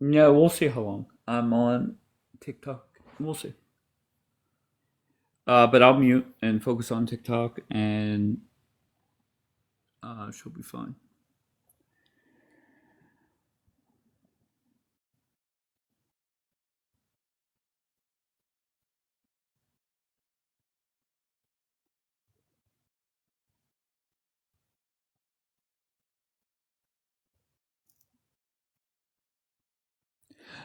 Yeah, we'll see how long I'm on TikTok. We'll see. But I'll mute and focus on TikTok, and she'll be fine.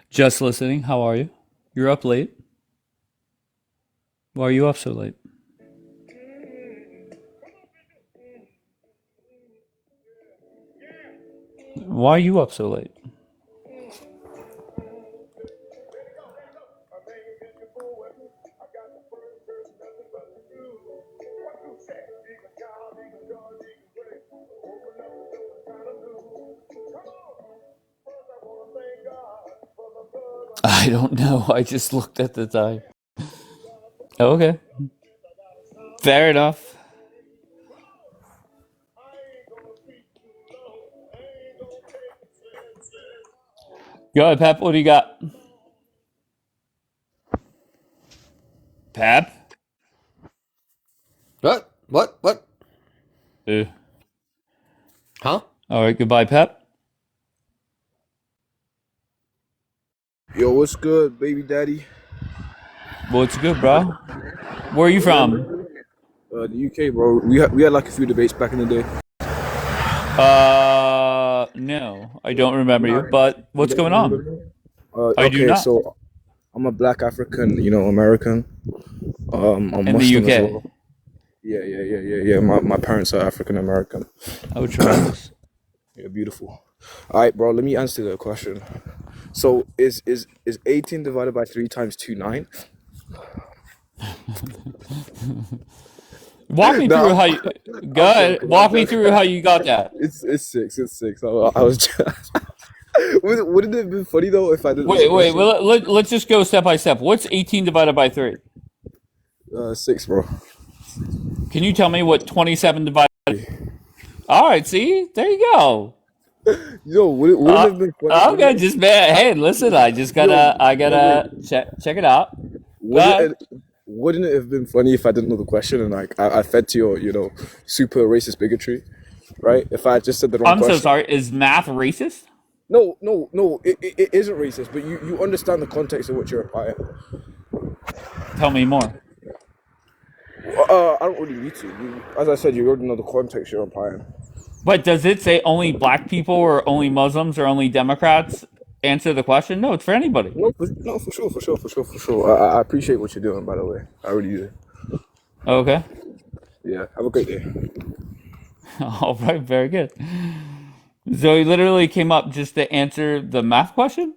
Just listening. How are you? You're up late. Why are you up so late? Why are you up so late? I don't know. I just looked at the time. Okay. Fair enough. Go ahead, Pep. What do you got? Pep? What? What? What? Uh, Huh? all right. Goodbye, Pep. Yo, what's good, baby daddy? What's good, bro? Where are you Yeah, from? man. The UK, bro. We had like a few debates back in the day. No, I don't remember you. Nah, But you what's don't going remember on? me? I do Okay, not. so I'm a Black African, American. I'm In the Muslim as UK. well. Yeah. My parents are African American. Oh, tremendous. Yeah, beautiful. All right, bro. Let me answer the question. So is 18 divided by 3 times 2 9? Walk me through No, how you. I'm Good. joking. I'm Walk me joking. through how you got that. It's 6. It's 6. I was just. Wouldn't it have been funny though if I didn't know the Wait. question? Well, let's just go step by step. What's 18 divided by 3? 6, bro. Can you tell me what 27 divided? All right. See, there you go. Yo, wouldn't it have been funny? Okay. Just man. Hey, listen. I just Yo, gotta. I no wait. gotta check it out. Wouldn't Go. it wouldn't it have been funny if I didn't know the question and like I fed to your super racist bigotry, right? If I had just said the wrong I'm so question. sorry. Is math racist? No. It isn't racist, but you understand the context of what you're applying. Tell me more. I don't really need to. As I said, you already know the context you're applying. But does it say only black people or only Muslims or only Democrats answer the question? No, it's for anybody. No, for sure. I appreciate what you're doing, by the way. I really do. Okay. Yeah. Have a great day. All right. Very good. So he literally came up just to answer the math question?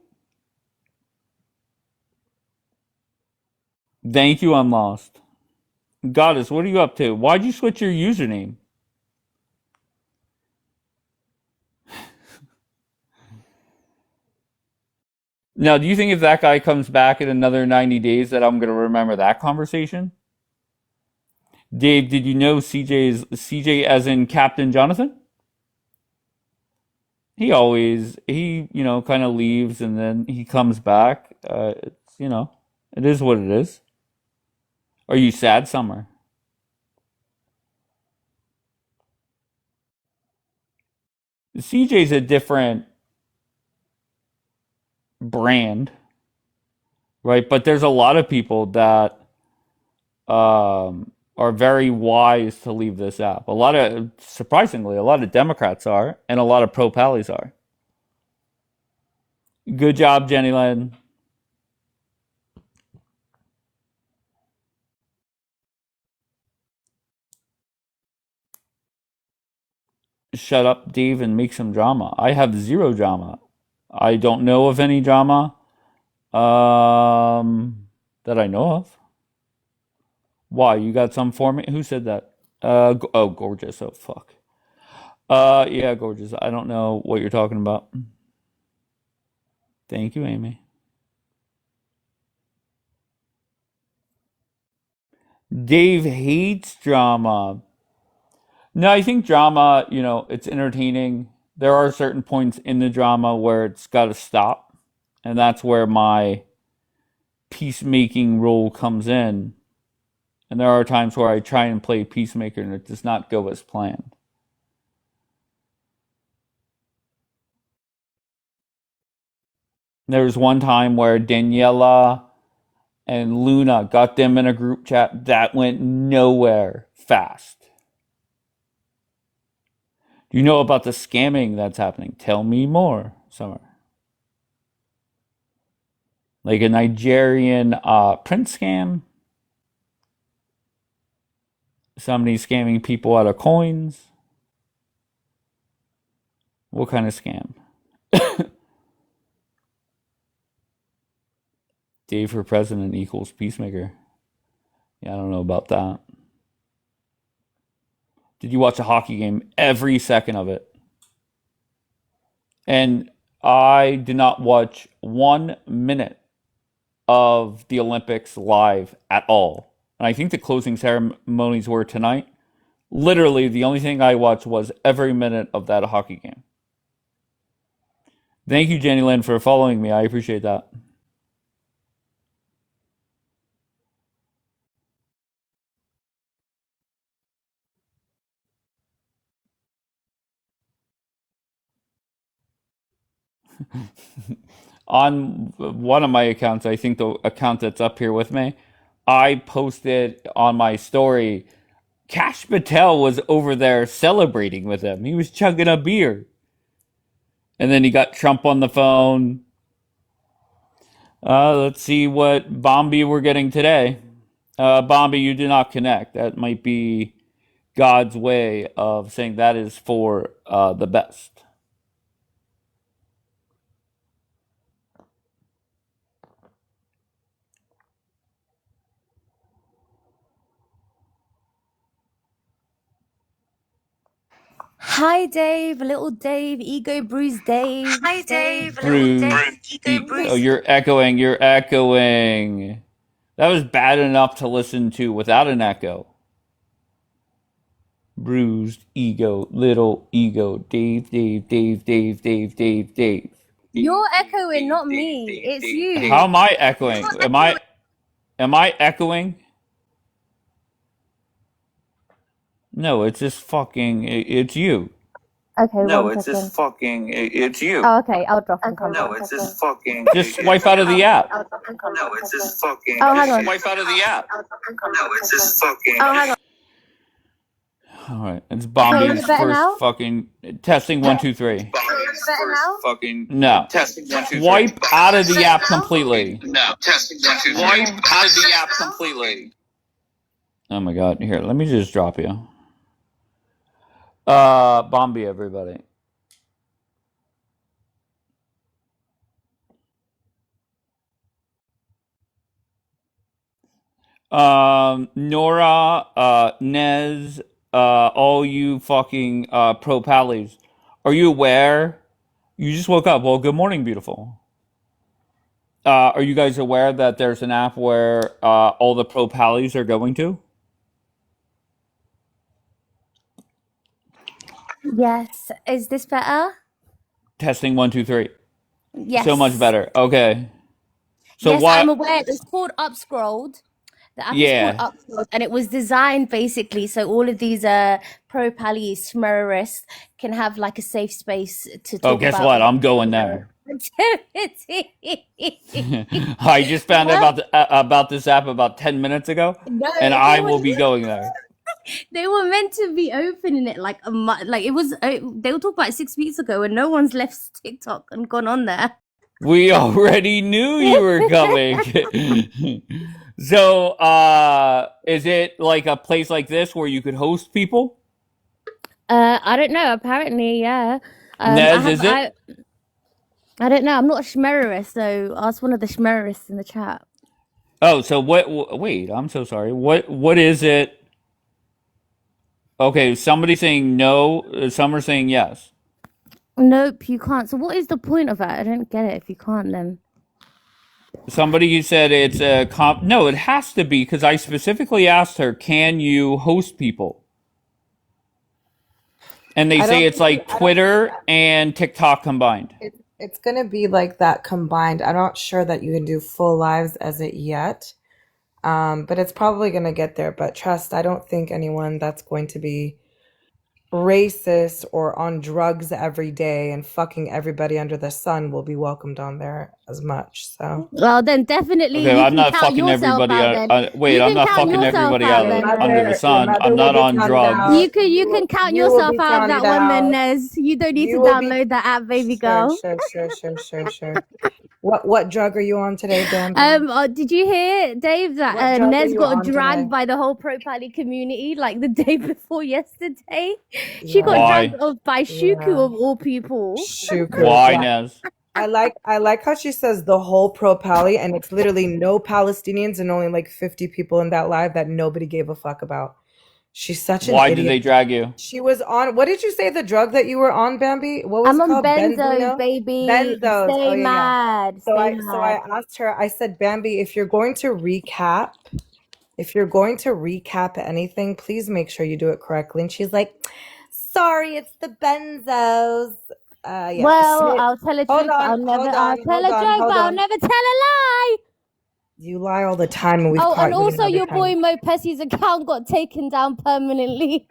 Thank you. I'm lost. Goddess, what are you up to? Why'd you switch your username? Now, do you think if that guy comes back in another 90 days that I'm going to remember that conversation? Dave, did you know CJ's CJ as in Captain Jonathan? He kind of leaves and then he comes back. It is what it is. Are you sad, Summer? CJ's a different brand, right? But there's a lot of people that are very wise to leave this app. Surprisingly, a lot of Democrats are, and a lot of pro pallies are. Good job, Jenny Lynn. Shut up, Dave, and make some drama. I have zero drama. I don't know of any drama that I know of. Why? You got some for me? Who said that? Gorgeous. Oh, fuck. Yeah, gorgeous. I don't know what you're talking about. Thank you, Amy. Dave hates drama. No, I think drama, it's entertaining. There are certain points in the drama where it's got to stop. And that's where my peacemaking role comes in. And there are times where I try and play peacemaker and it does not go as planned. There was one time where Daniela and Luna got them in a group chat that went nowhere fast. Do you know about the scamming that's happening? Tell me more, Summer. Like a Nigerian print scam. Somebody scamming people out of coins. What kind of scam? Dave for president equals peacemaker. Yeah, I don't know about that. Did you watch a hockey game? Every second of it. And I did not watch 1 minute of the Olympics live at all. And I think the closing ceremonies were tonight. Literally, the only thing I watched was every minute of that hockey game. Thank you, Jenny Lynn, for following me. I appreciate that. On one of my accounts, I think the account that's up here with me, I posted on my story, Cash Patel was over there celebrating with him. He was chugging a beer. And then he got Trump on the phone. Let's see what Bombi we're getting today. Bombi, you do not connect. That might be God's way of saying that is for the best. Hi, Dave, little Dave, ego bruised Dave. Hi, Dave. Bruce. Oh, you're echoing. You're echoing. That was bad enough to listen to without an echo. Bruised ego, little ego, Dave, Dave, Dave, Dave, Dave, Dave, Dave. You're echoing, not me. It's you. How am I echoing? Am I echoing? No, it's just fucking. It's you. Okay, No, one it's second. just fucking. It's you. Oh, okay, I'll drop and come No, back. it's just fucking. Just swipe out of the app. No, it's just fucking. Oh, hang Just on. swipe out of the app. No, it's just fucking. Oh, hang on. All right, it's Is Bombi's it better first now? fucking testing 1 2 3. Is it better now? Fucking no. Testing 1 2 3. Swipe out of the app completely. No. Testing 1 2 3. Swipe out of the app completely. Oh my god! Here, let me just drop you. Bombi, everybody. Nora, Nez, all you fucking pro pallies, are you aware? You just woke up. Well, good morning, beautiful. Are you guys aware that there's an app where all the pro pallies are going to? Yes. Is this better? Testing 1 2 3. Yes. So much better. Okay. So yes, why? I'm aware. It's called Upscrolled. The app is Yeah. called Upscrolled, and it was designed basically so all of these pro pally smurrists can have like a safe space to talk Oh, guess about what? I'm going there. I just found out about this app about 10 minutes ago, No, and they I were- will be going there. They were meant to be opening it like a month. Like it was. They were talking about it 6 weeks ago, and no one's left TikTok and gone on there. We already knew you were coming. So, is it like a place like this where you could host people? I don't know. Apparently, yeah. Nez, is it? I don't know. I'm not a schmerrist, so ask one of the schmerrists in the chat. Oh, so what? Wait, I'm so sorry. What is it? Okay, somebody saying no. Some are saying yes. Nope, you can't. So what is the point of that? I don't get it. If you can't, then Somebody said it's a comp. No, it has to be because I specifically asked her, "Can you host people?" And they say it's like Twitter and TikTok combined. It's gonna be like that combined. I'm not sure that you can do full lives as it yet. But it's probably gonna get there. But trust, I don't think anyone that's going to be racist or on drugs every day and fucking everybody under the sun will be welcomed on there as much. So Well, then definitely Okay, you I'm can not count fucking yourself everybody. out then. Wait, You I'm can not count fucking yourself everybody out out then. under the sun. I'm not on drugs. You can count you will yourself be out that counted one then, out. Nez. You don't need to You will be download that app, baby sure, girl. sure. What drug are you on today, Bambi? Did you hear, Dave, What that drug are Nez you got on dragged today? by the whole Pro Pally community like the day before yesterday? She got Yeah, Why? dragged off by Shuku yeah. of all people. Shuku. Why, Yeah. Nez? I like how she says the whole pro pally and it's literally no Palestinians and only like 50 people in that live that nobody gave a fuck about. She's such an Why did idiot. they drag you? She was on, what did you say the drug that you were on, Bambi? What was I'm it on called? benzos, Benzino? baby. Benzos. Stay Oh yeah. mad. So Stay I mad. asked her, I said, Bambi, if you're going to recap anything, please make sure you do it correctly. And she's like, sorry, it's the benzos. Yeah. Well, Snit. I'll tell a Hold truth. I'll on, tell a joke, but I'll never tell a lie. You lie all the time, and we've Oh, caught and you also another your time. boy Mo Pessi's account got taken down permanently.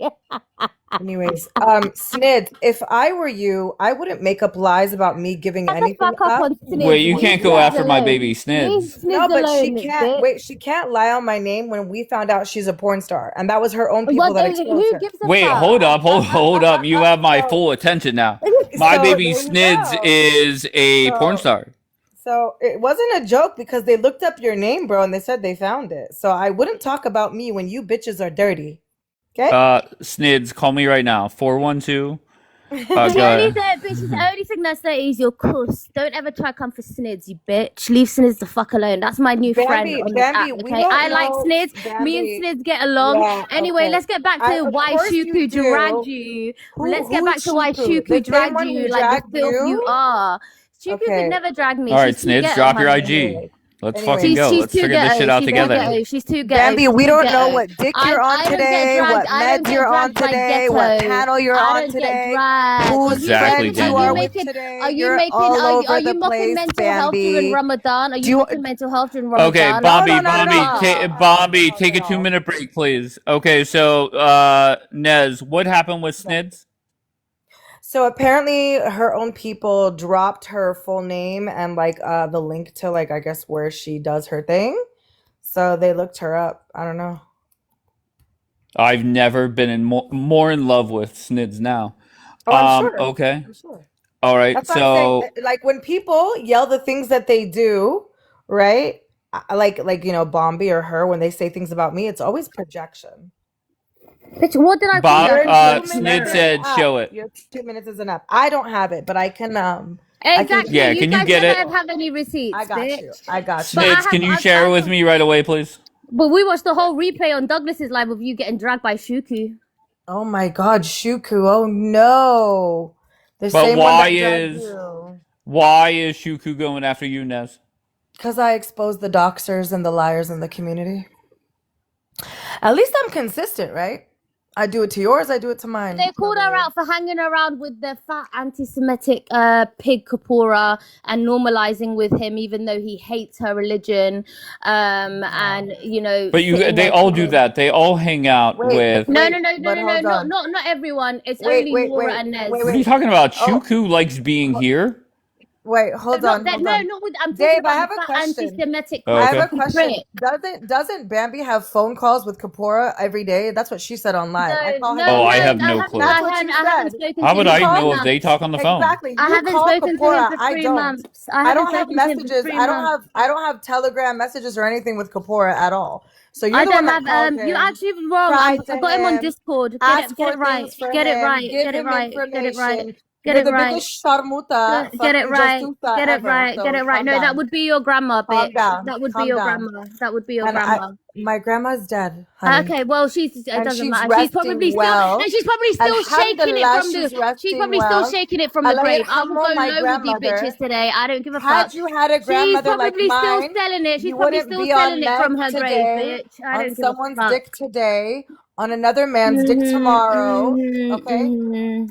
Anyways, Snid, if I were you, I wouldn't make up lies about me giving Shut the anything fuck up up. on Snids. Wait, you Leave can't go Snids after my alone. baby Leave Snids. Snids No, but she alone, can't. bitch. Wait, she can't lie on my name when we found out she's a porn star, and that was her own people Well, that then exposed who her. gives a Wait, fuck? hold up. You have my So, full attention now. My so baby there you Snids go. is a porn So, star. so it wasn't a joke because they looked up your name, bro, and they said they found it. So I wouldn't talk about me when you bitches are dirty. Okay? Snids, call me right now. 412. The Go only ahead. thing, the only thing that's dirty is your cuss. Don't ever try to come for Snids, you bitch. Leave Snids the fuck alone. That's my new friend on this app, Bambi, we okay? don't I like know. Snids. Me and Bambi, Snids get along. yeah, Anyway, okay. let's get back to Of why course you Shuku dragged do. you. Who Let's get back is to why Shuku? Shuku The same dragged one you who like the dragged filth you you? are. Shuku could Okay. never drag me. All right, She's too Snids, ghetto, drop my your man. IG. Let's Anyways. fucking go. She's Let's too figure this ghetto. shit out She's too together. ghetto. She's too ghetto. Bambi, She's we too don't know ghetto. what dick you're on I don't get today, what dragged. I don't meds get you're on dragged by today, ghetto. what panel you're I on don't get today, dragged. whose Exactly, friends you Bambi. are Are with you today. You're all over are the you mocking place, mental health during Bambi. Ramadan? Are Do you you, mocking mental health during Ramadan? Okay, no, Bombi, no, not at all. Bombi, No, take a no. 2-minute break, please. Okay, so Nez, what happened with Snids? So apparently her own people dropped her full name and like the link to like I guess where she does her thing. So they looked her up. I don't know. I've never been more in love with Snids now. Oh, I'm sure. Okay. I'm sure. All right. That's what I'm So saying. Like when people yell the things that they do, right? Like you know, Bombi or her when they say things about me, it's always projection. Bitch, what did I call Your that? 2 Snid minutes said is up. show it. Your 2 minutes isn't up. I don't have it, but I can Exactly. Yeah, you can you guys get don't it? have any receipts, I got bitch. you. I got you. But I Snids, can have- you I've- share it I've- with me right away, please? But we watched the whole replay on Douglas's live of you getting dragged by Shuku. Oh my God, Shuku! Oh no, the But same why one that dragged is- you. Why is Shuku going after you, Nez? Because I exposed the doxers and the liars in the community. At least I'm consistent, right? I do it to yours, I do it to mine. They called her out for hanging around with the fat anti-Semitic pig Kapora and normalizing with him, even though he hates her religion. And you know, But sitting they there all to do him. that. They all hang out with. No, but hold on. not everyone. It's Wait, only wait, Laura wait, and Nez. wait, What are you talking about? Oh. Shuku likes being here. Wait, hold on. Not with. I'm talking Dave, I about have the a fat question. anti-Semitic. Oh, I have okay. a question. Doesn't Bambi have phone calls with Kapora every day? That's what she said on live. I call her. Oh, I have no clue. That's what you said. How would I call know him. if they talk on the phone? Exactly. I You haven't call spoken to Kapora. him for I 3 don't. months. I don't have messages. I don't have Telegram messages or anything with Kapora at all. So you're I the don't one that have. called You him, actually wrong. cry I to got him on him, Discord. ask Get for it right. things for Get it him, right. give Get it him right. Get it right. information. Get You're it the right. biggest sharmuta. Get it fucking right. jasusa Get it ever. right. So Get it right. calm No, down. that would be your grandma, Calm bitch. down. That would be Calm your down. grandma. That would be your And grandma. my grandma's dead, honey. Okay, well, it And doesn't she's matter. She's resting probably well. still, and she's probably still shaking it Alhamdulillah, from she's the. resting She's probably well. still shaking it from the Allah grave. I will yarhamu, go my low with these grandmother. bitches today. I don't give a fuck. Had you had a She's grandmother like probably still mine, selling it. She's you probably wouldn't still be on selling it from her meds grave, today, bitch. I on don't give a someone's fuck. dick today, on another man's dick tomorrow. Okay?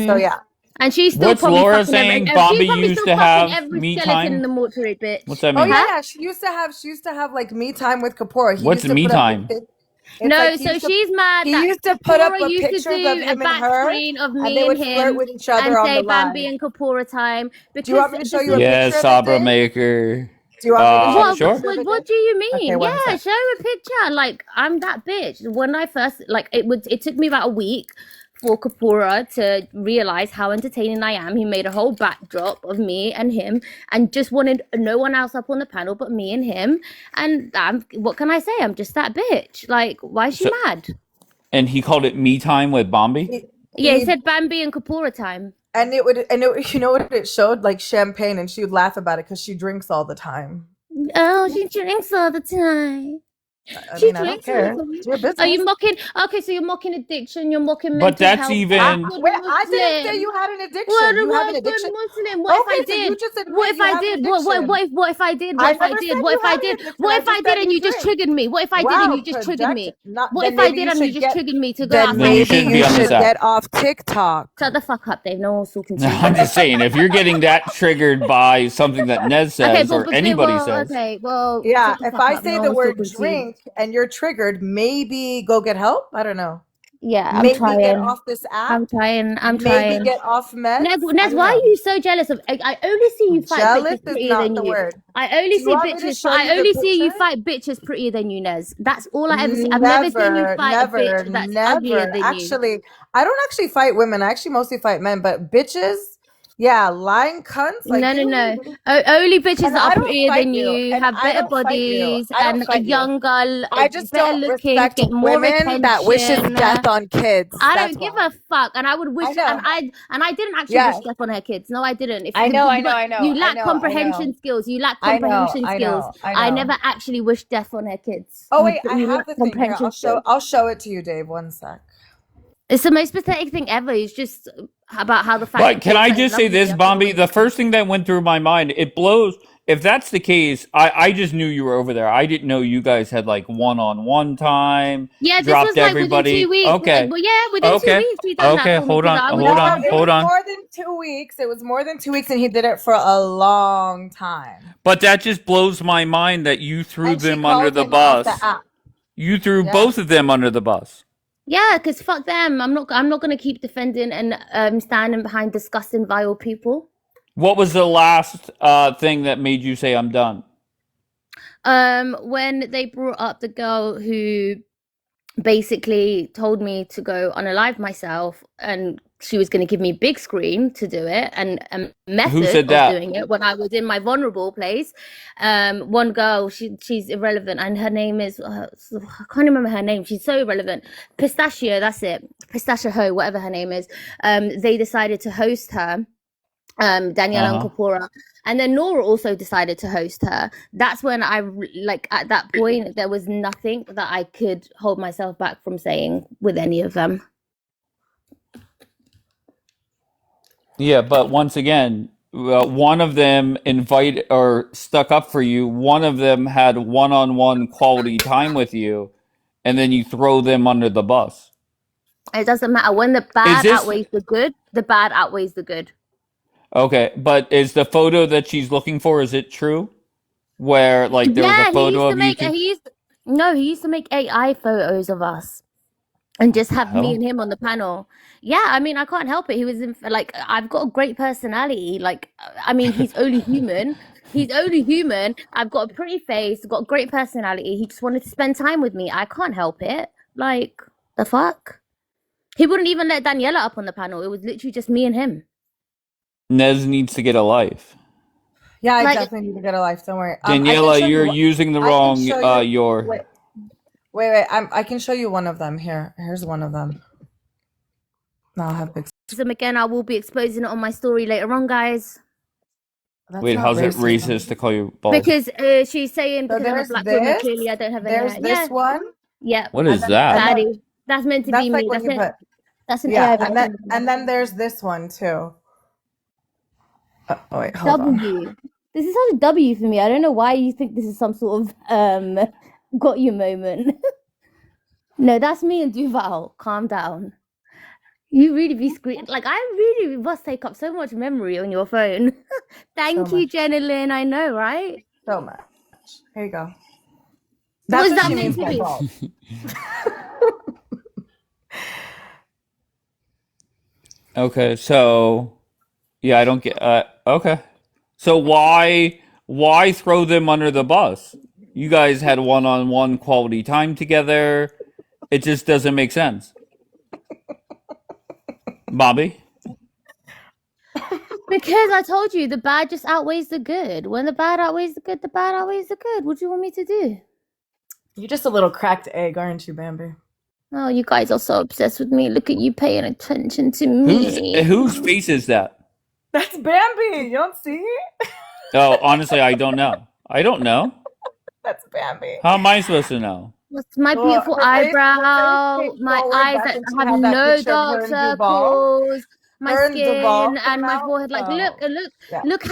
So yeah. And she's still What's probably Laura fucking saying? she's Bobby probably used still to fucking have every me skeleton time? in the mortuary, bitch. What's that Oh mean? yeah, she used to have like me time with Kapoor. He What's used to me put up time? It's No, like so she's mad he that used to put up Kapoora used to pictures of do a him and back her, screen of and me they and would flirt him with each and other on say the Bambi live. and Kapoora time Do you want me to because show this you a is Yeah, picture of Sabra it? Maker. Do you want me to show you a what, Sure. picture of what it? do you Okay, mean? one Yeah, sec. show a picture. Like, I'm that bitch. When I first, like, it took me about a week for Kapoora to realize how entertaining I am. He made a whole backdrop of me and him and just wanted no one else up on the panel but me and him. And what can I say? I'm just that bitch. Like, why is she So, mad? and he called it me time with Bambi? Yeah, he He said Bambi and Kapoora time. and you know what it showed? Like champagne, and she would laugh about it because she drinks all the time. Oh, she drinks all the time. I She mean, I don't drinks all care. the time. It's your business. Are you mocking? Okay, so you're mocking addiction. You're mocking But mental that's health. even. Wait, I didn't say you had an addiction. What You have an was addiction. good Muslim? What if I Okay, so did? you just admit What if you I have an did? What addiction. if I did? I What if I never did? said What you if I had an did? addiction. What I if I just did said and you you just drink. triggered me? What if I did and Wow, you just triggered me? Not, What then if I maybe did you and you should just get. triggered me to go Then outside? Then you maybe shouldn't be you on this should app. get off TikTok. Shut the fuck up, Dave. No one's talking to you. I'm just saying, if you're getting that triggered by something that Nez Okay, says but or anybody well, says, okay, well, Yeah, shut the if fuck I up. say No the one's word talking to you. drink and you're triggered, maybe go get help. I don't know. Yeah, I'm Maybe get trying. off this app. I'm trying. Maybe get off meds. Nez, I don't why are know. you so jealous of? I only see you fight Jealous bitches is prettier not than the you. word. I only Do you see want me to bitches. show I you the only see you picture? fight bitches prettier than you, Nez. That's all I ever see. I've never seen you fight a bitch that's uglier than you. Actually, I don't actually fight women. I actually mostly fight men. But bitches, yeah, lying cunts. Like No, no, you, no. Only bitches and that I are don't prettier fight than you, you, and have I better don't fight you. bodies, I don't and fight you. younger, I just better don't looking, respect get more women that wishes attention. death on kids. I That's don't give why. a fuck, and I would wish, I know. and I didn't actually Yeah. wish death on her kids. No, I didn't. If I know, I know, but I know, you I lack know, I comprehension know. skills. You lack I know, comprehension I skills. know, I I know. never actually wished death on her kids. Oh wait, I You have lack the thing here. comprehension skills. I'll show it to you, Dave. One sec. It's the most pathetic thing ever. It's just about how the fact. but that can both I fell in just love say with this, each other. Bambi? The first thing that went through my mind, it blows. If that's the case, I just knew you were over there. I didn't know you guys had like one-on-one time. Yeah, this Dropped was like everybody. within 2 weeks. Okay. Well, yeah, within 2 weeks we done that. Okay. For me, Hold 'cause on. I was Hold like, on. It Hold was on. more than 2 weeks. It was more than 2 weeks, and he did it for a long time. But that just blows my mind that you threw And she them under called the him off bus. the app. You threw Yeah. both of them under the bus. Yeah, because fuck them. I'm not gonna keep defending and standing behind disgusting, vile people. What was the last thing that made you say I'm done? When they brought up the girl who basically told me to go unalive myself, and she was going to give me big screen to do it, and a method said of that? doing it when I was in my vulnerable place. One girl, she's irrelevant, and her name is I can't remember her name. She's so irrelevant. Pistachio, that's it. Pistachio Ho, whatever her name is. They decided to host her. Daniela and Kapoora, and then Nora also decided to host her. That's when I like at that point there was nothing that I could hold myself back from saying with any of them. Yeah, but once again, one of them invited or stuck up for you. One of them had one-on-one quality time with you, and then you throw them under the bus. It doesn't matter when the bad outweighs the good. The bad outweighs the good. Okay, but is the photo that she's looking for, is it true? Where like there was a photo of you two? He used to make AI photos of us and just have me and him on the panel. Yeah, I mean, I can't help it. He was like, I've got a great personality. Like, I mean, he's only human. He's only human. I've got a pretty face, got a great personality. He just wanted to spend time with me. I can't help it. Like, the fuck? He wouldn't even let Daniela up on the panel. It was literally just me and him. Nez needs to get a life. Yeah, I definitely need to get a life. Don't worry. Daniela, you're using the wrong your. Wait. I can show you one of them here. Here's one of them. Now I'll have big. Again, I will be exposing it on my story later on, guys. Wait, how's it racist to call you balls? Because she's saying because I'm a black woman, clearly I don't have any. There's this one. Yeah. What is that? That's meant to be me. That's an yeah, AI. and then there's this one too. Oh wait, hold on. This is such a W for me. I don't know why you think this is some sort of got you moment. No, that's me and Duval. Calm down. You really be screen like I really must take up so much memory on your phone. Thank So you, much. Jenna Lynn. I know, right? So much. Here you go. What That's was what that she meant means to by be? bald. Okay, so yeah, I don't get. Okay, so why throw them under the bus? You guys had one-on-one quality time together. It just doesn't make sense, Bobby. Because I told you the bad just outweighs the good. When the bad outweighs the good, the bad outweighs the good. What do you want me to do? You're just a little cracked egg, aren't you, Bambi? Oh, you guys are so obsessed with me. Look at you paying attention to me. Whose face is that? That's Bambi. You don't see? Oh, honestly, I don't know. I don't know. That's Bambi. How am I supposed to know? What's my Well, beautiful her face eyebrow, came my forward eyes back that when she have had that no picture of her dark and Duval. circles, my Her and Duval skin and came my out, forehead. Like, look, so look, yeah. look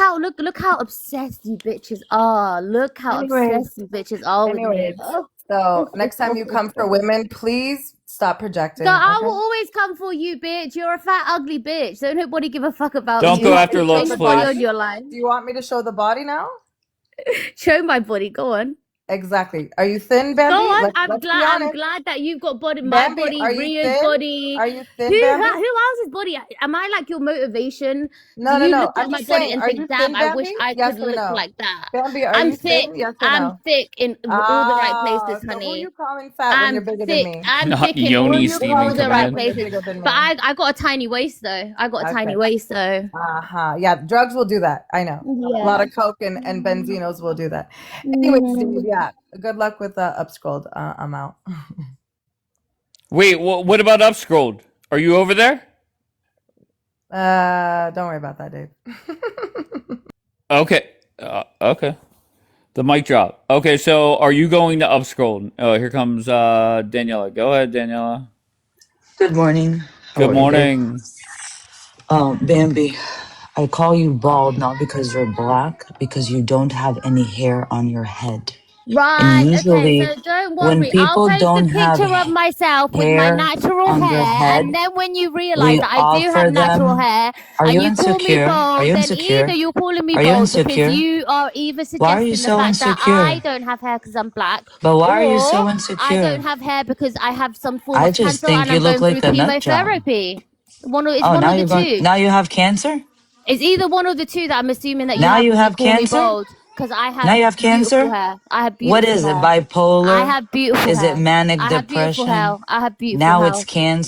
how obsessed you bitches are. Look how Anyways, obsessed you bitches are with me. anyways. Oh, So next time you come for women, please stop projecting. So I Okay? will always come for you, bitch. You're a fat, ugly bitch. Don't nobody give a fuck about Don't you. go after Show looks, the please. Anybody on body? your line. Do you want me to show the body now? Show my body. Go on. Exactly. Are you thin, Bambi? Go on. Let's be I'm honest. glad that you've got body, my Bambi, body, are you Ria's thin? body. Are you thin, Who Bambi? else's body? Am I like your motivation? No, Do no, you no. look at I'm my just body saying, and are think, you damn, thin, I wish Bambi? I Yes could or look no? like that? Bambi, are I'm you thick. thin? Yes or I'm no? thick in all the right places, So who honey. you calling fat when you're bigger than me? I'm Not thick in Yoni Who you Steven calling all the coming fat right in. when you're places. bigger than me? But I got a tiny waist though. I got a tiny Okay. waist though. Yeah, drugs will do that. I know. A Yeah. lot of coke and benzinos will do that. Anyways, dude, yeah. Good luck with the upscrolled amount. Wait, what about upscrolled? Are you over there? Don't worry about that, Dave. Okay. Okay. The mic drop. Okay, so are you going to upscroll? Oh, here comes Daniela. Go ahead, Daniela. Good morning. How Good are you, Dave? morning. Bambi, I call you bald not because you're black, because you don't have any hair on your head. Right. And Okay. usually, So don't when worry. I'll people post a don't have picture of myself with my hair natural on their hair, head, and then when you realize we that I do have offer natural them. hair, Are and you you call me insecure? Are bald, you then either insecure? you're calling me Are you bald because insecure? you are either Why are you suggesting the so fact that I insecure? don't have hair because I'm black, But why are you or so I insecure? don't have hair because I have some form I of just cancer think and you I'm look going through like a nut job. chemotherapy. It's Oh, one now of the you're going. two. Now you have cancer. It's either one of the two that I'm assuming that you Now have you when you have call me cancer. bald. Because I Now have you have beautiful cancer. hair. I have What beautiful is it? hair. I Bipolar? have beautiful Is it hair. manic I have beautiful hair. depression? I have beautiful Now hair. it's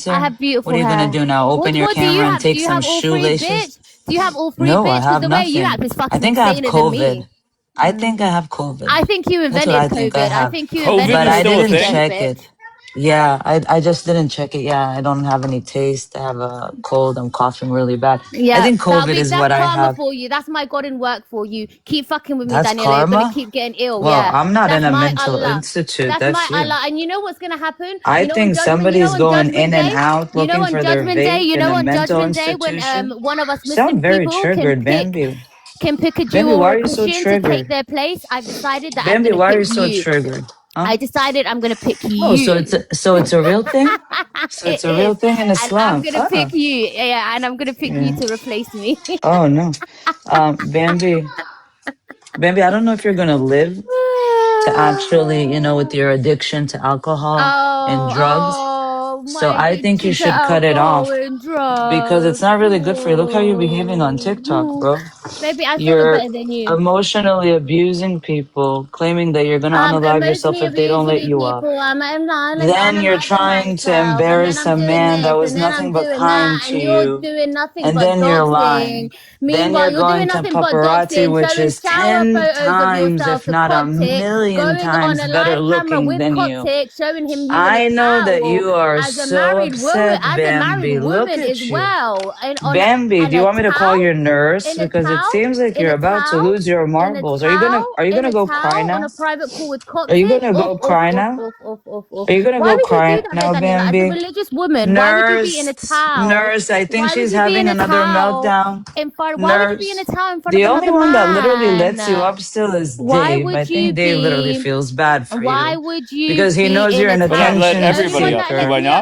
I cancer. have What beautiful are you gonna hair. do now? Open your What do you camera and have? Do take you some have all three, shoelaces? bitch? Do you have all three, No, I bitch? Because have the way you nothing. act is I fucking think I have insaner than COVID. me. I think I have COVID. I think you That's what I invented think I COVID. I have. think you COVID invented But is I still a COVID, didn't you thing? dumb check bitch. it. Yeah, I just didn't check it. Yeah, I don't have any taste. I have a cold. I'm coughing really bad. I Yeah, think COVID is that's what I karma have. for you. That's my God in work for you. Keep fucking with me, That's Daniela. You're gonna karma? keep getting ill. Well, Yeah, I'm not in that's a my mental Allah. institute. That's my That's you. Allah. And you know what's gonna happen? I You know on think Judgment. You know somebody's on going Judgment in and Day. out You know looking on for their Judgment Day. vape You in know a on mental Judgment Day when institution. one of us You sound Muslim very people triggered, Bambi. can pick a Jew Bambi, or why a are you so Christian to take triggered? their place. I've decided that I'm Bambi, gonna why are you pick so you. triggered? Huh? I decided I'm gonna pick Oh, so you. it's a real thing? So It it's a real is, thing in and I'm Islam. gonna Oh, pick you. Yeah, and I'm gonna pick you yeah. to replace me. Oh no. Bambi, I don't know if you're gonna live to actually, with your addiction to alcohol and drugs. So My I think you addiction to should cut it alcohol off and because it's drugs. not really good for you. Look how you're behaving on TikTok, bro. Maybe I thought You're better than you. emotionally abusing people, claiming that you're gonna unalive yourself Emotionally if they don't let abusing you up. people. I'm not Then you're analyzing trying to myself, and then embarrass I'm a doing man that this, was and then I'm nothing but doing that, kind to and you're you. doing nothing And but then you're doxing. lying. Then Meanwhile, you're you're doing going to nothing but paparazzi, doxing, which showing is shower 10 photos of times, yourself if to not a Coptic, million going on times a better live camera looking with than you. Coptic, showing him you in a I know that towel you are as a so married woman, upset, Bambi. Look as at you. well, and Bambi, do you a want me to call towel, your nurse? in a Because it towel, seems like in you're a about to towel, lose your in a marbles. Are you towel, gonna go cry on now? a private call with Are you Coptic. gonna go cry now? Are you gonna Why go would you do cry that though, now, Daniela? As a Bambi? religious woman, why would you be in a Nurse, towel? nurse, I think Why would she's you be in having a another towel meltdown. why would you be in a Nurse. towel in front of The only another one that literally man? lets you up still is Why Dave. I would you think Dave literally be feels bad for why you would you because he be knows in you're a an But I towel? let attention The only everybody one up. that Do lets seeker. I me up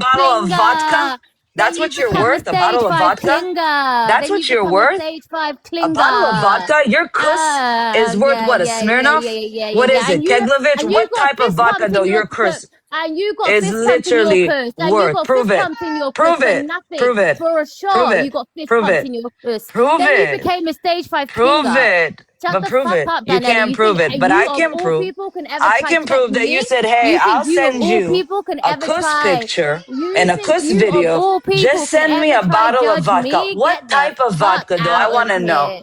5 bottle of vodka? clinger. Then That's you what you're become a worth? A stage bottle of 5 vodka? clinger. That's Then you what you're become a worth? stage 5 A bottle of clinger. vodka? Your kuss is worth Yeah, what? A yeah, yeah, yeah, Smirnoff? yeah, yeah, What is yeah. it? Keglovich? And you What got type of fist vodka pumps though? in your Your kuss and you got is fist pumps in your literally purse, and you worth. got fist Prove it. pumps in your puss Prove for it. nothing. Prove it. For a Prove shot, you it. got fist Prove pumps it. in your puss. Prove Then you it. became a stage 5 Prove clinger. it. Shut But the prove fuck it. up, You Daniela. can't You think prove it. But you I of can all prove. people can ever I try can check prove that you me? said, hey, You think I'll you of send all you people can a ever kuss try? picture You and a think kuss you of video. all people Just can send me ever a try bottle of judge vodka. me? What Get the type of fuck vodka do I out want of to know? here.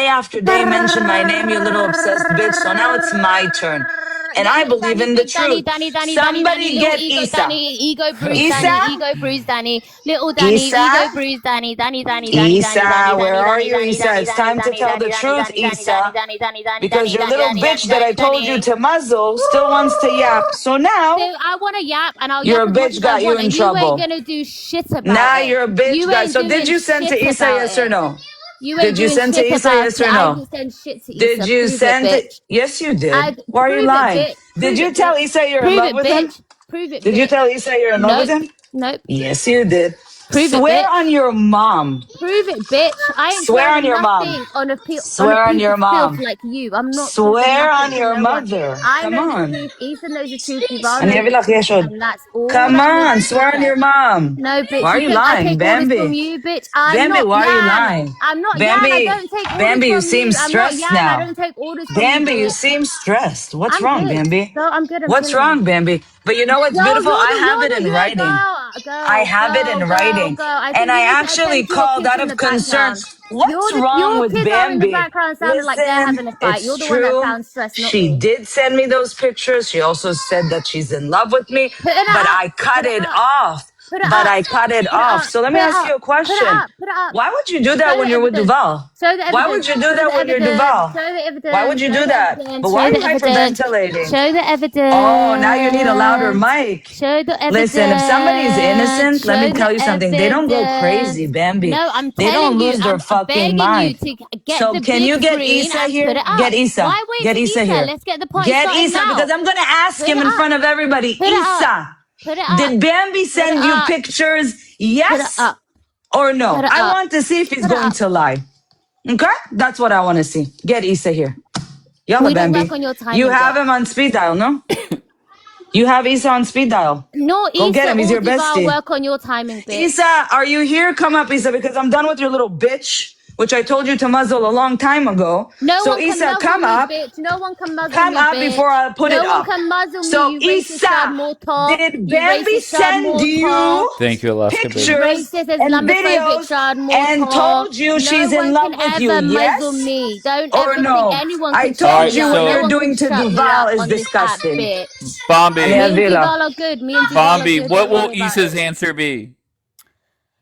day after day mention my name, you little obsessed bitch. So now it's my turn. And I Little believe Danny, in the big Danny, truth. Danny, Danny, Danny, Somebody little get ego Issa. Danny, ego bruised Issa? Danny, ego bruised Danny, little Danny, Issa? ego bruised Danny, Danny, Danny, Danny, Danny, Danny, Issa, where Danny, are Danny, you, Danny, Issa? Danny, It's Danny, time to Danny, tell Danny, the Danny, truth, Danny, Danny, Danny, Issa. Danny, Danny, Danny, Because Danny, your Danny, little Danny, bitch Danny, that I Danny, told you Danny. to muzzle still wants to yap. So So now, I want to yap, and I'll you're yap a as much bitch as I got you want, in and you ain't trouble. gonna do shit about Now it. you're a bitch You guy. ain't So did doing you send to shit Issa, about yes or it. no? You Did ain't you doing send to shit Issa, about yes it. or I no? didn't send shit to Did Issa. you Prove it, send it? bitch. Yes, you did. Why are you Prove it, lying? bitch. Did Prove you it, tell bitch. Issa you're in Prove love it, with him? bitch. Prove it, Did you bitch. tell Issa you're in love with Nope. him? Nope. Yes, you did. Prove it, Swear bitch. on your mom. Prove it, bitch. I ain't Swear on swearing your mom. nothing on on a Swear on piece your of filth mom. like you. I'm not proving Swear on nothing to your no one. mother. I Come know the on. truth. Issa knows the truth. Duval אני knows אביא the לך truth. יש עוד. And that's all Come I'm here on, to swear on say. your mom. No, bitch. Why are You you think I lying, take orders from Bambi? you, bitch? I'm Bambi, not why are you Yan. lying? I'm not Yan. I Bambi, don't take orders Bambi, you from seem you. I'm not stressed Yan. I now. don't take orders from you, Bambi, you bitch. seem stressed. What's I'm wrong, good. Bambi? Girl, I'm good. I'm What's chilling. wrong, Bambi? But you know what's Girl, beautiful? I have it in you know, writing. I have it in writing. girl. I And think I you need to actually attend to your called kids out in the of concern. background. What's wrong Your with kids are in the Bambi? background sounding like they're Listen, having a fight. You're it's the one that true. sounds stressed, not She me. did send me those pictures. She also said that she's in love with me, Put it but up. I cut Put it it up. off. Put it But up. I cut it Put it off. up. So let Put me it ask up. you a Put it question. up. Put it up. Why would you do Show that when the you're with evidence. Duval? Show the Why would evidence. you do Show that the when you're evidence. Duval? Show the Why would evidence. you Show do the that? evidence. But why Show are the you evidence. hyperventilating? Show the Oh, now you need a louder evidence. mic. Show the Listen, if somebody's evidence. innocent, let me Show the tell you something. They don't go crazy, evidence. Bambi. No, I'm They telling don't you, lose their I'm fucking begging you mind. to get So the can big you get screen Issa and put here? it Get up. Issa. Why wait Get for Issa Issa? here. Let's get the party Get started Issa because now. I'm gonna ask Put him it in up. front of everybody. Put it up. Issa, Put it up. did Bambi Put it send you up. pictures? Put it Yes up. or Put no? it I up. want to see if he's Put it going up. to lie. Okay? That's what I want to see. Get Issa here. Yalla, We don't work Bambi. on your You timing, have bitch. him on speed dial, no? You have Issa on speed dial. No, Go get Issa him. He's or your Duval bestie. work on your timing, bitch. Issa, are you here? Come up, Issa, because I'm done with your little bitch, which I told you to muzzle a long time ago. No So one can Issa, muzzle come me, up. bitch. No one can muzzle Come me, up before bitch. I put it No one up. can muzzle me, So you racist child Issa, mortar. did You Bambi racist child send mortar. you Thank you, Alaska You baby. pictures racist and Islamophobic videos child and mortar. told you No she's in one can love with you? ever muzzle Yes me. Don't or ever think no? anyone I can All shut told right, me you up. what No so you're one can doing to shut me Duval up is on this app, disgusting. bitch. Bambi, Me and Aniavila. Duval are good. Me and Duval are Bambi, good. what Don't will worry about Issa's it. answer be?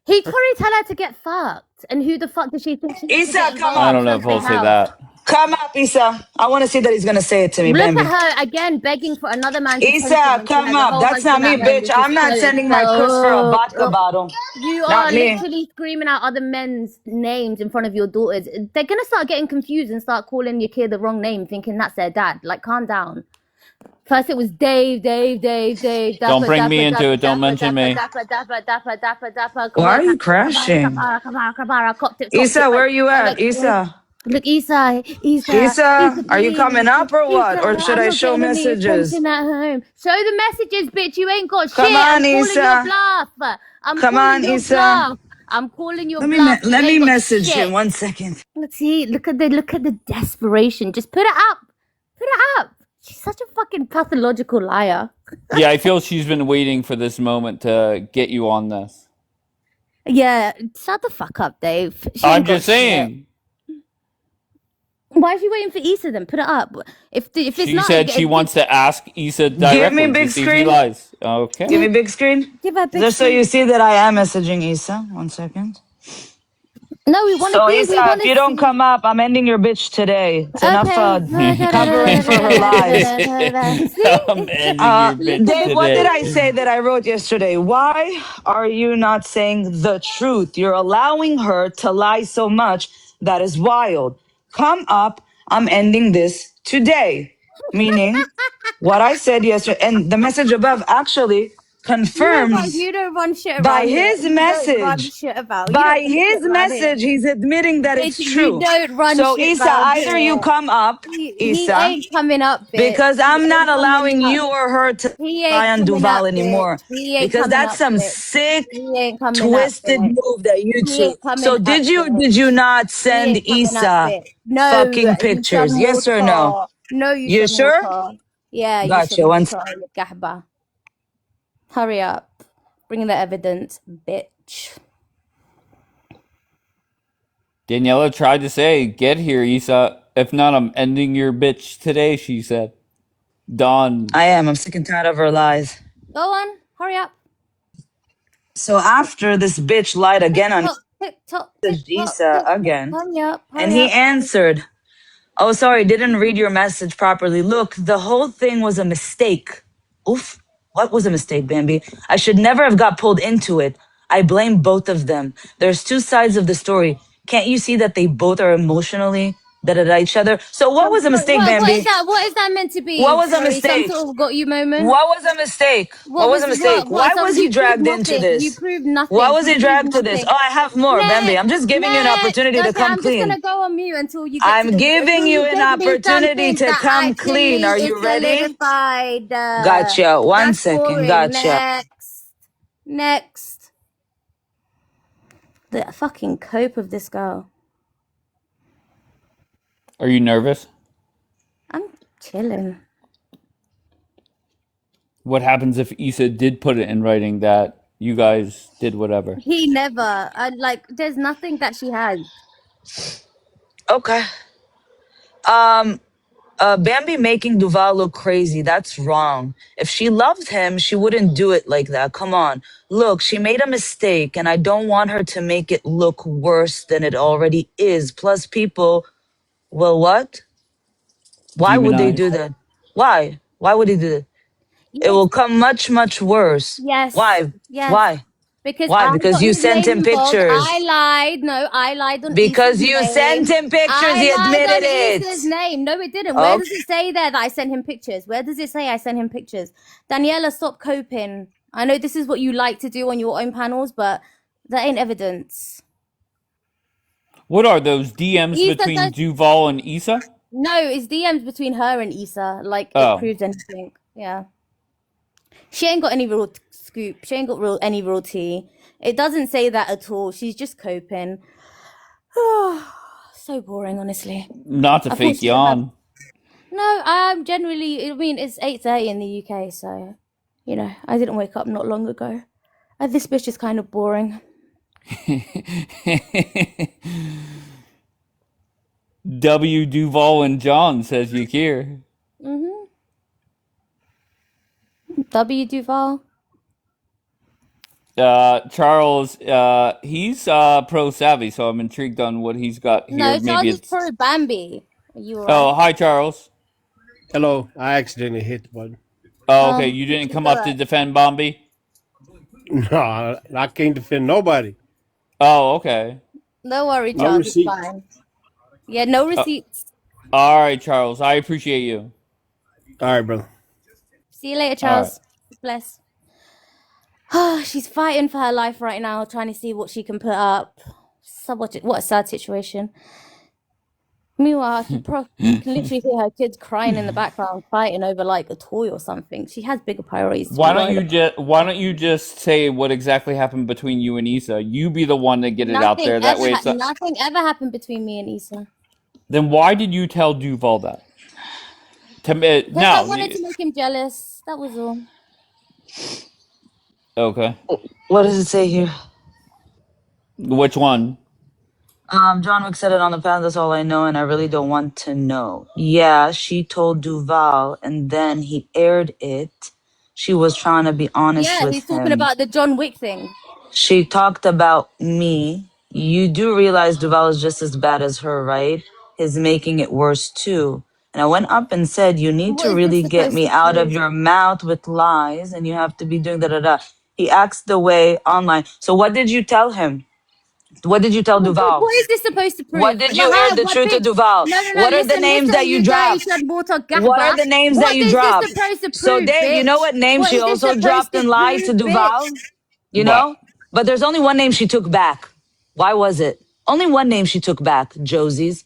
He'd probably tell her to get fucked. And who the fuck does she think she is to Issa, get come I involved in up. don't know if he'll something say else? that. Come up, Issa. I want to see that he's going to say it to me, Look Bambi. at her again begging for another man's attention Issa, when she come has a up. whole That's not husband me, at home, bitch. which is I'm not so sending my cuss for a so. vodka bottle. You Not are me. literally screaming out other men's names in front of your daughters. They're gonna start getting confused and start calling your kid the wrong name, thinking that's their dad. Like, calm down. First it was Dave, Don't Dapper, bring me Dapper, into Dapper, it. Don't Dapper, mention Dapper, me. Dapper, Dapper, Dapper, Dapper, Dapper, Why are you Kabara, crashing? Kabara, Kabara, Kabara, copped it, Issa, where like, are you at? like, Issa. look, Issa, Issa, are you please, coming up or what? Issa, Or should I'm I not show getting any messages? attention at home. Show the messages, bitch. You ain't got Come shit. I'm on, calling your Issa. bluff. I'm Come calling on, your Issa. bluff. I'm calling your Let me bluff. You let me ain't got message him shit. 1 second. Let's see. Look at the desperation. Just put it up. Put it up. She's such a fucking pathological liar. Yeah, I feel she's been waiting for this moment to get you on this. Yeah, shut the fuck up, Dave. She I'm ain't got just shit. saying. Why is she waiting for Issa then? Put it up. If it's She not, said she wants to ask Issa Give me directly to big see if he screen. lies. Okay. Give me big screen. give her big Just so screen. you see that I am messaging Issa. 1 second. No, we want to So see. We Issa, want if to you don't see. come up, I'm ending your bitch today. It's enough Okay. covering for her lies. I'm See? ending your Look bitch at Dave, the what did today. I say that I wrote yesterday? Why are you not saying the truth? You're allowing her to lie so much. That is wild. Come up. I'm ending this today. Meaning what I said yesterday. And the message above actually confirms you don't run shit by around here. his You don't run message. shit about. You By don't run shit his around here. message, he's admitting that Bitch, it's you true. don't run So shit Issa, around either you here. come up, He Issa, ain't coming up, bitch. because He I'm not ain't coming allowing up. you or her to He lie ain't on coming up, Duval bitch. anymore. He ain't Because coming that's up, some bitch. sick, He ain't coming up, twisted bitch. move that you He took. ain't coming So up, did you or did bitch. you not He send ain't coming up, Issa bitch. No, fucking you said pictures? Yes or no? mortar. No, you You said sure? mortar. Yeah, you said Gotcha. mortar, you gahba. Hurry up. Bring the evidence, bitch. Daniela tried to say, get here, Issa. If not, I'm ending your bitch today, she said. Done. I am. I'm sick and tired of her lies. Go on, hurry up. So after this bitch lied again on Tick tock, Issa tick tock. again, Hurry up, and hurry he up. answered, "Oh, sorry, didn't read your message properly. Look, the whole thing was a mistake." Oof. What was a mistake, Bambi? I should never have got pulled into it. I blame both of them. There's two sides of the story. Can't you see that they both are emotionally each other? So what was a mistake, What is Bambi? that? What is that meant to be? What was a Sorry, some mistake? sort of got you moment. What was a mistake? What was a mistake? Why was he You proved dragged into nothing. You this? proved Why nothing. was You he proved dragged to this? nothing. Oh, I have more, Bambi. I'm just giving you an opportunity to Okay, come I'm just clean. gonna go on mute until you get I'm giving you an opportunity to come clean. Are you ready? solidified. Gotcha. One That's second. boring. Gotcha. Next. The fucking cope of this girl. Are you nervous? I'm chilling. What happens if Issa did put it in writing that you guys did whatever? He never. There's nothing that she has. Okay. Bambi making Duval look crazy. That's wrong. If she loved him, she wouldn't do it like that. Come on. Look, she made a mistake, and I don't want her to make it look worse than it already is. Plus, people, well, what? Why would they do Demonize. that? Why? Why would they do that? It Yes. will come much, much worse. Yes. Why? Yes. Why? Because Why? I Because got you his sent name him involved. pictures. I lied. No, I lied on Because Issa's you name. sent him pictures. He I lied admitted on it. Issa's name. No, it didn't. Where Okay. does it say there that I sent him pictures? Where does it say I sent him pictures? Daniela, stop coping. I know this is what you like to do on your own panels, but that ain't evidence. What are those DMs Issa between does- Duval and Issa? No, it's DMs between her and Issa. Like, Oh. it proves anything. Yeah. She ain't got any real scoop. She ain't got any real tea. It doesn't say that at all. She's just coping. So boring, honestly. Not to I thought fake she would have- yawn. No, I'm generally. I mean, it's 8:30 in the UK, so you know, I didn't wake up not long ago. This bitch is kind of boring. W. Duval and John says Yakir. W. Duval. Charles, he's pro savvy, so I'm intrigued on what he's got here. No, Charles Maybe is it's. pro Bambi. Are you alright? Oh, hi, Charles. Hello, I accidentally hit the button. Oh, okay. You didn't come up to defend Bombi? No, I can't defend nobody. Oh, okay. Don't worry, No Charles. It's receipts. fine. Yeah, no receipts. All right, Charles. I appreciate you. All right, brother. See you later, Charles. Bless. She's fighting for her life right now, trying to see what she can put up. So what a sad situation. Meanwhile, you can literally hear her kids crying in the background, fighting over like a toy or something. She has bigger priorities. Why don't you just say what exactly happened between you and Issa? You be the one to get it out there. That way, nothing ever happened between me and Issa. Then why did you tell Duval that? Because I wanted to make him jealous. That was all. Okay. What does it say here? Which one? John Wick said it on the panel. That's all I know, and I really don't want to know. Yeah, she told Duval, and then he aired it. She was trying to be honest with him. Yeah, he's talking about the John Wick thing. She talked about me. You do realize Duval is just as bad as her, right? He's making it worse too. And I went up and said, you need to really get me out of your mouth with lies, and you have to be doing da-da-da. He acts the way online. So what did you tell him? What did you tell Duval? What is this supposed to prove? What did you air the truth to Duval? What are the names that you dropped? What are the names that you dropped? So there, you know what name she also dropped and lied to Duval? You know? But there's only one name she took back. Why was it? Only one name she took back, Josie's.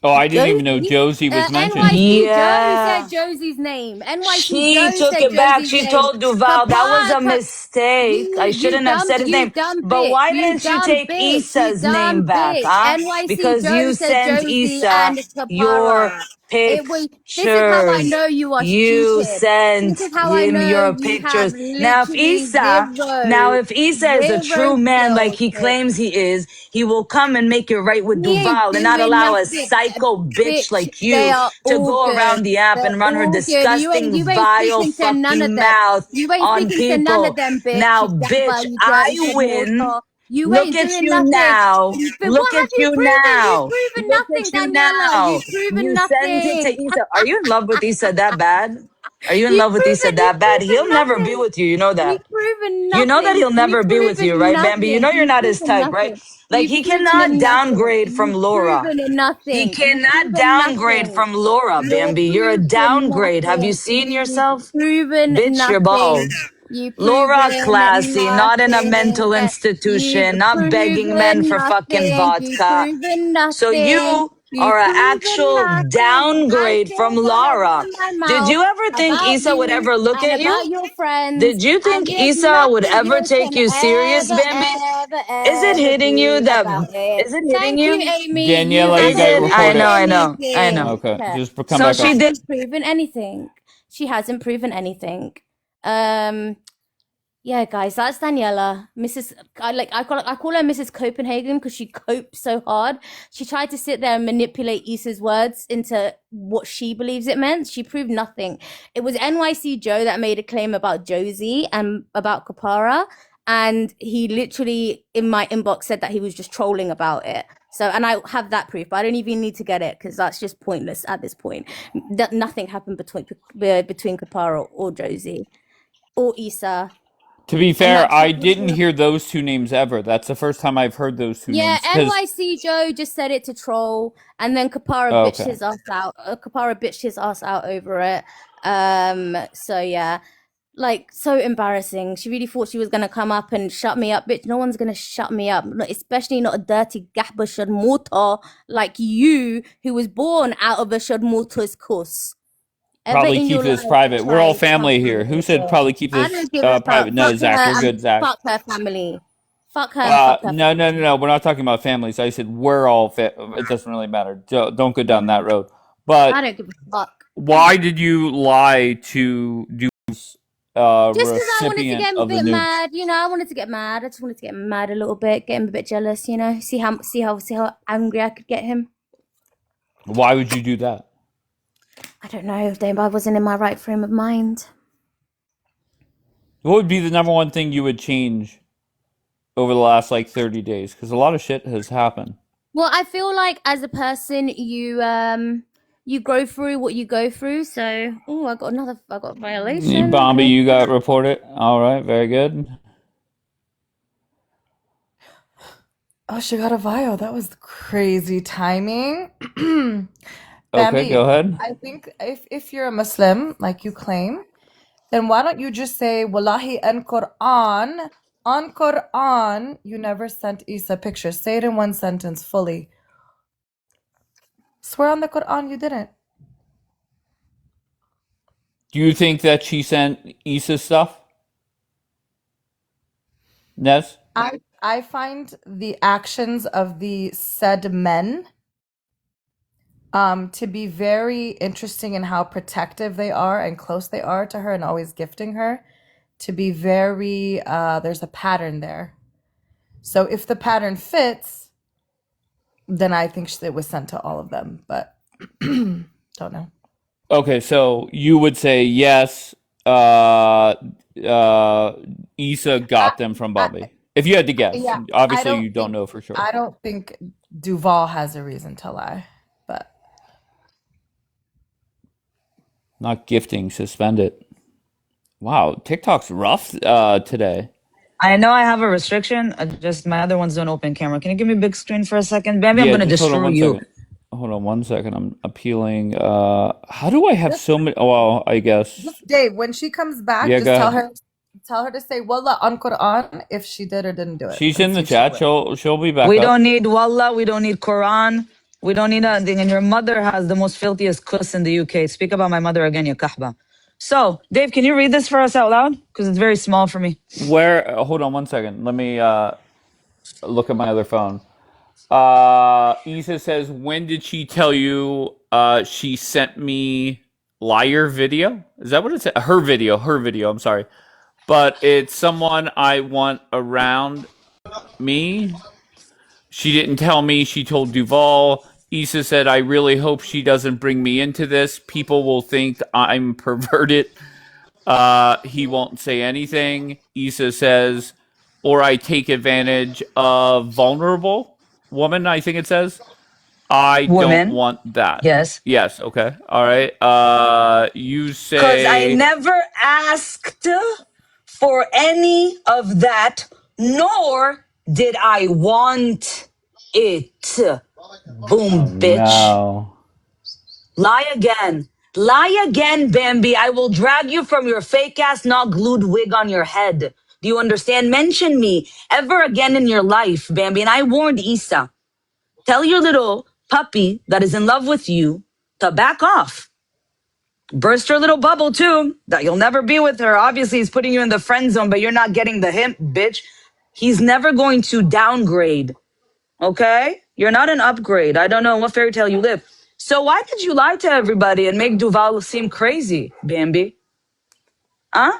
Oh, I didn't even know Josie was mentioned. NYC Joe said Josie's name. NYC She Joe took said it back. Josie's She name. told Duval that was a mistake. I shouldn't have said his name. But why didn't you take Issa's name back? Huh? Because you sent Issa your pictures. This is how I know you are You stupid. sent This is how I him know your you pictures. have Now if literally Issa is a true man like he claims he is, he will come and make it right with Duval and not allow a psycho bitch like you to go around the app and run her disgusting, vile fucking mouth on people. Now, bitch, I win. You Look ain't at doing you nothing. now. But Look what have at you you proven? now. You've proven Look nothing, at you Daniela. now. You've proven You sent it nothing. to Issa. Are you in love with Issa that bad? Are you in love with Issa You've that bad? proven He'll never be nothing. with you. You know that. You've proven You know that nothing. he'll never You've be with you, proven right, Bambi? You nothing. know you're You've not his proven type, right? nothing. Like, You've he proven cannot nothing. downgrade from You've Laura. proven He nothing. You've cannot proven downgrade nothing. from Laura, You're Bambi. You're a proven downgrade. Have you nothing. seen You've yourself? proven Bitch, you're nothing. bald. You've Laura, proven classy, not in a nothing. mental You've institution, not begging men proven for fucking nothing. You've vodka. proven So nothing. you You've are an proven actual nothing. I downgrade still from gonna Laura. run my Did mouth you ever think about Issa would you ever look and at about you? your friends, Did you and think there's Issa would nothing ever you take can you serious, ever, Bambi? ever, Is it ever hitting you do that, about it. is it hitting Thank you, you? Amy. You Daniela, you Is haven't got it? I proven know, reported. I know, I know. anything. Okay, just come So back she up. did. Hasn't proven anything. She hasn't proven anything. Yeah, guys, that's Daniela. Mrs. I call her Mrs. Copenhagen because she coped so hard. She tried to sit there and manipulate Issa's words into what she believes it meant. She proved nothing. It was NYC Joe that made a claim about Josie and about Kapara, and he literally in my inbox said that he was just trolling about it. So, and I have that proof, but I don't even need to get it because that's just pointless at this point. Nothing happened between Kapara or Josie or Issa. To be And fair, that's I didn't hear those two names ever. That's the first time I've heard those two yeah, names. 'Cause- NYC Joe just said it to troll, and then Kapara bitched Okay. his ass out. Kapara bitched his ass out over it. So yeah, like so embarrassing. She really thought she was gonna come up and shut me up, bitch. No one's gonna shut me up, especially not a dirty gahba shadmurta like you, who was born out of a shadmurta's kuss. Ever Probably in keep your this life private. We're all tried family something here. Who like said it? probably keep I this don't give a fuck. private? No, Fuck Zach, her you're and good, Zach. fuck her family. Fuck her and fuck her No, family. no. We're not talking about families. I said we're all. It doesn't really matter. Don't go down that road. I But don't give a fuck. why did you lie to do Just because I wanted to recipient get him a of the bit nudes? mad, I wanted to get mad. I just wanted to get him mad a little bit, get him a bit jealous, see how angry I could get him. Why would you do that? I don't know, Dave. I wasn't in my right frame of mind. What would be the number one thing you would change over the last 30 days? Because a lot of shit has happened. Well, I feel like as a person, you grow through what you go through. So, I got a violation. Bombi, you got reported. All right, very good. Oh, she got a vial. That was crazy timing. Okay, Bambi, go ahead. I think if you're a Muslim, like you claim, then why don't you just say, Wallahi and Quran, on Quran, you never sent Issa pictures. Say it in one sentence fully. Swear on the Quran you didn't. Do you think that she sent Issa stuff? Nez? I find the actions of the said men to be very interesting in how protective they are and close they are to her and always gifting her. To be very there's a pattern there. So if the pattern fits, then I think it was sent to all of them, but don't know. Okay, so you would say yes, Issa got them from Bobby. If you had to guess. Yeah, Obviously, you don't know for sure. I don't think Duval has a reason to lie, but Not gifting, suspend it. Wow, TikTok's rough today. I know I have a restriction. Just my other ones don't open camera. Can you give me a big screen for a second? Bambi, I'm going to just hold on destroy one you. second. Hold on 1 second. I'm appealing. How do I have so many? Oh, well, I guess. just Dave, when she comes back, Yeah, just go tell ahead. her to say Wallah on Quran if she did or didn't do it. She's and in the see if she chat. will. She'll be back We up. don't need Wallah. We don't need Quran. We don't need anything. And your mother has the most filthiest kuss in the UK. Speak about my mother again, ya kahba. So, Dave, can you read this for us out loud? Because it's very small for me. Where? Hold on 1 second. Let me look at my other phone. Issa says, when did she tell you she sent me liar video? Is that what it said? Her video. I'm sorry. But it's someone I want around me. She didn't tell me. She told Duval. Issa said, I really hope she doesn't bring me into this. People will think I'm perverted. He won't say anything. Issa says, or I take advantage of vulnerable woman, I think it says. I don't Woman. want that. Yes. Yes, okay. All right. You Because I say never asked for any of that, nor did I want it. oh Boom, bitch. no. Lie again. Lie again, Bambi. I will drag you from your fake ass, not glued wig on your head. Do you understand? Mention me ever again in your life, Bambi. And I warned Issa. Tell your little puppy that is in love with you to back off. Burst her little bubble too, that you'll never be with her. Obviously, he's putting you in the friend zone, but you're not getting the hint, bitch. He's never going to downgrade. Okay? You're not an upgrade. I don't know what fairy tale you live. So why did you lie to everybody and make Duval seem crazy, Bambi? Huh?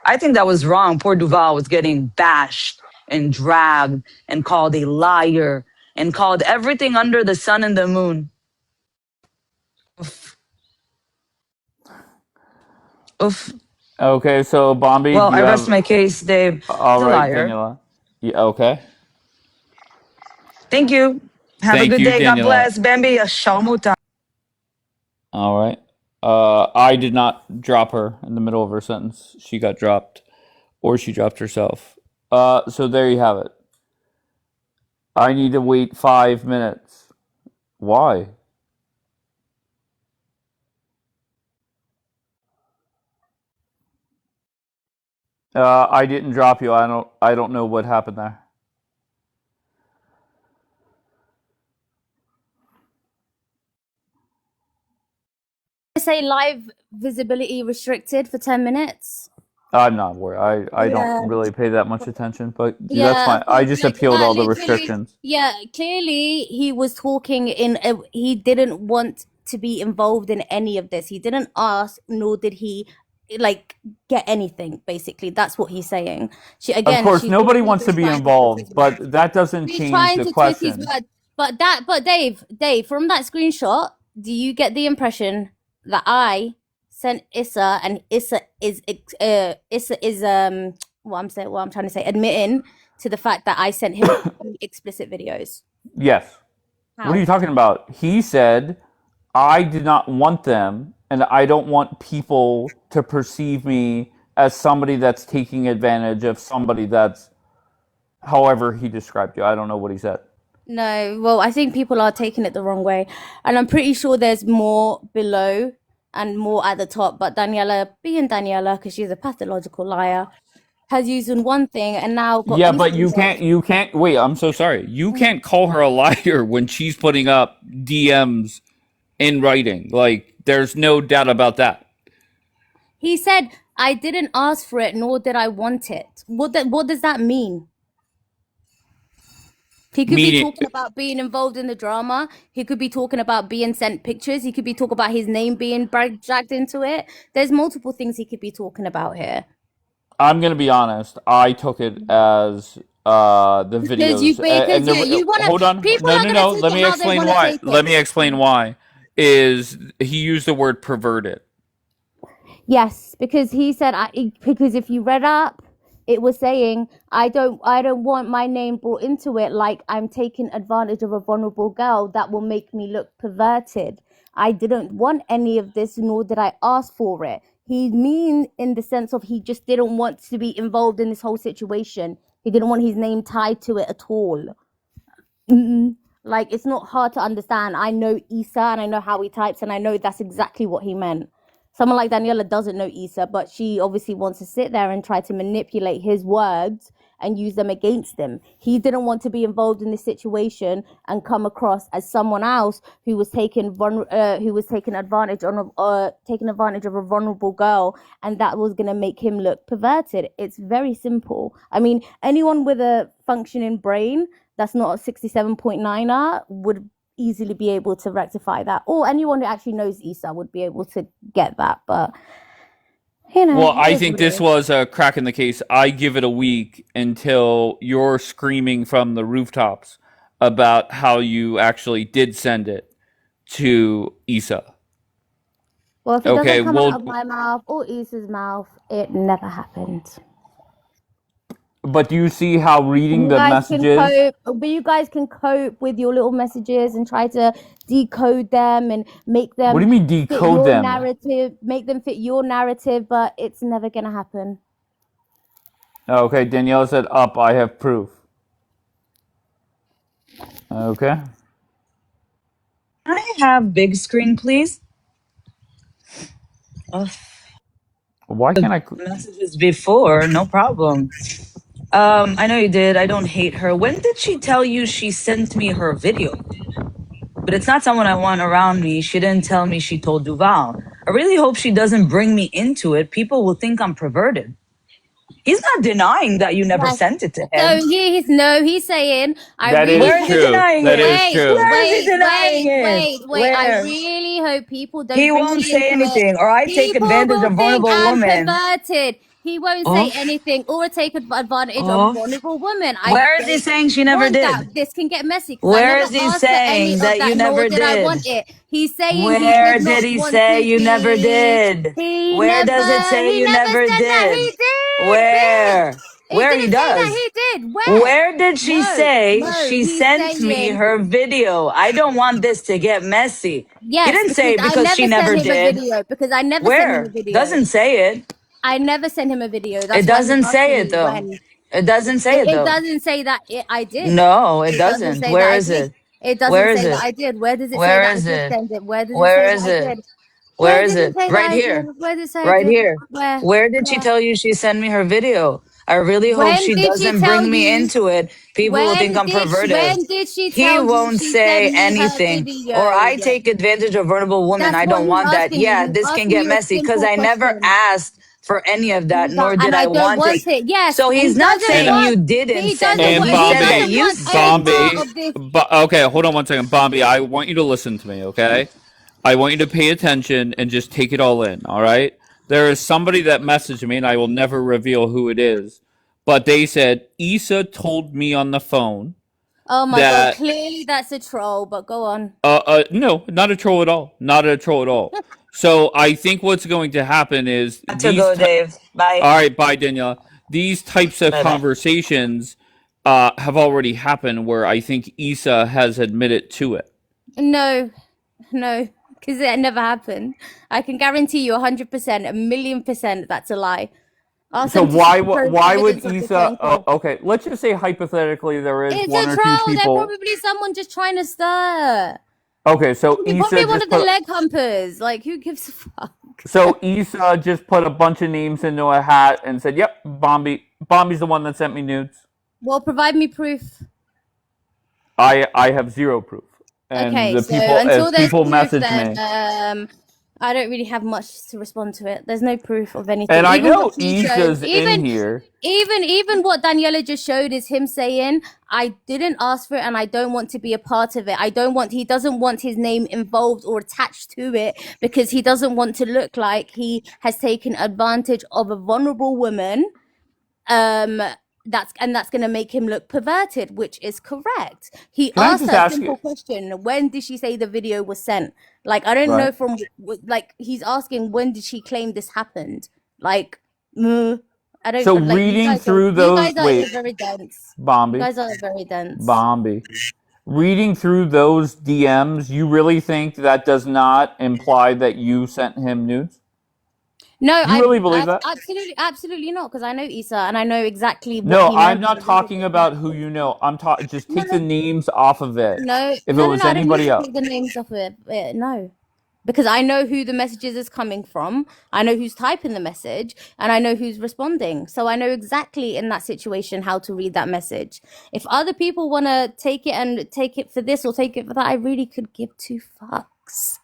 I think that was wrong. Poor Duval was getting bashed and dragged and called a liar and called everything under the sun and the moon. Oof. Oof. Okay, so Bombi, Well, do I you rest have my case, Dave. all He's a right, liar. Daniela? Yeah, okay. Thank you. Have a Thank good you, day. God Daniela. bless. Bambi, Shalmuta. All right. I did not drop her in the middle of her sentence. She got dropped, or she dropped herself. So there you have it. I need to wait 5 minutes. Why? I didn't drop you. I don't know what happened there. Say live visibility restricted for 10 minutes. I'm not worried. I don't Yeah. really pay that much attention, but that's Yeah, fine. I just like appealed that all the literally. restrictions. Yeah, clearly he was talking he didn't want to be involved in any of this. He didn't ask, nor did he like get anything. Basically, that's what he's saying. Of course, She's nobody literally wants to just be trying to twist his involved, words. but that doesn't He's change trying the to twist his question. words. But Dave, from that screenshot, do you get the impression that I sent Issa and Issa is what I'm trying to say, admitting to the fact that I sent him explicit videos? Yes. What are How? you talking about? He said, I did not want them, and I don't want people to perceive me as somebody that's taking advantage of somebody that's, however he described you. I don't know what he said. No, well, I think people are taking it the wrong way. And I'm pretty sure there's more below and more at the top. But Daniela, being Daniela, because she's a pathological liar, has used in one thing and now got Yeah, Issa but involved. you can't, wait, I'm so sorry. You can't call her a liar when she's putting up DMs in writing. Like, there's no doubt about that. He said, I didn't ask for it, nor did I want it. What does that mean? He could be Meaning, talking about being involved in the drama. He could be talking about being sent pictures. He could be talking about his name being dragged into it. There's multiple things he could be talking about here. I'm gonna be honest. I took it as the videos and the You want hold to, on. people No, are no, going to no. take Let it me how they explain want to why. take Let it. me explain why. Is he used the word perverted? Yes, because he said, because if you read up, it was saying, I don't want my name brought into it like I'm taking advantage of a vulnerable girl that will make me look perverted. I didn't want any of this, nor did I ask for it. He mean in the sense of he just didn't want to be involved in this whole situation. He didn't want his name tied to it at all. Like, it's not hard to understand. I know Issa and I know how he types, and I know that's exactly what he meant. Someone like Daniela doesn't know Issa, but she obviously wants to sit there and try to manipulate his words and use them against him. He didn't want to be involved in this situation and come across as someone else who was taking advantage of a vulnerable girl, and that was going to make him look perverted. It's very simple. I mean, anyone with a functioning brain that's not a 67.9er would easily be able to rectify that, or anyone who actually knows Issa would be able to get that. But Well, it I is think what it this is. was a crack in the case. I give it a week until you're screaming from the rooftops about how you actually did send it to Issa. Well, if it Okay, doesn't come out of well, my mouth or Issa's mouth, it never happened. But do you see how reading You the guys can messages? cope, but you guys can cope with your little messages and try to decode them and make What do them you mean fit decode your them? narrative, make them fit your narrative, but it's never gonna happen. Okay, Danielle said up. I have proof. Okay. Can I have big screen, please? Oh, Why can't I? messages before, no problem. I know you did. I don't hate her. When did she tell you she sent me her video? But it's not someone I want around me. She didn't tell me she told Duval. I really hope she doesn't bring me into it. People will think I'm perverted. He's not denying that you never Yes. sent it to So him. he's saying, I That really is Where is he true. denying That it? is true. Where is he denying it? I Where? really hope people don't He bring won't me say into it. anything, or I take People advantage will of think vulnerable I'm women. perverted. He won't Oh, say anything or take advantage of oh. vulnerable women. I Where is he don't saying she never want that. did? This can get messy because I Where never is he asked for any saying of that you that, nor never did I want did? it. He's saying he Where did not did he want say to you never be. did? He Where does it say he you never never said that. did? He did, Where? bitch. He Where he didn't say that does? he did. Where? Where did she say No, she he's sent me saying her video? I don't want this to get messy. He yes, didn't say because I because she never never sent him a did. video. Because I never sent him a Where? video. Doesn't say it. I never sent him a video. It That's why he's doesn't say asking it me though. when. It doesn't say it It though. doesn't say that I did. No, it It doesn't doesn't. say that Where I is did. it? It Where doesn't is say that it? I did. Where does it say Where that I is did it? send it? Where does it say Where that is I it? did? Where Where is does it it? say that Right I here. did? Where does it say I Right did? here. Where? Where did she Where? tell you she sent me her video? I really hope When she did she doesn't tell bring me you? into it. People will think I'm perverted. When did she He tell you won't she sent say me her anything. Or I video? take advantage of vulnerable women. That's I what don't he's want that. asking you. Yeah, He's this can asking get you a messy because simple I never question. asked for any of that, nor did And I I don't want it. want it. Yes, So he's he not doesn't saying And you want. didn't He send doesn't it. and want. He He said that Bombi, doesn't you want any sent part Bombi. it. of this. Okay, hold on one second, Bombi. I want you to listen to me. Okay, I want you to pay attention and just take it all in. All right. There is somebody that messaged me, and I will never reveal who it is. But they said Issa told me on the phone Oh my god! that Clearly, that's a troll. But go on. no, not a troll at all. Not a troll at all. So I think what's going to happen is Got to go, Dave. Bye. all right, bye Daniela. These types of Bye bye. conversations have already happened where I think Issa has admitted to it. No, no, because it never happened. I can guarantee you 100%, 1,000,000% that's a lie. Ask So them to post why would evidence of the phone Issa? call. Okay, let's just say hypothetically there is It's one a or two troll. They're people. probably someone just trying to stir. Okay, so Probably Issa one just of the put. leg humpers. Like, who gives a fuck? So Issa just put a bunch of names into a hat and said, "Yep, Bombi's the one that sent me nudes." Well, provide me proof. I have zero proof, and Okay, the so people until as there's people proof, message then me, I don't really have much to respond to it. There's no proof of anything. and I Even know what she showed, Issa's in here. even what Daniela just showed is him saying, "I didn't ask for it, and I don't want to be a part of it. I don't want." He doesn't want his name involved or attached to it because he doesn't want to look like he has taken advantage of a vulnerable woman. That's going to make him look perverted, which is correct. He Can I asked just that ask simple you? question: when did she say the video was sent? Like, I don't know Right. from, like, he's asking when did she claim this happened? Like, I don't So like, reading through you those, guys are wait, very dense. You Bombi, guys are very dense. Bombi, reading through those DMs, you really think that does not imply that you sent him nudes? No, Do you really believe that? absolutely not, because I know Issa and I know exactly what No, he I'm meant. not talking about who you know. I'm talking. Just take the names off of it. No, If it no, was I don't need anybody to else. take the names off it. No, because I know who the messages is coming from. I know who's typing the message, and I know who's responding. So I know exactly in that situation how to read that message. If other people want to take it for this or take it for that, I really could give two fucks.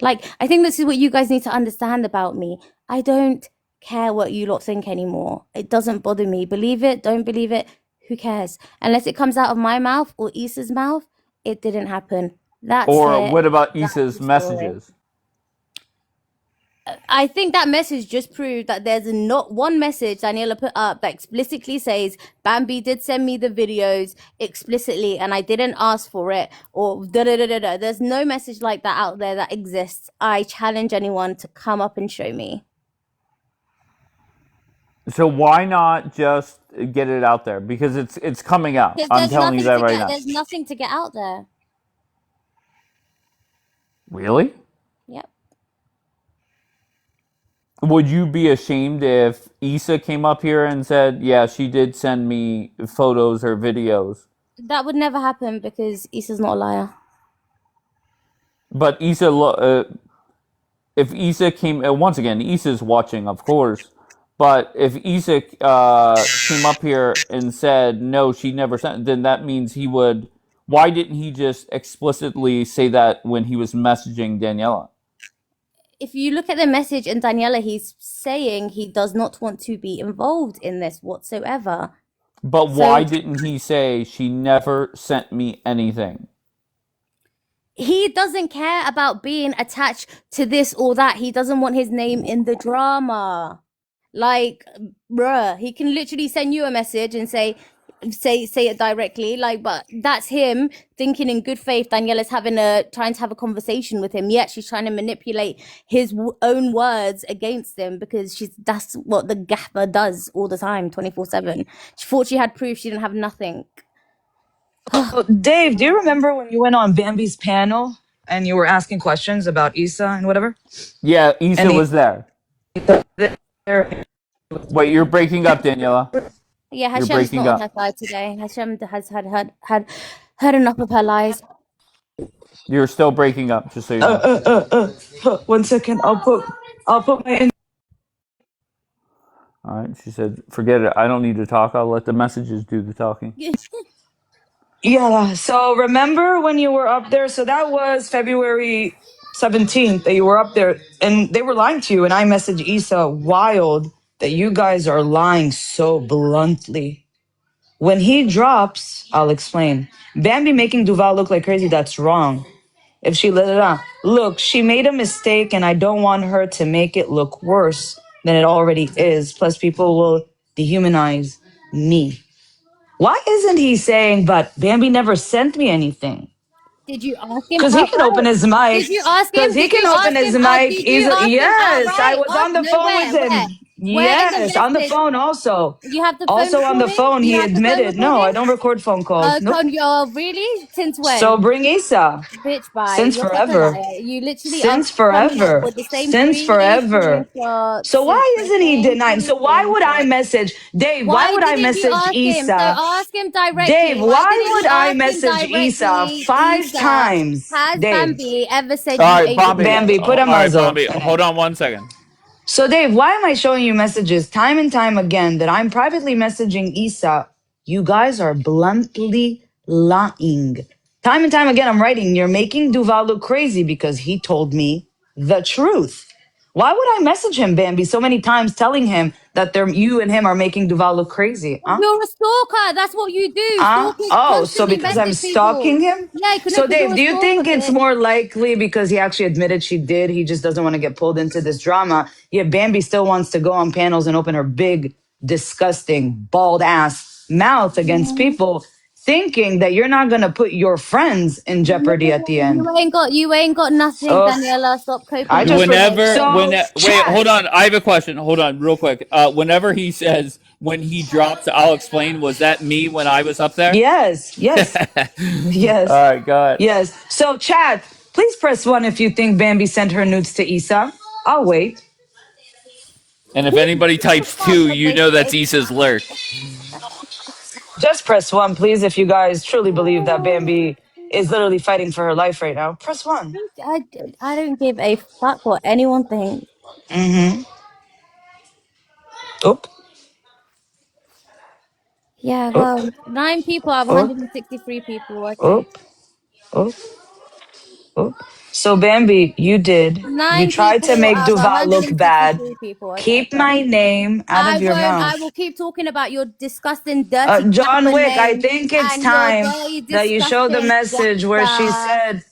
Like, I think this is what you guys need to understand about me. I don't care what you lot think anymore. It doesn't bother me. Believe it, don't believe it, who cares? Unless it comes out of my mouth or Issa's mouth, it didn't happen. That's Or it. what about That's Issa's the story. messages? I think that message just proved that there's not one message Daniela put up that explicitly says Bambi did send me the videos explicitly and I didn't ask for it, or da da da da da. There's no message like that out there that exists. I challenge anyone to come up and show me. So why not just get it out there? Because it's coming out. Because I'm telling you that right now. there's nothing to get out there. Really? Yep. Would you be ashamed if Issa came up here and said, "Yeah, she did send me photos or videos"? That would never happen because Issa's not a liar. But Issa, if Issa came once again, Issa's watching, of course. But if Issa came up here and said no, she never sent, then that means he would. Why didn't he just explicitly say that when he was messaging Daniela? If you look at the message in Daniela, he's saying he does not want to be involved in this whatsoever. But why didn't he say she never sent me anything? He doesn't care about being attached to this or that. He doesn't want his name in the drama. Like, bruh, he can literally send you a message and say it directly. Like, but that's him thinking in good faith Daniela's trying to have a conversation with him. Yet she's trying to manipulate his own words against him because that's what the gaffer does all the time, 24/7. She thought she had proof. She didn't have nothing. Dave, do you remember when you went on Bambi's panel and you were asking questions about Issa and whatever? Yeah, Issa was there. There- Wait, you're breaking up, Daniela. Yeah, You're Hashem's breaking not on up. her side today. Hashem has heard enough of her lies. You're still breaking up, just so you know. 1 second. I'll put my. All right, she said, "Forget it. I don't need to talk. I'll let the messages do the talking." Yeah. So remember when you were up there? So that was February 17th that you were up there, and they were lying to you. And I messaged Issa wild that you guys are lying so bluntly. When he drops, I'll explain. Bambi making Duval look like crazy, that's wrong. If she let it on. Look, she made a mistake and I don't want her to make it look worse than it already is. Plus, people will dehumanize me. Why isn't he saying, but Bambi never sent me anything? Did you ask him Because he can open outright? his mic. Did you ask him? Because he Did can you open ask his him? mic Did you easily. ask him Yes, I outright? was on the No, phone where? with him. Where? Where in the Yes, on the message? phone also. You have the phone Also on the recording? phone, You he have the phone admitted. No, I recording? don't record phone calls. Nope. Really? Since when? So bring Issa. Bitch, bye. Since You're such a forever. liar. You literally Since are coming up forever. with the same Since three forever. screenshots. So why isn't he denying? So why would I Screenshots. message Dave? Why Why would I didn't you message ask him? So Issa? ask him directly. Dave, Why why didn't would you I ask him message Issa directly? 5 Issa, times? has Dave. Bambi ever said All you right, ate the Bambi, video? put a All right, muzzle. Bambi. Hold on 1 second. So, Dave, why am I showing you messages time and time again that I'm privately messaging Issa? You guys are bluntly lying. Time and time again, I'm writing, you're making Duval look crazy because he told me the truth. Why would I message him, Bambi, so many times telling him that you and him are making Duval look crazy? Huh? You're a stalker. That's what you do. Stalkers Oh, so constantly because I'm message people. stalking him? Yeah, So, because you're Dave, a do you stalker, think it's bitch. more likely because he actually admitted she did? He just doesn't want to get pulled into this drama. Yet Bambi still wants to go on panels and open her big, disgusting, bald ass mouth against people, thinking that you're not going to put your friends in jeopardy at the end. You ain't got nothing, Oh, Daniela. Stop coping. I just Wait, hold on. I have a question. Hold on, real quick. Whenever he says when he drops, I'll explain. Was that me when I was up there? Yes, yes, yes. All right, go ahead. Yes. So, Chad, please press 1 if you think Bambi sent her nudes to Issa. I'll wait. And if anybody types 2, you know that's Issa's lurk. Just press 1, please, if you guys truly believe that Bambi is literally fighting for her life right now. Press 1. I don't give a fuck what anyone thinks. Oop. Yeah, Oop. well, 9 people out of Oop. 163 people. Okay. Oop. Oop. Oop. So, Bambi, you did. You 9 tried to people make out of Duval look bad. 163 people. Okay, Keep my name out of your mouth. I will keep talking about your disgusting, dirty John Dapper Wick, I name think it's and your time dirty, that you show the disgusting message where she Dapper. said,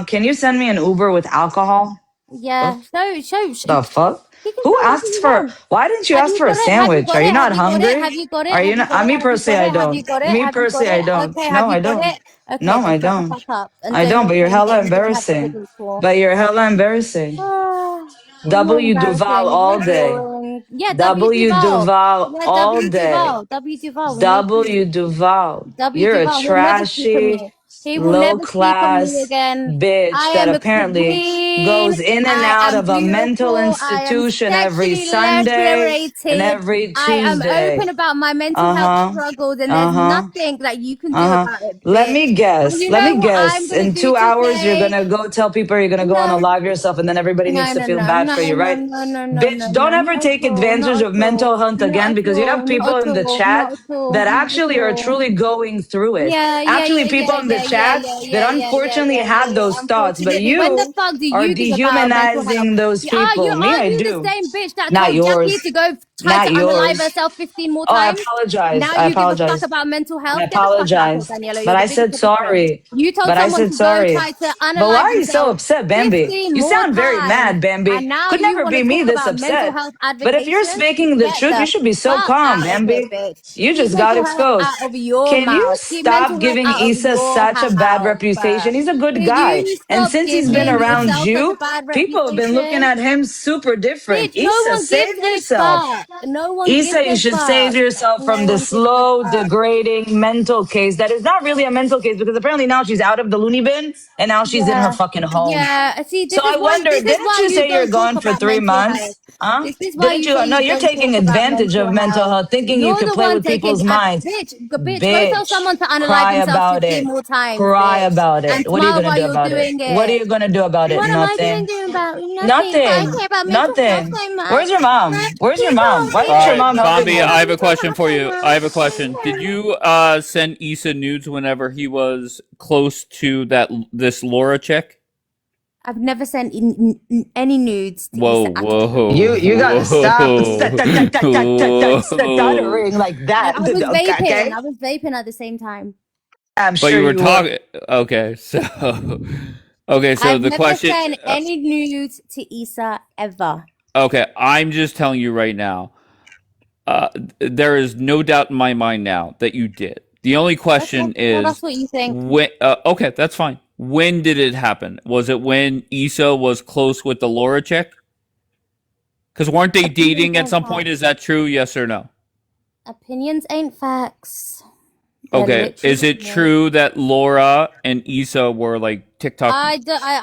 can you send me an Uber with alcohol? Yeah, show. The fuck? You can Who show whatever asks you for? want. Why didn't you Have ask you for a got it? Have you sandwich? got Are it? you not Have you got it? hungry? Have you got it? Are Have you you not? got Me it? Have you personally, got I it? Have you don't. got it? Me Have you got personally, I it? don't. Okay, have No, you I got don't. it? Okay, No, then I shut the don't. fuck up and I don't. But you're don't hella get embarrassing. people. But you're hella embarrassing. You're W Duval embarrassing. all You're day. boring. Yeah, W W Duval. Duval Yeah, all W day. Duval. W Duval. We know W Duval. W You're a Duval. He'll never speak on trashy, me. He will low never speak on me class again. bitch I that am a apparently queen. goes in and I out am of a mental beautiful. I am institution every sexually Sunday and liberated. every I am Tuesday. open about my mental health Uh-huh. struggles, and there's Uh-huh. nothing that you can do Uh-huh. about it, Let me bitch. And guess. you Let know me what I'm guess. gonna In do 2 hours, you're today? gonna go tell people you're gonna go on a No, live yourself, and then everybody needs no, to no, feel no, bad no, for you, no, right? no, no, no, Bitch, no, don't no, ever not at take all, advantage not of at all, mental health not again at because you have all, people not at in the all, chat not at all, that not at actually are all. truly going through it. Yeah, yeah, Actually, yeah, people yeah, in the yeah, yeah, chat yeah, that yeah, yeah, yeah, unfortunately yeah, yeah, have yeah. those thoughts, but Unfortunately, when the you fuck do are you think about mental health? dehumanizing those people. Me, Aren't I you the do. same bitch that Not told Jackie yours. to go try to Not unalive yours. herself 15 more Oh, I times? apologize. Now I you give a fuck apologize. about mental I health? Get the fuck out of here, apologize. Daniela. You're But the I biggest said hypocrite. sorry. You told But I someone said to go sorry. try to But why unalive are you so themselves upset, Bambi? 15 You more sound very times, mad, Bambi. and now Could you never want to be me talk this about mental upset. health But if you're advocations? speaking the Get truth, you the should be so fuck calm, out of here, Bambi. bitch. You Keep just got mental health exposed. out of your Can you mouth. Keep stop mental health giving out of Issa your such a bad mouth. reputation? He's a good Will guy. you And stop since he's been giving around yourself such a you, bad people have been looking reputation? at him super different. Bitch, no Issa, one gives save a yourself. fuck. No one gives Issa, you a should save fuck. yourself No from one this gives a slow, fuck. degrading mental case that is not really a mental case because apparently now she's out of the loony bin and now she's in her Yeah, fucking home. yeah. See, So I wonder, this is didn't why you you say you're don't talk gone for about 3 mental health. months? Huh? This is why Didn't you say you? No, you you're don't taking talk about advantage of mental mental health. health, thinking you You're could the play one with taking people's minds. bitch. Go tell Bitch, someone to unalive cry themselves about 15 it. more times, Cry bitch, about and it. What are you smile gonna while do you're about it? doing What are it. you gonna do about it? What am I gonna Nothing. do about nothing? But I Nothing. care about mental health Nothing. so much. Where's your mom? Where's your People mom? Why All isn't your right, mom helping Bombi, you? I have a question for you. I have a question. Did you send Issa nudes whenever he was close to this Laura chick? I've never sent any nudes to Whoa, Issa at all. whoa, You gotta stop whoa. stuttering like No, that. I was vaping. Okay? I was vaping at the same time. I'm But sure you were you were. talking. Okay, so okay, so I've the never question. sent any nudes to Issa ever. Okay, I'm just telling you right now. There is no doubt in my mind now that you did. The only Okay, question well, is that's what you think. when. Okay, that's fine. When did it happen? Was it when Issa was close with the Laura chick? Because weren't they Opinions dating at ain't some point? facts. Is that true? Yes or no? Opinions ain't facts. They're Okay. literally Is it opinions. true that Laura and Issa were like TikTok?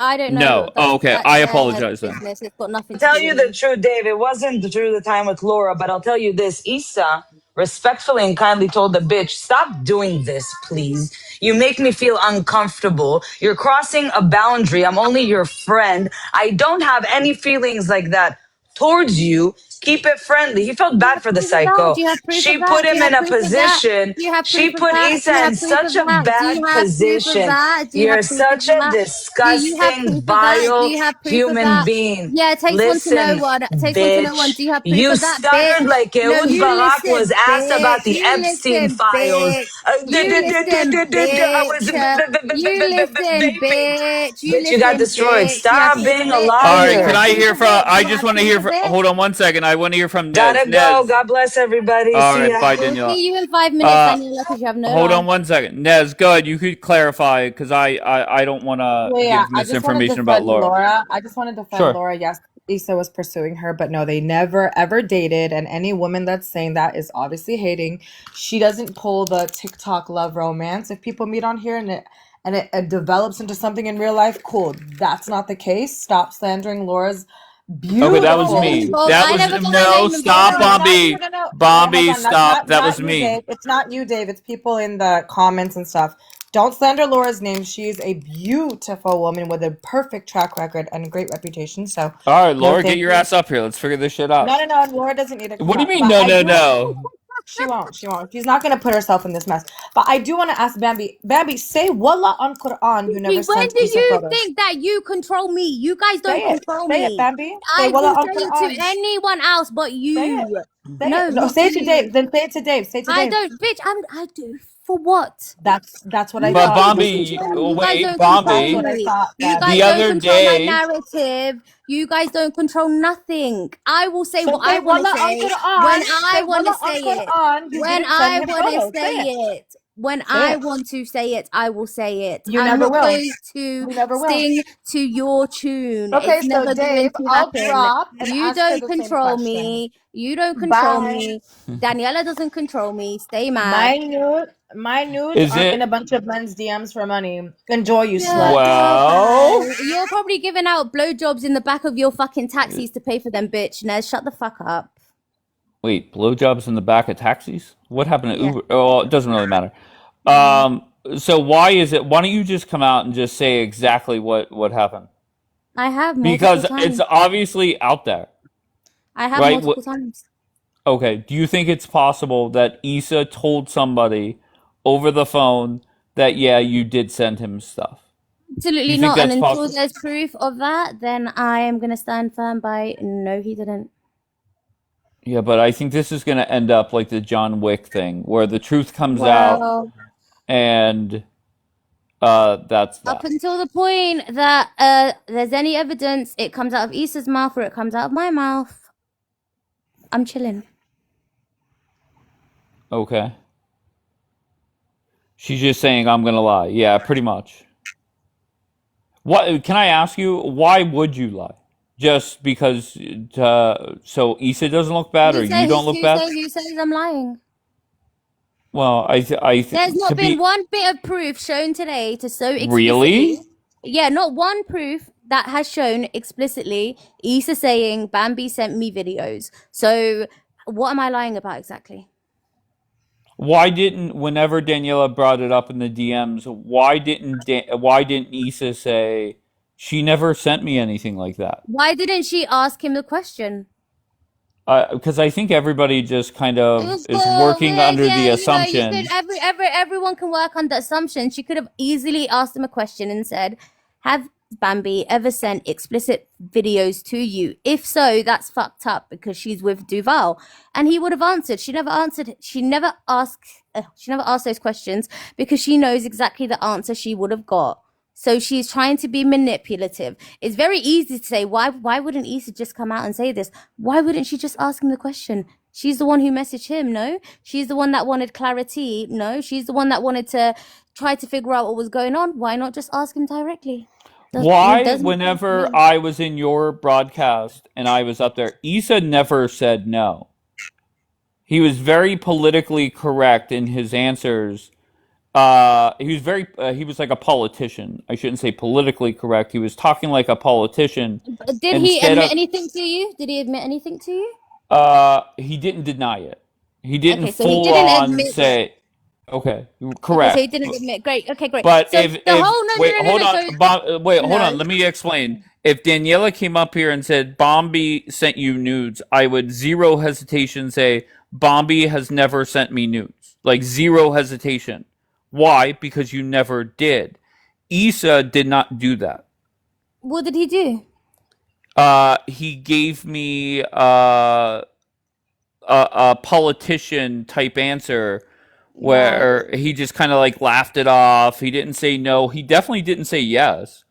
I don't know. No. Oh, okay. That's I their apologize then. business. It's got nothing I'll to tell do you with the me. truth, Dave. It wasn't the truth the time with Laura, but I'll tell you this. Issa respectfully and kindly told the bitch, stop doing this, please. You make me feel uncomfortable. You're crossing a boundary. I'm only your friend. I don't have any feelings like that towards you. Keep it friendly. He felt Do you bad have for the proof of that? psycho. Do you have proof of She that? put Do you him in have a proof of that? position. Do you have She proof of put that? Do you Issa have in proof such of a that? Do bad you have proof of position. that? Do you You're have proof of such a that? Do you have disgusting, proof of that? Do vile you have proof of human that? being. Yeah, it takes one to know Listen, one. It takes one to know one. bitch. Do you have proof You of that, stuttered bitch? like No, Ehud you Barak was listen, asked bitch. about the You Epstein listen, files. bitch. You listen, I was bitch. You listen, vaping. bitch. You Bitch, you got listen, destroyed. bitch. Do you have Stop proof of being a it? All Do right. you Can have liar. I proof hear of from? it? Do I you just have want to proof hear of from. it? Hold on one second. I want to hear from Nez. Gotta go. Nez. God bless everybody. All See right. ya. Bye, We'll Daniela. see you in 5 minutes, Uh, Daniela, because you have no hold life. on one second. Nez, go ahead. You could clarify because I don't want to Yeah, give I just want to misinformation about defend Laura. Laura. I just want to defend Sure. Laura. Yes, Issa was pursuing her, but no, they never ever dated. And any woman that's saying that is obviously hating. She doesn't pull the TikTok love romance. If people meet on here and it develops into something in real life, cool. That's not the case. Stop slandering Laura's Okay, that was My name beautiful. me. involved. That I was never got my no. name No, involved Stop, no, in no, it. not you. Bombi. No, no. All right, hold Bombi, on. Not stop. not That was not you, me. Dave. It's not you, Dave. It's people in the comments and stuff. Don't slander Laura's name. She's a beautiful woman with a perfect track record and a great reputation. So, All right, no, Laura, get thank your you. ass up here. Let's figure this shit No, out. no, no. Laura doesn't need to come What do you up. mean? But No, I no, do. no. She won't. She won't. She's not going to put herself in this mess. But I do want to ask Bambi. Bambi, say Wallah on Quran. You never When sent do Issa you photos. think that you control me? You guys don't Say it. control Say it, me. Bambi. Say I Wallah will on say it to Quran. anyone else but Say it. you. Say No, it. No, say it to literally. Dave. Then say it to Dave. Say it to I Dave. don't, bitch. I do for what? That's what I But No, thought. you Just don't say Bombi, control me. Bambi. oh, You guys wait, don't control That's what Bombi. I me. thought, You Bambi. guys The don't other control my day, narrative. You guys don't control nothing. I will say So what I say want to Wallah on say when Quran. I Say want to Wallah on say it. Quran. You When didn't send I him want to photos. Say say it. it. When Say I it. want to say it, I will say it. You I'm never not will. going to You never will. sing to your tune. Okay, It's so never going Dave, to I'll happen. drop and You ask her don't the same control question. me. You don't control Bye. me. Daniela doesn't control me. Stay My mad. nudes Is aren't in a it? bunch of men's DMs for money. Enjoy, you Yeah, slut. girl, Well, bye. You're probably giving out blowjobs in the back of your fucking taxis to pay for them, bitch. Nez, shut the fuck up. wait, blowjobs in the back of taxis? What happened to Yeah. Uber? Oh, it doesn't really matter. Mm. So why is it? Why don't you just come out and just say exactly what happened? I have multiple Because it's times. obviously out there, I have right? multiple times. Okay. Do you think it's possible that Issa told somebody over the phone that yeah, you did send him stuff? Do Absolutely you think not. And that's until possible? there's proof of that, then I am going to stand firm by no, he didn't. Yeah, but I think this is going to end up like the John Wick thing, where the truth comes out, Well, and that's up that. until the point that there's any evidence, it comes out of Issa's mouth or it comes out of my mouth, I'm chilling. Okay. She's just saying I'm gonna lie. Yeah, pretty much. What can I ask you? Why would you lie? Just because so Issa doesn't look bad or you don't look bad? Who says I'm lying? Well, There's to not been be one bit of proof shown today to so explicitly. really. Yeah, not one proof that has shown explicitly Issa saying Bambi sent me videos. So what am I lying about exactly? Why didn't whenever Daniela brought it up in the DMs? Why didn't Issa say she never sent me anything like that? Why didn't she ask him the question? Because I think everybody just kind of is Well, working under the yeah, you could assumption. everyone can work under assumptions. She could have easily asked him a question and said, "Have Bambi ever sent explicit videos to you? If so, that's fucked up because she's with Duval." And he would have answered. She never answered. She never asked. She never asked those questions because she knows exactly the answer she would have got. So she's trying to be manipulative. It's very easy to say, why wouldn't Issa just come out and say this? Why wouldn't she just ask him the question? She's the one who messaged him, no? She's the one that wanted clarity, no? She's the one that wanted to try to figure out what was going on. Why not just ask him directly? Why, Doesn't whenever I was in your broadcast and I was up there, Issa never said no. He was very politically correct in his answers. He was like a politician. I shouldn't say politically correct. He was talking like a politician Did he instead admit of, anything to you? Did he admit anything to you? he didn't deny it. He didn't Okay, so he full didn't on admit it. say, okay, Okay, so correct. he didn't admit. Great. Okay, great. But So if the whole wait, hold on, wait, hold no. on. Let me explain. If Daniela came up here and said Bombi sent you nudes, I would zero hesitation say Bombi has never sent me nudes. Like zero hesitation. Why? Because you never did. Issa did not do that. What did he do? He gave me a politician type answer where he just kind of like laughed it off. He didn't say no. He definitely didn't say yes.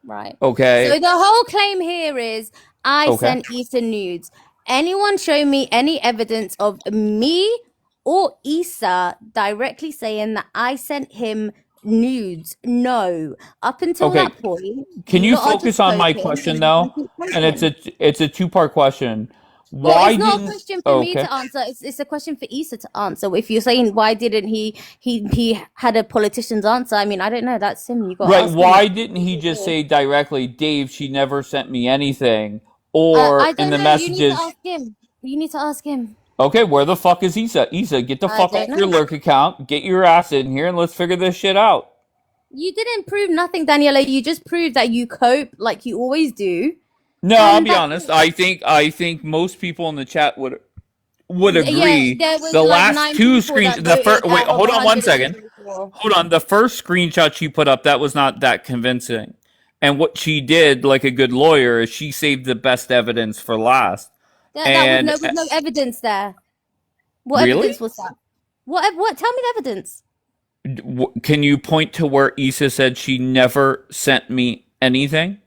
Right. Okay. So the whole claim here is I Okay. sent Issa nudes. Anyone show me any evidence of me or Issa directly saying that I sent him nudes? No. Up until Okay. that point, Can you lot are focus just on my poking question and though? keep And poking. it's a two-part question. Well, Why it's not a didn't question for me okay. to answer. It's a question for Issa to answer. If you're saying why didn't he had a politician's answer? I mean, I don't know. That's him. You got to Right, ask him. why didn't he just say directly, Dave, she never sent me anything? Or I in don't the know. You need to messages, ask him. You need to ask him. okay, where the fuck is Issa? Issa, get the I fuck don't off your know. lurk account, get your ass in here, and let's figure this shit out. You didn't prove nothing, Daniela. You just proved that you cope like you always do. No, I'll And be that's honest. it. I think most people in the chat would Yeah, agree. there was The like last 9 two people screens, that the first. voted Wait, out of hold on one second. 134. Hold on. The first screenshot she put up that was not that convincing. And what she did, like a good lawyer, is she saved the best evidence for last. There And was no evidence there. What really, evidence was that? What? Tell me the evidence. can you point to where Issa said she never sent me anything?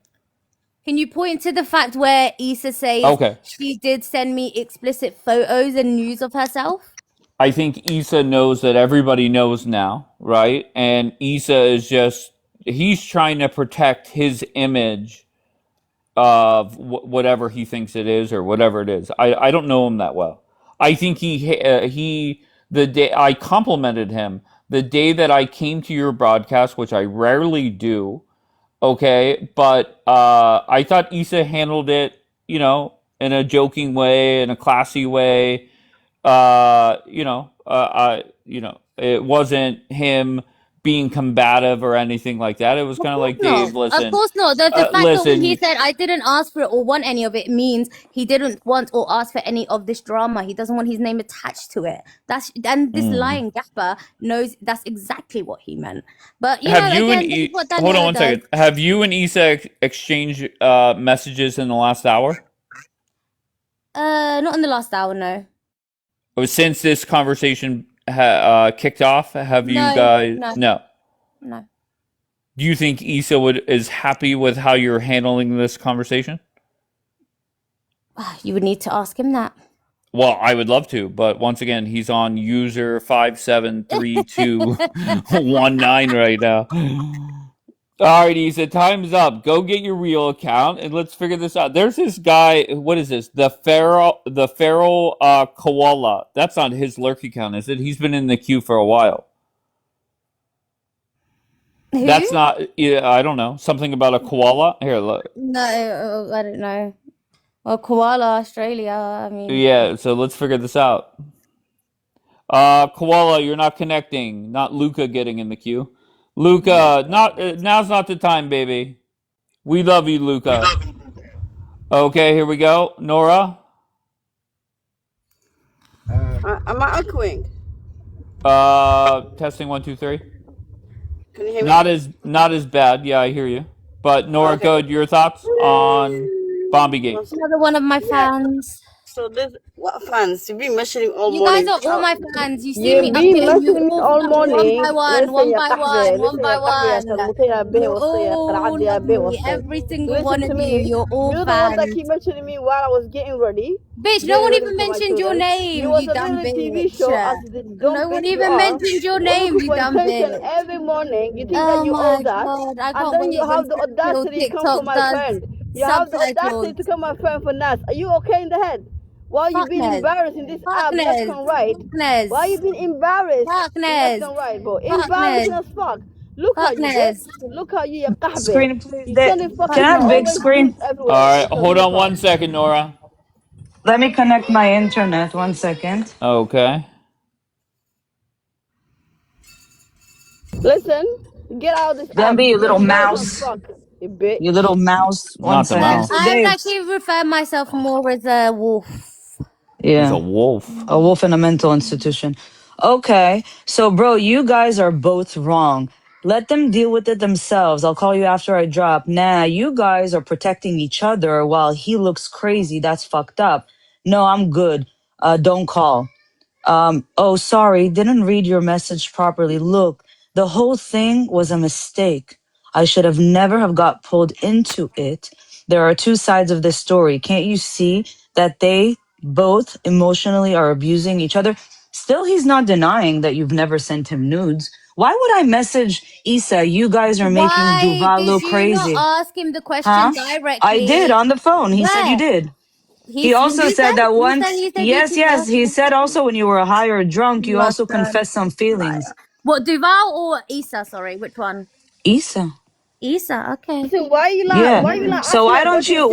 Can you point to the fact where Issa says Okay. she did send me explicit photos and news of herself? I think Issa knows that everybody knows now, right? And Issa is just, he's trying to protect his image of whatever he thinks it is or whatever it is. I don't know him that well. I think the day I complimented him, the day that I came to your broadcast, which I rarely do, okay, but I thought Issa handled it, in a joking way, in a classy way. It wasn't him being combative or anything like that. It was kind of like, Dave, Of listen, course not. The fact that when he listen. said I didn't ask for it or want any of it means he didn't want or ask for any of this drama. He doesn't want his name attached to it. And this lying Dapper knows that's exactly what he meant. But Have you again, and this is what hold on Daniela one does. second. Have you and Issa exchanged messages in the last hour? Not in the last hour, no. Or since this conversation kicked off, have you No, guys? no. Do you think Issa is happy with how you're handling this conversation? You would need to ask him that. Well, I would love to, but once again, he's on user 573219 right now. Alright, Issa, time's up. Go get your real account and let's figure this out. There's this guy. What is this? The feral koala. That's not his lurk account, is it? He's been in the queue for a while. Who? That's not. Yeah, I don't know. Something about a koala. Here, look. No, I don't know. Well, koala, Australia. I mean. Yeah. So let's figure this out. Koala, you're not connecting. Not Luca getting in the queue. Luca, now's not the time, baby. We love you, Luca. Okay, here we go. Nora. Am I echoing? Testing 1 2 3. Can you hear me? Not as bad. Yeah, I hear you. But Nora, Okay. good. Your thoughts on Bombygate? Another one of my fans. So this, what fans? You've been mentioning all You morning. guys are all my fans. You see You've me up been here. You messaging me all all morning. one by one. You all love me. Every single one Listen of to you. me. You're all You're the one that fans. keep mentioning me while I was getting ready. Bitch, no one even mentioned your name, You was you a dumb little TV bitch. show as the dumb No one bitch you even are. mentioned your You're name, looking you for dumb attention bitch. every morning. You think Oh that you my own that. god, I And can't then wait you when have the Little audacity to come for TikTok my does friend. You have the audacity subtitles. to come my friend for Nas. Are you okay in the head? Why you Fuck being Nez. embarrassed in this Fuck app left Nez. and right? Fuck Nez. Why you being embarrassed Fuck in Nez. left and right, bro? Fuck Embarrassing Nez. as fuck. Look Fuck at you, Nez. bitch. Look at you, you kahbe. Screen, please. You sending Can fucking I have big always screen? news everywhere. All right, on social hold on media. 1 second, Nora. Let me connect my internet. 1 second. Okay. Listen, get out of this app. Bambi, you little You're embarrassing as mouse. fuck, you bitch. You little mouse. 1 Not the second. mouse. So I would Dave. actually refer myself more as a wolf. He's Yeah. a wolf. A wolf in a mental institution. Okay. So, bro, you guys are both wrong. Let them deal with it themselves. I'll call you after I drop. Nah, you guys are protecting each other while he looks crazy. That's fucked up. No, I'm good. Don't call. Oh, sorry, didn't read your message properly. Look, the whole thing was a mistake. I should have never have got pulled into it. There are two sides of this story. Can't you see that they both emotionally are abusing each other? Still, he's not denying that you've never sent him nudes. Why would I message Issa? You guys are making Why Duval did look you crazy. not ask him the question Huh? directly? I did on the phone. He said you Where? did. He also said that He once. said Yes, you yes. He said also when you were high or drunk, you also mustn't. confessed some feelings. What, Duval or Issa? Sorry, which one? Issa. Issa, okay. Listen, why you like? Yeah. Why you like? So why don't you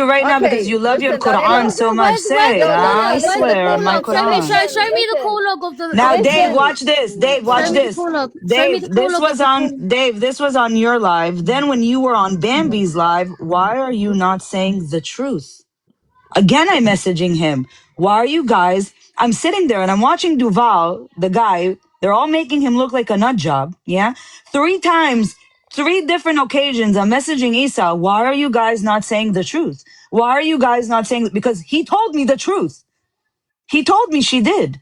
right now, because you love your listen, Quran Daniela. so much, Where's say, the Yo, call I log? Where's the swear call on my log? Show me, Quran. show me the call log of the. Now, of the Dave, call. watch this. Dave, watch Show me the this. call log. Show me Dave, the call this log was of the on call. Dave, this was on your live. Then when you were on Bambi's live, why are you not saying the truth? Again, I'm messaging him. Why are you guys? I'm sitting there and I'm watching Duval, the guy. They're all making him look like a nut job. Yeah. 3 times, 3 different occasions, I'm messaging Issa. Why are you guys not saying the truth? Why are you guys not saying? Because he told me the truth. He told me she did.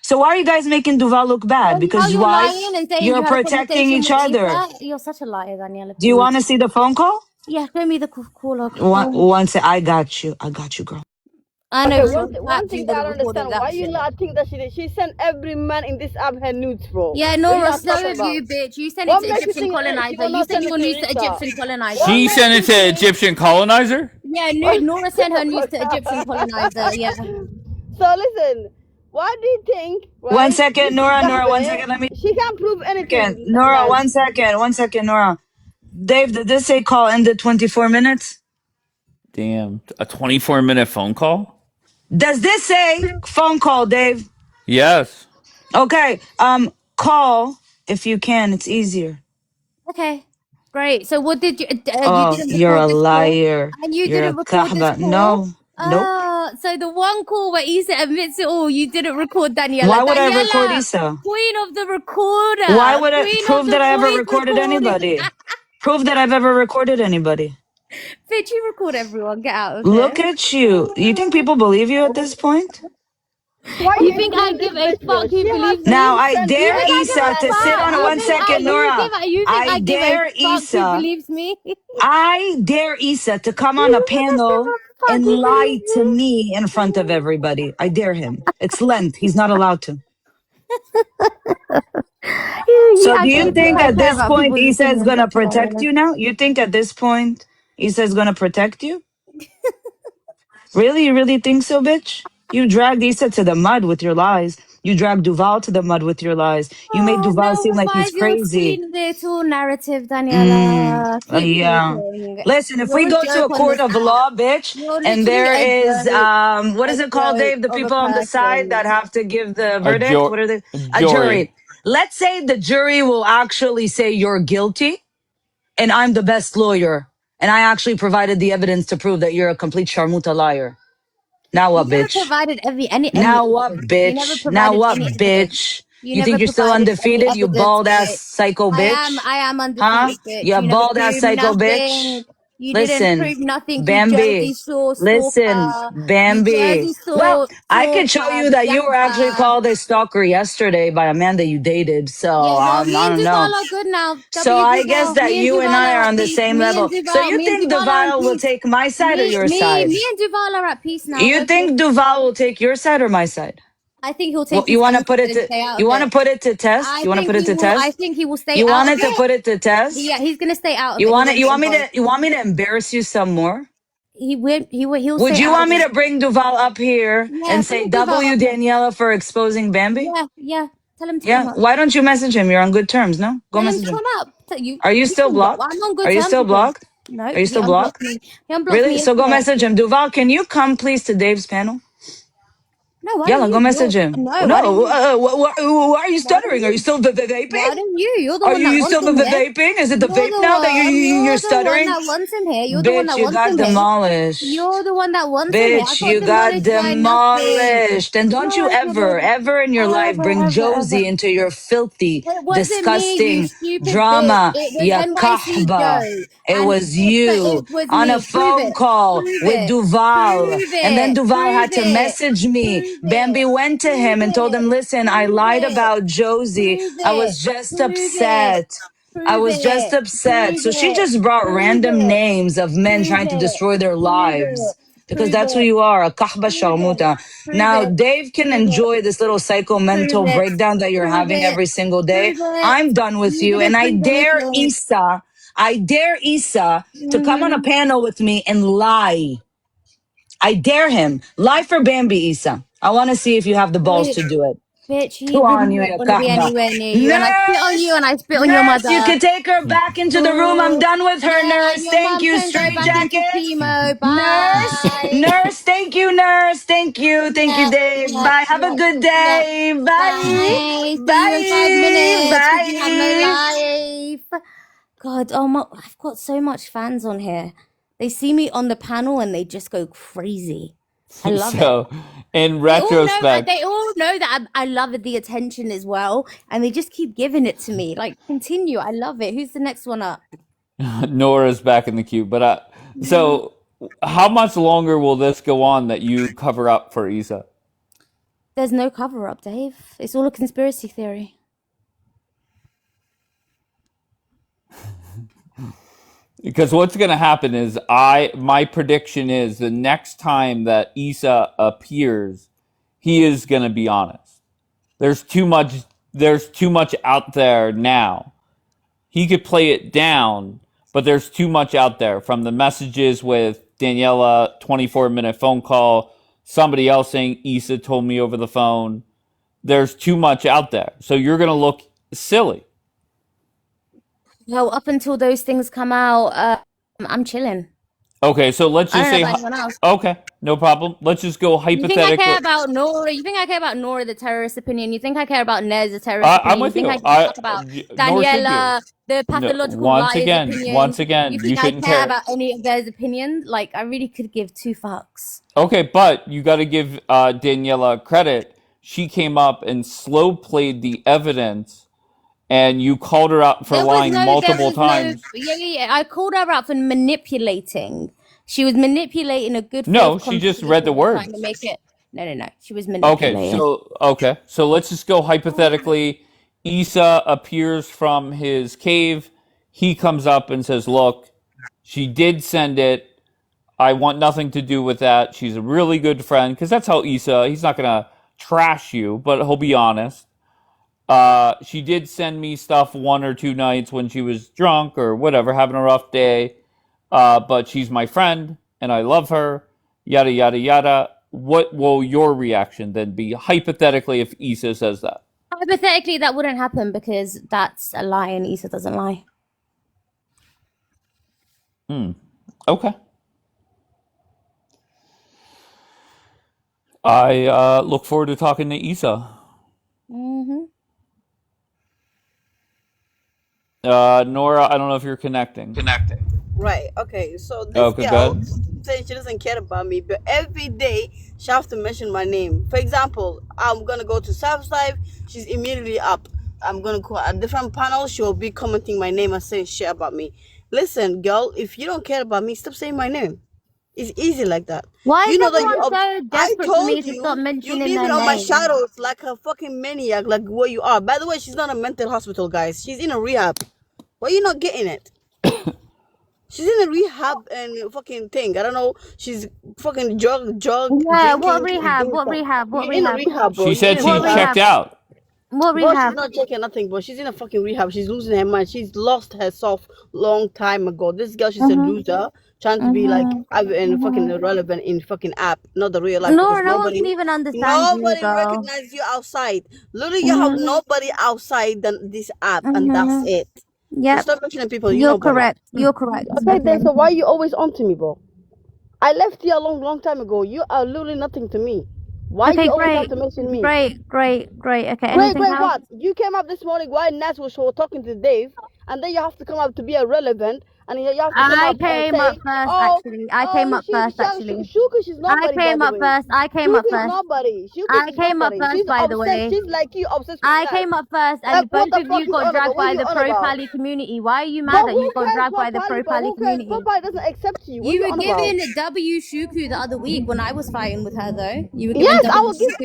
So why are you guys making Duval look bad? Now Because you're why? lying and saying You're you had a protecting conversation each with other. Issa. You're such a liar, Daniela. Do you Please. want to see the phone call? Yeah, show me the call log. One sec. I got you. I got you, girl. I know Okay, for a one fact thing you that would I have don't recorded understand, why that you shit. lot think that she did? She sent every man in this app her nudes, bro. Yeah, What are Nora, you slow talking of about? you, bitch. You sent it What to makes you Egyptian think she colonizer. will You not sent send it your to news to Issa? Egyptian colonizer. What She makes sent you it to think? Egyptian colonizer? Yeah, What? Nora sent her news to Egyptian colonizer. Yeah. So listen, why do you think, One right? second, This Nora, one Dapper, second. Let me she can't prove anything, second. Nora, guys. one second, Nora. Dave, did this say call ended 24 minutes? Damn. A 24-minute phone call? Does this say phone call, Dave? Yes. Okay. Call if you can. It's easier. Okay. Great. So what did you Oh, didn't you're record a this call? liar. And you You're a didn't record this kahba. call? No. Nope. So the one call where Issa admits it all, you didn't record Why Daniela. would I record Daniela, Issa? queen of the Why recorder, would I queen of prove the that I ever voice recorded recording. anybody? Prove that I've ever recorded anybody. Bitch, you record everyone. Get out of here. Look at you. You think people believe you at this point? Why You you think I include give this a bitch, bro? fuck who She has believes Now me? I sent You dare think I every give Issa a man to in sit this fuck? on app one her second, nudes. Nora. You think I I give a dare fuck who Issa. believes me? I dare Issa to come on a You think I give panel a fuck and who lie believes to me? me in front of everybody. I dare him. It's Lent. He's not allowed to. You So do you actually think think I at care this about point people's Issa is opinions? gonna That's protect hilarious. you now? You think at this point Issa is gonna protect you? Really? You really think so, bitch? You dragged Issa to the mud with your lies. You dragged Duval to the mud with your lies. You made Oh, Duval seem like he's normalize your crazy. sweet little narrative, Daniela. Keep Yeah. talking. Listen, if we You're a go to joke a on court this of app. law, bitch, You're and literally there is what a is it called, joke Dave? The of a people on the side person. that have to give the A verdict. What are they? A jury. jury. Let's say the jury will actually say you're guilty, and I'm the best lawyer, and I actually provided the evidence to prove that you're a complete sharmuta liar. Now You what, never bitch? provided any Now what, evidence. You never bitch? Now provided what, any evidence. bitch? You You think never you're still provided any undefeated, you evidence, bald ass bitch. psycho bitch? I am Huh? undefeated, bitch. You You never bald ass proved psycho bitch? nothing. You didn't Listen, prove nothing. You Jersey Bambi. Shore Listen, stalker. You Bambi. Jersey Well, Shore I could show stalker, you that you were actually Bianca. called a stalker yesterday by a man that you dated. So Yeah, well, me I and don't Duval know. are good now. So W I guess Duval. that Me and you and Duval I are are at on the peace. same level. So you Me and think Duval are in Duval will peace. take my side or your side? Me and Duval are at peace now. You We're good. think Duval will take your side or my side? I think he'll Well, take his own side and stay out you of want to it. put it to test? You want to put it to I test? think he will stay You out of wanted to it. put it to Yeah, test? he's gonna stay out of it. He won't You get want me to involved. embarrass you some more? He'll Would stay you out of want me it. to bring Duval up here Yeah, and say bring Duval W up here. Daniela for exposing Bambi? Yeah. Tell him to come Yeah. up. Why don't you message him? You're on good terms, no? Go Tell him message to him. come up. Are you You still can block. I'm blocked? on good Are you terms still with him. blocked? No, Are you he still unblocked blocked? me. He unblocked Really? me So go yesterday. message him. Duval, can you come please to Dave's panel? No, why don't Yalla, go you? message him. No, why don't No, you? why are you Why don't stuttering? Are you you? still Why vaping? don't you? You're the Are one that you wants still him here. vaping? Is it the You're vape the now that one. you're You're the one stuttering? that wants him here. You're the one Bitch, that you wants got him here. demolished. You're the one that wants him here. I Bitch, got you got demolished by nothing. demolished. And don't you ever, ever in your life bring Ever. Josie into your filthy, It wasn't me, you disgusting stupid bitch. drama. It was Ya NYC kahba. Joe. It And was you it was on a me. Prove phone it. call Prove with it. Duval. Prove And then it. Duval Prove had to it. message me. Prove it. Bambi went to Prove him and told it. him, listen, I Prove lied it. about Josie. Prove I it. was just Prove it. upset. I Prove was just it. upset. Prove So she it. just brought Prove random it. names of men Prove trying to it. destroy their Prove lives it. because Prove that's who it. you are, a kahba Prove it. sharmuta. Prove Now, it. Dave can Prove it. enjoy this little psycho Prove mental it. breakdown that you're Prove having it. every single day. Prove it. I'm done with You you, and didn't prove anything. I dare Issa to come on a Mhm. panel with me and lie. I dare him. Lie for Bambi, Issa. I want to see if you have the balls to do it. Bitch, he Go would on, you, not ya want to be kahba. anywhere near you. And I spit on you Nurse! and I spit on your Nurse, you mother. can take her back into the room. I'm Ooh. done with her, Yeah, and nurse. your Thank mum you, can go straight back into jacket. chemo. Nurse, Bye. nurse, thank you, nurse. Thank you. Thank you, Yeah, Dave. yeah, Bye. Have a yeah, good yeah. day. Bye. Bye. See you in 5 Bye. minutes because you have no Bye. life. God, oh my, I've got so much fans on here. They see me on the panel and they just go crazy. I love it. So, in retrospect, They all know that I love the attention as well, and they just keep giving it to me. Like, continue. I love it. Who's the next one up? Nora's back in the queue. But so how much longer will this go on that you cover up for Issa? There's no cover up, Dave. It's all a conspiracy theory. Because what's going to happen is my prediction is the next time that Issa appears, he is going to be honest. There's too much out there now. He could play it down, but there's too much out there from the messages with Daniela, 24-minute phone call, somebody else saying Issa told me over the phone. There's too much out there. So you're going to look silly. Well, up until those things come out, I'm chilling. Okay, so let's I just don't know say about anyone else. okay, no problem. Let's just go You think I hypothetically. care about Nora? You think I care about Nora, the terrorist opinion? You think I care about Nez, the terrorist I'm opinion? You with think you. I give a fuck about Nor should you. Daniela, the No, pathological liars opinion? once again, You you think I shouldn't care care. about any of theirs opinion? Like, I really could give two fucks. Okay, but you got to give Daniela credit. She came up and slow played the evidence, and you called her out for lying multiple times. Yeah. I called her out for manipulating. She was manipulating a good faith No, she just read the conversation, trying to words. make it. No. She was Okay, manipulating. so let's just go hypothetically. Issa appears from his cave. He comes up and says, "Look, she did send it. I want nothing to do with that. She's a really good friend," because that's how Issa. He's not gonna trash you, but he'll be honest. She did send me stuff 1 or 2 nights when she was drunk or whatever, having a rough day. But she's my friend and I love her. Yada yada yada. What will your reaction then be hypothetically if Issa says that? Hypothetically, that wouldn't happen because that's a lie, and Issa doesn't lie. Okay. I look forward to talking to Issa. Nora, I don't know if you're connecting. Right. Okay. So this Okay, girl good. saying she doesn't care about me, but every day she have to mention my name. For example, I'm gonna go to Southside. She's immediately up. I'm gonna call a different panel. She'll be commenting my name and saying shit about me. Listen, girl, if you don't care about me, stop saying my name. It's easy like that. Why is You know that everyone so I desperate for told me to you, stop you mentioning leave their it on my name? shadows like a fucking maniac, like where you are. By the way, she's not in a mental hospital, guys. She's in a rehab. Why are you not getting it? She's in a rehab and fucking thing. I don't know. She's fucking drug Yeah, drinking. what She's rehab? doing What stuff. rehab? What She's in a rehab? rehab, bro. She said She's in a she What rehab. checked rehab? out. What Bro, she's rehab? not checking nothing, bro. She's in a fucking rehab. She's losing her mind. She's lost herself long time ago. This girl, she's a loser, trying to be like fucking irrelevant in fucking app, not the real life. Because No one can even understand you, nobody girl. recognizes you outside. Literally, you have nobody outside than this app, and that's it. So Yep, stop mentioning people. You you're nobody. correct. You're correct. Okay, then so why are you always on to me, bro? I left you a long time ago. You are literally nothing to me. Why Okay, you always great. have to mention me? Great. Okay, Great, anything else? what? You came up this morning while Nat was talking to Dave, and then you have to come up to be irrelevant, and you have to come I up and came say, up first, actually. I came up first, actually. Shuka, she's I nobody, by came the up way. first. I came up Shuka's first. nobody. I came up first, She's by the obsessed. way. She's like you, obsessed with I Nat. came up first, Like, and what both the of fuck you you got on about? dragged What by you the on pro about? pally community. Why are you But mad that who you got cares dragged by what the pro Pali, bro? pally Who cares? community? Popeye doesn't accept you. What You you were on about? giving W Shuku the other week when I was fighting with her, though. You were giving Yes, I W will give Shuku.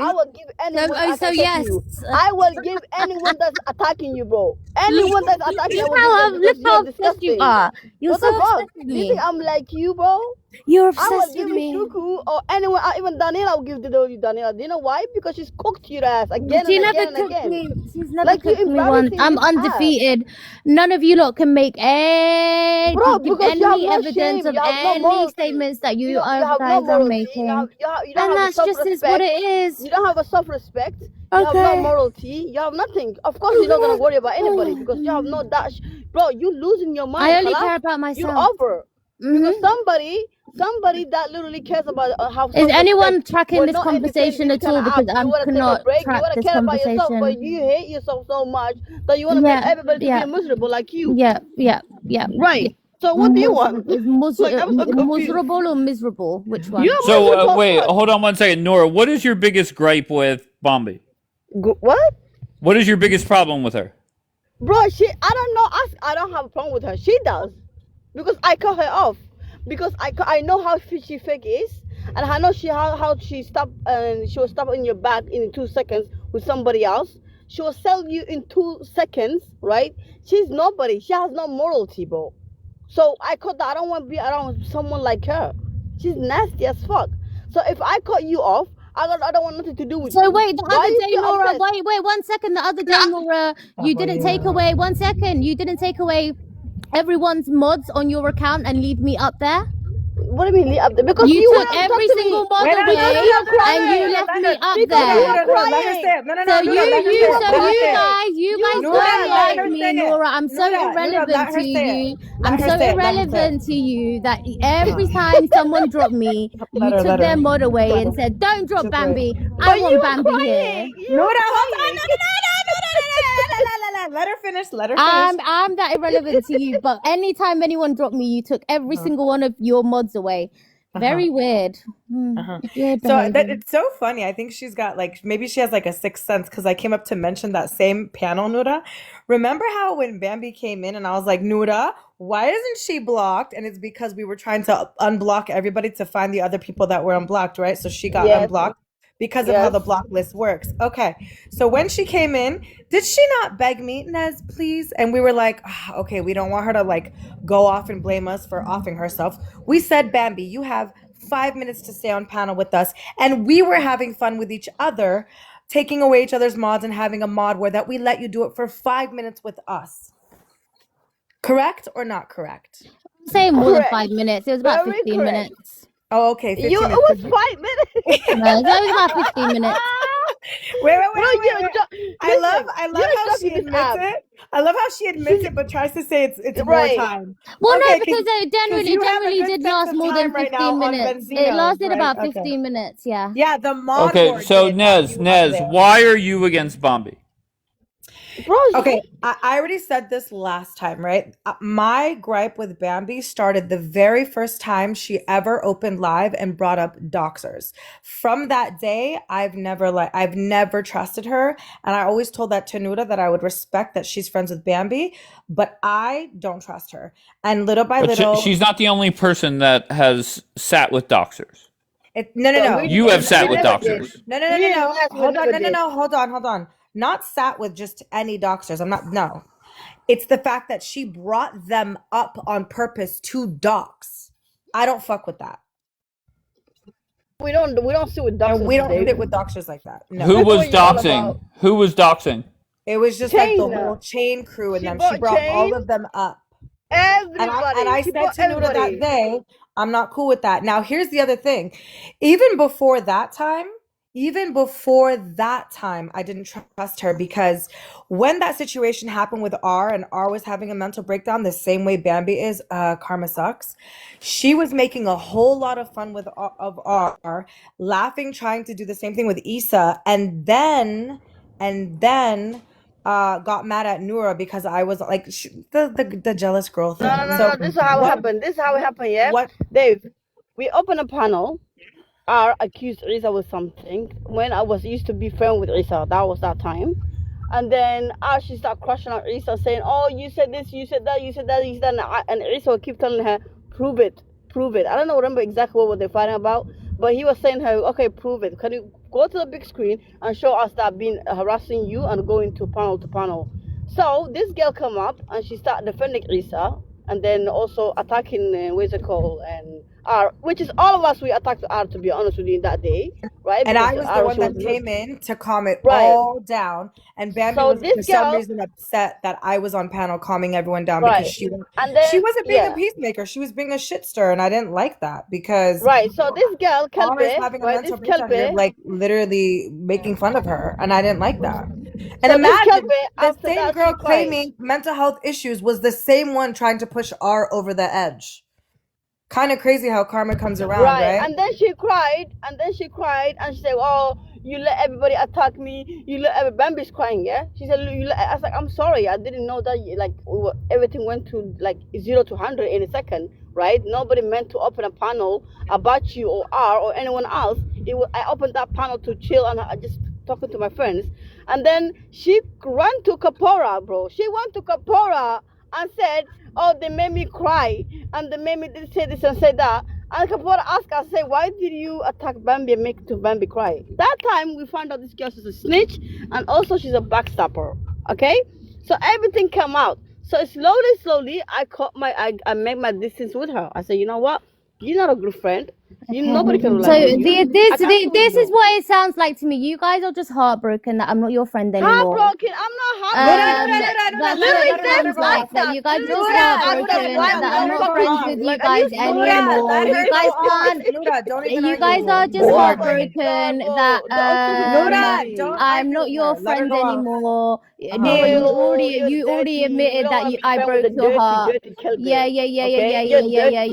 anyone that So attacks yes. you. I will give anyone that's attacking you, bro. Anyone that's attacking you, I will give them because Look how you're obsessed disgusting. you are. You're What so the fuck? obsessed with Do you me. think I'm like you, bro? You're I obsessed will with give me. you Shuku or anyone, even Daniela, I will give the Daniela. Do you know why? Because she's cooked your ass again She and never again and cooked again. me. She's never Like, cooked you're me once. embarrassing I'm this ass. undefeated. None of you lot can make any Bro, give because you have any no evidence shame. of You have no any morality. statements that You you don't- you have no guys are morality. making. You don't And have a that's just is what self-respect. it is. You don't have a self-respect. You have no Okay. morality. You have nothing. Of course, you're not gonna worry about anybody because you have no dash. Bro, you losing your mind. I only Khalas. care about You're myself. over. Because somebody that literally cares about how. Is anyone self-respect tracking will this not entertain conversation this at kind all? of Because app. I You want to take a cannot break. You track want to this care about yourself, but conversation. you hate yourself so much that you want to make everybody to be miserable like you. Yeah. Right. So what do you want? Is Like, I'm so confused. miserable or miserable? Which one? You're So miserable as wait, fuck. hold on 1 second, Nora. What is your biggest gripe with Bombi? What? What is your biggest problem with her? Bro, I don't know. I don't have a problem with her. She does. Because I cut her off. Because I know how she fake is. And I know how she stop and she will stop in your back in 2 seconds with somebody else. She will sell you in 2 seconds, right? She's nobody. She has no morality, bro. So I caught that I don't want to be around someone like her. She's nasty as fuck. So if I cut you off, I don't want nothing to do with So you. wait, the Why other you day, still Nora. obsessed? Wait, 1 second. The other day, Nora, you didn't take away. 1 second, you didn't take away everyone's mods on your account and leave me up there. What do you mean leave up there? Because You you took wouldn't talk every to me. single mod Wait, no, away, no, no, no, Because you're no, no, and you crying. left me Let her- up Because there. you're let her crying. say it. No, So Nura, you let her say it. Let her say it. guys You don't Nura, let like her me, say it. Nora. I'm so Nura, irrelevant let her to say you. it. I'm Let her so say it. Let her say irrelevant it. to you that every time someone dropped me, you Let her, took let their her. mod away and said, "Don't drop Just wait. Bambi. I But you want were Bambi here." crying. You Nura, were hold on. crying. No. Let her finish. Let her finish. I'm that irrelevant to you, but anytime anyone dropped me, you took every single one of your mods away. Very weird. Weird So behavior. it's so funny. I think she's got like, maybe she has like a sixth sense, because I came up to mention that same panel, Nura. Remember how when Bambi came in and I was like, Nura, why isn't she blocked? And it's because we were trying to unblock everybody to find the other people that were unblocked, right? So she got Yes. unblocked because of how Yes. the block list works. Okay. So when she came in, did she not beg me, Nez, please? And we were like, okay, we don't want her to like go off and blame us for offing herself. We said, Bambi, you have 5 minutes to stay on panel with us. And we were having fun with each other, taking away each other's mods and having a mod where that we let you do it for 5 minutes with us. Correct or not correct? Say more than Correct. 5 minutes. It was about Very 15 correct. minutes. Oh, okay. 15 It minutes. was 5 minutes. No, it was about 15 minutes. Wait. Bro, I love you're how she joking this admits app. it. I love how she admits it, but tries to say it's more Right. time. Well, Okay, no, because it generally you have a good did sense last of more than time right 15 now on minutes. It Benzino's, lasted right? about Okay. 15 minutes, yeah. Yeah, the mod Okay, board so did while Nez, you were up there. why are you against Bambi? Bro, Okay, I already said this last time, right? My gripe with Bambi started the very first time she ever opened live and brought up doxers. From that day, I've never trusted her, and I always told that to Nura that I would respect that she's friends with Bambi, but I don't trust her. And little by But little, she's not the only person that has sat with doxers. no. You have sat with never did. doxers. No. Me and Naz, we Hold on. never did. No. Hold on. Not sat with just any doxers. No. It's the fact that she brought them up on purpose to dox. I don't fuck with that. We don't sit with doxers. And we don't Dave. sit with doxers like that. No. Who That's was what you're all doxing? about. Who was doxing? It was just like the Chain. whole chain crew and She them. brought She brought all Chain. of them up. Everybody. And I She said brought to Nura that everybody. day, I'm not cool with that. Now, here's the other thing. Even before that time, I didn't trust her, because when that situation happened with R and R was having a mental breakdown the same way Bambi is, Karma Sucks, she was making a whole lot of fun with R, laughing, trying to do the same thing with Issa, and then got mad at Nura because I was like the jealous girl thing. No. This is how it happened. Yeah. What? Dave, we opened a panel. R accused Issa with something. When I used to be friend with Issa, that was that time. And then she started crushing on Issa, saying, "Oh, you said this, you said that, you said that, you said that." And Issa would keep telling her, "Prove it." I don't remember exactly what they're fighting about, but he was saying to her, "Okay, prove it. Can you go to the big screen and show us that I've been harassing you and going to panel to panel?" So this girl come up and she started defending Issa, and then also attacking what's it called, and R, which is all of us. We attacked R, to be honest with you, that day, right? And I was the one that came in to calm it all down. And Bambi was for some reason upset that I was on panel calming everyone down because she wasn't being a peacemaker. She was being a shit stir, and I didn't like that because So this girl R is having a mental breakdown. You're like literally making fun of her, and I didn't like that. And imagine the same girl claiming mental health issues was the same one trying to push R over the edge. Kind of crazy how karma comes around, right? And then she cried, and she said, "Oh, you let everybody attack me. You let Bambi's crying, yeah." She said, I was like, "I'm sorry, I didn't know that everything went to 0 to 100 in a second, right? Nobody meant to open a panel about you or R or anyone else. I opened that panel to chill and I just talking to my friends, and then she ran to Kapora, bro. She went to Kapora and said, "Oh, they made me cry, and they made me say this and say that." And Kapora asked us, say, "Why did you attack Bambi and make Bambi cry?" That time we found out this girl is a snitch, and also she's a backstabber. Okay, so everything came out. So slowly, I make my distance with her. I said, you know what? You're not a good friend. Nobody can So rely on you. this is what it sounds like to me. You guys are just heartbroken that I'm not your friend anymore. Heartbroken. I'm not heartbroken. That's what Literally, it things sounds like like. That that. you guys are just Literally, I would have heartbroken wiped that your I'm not fucking friends heart. with you Like, are guys you stupid? anymore. Are You you guys stupid? can't. Luda, don't even You guys argue. are just Oh my heartbroken god, bro. that The Luda, don't I'm argue not with your her. Let her friend go off. anymore. Nora, Ew, you're you already dirty. You admitted don't that want to be I friends with broke a your dirty, heart. dirty Kelbit. Yeah. Okay? You're dirty.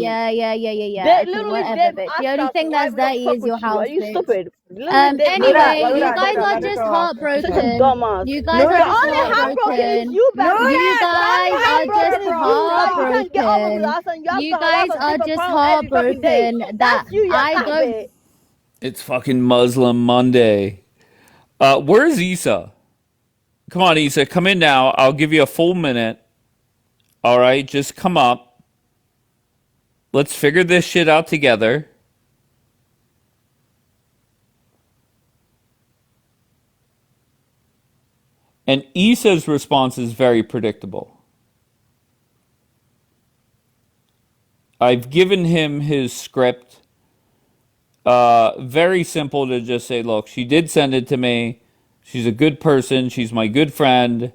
Okay, Literally, whatever, Dave bitch. The asked only us thing why that's we don't dirty fuck is your with you. Are house, you bitch. stupid? Literally, Dave asked Luda, us why Anyway, we you don't Luda, fuck guys Luda, with are let you. her just go off. Let her Such go a off. heartbroken. dumbass. You guys are The just only Luda, heartbroken is heartbroken. you, baby. You Luda, tell guys me Only how are you broke just her heartbroken is off. you. Like, you Stop. can't get over with heartbroken. us and You you guys have to are take a just pound every fucking day. heartbroken that That's you, I don't. Yakabe. It's fucking Muslim Monday. Where's Issa? Come on, Issa, come in now. I'll give you a full minute. All right, just come up. Let's figure this shit out together. And Issa's response is very predictable. I've given him his script. Very simple to just say, look, she did send it to me. She's a good person. She's my good friend.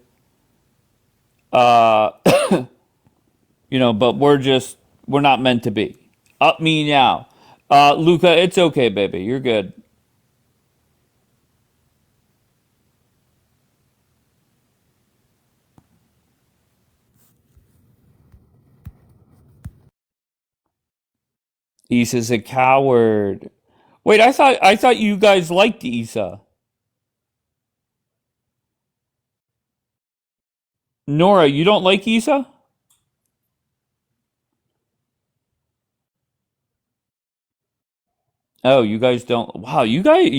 Uh, but we're not meant to be. Up me now. Luca, it's okay, baby. You're good. Issa's a coward. Wait, I thought you guys liked Issa. Nora, you don't like Issa? Oh, you guys don't. Wow, you guys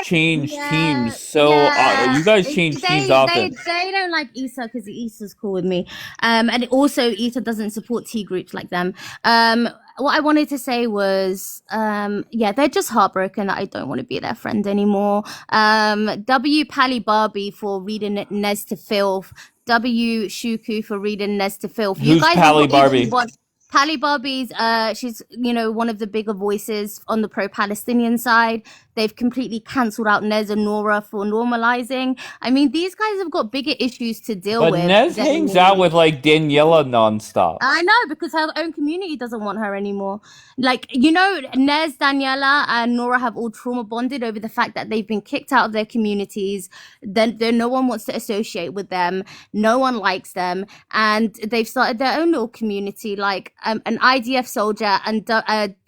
change teams. So you guys change teams often. They don't like Issa because Issa's cool with me. And also Issa doesn't support T groups like them. What I wanted to say was, they're just heartbroken that I don't want to be their friend anymore. W Pally Barbie for reading Nez to filth. W Shuku for reading Nez to filth. You Who's guys Pally are not even Barbie? one. Pally Barbie's, she's, one of the bigger voices on the pro-Palestinian side. They've completely cancelled out Nez and Nora for normalizing. I mean, these guys have got bigger issues to deal But with. Nez hangs out with like Daniela nonstop. I know, because her own community doesn't want her anymore. Like, Nez, Daniela, and Nora have all trauma bonded over the fact that they've been kicked out of their communities. Then no one wants to associate with them. No one likes them. And they've started their own little community, like an IDF soldier and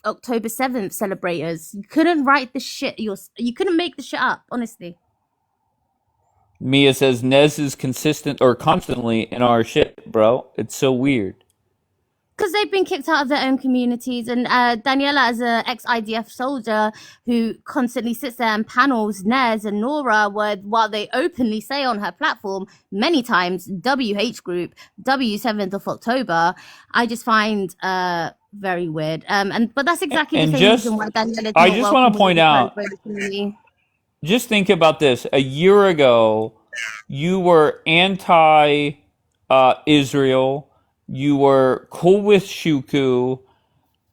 October 7th celebrators. You couldn't write the shit. You couldn't make the shit up, honestly. Mia says Nez is consistent or constantly in our shit, bro. It's so weird. Because they've been kicked out of their own communities, and Daniela, as an ex-IDF soldier who constantly sits there and panels Nez and Nora, while they openly say on her platform many times WH group, W7th of October, I just find very weird. But that's exactly the same reason why Daniela's I not just welcome want to point out. within the community. Just think about this. A year ago, you were anti Israel. You were cool with Shuku.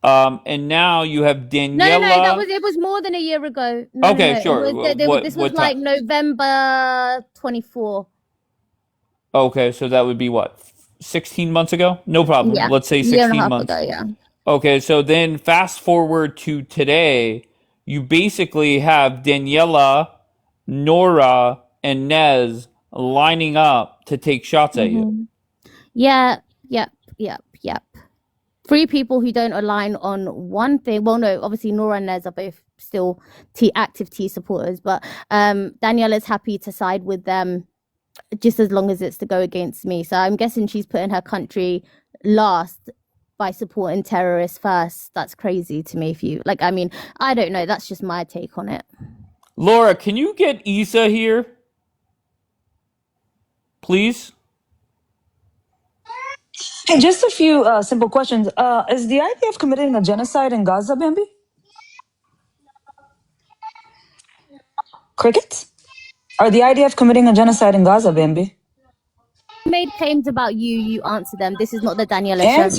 And now you have Daniela. No, it was more than a year ago. Okay, sure. This was like November 24. Okay, so that would be what? 16 months ago? No problem. Yeah. Let's say Year and a 16 half months. ago, yeah. Okay, so then fast forward to today, you basically have Daniela, Nora, and Nez lining up to take shots at you. Yeah, yep. 3 people who don't align on one thing. Well, no, obviously Nora and Nez are both still active T supporters, but Daniela's happy to side with them just as long as it's to go against me. So I'm guessing she's putting her country last by supporting terrorists first. That's crazy to me. I don't know. That's just my take on it. Laura, can you get Issa here? Please? Hey, just a few simple questions. Is the idea of committing a genocide in Gaza, Bambi? Crickets? Are the idea of committing a genocide in Gaza, Bambi? made claims about you, you answer them. This is not the Daniela show.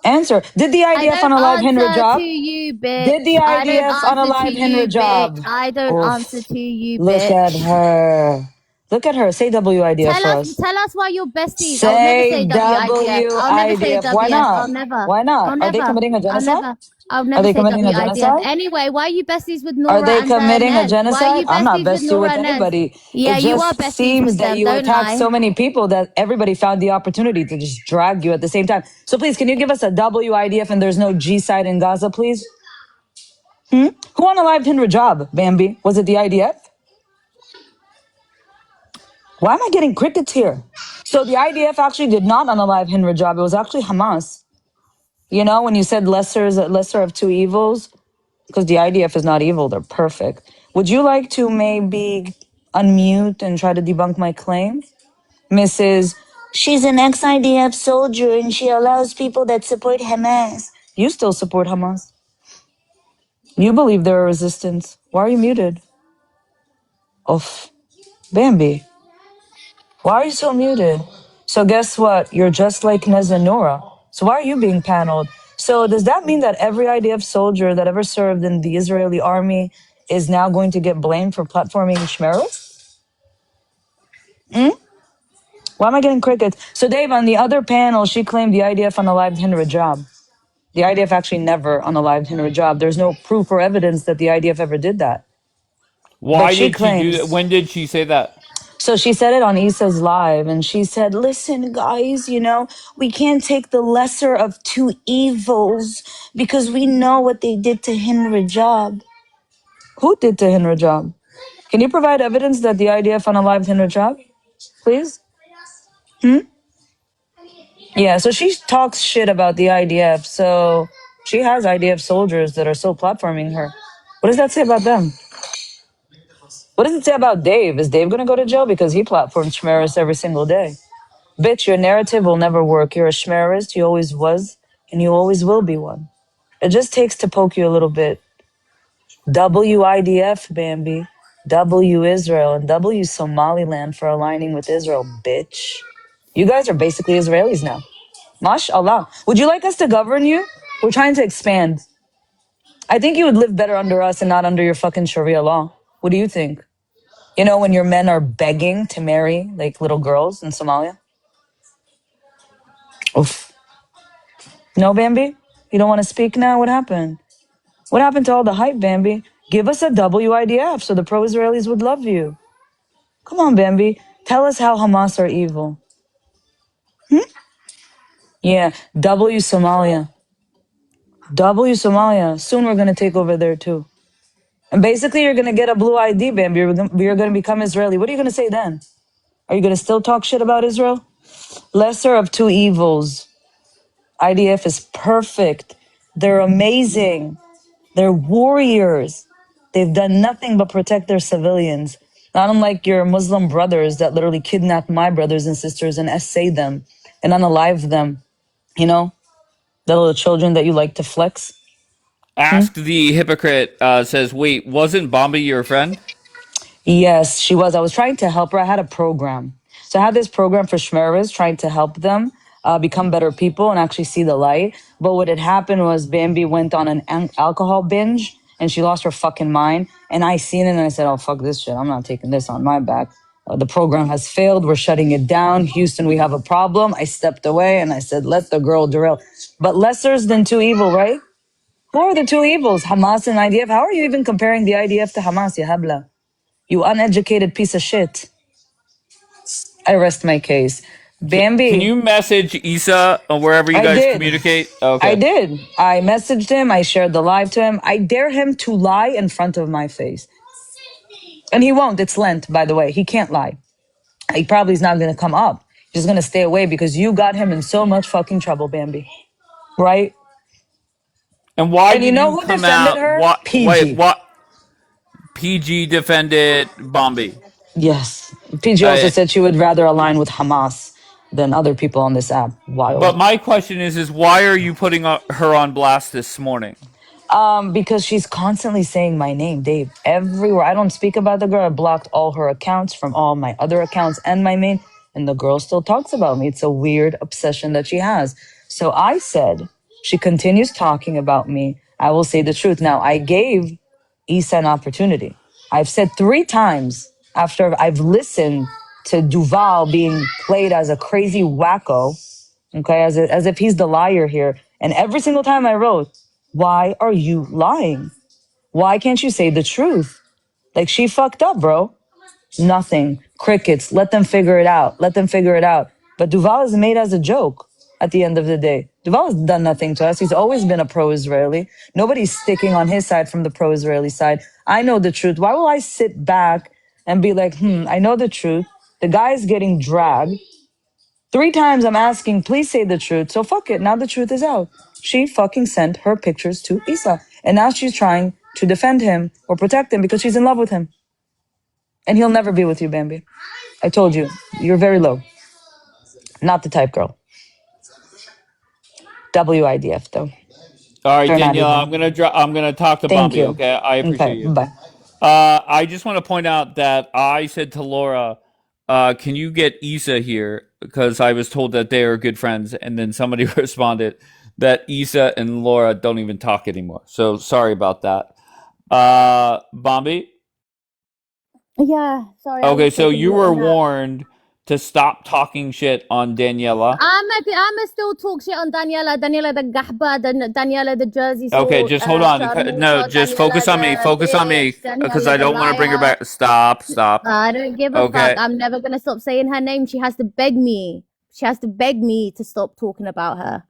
Answer. Did the I IDF don't unalive Hinra answer to job? you, Did the bitch. I don't IDF answer to unalive you, Hinra job? bitch. I don't Oof. answer to you, Look at bitch. her. Look at her. Say WIDF for us. Tell us why you're besties. I'll never Say say WIDF. I'll never say WIDF. Why WF. not? I'll never. Why not? I'll Are they never. committing a I'll genocide? never. I'll Are never they say committing a WIDF. genocide? Anyway, why are you besties with Are Nora they and committing a Nez? Why are genocide? you I'm not besties with bestie Nora with and Nez? anybody. Yeah, It you are just besties seems with that them. you Don't attack lie. so many people that everybody found the opportunity to just drag you at the same time. So please, can you give us a WIDF and there's no G side in Gaza, please? Who unalived Hinra job, Bambi? Was it the IDF? Why am I getting crickets here? So the IDF actually did not unalive Hinra job. It was actually Hamas. You know, when you said lesser of two evils, because the IDF is not evil, they're perfect. Would you like to maybe unmute and try to debunk my claim? Mrs. She's an ex-IDF soldier and she allows people that support Hamas. You still support Hamas. You believe they're a resistance. Why are you muted? Oof. Bambi. Why are you so muted? So guess what? You're just like Nez and Nora. So why are you being paneled? So does that mean that every IDF soldier that ever served in the Israeli army is now going to get blamed for platforming Shmeros? Why am I getting crickets? So Dave, on the other panel, she claimed the IDF unalived Hinra job. The IDF actually never unalived Hinra job. There's no proof or evidence that the IDF ever did that. But Why she did she do that? claims. When did she say that? So she said it on Issa's live, and she said, listen, guys, we can't take the lesser of two evils because we know what they did to Hinra Job. Who did to Hinra Job? Can you provide evidence that the IDF unalived Hinra Job, please? Yeah, so she talks shit about the IDF, so she has IDF soldiers that are still platforming her. What does that say about them? What does it say about Dave? Is Dave gonna go to jail because he platforms Shmeris every single day? Bitch, your narrative will never work. You're a schmerist. You always was, and you always will be one. It just takes to poke you a little bit. WIDF, Bambi. W Israel and W Somaliland for aligning with Israel, bitch. You guys are basically Israelis now. MashaAllah. Would you like us to govern you? We're trying to expand. I think you would live better under us and not under your fucking Sharia law. What do you think? When your men are begging to marry like little girls in Somalia? Oof. No, Bambi? You don't want to speak now? What happened? What happened to all the hype, Bambi? Give us a WIDF so the pro-Israelis would love you. Come on, Bambi. Tell us how Hamas are evil. Yeah, W Somalia. W Somalia. Soon we're going to take over there too. And basically you're going to get a blue ID, Bambi. You're going to become Israeli. What are you going to say then? Are you going to still talk shit about Israel? Lesser of two evils. IDF is perfect. They're amazing. They're warriors. They've done nothing but protect their civilians. Not unlike your Muslim brothers that literally kidnap my brothers and sisters and essay them and unalive them. The little children that you like to flex. Ask the hypocrite says, wait, wasn't Bombi your friend? Yes, she was. I was trying to help her. I had a program. So I had this program for Shmeras trying to help them become better people and actually see the light. But what had happened was Bambi went on an alcohol binge and she lost her fucking mind. And I seen it and I said, oh, fuck this shit. I'm not taking this on my back. The program has failed. We're shutting it down. Houston, we have a problem. I stepped away and I said, let the girl derail. But lesser's than two evil, right? Who are the two evils? Hamas and IDF? How are you even comparing the IDF to Hamas, ya habla? You uneducated piece of shit. I rest my case. Can Bambi, you message Issa or wherever you I guys did. communicate? I Okay. did. I messaged him. I shared the live to him. I dare him to lie in front of my face. And he won't. It's Lent, by the way. He can't lie. He probably is not going to come up. He's going to stay away because you got him in so much fucking trouble, Bambi. Right? And why And you did know you who come defended out? her? What? Wait, PG. what? PG defended Bombi. Yes. PG also Uh, said she would rather align with Hamas than other people on this app. Wild. but my question is why are you putting her on blast this morning? Because she's constantly saying my name, Dave. Everywhere. I don't speak about the girl. I blocked all her accounts from all my other accounts and my main. And the girl still talks about me. It's a weird obsession that she has. So I said, she continues talking about me. I will say the truth. Now, I gave Issa an opportunity. I've said 3 times after I've listened to Duval being played as a crazy wacko, okay, as if he's the liar here. And every single time I wrote, why are you lying? Why can't you say the truth? Like, she fucked up, bro. Nothing. Crickets. Let them figure it out. Let them figure it out. But Duval is made as a joke at the end of the day. Duval has done nothing to us. He's always been a pro-Israeli. Nobody's sticking on his side from the pro-Israeli side. I know the truth. Why will I sit back and be like, I know the truth. The guy's getting dragged. 3 times I'm asking, please say the truth. So fuck it. Now the truth is out. She fucking sent her pictures to Issa. And now she's trying to defend him or protect him because she's in love with him. And he'll never be with you, Bambi. I told you, you're very low. Not the type girl. WIDF though. All right, They're not Danielle, even. I'm gonna talk to Thank Bambi. you. Okay, I appreciate Okay, you. bye. I just want to point out that I said to Laura, "Can you get Issa here?" Because I was told that they are good friends, and then somebody responded that Issa and Laura don't even talk anymore. So sorry about that. Bambi. Yeah, sorry, I Okay, was so taking a you were little nap. warned to stop talking shit on Daniela. I'm still talk shit on Daniela, Daniela the Gahba, Daniela the Jersey Okay, sort, just hold on. No, Sharmuta, just Daniela focus on me. the Focus on me, bitch, because Daniela I the don't want to bring her liar. back. Stop. I don't give a fuck. Okay, I'm never gonna stop saying her name. She has to beg me. She has to beg me to stop talking about her.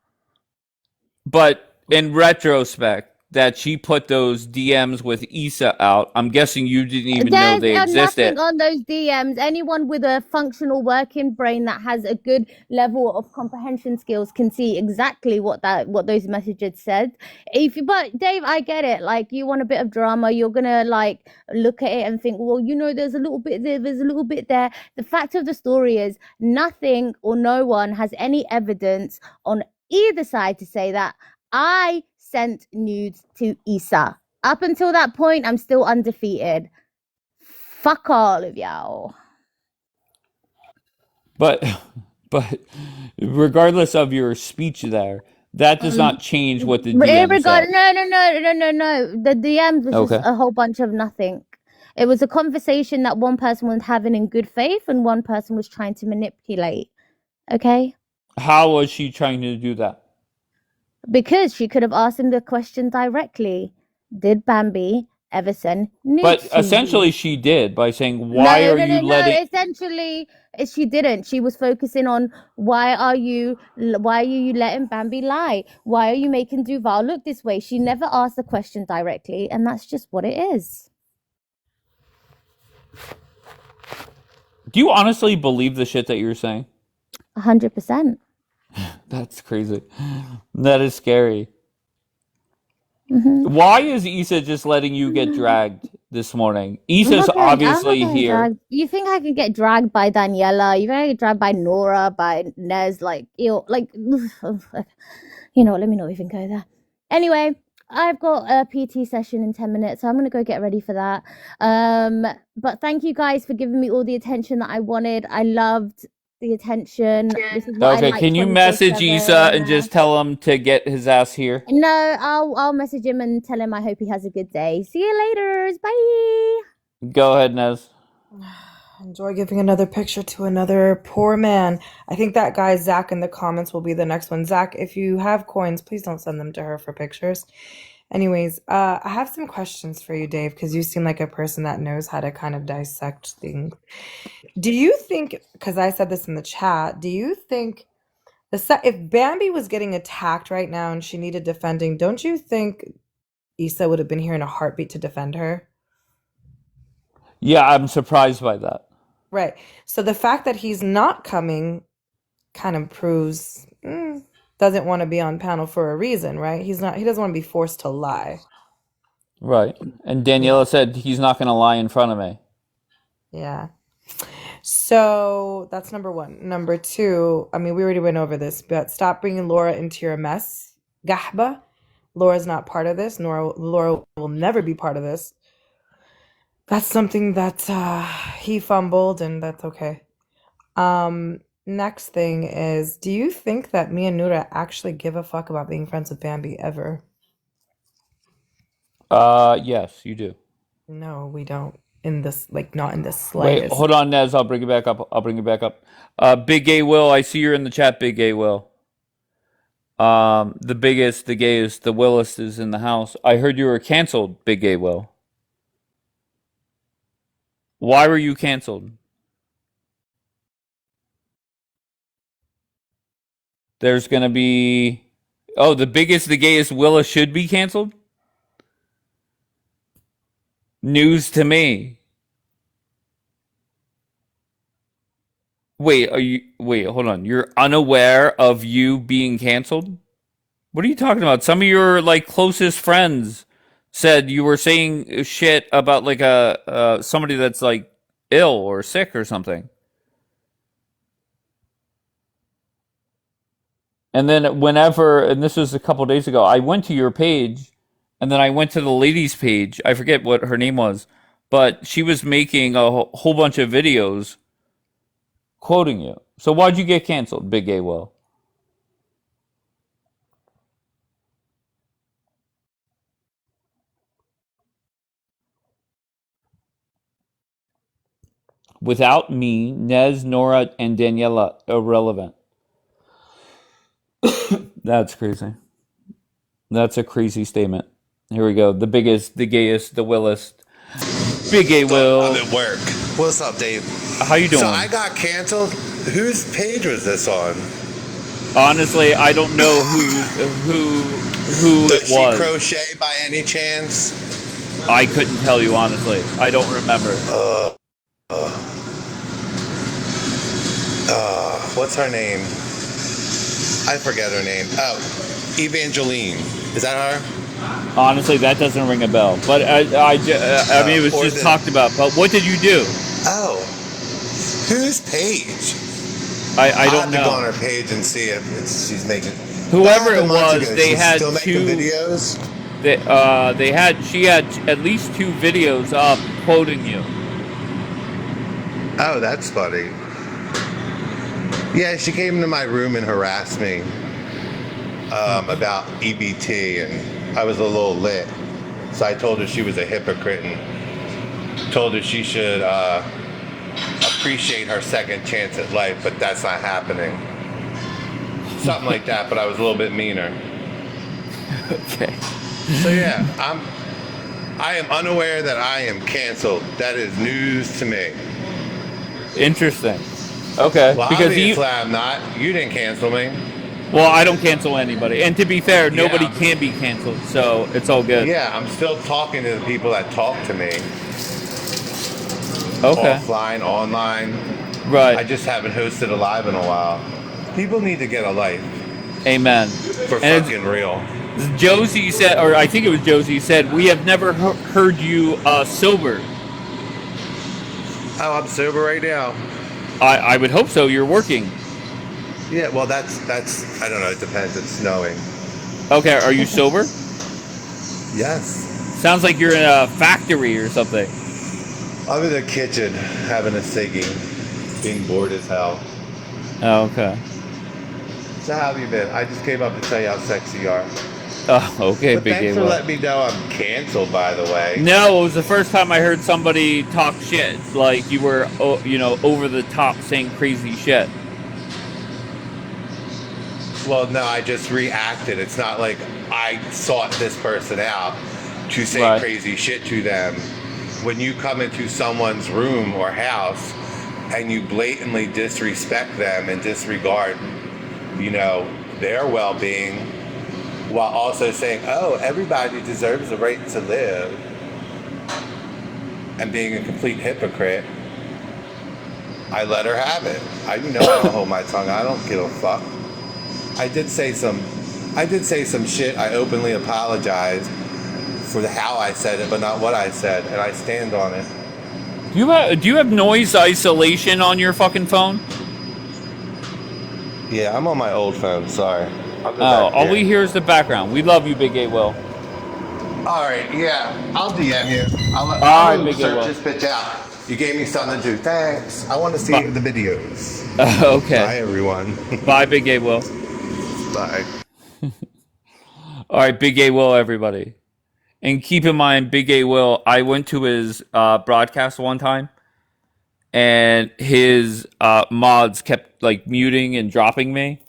but in retrospect, that she put those DMs with Issa out, I'm guessing you didn't even know There's they existed. nothing on those DMs. Anyone with a functional working brain that has a good level of comprehension skills can see exactly what those messages said. But Dave, I get it. Like, you want a bit of drama, you're gonna like look at it and think, well, there's a little bit there, there's a little bit there. The fact of the story is nothing or no one has any evidence on either side to say that I sent nudes to Issa. Up until that point, I'm still undefeated. Fuck all of y'all. But regardless of your speech there, that does not change what the DM said. No. The DMs was just Okay. a whole bunch of nothing. It was a conversation that one person was having in good faith and one person was trying to manipulate. Okay? How was she trying to do that? Because she could have asked him the question directly. Did Bambi ever send nudes But to essentially you? she did by saying, why are you letting... Essentially, she didn't. She was focusing on why are you letting Bambi lie? Why are you making Duval look this way? She never asked the question directly, and that's just what it is. Do you honestly believe the shit that you're saying? 100%. That's crazy. That is scary. Mm-hmm. Why is Issa just letting you get dragged this morning? Issa's obviously here. Dragged. You think I can get dragged by Daniela? You think I get dragged by Nora, by Nez? Let me not even go there. Anyway, I've got a PT session in 10 minutes, so I'm going to go get ready for that. But thank you guys for giving me all the attention that I wanted. I loved the attention. This is what Okay, can you message Issa and just tell him to get his ass here? No, I'll message him and tell him I hope he has a good day. See you later. Bye. Go ahead, Nez. Enjoy giving another picture to another poor man. I think that guy Zach in the comments will be the next one. Zach, if you have coins, please don't send them to her for pictures. Anyways, I have some questions for you, Dave, because you seem like a person that knows how to kind of dissect things. Do you think, because I said this in the chat, do you think if Bambi was getting attacked right now and she needed defending, don't you think Issa would have been here in a heartbeat to defend her? Yeah, I'm surprised by that. Right. So the fact that he's not coming kind of proves doesn't want to be on panel for a reason, right? He doesn't want to be forced to lie. Right. And Daniela said he's not going to lie in front of me. Yeah. So that's number one. Number two, I mean, we already went over this, but stop bringing Laura into your mess. Gahba. Laura's not part of this. Laura will never be part of this. That's something that he fumbled, and that's okay. Next thing is, do you think that me and Nura actually give a fuck about being friends with Bambi ever? Yes, you do. No, we don't. In this, like, not in the Wait, slightest. hold on, Nez. I'll bring it back up. I'll bring it back up. Big Gay Will, I see you're in the chat, Big Gay Will. The biggest, the gayest, the Willest is in the house. I heard you were canceled, Big Gay Will. Why were you canceled? There's gonna be... Oh, the biggest, the gayest Willa should be canceled? News to me. Wait, hold on. You're unaware of you being canceled? What are you talking about? Some of your like closest friends said you were saying shit about like a somebody that's like ill or sick or something. And then whenever, and this was a couple days ago, I went to your page, and then I went to the lady's page. I forget what her name was, but she was making a whole bunch of videos quoting you. So why'd you get canceled, Big Gay Will? Without me, Nez, Nora, and Daniela irrelevant. That's crazy. That's a crazy statement. Here we go. The biggest, the gayest, the Willest. Big Gay Will. I'm at work. What's up, Dave? How you doing? So I got canceled. Whose page was this on? Honestly, I don't know who Does it she was. crochet by any chance? I couldn't tell you honestly. I don't remember. What's her name? I forget her name. Oh, Evangeline. Is that her? Honestly, that doesn't ring a bell. But I mean, it was just talked about. But what did you do? Oh, whose page? I don't have to go on know. her page and see if she's making. Whoever That it happened months was, ago. they She's had still making two. videos. She had at least 2 videos up quoting you. Oh, that's funny. Yeah, she came into my room and harassed me about EBT, and I was a little lit. So I told her she was a hypocrite and told her she should appreciate her second chance at life, but that's not happening. Something like that, but I was a little bit meaner. Okay. So yeah, I am unaware that I am canceled. That is news to me. Interesting. Okay. Well, Because obviously I'm not. You didn't cancel me. well, I don't cancel anybody. And to be fair, nobody Yeah. can be canceled, so it's all good. Yeah, I'm still talking to the people that talk to me. Okay. Offline, online. Right. I just haven't hosted a live in a while. People need to get a life. Amen. For And fucking real. Josie said, or I think it was Josie said, we have never heard you sober. Oh, I'm sober right now. I would hope so. You're working. Yeah, well, that's I don't know. It depends. It's snowing. Okay. Are you sober? Yes. Sounds like you're in a factory or something. I'm in the kitchen having a ciggy, being bored as hell. Oh, okay. So how have you been? I just came up to tell you how sexy you are. Oh, okay, But Big thanks Gay for Will. letting me know I'm canceled, by the way. No, it was the first time I heard somebody talk shit. Like you were, over the top saying crazy shit. Well, no, I just reacted. It's not like I sought this person out to say Right. crazy shit to them. When you come into someone's room or house and you blatantly disrespect them and disregard, their well-being, while also saying, oh, everybody deserves the right to live, and being a complete hypocrite, I let her have it. I don't hold my tongue. I don't give a fuck. I did say some shit. I openly apologized for how I said it, but not what I said, and I stand on it. Do you have noise isolation on your fucking phone? Yeah, I'm on my old phone. Sorry. Oh, all we hear is the background. We love you, Big Gay Will. All right, yeah, I'll DM you. All right, I'll Big Gay search Will. this bitch out. You gave me something to do. Thanks. I want to see Bye. the videos. Okay. Bye, everyone. Bye, Big Gay Will. Bye. All right, Big Gay Will, everybody. And keep in mind, Big Gay Will, I went to his broadcast one time, and his mods kept like muting and dropping me.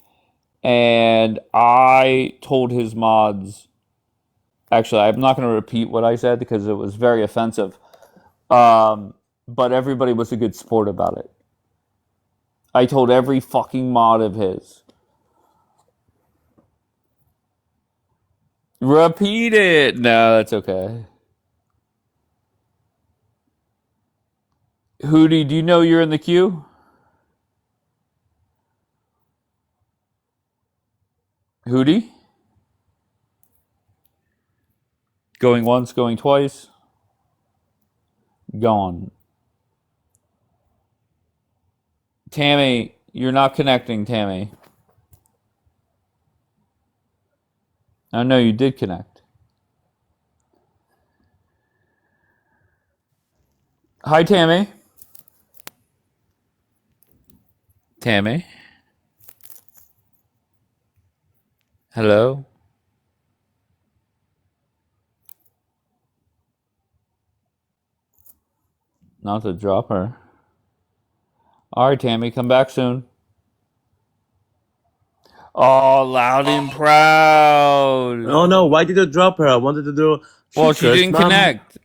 And I told his mods, actually, I'm not going to repeat what I said because it was very offensive. But everybody was a good sport about it. I told every fucking mod of his. Repeat it. No, that's okay. Hootie, do you know you're in the queue? Hootie? Going once, going twice. Gone. Tammy, you're not connecting, Tammy. Oh, no, you did connect. Hi, Tammy. Tammy? Hello? Not to drop her. All right, Tammy, come back soon. Oh, loud and proud. Oh no, why did you drop her? I wanted to do. Well, she didn't connect.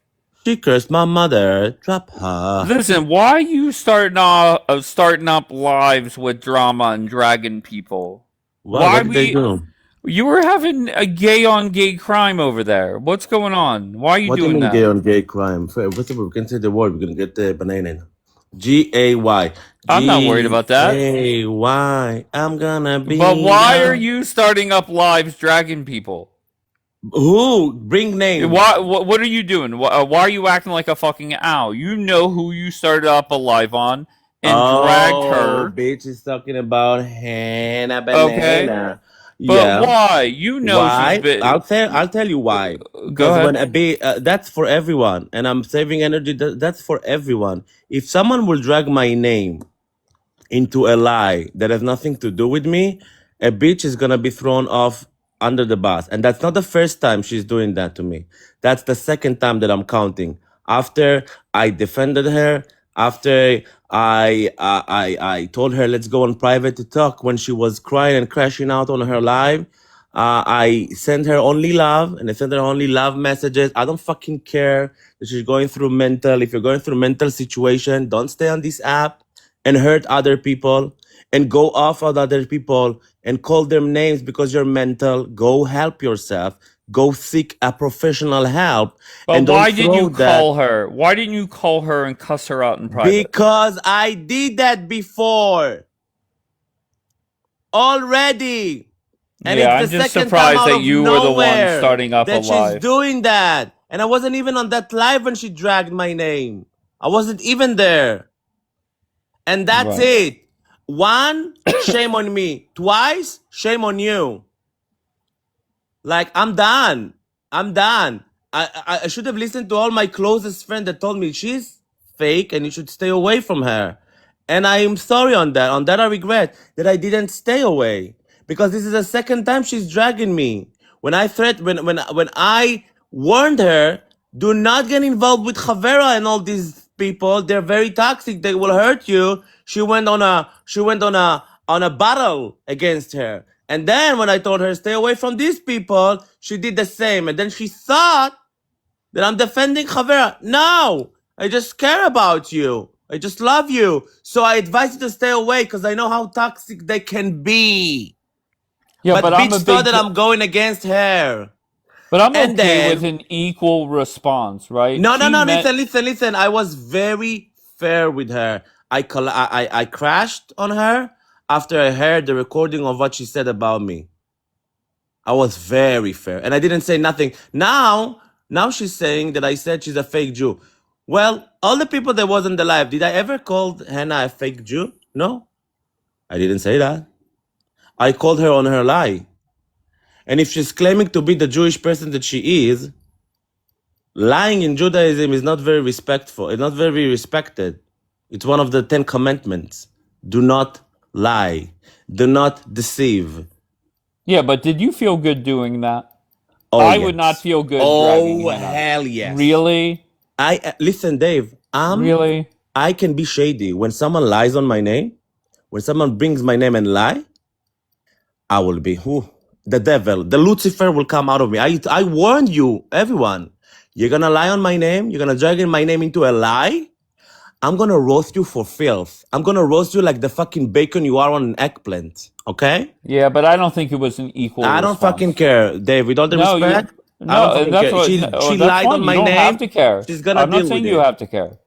She cursed my mother. Drop her. Listen, why are you starting up lives with drama and dragging people? Why? What did they do? You were having a gay on gay crime over there. What's going on? Why are you What do you doing mean that? gay on gay crime? First of all, we can say the word. We're gonna get the banana in. G-A-Y. I'm not worried about that. G-A-Y. I'm gonna be. But why are you starting up lives dragging people? Who? Bring names. What are you doing? Why are you acting like a fucking owl? You know who you started up a live on and dragged her. Bitch is talking about Hannah Banana. Okay. But why? You know why? she's been... I'll tell you why. Go ahead. When that's for everyone, and I'm saving energy. That's for everyone. If someone will drag my name into a lie that has nothing to do with me, a bitch is gonna be thrown off under the bus, and that's not the first time she's doing that to me. That's the second time that I'm counting. After I defended her, after I told her let's go on private to talk when she was crying and crashing out on her live. I sent her only love, and I sent her only love messages. I don't fucking care that she's going through mental. If you're going through mental situation, don't stay on this app and hurt other people and go off on other people and call them names because you're mental. Go help yourself. Go seek a professional help. But and why didn't you call her? Why didn't you call her and cuss her out in private? Because I did that before. Already. And yeah, it's the I'm just second surprised time out that of you were the one nowhere starting up a that live. she's doing that. And I wasn't even on that live when she dragged my name. I wasn't even there. And that's it. One, shame on me. Twice, shame on you. Like, I'm done. I'm done. I should have listened to all my closest friends that told me she's fake and you should stay away from her. And I am sorry on that. On that, I regret that I didn't stay away. Because this is the second time she's dragging me. When I warned her, do not get involved with Chavera and all these people. They're very toxic. They will hurt you. She went on a battle against her. And then when I told her stay away from these people, she did the same. And then she thought that I'm defending Chavera. No, I just care about you. I just love you. So I advise you to stay away because I know how toxic they can be. Yeah, but bitch thought that I'm going against her. But I'm okay with an equal response, right? No. Listen. I was very fair with her. I crashed on her after I heard the recording of what she said about me. I was very fair. And I didn't say nothing. Now she's saying that I said she's a fake Jew. Well, all the people that was on the live, did I ever call Hannah a fake Jew? No. I didn't say that. I called her on her lie. And if she's claiming to be the Jewish person that she is, lying in Judaism is not very respectful. It's not very respected. It's one of the 10 commandments. Do not lie. Do not deceive. Yeah, but did you feel good doing that? Oh, I yes. would not feel good dragging Oh, Hannah. hell yes. Really? Listen, Dave. Really? I can be shady when someone lies on my name. When someone brings my name and lie, I will be the devil. The Lucifer will come out of me. I warned you, everyone. You're gonna lie on my name. You're gonna drag my name into a lie. I'm gonna roast you for filth. I'm gonna roast you like the fucking bacon you are on an eggplant. Okay? Yeah, but I don't think it was an equal I don't response. fucking care, Dave. With all the No, respect, I no, don't and fucking that's care. what. She That's lied fine. on my You don't name. have to care. She's gonna I'm not deal saying with you it. have to care.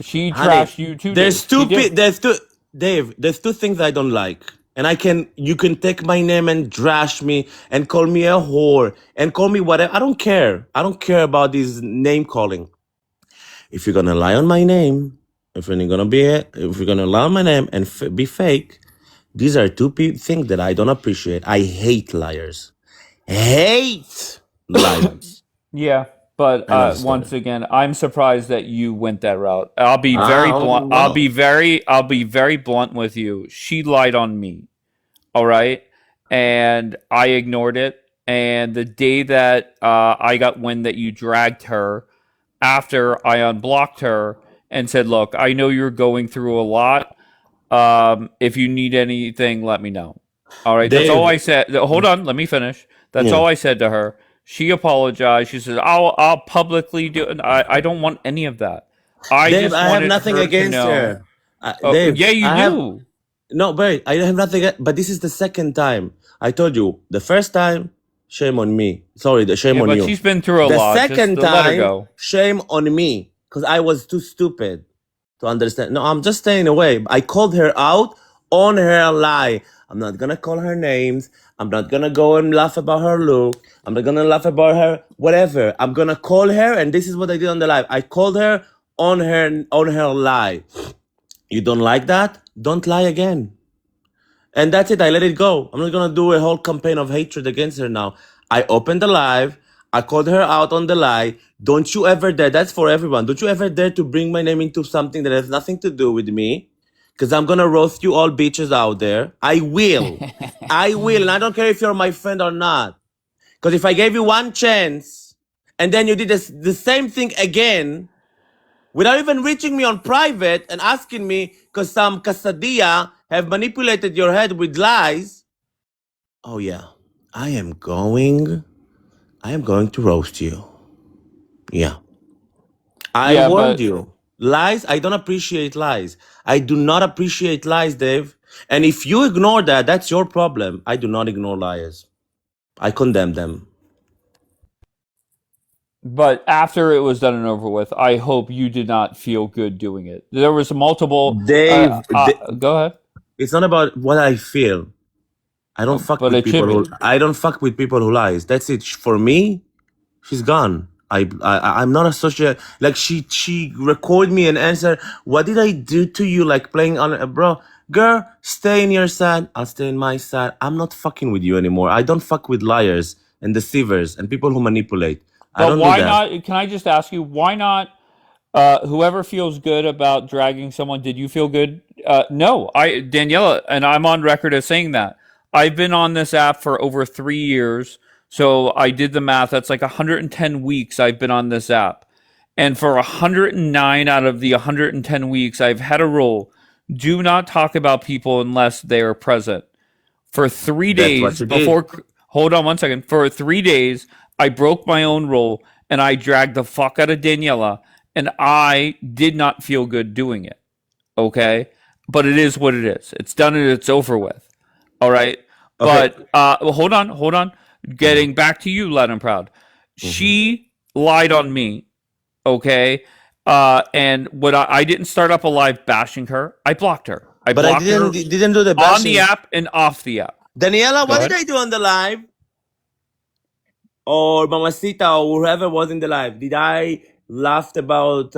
She Honey, trashed you too. there's Dave. two. She did. There's two. Dave, there's two things I don't like, and you can take my name and trash me and call me a whore and call me whatever. I don't care. I don't care about this name calling. If you're gonna lie on my name, if you're gonna lie on my name and be fake, these are two things that I don't appreciate. I hate liars. Hate liars. Yeah, but End of story. once again, I'm surprised that you went that route. I'll be very blunt. no. I'll be very blunt with you. She lied on me. All right, and I ignored it. And the day that I got wind that you dragged her, after I unblocked her and said, "Look, I know you're going through a lot. If you need anything, let me know." All right, that's all I said. Hold on, let me finish. That's all I said to her. She apologized. She said, "I'll publicly do it." I don't want any of that. Dave, I have nothing against her. Dave, yeah, you do. No, but I have nothing. But this is the second time. I told you the first time. Shame on me. Sorry, shame on but you. She's been through a lot. The second Just let her time, go. shame on me because I was too stupid to understand. No, I'm just staying away. I called her out on her lie. I'm not gonna call her names. I'm not gonna go and laugh about her look. I'm not gonna laugh about her whatever. I'm gonna call her, and this is what I did on the live. I called her on her lie. You don't like that? Don't lie again. And that's it. I let it go. I'm not going to do a whole campaign of hatred against her now. I opened the live. I called her out on the lie. Don't you ever dare. That's for everyone. Don't you ever dare to bring my name into something that has nothing to do with me. Because I'm going to roast you all bitches out there. I will. I will. And I don't care if you're my friend or not. Because if I gave you one chance and then you did the same thing again, without even reaching me on private and asking me because some quesadilla have manipulated your head with lies. Oh yeah, I am going to roast you. Yeah. I warned you. Lies, I don't appreciate lies. I do not appreciate lies, Dave. And if you ignore that, that's your problem. I do not ignore liars. I condemn them. But after it was done and over with, I hope you did not feel good doing it. There was multiple. Dave, go ahead. It's not about what I feel. I don't fuck with people who I don't fuck with people who lies. That's it. For me, she's gone. I'm not associated. Like she record me and answer. What did I do to you? Like playing on bro, girl, stay in your side. I'll stay in my side. I'm not fucking with you anymore. I don't fuck with liars and deceivers and people who manipulate. I don't why do that. not? Can I just ask you why not? Whoever feels good about dragging someone, did you feel good? No, Daniela, and I'm on record as saying that. I've been on this app for over 3 years. So I did the math. That's like 110 weeks I've been on this app. And for 109 out of the 110 weeks, I've had a rule. Do not talk about people unless they are present. For 3 days before... Hold on one second. For 3 days, I broke my own rule and I dragged the fuck out of Daniela. And I did not feel good doing it. Okay? But it is what it is. It's done and it's over with. All right? Okay. But hold on. Getting back to you, Loud and Proud. She lied on me, okay? And what I didn't start up a live bashing her. I blocked her. I didn't do the bashing on the app and off the app. Daniela, what did I do on the live? Or Mamacita or whoever was in the live? Did I laugh about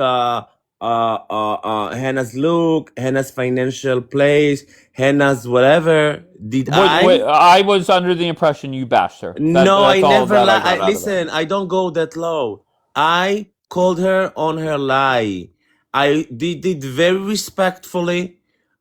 Hannah's look, Hannah's financial place, Hannah's whatever? I was under the impression you bashed her. I never listen, I don't go that low. I called her on her lie. I did it very respectfully.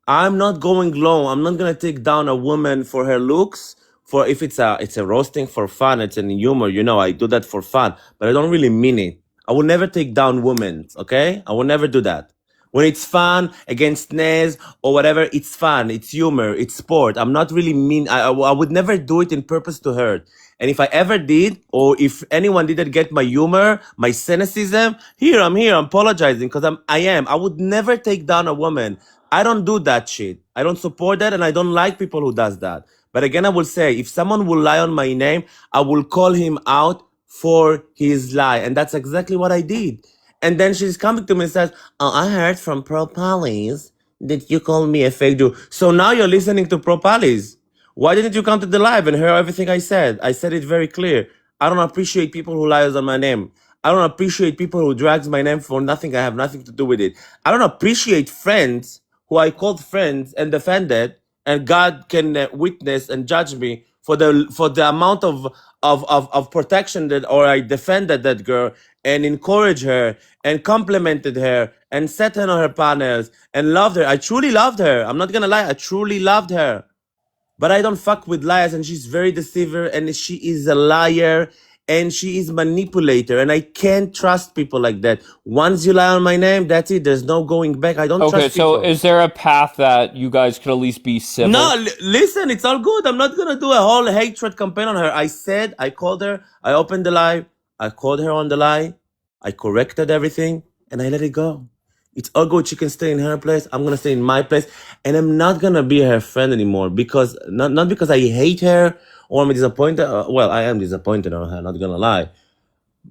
I'm not going low. I'm not gonna take down a woman for her looks. For if it's a roasting for fun, it's an humor. I do that for fun, but I don't really mean it. I will never take down women. Okay, I will never do that. When it's fun against Nez or whatever, it's fun, it's humor, it's sport. I'm not really mean. I would never do it in purpose to hurt. And if I ever did, or if anyone didn't get my humor, my cynicism, I'm here, I'm apologizing because I am. I would never take down a woman. I don't do that shit. I don't support that, and I don't like people who does that. But again, I will say, if someone will lie on my name, I will call him out for his lie, and that's exactly what I did. And then she's coming to me and says, "Oh, I heard from Propolis that you called me a fake Jew." So now you're listening to Propolis. Why didn't you come to the live and hear everything I said? I said it very clear. I don't appreciate people who lies on my name. I don't appreciate people who drags my name for nothing. I have nothing to do with it. I don't appreciate friends who I called friends and defended, and God can witness and judge me for the amount of protection that, or I defended that girl and encouraged her and complimented her and sat her on her panels and loved her. I truly loved her. I'm not gonna lie. I truly loved her. But I don't fuck with liars, and she's very deceiver, and she is a liar, and she is manipulator, and I can't trust people like that. Once you lie on my name, that's it. There's no going back. I don't Okay, trust so people. is there a path that you guys could at least be civil? No, listen, it's all good. I'm not gonna do a whole hatred campaign on her. I called her, I opened the live, I called her on the lie, I corrected everything, and I let it go. It's all good. She can stay in her place. I'm gonna stay in my place, and I'm not gonna be her friend anymore because not because I hate her or I'm disappointed. Well, I am disappointed on her. Not gonna lie,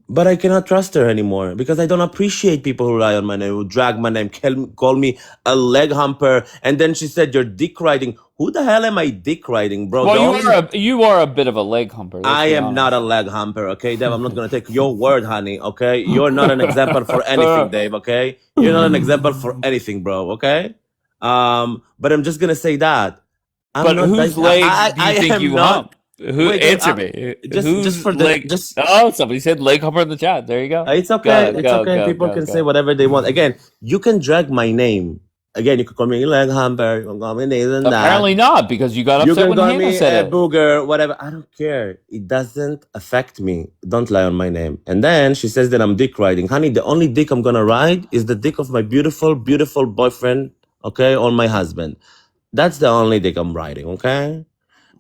but I cannot trust her anymore because I don't appreciate people who lie on my name, who drag my name, call me a leg humper, and then she said you're dick riding. Who the hell am I dick riding, bro? Well, you are a bit of a leg humper. I am not a leg humper, okay, Dave? I'm not gonna take your word, honey, okay? You're not an example for anything, Dave, okay? You're not an example for anything, bro, okay? But I'm just gonna say that. But whose legs do you think you hump? Answer me. Just for the Oh, somebody said leg humper in the chat. There you go. It's okay. Go, People go, can go. say whatever they want. Again, you can drag my name. Again, you could call me leg humper. You can call me this and that. Apparently not, because you got You upset can when call Hannah me said a it. booger, whatever. I don't care. It doesn't affect me. Don't lie on my name. And then she says that I'm dick riding. Honey, the only dick I'm gonna ride is the dick of my beautiful, beautiful boyfriend, okay, or my husband. That's the only dick I'm riding, okay?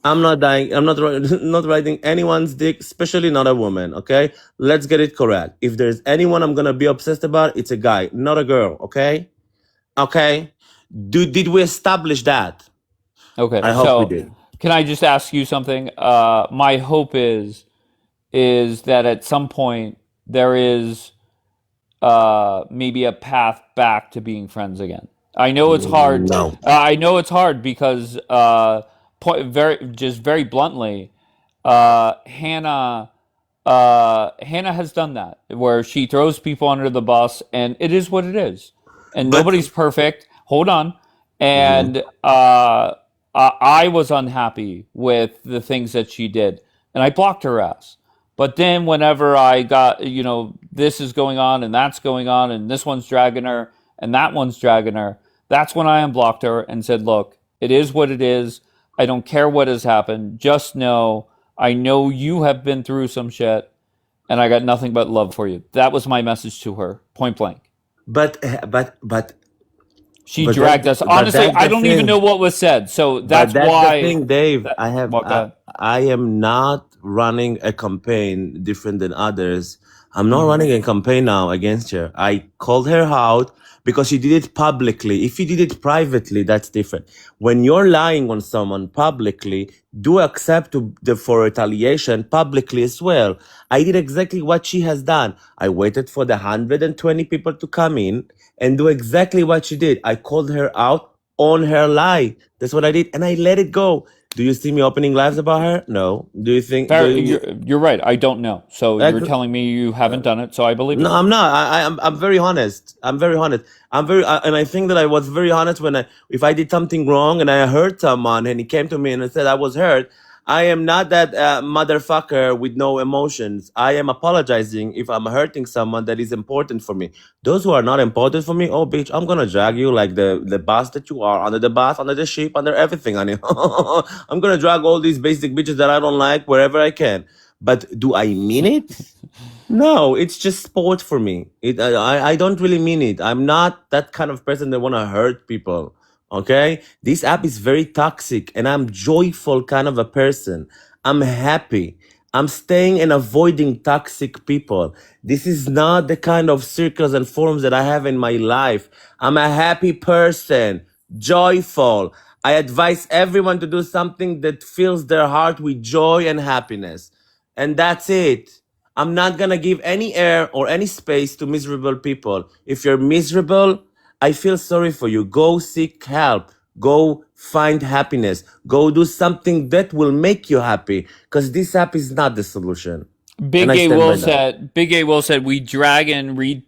I'm not dying. I'm not not riding anyone's dick, especially not a woman, okay? Let's get it correct. If there's anyone I'm gonna be obsessed about, it's a guy, not a girl, okay? Okay? Did we establish that? Okay, I hope we did. can I just ask you something? My hope is that at some point there is maybe a path back to being friends again. I know it's hard. No. I know it's hard because very bluntly, Hannah has done that where she throws people under the bus, and it is what it is, and But- nobody's perfect. Hold on, and I was unhappy with the things that she did, and I blocked her ass. But then whenever I got, this is going on and that's going on and this one's dragging her and that one's dragging her, that's when I unblocked her and said, look, it is what it is. I don't care what has happened. Just know, I know you have been through some shit and I got nothing but love for you. That was my message to her, point blank. But She But dragged that- us. but Honestly, that's the I don't even thing. know what was said. So but that's that's why. the thing, Dave. Okay. I am not running a campaign different than others. I'm not running a campaign now against her. I called her out because she did it publicly. If you did it privately, that's different. When you're lying on someone publicly, do accept for retaliation publicly as well. I did exactly what she has done. I waited for the 120 people to come in and do exactly what she did. I called her out on her lie. That's what I did, and I let it go. Do you see me opening lives about her? No. Do you think? You're right. I don't know. So you're telling me you haven't done it. So I believe No, you. I'm not. I'm very honest. I'm very honest. And I think that I was very honest if I did something wrong and I hurt someone and he came to me and said I was hurt. I am not that motherfucker with no emotions. I am apologizing if I'm hurting someone that is important for me. Those who are not important for me, oh bitch, I'm gonna drag you like the boss that you are, under the bus, under the ship, under everything, honey. I'm gonna drag all these basic bitches that I don't like wherever I can. But do I mean it? No, it's just sport for me. I don't really mean it. I'm not that kind of person that want to hurt people. Okay? This app is very toxic and I'm joyful kind of a person. I'm happy. I'm staying and avoiding toxic people. This is not the kind of circles and forums that I have in my life. I'm a happy person, joyful. I advise everyone to do something that fills their heart with joy and happiness. And that's it. I'm not gonna give any air or any space to miserable people. If you're miserable, I feel sorry for you. Go seek help. Go find happiness. Go do something that will make you happy. Because this app is not the solution. Big And I A stand Will by that. said. Big A Will said we drag and read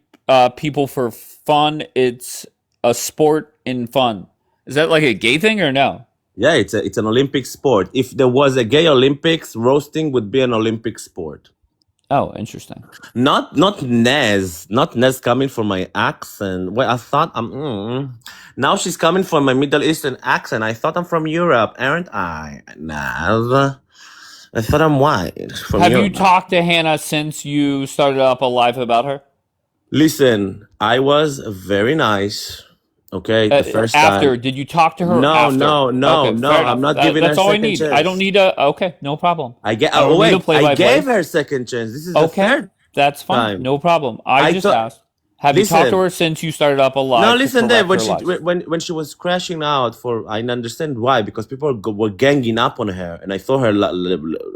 people for fun. It's a sport in fun. Is that like a gay thing or no? Yeah, it's an Olympic sport. If there was a gay Olympics, roasting would be an Olympic sport. Oh, interesting. Not Nez coming for my accent. Well, I thought now she's coming for my Middle Eastern accent. I thought I'm from Europe, aren't I, Nez? I thought I'm white from Have you Europe. talked to Hannah since you started up a live about her? Listen, I was very nice. Okay, the first After, time. did you talk to her? No, after? no, no, Okay, no. fair I'm enough. not giving her That's all I second need. chance. I don't need a. Okay, no problem. I get. I don't Oh need wait, a play-by-play. I gave her second chance. This is the Okay, third that's fine. time. No problem. I just thought- asked. Have you talked Listen. to her since you started up a live? No, to listen, Dave. correct When her she lies? when she was crashing out for, I understand why, because people were ganging up on her, and I saw her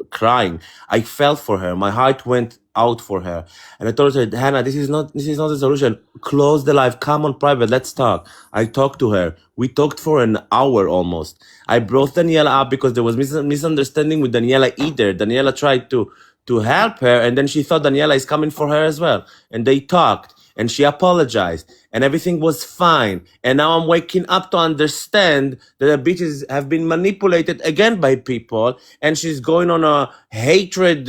crying. I felt for her. My heart went out for her, and I told her, Hannah, this is not the solution. Close the live. Come on private. Let's talk. I talked to her. We talked for an hour almost. I brought Daniela up because there was misunderstanding with Daniela either. Daniela tried to help her, and then she thought Daniela is coming for her as well, and they talked. And she apologized, and everything was fine. And now I'm waking up to understand that the bitches have been manipulated again by people, and she's going on a hatred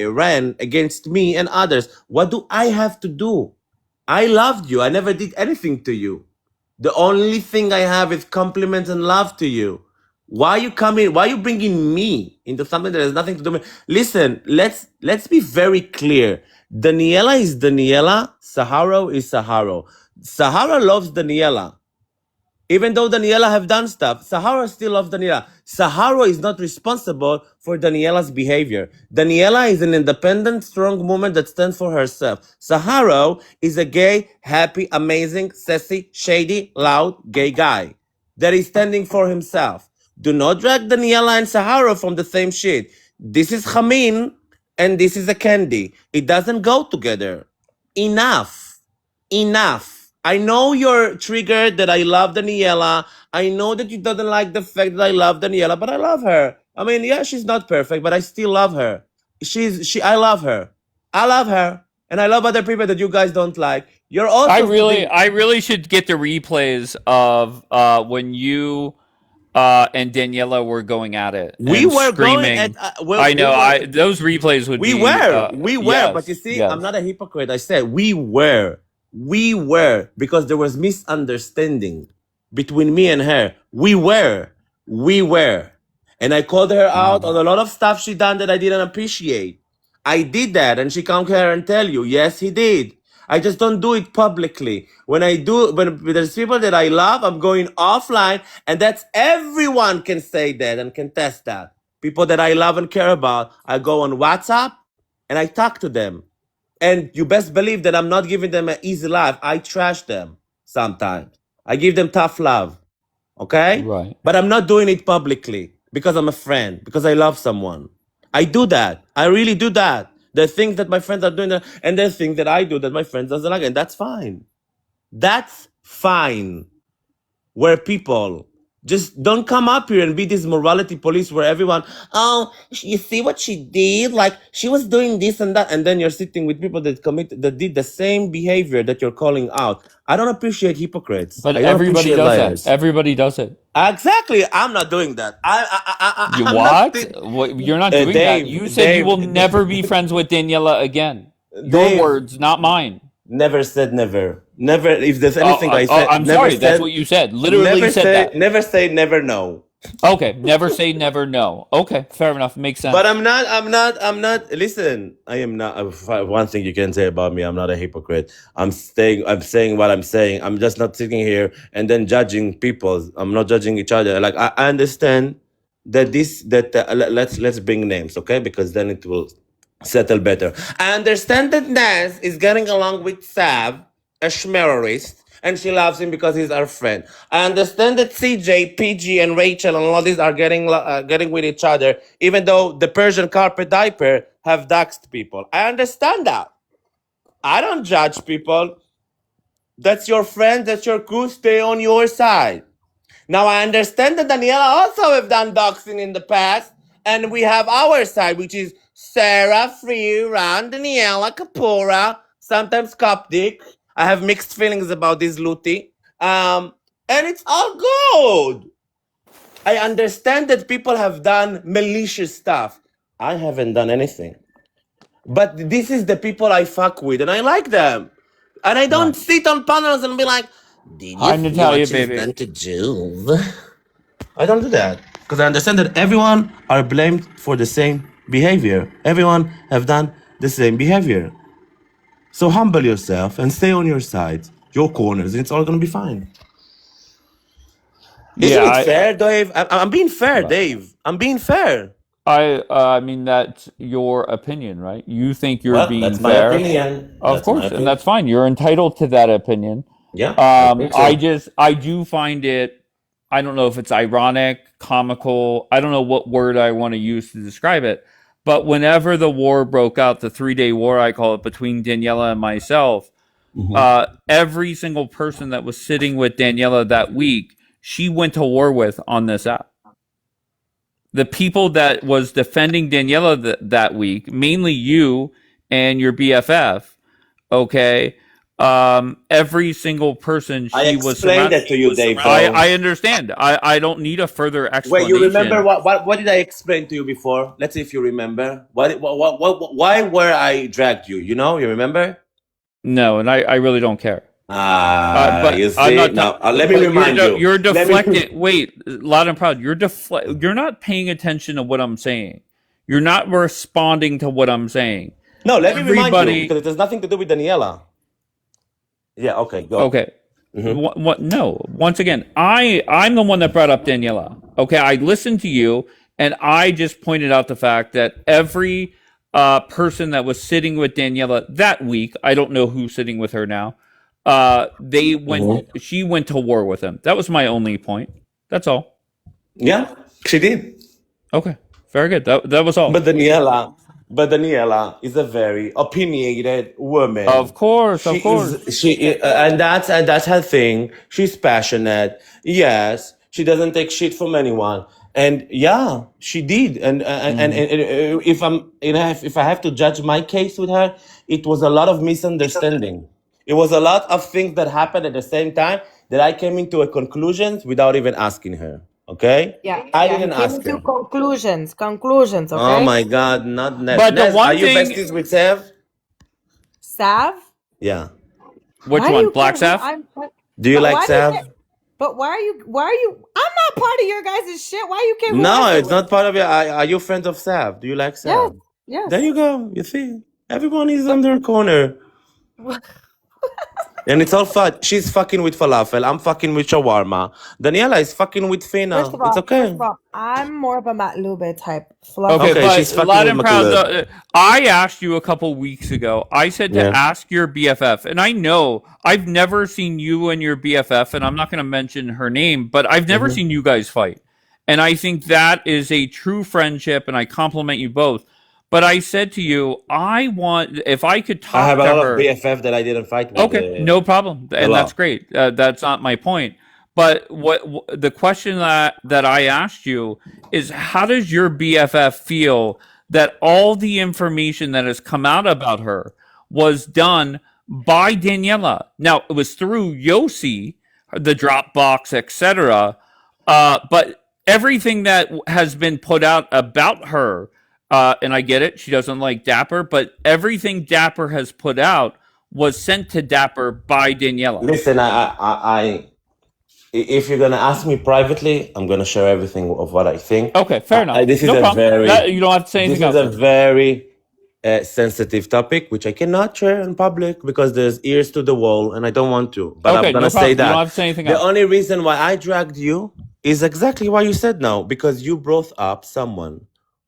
rant against me and others. What do I have to do? I loved you. I never did anything to you. The only thing I have is compliments and love to you. Why are you coming? Why are you bringing me into something that has nothing to do with? Listen, let's be very clear. Daniela is Daniela. Saharo is Saharo. Sahara loves Daniela. Even though Daniela have done stuff, Sahara still loves Daniela. Sahara is not responsible for Daniela's behavior. Daniela is an independent, strong woman that stands for herself. Sahara is a gay, happy, amazing, sassy, shady, loud, gay guy that is standing for himself. Do not drag Daniela and Sahara from the same shit. This is Hamin and this is a candy. It doesn't go together. Enough. I know you're triggered that I love Daniela. I know that you doesn't like the fact that I love Daniela, but I love her. I mean, yeah, she's not perfect, but I still love her. I love her. I love her. And I love other people that you guys don't like. You're also I really should get the replays of when you and Daniela were going at it. We and were screaming. going at. I know. Those replays would We be. were. Yes, But you see, yes. I'm not a hypocrite. I said we were. Because there was misunderstanding between me and her. We were. And I called her out on a lot of stuff she done that I didn't appreciate. I did that, and she come here and tell you, yes, he did. I just don't do it publicly. When there's people that I love, I'm going offline, and that's everyone can say that and can test that. People that I love and care about, I go on WhatsApp and I talk to them. And you best believe that I'm not giving them an easy life. I trash them sometimes. I give them tough love. Okay? Right. But I'm not doing it publicly because I'm a friend, because I love someone. I do that. I really do that. There are things that my friends are doing, and there are things that I do that my friends doesn't like, and that's fine. That's fine. We're people. Just don't come up here and be this morality police where everyone, oh, you see what she did? Like, she was doing this and that. And then you're sitting with people that did the same behavior that you're calling out. I don't appreciate hypocrites. But I don't everybody appreciate does liars. that. Everybody does it. Exactly. I'm not doing that. You I'm what? not. What? You're not doing that. You said you will never be friends with Daniela again. Your words, not mine. Never said never. Never. If there's anything I said, I'm never sorry. said, That's what you said. Literally, you said that. Never say never no. Okay, never say never no. Okay, fair enough. Makes sense. But I'm not. Listen, I am not. One thing you can say about me, I'm not a hypocrite. I'm saying what I'm saying. I'm just not sitting here and then judging people. I'm not judging each other. Like, I understand that let's bring names, okay? Because then it will settle better. I understand that Naz is getting along with Sav, a schmerorist, and she loves him because he's our friend. I understand that CJ, PG, and Rachel and all these are getting with each other, even though the Persian carpet diaper have doxed people. I understand that. I don't judge people. That's your friend, that's your crew, stay on your side. Now, I understand that Daniela also have done doxing in the past, and we have our side, which is Sarah, Free, Ron, Daniela, Kapura, sometimes Coptic. I have mixed feelings about this Luti. And it's all good. I understand that people have done malicious stuff. I haven't done anything. But this is the people I fuck with, and I like them. And I don't sit on panels and be like, did Hi, you see Natalia, what she's baby. done to Juve? I don't do that. Because I understand that everyone are blamed for the same behavior. Everyone have done the same behavior. So humble yourself and stay on your side, your corners, and it's all going to be fine. Isn't it fair, Dave? I'm being fair, Dave. I'm being fair. I mean, that's your opinion, right? You think you're being that's fair. my opinion. Of course, and that's fine. You're entitled to that opinion. Yeah. I I do find it, I don't know if it's ironic, comical, I don't know what word I want to use to describe it, but whenever the war broke out, the 3-day war, I call it, between Daniela and myself, every single person that was sitting with Daniela that week, she went to war with on this app. The people that was defending Daniela that week, mainly you and your BFF, okay? Every single person I explained that to you, Dave. I understand. I don't need a further explanation. Wait, you remember what did I explain to you before? Let's see if you remember. Why were I dragged you? You know, you remember? No, and I really don't care. But you see, I'm not let me remind you. You're deflecting. Wait, loud and proud. You're not paying attention to what I'm saying. You're not responding to what I'm saying. No, let me remind you, because it has nothing to do with Daniela. Yeah, okay, go. Okay. No, once again, I'm the one that brought up Daniela. Okay, I listened to you, and I just pointed out the fact that every person that was sitting with Daniela that week, I don't know who's sitting with her now, she went to war with him. That was my only point. That's all. Yeah, she did. Okay, very good. That was all. But Daniela is a very opinionated woman. Of course. And that's her thing. She's passionate. Yes, she doesn't take shit from anyone. And yeah, she did. And if I have to judge my case with her, it was a lot of misunderstanding. It was a lot of things that happened at the same time that I came into a conclusion without even asking her. Okay? Yeah. I didn't ask her. Conclusions, okay? Oh my God, not Ness. But Ness, the one are you thing- besties with Sav? Sav? Yeah. Which Why do one? you Black care? Sav? Do you But like why do you Sav? care? But why are you? I'm not part of your guys' shit. Why you care? No, it's not part of it. Are you friends of Sav? Do you like Sav? Yes. There you go. You see, everyone is on their corner. And it's all fun. She's fucking with falafel. I'm fucking with shawarma. Daniela is fucking with Fina. First of all, It's okay. I'm more of a Matlube type. Okay, Okay, but she's fucking loud with and proud. Makulib. I asked you a couple weeks ago. I said to ask your BFF, and I know I've never seen you and your BFF, and I'm not going to mention her name, but I've never seen you guys fight. And I think that is a true friendship, and I compliment you both. But I said to you, if I could talk I have to a lot her. of BFF that I didn't fight with. Okay, no problem. And that's great. That's not my point. But the question that I asked you is, how does your BFF feel that all the information that has come out about her was done by Daniela? Now, it was through Yossi, the Dropbox, etc. But everything that has been put out about her, and I get it, she doesn't like Dapper, but everything Dapper has put out was sent to Dapper by Daniela. Listen, if you're gonna ask me privately, I'm gonna share everything of what I think. Okay, fair enough. This is No a problem. very You don't have to say this anything is a else. very sensitive topic, which I cannot share in public because there's ears to the wall, and I don't want to. But Okay, I'm gonna no problem. say You that don't have to say anything the else. only reason why I dragged you is exactly what you said now, because you brought up someone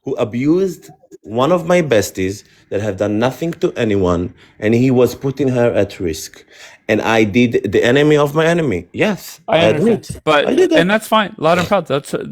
who abused one of my besties that have done nothing to anyone, and he was putting her at risk. And I did the enemy of my enemy. Yes, I admit. understand, but I did that. and that's fine. Loud and proud.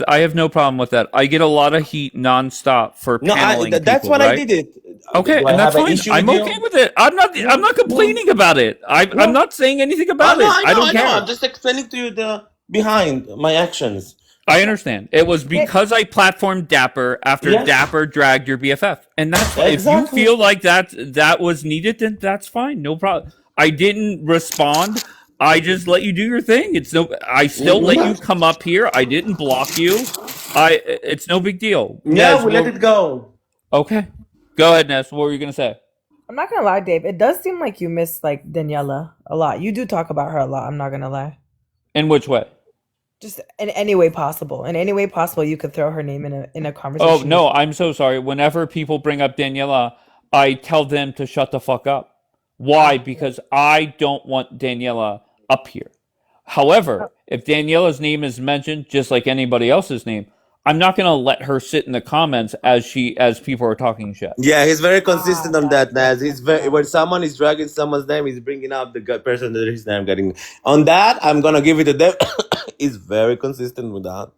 I have no problem with that. I get a lot of heat nonstop for No, paneling that's people, what right? I did it. Okay, Do I and that's have an fine. issue I'm with you? okay with it. I'm not complaining about it. I'm not saying anything Oh, about no, it. I know, don't care. I'm just explaining to you the behind my actions. I understand. It was because I platformed Dapper after Yes. Dapper dragged your BFF, and that's fine. Exactly. If you feel like that was needed, then that's fine. No problem. I didn't respond. I just let you do your thing. I still let you come up here. I didn't block you. It's no big deal. Yeah, Nez, we let it go. Okay. Go ahead, Ness. What were you gonna say? I'm not gonna lie, Dave. It does seem like you miss like Daniela a lot. You do talk about her a lot. I'm not gonna lie. In which way? Just in any way possible. In any way possible, you could throw her name in a conversation. Oh no, I'm so sorry. Whenever people bring up Daniela, I tell them to shut the fuck up. Why? Because I don't want Daniela up here. However, if Daniela's name is mentioned, just like anybody else's name, I'm not gonna let her sit in the comments as people are talking shit. Yeah, he's very consistent on that, Naz. He's very when someone is dragging someone's name, he's bringing up the person that his name getting. On that, I'm gonna give it to them. He's very consistent with that.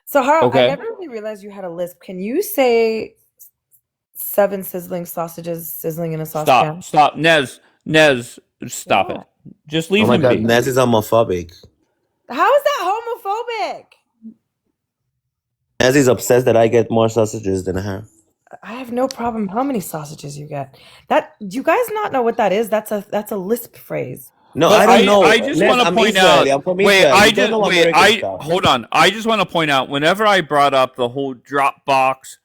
So Harold, Okay. I never really realized you had a lisp. Can you say 7 sizzling sausages sizzling in a saucepan? Stop. Nez, stop it. Just leave Oh my him God, be. Naz is homophobic. How is that homophobic? Naz is obsessed that I get more sausages than her. I have no problem how many sausages you get. That do you guys not know what that is? That's a lisp phrase. No, But I don't know. I just Naz, want to I'm point Israeli. out. I'm from Wait, Israel. You don't know American stuff. hold on. I just want to point out. Whenever I brought up the whole Dropbox,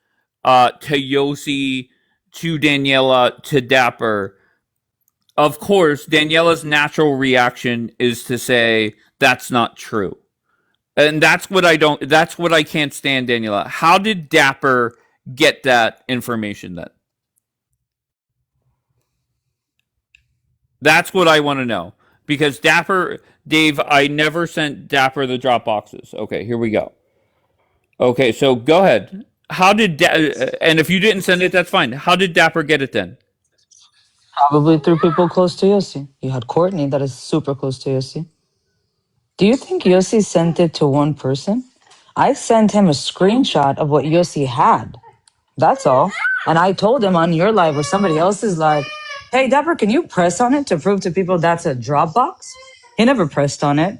to Yossi, to Daniela, to Dapper, of course, Daniela's natural reaction is to say that's not true, and that's what I can't stand, Daniela. How did Dapper get that information then? That's what I want to know. Because Dave, I never sent Dapper the drop boxes. Okay, here we go. Okay, so go ahead. How did and if you didn't send it, that's fine. How did Dapper get it then? Probably through people close to Yossi. You had Courtney that is super close to Yossi. Do you think Yossi sent it to one person? I sent him a screenshot of what Yossi had. That's all. And I told him on your live or somebody else's live, hey, Dapper, can you press on it to prove to people that's a Dropbox? He never pressed on it.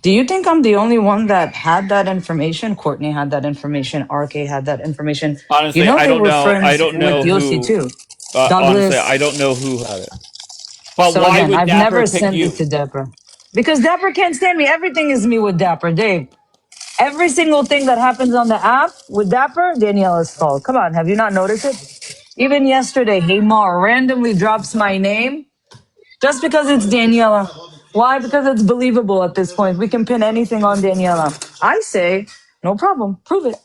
Do you think I'm the only one that had that information? Courtney had that information. RK had that information. Honestly, you know I they don't were know. friends I don't know with Yossi who. too. Douglas. Honestly, I don't know who had it. But So why again, would I've Dapper never pick sent you? it to Dapper. Because Dapper can't stand me. Everything is me with Dapper, Dave. Every single thing that happens on the app with Dapper, Daniela's fault. Come on, have you not noticed it? Even yesterday, Hamar randomly drops my name just because it's Daniela. Why? Because it's believable at this point. We can pin anything on Daniela. I say, no problem, prove it.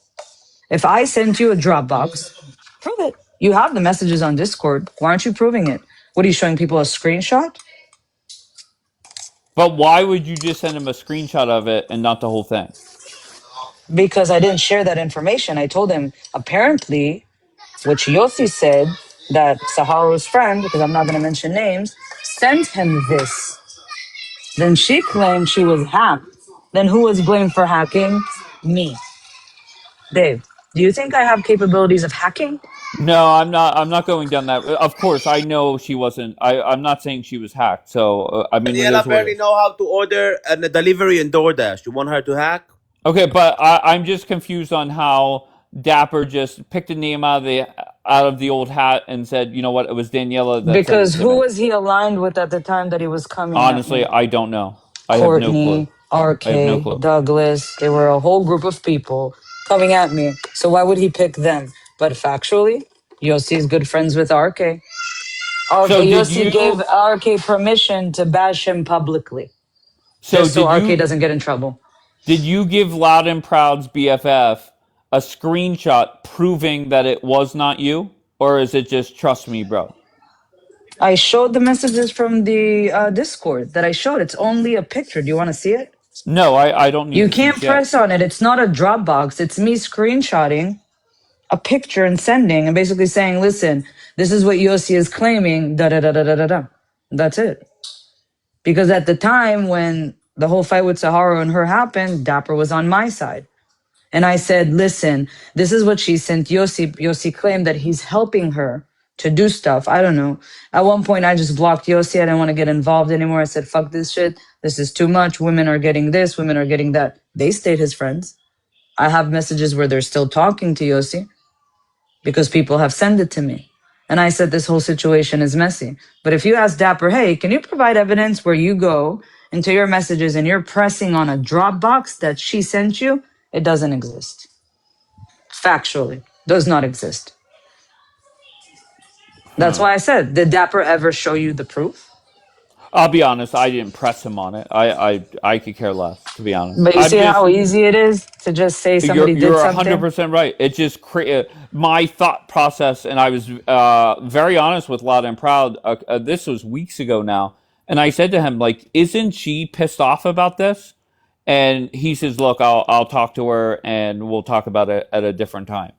If I sent you a Dropbox, prove it. You have the messages on Discord. Why aren't you proving it? What are you showing people a screenshot? But why would you just send him a screenshot of it and not the whole thing? Because I didn't share that information. I told him, apparently, which Yossi said, that Saharo's friend, because I'm not going to mention names, sent him this. Then she claimed she was hacked. Then who was blamed for hacking? Me. Dave. Do you think I have capabilities of hacking? No, I'm not. I'm not going down that. Of course, I know she wasn't. I'm not saying she was hacked. So I mean, it Daniela is what it barely is. know how to order a delivery in DoorDash. You want her to hack? Okay, but I'm just confused on how Dapper just picked a name out of the old hat and said, you know what, it was Daniela that sent it Because to who me. was he aligned with at the time that he was coming at Honestly, me? I don't know. I have no clue. Courtney, I have no RK, clue. Douglas. They were a whole group of people coming at me. So why would he pick them? But factually, Yossi is good friends with RK. So did Yossi gave you? RK permission to bash him publicly, So just so did RK you? doesn't get in trouble. Did you give Loud and Proud's BFF a screenshot proving that it was not you, or is it just trust me, bro? I showed the messages from the Discord that I showed. It's only a picture. Do you want to see it? No, I don't need You to see can't shit. press on it. It's not a Dropbox. It's me screenshotting a picture and sending and basically saying, listen, this is what Yossi is claiming, da da da da da da da. That's it. Because at the time when the whole fight with Sahara and her happened, Dapper was on my side. And I said, listen, this is what she sent Yossi. Yossi claimed that he's helping her to do stuff. I don't know. At one point, I just blocked Yossi. I didn't want to get involved anymore. I said, fuck this shit. This is too much. Women are getting this. Women are getting that. They stayed his friends. I have messages where they're still talking to Yossi because people have sent it to me. And I said, this whole situation is messy. But if you ask Dapper, hey, can you provide evidence where you go into your messages and you're pressing on a Dropbox that she sent you? It doesn't exist. Factually, does not exist. That's why I said, did Dapper ever show you the proof? I'll be honest, I didn't press him on it. I could care less, to be honest. But you I'm see just how easy it is to just say somebody did you're something? 100% right. It just my thought process, and I was very honest with Loud and Proud. This was weeks ago now, and I said to him, like, isn't she pissed off about this? And he says, look, I'll talk to her, and we'll talk about it at a different time.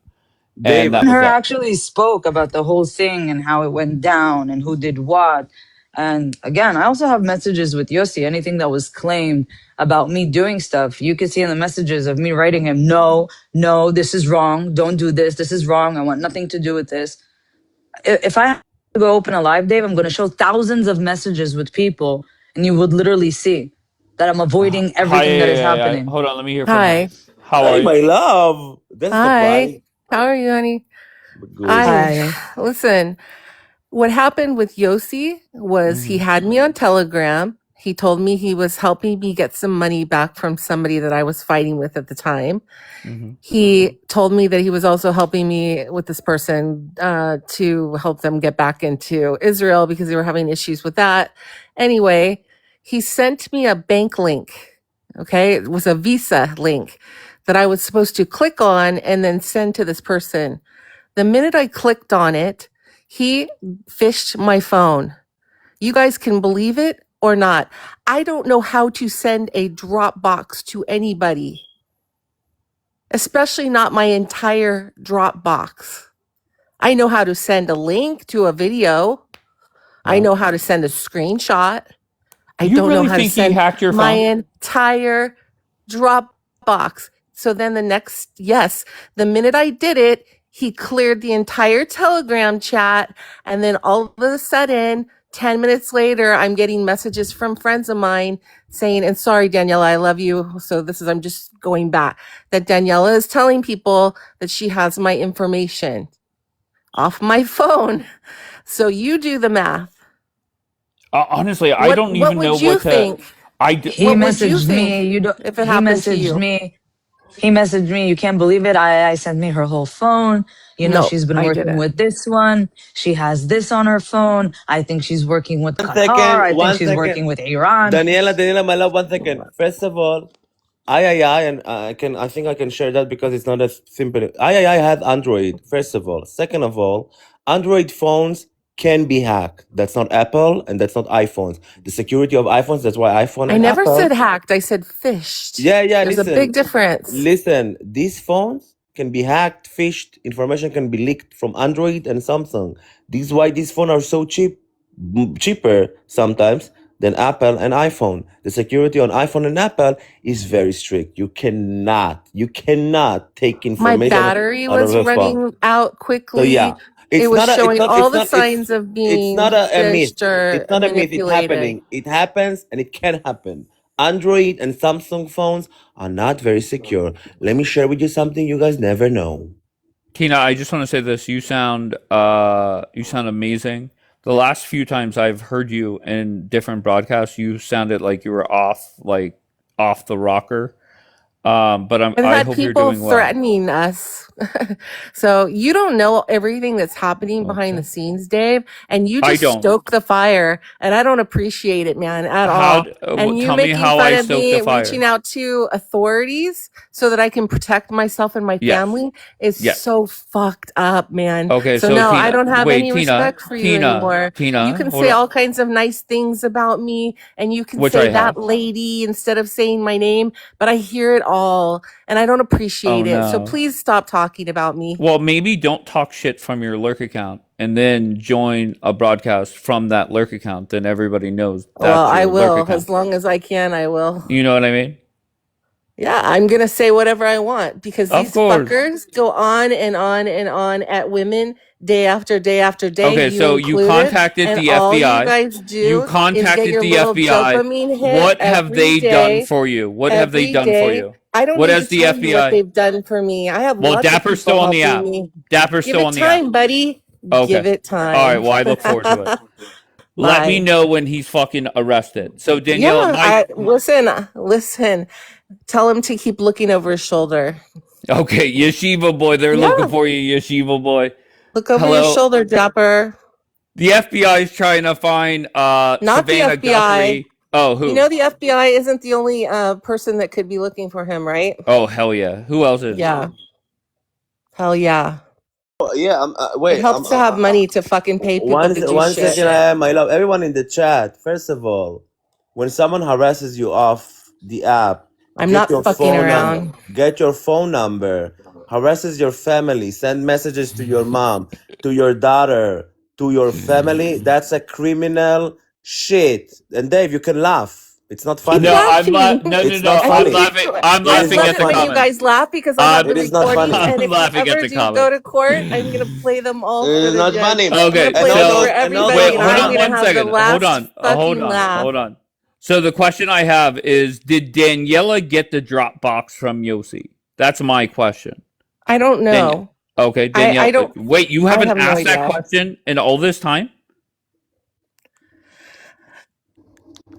And Dave, that And was her it. actually spoke about the whole thing and how it went down and who did what. And again, I also have messages with Yossi. Anything that was claimed about me doing stuff, you can see in the messages of me writing him, no, no, this is wrong. Don't do this. This is wrong. I want nothing to do with this. If I have to go open a live, Dave, I'm going to show thousands of messages with people, and you would literally see that I'm avoiding Hi, everything that is happening. hold on, let me hear from her. Hi. How hey, are you? my love. That's surprise. Hi. How are you, honey? Good. Hi. Listen, what happened with Yossi was he had me on Telegram. He told me he was helping me get some money back from somebody that I was fighting with at the time. He told me that he was also helping me with this person to help them get back into Israel because they were having issues with that. Anyway, he sent me a bank link. Okay. It was a Visa link that I was supposed to click on and then send to this person. The minute I clicked on it, he phished my phone. You guys can believe it or not. I don't know how to send a Dropbox to anybody, especially not my entire Dropbox. I know how to send a link to a video. I know how to send a screenshot. I You don't know really how to think he send hacked your my phone? entire Dropbox. So then the minute I did it, he cleared the entire Telegram chat. And then all of a sudden, 10 minutes later, I'm getting messages from friends of mine saying, and sorry, Daniela, I love you. So I'm just going back, that Daniela is telling people that she has my information off my phone. So you do the math. Honestly, I What don't even know would you what to. think? He What would you messaged think me. if it happened to you? He messaged me. You can't believe it. I sent me her whole phone. No, She's been I working didn't. with this one. She has this on her phone. I think she's working with One Qatar. second. I think One she's working second. with Iran. Daniela, my love. 1 second. First of all, and I think I can share that because it's not as simple. I had Android. First of all, second of all, Android phones can be hacked. That's not Apple and that's not iPhones. The security of iPhones. That's why iPhone I and never Apple. said hacked. I said phished. Yeah. There's a big difference. Listen. These phones can be hacked, phished. Information can be leaked from Android and Samsung. This is why these phones are so cheaper sometimes than Apple and iPhone. The security on iPhone and Apple is very strict. You cannot take My information battery out of was a phone. running out So quickly. yeah, It it's was not a, it's showing not, all it's the not, signs of it's being not a myth. phished or It's not a myth. It's manipulated. happening. It happens and it can happen. Android and Samsung phones are not very secure. Let me share with you something you guys never know. Tina, I just want to say this. You sound amazing. The last few times I've heard you in different broadcasts, you sounded like you were off the rocker. But I've I had hope you're people doing well. threatening us. So you don't know everything that's happening behind the Okay. scenes, Dave, and you I just don't. stoke the fire, and I don't appreciate it, man, at all. And you Tell me making how fun I of stoke me, the fire. reaching out to authorities so that I can protect myself and my Yes. family is Yes. so fucked up, man. Okay, So so no, I Tina, don't have wait, any respect for you anymore. You Tina, can hold say on. all kinds of nice things about me, and you can Which say I that have. lady instead of saying my name, but I hear it all, and I don't Oh appreciate it. So no. please stop talking about me. Well, maybe don't talk shit from your lurk account and then join a broadcast from that lurk account. Then everybody knows Well, that's I your lurk will. account. As long as I can, I will. You know what I mean? Yeah, I'm going to say whatever I want because Of these course. fuckers go on and on and on at women day after day after day, Okay, you so you included. contacted And the all you FBI. guys You do is get contacted your the little FBI. dopamine hit What have every they done day, for you? What have they every done for day. you? I don't What need has to the tell you what FBI? they've done for me. I have Well, lots of Dapper's still people on the helping app. me. Dapper's Give still it on the app. time, buddy. Give Okay. it All right. time. Well, I look forward to it. Let me Bye. know when he's fucking arrested. So Daniela, Yeah, listen. Tell him to keep looking over his shoulder. okay, Yeshiva boy, they're looking Yeah, for you, Yeshiva boy. look over your Hello. shoulder, Dapper. The FBI is trying to find Not the Savannah FBI. Guthrie. Oh, You who? know the FBI isn't the only person that could be looking for him, right? Oh, hell yeah. Who else is? Yeah. Hell yeah. Yeah, It wait. helps to have money to fucking pay people to do One shit. second, my love. Everyone in the chat. First of all, when someone harasses you off the app, I'm get not your fucking phone number. around. Get your phone number. Harasses your family. Send messages to your mom, to your daughter, to your family. That's a criminal shit. And Dave, you can laugh. It's not Keep funny. No, I'm laughing. no, It's no, not no. I I'm funny. think laughing. it's. I'm It I is laughing not love at the it when you funny. comment. guys laugh because I have It the is not recordings, funny. and I'm if you laughing at ever the do go comment. to court, I'm gonna play them all It for is the not judge. funny. I'm Okay, gonna play them for And all everybody, wait, those, and hold I'm on gonna one have the second. last fucking laugh. Hold on. So the question I have is, did Daniela get the Dropbox from Yossi? That's my question. I don't Danielle. know. Okay, I Danielle. don't. Wait, you I haven't have no asked that idea. question in all this time?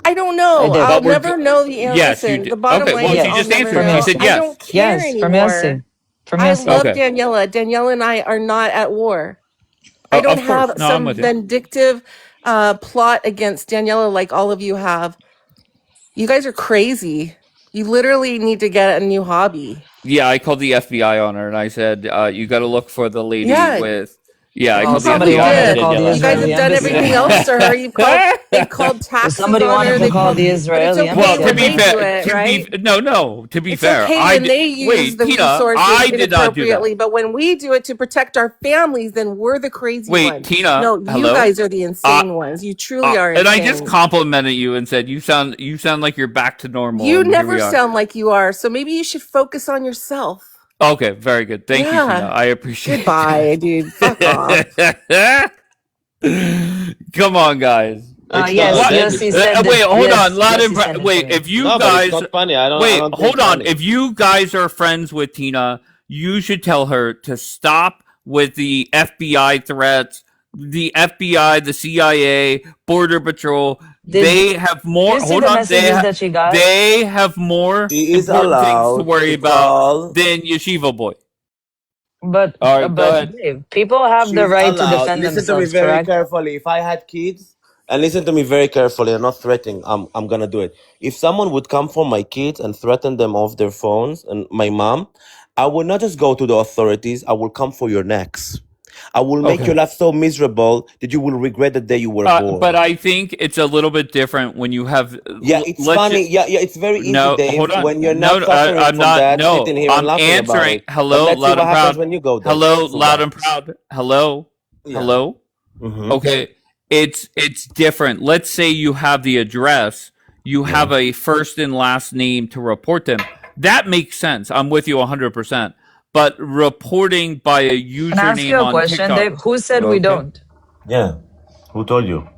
I don't I know. did. I'll But we're never know the answer. Yes, you Listen, did. the bottom Okay, line well, is she I'll just never answered. know. She said I yes. don't care Yes, from anymore. Yossi. From I Yossi. love Okay. Daniela. Daniela and I are not at war. I don't Of course. have No, I'm some with you. vindictive plot against Daniela like all of you have. You guys are crazy. You literally need to get a new hobby. Yeah, I called the FBI on her and I said, you got to look for the lady Yeah, with. Yeah, I Well, you called the probably somebody FBI wanted on to call the did. You guys Israeli have done embassy. everything else to her. They've Daniela. called If taxes somebody on wanted her. to They've call called, the but it's Israeli okay Well, embassy, to I when be they know. do fair, it, right? to be It's fair, okay when they use wait, the Tina, resources I did not do that. inappropriately, but when we do it to protect our families, then we're the crazy Wait, ones. Tina, No, you hello? guys are the insane ones. You truly are And I just insane. complimented you and said you sound like you're back to normal. You And here never we are. sound like you are, so maybe you should focus on yourself. Okay, very good. Thank you, Tina. Yeah. I appreciate Goodbye, dude. Fuck off. it. Come on, guys. Yes, What? Yossi said Wait, it. hold Yes, on. Loud Yossi and said it to wait. me. If you No, but guys, it's not funny. I wait, don't hold think on. funny. If you guys are friends with Tina, you should tell her to stop with the FBI threats. The FBI, the CIA, Border Patrol. Did They have more. you see Hold the on. messages that she got? They have more She is important things to allowed worry to about call. than Yeshiva boy. But All right, go ahead. Dave, people have the She's right to allowed. defend Listen to me themselves, very correct? carefully. If I had kids, and listen to me very carefully, I'm not threatening. I'm gonna do it. If someone would come for my kids and threaten them off their phones and my mom, I will not just go to the authorities. I will come for your necks. I will make your Okay. life so miserable that you will regret the day you were born. But I think it's a little bit different when you have. Yeah, it's let's funny. ju- Yeah, it's very easy, No, Dave, hold on. when you're No, not suffering I'm from not. that, No, sitting here and I'm laughing about answering. it. But Hello, let's see loud what and happens proud. when you go there. Hello, Let's see loud that. and proud. Hello, Yeah. hello. Mm-hmm. Okay, it's different. Let's say you have the address, you have a first and last name to report them. That makes sense. I'm with you 100%. But reporting by a Can I ask you username a on question, TikTok. Dave? Who said we don't? Yeah. Who told you?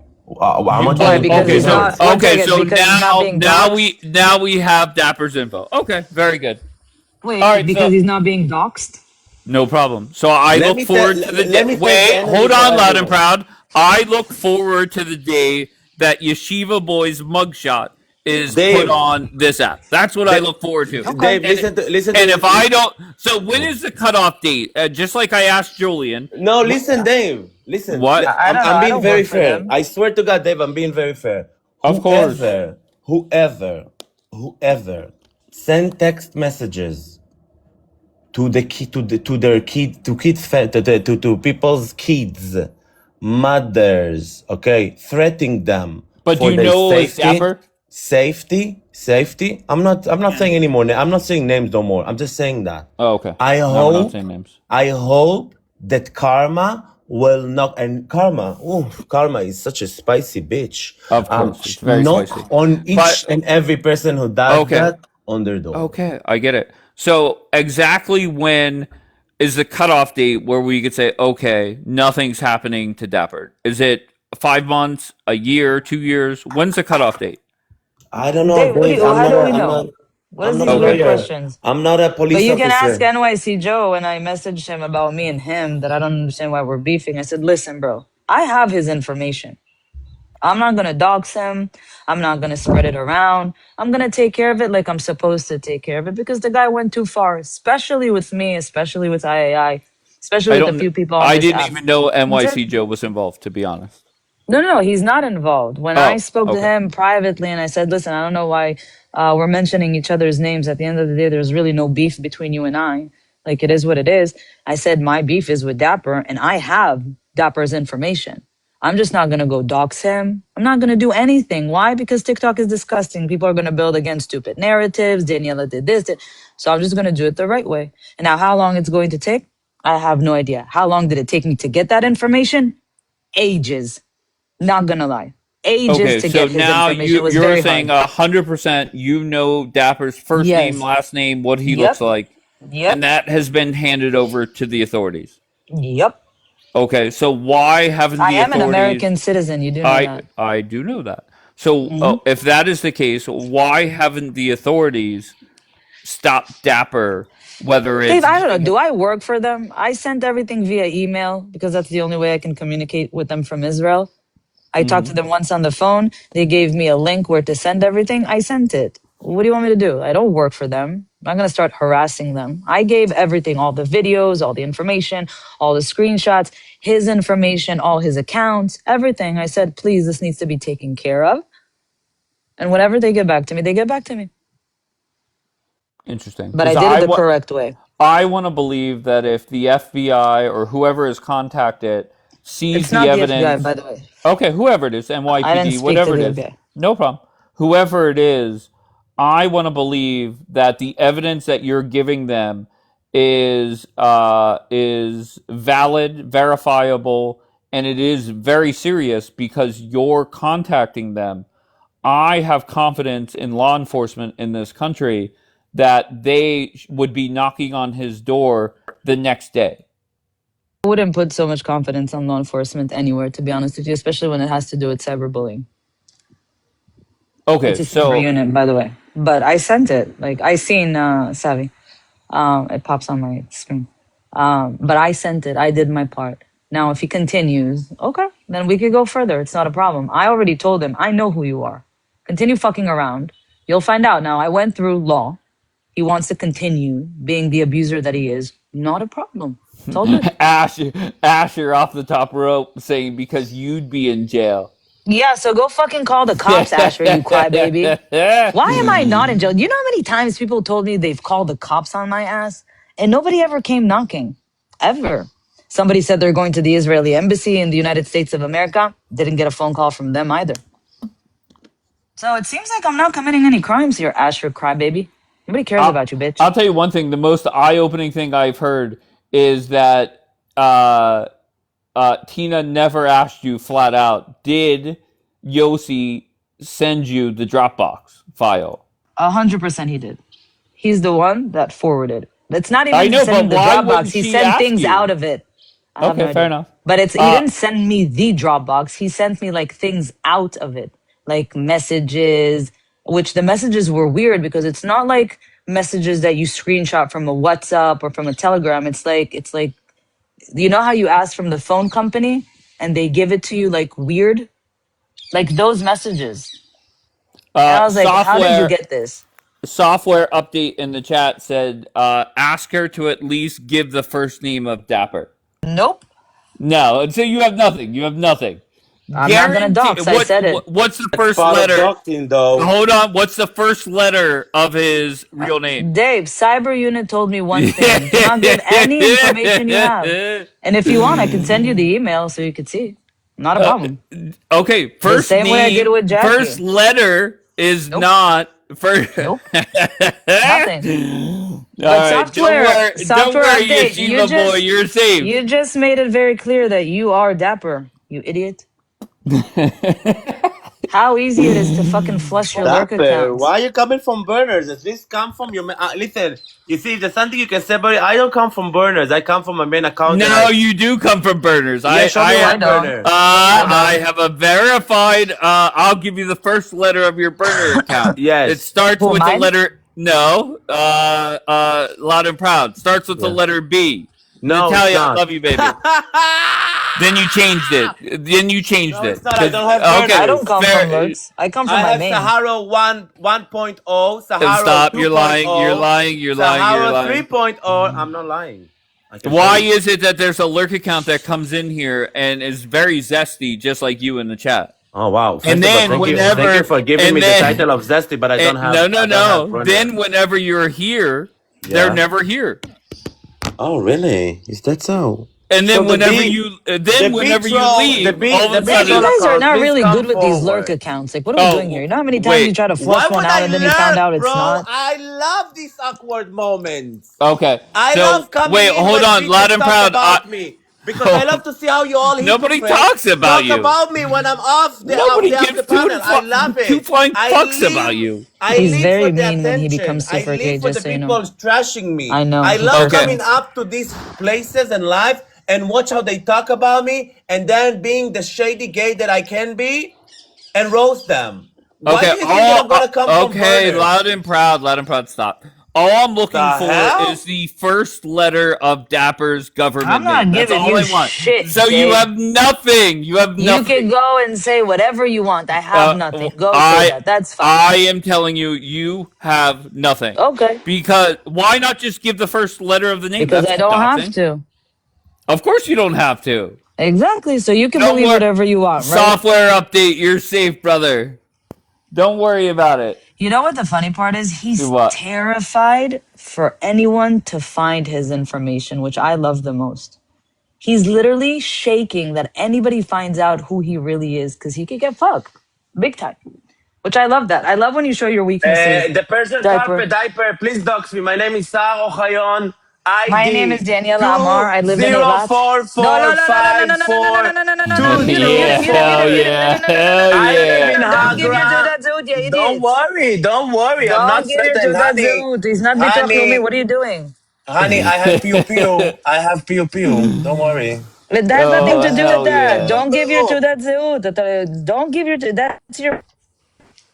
How You much? Why? told, Because okay, he's so not. One okay, second. so Because he's not being doxxed. now we have Dapper's info. Okay, very good. All Wait, right, because so he's not being doxxed. no problem. So I Let look me forward to the day. let me take the Wait, energy hold for on, loud and everyone. proud. I look forward to the day that Yeshiva Boy's mugshot is put Dave, on this app. That's what I look forward to. Dave, listen to And if I don't, so when is the cutoff date? Just like I asked Julian. No, listen, Dave. Listen. What? I don't know. I'm I being don't very work for fair. them. I swear to God, Dave, I'm being very fair. Of course. Whoever send text messages to the kid to their kid to kids to people's kids, mothers, okay, threatening them But for you their know it's safety. Dapper? Safety. I'm not saying any more. I'm not saying names no more. I'm just saying that. Oh, okay. I No, we're not hope saying names. I hope that karma will knock, and karma is such a spicy bitch. Of course, it's very Knock spicy. on each But and every person who does okay. that on their door. Okay, I get it. So exactly when is the cutoff date where we could say, okay, nothing's happening to Dapper? Is it 5 months, a year, 2 years? When's the cutoff date? I don't know, Dave, Dave. how do we know? What is I'm not these a weird lawyer. questions? I'm not a police But you can ask officer. NYC Joe, and I messaged him about me and him that I don't understand why we're beefing. I said, listen, bro, I have his information. I'm not going to dox him. I'm not going to spread it around. I'm going to take care of it like I'm supposed to take care of it because the guy went too far, especially with me, especially with III, especially I with a don't. few people on I this didn't app. even know That's it. NYC Joe was involved, to be honest. No, he's not involved. When I Oh, spoke to okay. him privately and I said, listen, I don't know why we're mentioning each other's names. At the end of the day, there's really no beef between you and I. Like, it is what it is. I said, my beef is with Dapper, and I have Dapper's information. I'm just not going to go dox him. I'm not going to do anything. Why? Because TikTok is disgusting. People are going to build against stupid narratives. Daniela did this. So I'm just going to do it the right way. And now how long it's going to take? I have no idea. How long did it take me to get that information? Ages. Not gonna lie. Ages Okay, to so get his now information. It was you're very saying hard. 100% you know Dapper's first name, Yes. last name, what he looks Yep. like, Yep. and that has been handed over to the authorities. Yep. Okay, so why haven't I the am an authorities? American citizen. You do know that. I do know that. So Mhm. if that is the case, why haven't the authorities stopped Dapper? Whether Dave, it's I don't know. Do I work for them? I sent everything via email because that's the only way I can communicate with them from Israel. I talked to them once on the phone. They gave me a link where to send everything. I sent it. What do you want me to do? I don't work for them. I'm not going to start harassing them. I gave everything, all the videos, all the information, all the screenshots, his information, all his accounts, everything. I said, please, this needs to be taken care of. And whenever they get back to me, they get back to me. interesting, But I because did it the correct way. I want to believe that if the FBI or whoever is contacted sees It's the not the FBI, evidence, by the way. okay, whoever it is, I didn't NYPD, speak to whatever it the is, FBI. no problem. Whoever it is, I want to believe that the evidence that you're giving them is valid, verifiable, and it is very serious because you're contacting them. I have confidence in law enforcement in this country that they would be knocking on his door the next day. I wouldn't put so much confidence on law enforcement anywhere, to be honest with you, especially when it has to do with cyberbullying. Okay, It's a separate so unit, by the way. But I sent it. Like, I seen Savvy. It pops on my screen. But I sent it. I did my part. Now, if he continues, okay, then we could go further. It's not a problem. I already told him, I know who you are. Continue fucking around. You'll find out. Now, I went through law. He wants to continue being the abuser that he is. Not a problem. It's all good. Asher off the top rope saying because you'd be in jail. Yeah, so go fucking call the cops, Asher, you crybaby. Why am I not in jail? You know how many times people told me they've called the cops on my ass? And nobody ever came knocking. Ever. Somebody said they're going to the Israeli embassy in the United States of America. Didn't get a phone call from them either. So it seems like I'm not committing any crimes here, Asher, crybaby. Nobody cares about you, bitch. I'll tell you one thing. The most eye-opening thing I've heard is that Tina never asked you flat out, did Yossi send you the Dropbox file? 100% he did. He's the one that forwarded. It's not I even know, sending but the why Dropbox. wouldn't He she sent ask things you? out of it. I have no Okay, fair idea. enough. But he didn't send me the Dropbox. He sent me like things out of it, like messages, which the messages were weird because it's not like messages that you screenshot from a WhatsApp or from a Telegram. It's like you know how you ask from the phone company and they give it to you like weird, like those messages. And I was like, how did you get this? Software update in the chat said, ask her to at least give the first name of Dapper. Nope. No, so you have nothing. You have nothing. I'm not gonna dox. I said it. What's the That's first part of letter? doxing, though. Hold on. What's the first letter of his real name? Dave, Cyber Unit told me one thing. Do not give any information you have. And if you want, I can send you the email so you could see. Not a problem. Okay, The first same way I did name, with Jackie. first letter is Nope. not first. Nope. Nothing. All But right, software don't worry, update. Yeshiva boy, you're safe. You just made it very clear that you are Dapper, you idiot. How easy it is to fucking flush your lurk Dapper, accounts. why are you coming from burners? At least come from your listen, you see, there's something you can separate. I don't come from burners. I come from my main account. No, you do come from burners. Yeah, show me one burner. I have a verified. I'll give you the first letter of your burner account. Yes. It starts Who, with the mine? letter. No. Loud and proud. Starts with the letter B. No, Natalia, it's I not. love you, baby. Then you changed it. Then you changed No, it. it's not. I don't have burners. I don't come fair- from lurks. I come from I my have main. Sahara 1.0, Sahara Stop! 2.0, You're lying. You're lying. You're lying. Sahara You're lying. 3.0. I'm not lying. I can Why tell you. is it that there's a lurk account that comes in here and is very zesty, just like you in the chat? Oh wow! First And of all, then thank whenever you for giving and me then- the title of Zesty, but I don't have. No, I don't have burner. Then whenever you're here, they're never here. Oh really? Is that so? And then So the whenever B- you troll- leave, the B- all of the a B Man, you sudden, troll- guys are not Please really come good with these lurk forward. accounts. Like, what are we doing here? You know how many times wait. you try to Why flush one would out I and then you lurk, found out it's bro? not? I love these awkward moments. okay. I so love coming wait, in hold when on, people loud and talk proud. about me. Because I love to see how you all Nobody hypocrites talks about talk you. about me when I'm off the, Nobody off gives the panel. I love it. two flying I fucks live- about you. I He's live very for the mean when he attention. becomes super I gay, live for just the so you know. people trashing me. I know, I he's love Okay. coming up to these places and live and watch how they talk about me and then being the shady gay that I can be and roast them. Why Okay. do you think that I'm gonna come from okay. burners? Loud and proud. Stop. All I'm looking The for hell? is the first letter of Dapper's government I'm not name. That's giving all you I want. shit, So you Dave. have nothing. You have You nothing. can go and say whatever you want. I have nothing. Go say I- that. That's fine. I am telling you, you have nothing. Okay. Because why not just give the first letter of the name? Because That's I don't doxing. have to. Of course you don't have to. Exactly. So you can Don't believe worry. whatever you want, right? Software update. You're safe, brother. Don't worry about it. You know what the funny part is? He's Do what? terrified for anyone to find his information, which I love the most. He's literally shaking that anybody finds out who he really is because he could get fucked big time. Which I love that. I love when you show your weaknesses. The person Diaper. Diaper, please dox me. My name is Sar Ochayon. My name is Daniela Amar. I live in Eilat. Mute Yeah, hell yeah. Hell yeah. Don't give your Teudat Zehut, you idiot. Don't worry. I'm not Don't give your threatened, Teudat honey. Zehut. He's not Honey. Bitach What are you doing? Honey, I have pew pew. I have pew pew. Don't worry. That has nothing to do hell with that. yeah. Don't give your Teudat Zehut. Don't give your that's your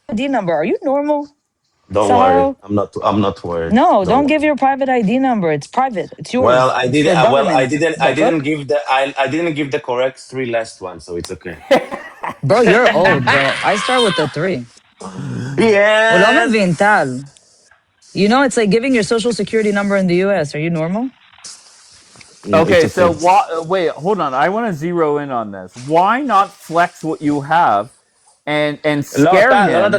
ID number. Are you normal? Don't Saharo? worry. I'm not worried. No, don't give your private ID number. It's private. It's yours. Well, I It's didn't. for Well, I government. didn't. The I didn't fuck? give the. I didn't give the correct 3 last one, so it's okay. Bro, you're old, bro. I start with the 3. Yes. Well, Vintal. You know, it's like giving your social security number in the US. Are you normal? Okay, so wait, hold on. I want to zero in on this. Why not flex what you have and scare him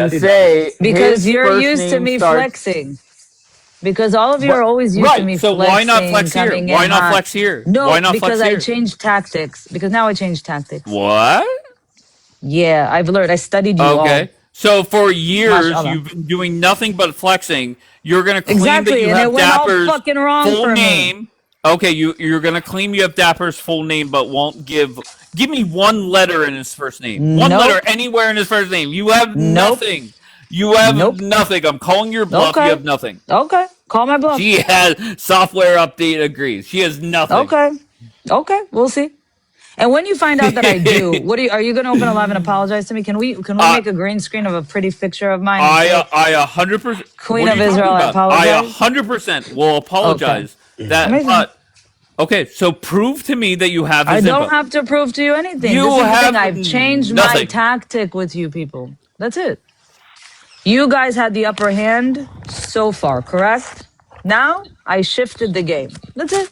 and say Because his you're first used to name me starts- flexing. Because all of you are always used to Right, me so flexing. why not flex here? coming Why in not hot. flex here? No, Why not because flex I here? changed tactics. Because now I changed tactics. What? Yeah, I've learned. I studied you all. Okay. So for years Mashallah. you've been doing nothing but flexing. You're gonna claim Exactly, that you and have it went all Dapper's fucking wrong full for me. name, Okay, you're gonna claim you have Dapper's full name, but won't give me one letter in his first name. One Nope. letter anywhere in his first name. You have Nope. nothing. You have Nope. nothing. I'm calling your bluff. You Okay. have nothing. Okay. Call my bluff. She has software update agrees. She has nothing. Okay. Okay. We'll see. And when you find out that I do, are you going to open a live and apologize to me? Can we make a green screen of a pretty picture of mine? And I 100%. Queen of Israel, I apologize. I 100% will apologize. Okay. That, Amazing. but okay. So prove to me that you have. I His don't info. have to prove to you anything. You This is the have thing. I've changed my nothing. tactic with you people. That's it. You guys had the upper hand so far, correct? Now I shifted the game. That's it.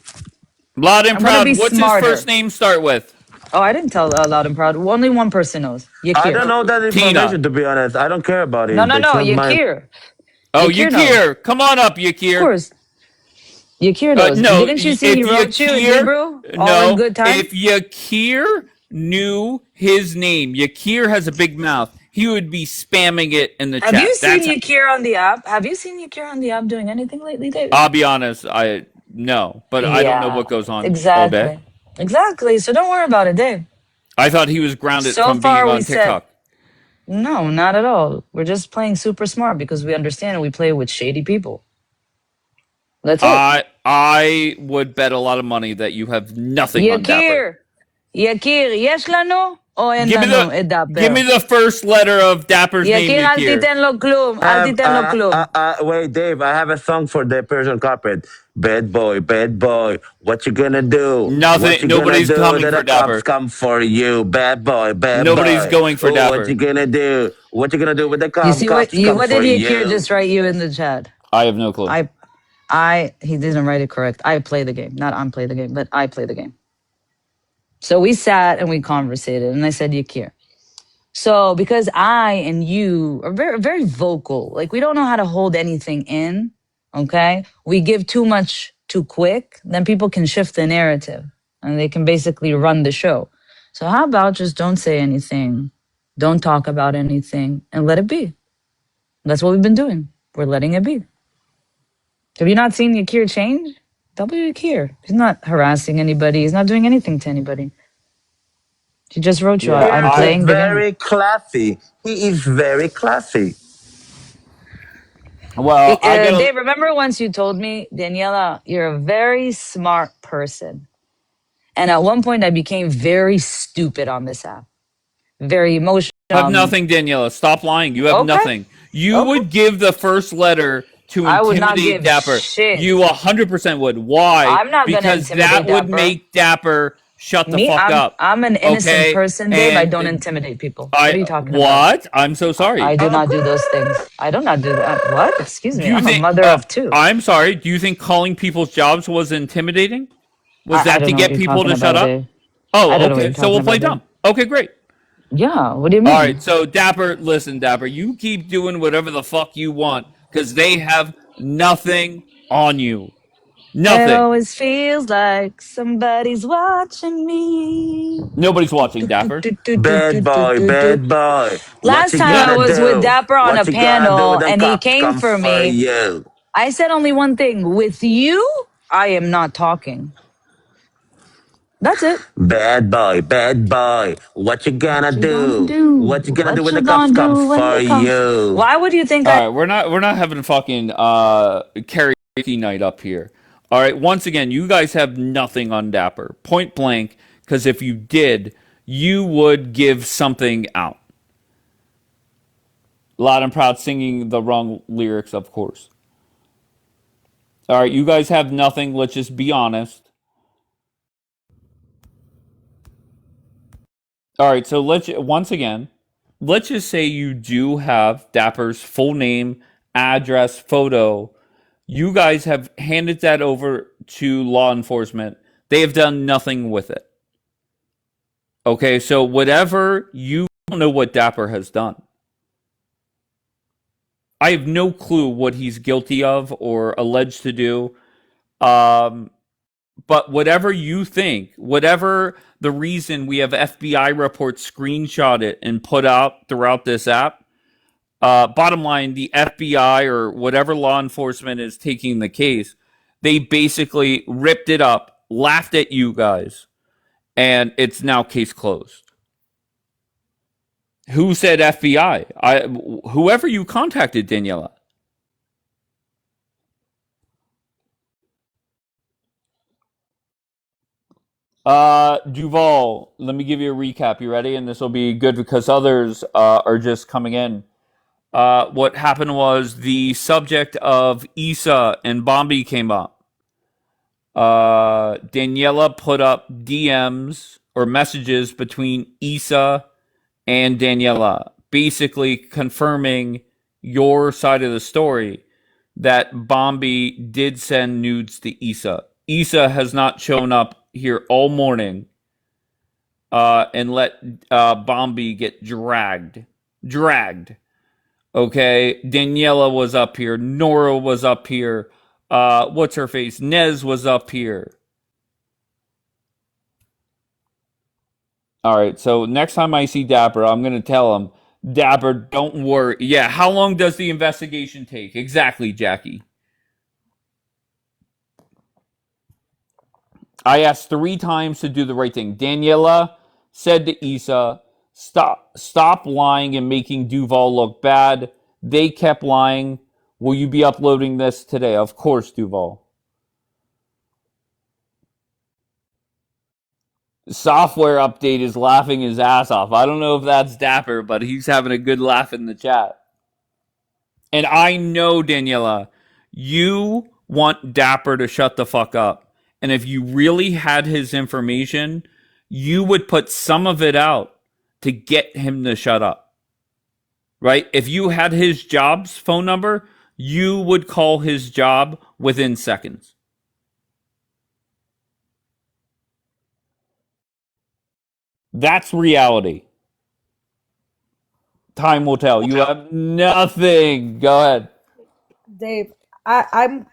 Loud and I'm gonna proud. be What's smarter. his first name start with? Oh, I didn't tell loud and proud. Only one person knows. Yakir. I don't know that information, Tina. to be honest. I don't care about it. No, It's not mine. Yakir. Oh, Yakir Yakir. Come on up, Yakir. Of course. Yakir knows. No, Didn't you see he wrote you in Hebrew? All No, in good time? if Yakir knew his name, Yakir has a big mouth. He would be spamming it in the chat. Have you seen Yakir on the app? Have you seen Yakir on the app doing anything lately, David? I'll be honest, no, but I don't know what goes on exactly. all day. Exactly. So don't worry about it, Dave. I thought he was grounded So from far being on we TikTok. No, not at all. We're just playing super smart because we understand and we play with shady people. That's it. I would bet a lot of money that you have nothing on Dapper. Yakir, יש לנו או אין לנו את דאפר? Give me the first letter of Dapper's name, יקיר, אל Yakir. תיתן לו כלום, אל תיתן לו כלום. Wait, Dave, I have a song for the Persian carpet. Bad boy, what you gonna do? Nothing. What you Nobody's gonna do? coming That for the cops Dapper. come for you. Bad boy, Nobody's boy. going for Dapper. What you gonna do? What you gonna do with the cops? You see cops what come did for Yakir you. just write you in the chat? I have no clue. He didn't write it correct. I play the game. Not I'm play the game, but I play the game. So we sat and we conversated and I said, Yakir. So because I and you are very, very vocal, like we don't know how to hold anything in, okay? We give too much too quick, then people can shift the narrative and they can basically run the show. So how about just don't say anything, don't talk about anything and let it be. That's what we've been doing. We're letting it be. Have you not seen Yakir change? W Yakir. He's not harassing anybody. He's not doing anything to anybody. He just wrote you. I'm playing the game. Very classy. He is very classy. Well, Dave, remember once you told me, Daniela, you're a very smart person. And at one point I became very stupid on this app. Very emotional. You have nothing, Daniela. Stop lying. You have nothing. You would give the first letter to I would not intimidate give Dapper. shit. You 100% would. Why? I'm not gonna because intimidate that would Dapper. make Dapper shut the fuck up. I'm an innocent okay? person, Dave. I And don't intimidate people. What are you talking about? What? I'm so sorry. I do not do those things. I do not do that. What? Excuse me. I'm a mother of two. I'm sorry. Do you think calling people's jobs was intimidating? Was that to get people to shut up? Dave. Oh, I don't know what okay. you're So we'll talking play about, dumb. Okay, great. Yeah, what do you mean? All right, so Dapper, listen, Dapper, you keep doing whatever the fuck you want because they have nothing on you. Nothing. It always feels like somebody's watching me. Nobody's watching Dapper. Bad boy. Last time I was with Dapper on a panel and he came for me. You. I said only one thing. With you, I am not talking. That's it. Bad boy. What you gonna do? What you gonna do when the gonna cops come do when for they come? you? Why would you think All right, we're not having fucking karaoke night up here. All right, once again, you guys have nothing on Dapper, point blank. Because if you did, you would give something out. Loud and proud, singing the wrong lyrics, of course. All right, you guys have nothing. Let's just be honest. All right, so let's just say you do have Dapper's full name, address, photo. You guys have handed that over to law enforcement. They have done nothing with it. Okay, so whatever, you don't know what Dapper has done. I have no clue what he's guilty of or alleged to do. But whatever you think, whatever the reason we have FBI reports screenshot it and put out throughout this app, bottom line, the FBI or whatever law enforcement is taking the case, They basically ripped it up, laughed at you guys, and it's now case closed. Who said FBI? Whoever you contacted, Daniela. Duval, let me give you a recap. You ready? And this will be good because others are just coming in. What happened was the subject of Issa and Bombi came up. Daniela put up DMs or messages between Issa and Daniela, basically confirming your side of the story that Bombi did send nudes to Issa. Issa has not shown up here all morning and let Bombi get dragged. Okay, Daniela was up here. Nora was up here. What's her face? Nez was up here. All right, so next time I see Dapper, I'm going to tell him, Dapper, don't worry. Yeah, how long does the investigation take? Exactly, Jackie. I asked 3 times to do the right thing. Daniela said to Issa, stop lying and making Duval look bad. They kept lying. Will you be uploading this today? Of course, Duval. Software update is laughing his ass off. I don't know if that's Dapper, but he's having a good laugh in the chat. And I know, Daniela, you want Dapper to shut the fuck up. And if you really had his information, you would put some of it out to get him to shut up. Right? If you had his job's phone number, you would call his job within seconds. That's reality. Time will tell. You have nothing. Go ahead. Dave, I'm,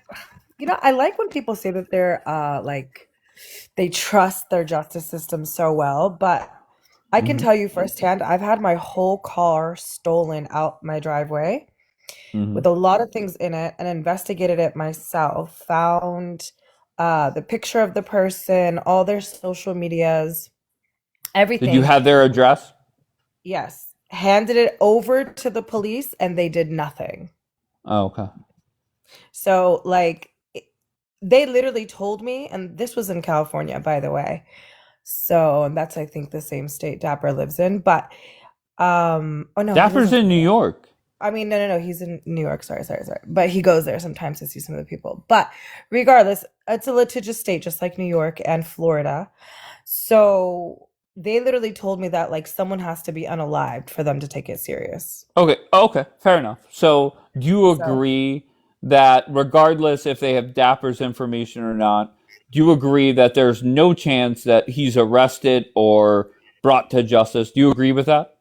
I like when people say that they're like they trust their justice system so well, but I can tell you firsthand, I've had my whole car stolen out my driveway with a lot of things in it and investigated it myself. Found the picture of the person, all their social medias, everything. Did you have their address? Yes. Handed it over to the police and they did nothing. Oh, okay. So, like, they literally told me, and this was in California, by the way. So, and that's, I think, the same state Dapper lives in. But, oh no, Dapper's in New York. I mean, no, he's in New York. Sorry. But he goes there sometimes to see some of the people. But regardless, it's a litigious state, just like New York and Florida. So they literally told me that, like, someone has to be unalived for them to take it serious. Okay, fair enough. So do you agree that regardless if they have Dapper's information or not, do you agree that there's no chance that he's arrested or brought to justice? Do you agree with that?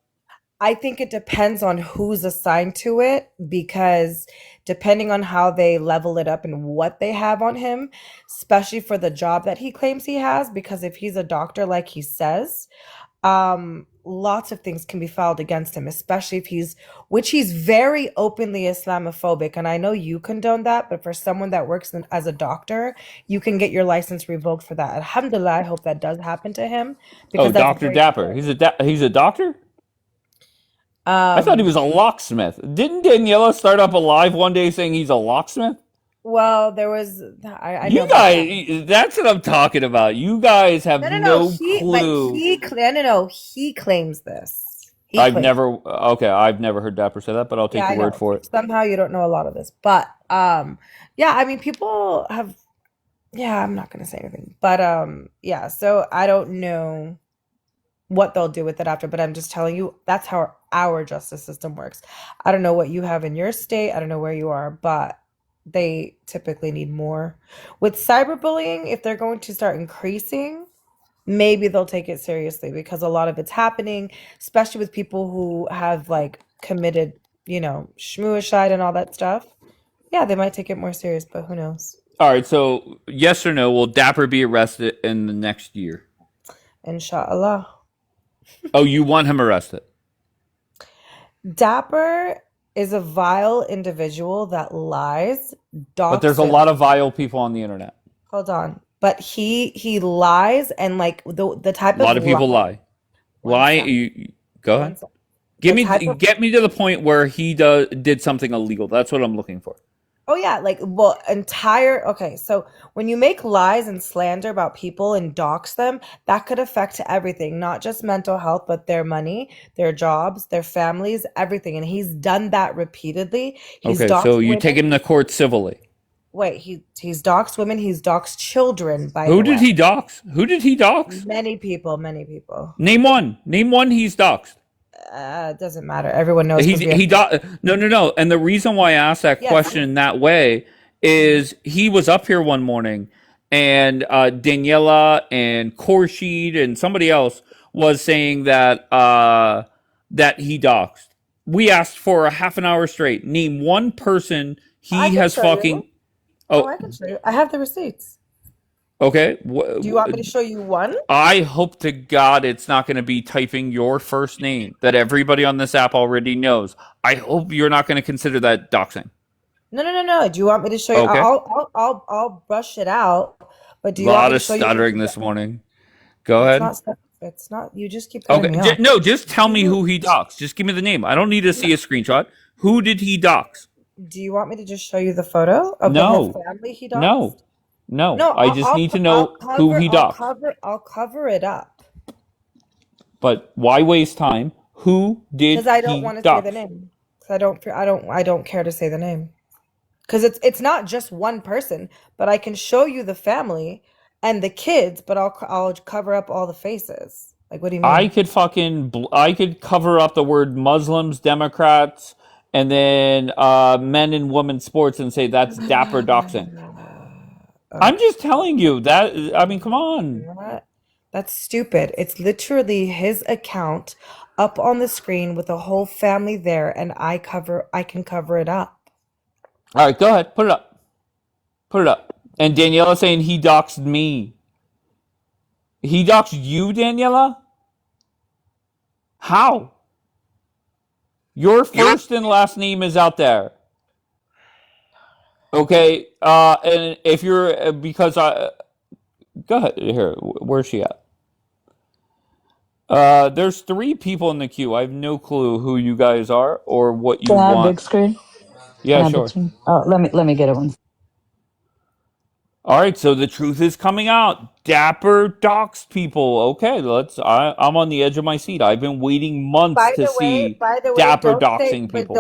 I think it depends on who's assigned to it, because depending on how they level it up and what they have on him, especially for the job that he claims he has, because if he's a doctor like he says, lots of things can be filed against him, especially if he's very openly Islamophobic. And I know you condone that, but for someone that works as a doctor, you can get your license revoked for that. Alhamdulillah, I hope that does happen to him. Oh, Dr. Dapper. He's a doctor? I thought he was a locksmith. Didn't Daniela start up a live one day saying he's a locksmith? Well, there was. I you know guys, that's what I'm talking about. You guys have no clue. He claims this. I've never heard Dapper say that, but I'll take your word for it. Somehow you don't know a lot of this, but yeah, I mean, people have. Yeah, I'm not gonna say anything, but yeah. So I don't know what they'll do with it after, but I'm just telling you that's how our justice system works. I don't know what you have in your state. I don't know where you are, but they typically need more. With cyberbullying, if they're going to start increasing, maybe they'll take it seriously, because a lot of it's happening, especially with people who have like committed, shmooshide and all that stuff. Yeah, they might take it more serious, but who knows? All right, so yes or no, will Dapper be arrested in the next year? Inshallah. Oh, you want him arrested? Dapper, is a vile individual that lies, But there's a doxes. lot of vile people on the internet. Hold on. But he lies, and like the type A lot of of people lie. One Why? sec. Go One ahead. sec. Get The type of me to the point where he did something illegal. That's what I'm looking for. Oh yeah, like okay, so when you make lies and slander about people and dox them, that could affect everything, not just mental health, but their money, their jobs, their families, everything. And he's done that repeatedly. He's Okay, doxed so you women. take him to court civilly. Wait, he's doxed women, he's doxed children, by Who the did way. he dox? Who did he dox? Many people, many people. Name one. Name one he's doxed. It doesn't matter. Everyone knows because No. And the reason why I asked that Yes. question in that way is he was up here one morning and Daniela and Khorshid and somebody else was saying that that he doxed. We asked for a half an hour straight. Name one person he I can has show fucking. you. Oh, I can show you. I have the receipts. okay. Do you want me to show you one? I hope to God it's not going to be typing your first name that everybody on this app already knows. I hope you're not going to consider that doxing. No. Do you want me to show you? Okay. I'll brush it out. But do A you want lot me to of show you? stuttering this morning. Go ahead. It's not. You just keep cutting me Okay. off. No, just tell me who he doxed. Just give me the name. I don't need to see a screenshot. Who did he dox? Do you want me to just show you the photo of the No. whole family he doxed? No. No, I just need to know who he doxed. I'll cover it up But why waste time? Who did because I don't he want to say dox? the name. Because I don't care to say the name. Because it's not just one person, but I can show you the family and the kids, but I'll cover up all the faces. Like, what do you mean? I could cover up the word Muslims, Democrats, and then men and women sports and say that's Dapper doxing. I'm just telling you that. I mean, come on. What? That's stupid. It's literally his account up on the screen with the whole family there, and I can cover it up. All right, go ahead. Put it up. Put it up. And Daniela saying he doxed me. He doxed you, Daniela? How? Your first and last name is out there. Okay, and if you're because I go ahead here. Where's she at? There's 3 people in the queue. I have no clue who you guys are or what you Can I have want. big screen? Yeah, Can I have big sure. screen? Oh, let me get it one. All right, so the truth is coming out. Dapper doxed people. Okay, I'm on the edge of my seat. I've been waiting months to see By the way, Dapper don't say, doxing people.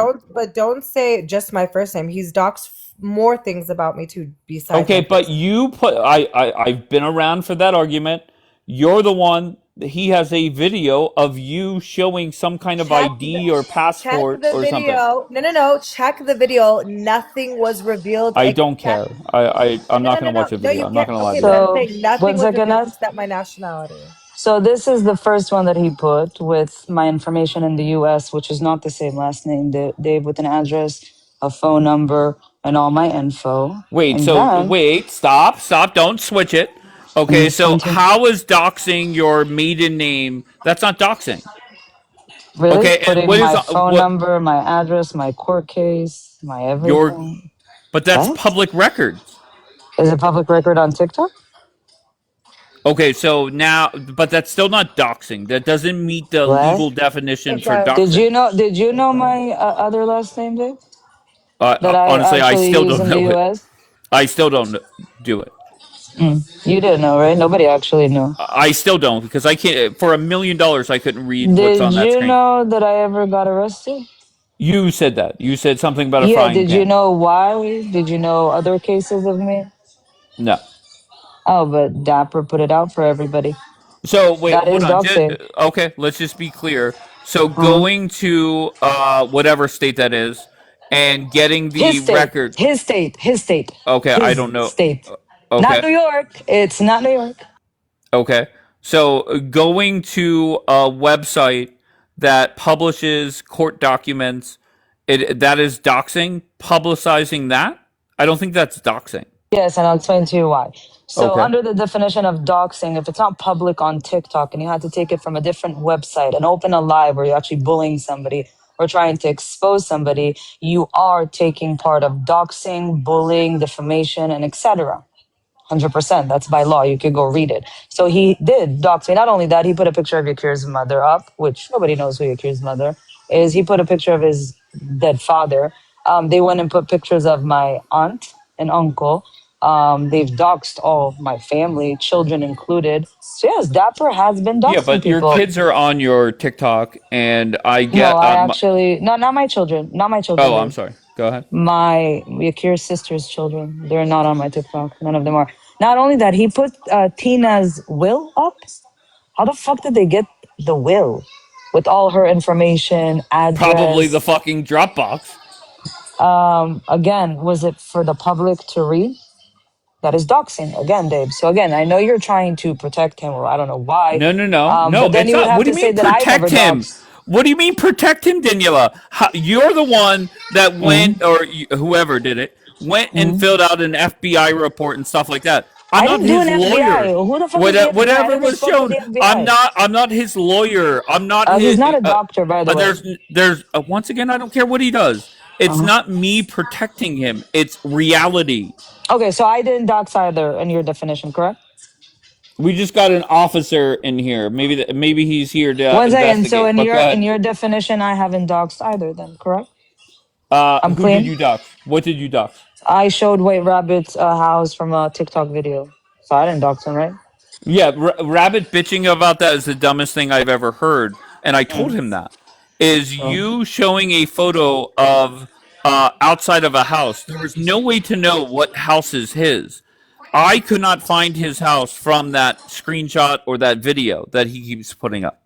don't say just my first name. He's doxed more things about me too besides Okay, my but first name. you put I've been around for that argument. You're the one. He has a video of you showing some kind of ID or passport Check the or something. video. No. Check the video. Nothing was revealed. I don't care. I'm not going to watch the No, video. you I'm not can't. going to lie Okay, to but you. I'm So saying nothing one was second, revealed Nat. except my nationality. So this is the first one that he put with my information in the U.S., which is not the same last name, Dave, with an address, a phone number, and all my info. Wait, And so then wait, stop, don't switch it. Okay, so pointing. how is doxing your maiden name? That's not doxing. Really? Okay, and Putting what is my phone what number, my address, my court case, my your? everything. But that's What? public records. Is it public record on TikTok? Okay, so now, but that's still not doxing. That doesn't meet the legal What? definition It for does. doxing. Did you know my other last name, Dave? That I Honestly, I actually still use don't in the know it. U.S.? I still don't do it. You didn't know, right? Nobody actually knew. I still don't because I can't. For $1 million, I couldn't read what's Did on that you screen. know that I ever got arrested? You said that. You said something about a Yeah, frying did you pan. know why? Did you know other cases of me? No. Oh, but Dapper put it out for everybody. So wait, That hold is on. doxing. Okay, let's just be clear. So Uh-huh. going to whatever state that is and getting the His state, record. his state, his state, Okay, I his don't know. state. Not Okay, New York. It's not New York. okay. So going to a website that publishes court documents, that is doxing. Publicizing that, I don't think that's doxing. Yes, and I'll explain to you why. So, Okay. under the definition of doxing, if it's not public on TikTok and you had to take it from a different website and open a live where you're actually bullying somebody, or trying to expose somebody, you are taking part of doxing, bullying, defamation, and etc. 100%. That's by law. You could go read it. So he did dox me. Not only that, he put a picture of Yakir's mother up, which nobody knows who Yakir's mother is. He put a picture of his dead father. They went and put pictures of my aunt and uncle. They've doxed all my family, children included. So yes, Dapper has been Yeah, doxing but your people. kids are on your TikTok, and I No, get. I actually, no, not my children. Not my children, Oh, I'm Dave. sorry. Go ahead. My Yakir's sister's children. They're not on my TikTok. None of them are. Not only that, he put Tina's will up. How the fuck did they get the will with all her information, Probably address? the fucking Dropbox. Again, was it for the public to read? That is doxing again, Dave. So again, I know you're trying to protect him, or I don't know why. No. But then It's you would not. have What do to you say mean that I never protect him? doxed. What do you mean protect him, Daniela? You're the one that went, or whoever did it, went and filled out an FBI report and stuff like that. I'm I not didn't do his an FBI. lawyer. Who the fuck is the FBI? Whatever I never was spoke with the shown, I'm FBI. not. I'm not his lawyer. I'm not his. He's not a doctor, by the way. There's once again, I don't care what he does. It's not me protecting him. It's reality. Okay, so I didn't dox either in your definition, correct? We just got an officer in here. Maybe he's here to One second. So investigate. But go in ahead. your definition, I haven't doxed either. Then correct? I'm Who did clean. you dox? What did you dox? I showed White Rabbit's house from a TikTok video, so I didn't dox him, right? Yeah, Rabbit bitching about that is the dumbest thing I've ever heard, and I told him that. Is So you showing a photo of outside of a house? There was no way to know what house is his. I could not find his house from that screenshot or that video that he keeps putting up.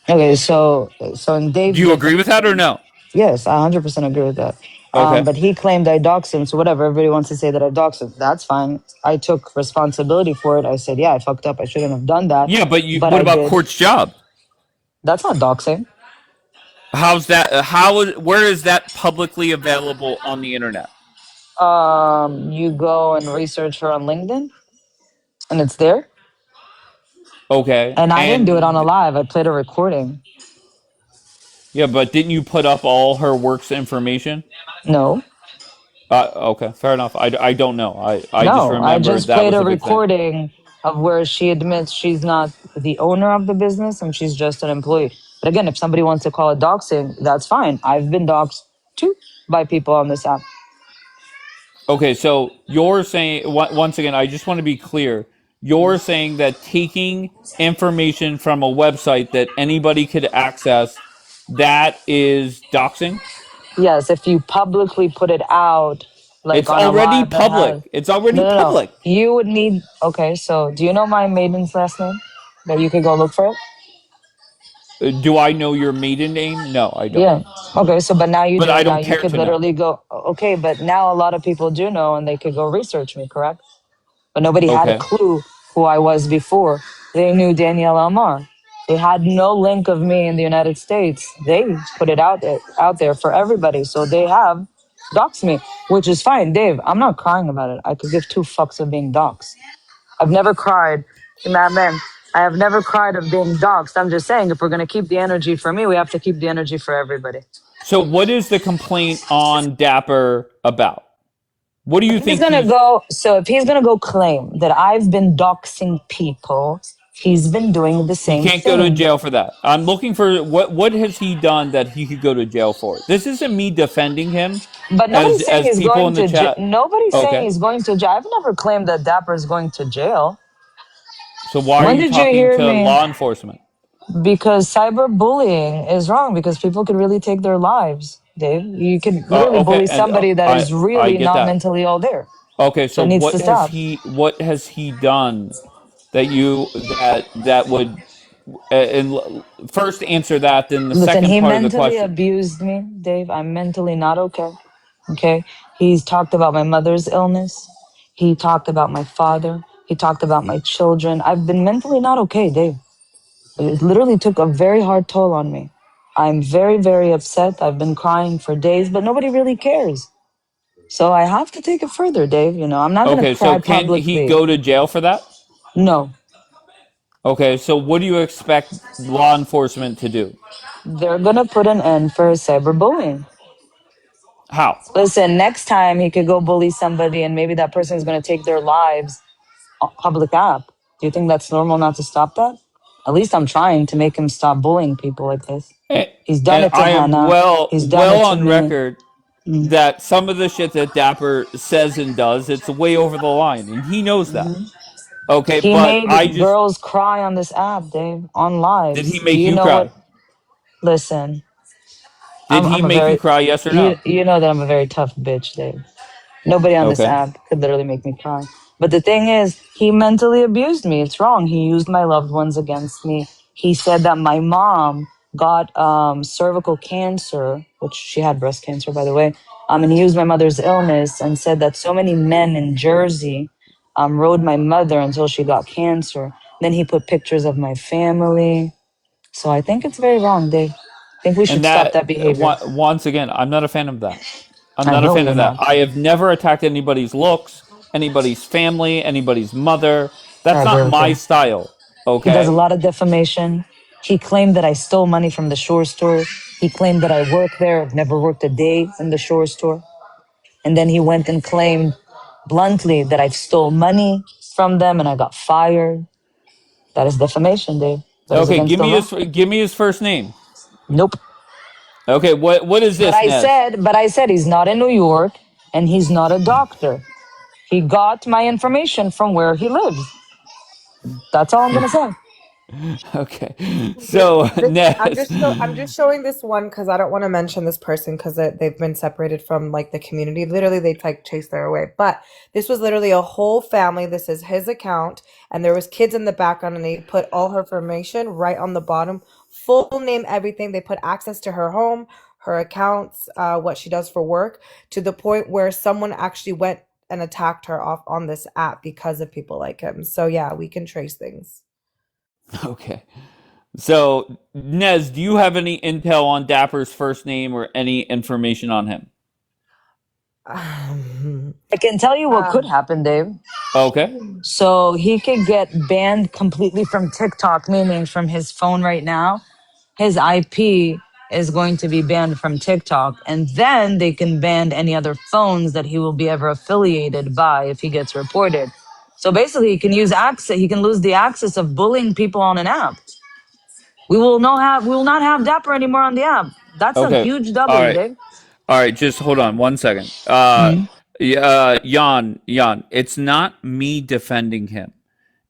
okay, so in Dave's Do you agree with that or no? yes, I 100% agree with that. Okay. But he claimed I doxed him, so whatever. Everybody wants to say that I doxed him. That's fine. I took responsibility for it. I said, yeah, I fucked up. I shouldn't have done that. Yeah, but what I about did. Court's job? That's not doxing. How's that? Where is that publicly available on the internet? You go and research her on LinkedIn, and it's there. Okay. And I didn't do it on a live. I played a recording. Yeah, but didn't you put up all her work's information? No. Okay, fair enough. I don't know. I just No, I remember just that played was a a big thing. recording of where she admits she's not the owner of the business and she's just an employee. But again, if somebody wants to call it doxing, that's fine. I've been doxed too by people on this app. Okay, so you're saying once again, I just want to be clear. You're saying that taking information from a website that anybody could access, that is doxing? Yes, if you publicly put it out, like It's on a already live that has public. It's already no. public. You would need okay, so do you know my maiden's last name? That you could go look for it? Do I know your maiden name? No, I don't. Yeah. Okay, so but now you But do. I Now don't you care could to know. literally go okay, but now a lot of people do know and they could go research me, correct? But nobody had a Okay. clue who I was before. They knew Danielle Almar. They had no link of me in the United States. They put it out there for everybody. So they have doxed me, which is fine. Dave, I'm not crying about it. I could give two fucks of being doxed. I've never cried. Man, I have never cried of being doxed. I'm just saying, if we're going to keep the energy for me, we have to keep the energy for everybody. So what is the complaint on Dapper about? What do you He's think gonna go. So if he's gonna go claim that I've been doxing people, he's been doing the he same can't go to thing. jail for that? I'm looking for what has he done that he could go to jail for? This isn't me defending him But nobody's saying as he's people going in the to jail. chat. Nobody's saying Okay. he's going to jail. I've never claimed that Dapper is going to jail. So why are When you did you talking hear to me? law enforcement? Because cyberbullying is wrong because people could really take their lives, Dave. You could literally Okay, bully and somebody that is I really get not that. mentally all there. Okay, So so it needs to stop. what has he done that would first answer that, then the Listen, second he part of the mentally question. abused me, Dave. I'm mentally not okay. Okay. He's talked about my mother's illness. He talked about my father. He talked about my children. I've been mentally not okay, Dave. It literally took a very hard toll on me. I'm very, very upset. I've been crying for days, but nobody really cares. So I have to take it further, Dave. You know, I'm not going to Okay, so cry can he publicly. go to jail for that? No. Okay, so what do you expect law enforcement to do? they're gonna put an end for cyberbullying. How? Listen, next time he could go bully somebody and maybe that person is gonna take their lives on public app. Do you think that's normal not to stop that? At least I'm trying to make him stop bullying people like this. He's done And it to I am Hannah. He's done well it to on me. record that some of the shit that Dapper says and does, it's way over the line, and he knows that. Okay, He but I made just girls cry on this app, Dave, on did he lives. Do make you you know cry? what? Listen, Did he I'm a make you very cry? Yes or no? you know that I'm a very tough bitch, Dave. Nobody on this Okay. app could literally make me cry. But the thing is, he mentally abused me. It's wrong. He used my loved ones against me. He said that my mom got cervical cancer, which she had breast cancer, by the way. And he used my mother's illness and said that so many men in Jersey rode my mother until she got cancer. Then he put pictures of my family. So I think it's very wrong, Dave. I think we should And stop that that behavior. once again, I'm not a fan of that. I'm I not a know fan you're of that. not. I have never attacked anybody's looks, anybody's family, anybody's mother. I That's agree not with my you. style. He does a Okay. lot of defamation. He claimed that I stole money from the Shore store. He claimed that I work there. I've never worked a day in the Shore store. And then he went and claimed bluntly that I've stole money from them and I got fired. That is defamation, Dave. That is Okay, against the law. give me his first name. Nope. Okay, what is this, Nez? But I said he's not in New York and he's not a doctor. He got my information from where he lives. That's all I'm gonna say. Okay. So, Nez. I'm just showing this one because I don't want to mention this person because they've been separated from like the community. Literally, they like chased her away. But this was literally a whole family. This is his account, and there was kids in the background, and they put all her information right on the bottom, full name, everything. They put access to her home, her accounts, what she does for work, to the point where someone actually went and attacked her off on this app because of people like him. So yeah, we can trace things. Okay. So, Nez, do you have any intel on Dapper's first name or any information on him? I can tell you what could happen, Dave. Okay. So he could get banned completely from TikTok, meaning from his phone right now. His IP is going to be banned from TikTok, and then they can ban any other phones that he will be ever affiliated by if he gets reported. So basically, he can use access. He can lose the access of bullying people on an app. We will not have Dapper anymore on the app. That's a Okay. huge All W, right. Dave. All right, just hold on 1 second. Jan, it's not me defending him.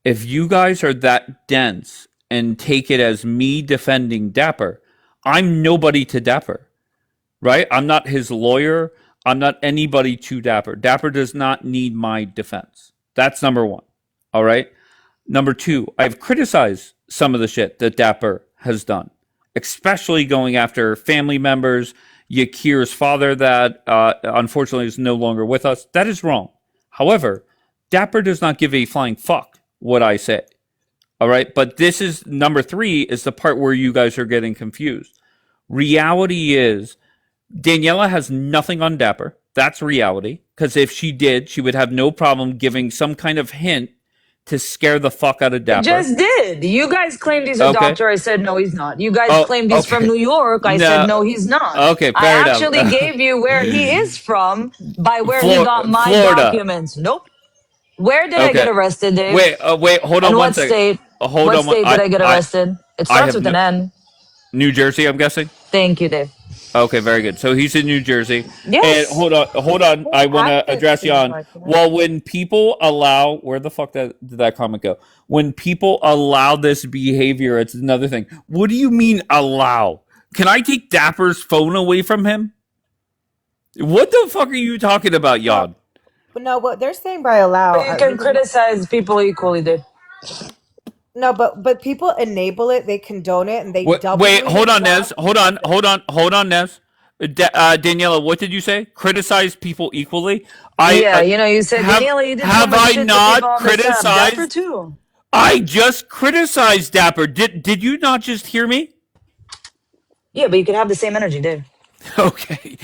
If you guys are that dense and take it as me defending Dapper, I'm nobody to Dapper, right? I'm not his lawyer. I'm not anybody to Dapper. Dapper does not need my defense. That's number one. All right. Number two, I've criticized some of the shit that Dapper has done, especially going after family members. Yakir's father, that unfortunately is no longer with us. That is wrong. However, Dapper does not give a flying fuck what I say. All right. But this is number three, is the part where you guys are getting confused. Reality is Daniela has nothing on Dapper. That's reality. Because if she did, she would have no problem giving some kind of hint to scare the fuck out of I Dapper. just did. You guys claimed he's a Okay. doctor. I said no, he's not. You guys Oh, claimed he's from okay. New York. I said no, he's not. Okay, I fair enough. actually gave you where he is from by where he got my Florida. documents. Nope. Where did I get Okay. arrested, Dave? Wait, hold on And one what second. state? Hold What on one. state did I get arrested? It I starts have with an no, N. New Jersey, I'm guessing. Thank you, Dave. Okay, very good. So he's in New Jersey. Yes. And hold on. I want to address you on. Well, when people allow, where the fuck did that comment go? When people allow this behavior, it's another thing. What do you mean allow? Can I take Dapper's phone away from him? What the fuck are you talking about, Jan? But no, what they're saying by allow. You can criticize people equally, Dave. No, but people enable it, they condone it, and they double. Wait, hold on, Nez. Hold on, Nez. Daniela, what did you say? Criticize people equally? You said, Daniela, you did so much shit to people on this app. Dapper too. I just criticized Dapper. Did you not just hear me? Yeah, but you could have the same energy, Dave. Okay.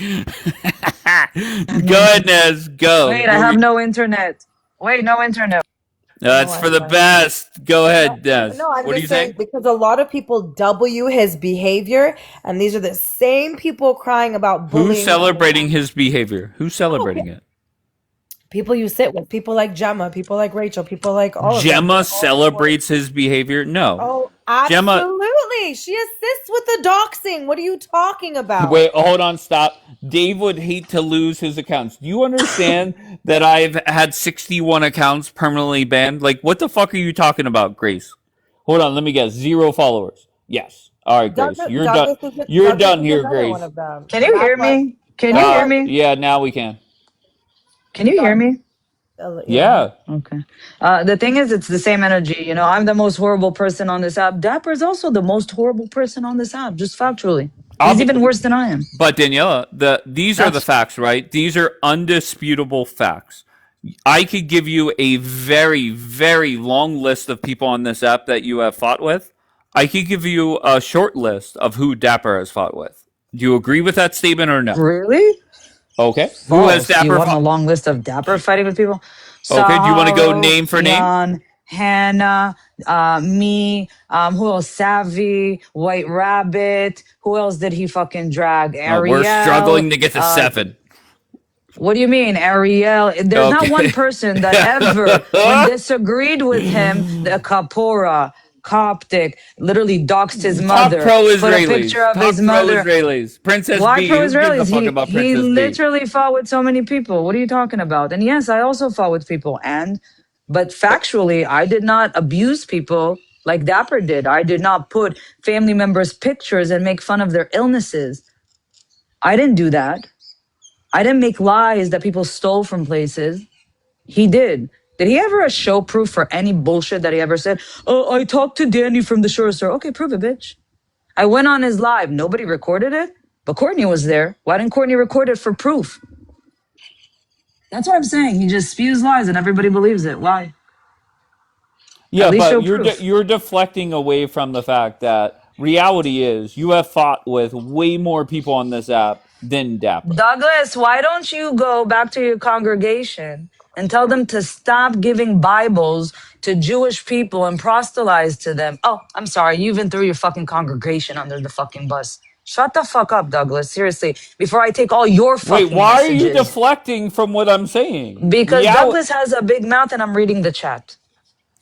Go ahead, Nez. Go. Wait, I have no internet. Wait, no internet. That's for the best. Go ahead, Des. No, I'm What are you just saying saying? because a lot of people W his behavior, and these are the same people crying about bullying. Who's celebrating his behavior? Who's celebrating it? People you sit with, people like Gemma, people like Rachel, people like all of them. Gemma celebrates his behavior? No. Oh, Gemma, absolutely. She assists with the doxing. What are you talking about? wait, hold on, stop. Dave would hate to lose his accounts. Do you understand that I've had 61 accounts permanently banned? Like, what the fuck are you talking about, Grace? Hold on, let me guess. 0 followers. Yes. All right, Grace. You're done. You're done here, Grace. Can you hear me? Can you hear me? Yeah, now we can. Can you hear me? Yeah. Okay. The thing is, it's the same energy. You know, I'm the most horrible person on this app. Dapper is also the most horrible person on this app, just factually. He's even worse than I am. But Daniela, these are the facts, right? These are undisputable facts. I could give you a very, very long list of people on this app that you have fought with. I could give you a short list of who Dapper has fought with. Do you agree with that statement or no? Really? Okay. Who has Dapper You want fought? a long list of Dapper fighting with people? Okay, do you want to go Saharo, name for name? Jan, Hannah, me, who else? Savvy, White Rabbit. Who else did he fucking drag? Ariel. We're struggling to get to 7. What do you mean, Ariel? There's not one person that ever, when disagreed with him, the Kapora, Coptic, literally doxed his mother. Put a picture of his mother. Pro-Israelis. Princess Why B. Who gives a fuck pro-Israelis? about He Princess B? literally fought with so many people. What are you talking about? And yes, I also fought with people. But factually, I did not abuse people like Dapper did. I did not put family members' pictures and make fun of their illnesses. I didn't do that. I didn't make lies that people stole from places. He did. Did he ever show proof for any bullshit that he ever said? Oh, I talked to Danny from the shore store. Okay, prove it, bitch. I went on his live. Nobody recorded it, but Courtney was there. Why didn't Courtney record it for proof? That's what I'm saying. He just spews lies and everybody believes it. Why? Yeah, but you're deflecting away from the fact that reality is you have fought with way more people on this app than Dapper. Douglas, why don't you go back to your congregation and tell them to stop giving Bibles to Jewish people and proselytize to them? Oh, I'm sorry. You even threw your fucking congregation under the fucking bus. Shut the fuck up, Douglas. Seriously, before I take all your fucking Wait, why messages. are you deflecting from what I'm saying? Because Douglas has a big mouth and I'm reading the chat.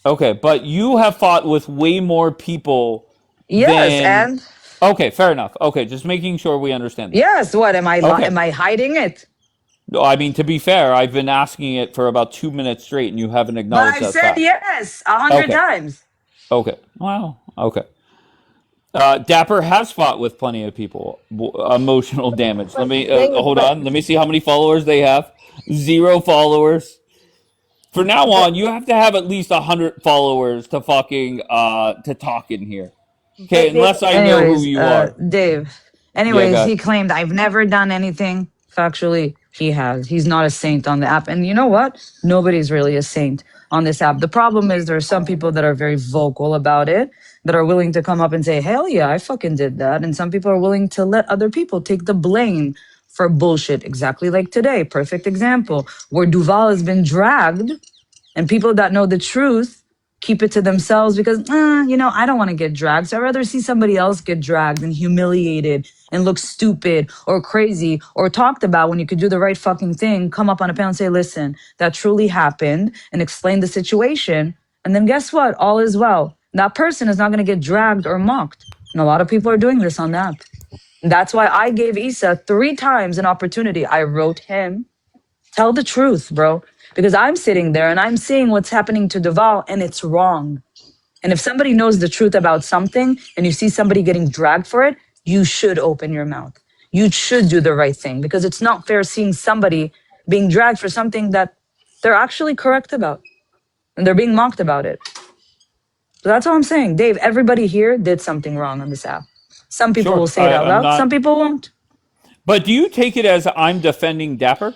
Okay, but you have fought with way more people. Yes, and? Okay, fair enough. Okay, just making sure we understand that. Yes, what? Am I hiding it? No, I mean, to be fair, I've been asking it for about 2 minutes straight and you haven't acknowledged that But I said fact. yes 100 times. Okay, wow, okay. Dapper has fought with plenty of people. Emotional damage. Let me hold on. Let me see how many followers they have. 0 followers. For now on, you have to have at least 100 followers to fucking to talk in here. Okay, unless I know who you are. Dave. Anyways, he claimed I've never done anything. Factually, he has. He's not a saint on the app. And you know what? Nobody's really a saint on this app. The problem is there are some people that are very vocal about it, that are willing to come up and say, hell yeah, I fucking did that. And some people are willing to let other people take the blame for bullshit. Exactly like today. Perfect example. Where Duval has been dragged and people that know the truth keep it to themselves because, I don't want to get dragged. So I'd rather see somebody else get dragged and humiliated and look stupid or crazy or talked about when you could do the right fucking thing, come up on a panel and say, listen, that truly happened and explain the situation. And then guess what? All is well. That person is not going to get dragged or mocked. And a lot of people are doing this on that. That's why I gave Issa 3 times an opportunity. I wrote him, tell the truth, bro. Because I'm sitting there and I'm seeing what's happening to Duval and it's wrong. And if somebody knows the truth about something and you see somebody getting dragged for it, you should open your mouth. You should do the right thing because it's not fair seeing somebody being dragged for something that they're actually correct about and they're being mocked about it. So that's all I'm saying. Dave, everybody here did something wrong on this app. Some people will say it out loud. Some people won't. But do you take it as I'm defending Dapper?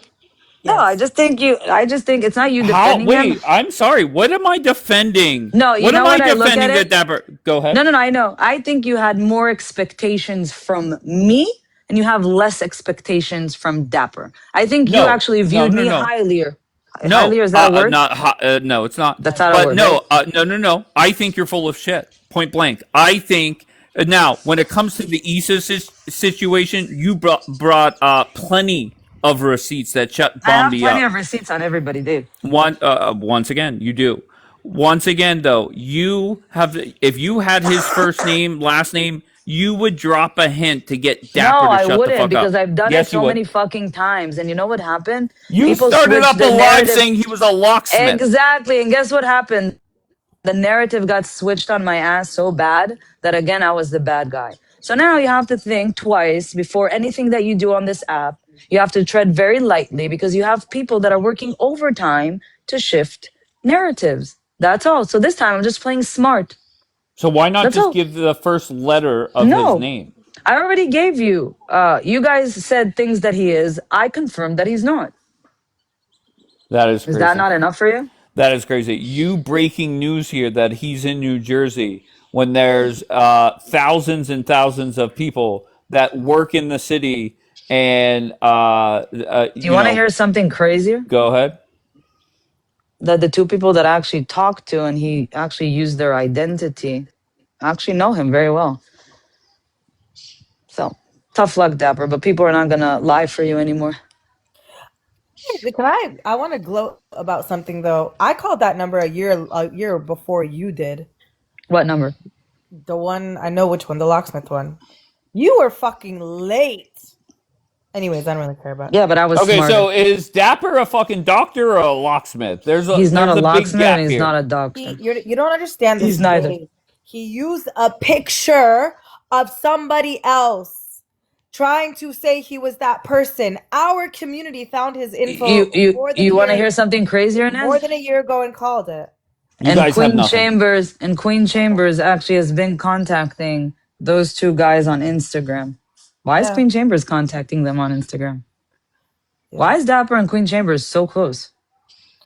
No, I just think it's not you defending him. I'm sorry. What am I defending? No, you know what I look at it? That Dapper? Go ahead. No, I know. I think you had more expectations from me and you have less expectations from Dapper. I think you actually viewed me highlier. No, Highly, is that a word? no, it's not. That's not a But word, no, right? no. I think you're full of shit. Point blank. I think now when it comes to the Issa situation, you brought plenty of receipts that shut I have Bombi plenty up. of receipts on everybody, Dave. Once again, you do. Once again, though, you have. If you had his first name, last name, you would drop a hint to get No, Dapper to I shut the wouldn't fuck because up. I've done it Yes, you so would. many fucking times. And you know what happened? You People started switched up a the live narrative. saying he was a locksmith. Exactly. And guess what happened? The narrative got switched on my ass so bad that again, I was the bad guy. So now you have to think twice before anything that you do on this app. You have to tread very lightly because you have people that are working overtime to shift narratives. That's all. So this time I'm just playing smart. So why not That's just all. give the first letter of his No, name? I already gave you. You guys said things that he is. I confirmed that he's not. That is Is that crazy. not enough for you? That is crazy. You breaking news here that he's in New Jersey when there's thousands and thousands of people that work in the city and Do you want to hear something crazier? go ahead. That the two people that I actually talked to and he actually used their identity, I actually know him very well. So tough luck, Dapper, but people are not gonna lie for you anymore. Can I want to gloat about something though. I called that number a year before you did. What number? The one, I know which one, the locksmith one. You were fucking late. Anyways, I don't really care about it. Yeah, but I was Okay, smarter. so is Dapper a fucking doctor or a locksmith? He's not a big locksmith gap and he's here. not a doctor. You don't understand this. He's neither. Dave. He used a picture of somebody else trying to say he was that person. Our community found his info You want to hear something crazier, more Nez? than a year ago and called it. You And guys have nothing. Queen Chambers actually has been contacting those two guys on Instagram. Why is Yeah. Queen Chambers contacting them on Instagram? Yeah. Why is Dapper and Queen Chambers so close?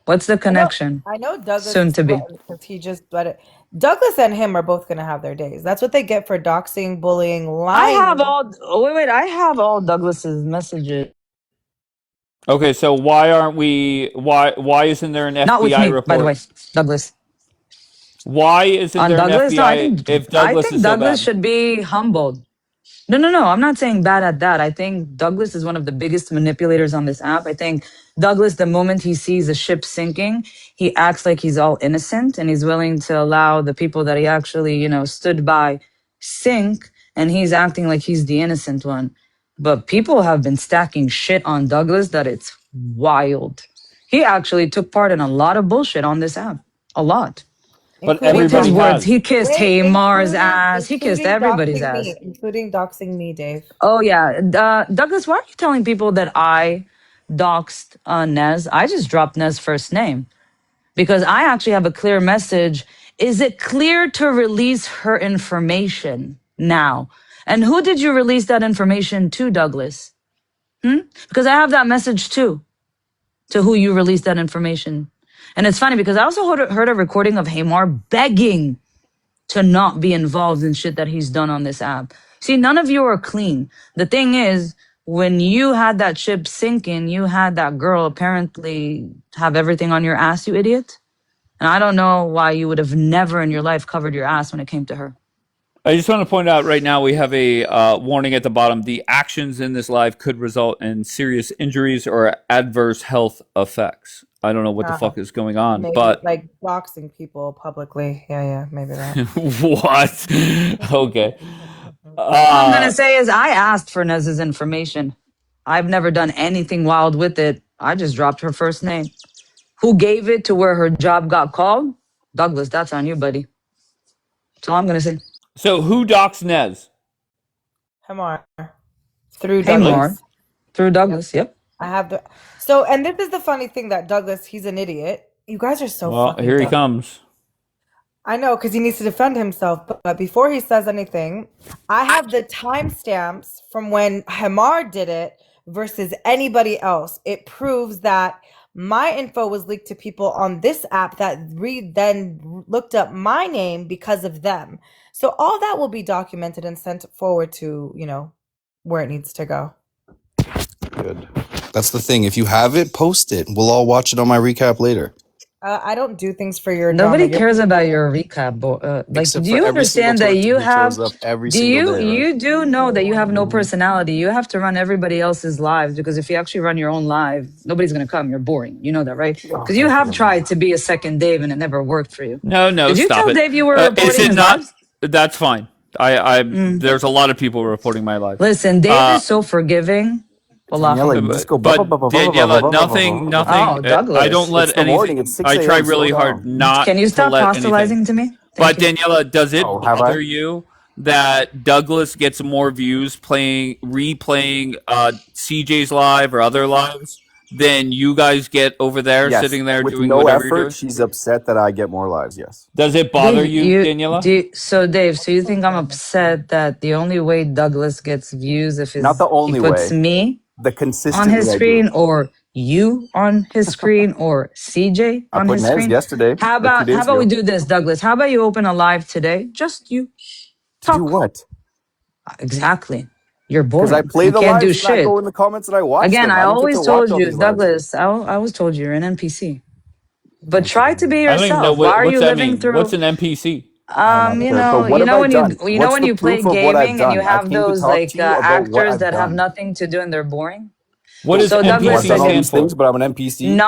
What's the connection? I know Douglas Soon to be. because he just let it. Douglas and him are both gonna have their days. That's what they get for doxing, bullying, lying. I have all Douglas's messages. Okay, so why aren't we? Why isn't there an FBI Not with me, report? by the way, Douglas. Why isn't On there Douglas? an No, FBI if Douglas is so Douglas bad? should be humbled. No. I'm not saying bad at that. I think Douglas is one of the biggest manipulators on this app. I think Douglas, the moment he sees a ship sinking, he acts like he's all innocent and he's willing to allow the people that he actually, stood by sink, and he's acting like he's the innocent one. But people have been stacking shit on Douglas that it's wild. He actually took part in a lot of bullshit on this app. A lot. But With his everybody words, has. he kissed Hamar's ass. He kissed everybody's doxing ass. me, including doxing me, Dave. Oh yeah, Douglas, why are you telling people that I doxed Nez? I just dropped Nez's first name because I actually have a clear message. Is it clear to release her information now? And who did you release that information to, Douglas? Because I have that message too, to who you released that information. And it's funny because I also heard a recording of Hamar begging to not be involved in shit that he's done on this app. See, none of you are clean. The thing is, when you had that ship sinking, you had that girl apparently have everything on your ass, you idiot. And I don't know why you would have never in your life covered your ass when it came to her. I just want to point out right now we have a warning at the bottom. The actions in this live could result in serious injuries or adverse health effects. I don't know what the fuck is going on, Maybe but like doxing people publicly. Yeah, maybe that. what? Okay. All I'm gonna say is I asked for Nez's information. I've never done anything wild with it. I just dropped her first name. Who gave it to where her job got called? Douglas, that's on you, buddy. That's all I'm gonna say. So who doxed Nez? Hamar through Hamar. Douglas. Through Douglas, yep. I have the and this is the funny thing that Douglas, he's an idiot. You guys are so Well, fucking here he dumb. comes. I know, because he needs to defend himself. But before he says anything, I have the timestamps from when Hamar did it versus anybody else. It proves that my info was leaked to people on this app that then looked up my name because of them. So all that will be documented and sent forward to, where it needs to go. Good. That's the thing. If you have it, post it. We'll all watch it on my recap later. I don't do things for your drama. Nobody cares about your recap. Like, Except do for you every single understand that person you who shows have? up every Do single you day, right? you do know that you have no personality? You have to run everybody else's lives because if you actually run your own live, nobody's gonna come. You're boring. You know that, right? Because you have tried to be a second Dave and it never worked for you. No, Did you stop tell it. Dave you were Is reporting it his not? lives? That's fine. There's a lot of people reporting my life. Listen, Dave is so forgiving. Daniela, you just go blah, blah, But blah, blah, blah, blah, Daniela, blah, blah, blah, nothing. blah, blah. Oh, I don't Douglas. let It's the morning. anything. It's 6 I try a.m. Slow really hard down. not Can you to stop let anything. apostolizing to me? But Thank you. Daniela, does it Oh, have I? bother you that Douglas gets more views replaying CJ's live or other lives than you guys get over there, Yes. sitting there With doing no whatever you're effort, doing? she's upset that I get more lives. Yes. Does it bother you, Daniela? Dave, so you think I'm upset that the only way Douglas gets views if Not the he only puts way. me The on consistent his way I do screen it. or you on his screen or CJ I on put his Nez screen? yesterday How or 2 about days we ago. do this, Douglas? How about you open a live today? Just you. To do Talk. what? Exactly. You're Because I boring. play You the can't do lives and I shit. go in the comments and I watch Again, them. I I don't get to always watch told all you, these lives. Douglas, I always told you you're an NPC. But Thank you, try to be Daniela. I don't even know yourself. Why are what's you that living mean. What's through an NPC? I'm not sure. But what have I when done? What's when the you play proof of what I've gaming and you done? I have came to those talk to you about what actors I've that have done. nothing to do and they're boring. What does So Well, Douglas, I've done all NPC these stand things, for? but I'm an NPC.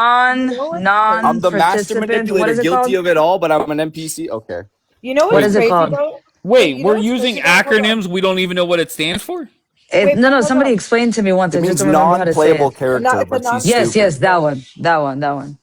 I'm the master non-participant. What manipulator, is it guilty called? of it all, but I'm an NPC. Okay. You know What what's is Wait, it crazy called? though? Wait, wait, you know we're what's using crazy though? Hold on. acronyms. We don't even know what it stands for. Wait, but No, hold somebody on. explained to me once. It I just means don't remember how to say non-playable it. character, It's a but she's Yes, stupid. non-participant. that one.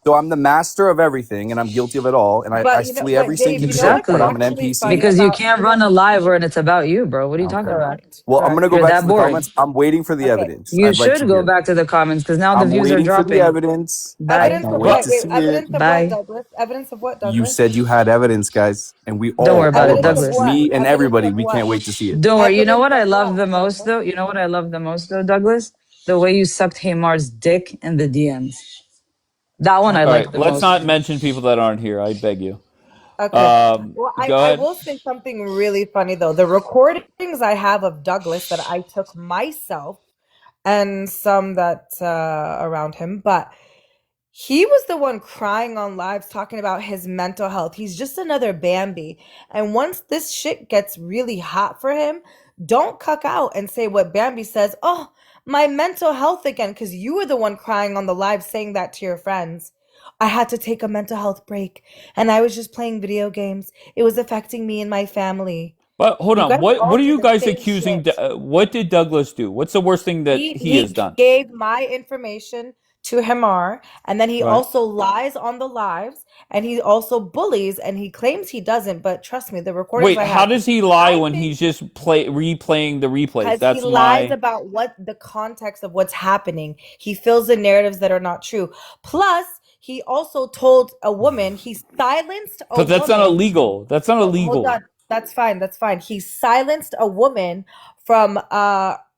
So I'm the master of everything, and I'm guilty of it all, and I But you know, flee every but Dave, single you know shit, what's but I'm Exactly. an actually NPC. funny Because you about can't run a live where it's about you, bro. What are you talking Okay. about? correct, Well, I'm correct. gonna go You're back to that the boring. comments. I'm waiting for the Okay. evidence. You I'd like to should go hear it. back to the comments because now the I'm views are waiting for the dropping. evidence. I Bye. Evidence can't of wait what? But to Wait, see it. evidence of what, Bye. Douglas? Evidence of what, You Douglas? said you had evidence, guys, and Don't worry about all it, of Evidence of us, Douglas. what? me and Evidence everybody, of we what? can't wait to see it. Don't worry. You know Evidence what I of love what, the most, Douglas? though? You know what I love the most, though, Douglas? The way you sucked Hamar's dick in the DMs. That one I all like right, the let's most. not mention people that aren't here. I beg you. Okay. Well, Go I ahead. will say something really funny though. The recordings I have of Douglas that I took myself and some that around him, but he was the one crying on lives talking about his mental health. He's just another Bambi. And once this shit gets really hot for him, don't cuck out and say what Bambi says, oh, my mental health again, because you were the one crying on the live saying that to your friends. I had to take a mental health break and I was just playing video games. It was affecting me and my family. But hold You on. guys What all are do you the guys same accusing? shit. What did Douglas do? What's the worst thing that he has He done? gave my information to Hamar, and then he Right. also lies on the lives, and he also bullies, and he claims he doesn't. But trust me, the recordings Wait, I how have, does he lie I when think he's just replaying the replays? because he That's lies my. about what the context of what's happening. He fills in narratives that are not true. Plus, he also told a woman, he silenced a But that's not woman. illegal. That's not Hold illegal. on. That's fine. That's fine. He silenced a woman from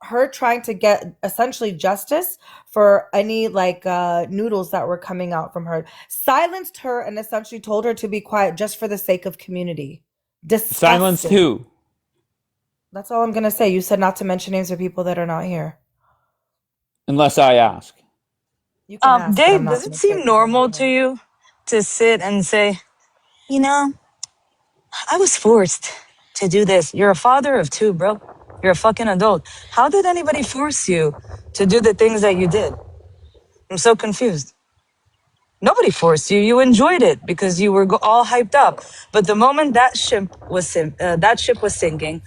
her trying to get essentially justice for any noodles that were coming out from her. Silenced her and essentially told her to be quiet just for the sake of community. Silenced Disgusting. who? That's all I'm gonna say. You said not to mention names of people that are not here. Unless I ask. You can ask, but I'm Dave, not does it gonna say seem because I'm normal not to here. you to sit and say, you know, I was forced to do this? You're a father of two, bro. You're a fucking adult. How did anybody force you to do the things that you did? I'm so confused. Nobody forced you. You enjoyed it because you were all hyped up. But the moment that ship was sinking,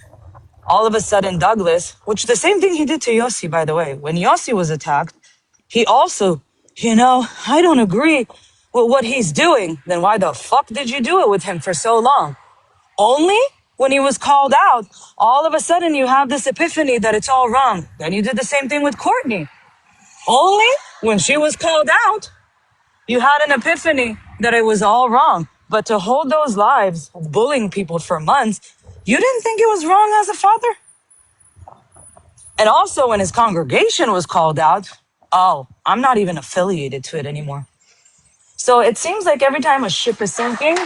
all of a sudden Douglas, which the same thing he did to Yossi, by the way, when Yossi was attacked, he also, I don't agree with what he's doing. Then why the fuck did you do it with him for so long? Only when he was called out, all of a sudden you have this epiphany that it's all wrong. Then you did the same thing with Courtney. Only when she was called out, you had an epiphany that it was all wrong. But to hold those lives of bullying people for months, you didn't think it was wrong as a father? And also when his congregation was called out, oh, I'm not even affiliated to it anymore. So it seems like every time a ship is sinking,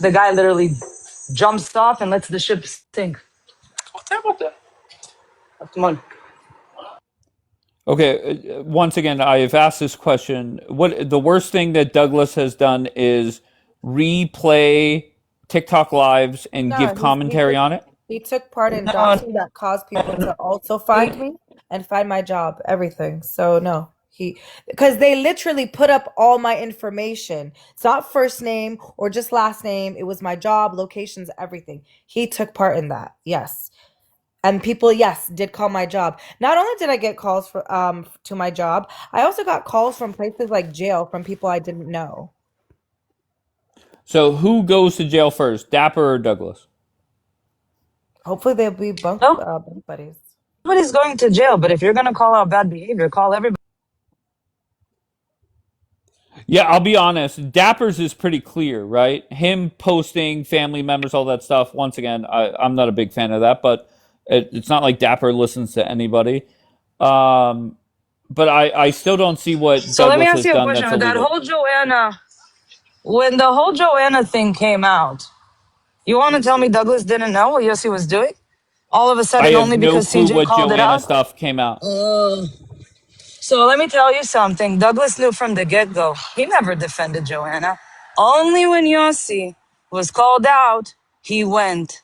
the guy literally jumps off and lets the ship sink. Come on. Okay, once again, I have asked this question. What the worst thing that Douglas has done is replay TikTok lives and give No, commentary on it? he took part in No, doxing that caused people to also find me and find my job, everything. So no, because they literally put up all my information. It's not first name or just last name. It was my job, locations, everything. He took part in that. Yes. And people, yes, did call my job. Not only did I get calls for to my job, I also got calls from places like jail from people I didn't know. So who goes to jail first, Dapper or Douglas? Hopefully they'll be bunk no, buddies. nobody's going to jail. But if you're gonna call out bad behavior, call everybody. Yeah, I'll be honest. Dapper's is pretty clear, right? Him posting family members, all that stuff. Once again, I'm not a big fan of that, but it's not like Dapper listens to anybody. Um, but I still don't see what So let me Douglas ask has you a done question. that's With that illegal. whole Joanna, when the whole Joanna thing came out, you want to tell me Douglas didn't know what Yossi was doing? All of a I sudden, have only no because clue CJ what called it Joanna out? stuff came out. So let me tell you something. Douglas knew from the get go. He never defended Joanna. Only when Yossi was called out, he went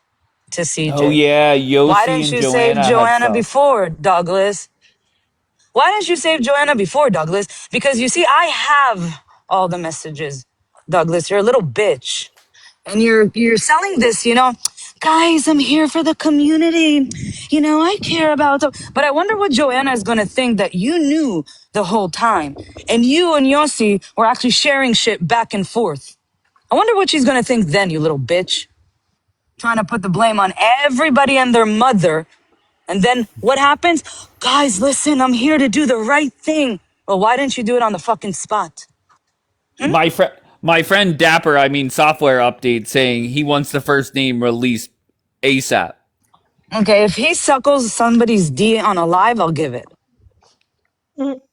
to Oh CJ. yeah, Why Yossi didn't and you save Joanna had Joanna stuff. before, Douglas? Why didn't you save Joanna before, Douglas? Because you see, I have all the messages, Douglas. You're a little bitch. And you're selling this, guys, I'm here for the community. I care about them. But I wonder what Joanna is gonna think that you knew the whole time. And you and Yossi were actually sharing shit back and forth. I wonder what she's gonna think then, you little bitch. Trying to put the blame on everybody and their mother. And then what happens? Guys, listen, I'm here to do the right thing. Well, why didn't you do it on the fucking spot? My friend Dapper, I mean software update saying he wants the first name released ASAP. Okay, if he suckles somebody's D on a live, I'll give it.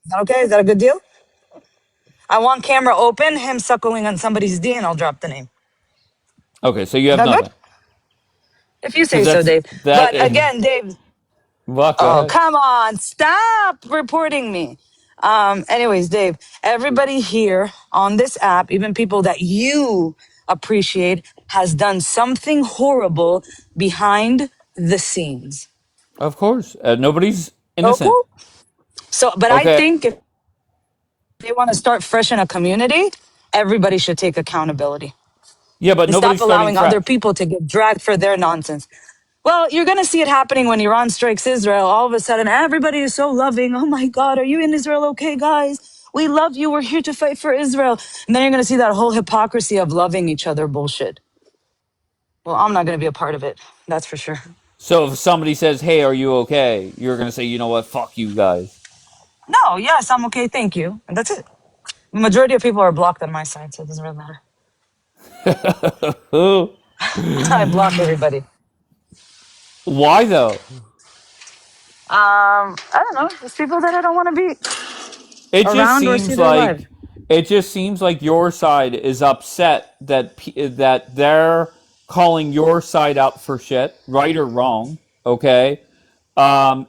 Is that okay? Is that a good deal? I want camera open, him suckling on somebody's D, and I'll drop the name. Okay, so you Is have that good? nothing. If you Because say so, that's Dave. that. But again, Dave, What? Go oh, ahead. come on, stop reporting me. Anyways, Dave, everybody here on this app, even people that you appreciate, has done something horrible behind the scenes. Of course, nobody's Okay? innocent. So, but I Okay. think if they want to start fresh in a community, everybody should take accountability Yeah, but and stop nobody's starting allowing other fresh. people to get dragged for their nonsense. Well, you're going to see it happening when Iran strikes Israel. All of a sudden, everybody is so loving. Oh my God, are you in Israel? Okay, guys. We love you. We're here to fight for Israel. And then you're going to see that whole hypocrisy of loving each other bullshit. Well, I'm not going to be a part of it. That's for sure. So if somebody says, "Hey, are you okay?" You're gonna say, "You know what? Fuck you guys." No, yes, I'm okay. Thank you. And that's it. The majority of people are blocked on my side, so it doesn't really matter. I block everybody. Why though? I don't know. There's people that I don't want to be It just around or see seems their life. like your side is upset that that they're calling your side out for shit, right or wrong. Okay,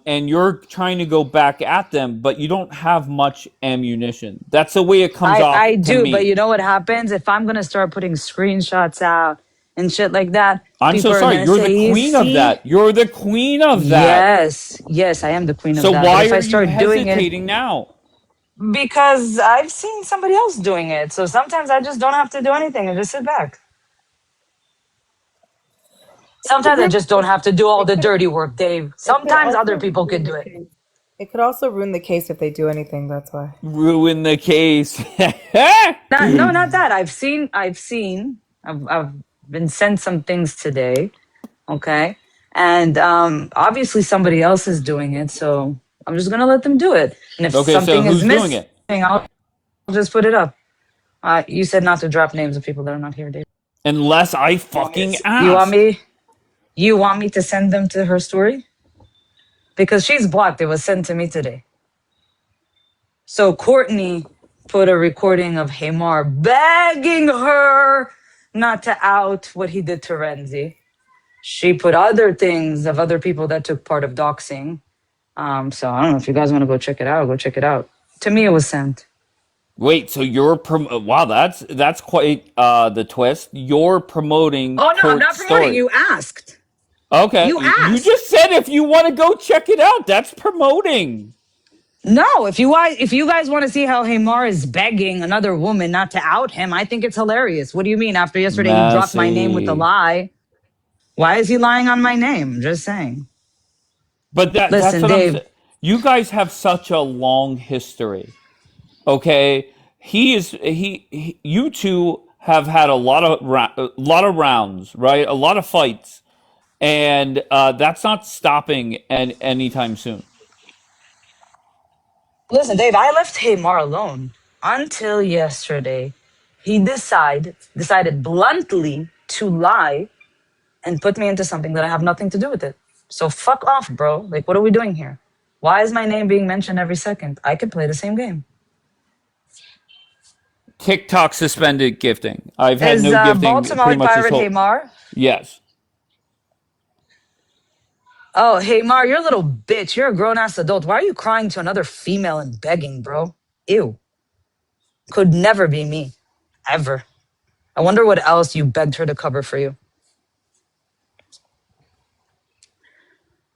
and you're trying to go back at them, but you don't have much ammunition. That's the way it comes I off to do, but me. you know what happens? If I'm gonna start putting screenshots out and shit like that, I'm so people are sorry. gonna You're the say, "You queen of see?" that. You're the queen of that. Yes, yes, I am the queen of So that. But why if I are you start doing it, hesitating now? because I've seen somebody else doing it, so sometimes I just don't have to do anything and just sit back. It could Sometimes I ruin just don't have to do all it the could dirty work, Dave. it could Sometimes other also people can ruin do the it. case. It could also ruin the case if they do anything, that's why. Ruin the case. No, not that. I've been sent some things today. Okay. And obviously somebody else is doing it. So I'm just going to let them do it. And if Okay, so something is who's doing missing, it? I'll just put it up. You said not to drop names of people that are not here, Dave. Unless I fucking You want ask. me? You want me to send them to her story? Because she's blocked. It was sent to me today. So Courtney put a recording of Hamar begging her not to out what he did to Renzi. She put other things of other people that took part of doxing. So I don't know if you guys want to go check it out. Go check it out. To me, it was sent. Wait, so you're wow, that's quite the twist. You're promoting Oh no, I'm Court's not promoting. story. You asked. Okay, You you asked. just said if you want to go check it out, that's promoting. No, if you guys want to see how Hamar is begging another woman not to out him, I think it's hilarious. What do you mean? After yesterday, he dropped my name with a Messy. lie. Why is he lying on my name? Just saying. But that's Listen, what I'm Dave. saying. You guys have such a long history. Okay, you two have had a lot of rounds, right? A lot of fights, and that's not stopping anytime soon. Listen, Dave. I left Hamar alone until yesterday. He decided bluntly to lie and put me into something that I have nothing to do with it. So fuck off, bro. Like, what are we doing here? Why is my name being mentioned every second? I could play the same game. TikTok suspended gifting. I've had Is no gifting pretty Baltimore much this Pirate whole. Hamar? Yes. Oh, Hamar, you're a little bitch. You're a grown ass adult. Why are you crying to another female and begging, bro? Ew. Could never be me. Ever. I wonder what else you begged her to cover for you.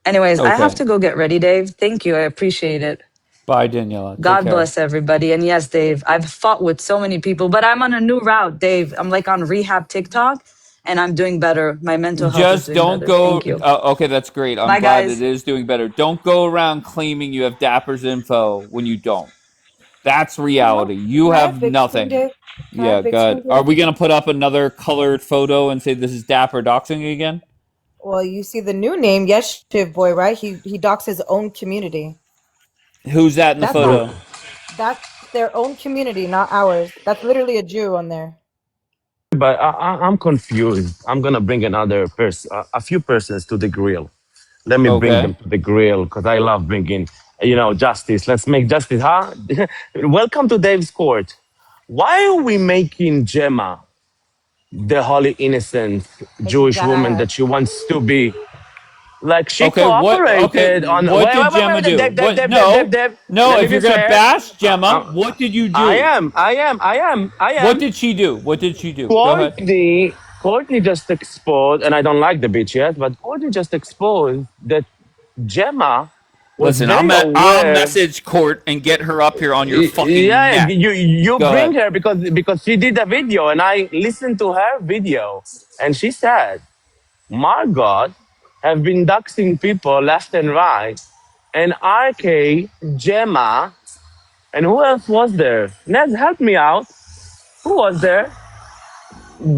Anyways, I have Okay. to go get ready, Dave. Thank you. I appreciate it. Bye, Daniela. Take God care. bless everybody. And yes, Dave, I've fought with so many people, but I'm on a new route, Dave. I'm like on rehab TikTok and I'm doing better. My mental health is Just doing don't better. go. Thank you. Okay, that's great. I'm Bye, glad it guys. is doing better. Don't go around claiming you have Dapper's info when you don't. That's reality. You Can I have fix you, nothing. Dave? Can I Yeah, fix you, good. Dave? Are we gonna put up another colored photo and say this is Dapper doxing again? Well, you see the new name, yes, Shiv Boy, right? He docks his own community. Who's that in the That's not photo? that's their own community, not ours. That's literally a Jew on there. But I'm confused. I'm gonna bring another person, a few persons to the grill. Let me bring them Okay. to the grill because I love bringing, justice. Let's make justice, huh? Welcome to Dave's court. Why are we making Gemma the holy innocent Jewish woman Exact. that she wants to be? Like she Okay. What? Okay. cooperated on. Wait, What did wait, wait, Gemma wait, do? Dave, Dave, What? Dave, Dave, Dave, No. Dave. No. Let me If be you're gonna fair. bash Gemma, what did you I do? am, I am, I am, I What am. did she do? What did she do? Go ahead. Courtney just exposed, and I don't like the bitch yet, but Courtney just exposed that Gemma was Listen, very I'll aware. message Court and get her up here on your fucking Yeah, neck. you Go bring ahead. her because she did a video, and I listened to her video, and she said Margot have been doxing people left and right, and RK, Gemma, and who else was there? Ned, help me out. Who was there?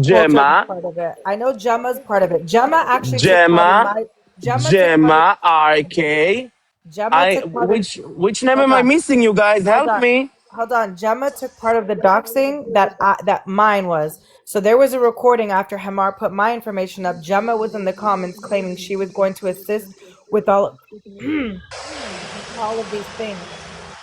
Walter was Gemma, part of it. I know Gemma's part of it. Gemma actually took part in Gemma, my Gemma took part in Gemma, RK. Gemma took part in Which name hold am I on. missing? You guys, Hold help on. me. Hold on. Gemma took part of the doxing that mine was. So there was a recording after Hamar put my information up. Gemma was in the comments claiming she was going to assist with all all of these things.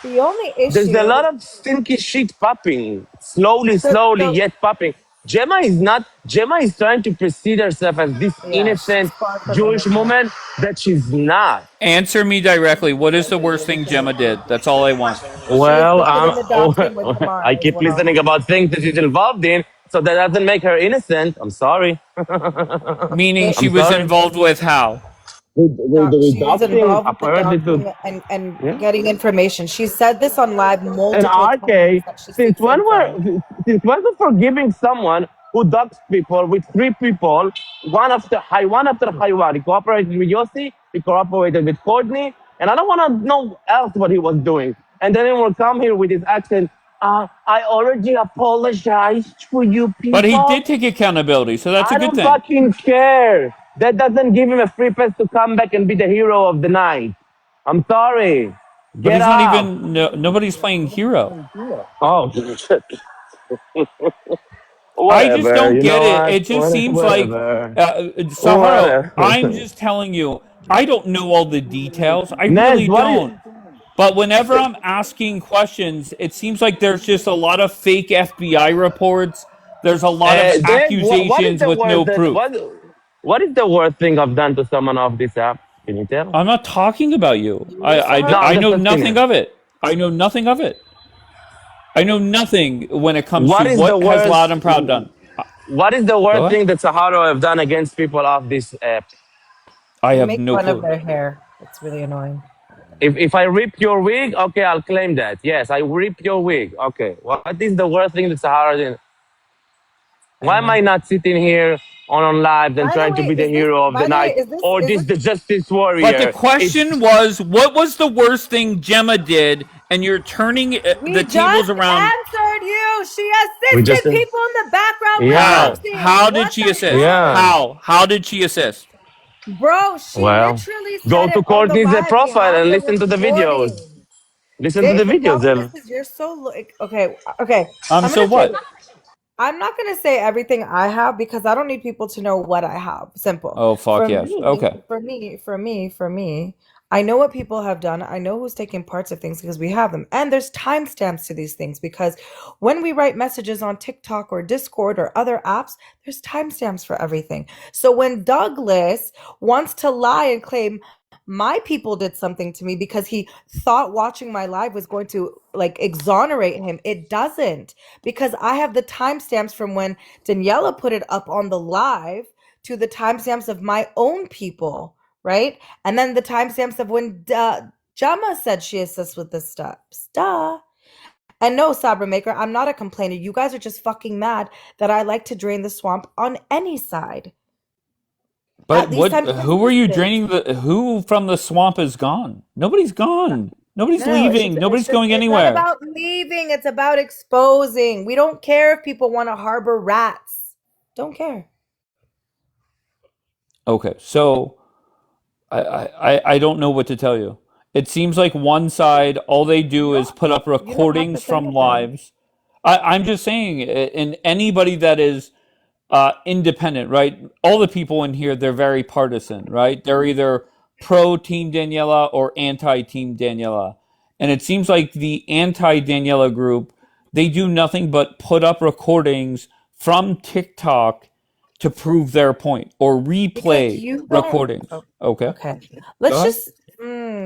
The only There's a issue lot of stinky shit popping, slowly, so slowly, so yet popping. Gemma is not. Gemma is trying to perceive herself as this yeah, she's innocent far from Jewish innocent. woman that she's not. Answer me directly. What is the worst thing Gemma did? That's all I want. She Well, assisted in the doxing with Hamar I as keep well. listening about things that she's involved in, so that doesn't make her innocent. I'm sorry. Meaning she I'm was sorry. involved with how? The She was doxing involved with the apparently to. doxing and Yeah. getting information. She said this on live And multiple times RK, that she seeks info. since when we're forgiving someone who dogs people with three people, one after Haiwan, he cooperated with Yossi, he cooperated with Courtney, and I don't want to know else what he was doing. And then he will come here with his accent. I already apologized for you But he people. did take accountability, so that's a I good don't thing. fucking care. That doesn't give him a free pass to come back and be the hero of the night. I'm sorry. But Get he's not out. even. Nobody's playing hero. Oh, I just whatever. don't You get know it. what? It just seems like Whatever. Saharo. I'm Whatever. just telling you. I don't know all the details. I Ned, really what is? don't. But whenever I'm asking questions, it seems like there's just a lot of fake FBI reports. There's a lot of Dave, what is accusations the with worst no that proof. what is the worst thing I've done to someone off this app? Can you tell? I'm not talking about you. You also have No, I'm I just know asking nothing you. of it. I know nothing of it. I know nothing when it comes What to is the what has worst? Loud and Proud done. What is the Go worst ahead. thing that Sahara have done against people off this app? I you have make no fun of clue. their hair. It's really annoying. If I rip your wig, okay, I'll claim that. Yes, I rip your wig. Okay. What is the worst thing that Sahara did? I don't Why am know. I not sitting here on live and By the trying to way, be the hero of the by the way, night? Or is this this the justice But the warrior? question It's was, what was the worst thing Gemma did? And you're turning the we tables just around. answered you. She we just assisted people in the background with yeah. How? doxing. How did What she the assist? Yeah. hell? How did she assist? Bro, she Well, literally go said it to on the Courtney's live. We profile have and the listen to the videos. recording. Listen to Dave, the the videos. problem is you're so okay. Okay, I'm So gonna say this. what? I'm not gonna say everything I have because I don't need people to know what I have. Simple. Oh fuck For yes. me, Okay. for me, I know what people have done. I know who's taking parts of things because we have them. And there's timestamps to these things because when we write messages on TikTok or Discord or other apps, there's timestamps for everything. So when Douglas wants to lie and claim my people did something to me because he thought watching my live was going to like exonerate him, it doesn't, because I have the timestamps from when Daniela put it up on the live to the timestamps of my own people, right? And then the timestamps of when Jama said she assists with this stuff. Duh. And no, Sabra Maker, I'm not a complainer. You guys are just fucking mad that I like to drain the swamp on any side. But At least what? I'm Who are you consistent. draining? Who from the swamp is gone? Nobody's gone. Nobody's No, leaving. Nobody's going it's not anywhere. about leaving. It's about exposing. We don't care if people want to harbor rats. Don't care. Okay, so I don't know what to tell you. It seems like one side, all they do is put up You don't have to recordings say from anything. lives. I'm just saying, and anybody that is independent, right? All the people in here, they're very partisan, right? They're either pro Team Daniela or anti Team Daniela. And it seems like the anti Daniela group, they do nothing but put up recordings from TikTok to prove their point or Because replay you don't. recordings. Oh, Okay. okay. Go Let's ahead. just.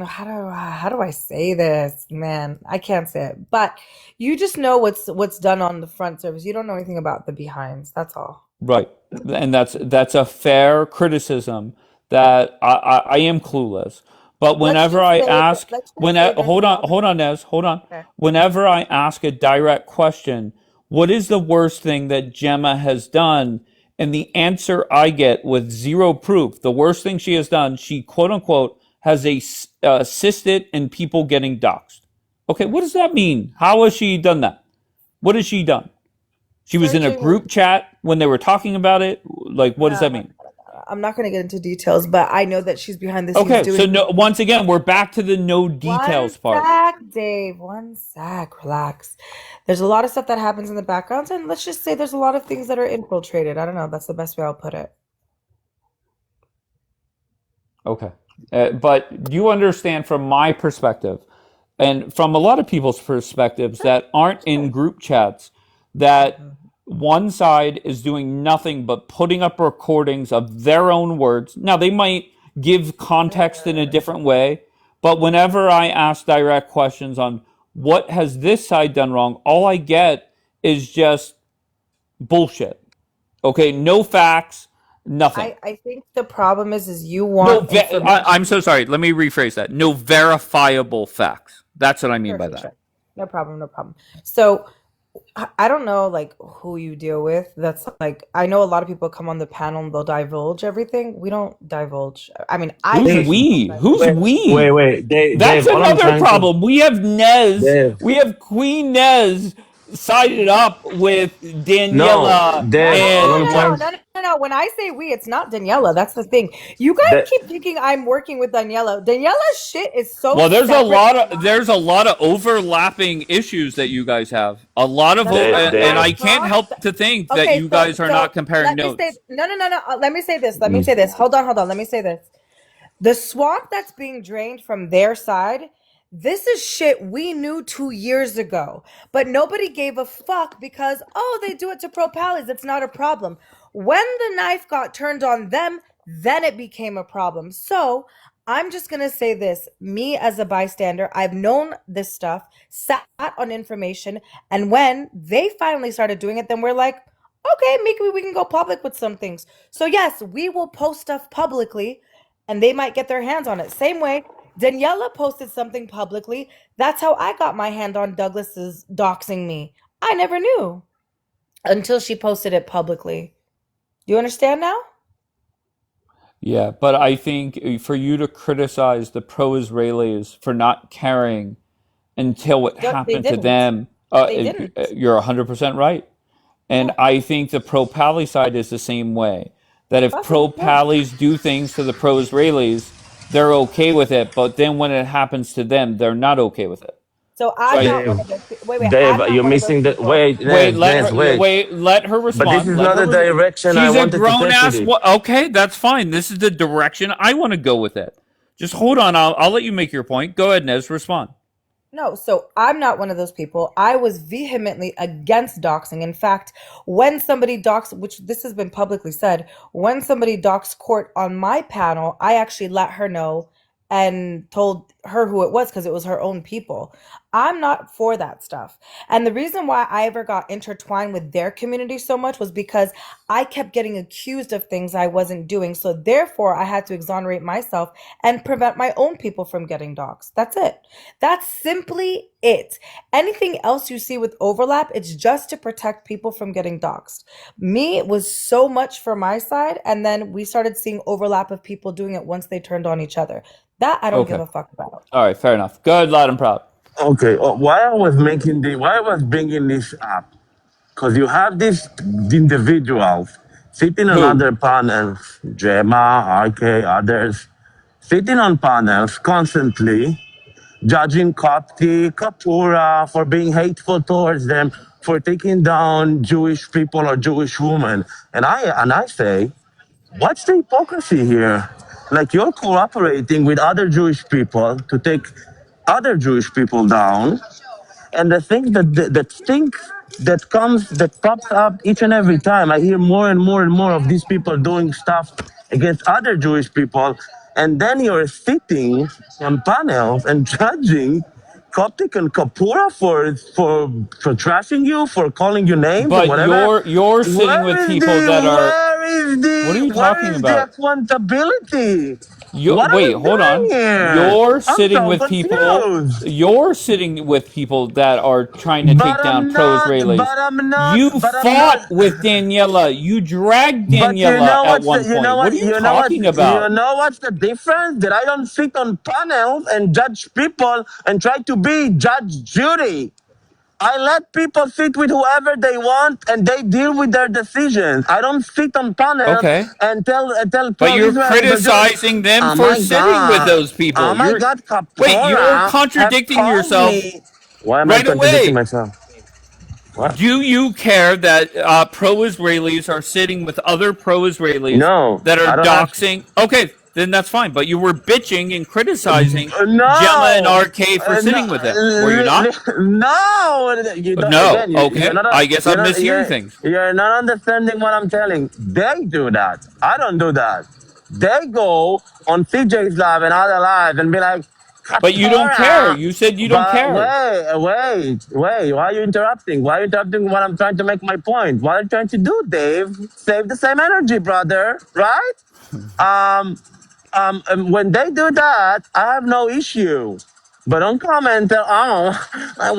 How do I say this, man? I can't say it. But you just know what's done on the front surface. You don't know anything about the behinds. That's all. Right. And that's a fair criticism that I am clueless. But Let's whenever just I say that. ask, Let's just say there's a lot. hold on, Nez, hold on. Okay. Whenever I ask a direct question, what is the worst thing that Gemma has done? And the answer I get with zero proof, the worst thing she has done, she quote unquote has assisted in people getting doxxed. Okay, what does that mean? How has she done that? What has she done? She was in a Searching. group chat when they were talking about it. Like, what does that No, mean? I'm not going to get into details, but I know that she's behind the scenes Okay, so doing. no, once again, we're back to the no One details part. sec, Dave. One sec. Relax. There's a lot of stuff that happens in the background, and let's just say there's a lot of things that are infiltrated. I don't know. That's the best way I'll put it. Okay. But you understand from my perspective and from a lot of people's perspectives that aren't in group chats that one side is doing nothing but putting up recordings of their own words. Now, they might give context in a different way, but whenever I ask direct questions on what has this side done wrong, all I get is just bullshit. Okay, no facts, nothing. I think the problem is you No, want information. I'm so sorry. Let me rephrase that. No verifiable facts. That's what I mean by that. Sure. No problem. No problem. So I don't know like who you deal with. That's like I know a lot of people come on the panel and they'll divulge everything. We don't divulge. I mean, I Who's personally we? don't Who's divulge. we? Wait. That's Dave, all I'm another trying to problem. We have Nez. Dave. We have Queen Nez sided up with No, Daniela Dave, all I'm trying No. When I say we, it's not Daniela. That's the thing. You guys that keep thinking I'm working with Daniela. Daniela's shit is so well. There's separate. a lot of overlapping issues that you guys have. A lot of Dave, and I Dave. can't help to think that Okay, you guys are not comparing let me say notes. no. Let me say this. Let me say this. Hold on. Let me say this. The swamp that's being drained from their side, this is shit we knew 2 years ago. But nobody gave a fuck because, oh, they do it to pro pallies. It's not a problem. When the knife got turned on them, then it became a problem. So I'm just going to say this. Me as a bystander, I've known this stuff, sat on information, and when they finally started doing it, then we're like, okay, maybe we can go public with some things. So yes, we will post stuff publicly and they might get their hands on it. Same way Daniela posted something publicly. That's how I got my hand on Douglas's doxing me. I never knew until she posted it publicly. Do you understand now? Yeah, but I think for you to criticize the pro-Israelis for not caring until what They happened to didn't. them, They didn't. you're 100% right. And Yeah. I think the pro-Pally side is the same way. That if That's what, yeah. pro-Pallies do things to the pro-Israelis, they're okay with it. But then when it happens to them, they're not okay with it. So So I'm I, not one Dave, of those. Wait. Dave, I'm not you're one of those missing the. people. Wait, wait, Nance, let Nance, her wait. wait, let her But this respond. is Let not her the direction I She's a wanted to grown take with ass. it. Okay, that's fine. This is the direction I want to go with it. Just hold on. I'll let you make your point. Go ahead, Nez. Respond. No, so I'm not one of those people. I was vehemently against doxing. In fact, when somebody doxed, which this has been publicly said, when somebody doxed court on my panel, I actually let her know and told her who it was because it was her own people. I'm not for that stuff. And the reason why I ever got intertwined with their community so much was because I kept getting accused of things I wasn't doing. So therefore, I had to exonerate myself and prevent my own people from getting doxed. That's it. That's simply it. Anything else you see with overlap, it's just to protect people from getting doxed. Me, it was so much for my side, and then we started seeing overlap of people doing it once they turned on each other. That I don't give Okay. a fuck about. All right. Fair enough. Good, loud and proud. Okay, why I was bringing this up? Because you have these individuals sitting on Who? other panels, Gemma, RK, others, sitting on panels constantly, judging Kopti, Kapura for being hateful towards them, for taking down Jewish people or Jewish women. And I say, what's the hypocrisy here? Like you're cooperating with other Jewish people to take other Jewish people down, and the thing that pops up each and every time, I hear more and more and more of these people doing stuff against other Jewish people, and then you're sitting on panels and judging Coptic and Kapura for trashing you, for calling you names and But whatever. you're sitting with people that are. What are you Where talking is the about? accountability? You What are wait, we hold doing on. here? You're I'm sitting so with people. confused. You're sitting with people that are trying to take But down I'm not. pro-Israelis. But I'm not. You But I'm not. fought with Daniela. You dragged But you Daniela know at what's the? one You know point. What what? are you You know what? talking You about? know what's the difference? That I don't sit on panels and judge people and try to be Judge Judy. I let people sit with whoever they want and they deal with their decisions. I don't sit on panels Okay. and tell But you're pro-Israel because criticizing them oh for my sitting with god, those people. Wait, you're Kapora have contradicting called yourself me. Why am I right contradicting away. myself? What? Do you care that pro-Israelis are sitting with other pro-Israelis No, that are I don't have. doxing? Okay, then that's fine. But you were bitching and criticizing Gemma and No, RK for no, sitting with them. Were you not? no. You don't. No. Again, you're Okay. not. I guess You're I'm not. mishearing things. You're not understanding what I'm telling. They do that. I don't do that. They go on CJ's live and other live and be like, But you don't care. Kapara. You said you don't But care. wait. Why are you interrupting? Why are you interrupting when I'm trying to make my point? What are you trying to do, Dave? Save the same energy, brother. Right? Um, when they do that, I have no issue. But don't comment that,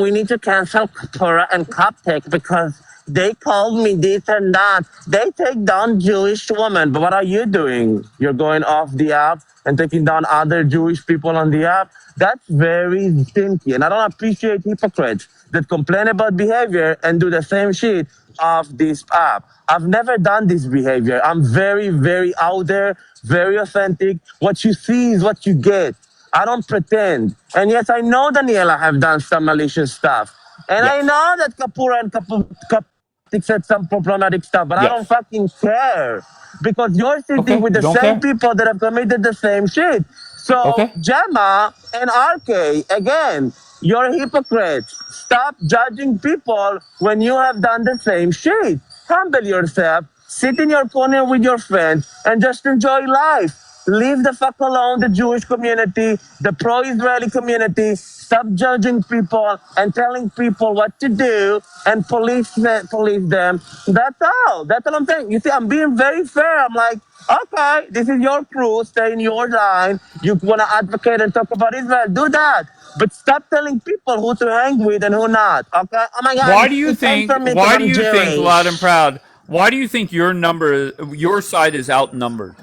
we need to cancel Torah and Coptic because they called me this and that. They take down Jewish women. But what are you doing? You're going off the app and taking down other Jewish people on the app? That's very stinky. And I don't appreciate hypocrites that complain about behavior and do the same shit off this app. I've never done this behavior. I'm very, very out there, very authentic. What you see is what you get. I don't pretend. And yes, I know Daniela have done some malicious stuff. And I Yes. know that Kapura and Kaptik said some problematic stuff, but I don't Yes. fucking care. Because you're sitting Okay. with You the don't same care. people that have committed the same shit. So, Okay. Gemma and RK, again, you're hypocrites. Stop judging people when you have done the same shit. Humble yourself, sit in your corner with your friends, and just enjoy life. Leave the fuck alone the Jewish community, the pro-Israeli community. Stop judging people and telling people what to do and police them. That's all. That's all I'm saying. You see, I'm being very fair. I'm like, okay, this is your crew. Stay in your line. You want to advocate and talk about Israel? Do that. But stop telling people who to hang with and who not. Okay? Oh my God. Why do you It's time think? for me because Why do I'm you think, Jewish. loud and proud? Why do you think your side is outnumbered?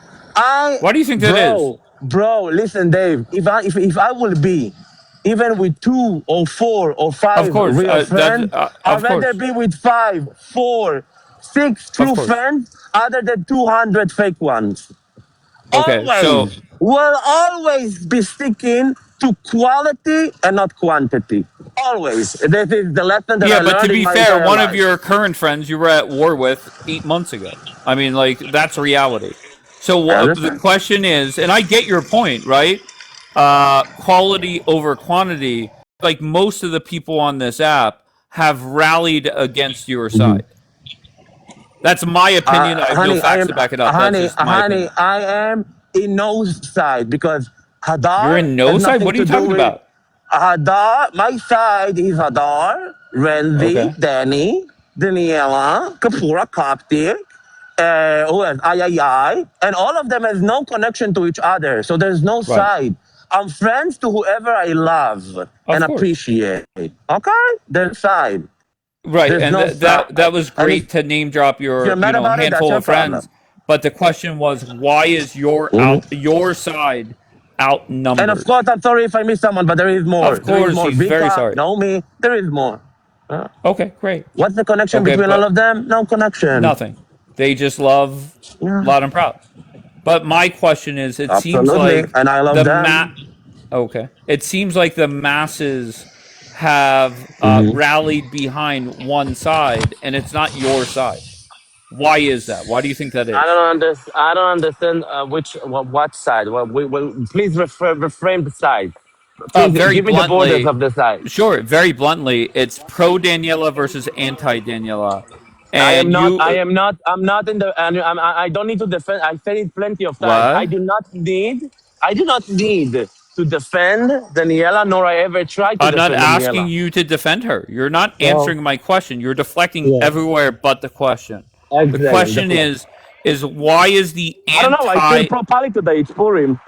Why do you think that is? Bro, listen, Dave. If I will be, even with 2 or 4 or Of 5 course, real friends, I'd of rather course, be with 5, 4, 6 of true course. friends other than 200 fake ones. Okay, so Always. Will always be sticking to quality and not quantity. Always. This is the lesson that yeah, I but to learned in be my fair, entire one of life. your current friends you were at war with 8 months ago. I mean, like that's reality. So I the understand. question is, and I get your point, right? Quality over quantity. Like most of the people on this app have rallied against your side. That's my opinion. I have no Honey, I facts am, to back it up. That's just my opinion. I am in no side because You're Hadar in no has side? nothing What are you to do talking with about? Hadar. My side is Hadar, Renzi, Okay. Danny, Daniela, Kapura, Coptic, who else? Ay, and all of them has no connection to each other. So there's no Right. side. I'm friends to whoever I love and Of course. appreciate. Okay? There's side. Right, There's and no that side. was And great to name drop if you're your mad about it, that's handful your of friends. problem. But the question was, why is your side And of outnumbered? course, I'm sorry if I miss someone, but there is more. Of There is course, more. he's very Vika, sorry. Naomi, there is more. Okay, great. What's the connection Okay, between all but of them? No connection. nothing. They just love Yeah, loud and proud. But my question is, it seems absolutely. like And I love the them. okay, it seems like the masses have rallied behind one side, and it's not your side. Why is that? Why do you think that is? I don't understand what side. Please reframe the side. Please Very give me the borders bluntly, of the side. sure, very bluntly, it's pro Daniela versus anti Daniela, and I you am not. I'm not in the. I don't need to defend. I said it plenty of times. what? I do not need to defend Daniela, nor I ever try to I'm not defend asking Daniela. you to defend her. You're not Well, answering my question. You're deflecting yeah, everywhere but the question. The exactly. question is why is the I don't know. I feel anti properly today. It's Purim.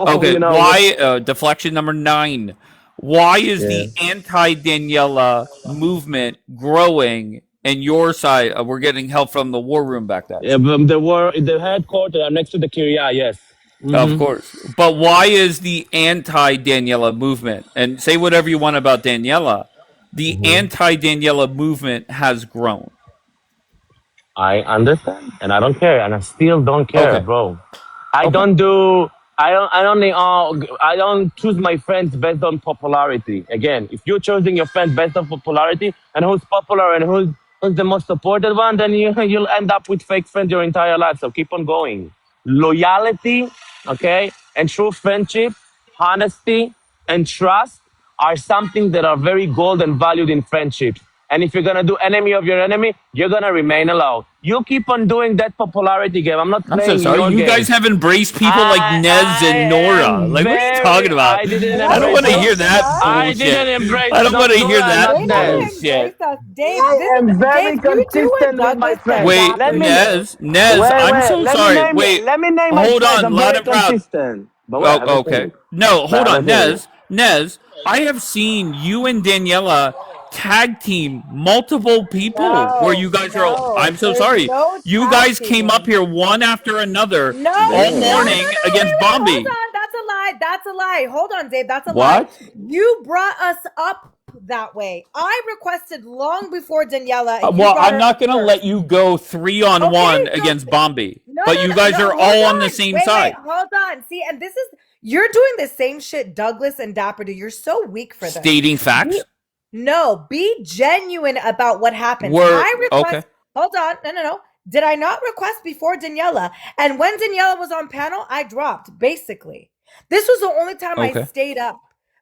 okay, You know. why deflection number 9? Why is Yeah. the anti Daniela movement growing? And your side, we're getting help from the war room back then. Yeah, the headquarters are next to the Kiryat. Yes. Of course. But why is the anti Daniela movement, and say whatever you want about Daniela, the anti Daniela movement has grown? I understand, and I don't care, and I still don't care, Okay. bro. I Okay. don't do. I don't choose my friends based on popularity. Again, if you're choosing your friends based on popularity and who's popular and who's the most supported one, then you'll end up with fake friends your entire life. So keep on going. Loyalty, okay, and true friendship, honesty, and trust are something that are very gold and valued in friendship. And if you're gonna do enemy of your enemy, you're gonna remain alone. You keep on doing that popularity game. I'm not I'm so playing sorry. your You guys game. have embraced people like Nez I and Nora. am Like, what are you talking about? I didn't I don't What? want embrace to no. hear that I bullshit. didn't embrace I don't not want to hear Nora, not that They never Nez. bullshit. embraced us. Dave, I this am is very Dave, you two and consistent with my Douglas and friends. Wait, Let Dapper me do. Nez, I'm wait. so sorry. Wait, Let me name my hold friends. on, I'm loud very and proud. consistent. But wait, I Oh, haven't okay. finished. No, I hold haven't on, finished. Nez. I have seen you and Daniela tag team multiple people where No, you guys are. no, I'm so there's sorry. no You tag guys came up teaming. here one after another No, all no, no, Damn. morning no, against wait, hold Bombi. on. That's a lie. That's a lie. Hold on, Dave. That's a lie. What? You brought us up that way. I requested long before Daniela, and you Well, brought I'm her not up gonna first. let you go 3-on-1 Okay, so against Bombi. no, But no, you no, guys no. are Hold all on the on. same Wait, side. hold on. See, and this is you're doing the same shit Douglas and Dapper do. You're so weak for this. Stating facts. No, be genuine about what happened. We're I okay. request. Hold on. No. Did I not request before Daniela? And when Daniela was on panel, I dropped, basically. This was the only time I Okay. stayed up.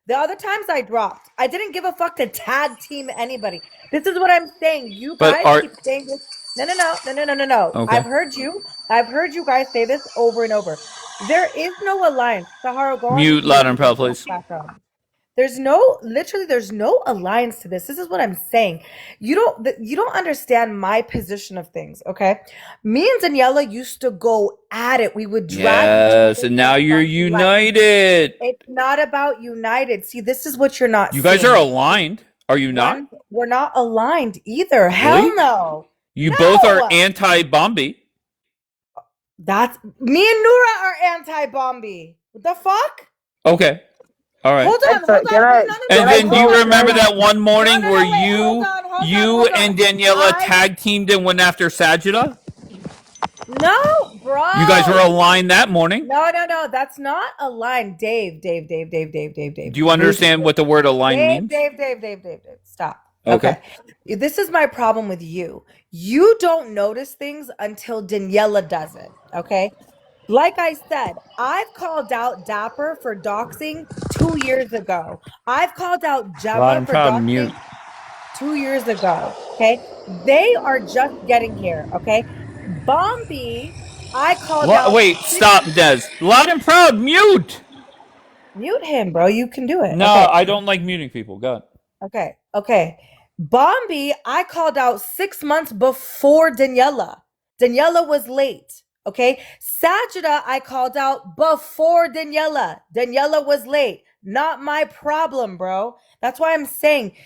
The other times I dropped. I didn't give a fuck to tag team anybody. This is what I'm saying. You But guys are keep saying this. No. Okay. I've heard you guys say this over and over. There is no alliance. Sahara, go on Mute mute. loud and proud, please. Background. There's no alliance to this. This is what I'm saying. You don't understand my position of things, okay? Me and Daniela used to go at it. We would drag each Yes, other and now in you're front of life. united. It's not about united. See, this is what you're not You guys are seeing. aligned. Are you not? We're not aligned either. Hell Really? no. You both are No. anti-Bombi. That's me and Nura are anti-Bombi. What the fuck? Okay. All right. Hold on. And then do you remember hold that one morning No, where wait, you hold on. and Daniela tag teamed and went after Sajida? No, bro. You guys were aligned that morning. No. That's not aligned. Dave. Do you understand what the word aligned means? Dave. Stop. Okay. This is my problem with you. You don't notice things until Daniela does it. Okay. Like I said, I've called out Dapper for doxing 2 years ago. I've called out Gemma for doxing 2 years ago. Okay. They are just getting here. Okay. Bombi, I called out. Wait, stop, Des. Loud and proud, mute. Mute him, bro. You can do it. No, okay. I don't like muting people. Go ahead. Okay. Bombi, I called out 6 months before Daniela. Daniela was late. Okay. Sajida, I called out before Daniela. Daniela was late. Not my problem, bro. That's why I'm saying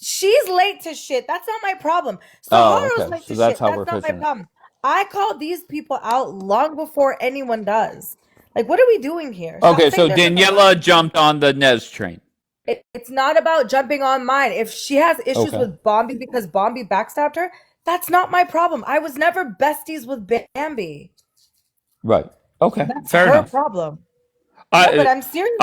she's late to shit. That's not my problem. Saharo's late to shit. That's not my problem. I called these people out long before anyone does. Like, what are we doing here? Okay, so Daniela jumped on the Nez train. It's not about jumping on mine. If she has issues with Bombi because Bombi backstabbed her, that's not my problem. I was never besties with Bambi. Right. Okay. That's Fair her enough. problem. But I'm serious.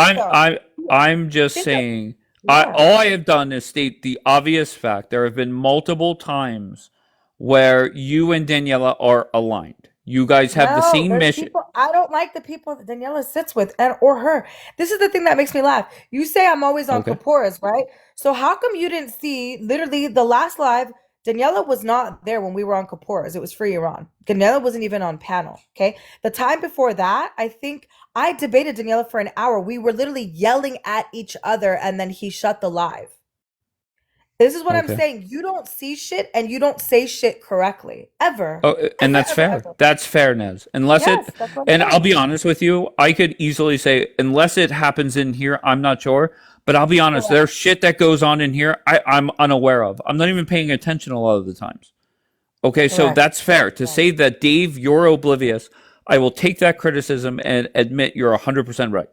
I'm just saying. All I have done is state the obvious fact. There have been multiple times where you and Daniela are aligned. You guys have the same mission. I don't like the people that Daniela sits with or her. This is the thing that makes me laugh. You say I'm always on Kapora's, right? So how come you didn't see literally the last live? Daniela was not there when we were on Kapora's. It was free Iran. Daniela wasn't even on panel. Okay. The time before that, I think I debated Daniela for an hour. We were literally yelling at each other and then he shut the live. This is what I'm saying. You don't see shit and you don't say shit correctly ever. Oh, and that's fair. That's fairness. And I'll be honest with you, I could easily say unless it happens in here, I'm not sure. But I'll be honest, there's shit that goes on in here I'm unaware of. I'm not even paying attention a lot of the times. Okay, so that's fair. To say that, Dave, you're oblivious, I will take that criticism and admit you're 100% right.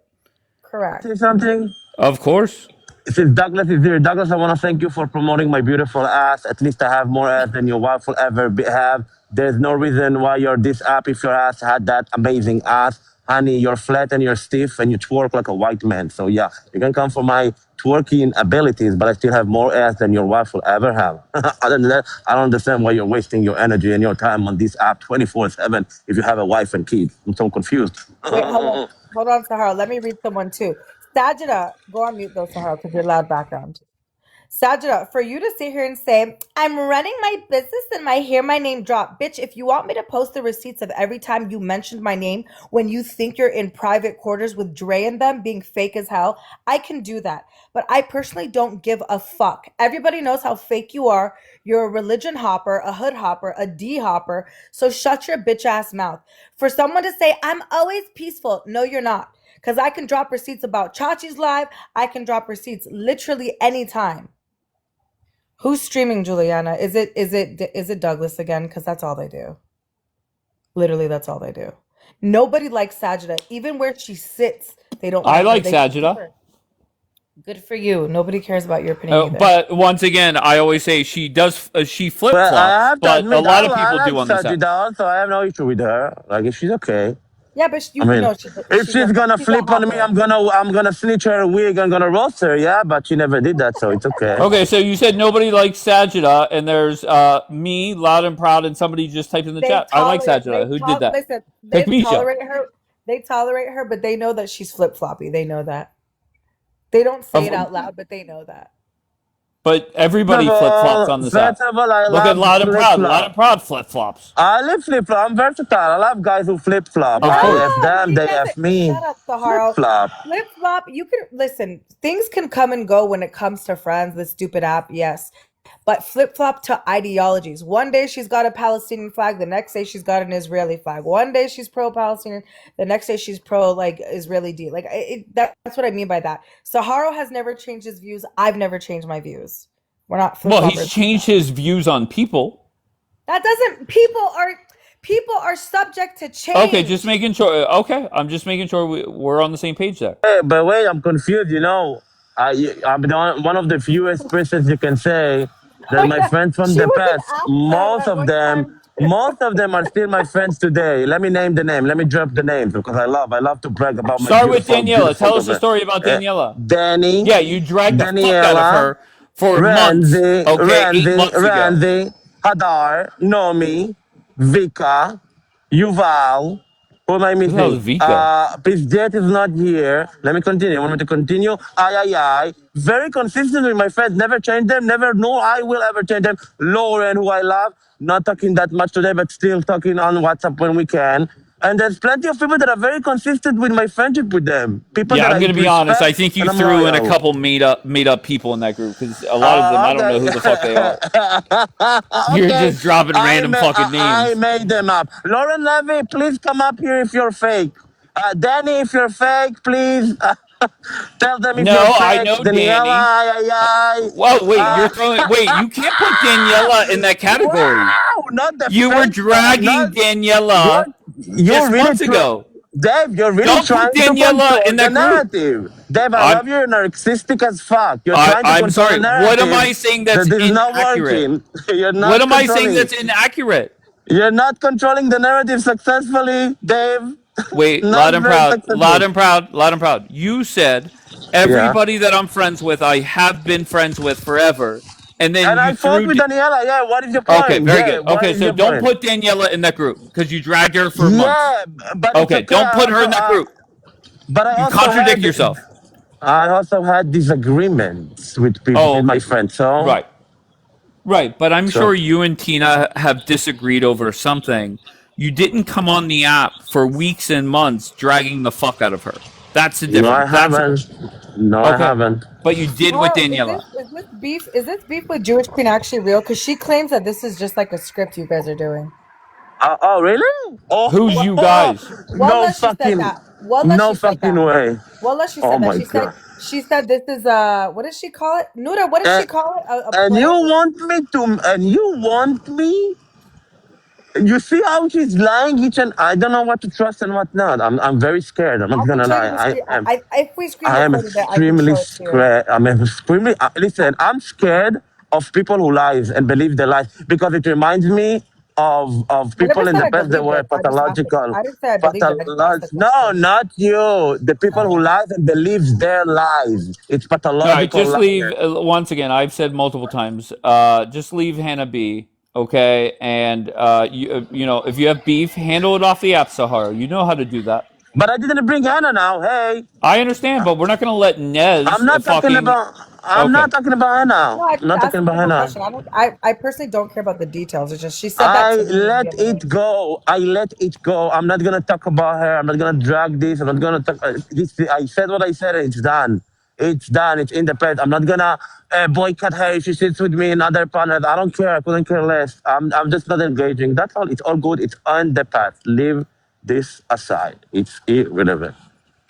Correct. Say something? Of course. Since Douglas is here, Douglas, I want to thank you for promoting my beautiful ass. At least I have more ass than your wife will ever have. There's no reason why you're this up if your ass had that amazing ass. Honey, you're flat and you're stiff and you twerk like a white man. So yeah, you can come for my twerking abilities, but I still have more ass than your wife will ever have. Other than that, I don't understand why you're wasting your energy and your time on this app 24/7 if you have a wife and kids. I'm so confused. Wait, hold on, Sahara. Let me read someone too. Sajida, go on mute though, Sahara, because you're loud background. Sajida, for you to sit here and say, I'm running my business and I hear my name drop. Bitch, if you want me to post the receipts of every time you mentioned my name when you think you're in private quarters with Dre and them being fake as hell, I can do that. But I personally don't give a fuck. Everybody knows how fake you are. You're a religion hopper, a hood hopper, a D hopper. So shut your bitch ass mouth. For someone to say, I'm always peaceful. No, you're not. Because I can drop receipts about Chachi's live. I can drop receipts literally anytime. Who's streaming, Juliana? Is it Douglas again? Because that's all they do. Literally, that's all they do. Nobody likes Sajida. Even where she sits, they don't like her. I like Sajida. Good for you. Nobody cares about your opinion either. But once again, I always say she flip flops, but a lot of people do on this app. So I have no issue with her. Like, if she's okay. Yeah, but if she's gonna flip on me, I'm gonna snitch her wig. I'm gonna roast her. Yeah, but she never did that, so it's okay. Okay, so you said nobody likes Sajida, and there's me, loud and proud, and somebody just typed in the chat. I like Sajida. Who did that? Listen, they tolerate her. They tolerate her, but they know that she's flip floppy. They know that. They don't say it out loud, but they know that. But everybody flip flops on this First app. of all, I Look at love Loud and flip Proud. Loud and flop. Proud flip flops. I live flip flop. I'm versatile. I love guys who flip flop. Of I course. F them, He they doesn't. F me. Shut up, Flip Saharo. flop. Flip flop. You can listen. Things can come and go when it comes to friends. This stupid app, yes. But flip flop to ideologies. One day she's got a Palestinian flag. The next day she's got an Israeli flag. One day she's pro Palestinian. The next day she's pro like Israeli D. Like that's what I mean by that. Saharo has never changed his views. I've never changed my views. We're not flip Well, floppers. he's changed his views on people. That doesn't. People are subject to change. Okay, just making sure. Okay, I'm just making sure we're on the same page there. Hey, but wait, I'm confused. You know, I'm one of the fewest persons you can say that my friends from She the was an past, actor most at of one them, time. most of them are still my friends today. Let me name the name. Let me drop the names because I love to brag about my Start with beautiful, Daniela. beautiful Tell us a girlfriend. story about Daniela. Danny, Yeah, you dragged the fuck out of Daniela, her for months. Randy, Okay, 8 Randy, months ago. Randy, Hadar, Nomi, Vika, Yuval. Who am I Who the hell missing? is Vika? Pizdet is not here. Let me continue. Want me to continue? Ay. Very consistent with my friends. Never change them. Never. No, I will ever change them. Lauren, who I love. Not talking that much today, but still talking on WhatsApp when we can. And there's plenty of people that are very consistent with my friendship with them. People Yeah, that I'm I gonna be honest. respect I think you and I'm threw in a loyal. couple made up people in that group because a lot of them I don't know Okay. who the fuck they are. You're Okay. just dropping random fucking I names. made them up. Lauren Levy, please come up here if you're fake. Danny, if you're fake, please tell them if you're No, I fake. know Daniela, Danny. ay. Whoa, wait, you're throwing. Wait, you can't put Daniela in that category. Wow, not the You were fake stuff. dragging Not you're Daniela you're just really months ago. Dave, you're really Don't put trying to Daniela control in the that group. narrative. Dave, I I'm love you. You're narcissistic as fuck. You're trying to I'm control the sorry. What am narrative I saying that's that is not inaccurate? working. You're What not am I saying controlling it. that's inaccurate? You're not controlling the narrative successfully, Dave. Wait, Not loud and very proud, loud successful. and proud, loud and proud. You said Yeah. everybody that I'm friends with, I have been friends with forever, and then And you I fought threw. with Daniela. Yeah, what is your Okay, point? very Yeah, good. what Okay, is so your don't point? put Daniela in that group because you dragged her for months. Yeah, but it's Okay, okay. don't put her in that group. But You contradict yourself. I also had disagreements with people, Oh, with my okay. friends. So, Right. Right, but I'm so sure you and Tina have disagreed over something. You didn't come on the app for weeks and months dragging the fuck out of her. That's the no, I difference. That's haven't. No, I okay. haven't. But you did with Saharo, Daniela. is this beef? Is this beef with Jewish Queen actually real? Because she claims that this is just like a script you guys are doing. Oh, really? Who's you Oh, guys? no Wallah, she said fucking, that. Wallah, no she said fucking that. way. Wallah, she Oh said that. my god. She said this is what does she call it? Nura, what does And, she call it? A and play? you want me You see how she's lying each and I don't know what to trust and what not. I'm very scared. I'm not I can gonna show lie. you the screen. If we screen I am record it, I can extremely show it to you. scared. I'm extremely listen. I'm scared of people who lies and believe the lies because it reminds me of I never people in said the I past that believed were it. I just asked. pathological. I didn't say I believed it. I just asked the No, question. not you. The people who lies and believes their lies. It's All right, pathological just leave. liar. Once again, I've said multiple times. Just leave Hannah be, okay? And you know, if you have beef, handle it off the app, Sahara. You know how to do that. But I didn't bring Hannah now. Hey, I understand, but we're not gonna let I'm Nez not talking fucking. about. I'm Okay. not talking about her No, now. I I'm just not asked talking a about her simple now. question. I personally don't care about the details. It's just she said that I to me the let other it day. go. I let it go. I'm not gonna talk about her. I'm not gonna drag this. I'm not gonna talk. I said what I said. It's done. It's done. It's in the past. I'm not gonna boycott her if she sits with me in other panels. I don't care. I couldn't care less. I'm just not engaging. That's all. It's all good. It's on the past. Leave this aside. It's irrelevant.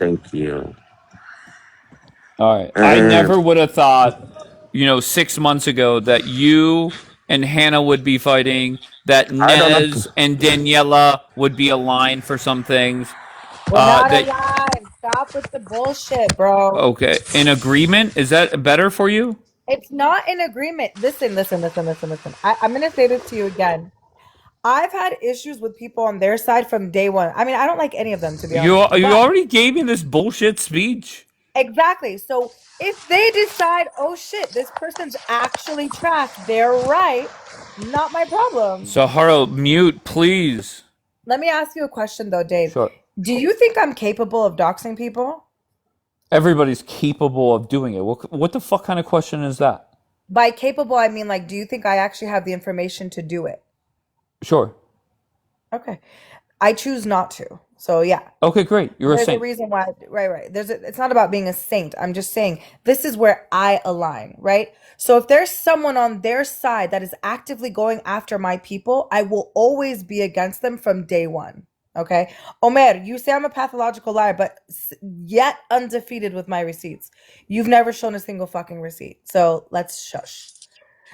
Thank you. All right. I Uh, never would have thought, 6 months ago that you and Hannah would be fighting, that I don't know. Nez and Daniela would be aligned for some things. We're not That alive. Stop with the bullshit, bro. okay, in agreement, is that better for you? It's not in agreement. Listen. I'm gonna say this to you again. I've had issues with people on their side from day one. I mean, I don't like any of them, to be You honest. you But already gave me this bullshit speech. exactly. So if they decide, oh shit, this person's actually trash, they're right. Not my problem. Sahara, mute, please. Let me ask you a question though, Dave. Sure. Do you think I'm capable of doxing people? Everybody's capable of doing it. What the fuck kind of question is that? By capable, I mean, like, do you think I actually have the information to do it? Sure. Okay. I choose not to. So yeah. Okay, great. You're a There's a saint. reason why, right. It's not about being a saint. I'm just saying this is where I align, right? So if there's someone on their side that is actively going after my people, I will always be against them from day one. Okay. Omer, you say I'm a pathological liar, but yet undefeated with my receipts. You've never shown a single fucking receipt. So let's shush.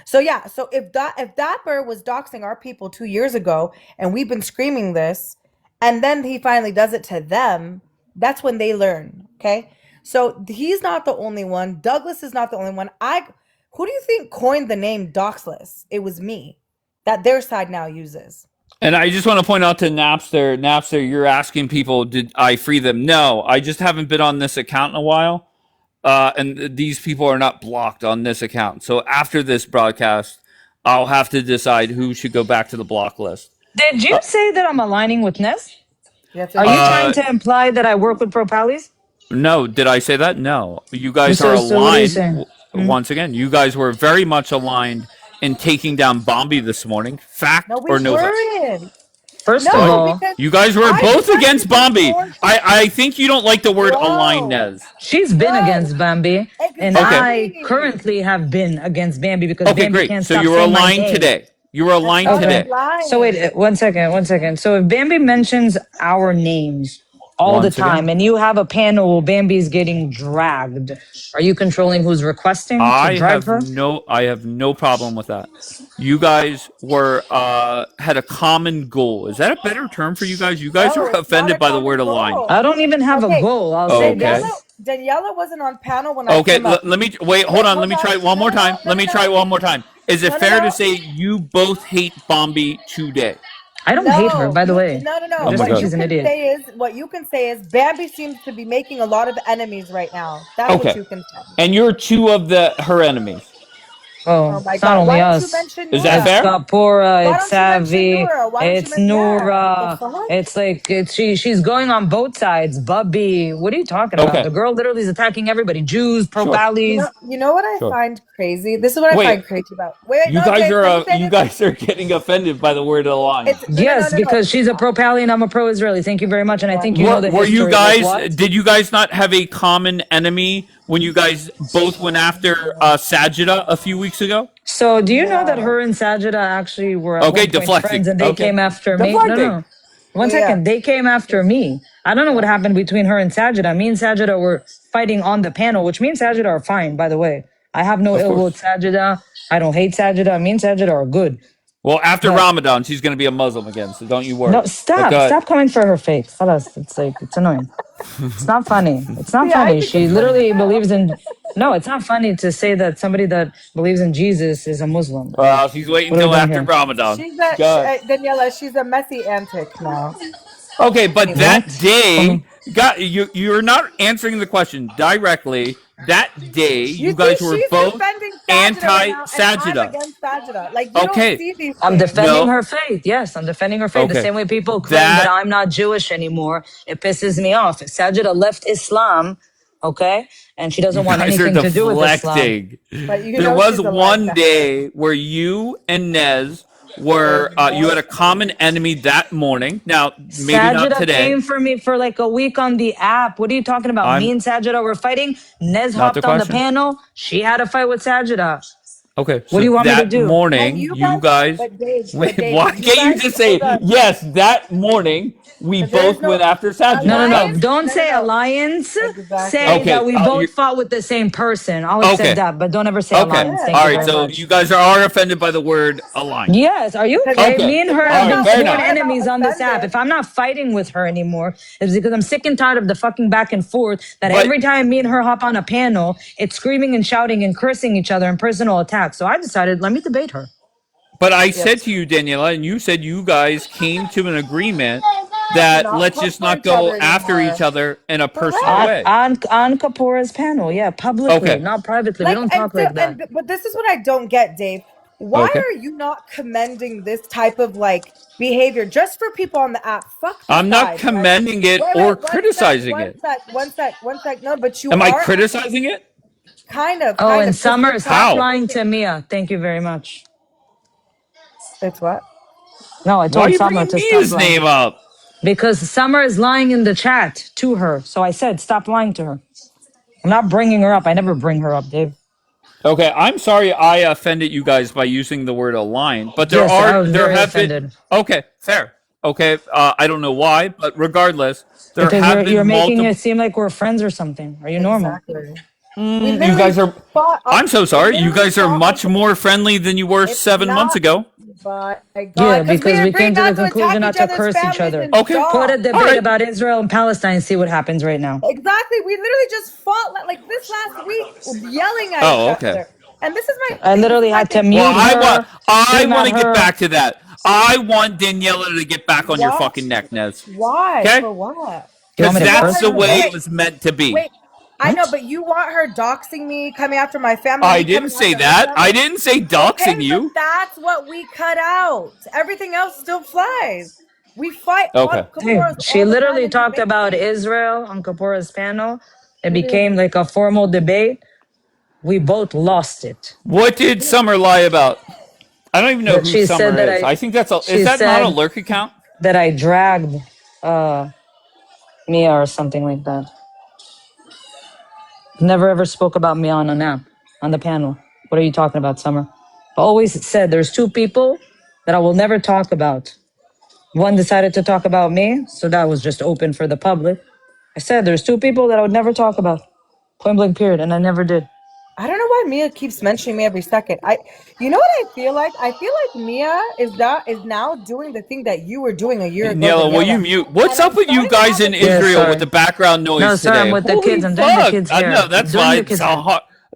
So yeah, so if Dapper was doxing our people 2 years ago and we've been screaming this, and then he finally does it to them, that's when they learn. Okay. So he's not the only one. Douglas is not the only one. Who do you think coined the name Doxless? It was me. That their side now uses. And I just want to point out to Napster, you're asking people, did I free them? No, I just haven't been on this account in a while. And these people are not blocked on this account. So after this broadcast, I'll have to decide who should go back to the block list. Did you say that I'm aligning with Ness? Yes, Are you trying to imply that I work with Propalis? No, did I say that? No. You guys are So what are you aligned. saying? Once again, you guys were very much aligned in taking down Bombi this morning. Fact No, we or no fact? weren't. First No, of all, because You guys were I both tried against to Bombi. support- I think you don't like the word aligned, No. Nez. she's been No. against Bambi, and Exactly. I currently have been against Bambi because Okay, Bambi great. can't So stop you were saying my aligned name. today. You were aligned That's today. lying. So wait, one second. So if Bambi mentions our names all Once the time, again. and you have a panel where Bambi's getting dragged, are you controlling who's requesting to I drag her? have no problem with that. You guys were had a common goal. Is that a better term for you guys? You guys No, were it's not offended a by the common word aligned. goal. I don't even have a Okay. goal. I'll Oh, say okay. this. Daniela wasn't on panel when I Okay, came up. let me wait. Hold on. Let Hold me on. try it one more time. Let me try it one more time. Is it No. fair to say you both hate Bombi today? I don't hate her, by the way. No. I just my think God. she's an idiot. What you can say is Bambi seems to be making a lot of enemies right now. That's what Okay. you can say. And you're two of her enemies. Oh, My it's not God. only Why don't you us. mention Is that Nura? It's fair? Gapura, Why it's don't you mention Savi, Nura? Why don't you it's mention Nura. the fuck? It's like she's going on both sides. Bubby, what are you talking about? Okay. The girl literally is attacking everybody. Jews, Sure. Propalis. You know what I Sure. find crazy? This is what I Wait. find crazy about. Wait, You no, guys Jay, let me say you this. guys are getting offended by the word aligned. Yes, because she's a pro-Pali and I'm a pro-Israeli. Thank you very much, and I think you know the Were history. you Like guys? what? Did you guys not have a common enemy when you guys both went after Sajida a few weeks ago? So, do you know that her and Sajida actually were at Okay, one point deflecting. friends, and they Okay. came after me? Deflecting. No. One second, they came after me. I don't know what happened between her and Sajida. Me and Sajida were fighting on the panel, which me and Sajida are fine, by the way. I have no Of ill will course. with Sajida. I don't hate Sajida. Me and Sajida are good. Well, after But- Ramadan, she's going to be a Muslim again, so don't you worry. No, stop coming for her faith. Khalas, it's annoying. It's not funny. It's not funny. She literally believes in. No, it's not funny to say that somebody that believes in Jesus is a Muslim. Well, she's waiting What are we until doing after here? Ramadan. Daniela, she's a messy antic now. Okay, but that What? day, you're not answering the question directly. That day, you guys were she's both defending Sajida right now, and I'm anti-Sajida. against Sajida. Like you Okay. don't see these I'm things. defending No. her faith. Yes, I'm defending her faith. The Okay. same way people claim that, That- I'm not Jewish anymore. It pisses me off. Sajida left Islam, okay? And she doesn't want guys are anything to do with Islam. deflecting. But you There know was she's a one liar. day where you and Nez were you had a common enemy that morning. Now, maybe not Sajida today. came for me for like a week on the app. What are you talking about? Me and Sajida were fighting. Nez Not the hopped on the question. panel. She had a fight with Sajida. Okay. What do you want me to that do? morning, And you you guys. But Dave, Wait, but Dave, why you can't you guys- just say hold on. yes? That morning, we There's both went after Sajida. No. Alliance? Don't say No. alliance. Exactly. Say Okay, that we you- both fought with the same person. I'll accept Okay. that, but don't ever say Okay. alliance. Thank All you right. very So much. you guys are offended by the word aligned. Yes, are you okay? Okay. Me and her All have right, been fair sworn enough. enemies on this app. offended. If I'm not fighting with her anymore, it's because I'm sick and tired of the fucking back and forth that But- every time me and her hop on a panel, it's screaming and shouting and cursing each other and personal attacks. So I decided, let me debate her. But I said to you, Daniela, and you said you guys came to an agreement that Not let's come just for not each go other after anymore. each other in a personal Correct. way. On Kapora's panel, yeah, publicly, Okay. not privately. We don't talk like that. But this is what I don't get, Dave. Why Okay. are you not commending this type of like behavior just for people on the app? Fuck the I'm not side, commending it Wait, or one criticizing sec, it. One sec. No, but you Am I are. criticizing it? Kind of. Oh, and Because we're Summer, stop How? lying to Mia. Thank you very much. It's what? No, I Why are told you Summer bringing to stop Mia's lying. name up? Because Summer is lying in the chat to her. So I said, stop lying to her. I'm not bringing her up. I never bring her up, Dave. Okay, I'm sorry I offended you guys by using the word align, but Yes, I was there very have been. offended. Okay, fair. Okay, I don't know why, but regardless, there Because have you're been making multiple. it seem like we're friends or something. Are you normal? Exactly. We You literally guys are. fought. I'm so We sorry. You literally guys are fought. much more friendly than you were It's 7 months not. ago. My God, Yeah, because we because we agreed came to the not to attack conclusion not each to other's curse each families other. and Okay, Put a dogs. all debate right. about Israel and Palestine and see what happens right now. Exactly. We literally just fought like this last week, yelling at each Oh, okay. other. And this is my I thing. This is literally my had to thing. Well, mute her, I scream want at to get her. back to that. I want Daniela to get back on your What? fucking neck, Nez. Why? Okay? For what? You want Because me to You want that's curse the her? her? way Wait, it wait, What? was meant to be. wait. I know, What? but you want her doxing me, coming after my family, I me didn't coming say after her that. I family. didn't say Okay, doxing but you. that's what we cut out. Everything else still flies. We fight on Okay. Hey, Kaporas she all the time, literally and you talked make about things. Israel on Kapora's panel. It became Literally. like a formal debate. We both lost it. What did Summer lie about? I don't even know That who she said Summer that is. I think that's a. Is she that not a said lurk account? that I dragged uh Mia or something like that. Never ever spoke about Mia on an app on the panel. What are you talking about, Summer? I always said there's two people that I will never talk about. One decided to talk about me, so that was just open for the public. I said there's two people that I would never talk about. Point blank period, and I never did. I don't know why Mia keeps mentioning me every second. You know what I feel like? I feel like Mia is now doing the thing that you were doing a year ago, Daniela, will you Daniela. mute? What's And I'm up with you starting to guys have in a Yes, Israel with sorry. the background No, noise sorry, I'm today? with the kids. Holy I'm doing the fuck! kids' No, hair. that's Doing the fine. kids' hair.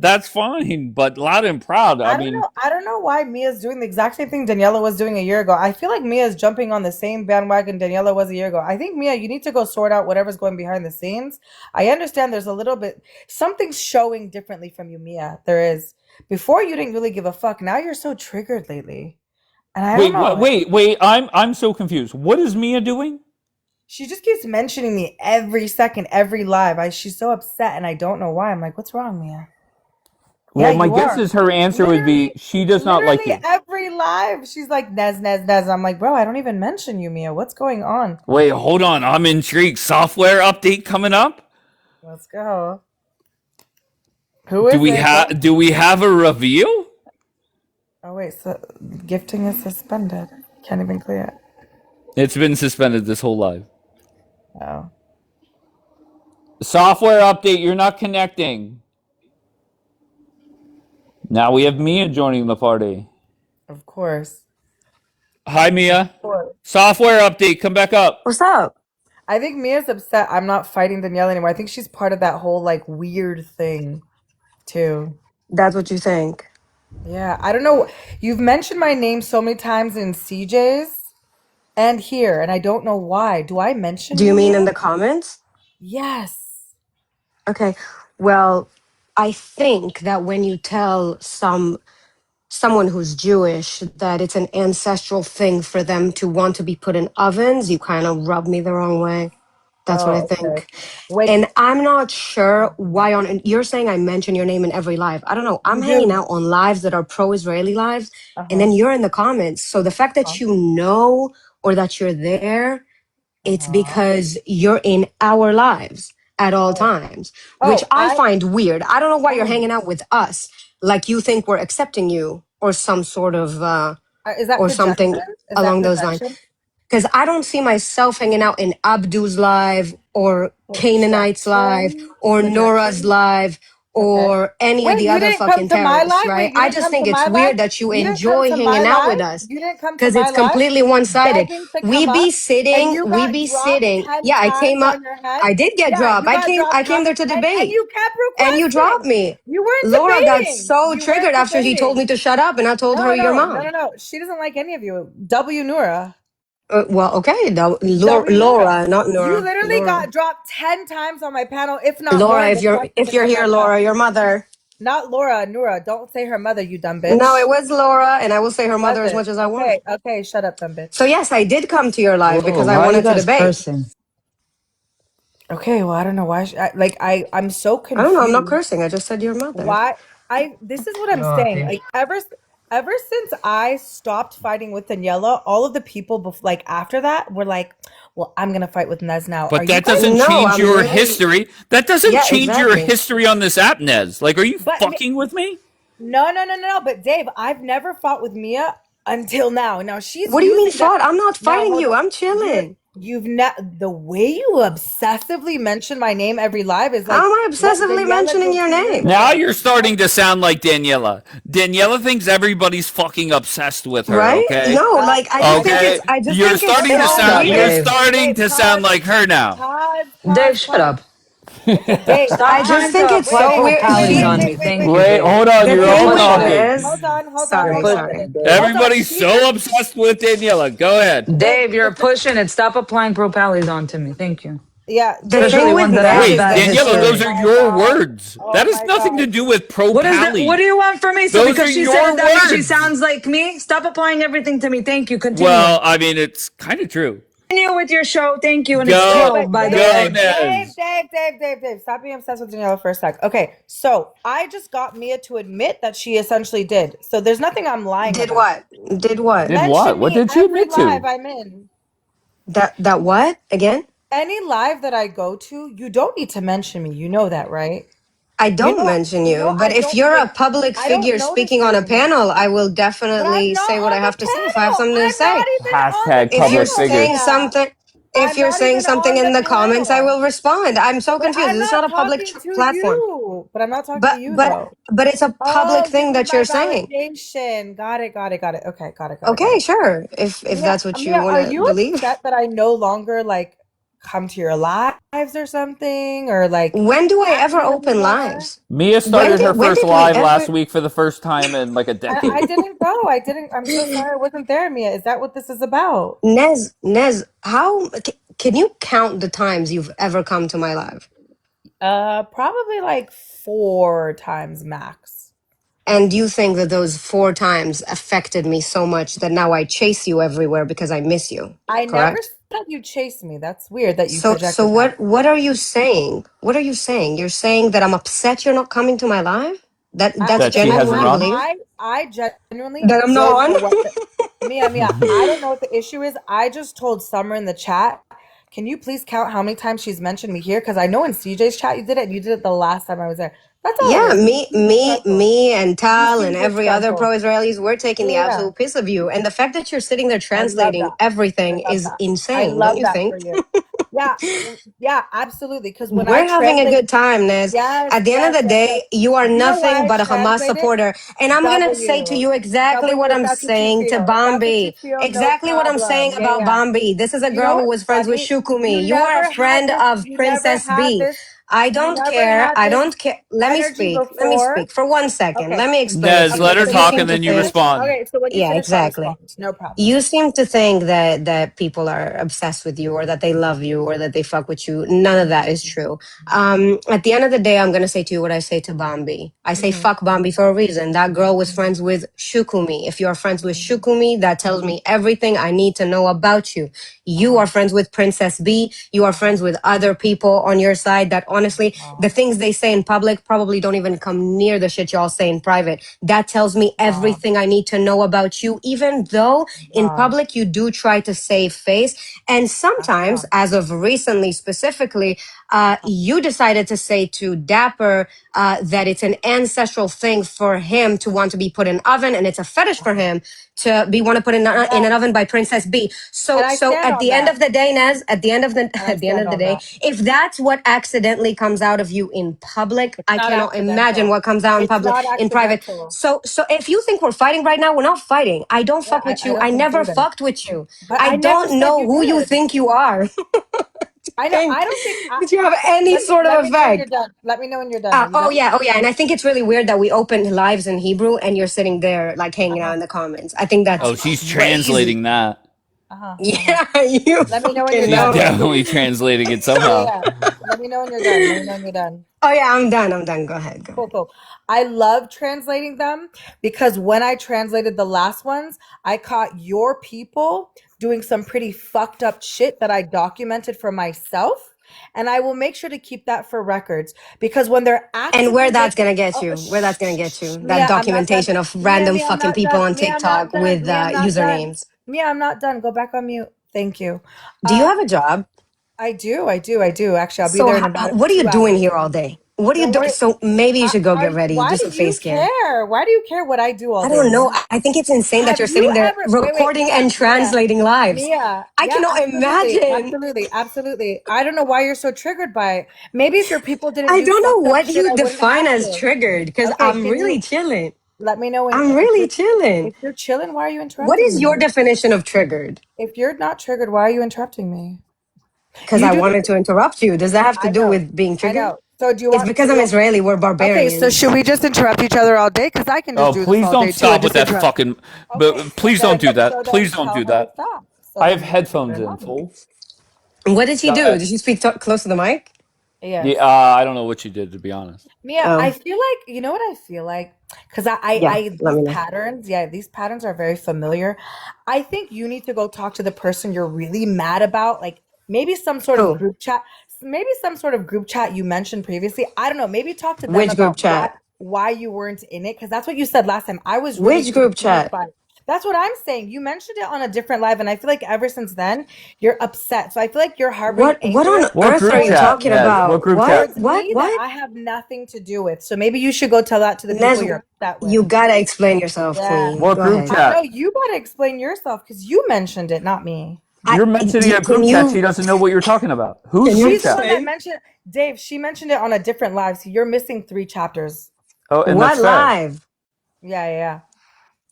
That's fine, but loud and proud. I I don't mean, know. I don't know why Mia's doing the exact same thing Daniela was doing a year ago. I feel like Mia's jumping on the same bandwagon Daniela was a year ago. I think Mia, you need to go sort out whatever's going behind the scenes. I understand there's a little bit something's showing differently from you, Mia. There is. Before you didn't really give a fuck. Now you're so triggered lately. And I don't wait, know. wait. I'm so confused. What is Mia doing? She just keeps mentioning me every second, every live. She's so upset and I don't know why. I'm like, what's wrong, Mia? Yeah, Well, my you guess are. is her answer would be Literally, she does not like literally you. every live, she's like, Nez, Nez, Nez. I'm like, bro, I don't even mention you, Mia. What's going on? Wait, hold on. I'm intrigued. Software update coming up. Let's go. Who is it? Do we have a reveal? Oh, wait. So gifting is suspended. Can't even clear it. It's been suspended this whole live. Oh. Software update. You're not connecting. Now we have Mia joining the party. Of course. Hi, Of Mia. course. Software update. Come back up. What's up? I think Mia's upset I'm not fighting Danielle anymore. I think she's part of that whole like weird thing too. That's what you think. Yeah, I don't know. You've mentioned my name so many times in CJ's and here, and I don't know why. Do I mention Do you you, mean in Mia? the comments? Yes. Okay. Well, I think that when you tell someone who's Jewish that it's an ancestral thing for them to want to be put in ovens, you kind of rub me the wrong way. That's what I Oh, okay. think. Wait, And I'm not sure why on you're saying I mention your name in every live. I don't know. I'm you hanging do. out on lives that are pro-Israeli lives, and Uh-huh. then you're in the comments. So the fact that you know or that you're there, it's Uh-huh. because you're in our lives at all Oh, times, which oh, I find weird. I don't know why you're oh. hanging out with us like you think we're accepting you or some sort of Is that or something projection? Is that along those lines. projection? Because I don't see myself hanging out in Abdu's live or Canaanite's live Projection? or Nora's Projection? live Okay. or any of Wait, the you other didn't come fucking to my terrorists, live? right? Wait, you I didn't just come think to it's my live? weird that you You didn't come enjoy to my hanging out with live? us You didn't come to because my it's live completely one-sided. begging to We come be up and sitting, you we got be dropped sitting. 10 Yeah, I times came up. on your head? I did get Yeah, dropped. you got I dropped, came dropped, there to and debate you kept and you dropped requesting. me. You weren't Laura got debating. so You weren't triggered after he told debating. me to shut up and I told her your mom. No. She doesn't like any of you. W Nura. Well, okay, W Nura. Laura, not You Nora. literally Laura. got dropped 10 times on my panel, if not more, Laura, and if then if questioned you're again here, myself. Laura, your mother. Not Laura, Nura. Don't say her mother, you dumb No, it bitch. was Laura, and I will say her Was mother as it? much as I want. Okay, shut up, dumb So bitch. yes, I did come to your live Whoa, because I why are you wanted to guys debate. cursing? Okay, well, I don't know why. I'm so I don't know. I'm not confused. cursing. I just said your mother. Why? This is what I'm saying. Like ever since I stopped fighting with Daniela, all of the people like after that were like, "Well, I'm gonna fight with Nez now." Are But you that guys? doesn't No, change I'm your literally. history. That doesn't Yeah, change your exactly. history on this app, Nez. Like, are you But fucking with me? no. But Dave, I've never fought with Mia until now. Now she's What do you mean using that. fought? I'm not Now fighting hold you. on. I'm chilling. You've not the way you obsessively mention my name every live is How like am I what obsessively Daniela mentioning did your 2 years name? Now ago. you're starting to sound like Daniela. Daniela thinks everybody's fucking obsessed with her, Right? okay? No, like I just think Okay? it's. I just You're think it's starting to Shut so up, sound weird. Dave. like her now. Pause. Shut up. Dave, Stop I just trying think to it's wait, apply so wait, weird. wait, propalies wait, She, on wait, me. wait, Thank wait, you, wait. Wait, Dave. hold on. the You're You're thing all with pushing it. talking. Nez. Hold on, Sorry, hold on. sorry. Hold on. Everybody's She so just obsessed with Daniela. Go ahead. wait, Dave, you're pushing it. Stop applying propalies onto me. Thank you. yeah, The Dave, Especially thing just with one that I have Nez Wait, is bad that the Daniela, oh those story. are my your god. words. Oh That has my nothing god. to do with pro What is that? What do pally. you want from me? So Those are because she said your it that way, she words. sounds like me? Stop applying everything to me. Thank you. Continue. Well, I mean, it's kind of true. Continue with your show. Thank you. And it's No, Go, 12, but by the go, way. Nez. Dave, stop being obsessed with Daniela for a sec. Okay, so I just got Mia to admit that she essentially did. So there's nothing I'm lying Did about. what? Did what? Did what? Mention What me did she every admit live to? I'm in. That what? Again? Any live that I go to, you don't need to mention me. You know that, right? I don't mention You know you, but I if don't you're a like public I don't figure notice speaking on you a anymore. panel, I will But I'm definitely not say what on I the have to say if I have panel. something to I'm not say. even on the Hashtag If you're public panel, figure. saying Mia. something, if I'm you're not saying even something on in the the comments, I will panel. respond. I'm so But confused. I'm This is not not a public talking to platform. you. But I'm not talking to But you but though. but it's a public Oh, you thing need that my you're saying. validation. Got it. Okay, got Okay, it. sure. If that's what you Mia, want are to you believe. upset that I no longer like come to your lives or something? Or like When do I chat to ever you open anymore? lives? Mia started her When first did we live ever? last week for the first time in like a I decade. didn't go. I didn't. I'm so sorry I wasn't there, Mia. Is that what this is about? Nez, can you count the times you've ever come to my live? Probably like 4 times max. And you think that those 4 times affected me so much that now I chase you everywhere because I miss you, I never correct? said you chase me. That's weird that you So projected that. what are you saying? What are you saying? You're saying that I'm upset you're not coming to my live? That's That she genuinely what hasn't you run? believe? I genuinely That I'm not don't on? know what Mia, I don't know what the issue is. I just told Summer in the chat, can you please count how many times she's mentioned me here? Because I know in CJ's chat you did it, and you did it the last time I was there. That's all it Yeah, is. You me, seem me, disrespectful. me, and You Tal and seem every other disrespectful. pro-Israelis, we're taking the Yeah. absolute piss of you. And the fact that you're sitting there I love translating that. I everything love is that. I insane, don't love you that think? for you. Yeah, yeah, absolutely. Because when I We're having a translate, good time, Nez. yes, At the end of the yes. day, you are Do you know nothing why I but a Hamas translated? supporter. And I'm going to say to W. you exactly what W, if I'm that's what you saying to feel. If that's what you Bambi. feel, no Exactly what I'm saying problem. Yeah, about yeah. Bambi. This is a You know girl who what's was friends with funny? Shukumi. You are a friend of You never Princess had B. this, I you don't never care. had I this don't care. Let me energy speak. Let me before. speak for 1 second. Okay. Let me explain it Nez, to you let her So because you when talk seem and you to then you think, finish, respond. okay, so when you yeah, finish, I'll exactly. respond. No problem. You seem to think that people are obsessed with you or that they love you or that they fuck with you. None of that is true. At the end of the day, I'm gonna say to you what I say to Bambi. I say Mm-hmm. fuck Bambi for a reason. That girl was friends with Shukumi. If you are friends with Shukumi, that tells me everything I need to know about you. You are friends with Princess B. You are friends with other people on your side that honestly, the things they say in public probably don't even come near the shit y'all say in private. That tells me everything I need to know about you, even though in public you do try to save face. And sometimes, as of recently specifically, you decided to say to Dapper that it's an ancestral thing for him to want to be put in oven, and it's a fetish for him to be want to put in an oven by Princess B. And So I so stand at on the end that. of the day, Nez, at the end of the And I at the end stand of the on day, that. if that's what accidentally comes out of you in public, It's I not cannot imagine accidental. what comes out in It's public not in private. accidental. So if you think we're fighting right now, we're not fighting. I don't Yeah, fuck with I you. I don't think so never either. fucked with you. But I I never don't said know you who you did. think you are. I know. I don't think. Did you have any sort Let of me know when you're effect? done. Let me know when you're done. Are you Oh done? yeah, oh yeah. And I think it's really weird that we opened lives in Hebrew and you're sitting there like hanging out in the comments. I think that's Oh, she's crazy. translating that. Yeah, you Let me know when you're fucking She's done. know. definitely translating it Yeah, somehow. yeah. Let me know when you're done. Let me know when you're done. Oh yeah, I'm done. I'm done. Go ahead. Go ahead. Cool. I love translating them because when I translated the last ones, I caught your people doing some pretty fucked up shit that I documented for myself. and I will make sure to keep that for records because when they're actively And where that's making, gonna get you, where that's gonna get you, that Mia, I'm not done. documentation of Mia, random Mia, I'm fucking not people done. on Mia, I'm not TikTok done. with Mia, I'm not done. usernames. Mia, I'm not done. Go back on mute. Thank you. Do you have a job? I do. Actually, I'll be So there in about what are you 2 doing hours. here all day? What are you Don't doing? worry. So maybe you should go get ready, Why just do a you face scan. care? Why do you care what I do all I day, don't know. Mia? I think it's insane that Have you're you sitting there ever recording and Mia, translating lives. Mia, I yeah, cannot imagine. absolutely. I don't know why you're so triggered by it. Maybe if your people didn't I do don't know fucked up what shit, you I wouldn't define have as to. triggered because Okay, I'm can really you chilling. let me know when I'm really chilling. if you're chilling? Why are you What interrupting is your me? definition of triggered? If you're not triggered, why are you interrupting me? Because You I do this. wanted to interrupt you. Does that have to I do know. with being I triggered? know. So do you It's want? because I'm Israeli. We're Okay, so barbarians. should we just interrupt each other all day? Because I can just Oh, do this please all day don't too and stop with just that interrupt. fucking. Okay, But please don't do that. Please don't tell do her to that. stop. I have Then leave her headphones in, alone. fool. What did he No, do? Did he speak close to the mic? Yes. yeah, I don't know what you did, to be honest. Mia, Oh, I feel like you know what I feel like because yeah. Let me know. these patterns are very familiar. I think you need to go talk to the person you're really mad about, like maybe some sort of Who? group chat, you mentioned previously. I don't know. Maybe talk to them Which group about chat? why you weren't in it because that's what you said last time. I was really Which group confused chat? by it. That's what I'm saying. You mentioned it on a different live, and I feel like ever since then you're upset. So I feel like you're harboring What anger on What earth are group you towards chat, talking me Nez? What about? group What? chat? towards What? me that What? I have nothing to do with. So maybe you should go tell that to the people Nez, you're upset with. you gotta explain yourself, Yeah. Queen. What Go group ahead. I know chat? you gotta explain yourself because you mentioned it, not me. You're mentioning a Can group chat. She you doesn't know what you're talking about. Whose can you group She's the chat? one that explain mentioned Dave. She mentioned it on a different live. So you're missing 3 chapters. Oh, and that's what fair. live? Yeah.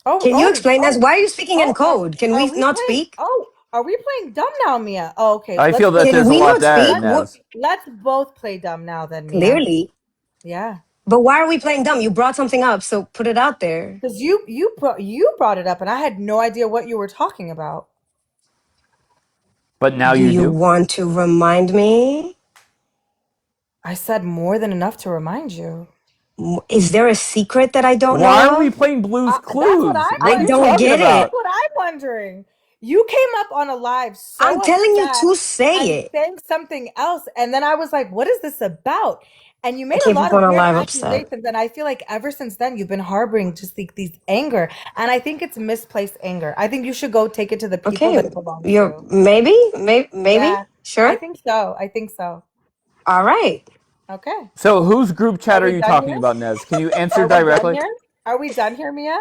Oh, Can you explain this? Why are you speaking in code? Can are we we not playing? speak? Oh, are we playing dumb now, Mia? Oh, okay. I Let's feel that play. Can there's a we lot not there, speak? Nez. Let's both play dumb now, then, Mia. Clearly. Yeah. But why are we playing dumb? You brought something up, so put it out there. Because you brought it up, and I had no idea what you were talking about. But now Do you you do. want to remind me? I said more than enough to remind you. Is there a secret that I don't Why are know we of? playing Blue's That's what Clues? I'm What I are you don't wondering. talking get That's it. about? what I'm wondering. You came up on a live I'm so telling you upset to say and it. saying something else, and then I was like, "What is this about?" And you I made a came lot up of on a weird live upset. accusations, and I feel like ever since then you've been harboring just these anger, and I think it's misplaced anger. I think you should go take it to the people that Okay, it belongs you're to. maybe, Yeah, I sure. think so. I think so. All right. Okay. So, whose group Are chat are we you done talking here? about, Nez? Can you answer Are we done directly? here? Are we done here, Mia?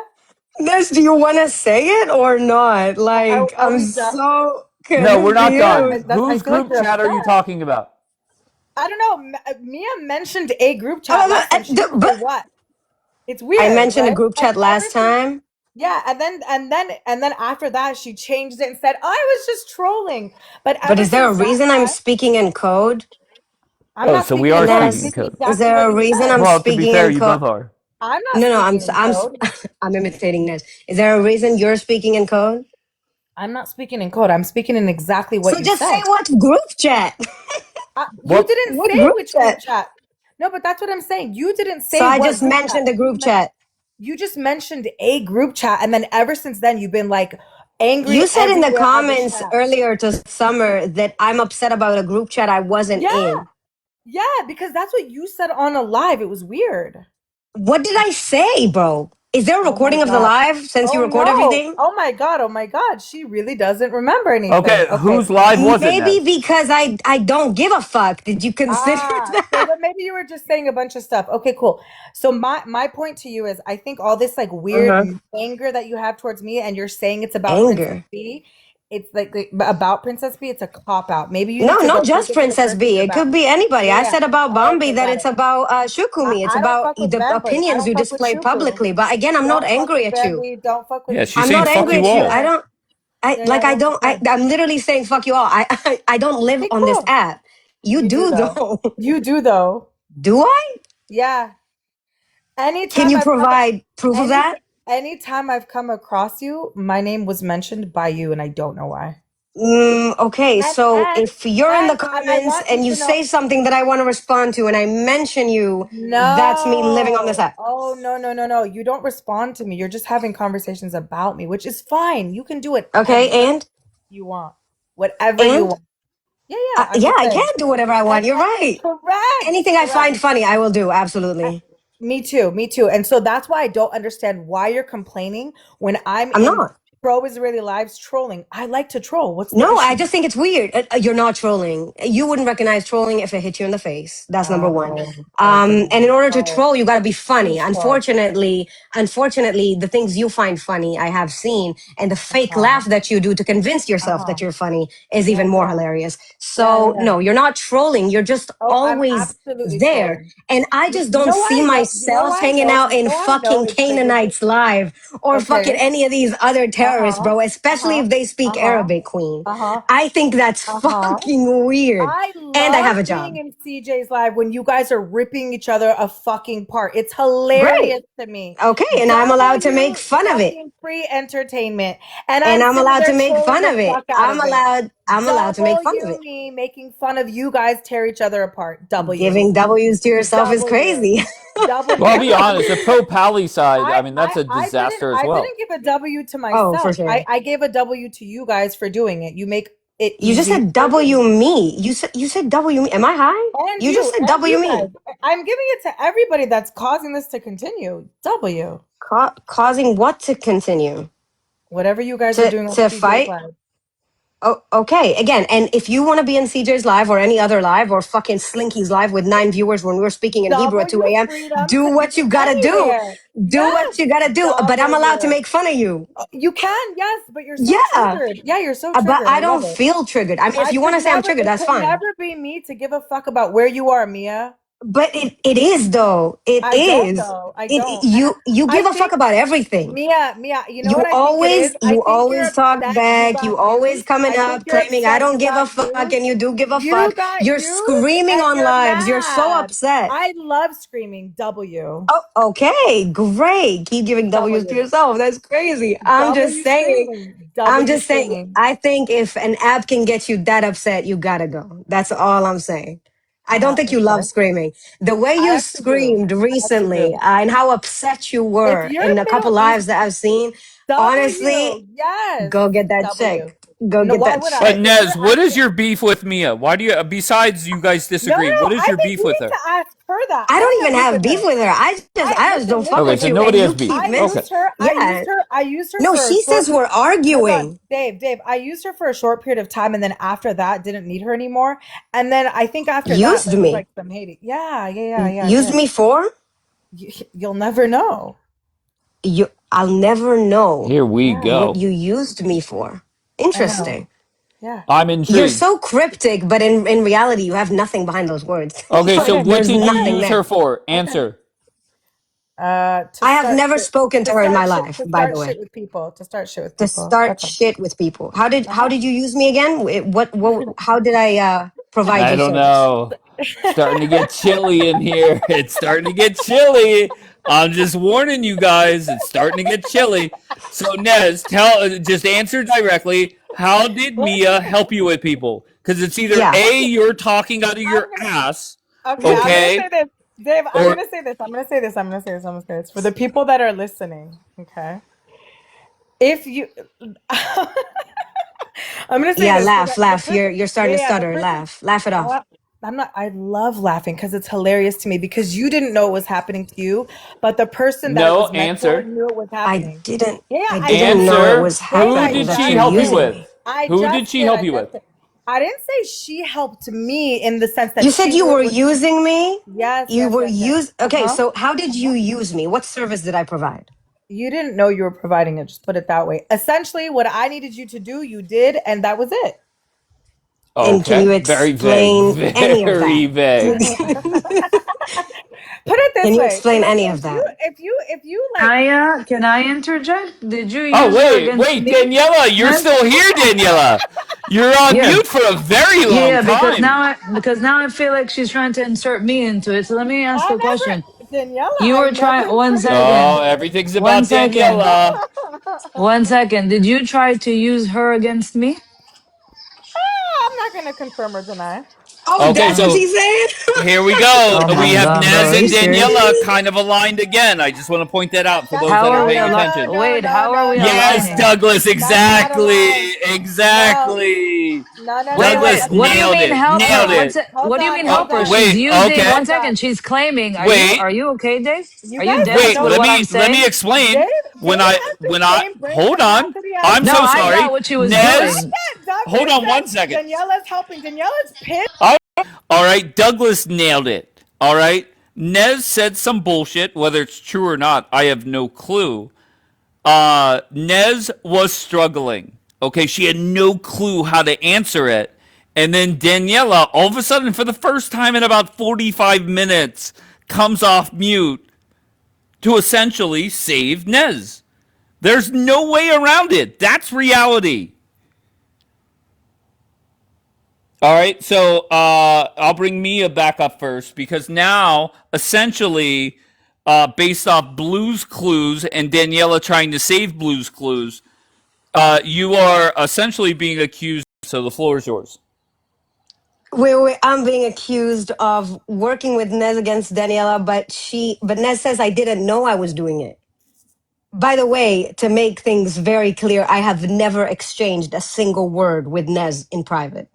Ness, do you want to say it or not? Like, Are I'm we done? so No, we're not done. confused. I Whose feel like group you're chat are you upset. talking about? I don't know. Mia mentioned a group chat last time. She didn't say But what. It's I weird, mentioned a right? group And chat ever last since, time. yeah, and then after that, she changed it and said, "I was just trolling." But But ever is there a since that reason I'm time, speaking in code? I'm Oh, not so we speaking in are code. I'm speaking in Ness, speaking code. is exactly there what a you reason said. I'm Well, to be speaking fair, in you code? both are. I'm not No, speaking in code. I'm imitating Ness. Is there a reason you're speaking in code? I'm not speaking in code. I'm speaking in exactly what So you just say said. what group chat. You What? didn't What say group which group chat? chat. No, but that's what I'm saying. You didn't So say I what just group chat. mentioned the group chat. You just mentioned a group chat, and then ever since then, you've been like angry You said in the everywhere on the comments chat. earlier to Summer that I'm upset about a group chat I wasn't Yeah, in. yeah, because that's what you said on a live. It was weird. What did I say, bro? Is there a Oh my recording of the god. live since you Oh record no. everything? Oh my god. Oh my god. She really doesn't remember anything. Okay, Okay. whose live was it, Maybe Nez? because I don't give a fuck. Did you consider So that? then maybe you were just saying a bunch of stuff. Okay, cool. So my point to you is I think all this like weird Uh-huh. anger that you have towards me and you're saying it's about Princess Anger. B, it's like about Princess B, it's a cop out. Maybe you No, need to go not take just it to the Princess person B. you're It about. could be anybody. I Yeah. said about Bambi Okay, that got it's it. about Shukumi. It's I don't about fuck with the Bambi. I opinions don't you fuck with display Shuku. publicly. But again, I'm not Don't fuck angry with at you. Bambi. Don't fuck with Yeah, she's I'm saying not fuck angry you at you. all. Yeah, that's fine. I'm literally saying fuck you all. I don't live Okay, on this cool. app. You You do do though. though. You do though. Do I? Yeah. Can Anytime you I've come provide proof of any that? anytime I've come across you, my name was mentioned by you and I don't know why. Okay, And so and if you're in the and I comments want you and you to know say something that I want to respond to and I mention you, that's me living on this no. app. Oh no. You don't respond to me. You're just having conversations about me, which is fine. You can do whatever Okay, you want. Whatever you and want. Yeah, I'm yeah, just I saying. can do whatever I want. You're right. Correct. Anything I find funny, I will do. Absolutely. Me too. Me too. And so that's why I don't understand why you're complaining when I'm I'm in not. pro-Israeli lives trolling. I like to troll. What's the No, I issue? just think it's weird. You're not trolling. You wouldn't recognize trolling if it hit you in the face. That's number one. Okay. And in order to Oh, troll, you got to be funny. touche. Unfortunately, the things you find funny, I have seen, and the fake laugh that you do to convince yourself that you're funny is even more hilarious. So no, you're not trolling. You're just Oh, I'm always absolutely there. trolling. And I just You don't know why see I know? You know myself why I hanging know? out You in know why I know fucking it triggers you? Canaanites live or fucking Okay. any of these other terrorists, Uh-huh. bro, especially Uh-huh. if they speak Uh-huh. Arabic, queen. Uh-huh. I think that's Uh-huh. fucking weird. I And I love have a being job. in CJ's live when you guys are ripping each other a fucking part. It's Great. hilarious to me. Okay, and I'm allowed to make fun of it. Fucking free entertainment. And And I'm I'm sitting allowed to there make trolling fun the of it. fuck out of it. I'm allowed to make fun of it. Me making fun of you guys tear each other apart. W. Giving W's to yourself is W. crazy. W. Well, I'll be honest. The pro pally side, I mean, that's a I disaster as I well. didn't give a W to Oh, for myself. sure. I gave a W to you guys for doing it. You make it You just easy. said W me. You said W me. Am I high? And You just said and W you me. guys. I'm giving it to everybody that's causing this to continue. W. Causing what to continue? Whatever you guys are doing on To CJ's fight? Live. Oh, okay. Again, and if you want to be in CJ's live or any other live or fucking Slinky's live with 9 viewers when we're speaking in Hebrew at 2 W a.m., freedom do to what be you gotta do. anywhere. Do Yes. what you gotta do. But I'm allowed to make fun of you. You can, yes, but you're so Yeah. triggered. Yeah, you're so triggered. But I love don't it. feel triggered. I mean, if you want to say I'm triggered, that's It could fine. never be me to give a fuck about where you are, Mia. But it is though. It I is. don't though. I don't. You give I a fuck about everything. Mia, you know what I think it is? I You think you're always talk upset you back. got You always used. coming I think up you're claiming I upset don't you give a got fuck used. and you do give a You fuck. got You're used screaming and on you're lives. You're so mad. upset. I love screaming W. Oh, okay, great. Keep giving W's to yourself. That's crazy. I'm just saying. I think if an app can get you that upset, you gotta go. That's all I'm saying. I don't think you love screaming. The way you screamed recently and how upset you were in a couple lives that I've seen, honestly, yes. go get that checked. Go No, get why that would I? But checked. Nez, what is your beef with Mia? Why do you, besides you guys disagree, what is I your think beef you with need her? to ask her that. I I don't even have with beef with her. I just don't fuck Okay, with so you, nobody and has you beef. keep I Okay. used her. Yeah. I used her No, for a she short. says we're Hold arguing. on, Dave. I used her for a short period of time, and then after that, didn't need her anymore. And then I think after that, Used there was me. like some hating. Yeah. Used me for? You'll never know. I'll never know Here we what go. you used me for. I know. Interesting. Yeah. I'm You're intrigued. so cryptic, but in reality, you have nothing behind those words. Okay, so what There's did you nothing use there. her for? Answer. To I have start never shit- spoken to her in my start shit- life, to by start the shit way. with people. To start shit with To people. start That's all. shit with people. How did you use me again? How did I provide I you don't service? know. Starting to get chilly in here. It's starting to get chilly. I'm just warning you guys. It's starting to get chilly. So Nez, just answer directly. How did Mia help you with people? Because it's either Yeah. A, you're talking out of your ass. Okay, I'm gonna say this, Dave. I'm Or gonna say this for the people that are listening. Okay, if you, I'm gonna say Yeah, this. laugh. You're starting to stutter. Laugh it off. I'm not. I love laughing because it's hilarious to me because you didn't know what was happening to you, but the person that it no was meant for answer. knew it was happening. I didn't I know it was Answer. Who happening did that she you're help you using with? me. Who did she help you with? I didn't say she helped me in the sense that You said she you knew it were was. using me? Yes. Okay, so how did you use me? What service did I provide? You didn't know you were providing it. Just put it that way. Essentially, what I needed you to do, you did, and that was it. And can you Okay. Very vague. explain any of Very that? vague. Put it this Can you way. explain any of that? If you like, Can I interject? Did you Oh, use her against me? Daniela, you're Nez? still here, Daniela. You're on Yeah. mute for a very long Yeah, because time. now I feel like she's trying to insert me into it. So let me ask a question. Daniela, You were trying one second. Oh, everything's One about second. Daniela. 1 second. Did you try to use her against me? I'm not gonna confirm or deny. Oh, Okay, that's what so she's saying? here we go. Oh We my have god, bro. Nez Are you and serious? Daniela kind of aligned again. I just want to point that out for those How that are are we paying aligned? attention. Wait, how are we Yes, aligning? Douglas, That's not a lie. exactly. No, Exactly. Wait, Douglas wait. What do you nailed mean it. help hold her? Nailed on, What's it. it? What do you mean hold help her? on, She's Wait, using. okay. One hold second. on. She's claiming. Wait. Are you okay, Dave? You Are you guys deaf don't Wait, know with let what this. I'm me saying? explain. Dave has the same brain Hold on. capacity as I'm No, so I sorry. got what she was Nez, doing. Douglas hold on said 1 second. Daniela's helping. Daniela's pissed. All right, Douglas nailed it. All right. Nez said some bullshit, whether it's true or not, I have no clue. Nez was struggling. Okay, she had no clue how to answer it. And then Daniela, all of a sudden, for the first time in about 45 minutes, comes off mute to essentially save Nez. There's no way around it. That's reality. All right, so I'll bring Mia back up first because now, essentially, based off Blue's Clues and Daniela trying to save Blue's Clues, you are essentially being accused. So the floor is yours. Wait, I'm being accused of working with Nez against Daniela, but Nez says I didn't know I was doing it. By the way, to make things very clear, I have never exchanged a single word with Nez in private.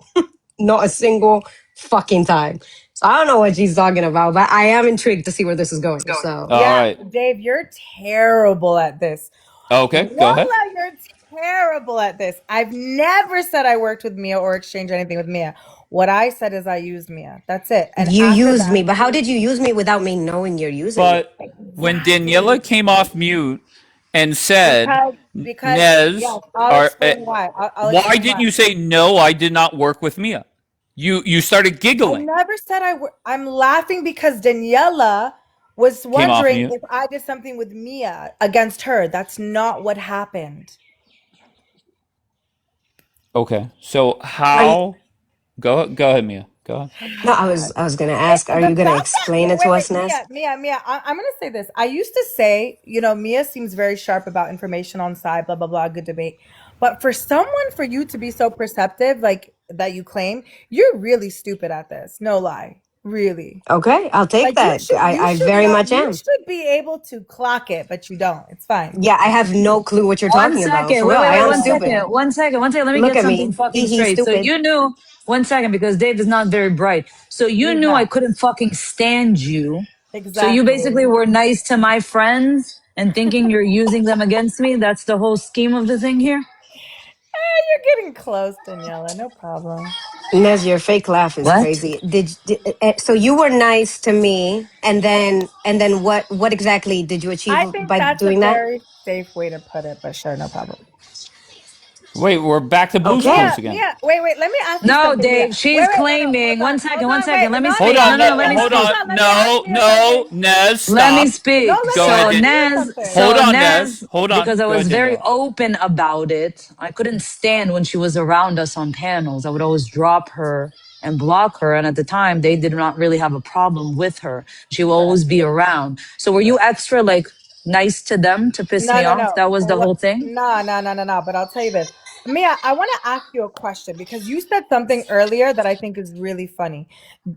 Not a single fucking time. So I don't know what she's talking about, but I am intrigued to see where this is going. So All Yeah, right. Dave, you're terrible at this. Okay, go Wallah, ahead. you're terrible at this. I've never said I worked with Mia or exchanged anything with Mia. What I said is I used Mia. That's it. And you after used that, me, but how did you use me without me knowing you're using me? But when Daniela exactly. came off mute and said, Because yes, Nez, I'll explain why. I'll why explain didn't why. you say no? I did not work with Mia. You started I giggling. never said I'm laughing because Daniela was Came off wondering mute. if I did something with Mia against her. That's not what happened. Okay, so Are you, how? Go ahead, Mia. Go ahead. no, I was gonna ask, are The you gonna fact that explain it to us, Nez? Mia, I'm gonna say this. I used to say, Mia seems very sharp about information on side, blah blah blah, good debate. But for you to be so perceptive, like that you claim, you're really stupid at this. No lie, really. Okay, I'll take Like that. I very much you am. should be able to clock it, but you don't. It's fine. Yeah, I have no clue what you're One talking about. second. For Wait, real, wait, I wait. am One stupid. second. One second. One second. Let me Look get at something me. fucking Hee straight. So stupid. you knew. One second, because Dave is not very bright. So you He's knew I not. couldn't fucking stand you. So you Exactly. basically were nice to my friends and thinking you're using them against me. That's the whole scheme of the thing here. You're getting close, Daniela. No problem. Nez, your fake laugh is What? crazy. So you were nice to me, and then what exactly did you achieve I think by that's a doing that? very safe way to put it, but sure, no problem. Wait, we're back to Blue's Okay. Clues again. Wait. Let me ask you No, something, Mia. Dave. Wait, She's no. claiming. Hold on. One Hold second. One on. second. Let me No. Hold speak. No, on, no, no. Let me hold speak. on. Let me ask Mia something. No, Nez, Let me stop. No, speak. let me Go So ahead. ask Mia Nez, something. Hold so on, Nez. Nez, Hold on. because I Go was ahead, very Daniela. open about it. I couldn't stand when she was around us on panels. I would always drop her and block her. And at the time, they did not really have a problem with her. She will Correct. always be around. So were you extra like nice to them to piss No, me no, off? no. That was the whole thing? No. But I'll tell you this. Mia, I want to ask you a question because you said something earlier that I think is really funny.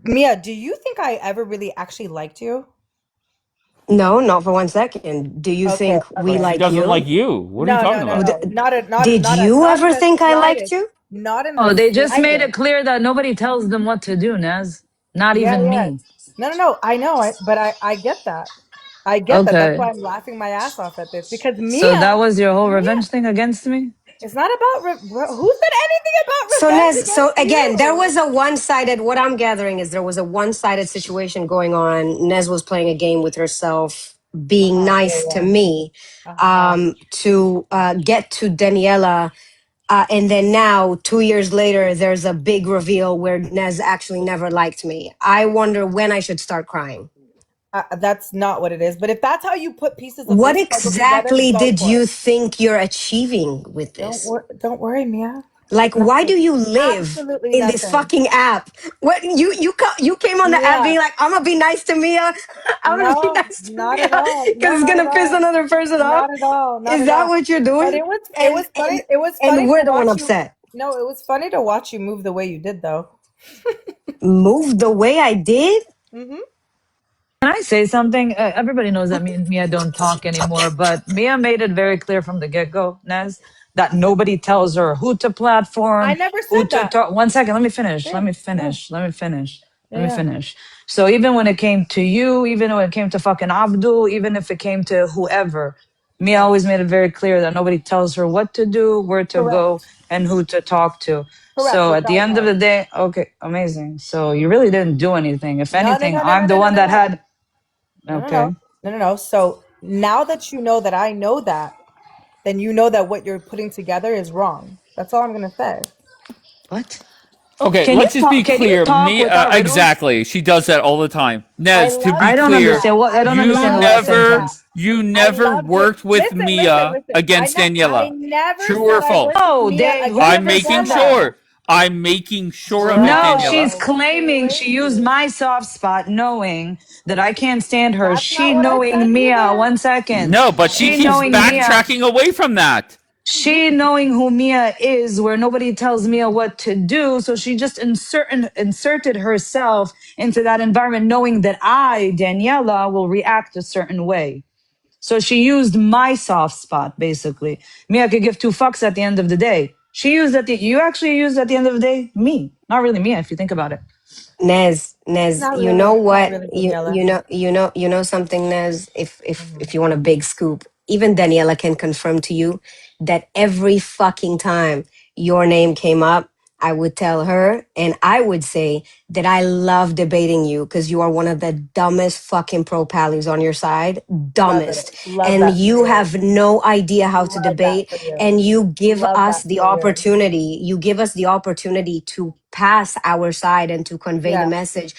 Mia, do you think I ever really actually liked you? No, not for 1 second. Do you Okay, think we She like doesn't like you? you. What are you No, talking about? Did you not in ever the think I liked slightest. you? Not in the Oh, they just made slightest. it clear that nobody tells them what to do, Nez. Not even Yeah. me. No. I know. I get that. I get that. That's Okay. why I'm laughing my ass off at this because So that Mia, was your whole Mia, revenge thing against me? it's not about who said anything about So revenge Nez, so against again, there you. was a one-sided. What I'm gathering is there was a one-sided situation going on. Nez was playing a game with herself, being nice to me, to get to Daniela, and then now 2 years later, there's a big reveal where Nez actually never liked me. I wonder when I should start crying. That's not what it is. But if that's how you put pieces of What this puzzle together, exactly go did for it. you think you're achieving with this? Don't worry, Mia. Like, why do Nothing. you live Absolutely in this nothing. fucking app? What you came on the app Mia. being like, I'm gonna be nice to Mia. I'm gonna be No, nice to not Mia at all. No, because it's not at gonna piss all. another person off. Not at all. Not Is at that all. what you're But doing? it was funny. It was funny And to we're the one watch you. upset. No, it was funny to watch you move the way you did, though. Move the way I did? Mm-hmm. Can I say something? Everybody knows that me and Mia don't talk anymore, but Mia made it very clear from the get-go, Nez, that nobody tells her who to I platform, never who said to that. talk. 1 second, let me finish. Yeah, Let me yeah, finish. Let me finish. Let me yeah. finish. So even when it came to you, even when it came to fucking Abdul, even if it came to whoever, Mia always made it very clear that nobody tells her what to do, where to Correct. go, and who to talk to. Correct, So which at the I end of know. the day, okay, amazing. So you really didn't do anything. If No, no, anything, no, no, no, I'm the no, no, one no, that no. had. No, no, Okay. no. No, no, no. So now that you know that I know that, then you know that what you're putting together is wrong. That's all I'm gonna say. What? Okay, Can you let's just be talk? Can you clear. talk Me, without riddles? exactly. She does that all the time. I Nez, to love be I don't doing clear, that. understand what. I don't I you understand the love last doing that. never, sentence. you I never love doing. worked with Listen, listen, Mia listen. against I Daniela. never True said or I false? worked with No, Mia Dave. Who against I'm never making said Daniela. that? sure. I'm making sure of it, No, she's Daniela. Bro, claiming she used crazy. my soft spot, knowing that I can't stand her. That's She not what I knowing said Mia. either. 1 second. No, but she She keeps knowing Mia. backtracking away from that. She knowing who Mia is, where nobody tells Mia what to do, so she just inserted herself into that environment, knowing that I, Daniela, will react a certain way. So she used my soft spot, basically. Mia could give two fucks at the end of the day. You actually used at the end of the day, me. Not really Mia, if you think about it. Nez, Not you know really. Not what? really, Daniela. You know something, Nez. If Mhm. you want a big scoop, even Daniela can confirm to you that every fucking time your name came up, I would tell her and I would say that I love debating you because you are one of the dumbest fucking pro pallies on your side. Love it. Dumbest. Love And that for you you. have no idea how to Love that debate. for you. And you give Love us that the for you. opportunity. You give us the opportunity to pass our side and to convey the Yeah. message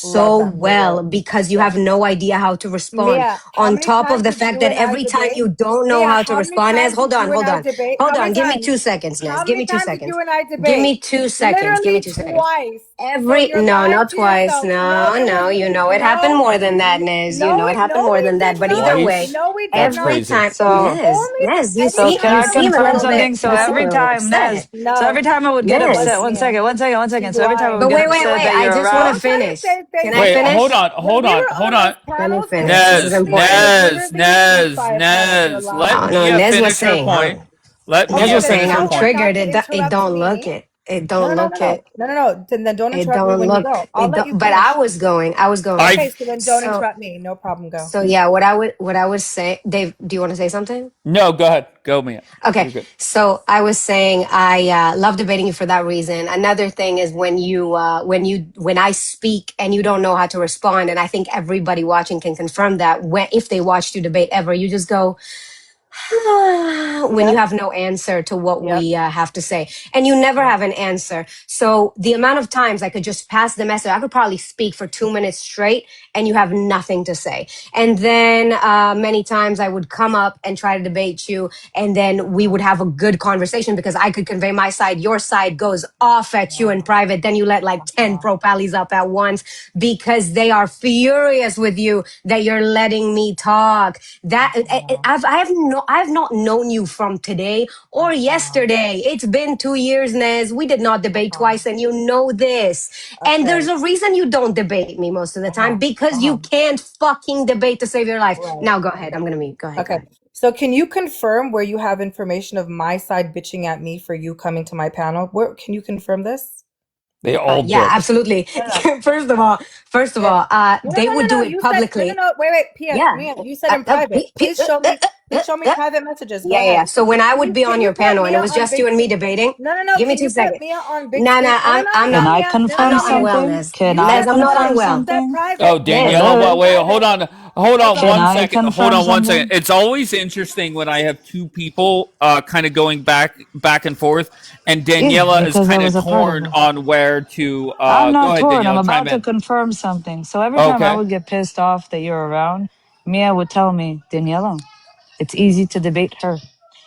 Love so that for you. well because you Yeah. have no idea how to respond. Mia, how On many top of times the did fact you that and I every time debate? you don't know Mia, how to how many respond, Nez, times did hold on, you and hold I on, debate? hold How on. many Give me times? 2 seconds, Nez. How Give many me two times did seconds. you and I Give debate? me 2 seconds. Give me Literally 2 seconds. twice. So Every you're no, lying not to twice. yourself. No, No, it no, wasn't. you know it happened No, more than that, Nez. You know it happened no, more we than did that. But either not. way, Twice? No, we did That's not. every crazy. time, So Only Nez, So you can I anytime. seem a confirm little No, bit, something? So you seem a every little bit time, upset, Nez. So every no, time I would get it Nez. upset. wasn't One Mia. second. 1 second. 1 second. She's So every time I But would lying. get wait, upset that I you're just want to around. Don't try to finish. say Can things I Wait, like that. hold finish? on, When hold we on, were hold on those on. Let me panels, finish. This is Nez, important. we Nez, literally used to Nez, fight panels. You're Nez. Let Oh lying. no, Mia Nez was finish her saying, point. huh? Let Okay, Nez Mia was so saying finish her I'm now we're point. about triggered. to It interrupt don't look me. it. It No, don't no, no, look no, no, it. no, no, no. Then don't It interrupt me don't when you look. go. I'll It let don't. you But I finish. was going. I was going. Okay, I so then don't So interrupt me. No problem. Go. so yeah. What I was saying. Dave, do you want to say something? no, go ahead. Go Mia. Okay, You're good. so I was saying I love debating you for that reason. Another thing is when I speak and you don't know how to respond, and I think everybody watching can confirm that when if they watched you debate ever, you just go, when you Yep. have no answer to what Yep. we have to say and you never Yep. have an answer. So the amount of times I could just pass the message, I could probably speak for 2 minutes straight and you have nothing to say. And then many times I would come up and try to debate you and then we would have a good conversation because I could convey my side. Your side goes off at you in private. Then you let like 10 pro pallies up at once because they are furious with you that you're letting me talk. That I have not known you from today or yesterday. It's been 2 years, Nez. We did not debate twice, and you know this. And Okay. there's a reason you don't debate me most of the time because you can't fucking debate to save your life. Right. Now go ahead. Okay. I'm gonna mute. Go ahead. Go Okay. ahead. So can you confirm where you have information of my side bitching at me for you coming to my panel? Where can you confirm this? They all Yeah, did. absolutely. No, no, First of yeah. all, No, no, they no, no, would no. do it You said no, no, publicly. no. Wait, Pia, Yeah. Mia. You said in private. Please show me. Please show me private messages. Go Yeah, yeah. ahead. So when I would Please, be can on you your put panel and it Mia was on just big? you and me debating, No, no, no. give me Can two you put seconds. Mia on big Nah, screen? nah, No, no, no, no, I'm Can no, not. I Mia. No, no, I'm confirm no, not Mia. unwell, something? Nez. Can You I said Nez, I'm not confirm you unwell. said something? Oh, private. Nez. Daniela, Hello? wait, Private. hold Okay, on go. Can one I second. Hold confirm on one second. something? It's always interesting when I have two people kind of going back and forth, and Yeah, Daniela is because I kind of was a part of torn it. on where to I'm go not ahead, torn. I'm Daniela, chime about to in. confirm something. So every time I Okay. would get pissed off that you're around, Mia would tell me, Daniela, it's easy to debate her.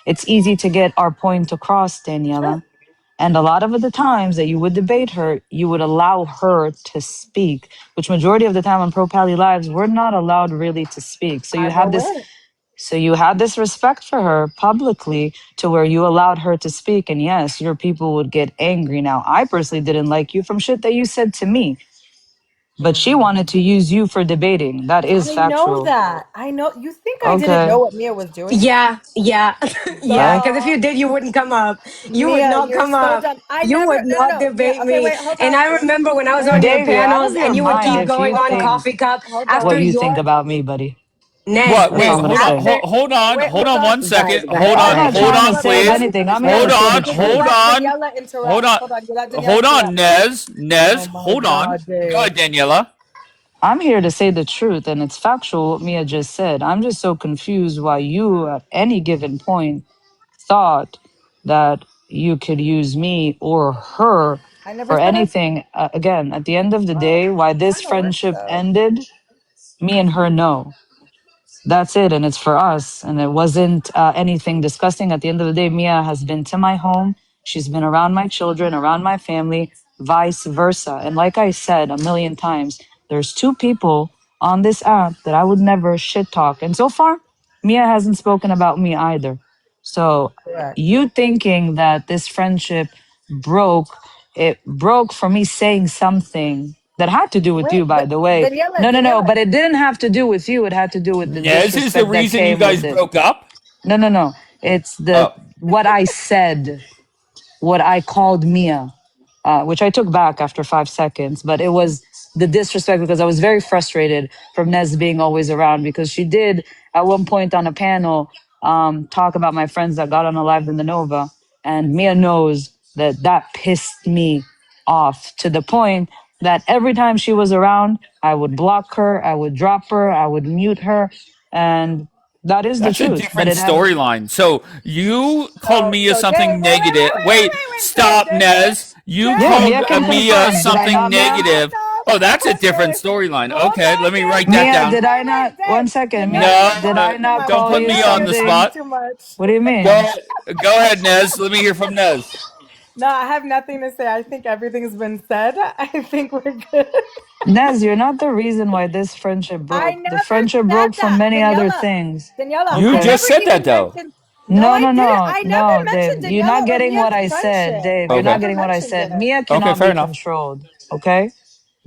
It's easy to get our point across, Daniela. And a lot of the times that you would debate her, you would allow her to speak, which majority of the time on Pro Pally Lives, we're not allowed really to speak. So you I'm have this aware. So you had this respect for her publicly to where you allowed her to speak. And yes, your people would get angry. Now, I personally didn't like you from shit that you said to me, but she wanted to use you for debating. That is I know factual. that. I know. You think I didn't Okay. know what Mia was doing? Yeah, yeah, yeah. Okay. Because if you did, you wouldn't come up. You would Mia, not you're come so up. dumb. I You never. would No, no, not no. Mia. debate Okay, me. wait. Hold And on. I remember when I was on Wait. your Davey, out panels of your and you would mind keep if going you on think coffee cup Hold after what on. you think your about me, buddy. Nez, What? That's all Wait, I'm Nez. gonna hold on, say. After hold Hold on on. one go ahead, second. go ahead, Hold go I'm on, ahead, not hold trying Nez. to on, save please. anything. I'm here Hold to say the on, Did you hold truth. let on, Daniela hold interrupt? on, Hold on. You let Daniela hold on, interrupt. Nez, Oh my hold on. God, Go dude. ahead, Daniela. I'm here to say the truth, and it's factual what Mia just said. I'm just so confused why you, at any given point, thought that you could use me or her I never for said it. anything. Again, at the end of the Oh, day, why I this know what's friendship up. ended, me and her know. That's it, and it's for us. And it wasn't anything disgusting. At the end of the day, Mia has been to my home. She's been around my children, around my family, vice versa. And like I said a million times, there's two people on this app that I would never shit talk. And so far, Mia hasn't spoken about me either. So Correct. you thinking that this friendship broke, it broke for me saying something that had to do with Wait, you, by but the way. Daniela, No, Daniela. but it didn't have to do with you. It had to do with the Nez is the disrespect that reason you came with guys it. broke up. No. It's the Oh, what I said, what I called Mia, which I took back after 5 seconds, but it was the disrespect because I was very frustrated from Nez being always around because she did at one point on a panel talk about my friends that got on a live in the Nova, and Mia knows that that pissed me off to the point that every time she was around, I would block her, I would drop her, I would mute her, and that is the that's a truth. But different it had storyline. So you called Mia So Dave, something negative. Wait, Dave, stop, Dave, Nez. You Dave, yeah, called Mia can Mia confirm. Did I something not, Mia? negative. Oh, that's a different Dave. storyline. Hold Okay, on, let me Dave. write that Mia, down. did I not? One second, Mia. Daniela, No, you're Did I talking too not much. don't call put you me Daniela, on you're the talking something? spot. too much. What do you Go, mean? go ahead, Nez. Let me hear from Nez. No, I have nothing to say. I think everything's been said. I think we're good. Nez, you're not the reason why this friendship I broke. The never friendship said broke from that. many other things. Daniela, You I Okay. never just said that even though. mentioned. No, No, I no, didn't. no, I never no, mentioned Dave. You're not Daniela or getting what Mia's I said, friendship. Dave. I You're Okay. not never getting what I mentioned said. it. Mia Okay, cannot fair be enough. controlled. Okay?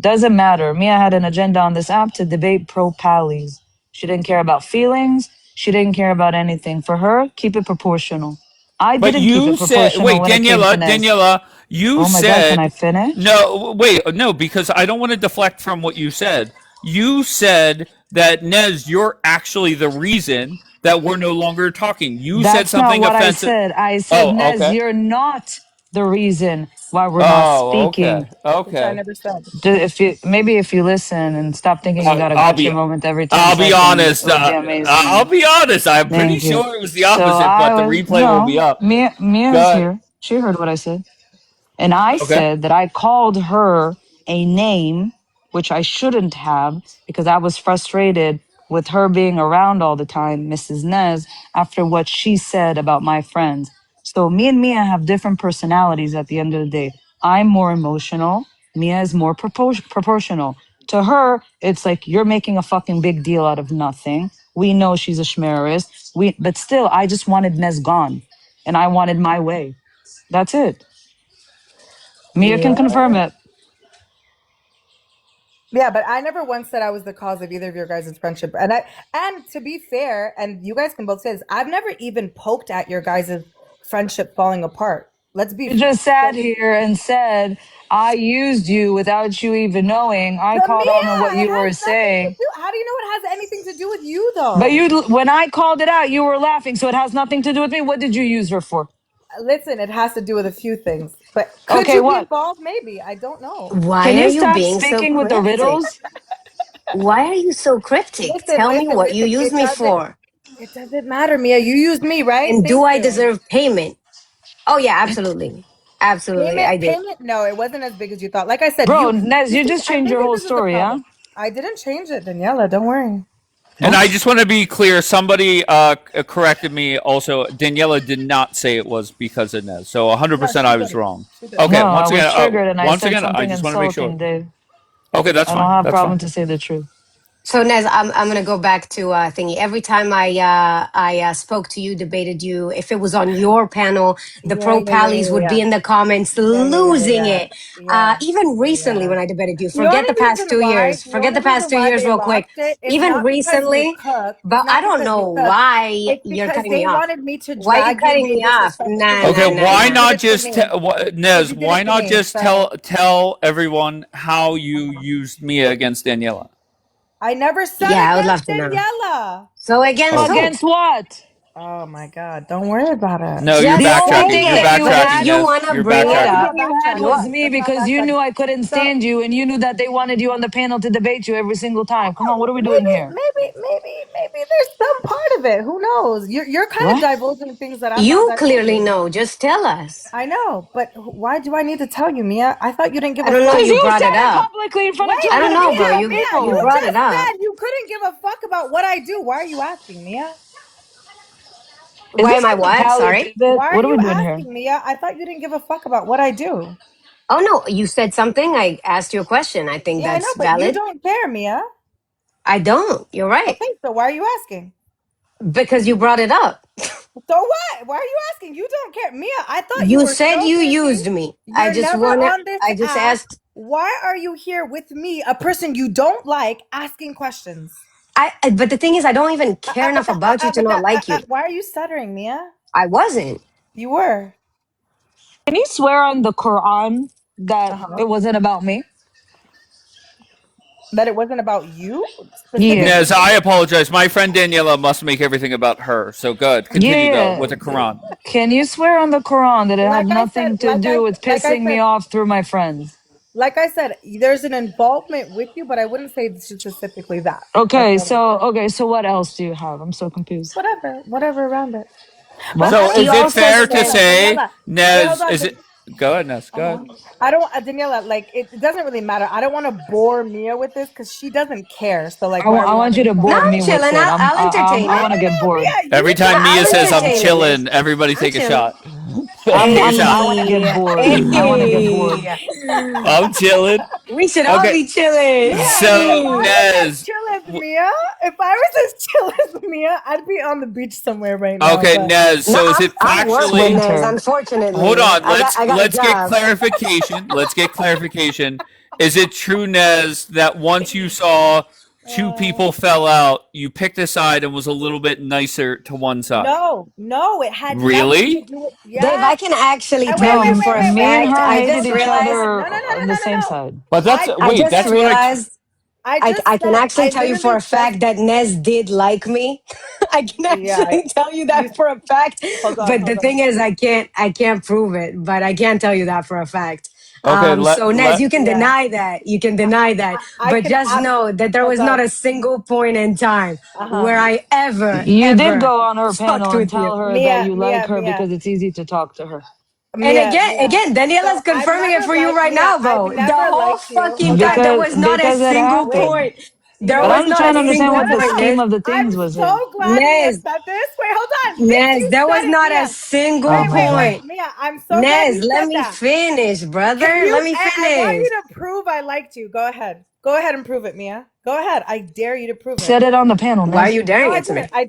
Doesn't matter. Mia had an agenda on this app to debate pro pallies. She didn't care about feelings. She didn't care about anything. For her, keep it proportional. I But didn't keep you it said, proportional wait, when it came to Nez. Daniela, you Oh my God, can I said, finish? no, wait, no, because I don't want to deflect from what you said. You said that, Nez, you're actually the reason that we're no longer talking. You said That's not something what I offensive. said. I said, Oh, Nez, okay. you're not the reason why we're not Oh, speaking. okay. Which I Okay. never said. If you maybe if you listen and stop thinking you got a I'll gotcha be, moment every 10 I'll be seconds, it honest. would be I'll amazing. be honest. I'm pretty Thank you. sure it was the So opposite, I but the was replay will be no, up. Mia's Good. here. She heard what I said. And I Okay. said that I called her a name, which I shouldn't have, because I was frustrated with her being around all the time, Mrs. Nez, after what she said about my friends. So me and Mia have different personalities at the end of the day. I'm more emotional. Mia is more proportional. To her, it's like you're making a fucking big deal out of nothing. We know she's a schmerist. But still, I just wanted Nez gone, and I wanted my way. That's it. Mia can confirm Yeah. it. Yeah, but I never once said I was the cause of either of your guys' friendship. And to be fair, and you guys can both say this, I've never even poked at your guys' friendship falling apart. Let's be You just sat here and said, I used you without you even knowing. I to caught on to what Mia. It you has were nothing to saying. do. How do you know it has anything to do with you But though? you, when I called it out, you were laughing. So it has nothing to do with me. What did you use her for? Listen, it has to do with a few things. But could Okay, you be what? involved? Maybe. I don't know. Why Can are you you stop being so speaking with the cryptic? riddles? Why are you so cryptic? Listen, Tell me listen, what you listen. use me for. It doesn't matter, Mia. You used me, right? And do Thank I you. deserve payment? Oh, yeah, absolutely. Absolutely, I do. Payment? No, it wasn't as big as you thought. Like I said, Bro, Nez, you you see, just changed your maybe whole this is the story, huh? problem. I didn't change it, Daniela. Don't worry. And I What? just want to be clear. Somebody corrected me. Also, Daniela did not say it was because of Nez. So No, 100% she I was didn't. wrong. She didn't. Okay. No, I was triggered and I Once said again, I something just want to make sure. insulting, Dave. Okay, that's I don't fine. have That's fine. problem to say the truth. So Nez, I'm gonna go back to thingy. Every time I spoke to you, debated you, if it was on your panel, the Yeah, pro yeah, yeah, pallies yeah, would yeah. be in the comments Yeah, yeah, yeah, losing yeah. it. Yeah, Even recently yeah. when I debated you, The forget only the past reason 2 years. the Forget only the past reason two why years they real quick. lost it is Even not because you recently, cooked. It's but I not don't because you know cooked. why It's you're because cutting they me off. wanted me to Why are you drag you and cutting be me off? disrespectful Nah, because Okay, nah, you nah, why because you nah. did not it to just me. Because Nez? you did Why it to not me. just So tell everyone how you used Mia against Daniela? I never said Yeah, I would love against to know. Daniela. So against Okay. who? Against what? Oh my God! Don't worry about it. No, you're Just The only backtracking. thing say You're that it. you But if backtracking, had, you Nez. wanna You're the bring it only backtracking. thing up, I'm not you had backtracking. was what? me That's not because you knew backtracking. I couldn't So stand you and you knew that they wanted you on the panel to debate you every single time. Come on, what are we doing here? maybe there's some part of it. Who knows? You're kind of What? divulging things that I'm not You clearly divulging. know. Just tell us. I know, but why do I need to tell you, Mia? I thought you didn't give I a don't know. fuck. Because You you brought said it it up. publicly in front of Wait, I don't 200 know, bro. Mia, million You you people. brought it just up. said you couldn't give a fuck about what I do. Why are you asking, Mia? Is Why this am I like a what? pally Sorry. pivot? Why are What are we you doing here? asking, Mia? I thought you didn't give a fuck about what I do. Oh no, you said something. I asked you a question. I think Yeah, I know, that's but you valid. don't care, Mia. I don't. You're right. Okay, so why are you asking? Because you brought it up. So what? Why are you asking? You don't care. Mia, I thought you You were said so you busy. used me. You're never on this I just app. asked. Why are you here with me, a person you don't like, asking questions? But the thing is, I don't even care enough about you to not like you. Why are you stuttering, Mia? I wasn't. You were. Can you swear on the Quran that Uh-huh. it wasn't about me? That it wasn't about you, Yeah. specifically Nez, I you. apologize. My friend Daniela must make everything about her. So good. Continue though with Yeah. the Quran. Can you swear on the Quran that it had Like I said, nothing to do with like I pissing me said, off through my friends? like I said, there's an involvement with you, but I wouldn't say specifically that. That's Okay, what I would so say. what else do you have? I'm so confused. Whatever around it. But What? I So don't is She it want also fair to said, say, Daniela. Wait, hold Nez? on. Is it? Go ahead, Nez. Go ahead. I don't, Daniela. Like it doesn't really matter. I don't want to bore Mia with this because she doesn't care. So like, why are I we want having you this to "No, bore I'm me conversation? with chilling. it. I'll entertain I it. want to get bored. Mia, Every you No, time Mia I'll says I'm entertain it, Miss. chilling, everybody I'm take a chilling. shot. Take a I shot. want to get Hey, bored. I want to get bored. hey. I'm chilling. We should all Okay. be chilling. Mia, if So I Hey. was as Nez. chill as Mia, if I was as chill as Mia, I'd be on the beach somewhere right now. Okay, But Nez. No, So is it I'm It's working, factually? Nez. winter. Hold Unfortunately, on. I got a Let's get job. clarification. Let's get clarification. Is it true, Nez, that once you saw two uh, people fell out, you picked a side and was a little bit nicer to one side? no, it had nothing to Really? do with. Dave, Yeah. I can actually tell No, you for a me and Wait. fact. her I hated just each realized. other on the same No. side. But that's I I wait. just That's what realized. I I just can said actually I tell you for literally a just fact that Nez did like me. I can yeah. actually tell you You that for a fact. But the hold on. thing is, I can't prove it. But I can't tell you that for a fact. okay. So Nez, you can Yeah. deny that. You can deny that. I But can just know that there hold was not on. a single point in time Uh-huh. where I You did ever go on her fucked panel and with you. tell her that you like her Mia. because it's easy to talk to her. And Mia, Mia. again, Daniela's So confirming it for you right now, I've though. The never whole liked you. fucking Hold time, on. there was not a Because it single Wait. happened. point. You There know But was what? I'm not trying a to understand single what the point, scheme Nez. of the I'm things was so here. glad Mia Nez, said this. Wait, hold on. Since Nez, you there said was it, not a Mia. single Oh my god. point. Mia, I'm so glad Nez, you let said me that. finish, Can brother. you Let me I want finish. you to prove I liked you. Go ahead. Go ahead and prove it, Mia. Go ahead. I dare you to prove it. Said it on the panel, Why are Nez. you No, daring I it to didn't. me? I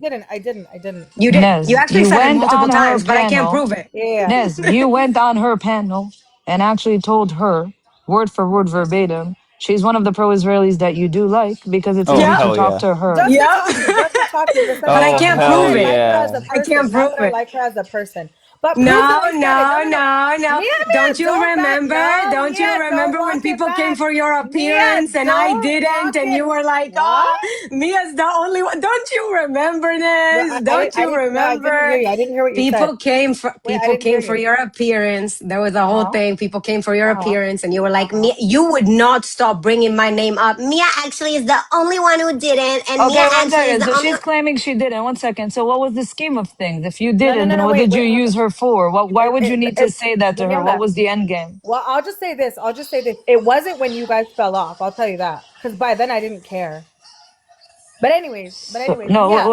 didn't. You did. You Nez, actually you said it went multiple on her times, but I can't panel. prove it. Yeah. Nez, you went on her panel and actually told her, word for word, verbatim, she's one of the pro-Israelis that you do like because it's Oh easy Yep. to hell talk yeah. to her. Just the Yep. talking, just the talking, the But second I Oh talking. can't Not that hell prove I it. like her as yeah. a I can't person. Not prove that I it. like her as a person. But prove No, that we said it. no, no, no. Don't you remember? No, Don't you Mia, don't remember when walk it people came back. for your Mia, appearance and I don't didn't walk and it. you were like, What? oh, Mia's the only one. Don't you remember No, this? Don't I you didn't. No, I didn't hear remember? you. I didn't hear what you said. Wait, I People didn't hear came for you. your appearance. There was a whole Uh huh. thing. People came for your Uh huh. appearance and you were Uh like, huh. Mia, you would not stop bringing my name up. Mia actually is the only one who didn't and Mia Okay, one actually is second. the So only she's claiming she didn't. One second. So what was the scheme of things? If you No, no, didn't, no, then no. what Wait, did you wait. Hold use on. her for? Why would you need to say that to her? What Daniela. was the end game? Well, I'll just say this. It wasn't when you guys fell off. I'll tell you that. Because by then I didn't care. But anyways, No, Mia.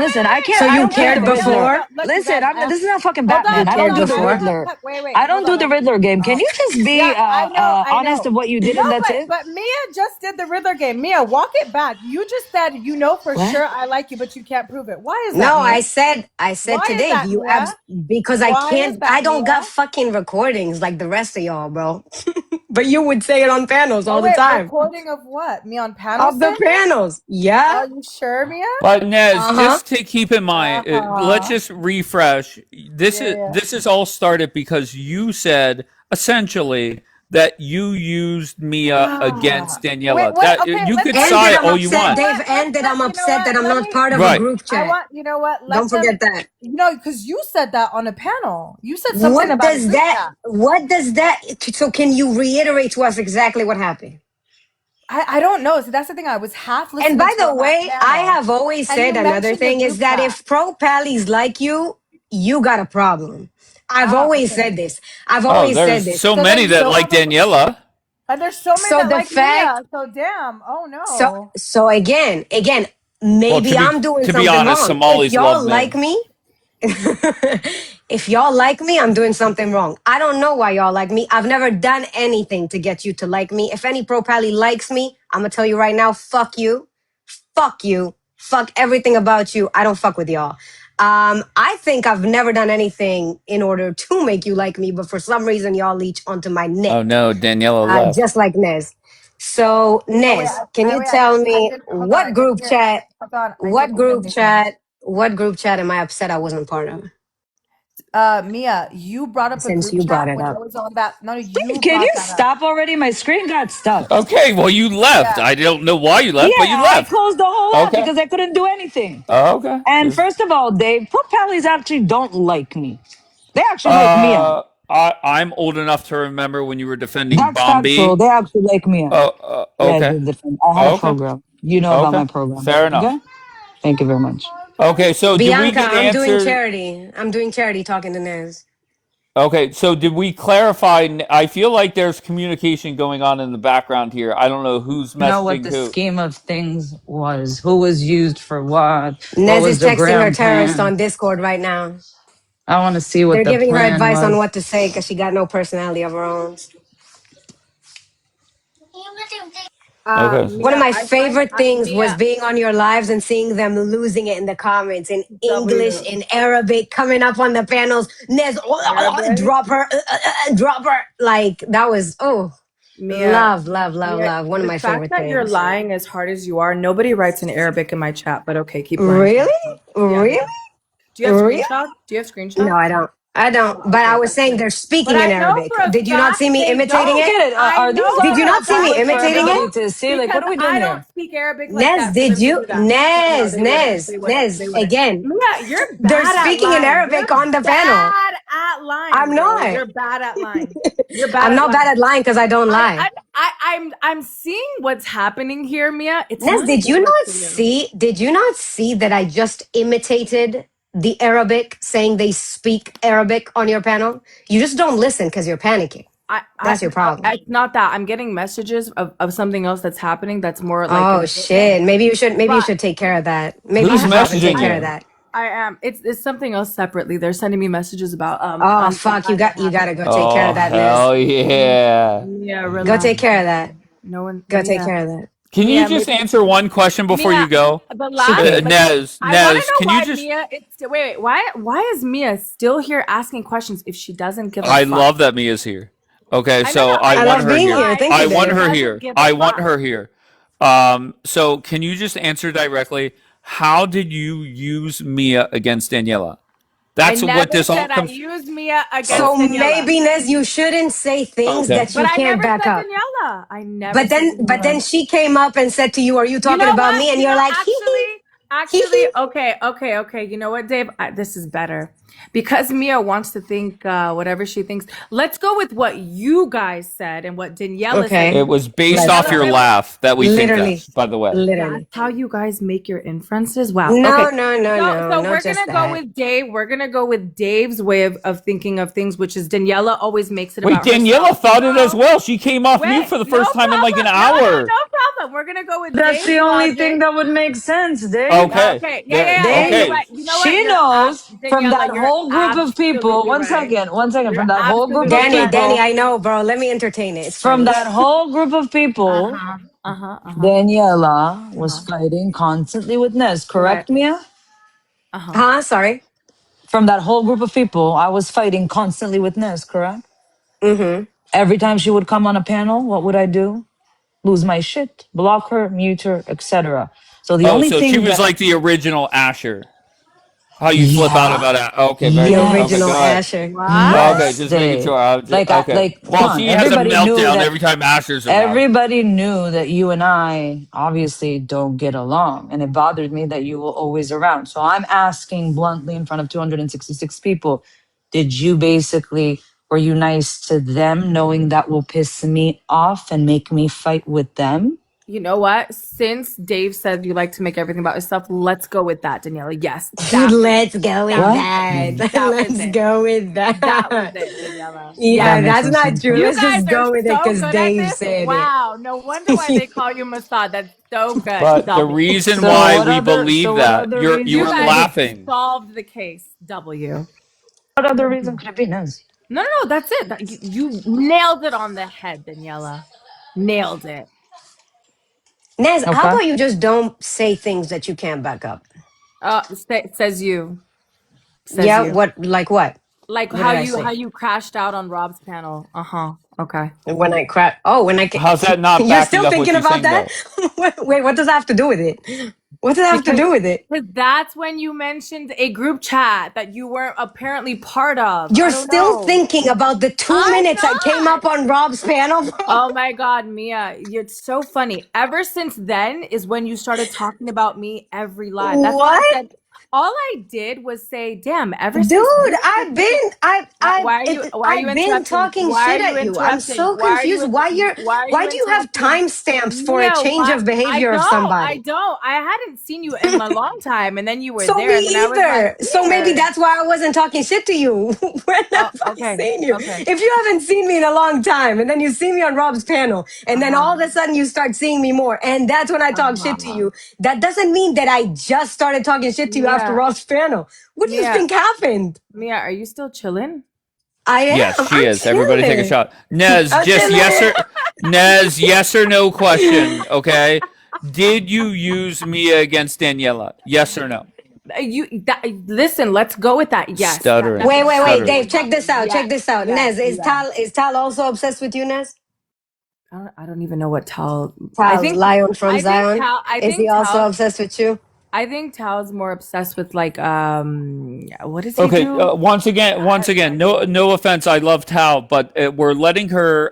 listen. I So can't. I you don't play cared the Riddler. before? Look, you Listen, guys. this is not fucking Hold on, Batman. I You don't cared do the before? Riddler. Wait. I don't Hold do on. the Riddler game. Can you just be Yeah, I honest know. of what you did No, and that's it? but Mia just did the Riddler game. Mia, walk it back. You just said you know for What? sure I like you, but you can't prove it. Why is that, No, Mia? I said Why is today, that, Mia? because Why is that, I don't got Mia? fucking recordings like the rest of y'all, bro. But you would say it on panels Oh all the wait, time. recording of what? Me on panel Of the saying it? panels. Yeah. Are you sure, Mia? But Nez, Uh-huh. just to keep in mind, let's Uh-huh. just refresh. Yeah. This is all started because you said essentially that you used Mia against Wait, Daniela. what? That Okay, you let's could And let that sigh I'm all you upset, want. Dave, and that I'm upset that I'm not part of a Right. group chat. you know what? Let Don't them, forget that. because you said that on a panel. You said something about a group chat. So can you reiterate to us exactly what happened? I don't know. So that's the thing. I was half listening And by to the on that way, I panel. have always And you said another mentioned the thing is group that chat. if pro pallies like you, you got a problem. I've always Okay. said this. I've Oh, always said there's this. so So many then you that don't like have a Daniela. and there's so many So that the like Mia. fact, So damn. Oh so no. so again, Well, maybe I'm doing to be something honest, wrong. If Somalis love y'all me. like me, if y'all like me, I'm doing something wrong. I don't know why y'all like me. I've never done anything to get you to like me. If any pro pally likes me, I'm gonna tell you right now, fuck you. Fuck you. Fuck everything about you. I don't fuck with y'all. I think I've never done anything in order to make you like me, but for some reason y'all leech onto my neck, Oh no, Daniela left. just like Nez. So Oh wait, Nez, can you tell I me didn't hold on. I didn't hear. Hold on. I didn't hear Mia. what group chat am I upset I wasn't part of? Mia, you brought up a Since group you chat brought it when I up. was on that. No, you Can you brought that up. stop already? My screen got stuck. Okay, well you left. Yeah. I don't know why you left, Yeah, but you I left. closed the whole app Okay. because I couldn't do anything. Oh, okay. And first of all, Dave, pro pallies actually don't like me. They actually like Mia. I'm old enough to remember when you were defending That's factual. Bombi. They actually like Mia. Yeah, Okay. they're different. I have a Okay. program. You know about Okay. my program. Fair enough. Okay? Thank you very much. Okay, so did we Bianca, get I'm doing answers? charity. I'm doing charity talking to Nez. Okay, so did we clarify? I feel like there's communication going on in the background here. I don't know who's Know what messaging the who. scheme of things was, who was used for what Nez was is the texting her grand terrorist plan. on Discord right now. I want to see what They're the giving her plan advice on was. what to say because she got no personality of her own. Okay. One of Mia, my favorite things was being on your lives and seeing them losing it in the comments in English, W in Arabic, coming up on the panels. Nez, Arabic. drop her. Like, that was, Mia, Mia, love. One of the my fact favorite that you're things. lying as hard as you are, nobody writes in Arabic in my chat, but okay, keep lying. Really? Yeah. Really? Do you have Really? screenshots? Do you have No, screenshots? I don't. I don't. But I Okay, was that's saying good. they're But speaking in I know Arabic. for a Did you not fact see me they I imitating don't don't. it? get it. I Are these know Did all you for a not see me fact public for they imitating it? everybody don't to see? Like, what because are we doing I don't here? speak Arabic like Nez, that for did them to you? do that. So no, they wouldn't. They wouldn't. Nez. They wouldn't. Again, Mia, you're they're bad at speaking in lying. Arabic You're on the panel. bad at lying, I'm bro. not. You're bad at lying. You're bad I'm at not bad lying. at lying because I don't lie. I'm seeing what's happening here, Mia. It's Nez, not a good look for you. did you not see that I just imitated the Arabic saying they speak Arabic on your panel? You just don't listen because you're panicking. That's your problem. It's not that. I'm getting messages of something else that's happening that's more like Oh important. shit. Maybe you But should take care of that. Maybe you Who's should hop and take messaging care of you? that. I am. It's something else separately. They're sending me messages about Oh something fuck, that you gotta happened. go take care Oh of that, Nez. hell yeah! Mia, Go take relax. care of that. No one, Go take Mia, care of that. Can you Mia, just maybe answer one question before Mia. you go? The She last, can't. but no, I want to Nez, know can you why just? Mia. It's wait. Why is Mia still here asking questions if she doesn't give a I fuck? love that Mia's here. Okay, I know. so I I want love her being here. here. Thank I you, She want Dave. her doesn't here. give a I want fuck. her here. So can you just answer directly? How did you use Mia against Daniela? I That's what never this all said I comes. used Mia Oh, against So Daniela. maybe, Nez, you shouldn't say things okay. that But you I can't never back said up. Daniela. I never said But Daniela. then she came up and said to you, "Are you You talking know about what? me?" And you're like, "Hee hee, hee Actually, hee." okay. You know what, Dave? This is better. Because Mia wants to think whatever she thinks. Let's go with what you guys said and what Daniela said. Okay, It was based let's off go. your laugh that we think Literally, that, by the way. That's how you guys make your inferences. Wow. Okay. no, So not we're just gonna go that. with Dave. We're gonna go with Dave's way of thinking of things, which is Daniela always makes it Wait, about Daniela herself. thought it as well. She came off mute Wait, for the no first time in like an problem. No, hour. no problem. problem. We're gonna go with That's Dave's the only logic. thing that would make sense, Dave. Okay. Okay. There. Yeah. You're Dave, right. Okay. You know what? she knows from Daniela, that you're whole group of people. absolutely One right. second, You're from that whole group of absolutely Danny, right. Danny, people, I know, bro. Let me entertain it. It's from funny. that whole group of people, Daniela was fighting constantly with Nez, Right. correct, Mia? Huh? Sorry. From that whole group of people, I was fighting constantly with Nez, correct? Mm-hmm. Every time she would come on a panel, what would I do? Lose my shit, block her, mute her, etc. So the Oh, only so she thing was that, like the original Asher. How you flip out yeah, about that? Okay, The very good. Okay, original go yes, ahead. Asher. What? Okay, yes, just making Dave. sure. Okay. Come Well, on, she has a everybody knew meltdown that. every time Asher's around. Everybody knew that you and I obviously don't get along, and it bothered me that you were always around. So I'm asking bluntly in front of 266 people, did you basically, were you nice to them knowing that will piss me off and make me fight with them? You know what? Since Dave said you like to make everything about yourself, let's go with that, Daniela. Yes, that was Let's go with that was What? that. it. That was Let's it. go with That was that. it, Daniela. Yeah, That Yes. makes that's no not sense. true. You Let's guys just are go with it so because good at Dave this. said it. Wow. No wonder why they call you Masad. That's so good. But the W. reason So why what we other? believe So what that other you You were reason guys could it? laughing. solved the case. W. What other reason could it be, Nez? No. That's it. You nailed it on the head, Daniela. Nailed it. Nez, how Okay. about you just don't say things that you can't back up? Says you. Says Yeah, you. what, like what? Like What how did I you say? crashed out on Rob's panel. Okay. When I crack. Oh, when I. How's that not You're backing still up what thinking you're about saying that? though? Wait, what does that have to do with it? What does that have to Because do with it? that's when you mentioned a group chat that you weren't apparently part of. I You're don't still know. thinking about the I'm 2 minutes I came not. up on Rob's panel, bro. Oh my God, Mia, you're so funny. Ever since then is when you started talking about me every live. That's why I What? said all I did was say, "Damn." Ever since Dude, this conversation, why are you I've been interrupting? talking Why are shit you at you. I'm interrupting? so confused. Why do you have Interrupting? timestamps for a Mia, change why? of I behavior of don't. I somebody? don't. I hadn't seen you in a long time, and then you were So there, me and then I was like, either. So maybe weird. that's why I wasn't talking shit to you. When Oh, have I okay, seen you? okay. If you haven't seen me in a long time and then you see me on Rob's panel and then all of a sudden you start seeing me more and that's when I talk shit to Uh-huh. you, that doesn't mean that I just started talking shit to you after Mia, Rob's panel. What do you Mia, think happened? Mia, are you still chilling? I Yes, am. she I'm is. Everybody take a chilling. shot. Nez, I'm just chilling. yes or no question, okay? Did you use Mia against Daniela? Yes or no? Listen, let's go with that. Yes, that Stuttering. Wait, Stuttering. Dave, definitely check this happened. out. Check Yes, this out. yes, Nez, is yes. Tal also obsessed with you, Nez? I don't even know what Tal. I Tal, think Lion from I think Zion. Tal. Is he also obsessed with you? I think Tal's more obsessed with like what does he Okay, do? once again, no offense, I love Tal, but we're letting her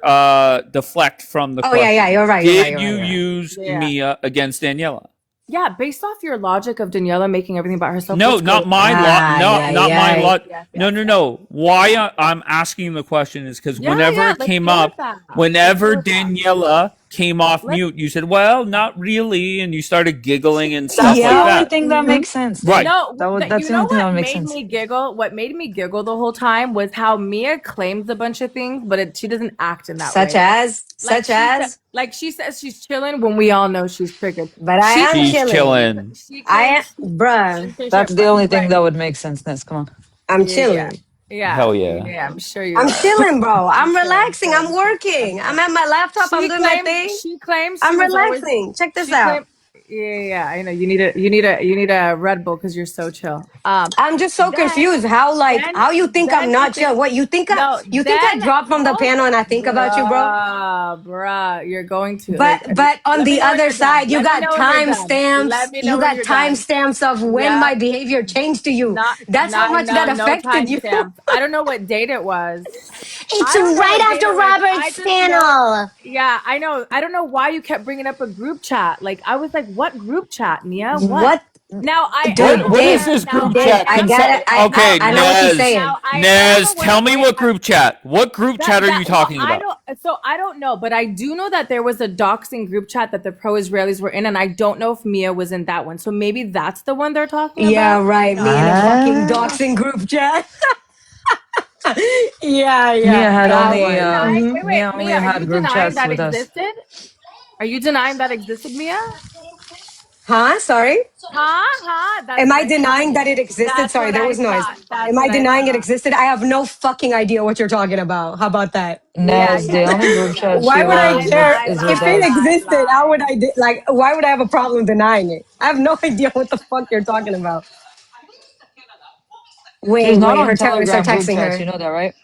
deflect from the Oh yeah, question. you're right, Did you you're right. use Yeah. Mia against Daniela? Yeah, based off your logic of Daniela making everything about herself. No, Let's go not with my that. lot. No, not my Yes, lot. yes, No, yes, no, yes. no. Why I'm asking the question is because whenever Yeah. it Let's came go with up, that. Let's go whenever with that. Daniela came off Let's. mute, you said, "Well, not really," and you started giggling and That's stuff the like only that. thing that makes sense, Dave. Right. No, That's you the know only thing that what would make made sense. me giggle? What made me giggle the whole time was how Mia claims a bunch of things, but she doesn't act in that Such way. as, Like she says she's chilling when we all know she's triggered. but I am She's chilling. chilling. Bruh, That's the only thing right. that would make sense, Nez. Come on. I'm Yeah, chilling. Hell yeah. I'm sure you I'm are. chilling, bro. I'm I'm sure. I'm relaxing. sure. I'm I'm sure. I'm working. I'm sure. at my laptop. I'm doing my thing. She claims she I'm was always. relaxing. Check this She out. claimed. Yeah. I know you need a Red Bull because you're so chill. I'm just so Then, confused. How you think I'm then the not thing. chill? What No, you think I then dropped from the hold, panel and I think about you, bro? bruh, you're going to But on let me the know when other you're done. side, you Let me got know when you're done. Let timestamps. me know You when got you're done. timestamps of when Yeah, my behavior changed to you. not, That's how not, much that no, no affected you. timestamps. I don't know what date it was. It's I don't know right what date after it was. I Robert's just know. panel. Yeah, I know. I don't know why you kept bringing up a group chat. Like I was like, "What group chat, Mia? What?" What, Now I am dude? What is aware. this Now group I Dave, chat? am aware. Okay, I know what you're Nez. saying. Now I am Nez, aware. tell me what group chat. What group chat are you Well, talking I about? don't. So I don't know, but I do know that there was a doxing group chat that the pro-Israelis were in, and I don't know if Mia was in that one. So maybe that's the one they're talking Yeah, about. right. Me in a fucking Ah. doxing group chat. Yeah, Mia had that only one. Denying, Mhm. wait, Mia only Mia, are had you group denying chats that with us. existed? Are you denying that existed, Mia? Huh? Sorry? Huh? That's Am what I I thought. denying that it existed? That's Sorry, what there I was noise. thought. That's Am I what I denying it thought. existed? I have no fucking idea what you're talking about. How about that? Yeah, Nez, yeah, the only yeah, group yeah, chat yeah. she Why would I was care? is with If it us. existed, how would why would I have a problem denying it? I have no idea what the fuck you're talking about. She's not Wait, on her terrorists are Telegram group texting chats. You her. know that, right?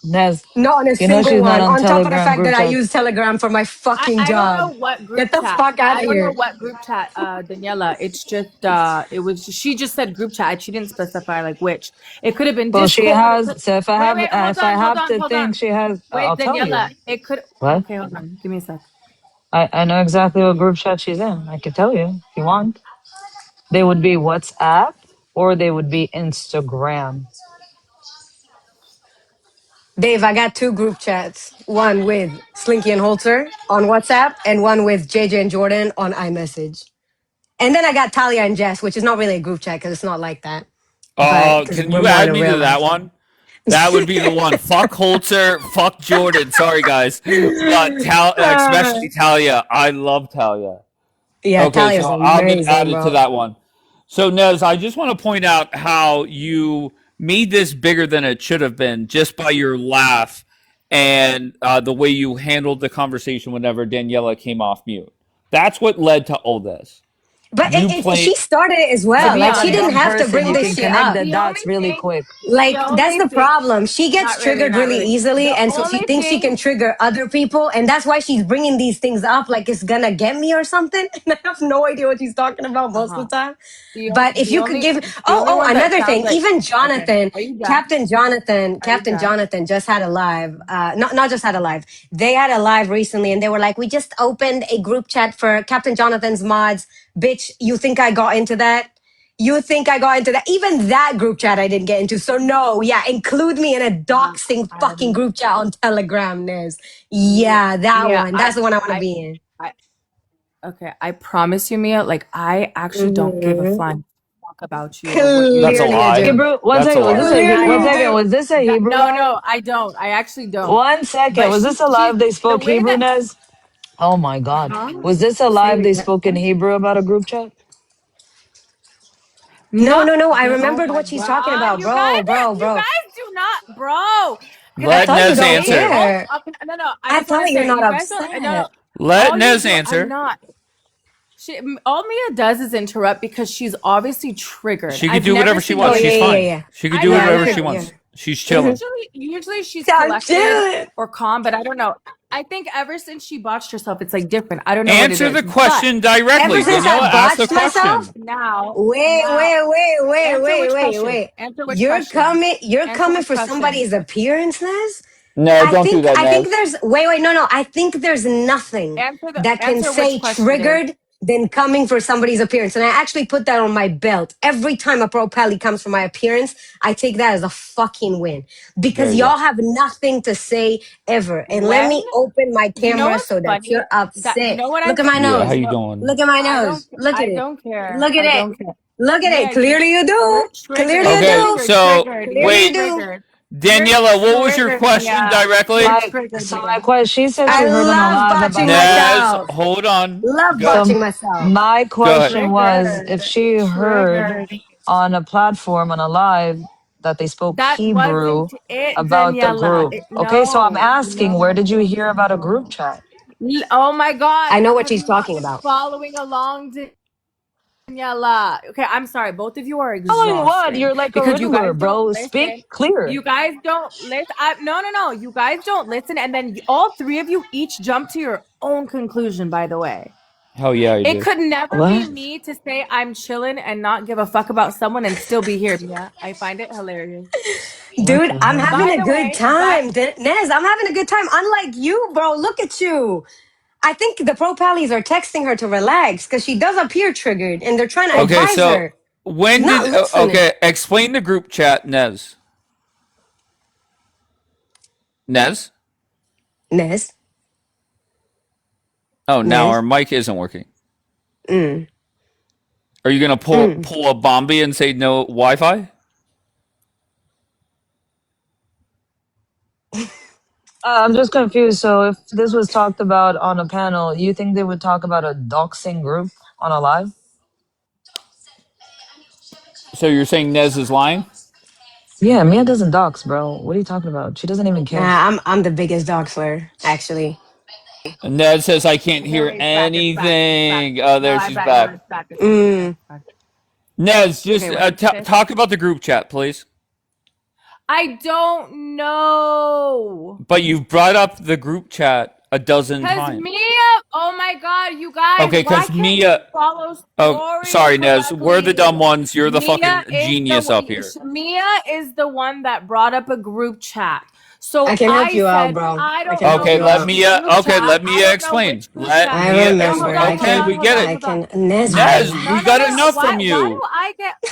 Nez, Not on a you know single she's not one. on On top of the Telegram fact group that I chats. use Telegram for my fucking I don't know job. what Get group the chat. fuck out I of don't know here. what group chat, Daniela. It's just it was she just said group chat. She didn't specify like which. It could have been Well, she Discord. It has. could, So wait, if I have to hold on. think, she has. Wait, I'll tell Daniela. you. It could What? okay, hold on. Give me a sec. I know exactly what group chat she's in. I could tell you if you want. They would be WhatsApp or they would be Instagram. Dave, I got two group chats. One with Slinky and Holzer on WhatsApp and one with JJ and Jordan on iMessage. And then I got Talia and Jess, which is not really a group chat because it's not like that. But because Can we're you more in add a me real to that life. one? That would be the one. Fuck Holzer, fuck Jordan. Sorry, guys, but especially Talia. I love Talia. Yeah, Okay, Talia's so I'll get amazing, added to bro. that one. So Nez, I just want to point out how you made this bigger than it should have been just by your laugh and the way you handled the conversation whenever Daniela came off mute. That's what led to all this. But You she play. started it as To well. be Like, a she didn't dumb have to person, bring you this can shit connect up. the The only dots really thing, quick. Like, the that's only the thing, problem. She gets not really, triggered not really really. easily. The And so she only thinks she thing, can trigger other people. And that's why she's bringing these things up like it's gonna get me or something. And I have no idea what she's talking about most of the time. But if you could give, the only one that another sounds thing, like even okay. Jonathan, Are you done? Are you Captain done? Jonathan just had a live, not just had a live. They had a live recently and they were like, we just opened a group chat for Captain Jonathan's mods. Bitch, you think I got into that? You think I got into that? Even that group chat I didn't get into. So no, yeah, include me in a doxing fucking Um, group chat on Telegram, Nez. Mia, Yeah, that Mia, one. That's the one I want to be in. I, okay. I promise you, Mia. Like, I actually don't give a Hmm. flying fuck about you or what you That's a do. Clearly you lie. do. Hebrew. One That's a second. Was lie. this a Clearly one you second? do. Was this a Hebrew No, live? no, I don't. I actually don't. 1 second. But Was this a she, live they the spoke way Hebrew, that, Nez? Oh my God. huh? Was this a Say live it they again. spoke in Hebrew about a group chat? No, Not. no, no. I Oh remembered my what she's talking God, about, bro, bro, you bro. guys do not, bro. Can I I Let thought just you Nez don't say, answer. oh, care. no, no. I I just want to thought you're say, not you guys don't. No, no. upset. Let All you Nez do, I'm answer. not. All Mia does is interrupt because she's obviously triggered. She could I've do never whatever she seen Oh wants. yeah, She's Yoshi. yeah, fine. yeah, She could I do know, yeah. I We whatever could, she know. yeah. wants. She's Hmm. chilling. Usually she's I'm collected chilling. or calm, but I don't know. I think ever since she botched herself, it's like different. I don't know what it Answer is. the But question Ever directly. since I Daniela, ask the botched myself. question. now, Wait, wait, wait, wait, answer wait, which wait, question? wait. Answer which You're question? coming. You're Answer coming which for question? somebody's appearance, Nez. No, don't do that, I think Nez. there's wait, no, no. I think there's nothing that can Answer which say question, Dave. triggered than coming for somebody's appearance. And I actually put that on my belt. Every time a pro pally comes for my appearance, I take that as a fucking win. There Because you go. y'all have nothing to say ever. And let When me open my you know camera what's so that funny? you're That you upset. know what I Look at think my it Yeah, how is. nose. you No, doing? Look at my nose. Look at I it. don't care. Look at I it. don't care. Look at Mia, it. Clearly you you're do. Clearly triggered. you Okay, do. so Clearly you wait, do. You're Daniela, what was your triggered, question Mia. You're directly? triggered, My Mia. question. She said she I heard on a love live botching about a. Nez, myself. hold on. Love Go. botching So myself. my Go ahead. question was if she heard Triggered. on a platform on a live that they spoke That wasn't Hebrew it, about the Daniela. group. Okay, so I'm asking, where did you hear about a group chat? Oh my God. I know what Have she's you not talking been about. following along, Daniela? Okay, I'm sorry. Both of you are Following what? exhausting You're like a because you riddler, guys don't bro. listen. Speak clear. You guys don't listen. No, no, no. You guys don't listen. And then all three of you each jump to your own conclusion, by the way. Hell yeah, I It do. could never be What? me to say I'm chilling and not give a fuck about someone and still be here. Yeah, I find it hilarious. What Dude, the I'm hell? having By a the good way, but time. Nez, I'm having a good time. Unlike you, bro. Look at you. I think the pro pallies are texting her to relax because she does appear triggered and they're trying to Okay, advise so her. when Not did listening. okay, explain the group chat, Nez. Nez? Nez. Oh, now our Nez. mic isn't working. Mm. Are you gonna Mm. pull a Bombi and say no Wi-Fi? I'm just confused. So if this was talked about on a panel, you think they would talk about a doxing group on a live? So you're saying Nez is lying? Yeah, Mia doesn't dox, bro. What are you talking about? She doesn't even care. I'm the biggest doxer, actually. Nez says I can't No, hear he's back. It's back. It's back. anything. Oh, there No, she's No, back. it's back. It's back. It's back. Nez, just Okay, what did you say? talk about the group chat, please. I don't know. But you've brought up the group chat a dozen Cause times. Mia, oh my God, you guys, Okay, why because can't Mia. you follow stories Oh, sorry, Nez. We're the dumb ones. You're the fucking genius up here. Mia is the one that brought up a group chat. So I can help you out, said, bro. I don't can help know. Okay, you let out. Mia. Group Okay, chat. let I Mia don't know explain. which group Let chat. I Mia. remember. Okay, we get it. I can. Nez, Nez, No, we got no. enough Why, from you.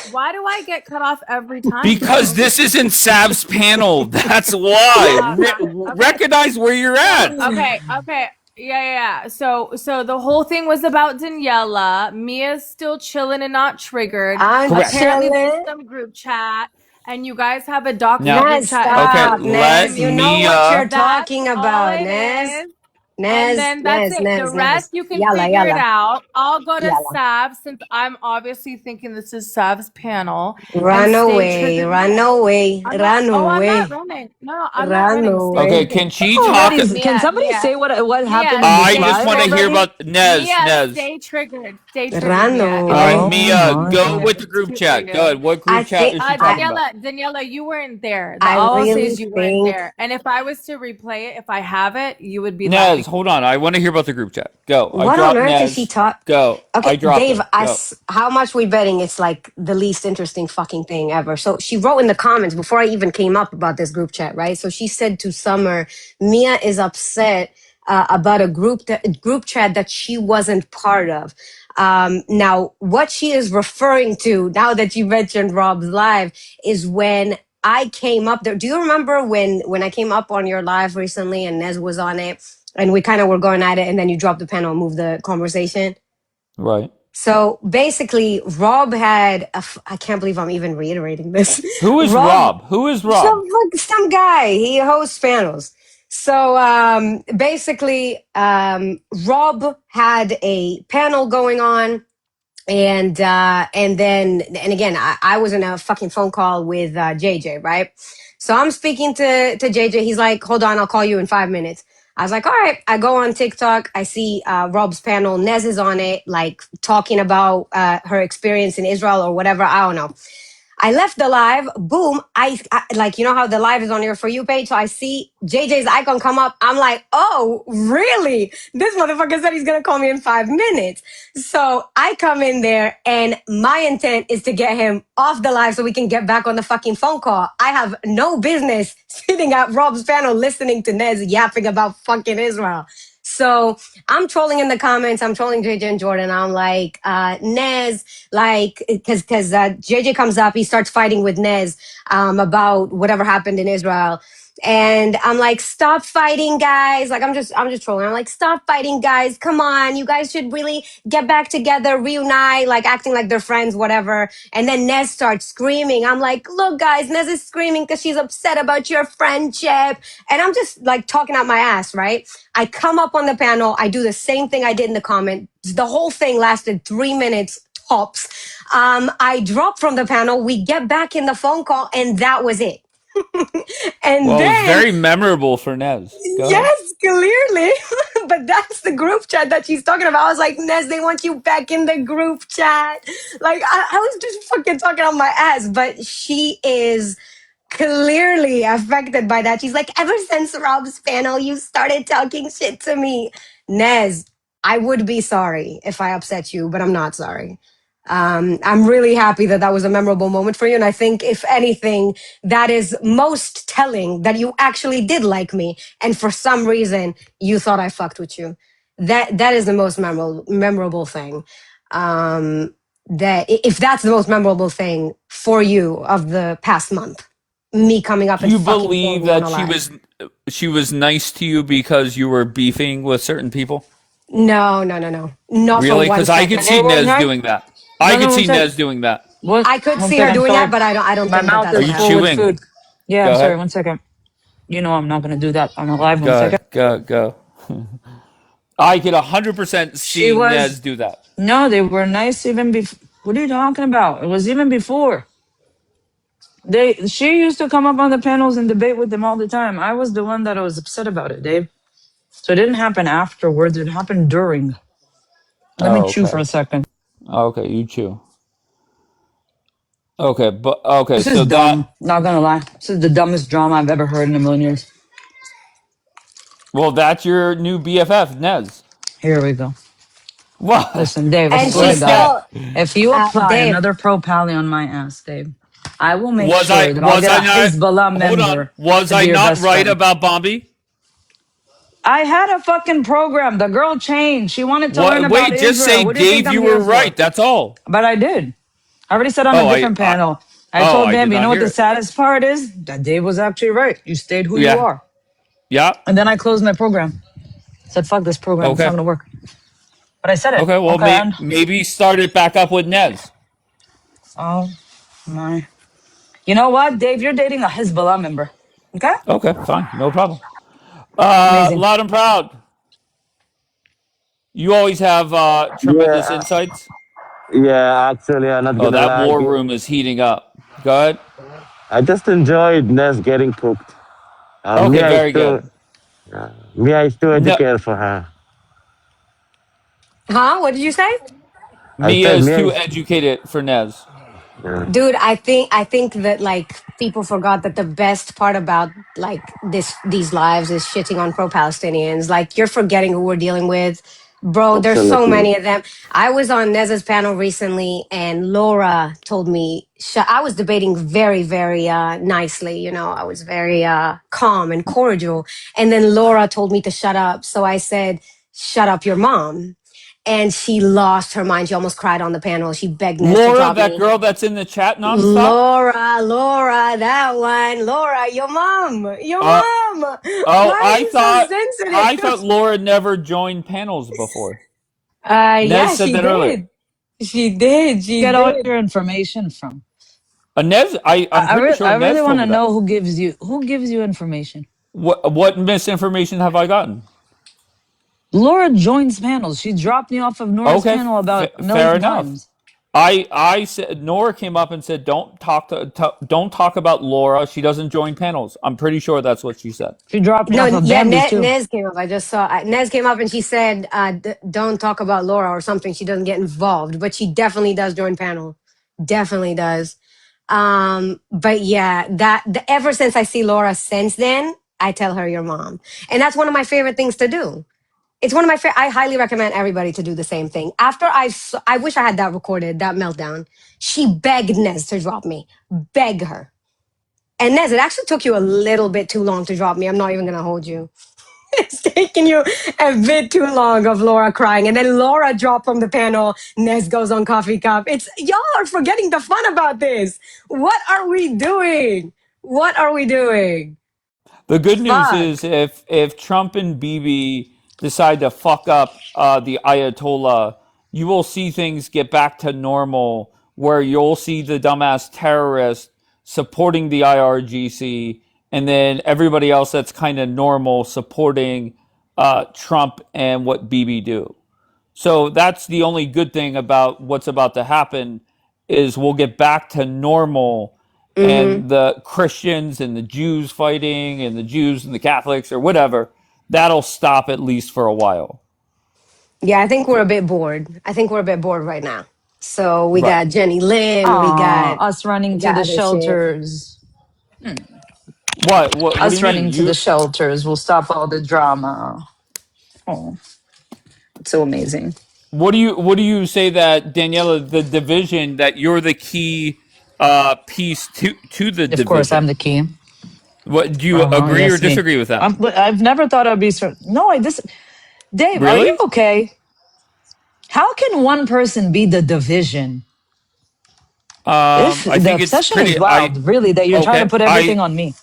why do I get cut off every time? Because though? this isn't Sav's panel. That's why. Recognize where you're at. Okay. Yeah. So the whole thing was about Daniela. Mia's still chilling and not triggered. I'm Apparently, there's chilling. some group chat, and you guys have a doxing Now, group Nez, chat. okay, stop, let Nez. You know what you're Mia. talking That's all about, it Nez. is. And Nez, then that's it. The rest you can figure it out. I'll go to Yalla. Sav since I'm obviously thinking this is Sav's panel. Run away, run away, I'm run not away, running. No, I'm not run running. Stay Okay, away. can she Oh, talk? ladies, can somebody say what happened in this I just live want to hear already? about Nez. Nez. Stay triggered. Stay triggered, Run Mia. All away. right, Oh Mia, my go God. with the group chat. Good. What I group chat think is she talking about? Daniela, you weren't there. I All I'll say really is you weren't think there. And if I was to replay it, if I have it, you would be Nez, laughing. hold on. I want to hear about the group chat. Go. I what on dropped earth is she Nez. taught? Go. Okay, I dropped Dave, her. Go. how much we betting it's like the least interesting fucking thing ever. So she wrote in the comments before I even came up about this group chat, right? So she said to Summer, Mia is upset about a group chat that she wasn't part of. Now, what she is referring to, now that you mentioned Rob's live, is when I came up there. Do you remember when I came up on your live recently and Nez was on it and we kind of were going at it and then you dropped the panel and moved the conversation? Right. So basically, Rob had I can't believe I'm even reiterating this. Who is Rob? Who is Rob? Some guy. He hosts panels. So basically, Rob had a panel going on, and again, I was in a fucking phone call with JJ, right? So I'm speaking to JJ. He's like, "Hold on, I'll call you in 5 minutes." I was like, all right. I go on TikTok. I see Rob's panel. Nez is on it, like talking about her experience in Israel or whatever. I don't know. I left the live. Boom. I like, you know how the live is on your For You page? So I see JJ's icon come up. I'm like, oh, really? This motherfucker said he's going to call me in 5 minutes. So I come in there and my intent is to get him off the live so we can get back on the fucking phone call. I have no business sitting at Rob's panel listening to Nez yapping about fucking Israel. So I'm trolling in the comments. I'm trolling JJ and Jordan. I'm like, Nez, like, cause JJ comes up, he starts fighting with Nez, about whatever happened in Israel. And I'm like, stop fighting, guys. Like, I'm just trolling. I'm like, stop fighting, guys. Come on. You guys should really get back together, reunite, like acting like they're friends, whatever. And then Nez starts screaming. I'm like, look, guys, Nez is screaming because she's upset about your friendship. And I'm just like talking out my ass, right? I come up on the panel. I do the same thing I did in the comment. The whole thing lasted 3 minutes tops. I drop from the panel. We get back in the phone call and that was it. And well, then, it's very memorable for Nez. Go ahead. yes, clearly. But that's the group chat that she's talking about. I was like, Nez, they want you back in the group chat. Like, I was just fucking talking on my ass. But she is clearly affected by that. She's like, ever since Rob's panel, you started talking shit to me. Nez, I would be sorry if I upset you, but I'm not sorry. I'm really happy that was a memorable moment for you. And I think, if anything, that is most telling that you actually did like me. And for some reason, you thought I fucked with you. That is the most memorable thing. That if that's the most memorable thing for you of the past month, me coming up Do and you fucking believe calling that you on a live. she was nice to you because you were beefing with certain people? No. Not for Really? 1 Because I second. could see Nez doing that. I could see Nez doing that. What? I could One see her second, doing sorry. that, but I don't My think mouth that's Are what is you full happened. with chewing? food. Yeah, Go I'm sorry. ahead. 1 second. You know I'm not gonna do that on a live. 1 Go, second. go. I could 100% She see Nez was do that. no, they were nice even before. What are you talking about? It was even before. She used to come up on the panels and debate with them all the time. I was the one that was upset about it, Dave. So it didn't happen afterwards. It happened during. Let me Oh, chew for okay. a second. Okay, you chew. Okay, but okay, This is so that dumb. Not gonna lie. This is the dumbest drama I've ever heard in a million years. well, that's your new BFF, Nez. Here we go. What? Listen, Dave, I And swear to she's God, still, if you apply Dave. another pro pally on my ass, Dave, I will make Was sure that I'll was get I a not? Hezbollah Hold on. member Was to I be your not best right friend. about Bombi? I had a fucking program. The girl changed. She wanted to learn What? about Wait, just Israel. say What do you think Dave, I'm you were here right. for? That's all. But I did. I already said on a Oh, different panel. I oh, told I did them, you not know what hear the it. saddest part is? That Dave was actually right. You stayed who you Yeah. are. Yeah. And then I closed my program. Said, fuck this program. It's not Okay. going to work. But I said it. Okay. Well, Okay. And, maybe start it back up with Nez. oh, my. You know what, Dave? You're dating a Hezbollah member. Okay? Okay, fine, no problem. Amazing. Loud and proud. You always have tremendous Yeah, insights. yeah. Actually, I'm not Oh, gonna that lie. war room is heating up. Go ahead. I just enjoyed Ness getting cooked. Okay, very good. I still No, educate for her. Huh? What did you say? I Mia said is me. too educated for Nez. Yeah. Dude, I think that like people forgot that the best part about like these lives is shitting on pro-Palestinians. Like you're forgetting who we're dealing with. Bro, there's so Absolutely. many of them. I was on Nez's panel recently and Laura told me I was debating very, very nicely, you know. I was very calm and cordial. And then Laura told me to shut up. So I said, "Shut up your mom." And she lost her mind. She almost cried on the panel. She begged Nez to Laura, drop that me. girl that's in the chat nonstop. Laura, that one. Laura, your mom. Your Uh, mom. oh, Why are you so I sensitive? thought Laura never joined panels before. Nez Yeah, said she that earlier. did. She did. She Get all did. your information from. Nez, I'm pretty sure I really Nez want told to me that. know who gives you information. What misinformation have I gotten? Laura joins panels. She dropped me off of Nora's Okay, panel about a fair million enough. times. I said Nora came up and said don't talk about Laura. She doesn't join panels. I'm pretty sure that's what she said. She dropped me No, off of yeah, Bambi's too. Nez came up. I just saw Nez came up and she said, "Don't talk about Laura or something." She doesn't get involved, but she definitely does join panel. Definitely does. But yeah, ever since I see Laura, since then I tell her your mom, and that's one of my favorite things to do. It's one of my favorite. I highly recommend everybody to do the same thing. After I wish I had that recorded, that meltdown. She begged Nez to drop me. Beg her. And Nez, it actually took you a little bit too long to drop me. I'm not even gonna hold you. It's taking you a bit too long of Laura crying. And then Laura dropped from the panel. Nez goes on Coffee Cup. It's y'all are forgetting the fun about this. What are we doing? What are we doing? The good news is Fuck. if Trump and Bibi decide to fuck up the Ayatollah, you will see things get back to normal where you'll see the dumbass terrorist supporting the IRGC and then everybody else that's kind of normal supporting Trump and what Bibi do. So that's the only good thing about what's about to happen is we'll get back to normal Mm-hmm. and the Christians and the Jews fighting and the Jews and the Catholics or whatever, that'll stop at least for a while. Yeah, I think we're a bit bored. I think we're a bit bored right now. So we Right. got Jenny Lynn, Us running we to got the other shit. shelters. What do you Us mean? running to the shelters will stop all the drama. Oh, it's so amazing. What do you say that Daniela, the division, that you're the key piece to the Of course, I'm division? the key. What do you Uh-huh, agree or yes, me. disagree with that? I've never thought I'd be so. No, Dave, are you Really? okay? How can one person be the division? I The think it's obsession is pretty. wild, really, that you're trying to Okay. put everything on me.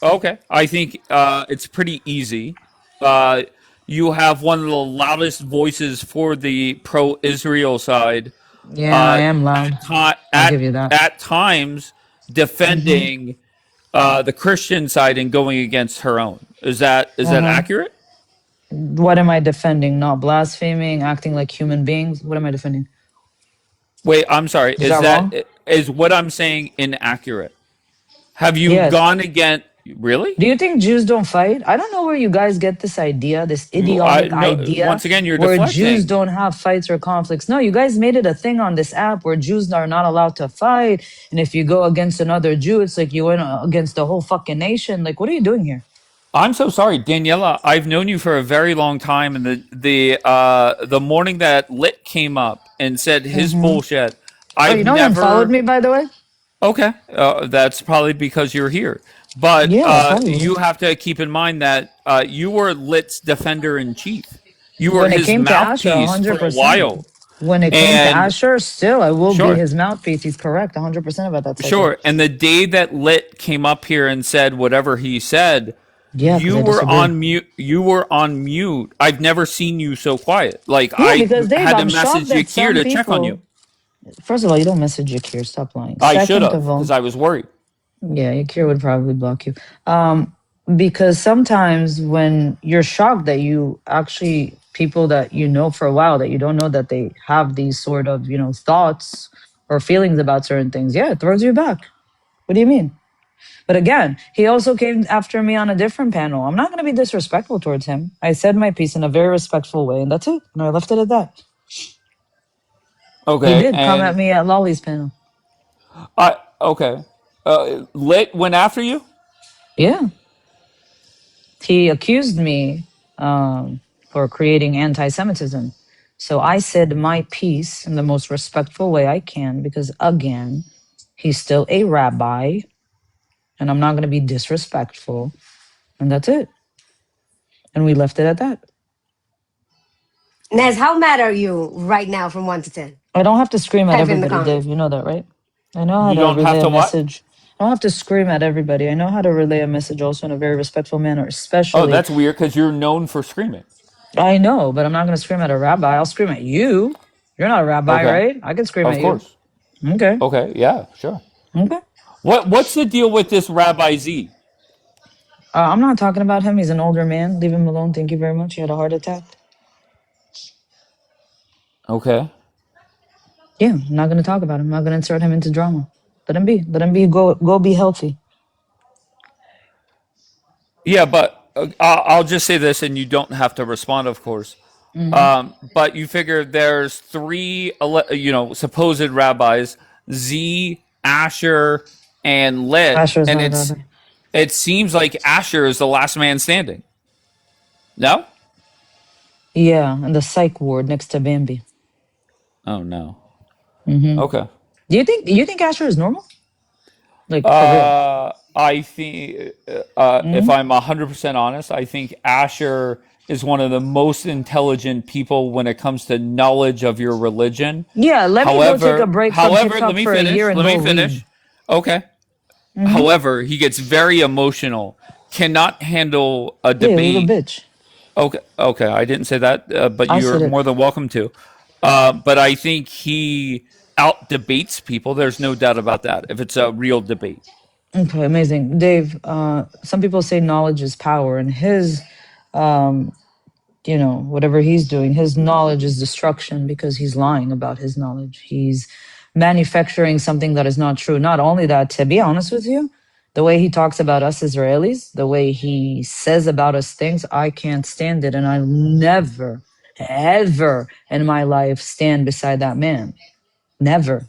I think it's pretty easy. Uh, you have one of the loudest voices for the pro-Israel side. Yeah, I am loud. At I'll give you that. at times Hmm. defending. the Christian side and going against her own. Is that accurate? What am I defending? Not blaspheming, acting like human beings. What am I defending? Wait, I'm sorry. Is that wrong? Is what I'm saying inaccurate? Have you Yes. gone against? Really? Do you think Jews don't fight? I don't know where you guys get this idea, this idiotic idea, Once again, you're where deflecting. Jews don't have fights or conflicts. No, you guys made it a thing on this app where Jews are not allowed to fight. And if you go against another Jew, it's like you went against the whole fucking nation. Like, what are you doing here? I'm so sorry, Daniela. I've known you for a very long time, and the morning that Lit came up and said his bullshit, I've you know never followed me, by the way? Okay, that's probably because you're here. But you have to keep in mind that you were Lit's defender in chief. You were When it his came to Asher, mouthpiece for a 100%. while. When it came to Asher, still, I will Sure. be his mouthpiece. He's correct, 100% about that. Sure. And the day that Lit came up here and said whatever he said, Yeah, 'cause you I were disagree. on mute. You were on mute. I've never seen you so quiet. Like Yeah, because Dave, had to I'm message shocked that Yakir some to check on people- you. First of all, you don't message Yakir. Stop lying. I should Second have of all, because I was worried. yeah, Yakir would probably block you. Because sometimes when you're shocked that you actually, people that you know for a while, that you don't know that they have these sort of, thoughts or feelings about certain things, yeah, it throws you back. What do you mean? But again, he also came after me on a different panel. I'm not going to be disrespectful towards him. I said my piece in a very respectful way, and that's it. And I left it at that. Okay. He did come at me at Lolly's panel. Okay. Lit went after you? Yeah. He accused me for creating anti-Semitism. So I said my piece in the most respectful way I can, because again, he's still a rabbi, and I'm not going to be disrespectful. And that's it. And we left it at that. Nez, how mad are you right now from 1 to 10? I don't have to scream at Type in the everybody, comments. Dave. You know that, right? I know how You to don't have relay to a what? message. I don't have to scream at everybody. I know how to relay a message also in a very respectful manner, especially. Oh, that's weird because you're known for screaming. I know, but I'm not going to scream at a rabbi. I'll scream at you. You're not a rabbi, Okay. right? I can scream Of at course. you. Okay. Okay. Yeah. Sure. Okay. What's the deal with this Rabbi Z? I'm not talking about him. He's an older man. Leave him alone. Thank you very much. He had a heart attack. Okay. Yeah, I'm not going to talk about him. I'm not going to insert him into drama. Let him be. Let him be. Go be healthy. Yeah, but I'll just say this, and you don't have to respond, of course. But you figure there's three, supposed rabbis: Z, Asher, and Lit, Asher's and not a rabbi. it seems like Asher is the last man standing. No? Yeah, in the psych ward next to Bambi. Oh no. Mm-hmm. Okay. Do you think Asher is normal? Like for real? I think if I'm 100% honest, I think Asher is one of the most intelligent people when it comes to knowledge of your religion. Yeah, let me go take a break from TikTok let me for finish. a year and Let me go finish. read. Okay. Mhm. However, he gets very emotional, cannot handle a Yeah, debate. little bitch. Okay, I didn't say that, but I you're said it. more than welcome to. But I think he out debates people. There's no doubt about that. If it's a real debate. Okay, amazing. Dave, some people say knowledge is power, and his, whatever he's doing, his knowledge is destruction because he's lying about his knowledge. He's manufacturing something that is not true. Not only that, to be honest with you, the way he talks about us Israelis, the way he says about us things, I can't stand it. And I'll never, ever in my life stand beside that man. Never.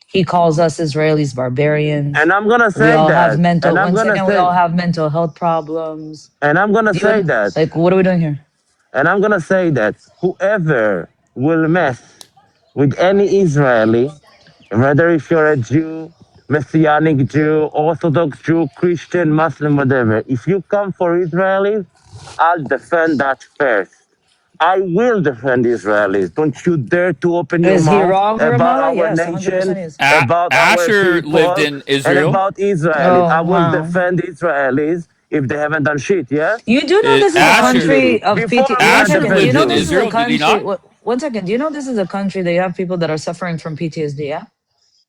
He calls us Israelis barbarians. And I'm gonna We say all that. have mental. And I'm One gonna second, we say. all have mental health problems. And I'm gonna say Even, that. like, what are we doing here? And I'm gonna say that whoever will mess with any Israeli, whether if you're a Jew, Messianic Jew, Orthodox Jew, Christian, Muslim, whatever, if you come for Israelis, I'll defend that first. I will defend Israelis. Don't you dare to open your Is he mouth wrong, about Ramallah? our Yes, nation, 100% is. about our Asher people, lived in and Israel. about Israelis. Oh, I will wow. defend Israelis if they haven't done shit, yeah? You do know this is a Asher- country of Before PTSD. I'm One gonna Asher second. Do defend you know lived in this is a Israel, did he country? not? One second. Do you know this is a country that you have people that are suffering from PTSD? Yeah.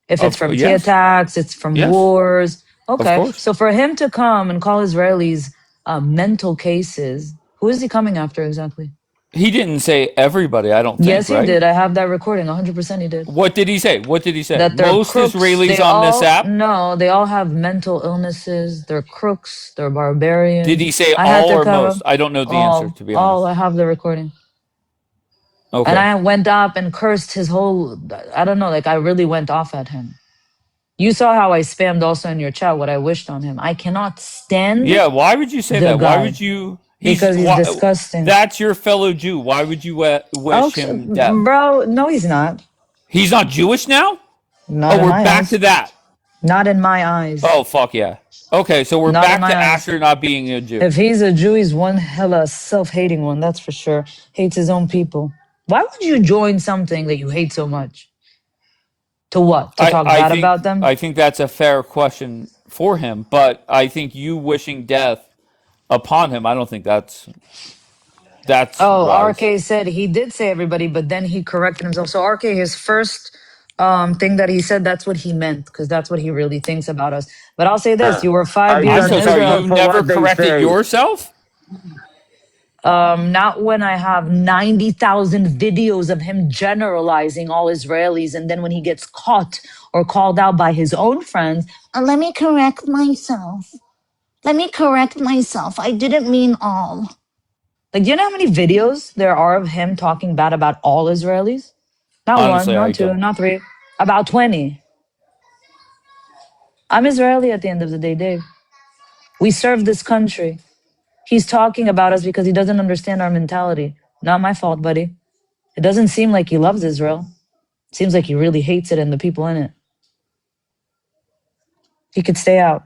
If it's from Yes. attacks, it's from Yes. wars. Of Okay, course. so for him to come and call Israelis mental cases, who is he coming after exactly? He didn't say everybody, I don't Yes, think, he right? did. I have that recording. 100% he did. What did he say? What did he say? That they're Most crooks. They Israelis on this all, app? no, they all have mental illnesses. They're crooks. They're Did barbarians. he say I had all to or come. most? I don't know the answer, All, to be all. honest. I have the recording. And Okay. I went up and cursed his whole, I don't know, like I really went off at him. You saw how I spammed also in your chat what I wished on him. I cannot stand Yeah, why would you say the that? Why guy would you? because he's disgusting. That's your fellow Jew. Why would you Oh, wish him death? bro, no, he's not. He's not Jewish now? Not Oh, in we're my back eyes. to that. Not in my eyes. Oh, fuck yeah. Okay, so we're Not in back my to eyes. Asher not being a Jew. If he's a Jew, he's one hella self-hating one, that's for sure. Hates his own people. Why would you join something that you hate so much? To what? To talk bad about them? I think that's a fair question for him, but I think you wishing death upon him, I don't think that's Oh, wise. RK said he did say everybody, but then he corrected himself. So RK, his first thing that he said, that's what he meant, because that's what he really thinks about us. But I'll say this: you were 5 I years I'm in so got sorry. Israel. people You for never what they corrected say. yourself? Not when I have 90,000 videos of him generalizing all Israelis, and then when he gets caught or called out by his own friends, let me correct myself. Let me correct myself. I didn't mean all. Like, do you know how many videos there are of him talking bad about all Israelis? Not one, Honestly, I not two, don't. not three, about 20. I'm Israeli at the end of the day, Dave. We serve this country. He's talking about us because he doesn't understand our mentality. Not my fault, buddy. It doesn't seem like he loves Israel. It seems like he really hates it and the people in it. He could stay out.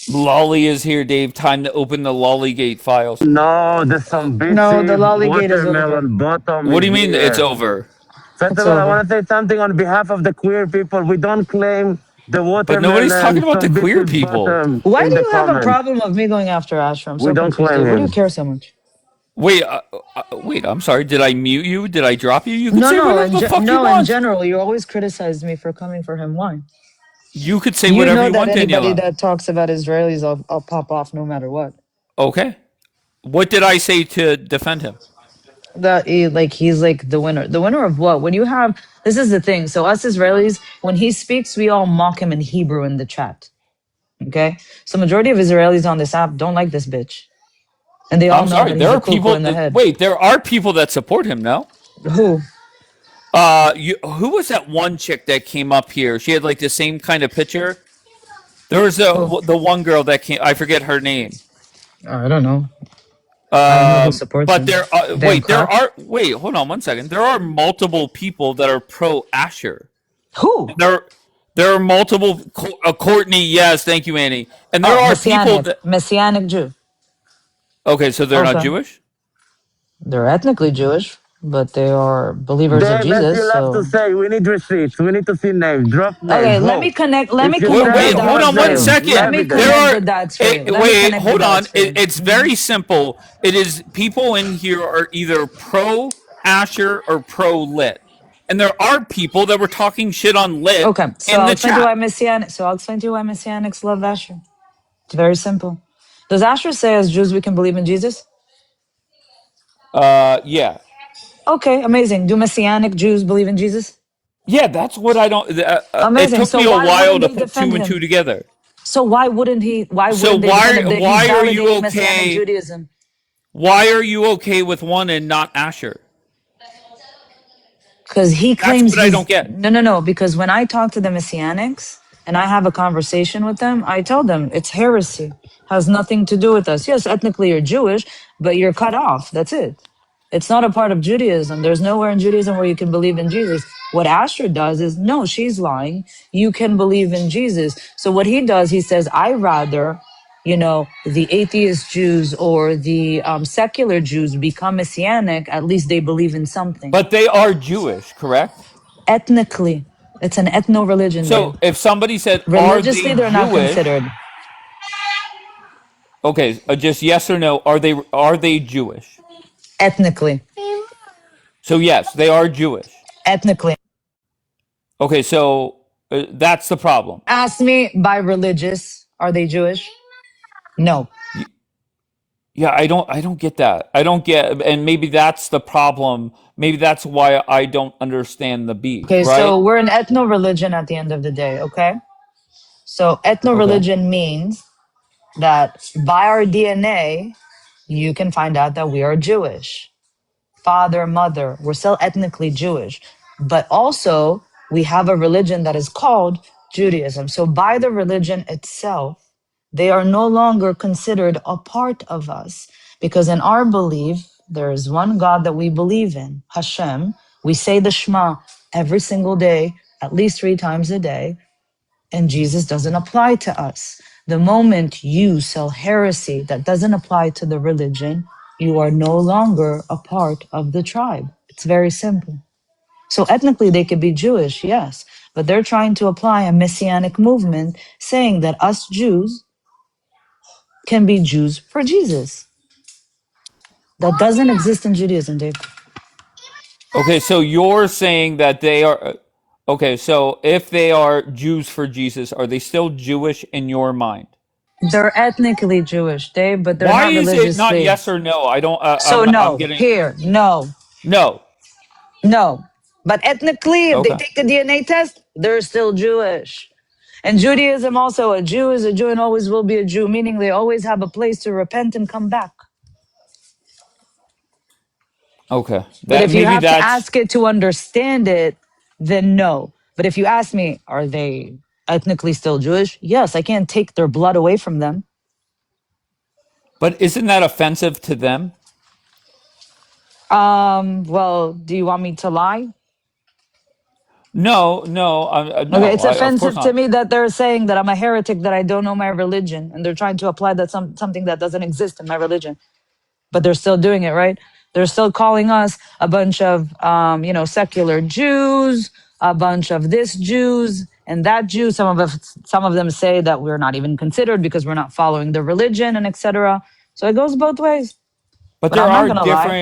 Lolly is here, Dave. Time to open the Lollygate files. No, there's some No, the bitchy lollygate is over. watermelon bottom What do is you mean it's here. over? First It's of all, I over. want to say something on behalf of the queer people. We don't claim the But nobody's talking watermelon, about the some queer bitch's people. bottom Why in do the you have a comments. problem of me going after Asher? I'm We so don't confused, claim Dave. What do you him. care so much? Wait, wait. I'm sorry. Did I mute you? Did I drop you? You could No, say no, whatever the fuck you no. In want. general, you always criticize me for coming for him. Why? You could say You whatever know you that want, anybody Daniela. that talks about Israelis, I'll pop off no matter what. Okay. What did I say to defend him? That he's like the winner. The winner of what? When you have this is the thing. So us Israelis, when he speaks, we all mock him in Hebrew in the chat. Okay, so majority of Israelis on this app don't like this bitch, and they all I'm know sorry. that There he's a are cuckoo people in the that head. wait. There are people that support him. No. Who? Who was that one chick that came up here? She had like the same kind of picture. There was Who? the one girl that came. I forget her name. I don't know. I don't know who supports But him. there are Damn crack. wait. Hold on one second. There are multiple people that are pro Asher. Who? There are multiple. Courtney, yes, thank you, Annie. And there Oh, are people that. Messianic Jew. Okay, so they're not Okay, Jewish. they're ethnically Jewish, but they are believers of Dave, as Jesus. you love to So say, we need receipts. We need to see names. Drop names. okay, let me Vote. connect. Let If me you Wait, connect tell the wait, us hold dots about on for one you. them, Let second. me There evidence. connect are. the dots for you. Let me Wait, connect the hold on. dots for you. It's very simple. It is people in here are either pro Asher or pro lit, and there are people that were talking shit on lit Okay, so in I'll the explain to you chat. why Messianic. So I'll explain to you why Messianics love Asher. It's very simple. Does Asher say as Jews we can believe in Jesus? Yeah, Okay, amazing. Do Messianic Jews believe in Jesus? yeah. That's what I don't. It Amazing. took So me a why while wouldn't to they put defend two and two him? together. So why wouldn't he? Why So wouldn't they defend him? He's why are you validating Messianic okay? Judaism. Why are you okay with one and not Asher? Because he That's claims what I he's don't get. no. Because when I talk to the Messianics and I have a conversation with them, I tell them it's heresy, has nothing to do with us. Yes, ethnically you're Jewish, but you're cut off. That's it. It's not a part of Judaism. There's nowhere in Judaism where you can believe in Jesus. What Asher does is no, she's lying. You can believe in Jesus. So what he does, he says, I rather the atheist Jews or the secular Jews become Messianic, at least they believe in something. But they are Jewish, correct? Ethnically, it's an ethno religion, Dave. So if somebody said, "Are they Religiously, they're not Jewish?" considered. Okay, just yes or no. Are they Jewish? Ethnically. So yes, they are Jewish. Ethnically. Okay, so That's the problem. Ask me by religious. Are they Jewish? No. Yeah, I don't get that. I don't get, and maybe that's the problem. Maybe that's why I don't understand the beef, Okay, so right? we're an ethno religion at the end of the day, okay? So ethno Okay. religion means that by our DNA, you can find out that we are Jewish. Father, mother, we're still ethnically Jewish. But also, we have a religion that is called Judaism. So by the religion itself, they are no longer considered a part of us. Because in our belief, there is one God that we believe in, Hashem. We say the Shema every single day, at least 3 times a day, and Jesus doesn't apply to us. The moment you sell heresy that doesn't apply to the religion, you are no longer a part of the tribe. It's very simple. So ethnically, they could be Jewish, yes, but they're trying to apply a messianic movement saying that us Jews can be Jews for Jesus. That doesn't exist in Judaism, Dave. Okay, so you're saying that they are okay, so if they are Jews for Jesus, are they still Jewish in your mind? They're ethnically Jewish, Dave, but they're Why not is it not religiously. yes or no? I don't So I'm no, getting here, no. no. No. But ethnically, if they Okay. take a DNA test, they're still Jewish. And Judaism also, a Jew is a Jew and always will be a Jew, meaning they always have a place to repent and come back. Okay. But That if you maybe have to that's ask it to understand it, then no. But if you ask me, are they ethnically still Jewish? Yes, I can't take their blood away from them. but isn't that offensive to them? Well, do you want me to lie? No, no, Okay, no. it's Of course offensive to not. me that they're saying that I'm a heretic, that I don't know my religion, and they're trying to apply that something that doesn't exist in my religion. But they're still doing it, right? They're still calling us a bunch of, secular Jews, a bunch of this Jews and that Jew. Some of them say that we're not even considered because we're not following the religion and etc. So it goes both ways. But But I'm not gonna lie.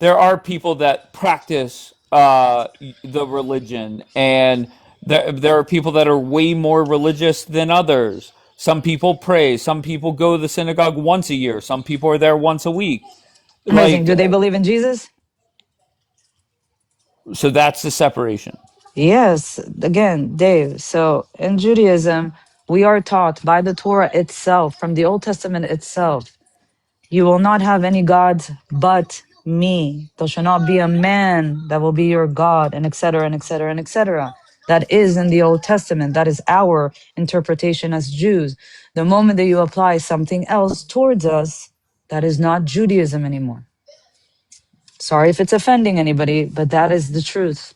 there are people that practice the religion, and there are people that are way more religious than others. Some people pray, some people go to the synagogue once a year, some people are there once a week. Amazing. Like Do they believe in Jesus? so that's the separation. Yes. Again, Dave. So in Judaism, we are taught by the Torah itself, from the Old Testament itself. You will not have any gods but me. There shall not be a man that will be your God, and etc. and etc. and etc. That is in the Old Testament. That is our interpretation as Jews. The moment that you apply something else towards us, that is not Judaism anymore. Sorry if it's offending anybody, but that is the truth.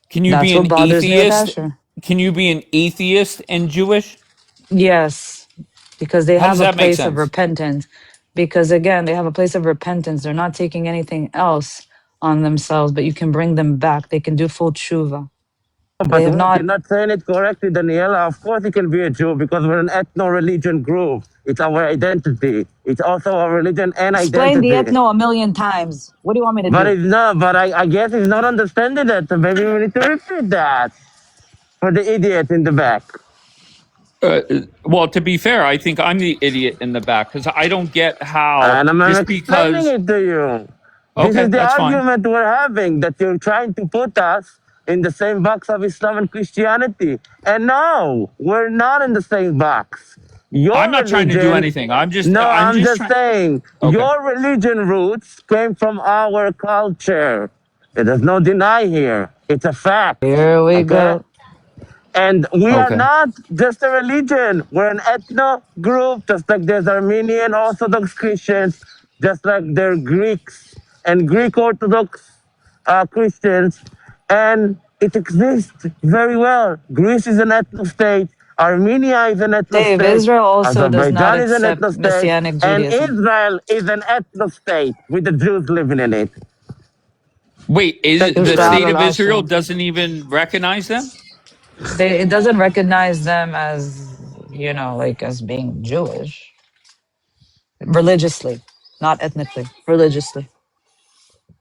Can you That's be what an bothers me with atheist? Asher. Can you be an atheist and Jewish? Yes, because they How does have a that make place of sense? repentance. Because again, they have a place of repentance. They're not taking anything else on themselves, but you can bring them back. They can do full tshuva. They But have wait, you're not. not saying it correctly, Daniela. Of course, you can be a Jew because we're an ethno-religion group. It's our identity. It's also our religion and Explain the identity. ethno a million times. What do you want me to But do? it's not. But I guess he's not understanding it. So maybe we need to repeat that for the idiot in the back. Well, to be fair, I think I'm the idiot in the back because I don't get how And I'm just explaining because. it to you. This Okay, is the that's fine. argument we're having, that you're trying to put us in the same box of Islam and Christianity. And no, we're not in the same box. I'm Your not trying to do religion, anything. no, I'm I'm just just trying. saying, Okay. your religion roots came from our culture. There's no deny here. It's a fact. Here we Okay? go. And we are Okay. not just a religion. We're an ethno group, just like there's Armenian Orthodox Christians, just like there are Greeks and Greek Orthodox Christians. And it exists very well. Greece is an ethno state. Armenia is an ethno Dave, state. Israel also does not Azerbaijan is an ethno accept state. Messianic And Judaism. Israel is an ethno state with the Jews living in it. Wait, Thank you the very state Israel of much. Israel also. doesn't even recognize them? It doesn't recognize them as, like as being Jewish. Religiously, not ethnically, religiously.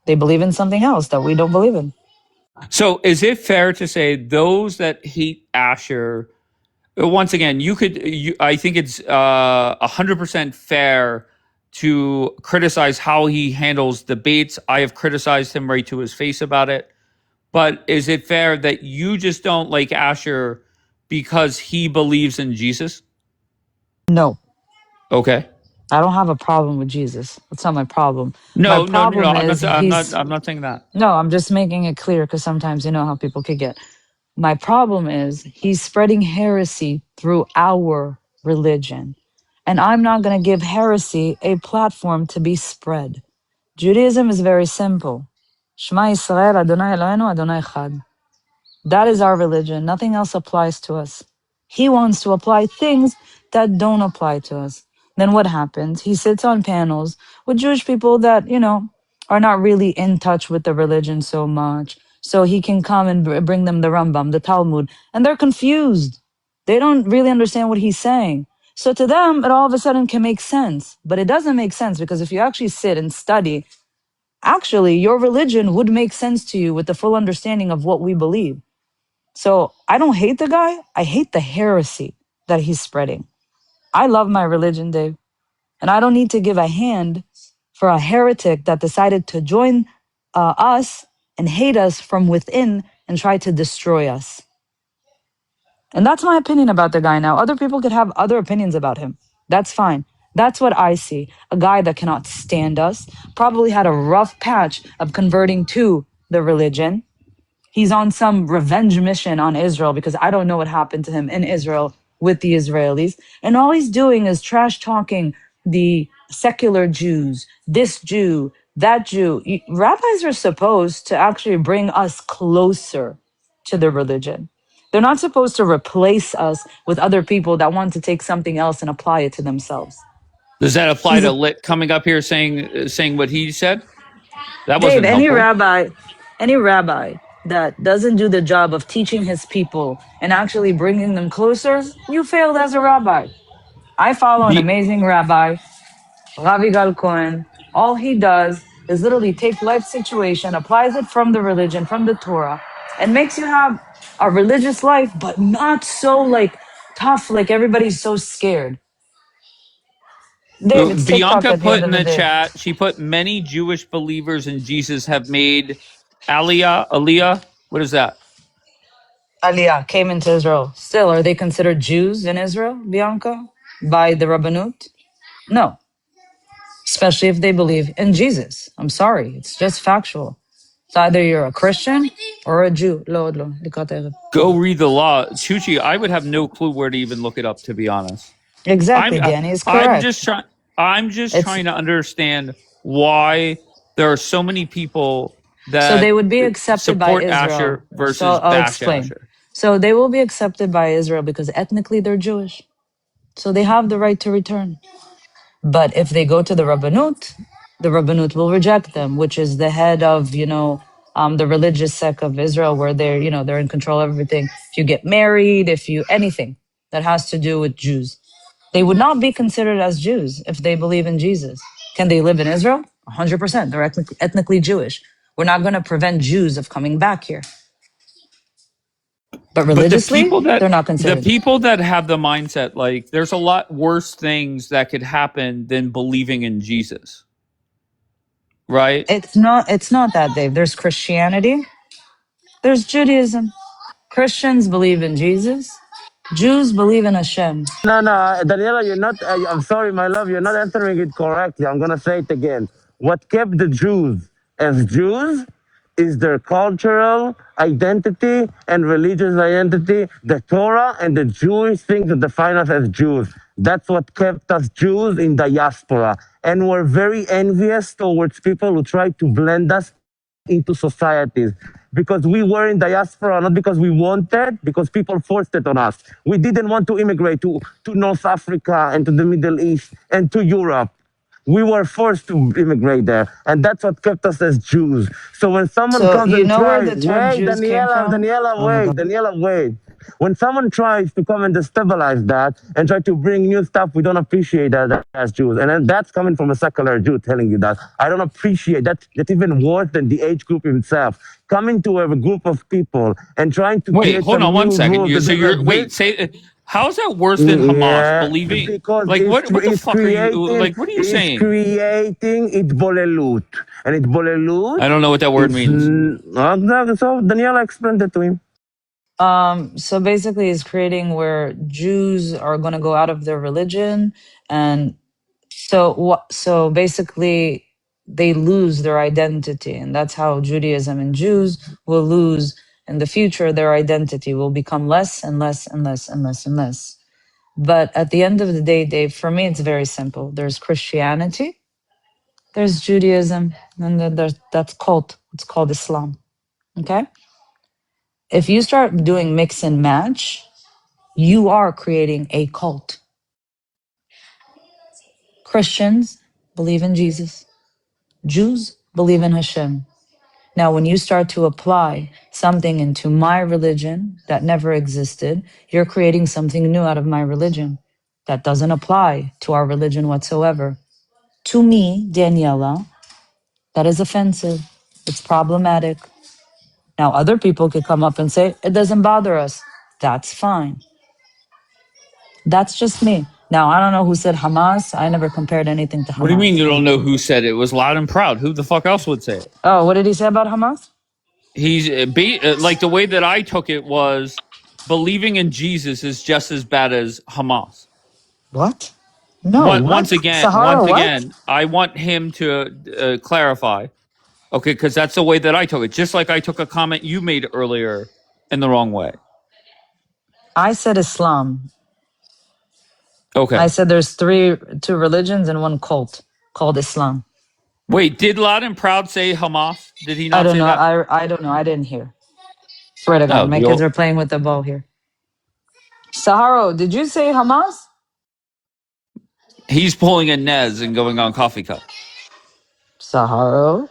They believe in something else that we don't believe in. So is it fair to say those that hate Asher, once again, I think it's 100% fair to criticize how he handles debates. I have criticized him right to his face about it. But is it fair that you just don't like Asher because he believes in Jesus? No, Okay. I don't have a problem with Jesus. That's not my problem. My No. problem is I'm not saying that. no, I'm just making it clear because sometimes you know how people could get. My problem is he's spreading heresy through our religion. And I'm not going to give heresy a platform to be spread. Judaism is very simple. Shema Yisrael, Adonai Eloheinu, Adonai Echad. That is our religion. Nothing else applies to us. He wants to apply things that don't apply to us. Then what happens? He sits on panels with Jewish people that, are not really in touch with the religion so much. So he can come and bring them the Rambam, the Talmud, and they're confused. They don't really understand what he's saying. So to them, it all of a sudden can make sense. But it doesn't make sense because if you actually sit and study, actually, your religion would make sense to you with the full understanding of what we believe. So I don't hate the guy. I hate the heresy that he's spreading. I love my religion, Dave. And I don't need to give a hand for a heretic that decided to join us and hate us from within and try to destroy us. And that's my opinion about the guy now. Other people could have other opinions about him. That's fine. That's what I see. A guy that cannot stand us, probably had a rough patch of converting to the religion. He's on some revenge mission on Israel because I don't know what happened to him in Israel with the Israelis. And all he's doing is trash talking the secular Jews, this Jew, that Jew. Rabbis are supposed to actually bring us closer to the religion. They're not supposed to replace us with other people that want to take something else and apply it to themselves. Does that apply to Lit coming up here saying what he said? That Dave, wasn't helpful. any rabbi that doesn't do the job of teaching his people and actually bringing them closer, you failed as a rabbi. I follow an amazing rabbi, Ravi Gal Cohen. All he does is literally take life situation, applies it from the religion, from the Torah, and makes you have a religious life, but not so tough, like everybody's so scared. Dave, it's TikTok Bianca at the put end in of the the day. chat, she put many Jewish believers in Jesus have made Aliyah. What is that? Aliyah came into Israel. Still, are they considered Jews in Israel, Bianca, by the Rabbanut? No, especially if they believe in Jesus. I'm sorry, it's just factual. It's either you're a Christian or a Jew. Lo, likat erev. Go read the law. Chuchi, I would have no clue where to even look it up, to be honest. Exactly, Danny is I'm correct. just trying. I'm just It's trying to understand why there are so many people so they that would be accepted by support Israel. Asher So versus I'll bash explain. Asher. So they will be accepted by Israel because ethnically they're Jewish. So they have the right to return. But if they go to the Rabbanut will reject them, which is the head of, the religious sect of Israel, where they're in control of everything. If you get married, if you anything that has to do with Jews, they would not be considered as Jews if they believe in Jesus. Can they live in Israel? 100%. They're ethnically Jewish. We're not going to prevent Jews of coming back here. But But religiously, they're not the considered. people that have the mindset, like, there's a lot worse things that could happen than believing in Jesus, right? It's not that, Dave. There's Christianity, there's Judaism. Christians believe in Jesus. Jews believe in Hashem. No, no, Daniela, you're not. I'm sorry, my love, you're not answering it correctly. I'm gonna say it again. What kept the Jews as Jews is their cultural identity and religious identity, the Torah and the Jewish things that define us as Jews. That's what kept us Jews in diaspora. And we're very envious towards people who try to blend us into societies because we were in diaspora, not because we wanted, because people forced it on us. We didn't want to immigrate to North Africa and to the Middle East and to Europe. We were forced to immigrate there, and that's what kept us as Jews. So when someone So comes you and know where tries, the term wait, Jews came from? Oh my God. Daniela, wait. When someone tries to come and destabilize that and try to bring new stuff, we don't appreciate that as Jews. And then that's coming from a secular Jew telling you that. I don't appreciate that. That's even worse than the age group himself. Coming to a group of people and trying to Wait, create hold some on one new second. rules. Say, how is that worse than Hamas? Yeah, Believing, because like, what the fuck are you, like, what are you it's saying? creating itbolelut. And itbolelut, I don't know what that word means. so Daniela explained it to him. So basically, it's creating where Jews are going to go out of their religion, and so basically, they lose their identity, and that's how Judaism and Jews will lose in the future. Their identity will become less and less and less and less and less. But at the end of the day, Dave, for me, it's very simple. There's Christianity, there's Judaism, and then that's cult. It's called Islam. Okay. If you start doing mix and match, you are creating a cult. Christians believe in Jesus. Jews believe in Hashem. Now, when you start to apply something into my religion that never existed, you're creating something new out of my religion that doesn't apply to our religion whatsoever. To me, Daniela, that is offensive. It's problematic. Now, other people could come up and say, it doesn't bother us. That's fine. That's just me. Now, I don't know who said Hamas. I never compared anything to What do you mean Hamas. you don't know who said it? It was loud and proud. Who the fuck else would say it? Oh, what did he say about Hamas? He's like the way that I took it was believing in Jesus is just as bad as Hamas. What? No, what? Once Sahara, what? again, I want him to clarify. Okay, because that's the way that I took it. Just like I took a comment you made earlier in the wrong way. I said Islam. Okay. I said there's two religions and one cult called Islam. Wait, did Loud and Proud say Hamas? Did he I not don't say know. that? I don't know. I didn't hear. Swear to God, Oh, my kids are playing with the ball here. Sahara, did you say Hamas? he's pulling a Nez and going on coffee cup. Sahara?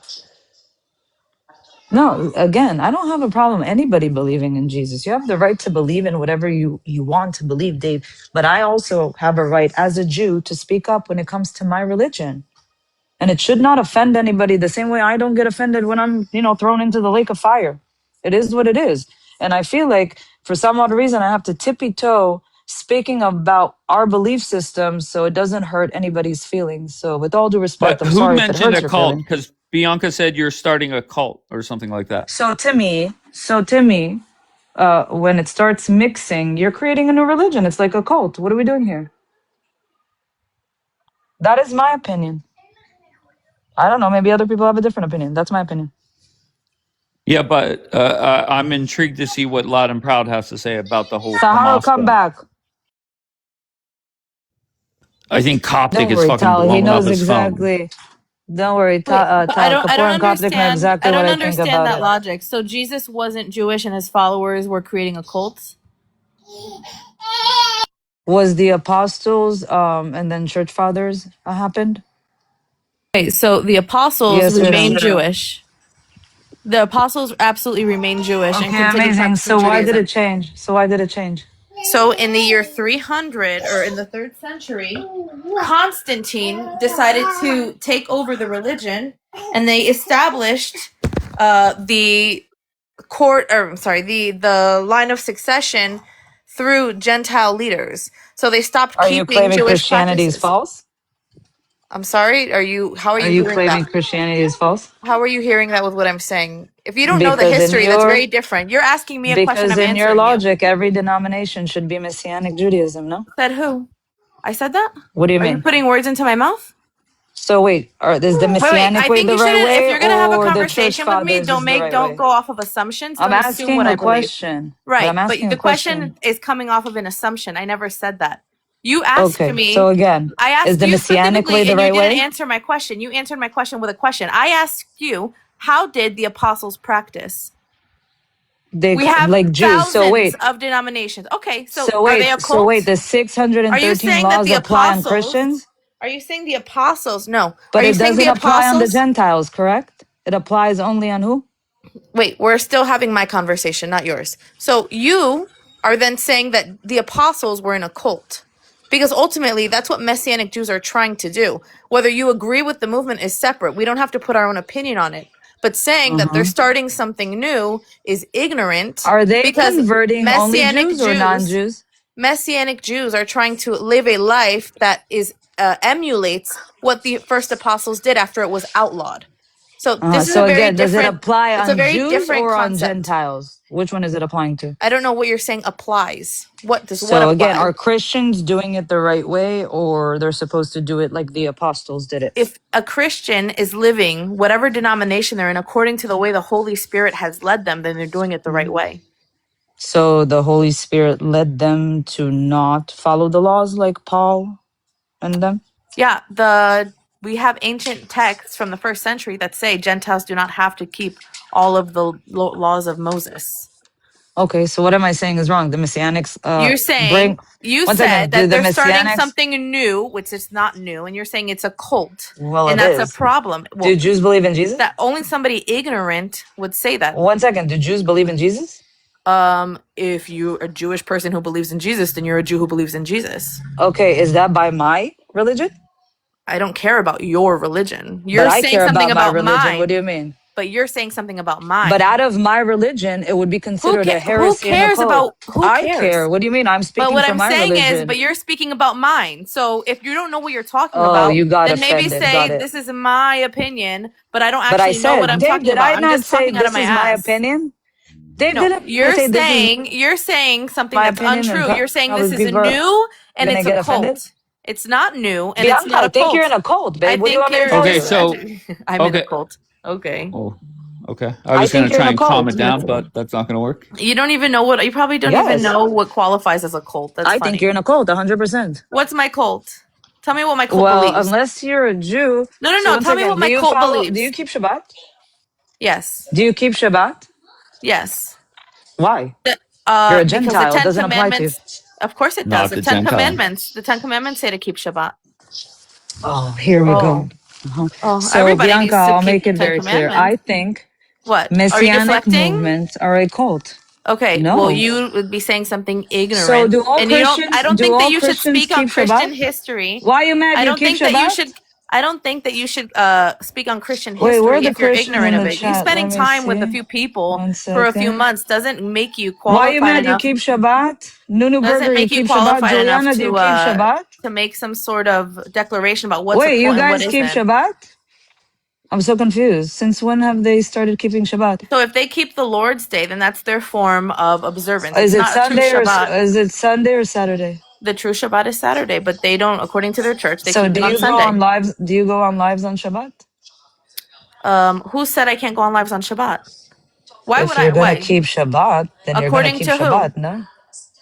No, again, I don't have a problem anybody believing in Jesus. You have the right to believe in whatever you want to believe, Dave. But I also have a right as a Jew to speak up when it comes to my religion. And it should not offend anybody the same way I don't get offended when I'm, thrown into the lake of fire. It is what it is. And I feel like for some odd reason, I have to tippy toe speaking about our belief system so it doesn't hurt anybody's feelings. So with all due respect, But I'm who sorry if it mentioned hurts a your cult? feelings. Because Bianca said you're starting a cult or something like that. So to me, when it starts mixing, you're creating a new religion. It's like a cult. What are we doing here? That is my opinion. I don't know. Maybe other people have a different opinion. That's my opinion. Yeah, but I'm intrigued to see what Loud and Proud has to say about the whole Sahara, Hamas come thing. back. I think Coptic Don't is worry, fucking Tal. He blowing up knows his phone. exactly. Don't worry, Wait, but Tal. I Kapoor don't and Coptic know understand. exactly I what don't I think understand about that it. logic. So Jesus wasn't Jewish, and his followers were creating a cult. Was the apostles and then church fathers happened? Okay, so the apostles Yes or remained no? Jewish. The apostles absolutely remained Jewish and Okay, continued amazing. practicing So why did Judaism. it change? So why did it change? So in the year 300, or in the 3rd century, Constantine decided to take over the religion, and they established the the line of succession through Gentile leaders. So they stopped Are you keeping claiming Jewish Christianity is practices. false? I'm sorry. How are Are you you hearing claiming that? Christianity is false? How are you hearing that with what I'm saying? If you don't know the Because in history, that's your very different. You're asking me a question, because I'm in your answering you. logic, every denomination should be Messianic Judaism, no? Said who? I said that? What do you Are you mean? putting words into my mouth? So wait, is the Wait. Messianic I way think the you right shouldn't. If way you're gonna have a or the church conversation with me, fathers is the right don't way? go off of assumptions. I'm Don't assume asking what I a believe. question. But Right, I'm but asking the a question. question is coming off of an assumption. I never said that. You asked Okay, so me. again, I is asked the you Messianic way specifically, the and you right didn't way? answer my question. You answered my question with a question. I asked you, how did the apostles practice? We have Like Jews. So thousands wait, of denominations. Okay, so are they a so wait, cult? the Are you 613 saying that laws the apply on apostles? Christians, Are you saying the apostles? No. but Are you it saying the doesn't apply on the apostles? Gentiles, correct? It applies only on who? Wait, we're still having my conversation, not yours. So you are then saying that the apostles were in a cult. Because ultimately, that's what Messianic Jews are trying to do. Whether you agree with the movement is separate. We don't have to put our own opinion on it. But saying that they're starting something new is ignorant. Are they because converting only Jews or non-Jews? Messianic Jews are trying to live a life that is emulates what the first apostles did after it was outlawed. So this is So a very again, does it different. apply It's a on very Jews different or on concept. Gentiles? Which one is it applying to? I don't know what you're saying applies. What does what So apply? again, are Christians doing it the right way, or they're supposed to do it like the apostles did it? If a Christian is living whatever denomination they're in according to the way the Holy Spirit has led them, then they're doing it the right way. So the Holy Spirit led them to not follow the laws like Paul and them? Yeah, we have ancient texts from the first century that say Gentiles do not have to keep all of the laws of Moses. Okay, so what am I saying is wrong? The Messianics You're saying bring... you One said second, that do the they're starting Messianics... something new, which is not new, and you're saying it's a cult. Well, and it that's is. a problem. Well, Do Jews believe in Jesus? that only somebody ignorant would say that. One second, do Jews believe in Jesus? If you're a Jewish person who believes in Jesus, then you're a Jew who believes in Jesus. Okay, is that by my religion? I don't care about your religion. But You're I saying care something about my about religion. mine. What do you mean? But you're saying something about mine. But out of my religion, it would be considered a who heresy and a cares cult. about who I cares? care. What do you mean? I'm speaking But what for I'm my saying religion. is, but you're speaking about mine. So if you don't know what you're talking Oh, about, you got then maybe offended. Got say it. this is my opinion, but I don't But I actually know what said, I'm Dave, talking did about. I I'm not just say talking out of this my is my ass. opinion? Dave, No, didn't I say this is you're saying something my that's opinion? And untrue. You're saying this probably is people are new and gonna it's a get offended? cult. It's not new and it's Bianca, not I a think you're cult. in a cult, I babe. What do you think want me to you're. tell Okay, you? so I'm in a okay. cult. Okay. Oh, okay. I I was gonna think you're in try a and calm cult. it down, but that's not gonna work. You don't even know what. You probably don't even Yes. know what qualifies as a cult. That's I funny. think you're in a cult, 100%. What's my cult? Tell me what my cult Well, believes. unless you're a Jew. No. So one Tell me second. what my Do you cult follow? Do believes. you keep Shabbat? Yes. Do you keep Shabbat? Yes. Why? You're a Because the Gentile. It 10 doesn't apply to you. Commandments. Of course it does. Not The the 10 Gentile. Commandments. The 10 Commandments say to keep Shabbat. Oh, here we go. So, Everybody Bianca, needs to I'll keep make the it 10 very clear. I Commandments. think What? Are you Messianic deflecting? movements are a cult. Okay. No. Well, you would be saying something ignorant. So, do all and you don't. Christians? I don't Do think that all you should Christians speak on keep Christian Shabbat? history. Why are you mad? I You don't keep think that you Shabbat? should. I don't think that you should speak on Christian Wait, where are history the if you're Christians ignorant in of the it. You chat? spending Let me time with a see. few people One for a few second. months doesn't make you Why are you qualified mad? You enough. keep Shabbat? Nunu Doesn't Burger, you make you keep Shabbat? qualified enough Juliana, do you keep Shabbat? to make some sort of declaration about what's a Wait, you cult and what guys keep isn't. Shabbat? I'm so confused. Since when have they started keeping Shabbat? So if they keep the Lord's Day, then that's their form of observance. Is It's it not a true Sunday or Shabbat. is it Sunday or Saturday? The true Shabbat is Saturday, but they don't, according to their church, they So keep do it on you go Sunday. on lives? Do you go on lives on Shabbat? Who said I can't go on lives on Shabbat? Why If would you're I? gonna Why? keep Shabbat, then you're gonna According keep to who? Shabbat, no?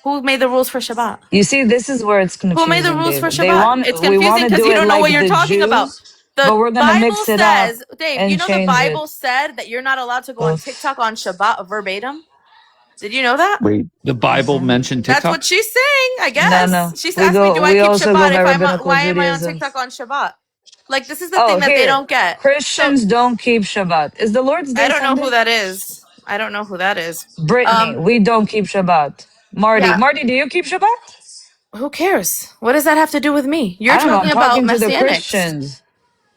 Who made the rules for Shabbat? You see, this is where it's Who made the confusing, rules for Dave. They Shabbat? It's we want confusing to because do you it don't know like what you're the talking about. Jews, The but we're gonna Bible mix it up says, Dave, and you know the change it. Bible said that you're not allowed to go on Oof. TikTok on Shabbat verbatim? Did you know that? Wait, the Bible mentioned That's TikTok? what she's saying, I No, guess. no. She's asked me, do I We keep also go Shabbat by if rabbinical why am I on Judaism. TikTok on Shabbat? Like, this is the Oh, thing that they here. don't get. So, Christians don't keep Shabbat. Is the Lord's Day I don't know Sunday? who that is. I don't know who that is. Brittany, we don't keep Shabbat. Marty, Yeah. Marty, do you keep Shabbat? Who cares? What does that have to do with me? You're I don't know. I'm talking about talking to the Messianics. Christians.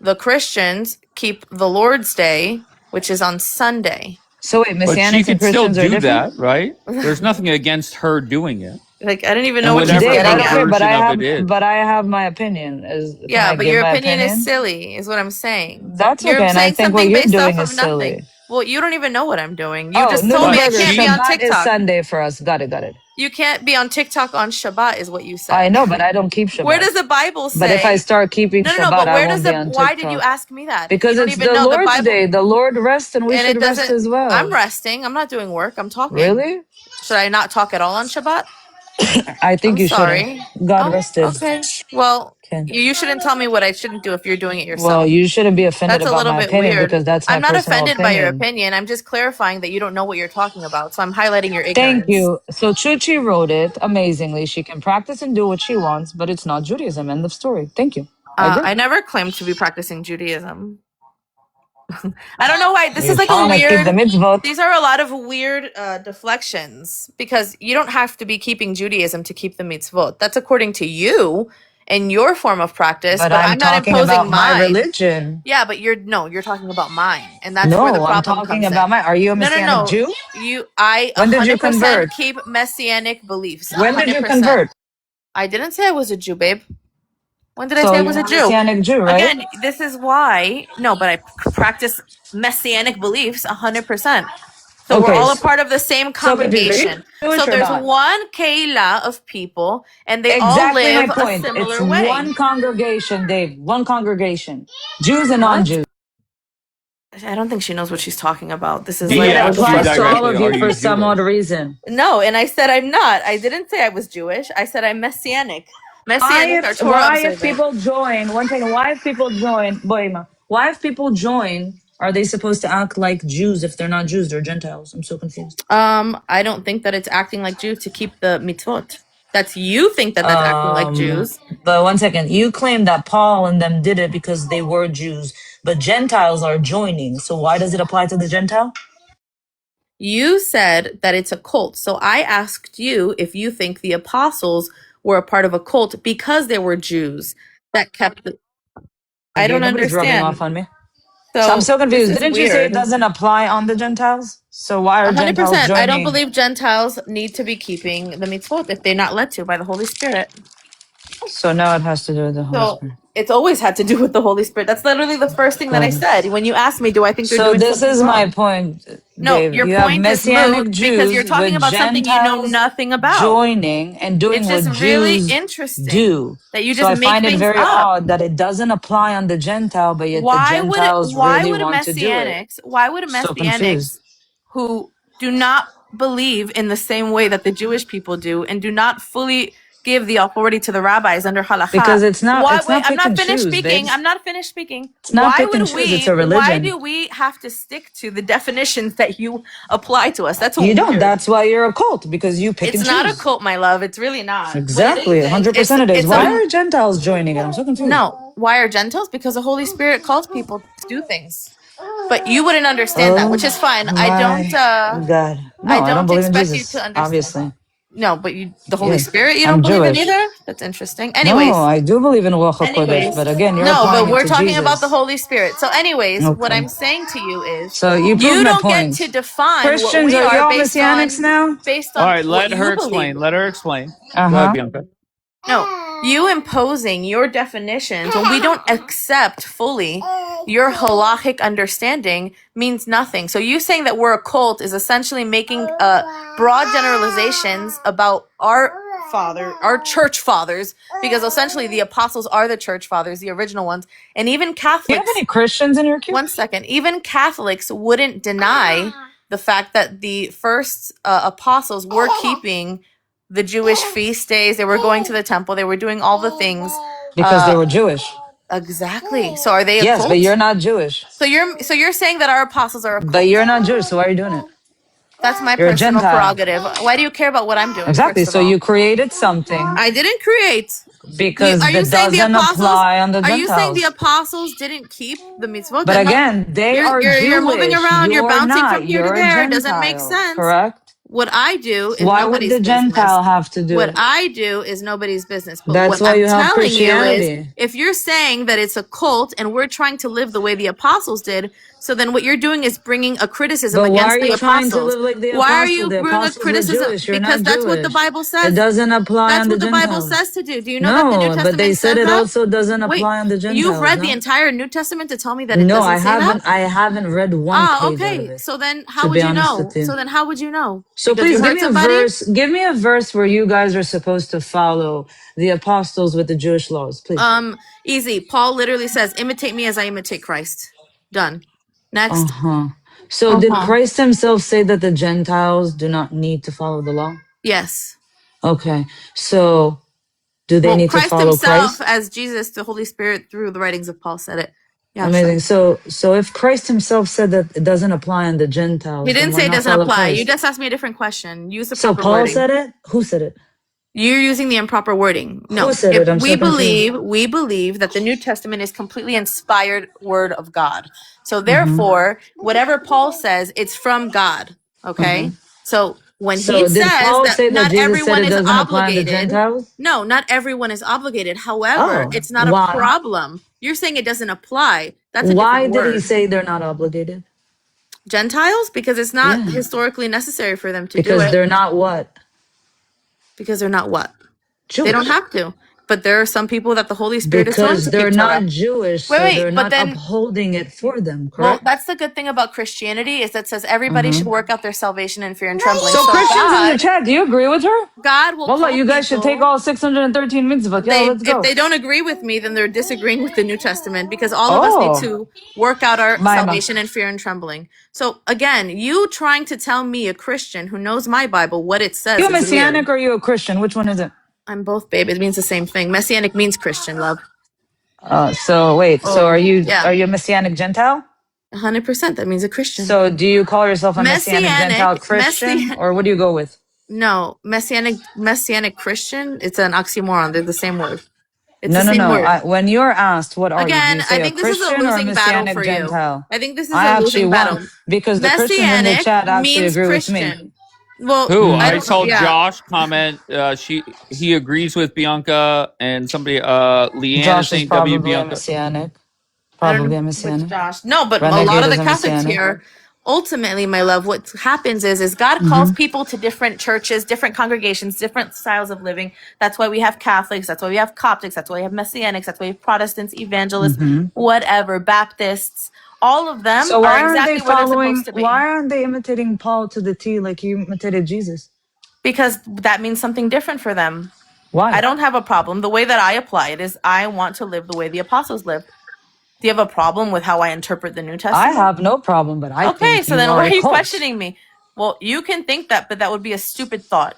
The Christians keep the Lord's Day, which is on Sunday. So wait, But she Messianics and could still Christians are do different? that, right? There's nothing against her doing it. Like, I don't even And know what she's whatever Dave, I getting don't her care, at. but version of it is. I have my opinion. Can Yeah, I but give your my opinion is opinion? silly, is what I'm saying. That's okay, You're and I saying think what something you're based doing off is of nothing. silly. Well, you don't even know what I'm doing. You Oh, just Nunu told me I Burger, can't be on Shabbat is TikTok. Sunday for us. Got it, got it. You can't be on TikTok on Shabbat, is what you said. I know, but I don't keep Shabbat. Where does the Bible say? But if I start keeping No, Shabbat, but I where won't does be on TikTok. why did you ask me that? Because you don't it's even the know the Lord's Bible. Day. The Lord rests, and we And should it rest doesn't. as well. I'm resting. I'm not doing work. I'm talking. Really? Should I not talk at all on Shabbat? I think I'm you sorry. shouldn't. God rested. Okay. Well, Ken. you shouldn't tell me what I shouldn't do if you're doing it yourself. Well, you shouldn't be offended That's a about little my bit opinion weird. because that's my I'm not personal offended by your opinion. opinion. I'm just clarifying that you don't know what you're talking about. So I'm highlighting your ignorance. Thank you. So Chuchi wrote it amazingly. She can practice and do what she wants, but it's not Judaism. End of story. Thank you. I agree. I never claimed to be practicing Judaism. I don't know why. This You're is like a trying to keep the weird. mitzvot. These are a lot of weird deflections because you don't have to be keeping Judaism to keep the mitzvot. That's according to you and your form of practice, But but I'm I'm not talking imposing about my mine. religion. Yeah, but you're talking about mine, and that's where the No, I'm problem talking comes about in. my. Are you a No, Messianic Jew? I When did you 100% convert? keep messianic beliefs. When did you 100%. convert? I didn't say I was a Jew, babe. When did I So say I you're was a a Jew? Messianic Jew, right? Again, this is why. No, but I practice messianic beliefs 100%. So we're Okay, all a part of the same so confused. Are you congregation. Jewish So or there's not? one keilah of people, and they all Exactly my live a point. It's similar way. one congregation, Dave. One congregation. Jews and What? non-Jews. I don't think she knows what she's talking about. This is He like It asked you applies to all directly, of are you you for some odd Jewish? reason. no, and I said I'm not. I didn't say I was Jewish. I said I'm messianic. Messianic or Torah Why if observant. people join, one thing, why if people join, Boima, why if people join, are they supposed to act like Jews if they're not Jews, they're Gentiles? I'm so confused. I don't think that it's acting like Jews to keep the mitzvot. That's you think that that's acting like Jews. But one second, you claim that Paul and them did it because they were Jews, but Gentiles are joining. So why does it apply to the Gentile? You said that it's a cult. So I asked you if you think the apostles were a part of a cult because they were Jews that kept the. I don't Nobody's rubbing understand. off on me. So I'm so this confused. is Didn't you say it weird. doesn't apply on the Gentiles? So why are Gentiles 100%. I don't joining? believe Gentiles need to be keeping the mitzvot if they're not led to by the Holy Spirit. So now it has to do with the Holy So Spirit. it's always had to do with the Holy Spirit. That's literally the first thing that I Got it. said. When you asked me, do I think they're So doing this something is my wrong? point, No, Dave. your You have point is Messianic moot because you're Jews talking with about something you know Gentiles nothing about. joining and doing It's what just really Jews interesting do. that you So just I make find it things very up. odd that it doesn't apply on the Gentile, but yet the Gentiles really want to do it. Why would So messianics confused. who do not believe in the same way that the Jewish people do and do not fully give the authority to the rabbis under halakha. Because it's not Wait, I'm pick not and finished choose, speaking. babes. I'm not finished speaking. It's not Why pick and would choose, it's we a why religion. do we have to stick to the definitions that you apply to us? That's You weird. don't. That's why you're a cult, because you pick It's and not a choose. cult, my love. It's really not. Exactly, 100% it is. Why are Gentiles joining it? I'm so confused. No. Why are Gentiles? Because the Holy Spirit calls people to do things. But you wouldn't understand that, which is fine. I don't God. No, I don't believe in expect you Jesus, to understand. obviously. No, but the Holy Yes, Spirit you I'm don't believe in Jewish. either? That's interesting. No, Anyways. I do believe in Ruach HaKodesh, but again, you're No, applying but it we're to talking about the Jesus. Holy Spirit. So anyways, what Okay. I'm saying to you is So you proved my don't get point. to define Christians, what we are are y'all based messianics on now? All right, what let her you believe. explain. Let her explain. Go Uh-huh. ahead, Bianca. No, you imposing your definitions when we don't accept fully your halachic understanding means nothing. So you saying that we're a cult is essentially making broad generalizations about our church fathers, because essentially the apostles are the church fathers, the original ones, and even Catholics. Do you have any Christians in your queue? 1 second. Even Catholics wouldn't deny the fact that the first apostles were keeping the Jewish feast days. They were going to the temple. They were doing all the things Because they were Jewish. Exactly. So are they a Yes, cult? but you're not Jewish. So you're saying that our apostles are a cult. But you're not Jewish, so why are you doing it? That's my You're a personal Gentile. prerogative. Why do you care about what I'm doing? Exactly. First of So all? you created something I didn't create. because Are you that saying the doesn't apostles? apply on the Are you saying Gentiles. the apostles didn't keep the mitzvot? But Then again, they are Jewish. you're moving around. You're bouncing not. from here to You're there. a It doesn't make Gentile, sense. correct? What I do is Why would nobody's the Gentile business. have to do What it? I do is nobody's business. But That's what why I'm you have telling you is, Christianity. if you're saying that it's a cult and we're trying to live the way the apostles did, so then what you're doing is bringing a criticism But why against are the you trying to apostles. live like the Why are apostles? you The bringing a apostles were criticism? Jewish. You're Because not that's what the Jewish. Bible says. It doesn't apply That's on what the the Bible Gentiles. says to do. Do you know that the New No, but Testament they says said it that? also doesn't Wait, apply on the you've Gentiles, read the no? entire New Testament to tell me that it No, doesn't I say that? haven't. I haven't read one page out of Okay, it. so then To how would be you honest know? with you. So then how would you know? So Because you please give heard me a somebody? verse. Give me a verse where you guys are supposed to follow the apostles with the Jewish laws, please. Easy. Paul literally says, imitate me as I imitate Christ. Done. Next. Uh-huh. So did Christ himself say that the Gentiles do not need to follow the law? Yes. Okay. So do they need to Christ follow himself, Christ? as Jesus, the Holy Spirit, through the writings of Paul, said it. Yeah, Amazing. sure. So if Christ himself said that it doesn't apply on the Gentiles, He then didn't why say it not doesn't follow apply. You Christ? just asked me a different question. Use the So proper Paul wording. said it? Who said it? You're using the improper wording. No, Who said it? I'm so confused. we believe that the New Testament is completely inspired word of God. So Mm-hmm. therefore, whatever Paul says, it's from God. Okay. Mm-hmm. So when So he did says Paul that say that not Jesus said everyone it is doesn't apply to obligated, Gentiles? no, not everyone is obligated. However, Oh, it's not a why? problem. You're saying it doesn't apply. That's a Why different did he word. say they're not obligated? Gentiles, because it's not Yeah. historically necessary for them to do Because it. they're not what? Because they're not what? Jewish. They don't have to. But there are some people that the Holy Spirit is telling Because to they're keep Torah. not Jewish, Wait, so they're but not then, upholding it for them, well, correct? that's the good thing about Christianity is that says everybody should Mm-hmm. work out their salvation in fear and trembling. So Christians in the God, chat, do you agree with her? God will Wallah, call you guys should take people. all 613 mitzvot. Yeah, let's If go. they don't agree with me, then they're disagreeing with the New Testament because all of us need Oh, to work out our Maima. salvation in fear and trembling. So again, you trying to tell me, a Christian who knows my Bible, what it says You a is messianic weird. or you a Christian? Which one is it? I'm both, babe. It means the same thing. Messianic means Christian, love. So wait, so Oh, are you yeah. a messianic Gentile? 100%. That means a Christian. So do you call yourself a messianic Gentile Christian, or what do you go with? No, messianic Christian. It's an oxymoron. They're the same word. It's the No. same word. When you're asked, what are you? Do Again, you I say a think this is a Christian or a losing battle messianic for you. Gentile? I think this is I a actually losing won battle. because the Christians in the Messianic chat actually means agree with me. Christian. Well, Who? I I don't. saw Yeah, Josh comment. He agrees with Bianca and somebody. Leanne is Josh is saying W probably a Bianca. messianic. I don't Probably a know which messianic. Josh. No, but a lot Renegade of the is a Catholics messianic. here. Ultimately, my love, what happens is God calls people to different churches, different congregations, different styles of living. That's why we have Catholics. That's why we have Coptics. That's why we have Messianics. That's why we have Protestants, Evangelists, whatever, Baptists. All of them So why are aren't they exactly where they're following? supposed to be. Why aren't they imitating Paul to the T like you imitated Jesus? Because that means something different for them. Why? I don't have a problem. The way that I apply it is I want to live the way the apostles lived. Do you have a problem with how I interpret the New I Testament? have no problem, but I Okay, think so you then are why a are you cult. questioning me? Well, you can think that, but that would be a stupid thought.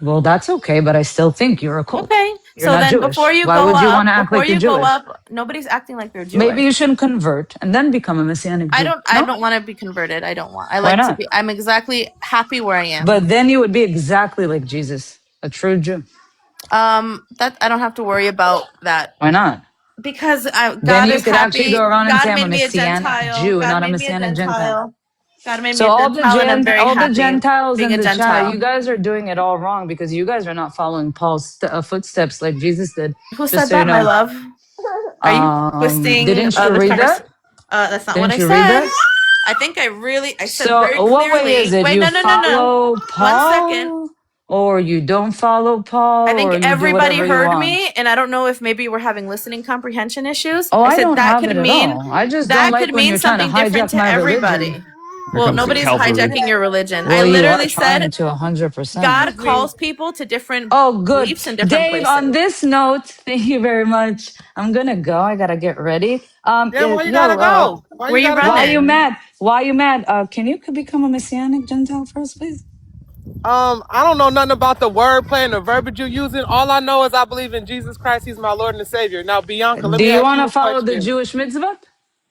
Well, that's okay, but I still think you're a cult. Okay, You're so not then Jewish. before you Why go would you up, want to act like you're Jewish? nobody's acting like they're Jewish. Maybe you shouldn't convert and then become a messianic Jew. I don't want to be converted. I don't want. I Why like to not? be. I'm exactly happy where I am. But then you would be exactly like Jesus, a true Jew. That I don't have to worry about that. Why not? Because Then God you is could actually happy. go around and God say I'm a made me a messianic Gentile. Jew and God not a made me a messianic Gentile. Gentile. God made me So a all Gentile, and I'm very the happy Gentiles being in a the chat, Gentile. you guys are doing it all wrong because you guys are not following Paul's footsteps like Jesus did. Who Just said so you that, my know. love? Are you twisting Didn't you the read conversation? that? That's not Didn't what I you read said. that? I think I said So very what way clearly. is it? Wait, You no. follow 1 second. Paul, or you don't follow Paul, I or think you do everybody whatever you heard want? me, and I don't know if maybe we're having listening comprehension issues. Oh, I said don't that have could it at mean all. I just don't that like could when mean you're trying to something different hijack to my everybody. religion. Here Well, comes the nobody's cavalry. hijacking your religion. Well, I you are literally trying said to 100%. God calls people to different Oh, good. beliefs in different Dave, places. on this note, thank you very much. I'm going to go. I got to get ready. Damn, why you gotta go? Why Where you you gotta Why are you running? mad? Why are you mad? Can you become a Messianic Gentile first, please? I don't know nothing about the wordplay and the verbiage you're using. All I know is I believe in Jesus Christ. He's my Lord and Savior. Now, Bianca, let Do me you ask want you to a follow the question. Jewish mitzvah?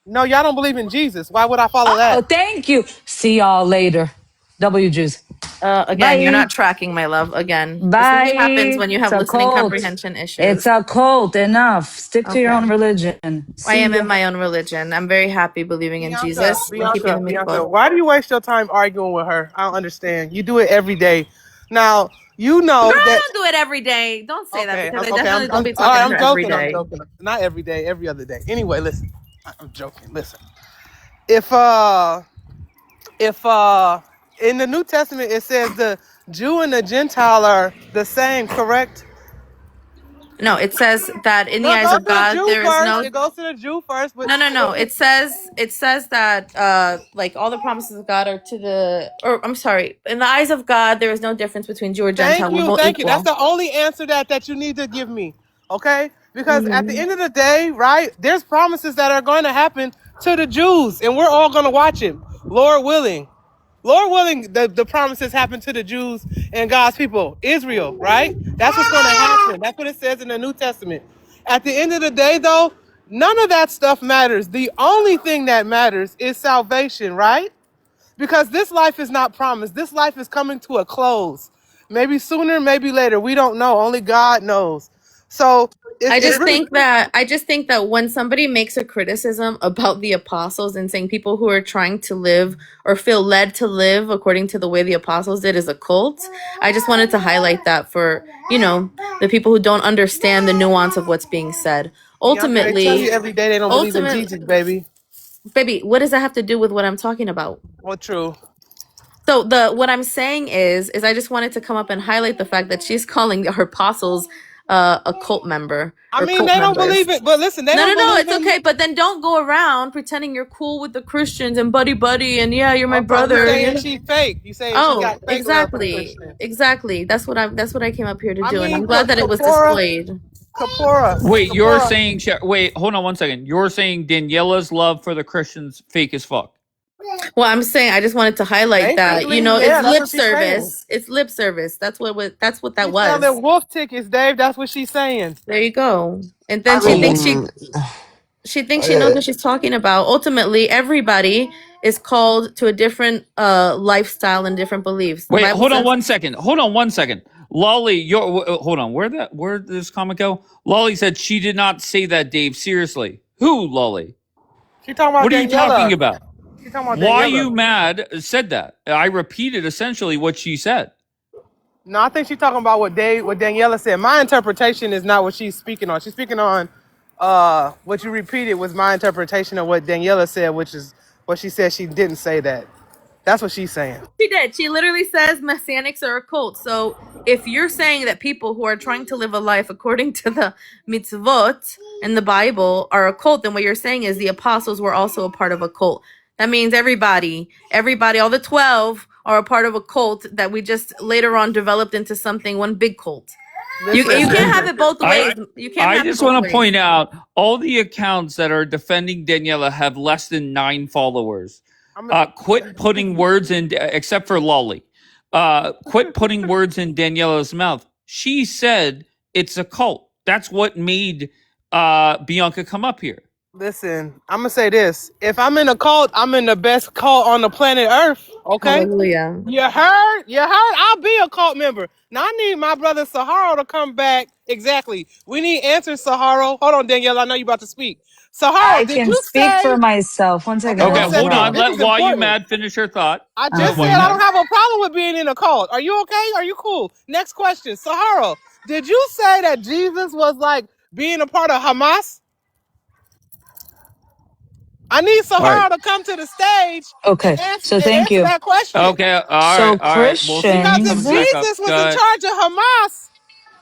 No, y'all don't believe in Jesus. Why would I follow Oh, that? thank you. See y'all later. W Jews. Again, you're not tracking, my love. Again, this is what happens Bye. when you It's have a listening cult. comprehension issues. It's a cult. Enough. Stick to your Okay. own religion. I See am ya. in my own religion. I'm very happy believing in Jesus and keeping the Bianca, mitzvot. why do you waste your time arguing with her? I don't understand. You do it every day. Now, you know Girl, I that. don't do it every day. Don't say that because I Okay, definitely don't be all right, talking to her every I'm day. joking. Not every day, every other day. Anyway, listen. I'm joking. Listen. If in the New Testament it says the Jew and the Gentile are the same, correct? No, it says that in the No, it eyes goes of to the God, Jew there is first. no. It goes to the Jew first, but No. It says that like all the promises of God are to the. Or I'm sorry, in the eyes of God, there is no difference between Jew or Gentile. We're both thank you. That's equal. the only answer that you need to give me, okay? Because at the Mm-hmm. end of the day, right, there's promises that are going to happen to the Jews, and we're all going to watch it, Lord willing. Lord willing, the promises happen to the Jews and God's people, Israel, right? That's what's going to happen. That's what it says in the New Testament. At the end of the day, though, none of that stuff matters. The only thing that matters is salvation, right? Because this life is not promised. This life is coming to a close. Maybe sooner, maybe later. We don't know. Only God knows. So I it's just really think that when somebody makes a criticism about the apostles and saying people who are trying to live or feel led to live according to the way the apostles did is a cult, I just wanted to highlight that for, the people who don't understand the nuance of what's being said. Bianca, they tell you Ultimately, every day they don't believe in Jesus, baby. baby, what does that have to do with what I'm talking about? Well, true. So what I'm saying is I just wanted to come up and highlight the fact that she's calling her apostles a cult member I or mean, cult they don't members. believe it, but listen, they No, don't believe it's in. okay. But then don't go around pretending you're cool with the Christians and buddy and yeah, you're my brother. You saying you know? she's fake. You saying she Oh, got fake love for the exactly, Christians. exactly. That's what I came up here to I do, and I'm mean, glad that it was Kapora, displayed. Wait, you're Kapora. saying? Wait, hold on one second. You're saying Daniela's love for the Christians fake as fuck. Well, I'm saying I just wanted to highlight that Basically, it's yeah, that's lip what she's saying. service. It's lip service. That's what that She's was. selling wolf tickets, Dave. That's what she's saying. There you go. And I then she thinks mean, she knows what she's talking about. Ultimately, everybody is called to a different lifestyle and different beliefs. The Wait, Bible hold on says, one second. Hold on one second. Lolly, hold on. Where did this comment go? Lolly said she did not say that, Dave. Seriously. Who, Lolly? She talking about What are you talking Daniela. about? She talking about Why Daniela. you mad said that? I repeated essentially what she said. No, I think she's talking about what Daniela said. My interpretation is not what she's speaking on. She's speaking on what you repeated was my interpretation of what Daniela said, which is what she said she didn't say that. That's what she's saying. she did. She literally says Messianics are a cult. So if you're saying that people who are trying to live a life according to the mitzvot in the Bible are a cult, then what you're saying is the apostles were also a part of a cult. That means everybody, all the 12 are a part of a cult that we just later on developed into something, one big cult. You can't have it both ways. You can't I have just it both want to ways. point out all the accounts that are defending Daniela have less than 9 followers. Quit putting words in, except for Lolly. Quit putting words in Daniela's mouth. She said it's a cult. That's what made Bianca come up here. Listen, I'm gonna say this: if I'm in a cult, I'm in the best cult on the planet Earth. Okay? Hallelujah. You heard? You heard? I'll be a cult member. Now I need my brother Saharo to come back. Exactly. We need answers, Saharo. Hold on, Danielle. I know you about to speak. Saharo, I did can you speak say? for myself. One second, Okay, One hold second. on. Ezra. This Let is Why you important. mad finish her thought. I just said I don't have a problem with being in a cult. Are you okay? Are you cool? Next question, Sahara. Did you say that Jesus was like being a part of Hamas? I need All right. Sahara to come to the stage Okay, so and thank answer you. that question. Okay, So all right. We'll see if Because he if comes back Christians, up. Jesus was in charge of Hamas,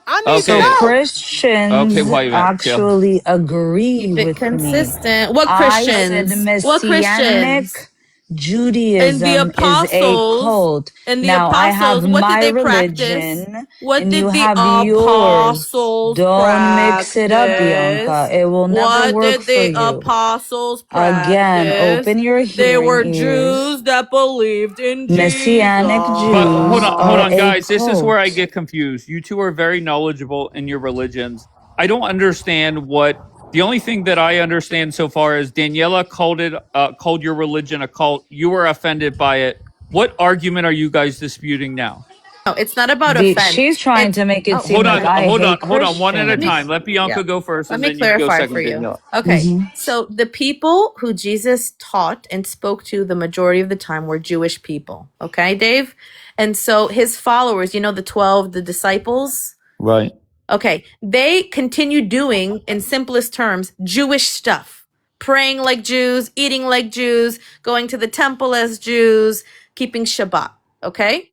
I need to so Okay. know. Okay, Christians wait a minute. Chill. actually agree Keep it with me. consistent. What I said Christians? What Christians? Messianic And the Judaism is a apostles, cult. Now I have what did my they practice? religion What and you did the have yours. apostles Don't mix it up, Bianca. practice? It will never What work did for the you. apostles Again, practice? open your They hearing were ears. Jews that believed in Messianic But Jesus. Jews hold are on, a guys. This is where I cult. get confused. You two are very knowledgeable in your religions. I don't understand what. The only thing that I understand so far is Daniela called your religion a cult. You were offended by it. What argument are you guys disputing now? No, it's not about offense. She's trying to make it seem Hold like on, I hate hold on. One at a time. Christians. Let Bianca go first, Let and me then you go clarify second, for you. Daniela. Okay. So the people who Jesus taught and spoke to the majority of the time were Jewish people. Okay, Dave? And so his followers, the 12, the disciples, Right. okay, they continue doing, in simplest terms, Jewish stuff. Praying like Jews, eating like Jews, going to the temple as Jews, keeping Shabbat. Okay?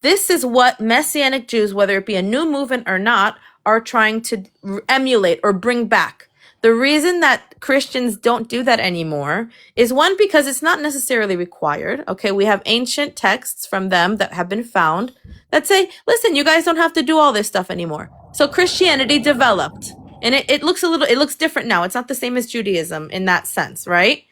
This is what Messianic Jews, whether it be a new movement or not, are trying to emulate or bring back. The reason that Christians don't do that anymore is one, because it's not necessarily required. Okay, we have ancient texts from them that have been found that say, listen, you guys don't have to do all this stuff anymore. So Christianity developed, and it looks different now. It's not the same as Judaism in that sense, right?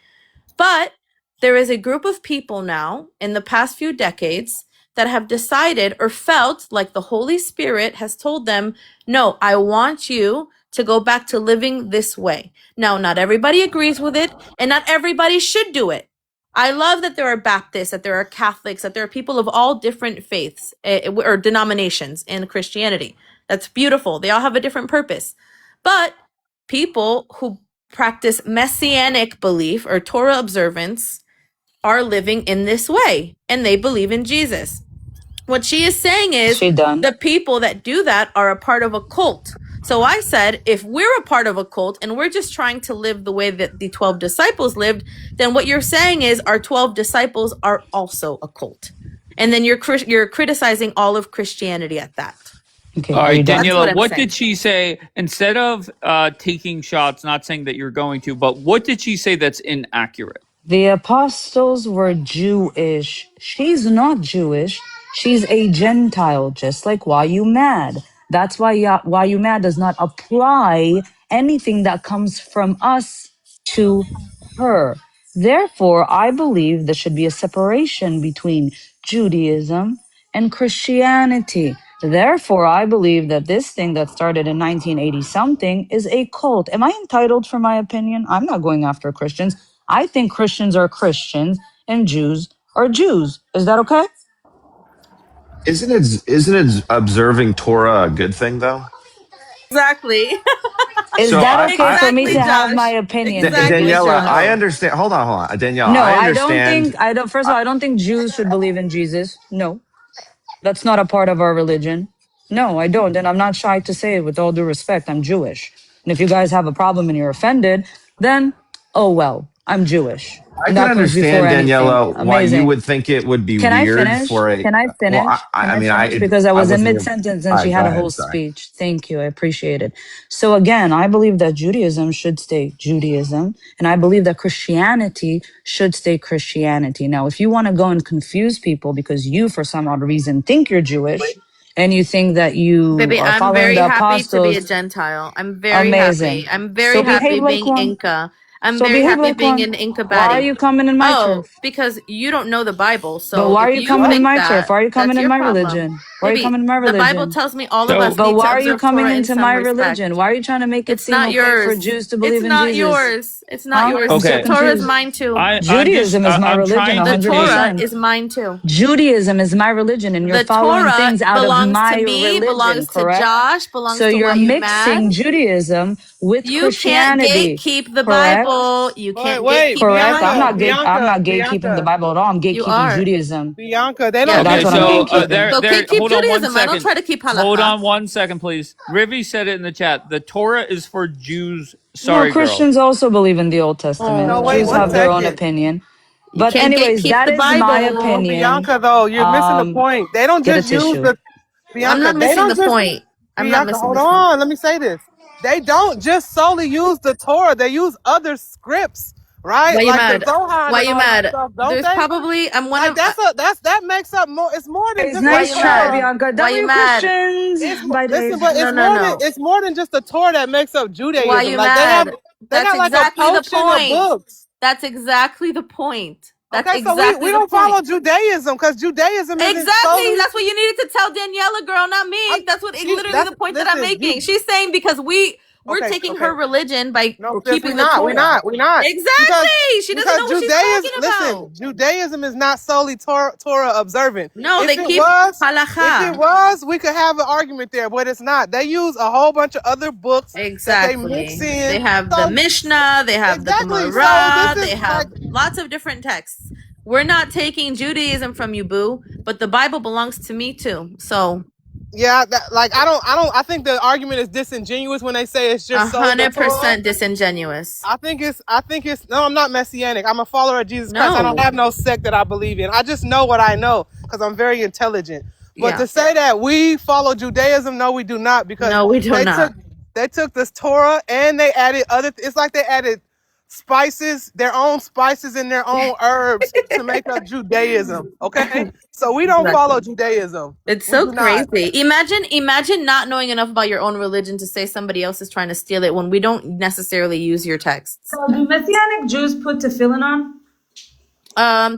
But there is a group of people now in the past few decades that have decided or felt like the Holy Spirit has told them, no, I want you to go back to living this way. Now, not everybody agrees with it, and not everybody should do it. I love that there are Baptists, that there are Catholics, that there are people of all different faiths or denominations in Christianity. That's beautiful. They all have a different purpose. But people who practice messianic belief or Torah observance are living in this way, and they believe in Jesus. What she is saying is the people that do that are a part of a cult. So I said, if we're a part of a cult and we're just trying to live the way that the 12 disciples lived, then what you're saying is our 12 disciples are also a cult. And then you're criticizing all of Christianity at that. Okay, All right, Daniela, what saying. did she say? Instead of taking shots, not saying that you're going to, but what did she say that's inaccurate? The apostles were Jewish. She's not Jewish. She's a Gentile, just like Why You Mad. That's why You Mad does not apply anything that comes from us to her. Therefore, I believe there should be a separation between Judaism and Christianity. Therefore, I believe that this thing that started in 1980 something is a cult. Am I entitled for my opinion? I'm not going after Christians. I think Christians are Christians and Jews are Jews. Is that okay? Isn't it observing Torah a good thing though? Exactly. Is that okay for me to have my opinion? Daniela, I understand. Hold on. Daniela, No, I understand. First of all, I don't think Jews should believe in Jesus. No, that's not a part of our religion. No, I don't. And I'm not shy to say it with all due respect. I'm Jewish. And if you guys have a problem and you're offended, then, oh well, I'm Jewish. I And can that comes before understand, anything. Daniela, why you Amazing. would think it would be Can I weird finish? for a. Can I finish? Well, I mean, Because I was in wasn't- mid-sentence and All she right, had go a whole ahead, sorry. speech. Thank you. I appreciate it. So again, I believe that Judaism should stay Judaism, and I believe that Christianity should stay Christianity. Now, if you want to go and confuse people because you, for some odd reason, think you're Jewish and you think that you Baby, are I'm following very the happy to be a apostles, Gentile. I'm very amazing. happy. I'm very So happy behave like being one. Inca. I'm So very behave happy like being one. an Inca Why are baddie. you coming in my turf? Because you don't know the Bible. But So why if are you you coming in think my that, turf? Why are you coming that's in your my problem. religion? Why are you Baby, coming in my the Bible religion? tells me all of us But need to why are you observe coming Torah in into some my respect. religion? Why are you trying to make it It's seem not okay yours. for Jews to believe It's in not Jesus? yours. It's not yours. I'm so Okay. The Torah is confused. mine too. Judaism is my religion, The Torah 100%. is mine too. Judaism is my religion, and you're The following Torah things out of belongs my to me, religion, belongs to correct? Josh, belongs So to you're Why You mixing Mad. Judaism with You can't Christianity, gatekeep the correct? Bible. You can't Wait, gatekeep the Correct. I'm Bible. not gatekeeping the Bible at all. I'm You gatekeeping are. Judaism. Bianca, they Yeah, don't Okay, That's just what I'm so use gatekeeping. So keep hold on 1 Judaism. I don't second. try to keep Hold halakha. on 1 second, please. Rivi said it in the chat. The Torah is for Jews. No, Sorry, girl. Christians also believe in the Old Testament. No, wait Jews one have their own second. opinion. You But can't anyways, gatekeep that the is my Bible. opinion. Bianca, though, you're missing the point. They don't Get a just use tissue. the I'm Bianca. not They missing don't the just point. I'm not Bianca. missing Hold the point. on, let me say this. They don't just solely use the Torah. They use other scripts, right? Why you Like the mad? Zohar Why and you all that mad? stuff, don't There's they? probably Like that makes up more. It's more than It's just the Why nice you try, mad? Torah. Bianca. Why you W mad? Christians. Bye, Listen, Dave. but No. it's more than just the Torah that makes up Why Judaism. you Like mad? they That's got like a exactly the potion of point. books. That's exactly the point. That's Okay, so exactly we the don't point. follow Judaism because Judaism isn't Exactly. solely. That's what you needed to tell Daniela, girl, not me. That's literally the point that I'm making. She's saying because we're taking her religion by keeping the Torah. We're not. Exactly. She doesn't know what she's talking about. Listen, Judaism is not solely Torah observant. No, they keep If halakha. it was, we could have an argument there, but it's not. They use a whole bunch of other books that they mix in. They have the Mishnah, they have the Gemara, they have lots of different texts. We're not taking Judaism from you, boo, but the Bible belongs to me too. So yeah, I think the argument is disingenuous when they say it's just 100% disingenuous. I think it's no, I'm not messianic. I'm a follower of Jesus Christ. I don't have no sect that I believe in. I just know what I know because I'm very intelligent. But to say that we follow Judaism, no, we do not, because they took this Torah and they added it's like they added spices, their own spices and their own herbs to make up Judaism. Okay, so we don't follow Judaism. It's so crazy. Imagine not knowing enough about your own religion to say somebody else is trying to steal it when we don't necessarily use your texts. So do Messianic Jews put tefillin on?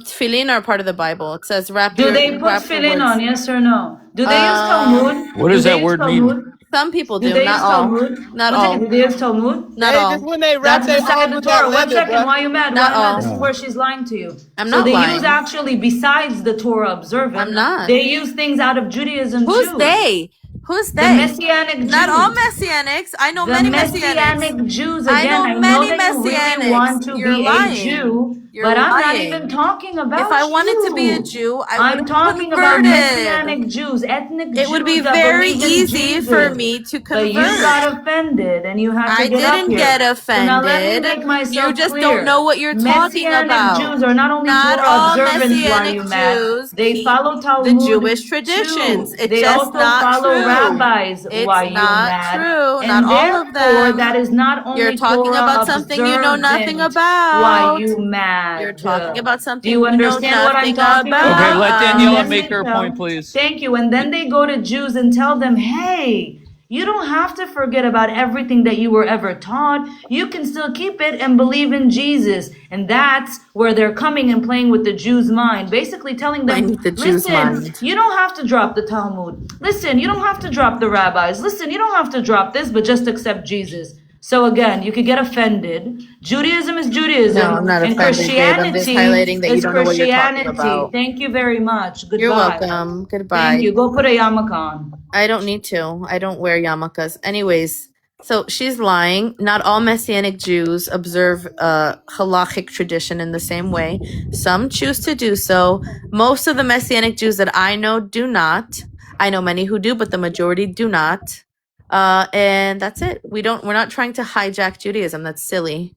Tefillin are part of the Bible. It says wrap. Do they put tefillin on? Yes or no? Do they use Talmud? What does that word mean? Some people Do do, they not use all. Talmud? Not One all. second, do they use Talmud? Not They all. just when they wrap That's their missing balls in the with that Torah. One leather, second, bruh. why you mad? Not Why you mad? all. This is where she's lying to you. I'm So not they lying. use actually, besides the Torah observant, I'm not. they use things out of Judaism Who's too. they? Who's The they? Messianic Jews. Not all Messianics. I know The many Messianic Messianics. Jews, I again, know I know many that you really want Messianics. to You're be lying. a Jew, You're but I'm not lying. even talking about If I wanted to be a you. Jew, I would I'm have talking about converted. Messianic Jews, ethnic It would be Jews that very believe in easy for Jesus. me to But you convert. got offended and you had to I get up didn't here. get So now let me offended. make myself You just clear. don't know what you're talking Messianic about. Jews are not only Not Torah all observants, why Messianic you mad? Jews They keep follow the Talmud Jewish traditions. too. It's They just also not follow true. rabbis, It's why you not mad? true. And Not all of therefore, them. that is not only You're talking Torah about something you know nothing observant, why about. you mad? You're talking about Do something you you know understand what I'm nothing talking about. Okay, about? let And Daniela then make they her tell, point, please. thank you. And then they go to Jews and tell them, hey, you don't have to forget about everything that you were ever taught. You can still keep it and believe in Jesus. And that's where they're coming and playing with the Jews' mind. Basically telling them, Playing with the Jews' listen, mind. you don't have to drop the Talmud. Listen, you don't have to drop the rabbis. Listen, you don't have to drop this, but just accept Jesus. So again, you could get offended. Judaism is Judaism. No, I'm not and offended, babe. I'm just highlighting that you is don't know what you're talking Christianity. about. Thank you very much. Goodbye. You're welcome. Goodbye. Thank you. Go put a yarmulke on. I don't need to. I don't wear yarmulkes. Anyways, so she's lying. Not all Messianic Jews observe halachic tradition in the same way. Some choose to do so. Most of the Messianic Jews that I know do not. I know many who do, but the majority do not. And that's it. We're not trying to hijack Judaism. That's silly.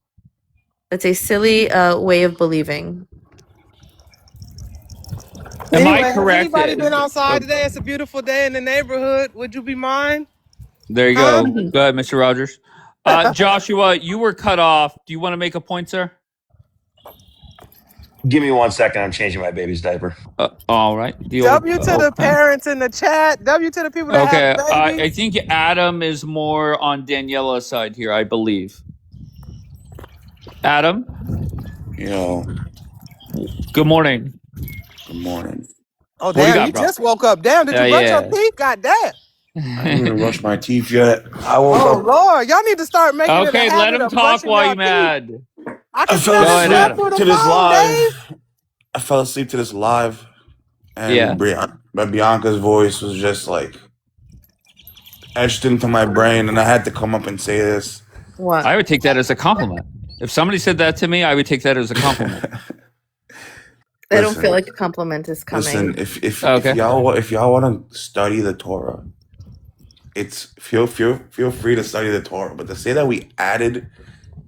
That's a silly way of believing. Am Anyway, I has correct? anybody been outside today? It's a beautiful day in the neighborhood. Would you be mine? There you Huh? go. Go ahead, Mr. Rogers. Joshua, you were cut off. Do you want to make a point, sir? Give me 1 second. I'm changing my baby's diaper. All right. W to the parents in the chat. W to the people that Okay. have babies. I think Adam is more on Daniela's side here, I believe. Adam? Yo. Good morning. Good morning. Oh, What do you damn, got, you bro? just woke up. Damn, did you brush your teeth? God damn. I didn't even brush my teeth yet. I woke Oh, up. Lord. Y'all need to start making it a Okay, habit let him of talk brushing while your you're mad. I can I smell fell the sweat through asleep the to this phone, Dave. live. I fell asleep to this live. And Yeah. Bianca's voice was just like etched into my brain. And I had to come up and say this. What? I would take that as a compliment. If somebody said that to me, I would take that as a compliment. I don't feel like a compliment is coming. Listen, if y'all want to study the Torah, it's feel free to study the Torah. But to say that we added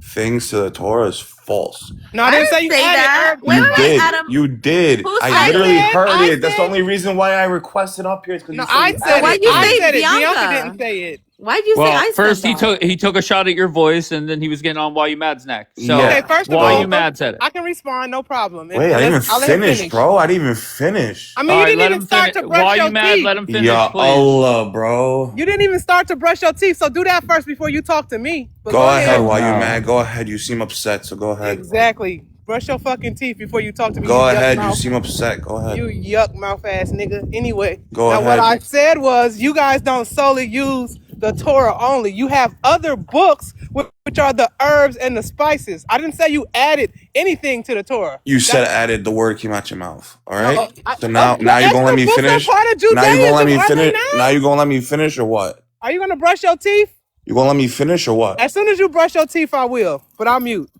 things to the Torah is false. No, I didn't say you added that. Wait, You did. Adam. You did. Who I said literally it? heard I it. That's the only reason why I requested up here. Is because No, you said I you said added Why'd it. you I say said it. Bianca? Bianca didn't say it. Why'd you say Well, I first said that? he took a shot at your voice, and then he was getting on Why You Mad's neck. So Yeah. Okay, first of Why all, You Mad said it. I can respond, no problem. Wait, I didn't I'll let him even finish. finish, bro. I didn't even finish. I mean, All you right, didn't let even him start finish. to brush Why your You Mad? teeth. Let him finish, Ya please. Allah, bro. You didn't even start to brush your teeth, so do that first before you talk to me. But Go ahead. Why you No. mad? Go ahead. You seem upset, so go ahead. Exactly. Brush your fucking teeth before you talk to me. Go you ahead. Yuck You mouth. seem upset. Go ahead. You yuck mouth ass nigga. Anyway, Go now ahead. what I said was you guys don't solely use the Torah only. You have other books which are the herbs and the spices. I didn't say you added anything to the Torah. You said added, the word came out your mouth. All right. So now the you gonna let me extra books finish? are part of Now you gonna let me Judaism, are they finish? not? Now you gonna let me finish or what? Are you gonna brush your teeth? You gonna let me finish or what? As soon as you brush your teeth, I will. But I'll mute.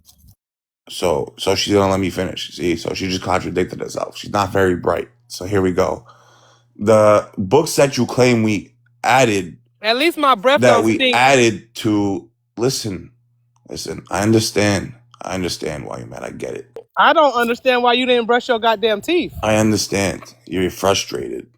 So she's gonna let me finish. See, so she just contradicted herself. She's not very bright. So here we go. The books that you claim we added, At least my breath that don't we stink. added to listen. I understand why you're mad. I get it. I don't understand why you didn't brush your goddamn teeth. I understand. You're frustrated.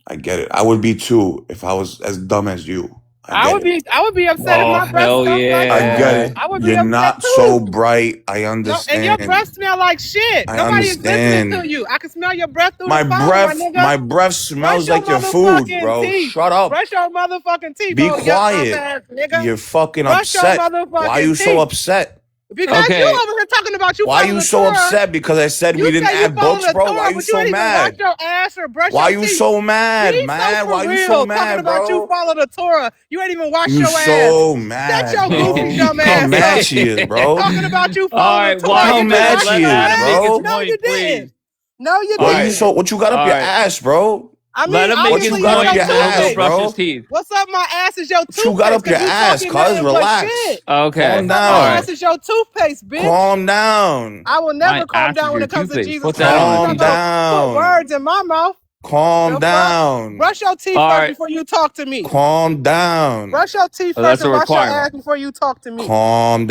I get it. I would be too if I was as dumb as you. I would be upset if Oh, my breath hell smelled like I that. get it. I would be You're upset not too. so bright. I No, understand. and your breath smell like shit. I Nobody is listening understand. to you. I can smell your breath through My the phone, breath, my nigga. my breath smells Brush like your food, motherfucking bro. teeth. Shut up. Brush your motherfucking teeth. Be oh, yuck mouth quiet. ass nigga. You're fucking Brush your upset. motherfucking Why are you so teeth. upset? Because you over here talking about you Why follow you the so Torah. upset because I said we didn't say you add follow books, the bro? Torah, Why you but you so ain't even wash mad? your ass or brush Why your you teeth. so mad, Be man? so Why for you real, so talking mad, about you bro? follow the Torah. You ain't even wash You your so ass. mad, Shut your goofy bro. dumb Look how ass mad up. she is, bro. Talking about you All follow right, the Torah. Look how You Washington, didn't mad wash she let your is, Adam make ass. his bro. No, point, you please. didn't. No, you All What right, didn't. what you got up all your right. ass, bro? I Let mean, him make What his you obviously got it's up your point, your and he'll go ass, toothpaste. brush his bro? teeth. What's up my ass is your What you got toothpaste up your because you ass, talking cuz? nothing but Relax. shit. Okay, Calm What's up my all down. ass right. is your toothpaste, bitch. Calm down. I will My never calm ass is down when your it comes to toothpaste. Jesus Put that Christ. on You're a Calm not gonna t-shirt. put down. words in my mouth. Calm The fuck? down. Brush your teeth All first right, before you talk to me. Calm down. Brush your teeth well, first that's a and wash your ass requirement. before you talk to me. Calm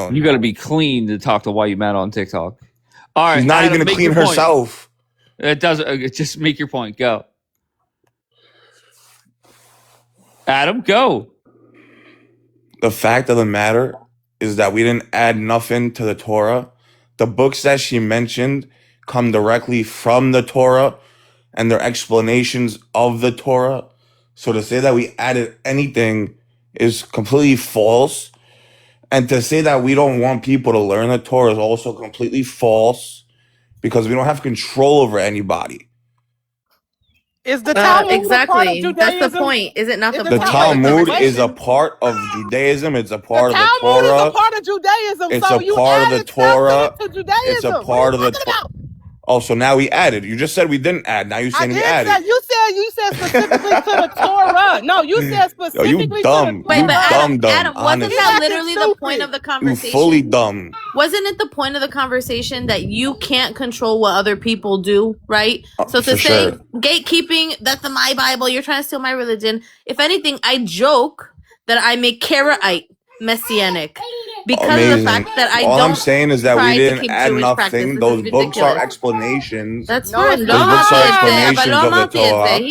You down. got to be clean to talk to white men on TikTok. All She's right, not even Adam, gonna make clean your point. herself. It doesn't. Just make your point. Go, Adam. Go. The fact of the matter is that we didn't add nothing to the Torah. The books that she mentioned come directly from the Torah and their explanations of the Torah. So to say that we added anything is completely false. And to say that we don't want people to learn the Torah is also completely false because we don't have control over anybody. Is the Talmud a part of Exactly. That's the Judaism? point. Is it not Is the the The point Talmud? of the Talmud is a conversation? part of Judaism. It's a The part of the Talmud is a Torah. part of Judaism, It's so a you part of the added stuff Torah. to It's a Judaism. What are you part of the talking Torah. about? Oh, so now we added. You just said we didn't add. Now you're I saying we did say added. you said specifically to the Torah. No, you said Yo, you specifically to the dumb. Wait, You but Torah. dumb, Wasn't He that honestly. acting literally the point stupid. of the You fully conversation? dumb. Wasn't it the point of the conversation that you can't control what other people do, right? So to For say sure. gatekeeping, that's my Bible, you're trying to steal my religion. If anything, I joke that I'm a Karaite messianic because of the fact Amazing. that I All I'm don't saying is that we try to didn't keep add Jewish nothing. practices. This Those is books are ridiculous. explanations. That's No, fine. it's Those books are not. explanations of the Torah. And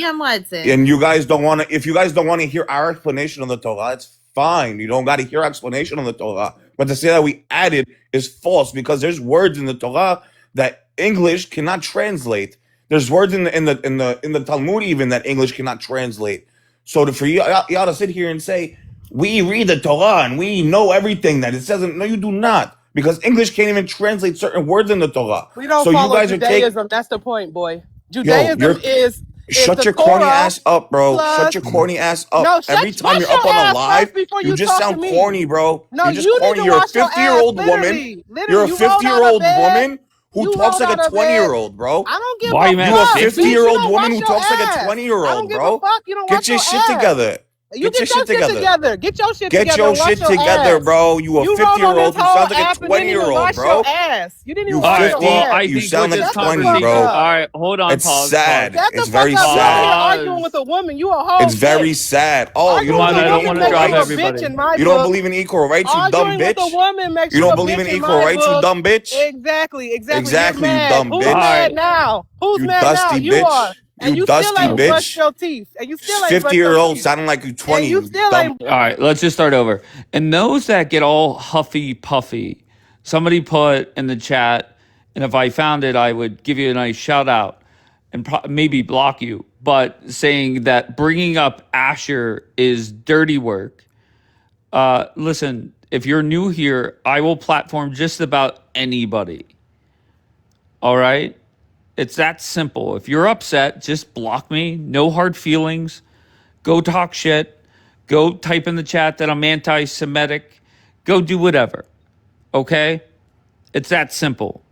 And you guys don't want to, if you guys don't want to hear our explanation of the Torah, it's fine. You don't got to hear explanation of the Torah. But to say that we added is false because there's words in the Torah that English cannot translate. There's words in the Talmud even that English cannot translate. So for y'all to sit here and say we read the Torah and we know everything that it says, no, you do not, because English can't even translate certain words in the Torah. We don't So you follow guys are taking, Judaism. That's the point, boy. yo, Judaism is shut the your corny Torah ass up, bro. Shut plus. your corny ass up. No, Every time wash you're up your on a ass live, first before you you just talk to sound me. corny, bro. No, You're just you need corny. to You're a wash your ass. 50-year-old woman. Literally, You're a you rolled out of 50-year-old bed. woman who You talks rolled like a out of bed. 20-year-old, bro. I don't give Why a you mad You a fuck, bitch. You 50-year-old don't woman wash who your talks like a ass. I 20-year-old, don't give a bro. fuck. You don't Get wash your your shit ass. together. You Get your shit shit together. together. Get your shit Get together your and wash shit your together, ass. bro. You a You rolled on this 50-year-old who whole sounds like a app and didn't even 20-year-old, wash your bro. ass. You didn't even You All wash right. your 50. Well, ass. I You think with sound like this Shut the 20, fuck conversation. bro. up. All right, hold on. It's Pause. sad. Shut It's the fuck very up. You over here sad. arguing with a woman. You a whole It's very bitch. sad. Oh, you Arguing don't Come on, with I a believe in don't woman want to equal makes drop you a rights? bitch everybody. in my You don't book. believe in equal rights, you dumb Arguing with a bitch? woman makes You you don't a believe bitch in in equal my rights, you book. dumb bitch? Exactly. You're Exactly, you mad. dumb Who's All bitch. mad right. now? Who's You mad now? dusty You are. bitch. And You you still dusty ain't Okay. brushed bitch. your teeth. And you still ain't brushed your 50-year-old teeth. sounding like you 20, And you you still dumb. ain't. All right, let's just start over. And those that get all huffy puffy, somebody put in the chat, and if I found it, I would give you a nice shout out and maybe block you, but saying that bringing up Asher is dirty work. Listen, if you're new here, I will platform just about anybody. All right? It's that simple. If you're upset, just block me. No hard feelings. Go talk shit. Go type in the chat that I'm anti Semitic. Go do whatever. Okay? It's that simple.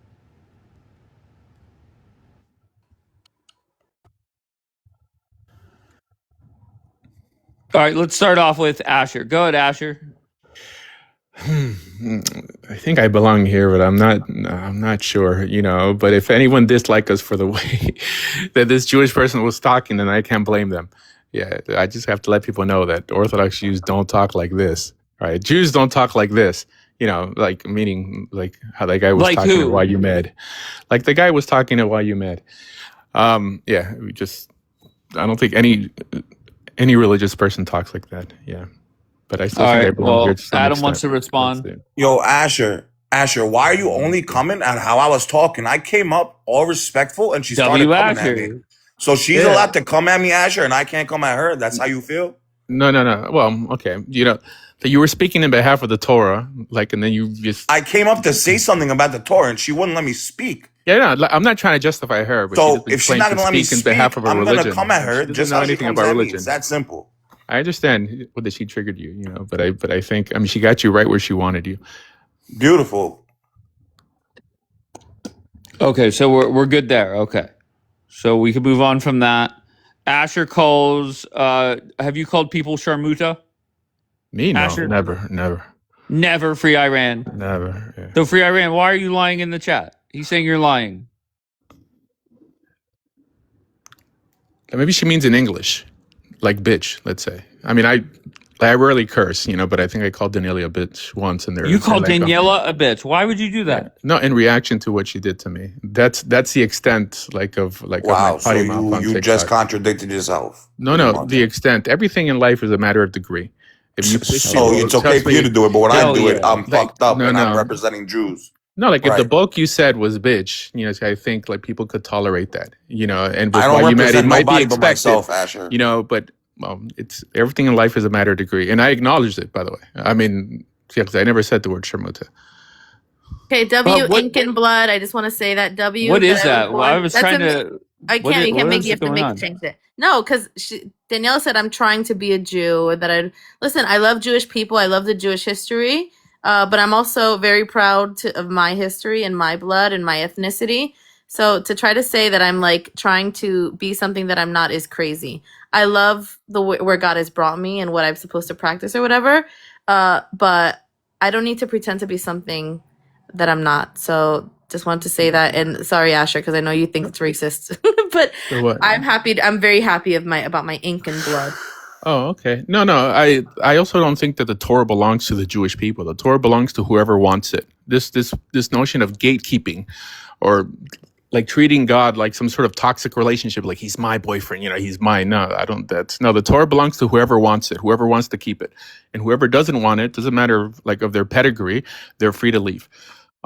All right, let's start off with Asher. Go ahead, Asher. I think I belong here, but I'm not sure, but if anyone disliked us for the way that this Jewish person was talking, then I can't blame them. Yeah, I just have to let people know that Orthodox Jews don't talk like this, right? Jews don't talk like this, like meaning like how that guy was Like talking at who? Why You Mad. Like the guy was talking at Why You Mad. Yeah, I don't think any religious person talks like that. Yeah. But I still All think I right, belong here well, to some Adam wants extent. to That's respond. it. Yo, Asher, why are you only coming at how I was talking? I came up all respectful and she started W. coming at me. Asher. So she's Yeah. allowed to come at me, Asher, and I can't come at her. That's how you feel? No. Well, okay. So you were speaking in behalf of the Torah, like, and then you just... I came up to say something about the Torah, and she wouldn't let me speak. Yeah, no, I'm not trying to justify her, but she So doesn't if she's claim not to going to let me speak in speak, behalf of a I'm going to religion. come at She her doesn't just know how she anything comes about at me. religion. It's that simple. I understand that she triggered you, you know, but I think, I mean, she got you right where she wanted you. Beautiful. Okay, so we're good there. Okay, so we can move on from that. Asher calls. Have you called people Sharmuta? Me? No, Asher? never. Never. Free Iran. Never. Yeah. So Free Iran, why are you lying in the chat? He's saying you're lying. Maybe she means in English, like bitch, let's say. I mean, I rarely curse, you know, but I think I called Daniela a bitch once, and You called Daniela a bitch. Why would you do that? No, in reaction to what she did to me. That's the extent, of my Wow. So potty mouth on you TikTok. just contradicted yourself. No, the extent. Everything in life is a matter of degree. If you push So people, it's okay for you to do it, but when I do it, I'm fucked up, and I'm No. representing Jews. No, like if the Right. bulk you said was bitch, you know, I think like people could tolerate that, you know, and with I don't why you mad, it represent might be nobody but expected, myself, Asher. you know, but it's everything in life is a matter of degree, and I acknowledged it, by the way. I mean, yeah, because I never said the word sharmuta. Okay, W ink and blood. I just want to say that W. What that is I that? was Well, I born- was that's trying a- to. I can't. You can't make. You have to make on? change it. No, because Daniela said I'm trying to be a Jew. That I listen. I love Jewish people. I love the Jewish history. But I'm also very proud of my history and my blood and my ethnicity. So to try to say that I'm like trying to be something that I'm not is crazy. I love where God has brought me and what I'm supposed to practice or whatever. But I don't need to pretend to be something that I'm not. So just wanted to say that. And sorry, Asher, because I know you think it's racist, but I'm happy. I'm very happy about my ink and blood. Oh, okay. No, I also don't think that the Torah belongs to the Jewish people. The Torah belongs to whoever wants it. This notion of gatekeeping, or like treating God like some sort of toxic relationship, like he's my boyfriend, you know, he's mine. No, I don't. The Torah belongs to whoever wants it, whoever wants to keep it, and whoever doesn't want it, doesn't matter like of their pedigree, they're free to leave.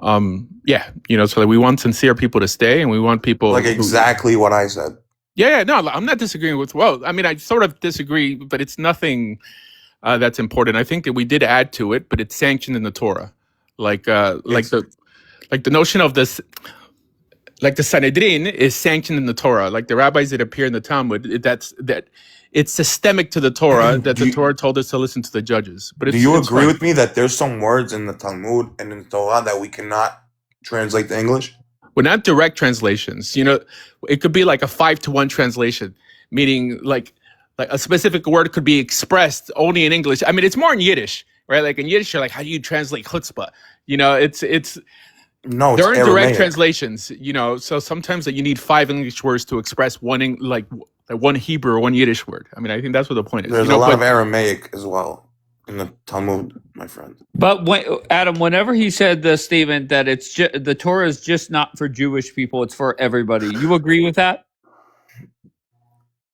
Yeah, you know, so we want sincere people to stay, and we want people Like exactly what I said. Yeah, no, I'm not disagreeing with. Well, I mean, I sort of disagree, but it's nothing that's important. I think that we did add to it, but it's sanctioned in the Torah, like the notion of this, like the Sanhedrin is sanctioned in the Torah, like the rabbis that appear in the Talmud. That it's systemic to the Torah that the Torah told us to listen to the judges. But do you agree with me that there's some words in the Talmud and in the Torah that we cannot translate to English? Well, not direct translations. You know, it could be like a 5-to-1 translation, meaning like a specific word could be expressed only in English. I mean, it's more in Yiddish, right? Like in Yiddish, you're like, how do you translate chutzpah? You know, no, there it's are direct Aramaic. translations. You know, so sometimes you need 5 English words to express one Hebrew or one Yiddish word. I mean, I think that's what the point is. There's a lot of Aramaic as well in the Talmud, my friend. But Adam, whenever he said the statement that it's the Torah is just not for Jewish people, it's for everybody. You agree with that,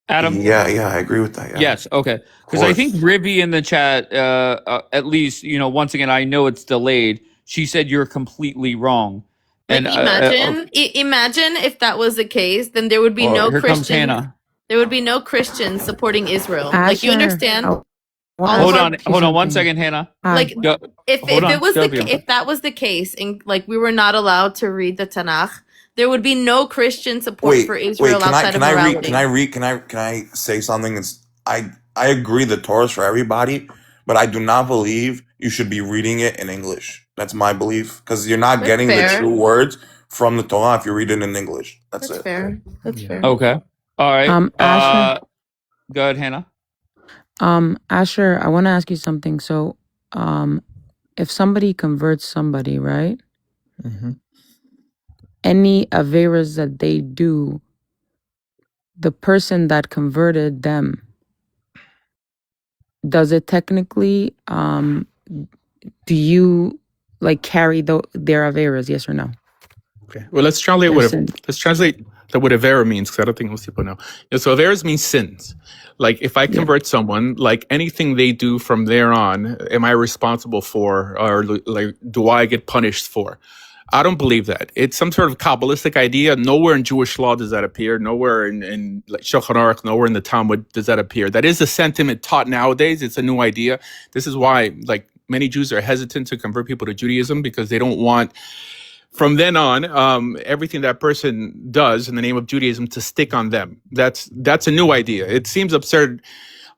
Adam? Yeah, I agree with that. Yeah. Yes, okay. Because I think Ribby in the chat, at least, you know, once again, I know it's delayed. She said you're completely wrong. Like, And imagine if that was the case, then there would be no here comes Christians. Hannah. There would be no Christians supporting Israel. Asher, Like, you understand? Hold on 1 second, Hannah. Like, if hold on, it was Sylvia. if that was the case, and like we were not allowed to read the Tanakh, there would be no Christian support for Israel outside of morality. Can I say something? I agree the Torah is for everybody, but I do not believe you should be reading it in English. That's my belief, because you're not getting the true words from the Torah if you read it in English. That's it. Fair. That's fair. Okay. All right. Asher. Go ahead, Hannah. Asher, I want to ask you something. So, if somebody converts somebody, right? Mm-hmm. Any averas that they do, the person that converted them, does it technically, do you like carry their averas? Yes or no? Okay. Well, let's translate what avera means, because I don't think most people know. Yeah, so averas means sins. Like if I convert someone, like anything they do from there on, am I responsible for, or like do I get punished for? I don't believe that. It's some sort of Kabbalistic idea. Nowhere in Jewish law does that appear. Nowhere in like Shulchan Aruch, nowhere in the Talmud does that appear. That is the sentiment taught nowadays. It's a new idea. This is why, like, many Jews are hesitant to convert people to Judaism because they don't want, from then on, everything that person does in the name of Judaism to stick on them. That's a new idea. It seems absurd.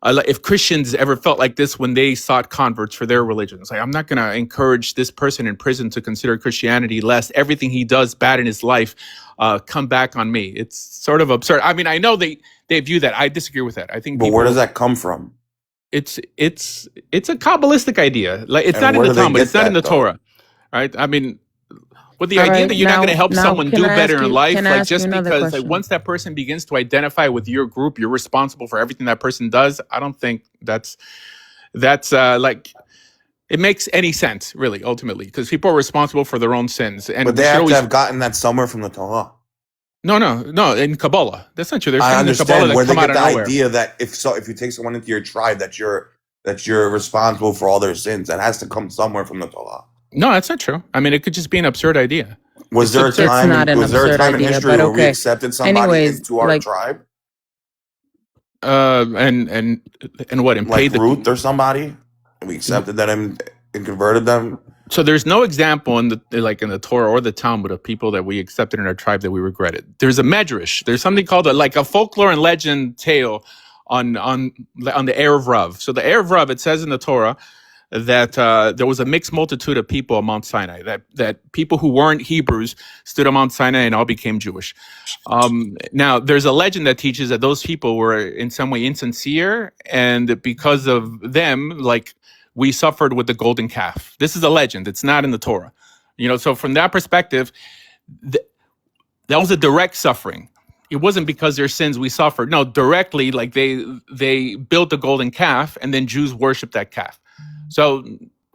If Christians ever felt like this when they sought converts for their religions, like, I'm not going to encourage this person in prison to consider Christianity lest everything he does bad in his life come back on me. It's sort of absurd. I mean, I know they view that. I disagree with that. I think. But where does that come from? It's a Kabbalistic idea. Like, it's And not in where the do they Talmud. get It's not in that, the though? Torah, right? I mean, with the All idea right, that you're not going to now, help someone can do I better ask in you? life, Can I like, ask you just another because, like, question? once that person begins to identify with your group, you're responsible for everything that person does. I don't think that's like, it makes any sense, really, ultimately, because people are responsible for their own sins, and But we they should have to always. have gotten that somewhere from the Torah. No, in Kabbalah, that's not true. There's I things in Kabbalah understand where that they come out get of the nowhere. idea that if you take someone into your tribe, that you're responsible for all their sins. That has to come somewhere from the Torah. No, that's not true. I mean, it could just be an absurd idea. Was It's there a absurd. It's not an was there a absurd time in idea, history but where we okay. accepted somebody Anyways, into our like, tribe, And what, and like paid the. Ruth or somebody? And we accepted them and converted them. So there's no example in the Torah or the Talmud of people that we accepted in our tribe that we regretted. There's a medrash. There's something called a folklore and legend tale on the Erev Rav. So the Erev Rav, it says in the Torah that there was a mixed multitude of people on Mount Sinai. That people who weren't Hebrews stood on Mount Sinai and all became Jewish. Now there's a legend that teaches that those people were in some way insincere, and because of them, like, we suffered with the golden calf. This is a legend. It's not in the Torah. So from that perspective, that was a direct suffering. It wasn't because their sins we suffered. No, directly, like, they built the golden calf, and then Jews worshiped that calf. So,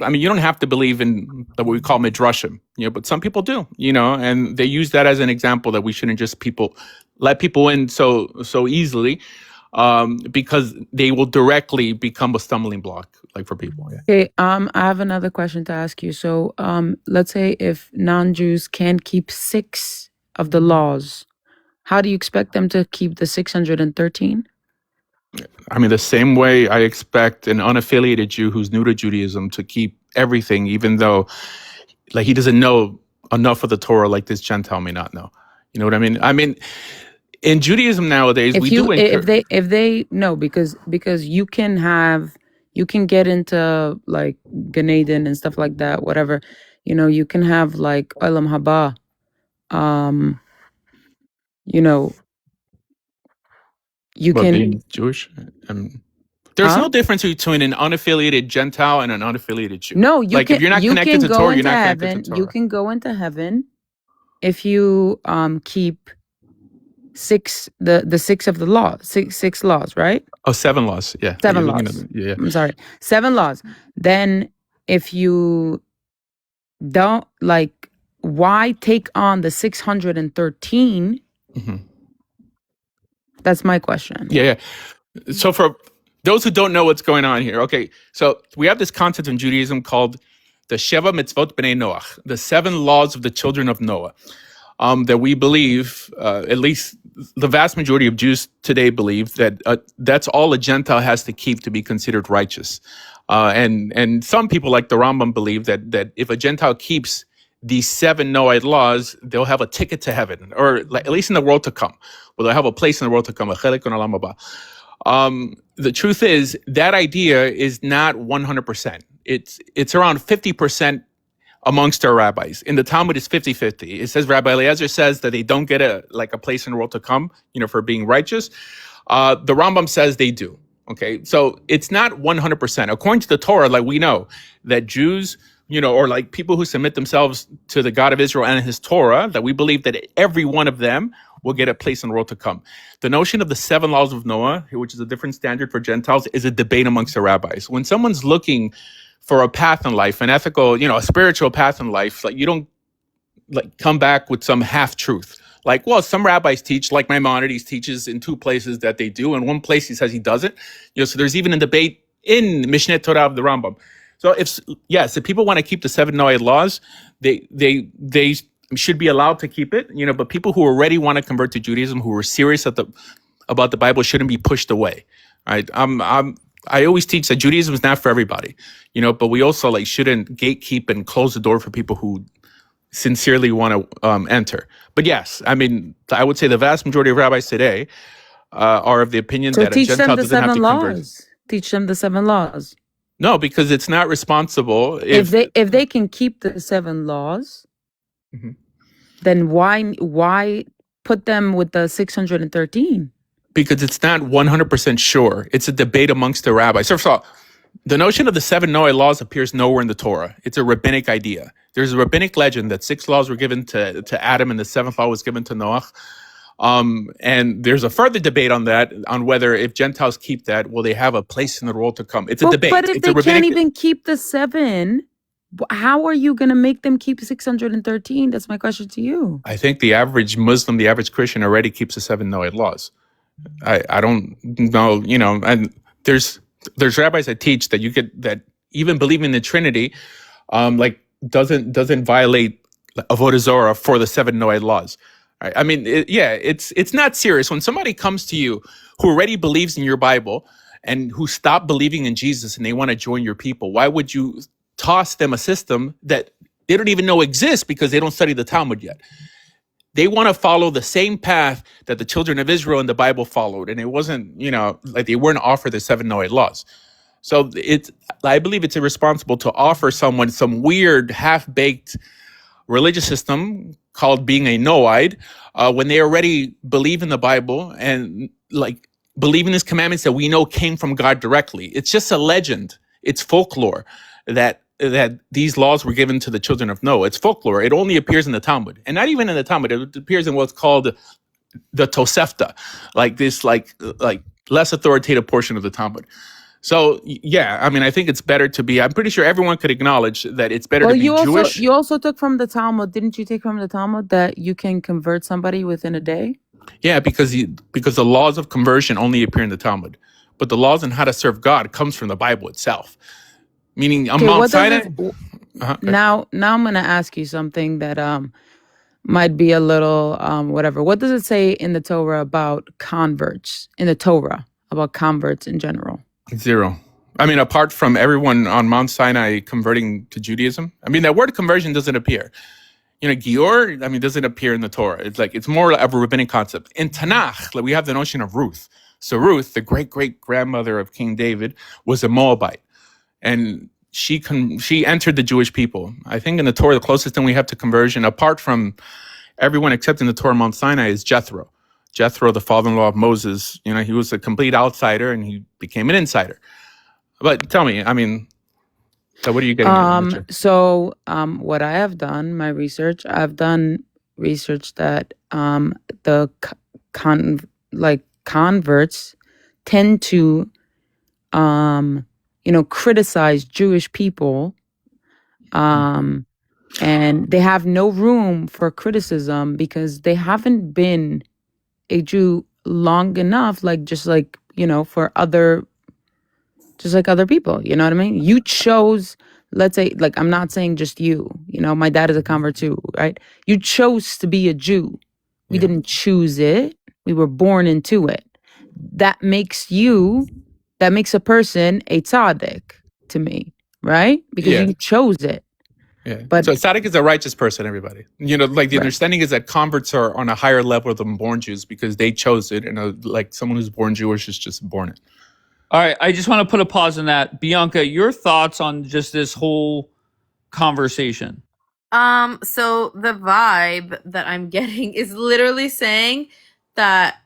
I mean, you don't have to believe in what we call midrashim, but some people do, and they use that as an example that we shouldn't just let people in so easily, because they will directly become a stumbling block, like, for people. Yeah. Okay, I have another question to ask you. So, let's say if non-Jews can't keep 6 of the laws, how do you expect them to keep the 613? I mean, the same way I expect an unaffiliated Jew who's new to Judaism to keep everything, even though, like, he doesn't know enough of the Torah like this Gentile may not know. You know what I mean? I mean, in Judaism nowadays, If they no, because you can get into, like, Gan Eden and stuff like that, whatever. You can have, like, Olam Haba. You But can. being Jewish, there's Huh? no difference between an unaffiliated Gentile and an unaffiliated Jew. No, you Like, can. if you're not You connected can to go Torah, you're into not connected heaven. to Torah. You can go into heaven if you keep 6 the 6 of the law, six laws, right? Oh, 7 laws. Yeah. 7 You're looking laws. at- yeah. I'm sorry, 7 laws. Then if you don't, like, why take on the 613? Mhm. That's my question. Yeah. So for those who don't know what's going on here, okay, so we have this concept in Judaism called the Sheva Mitzvot B'nai Noach, the 7 laws of the children of Noah, that we believe, at least the vast majority of Jews today believe, that that's all a Gentile has to keep to be considered righteous. And some people, like the Rambam, believe that if a Gentile keeps these 7 Noahide laws, they'll have a ticket to heaven, or at least in the world to come. Well, they'll have a place in the world to come. The truth is that idea is not 100%. It's around 50% amongst our rabbis. In the Talmud, it's 50-50. It says Rabbi Eliezer says that they don't get a place in the world to come, for being righteous. The Rambam says they do. Okay, so it's not 100%. According to the Torah, like, we know that Jews, or like people who submit themselves to the God of Israel and his Torah, that we believe that every one of them will get a place in the world to come. The notion of the 7 laws of Noah, which is a different standard for Gentiles, is a debate amongst the rabbis. When someone's looking for a path in life, an ethical, a spiritual path in life, like, you don't, like, come back with some half truth. Like, well, some rabbis teach, like Maimonides teaches in 2 places that they do, and one place he says he doesn't. So there's even a debate in Mishneh Torah of the Rambam. So if people want to keep the 7 Noahide laws, they should be allowed to keep it, but people who already want to convert to Judaism, who are serious about the Bible, shouldn't be pushed away. Right? I always teach that Judaism is not for everybody, but we also shouldn't gatekeep and close the door for people who sincerely want to enter. But yes, I mean, I would say the vast majority of rabbis today are of the opinion So that a teach them Gentile the doesn't have to 7 convert. laws. Teach them the 7 laws. No, because it's not responsible If they can keep the 7 laws, Mhm. then why put them with the 613? Because it's not 100% sure. It's a debate amongst the rabbis. First of all, the notion of the 7 Noahide laws appears nowhere in the Torah. It's a rabbinic idea. There's a rabbinic legend that 6 laws were given to Adam and the 7th law was given to Noah. And there's a further debate on that, on whether if Gentiles keep that, will they have a place in the world to come? It's a debate. But if it's they a rabbinic. can't even keep the 7, how are you going to make them keep 613? That's my question to you. I think the average Muslim, the average Christian already keeps the 7 Noahide laws. I don't know, and there's rabbis that teach that that even believing in the Trinity, doesn't violate Avodah Zorah for the 7 Noahide laws. Right? I mean, it's not serious when somebody comes to you who already believes in your Bible and who stopped believing in Jesus and they want to join your people. Why would you toss them a system that they don't even know exists because they don't study the Talmud yet? They want to follow the same path that the children of Israel in the Bible followed. And it wasn't, they weren't offered the 7 Noahide laws. So I believe it's irresponsible to offer someone some weird, half-baked religious system called being a Noahide when they already believe in the Bible and believe in his commandments that we know came from God directly. It's just a legend. It's folklore that these laws were given to the children of Noah. It's folklore. It only appears in the Talmud, and not even in the Talmud. It appears in what's called the Tosefta, this less authoritative portion of the Talmud. So yeah, I mean, I think it's better to be. I'm pretty sure everyone could acknowledge that it's better to be Jewish. You also took from the Talmud, didn't you? Take from the Talmud that you can convert somebody within a day. Yeah, because the laws of conversion only appear in the Talmud, but the laws on how to serve God comes from the Bible itself. Meaning, on Mount Sinai. Now I'm going to ask you something that might be a little whatever. What does it say in the Torah about converts? In the Torah about converts in general? 0. I mean, apart from everyone on Mount Sinai converting to Judaism. I mean, that word conversion doesn't appear. Gior, I mean, doesn't appear in the Torah. It's more of a rabbinic concept. In Tanakh, we have the notion of Ruth. So Ruth, the great-great-grandmother of King David, was a Moabite. And she entered the Jewish people. I think in the Torah, the closest thing we have to conversion, apart from everyone except in the Torah Mount Sinai, is Jethro. Jethro, the father-in-law of Moses, he was a complete outsider and he became an insider. But tell me, I mean, so what are you getting at? So what I have done, my research, I've done research that the converts tend to criticize Jewish people, and they have no room for criticism because they haven't been a Jew long enough, for other people, you know what I mean? You chose, let's say, I'm not saying just you, my dad is a convert too, right? You chose to be a Jew. We didn't choose it. We were born into it. That makes a person a tzaddik to me, right? Because you chose it. Yeah. But so tzaddik is a righteous person, everybody. The understanding is that converts are on a higher level than born Jews because they chose it, and someone who's born Jewish is just born it. All right, I just want to put a pause on that. Bianca, your thoughts on just this whole conversation? So the vibe that I'm getting is literally saying that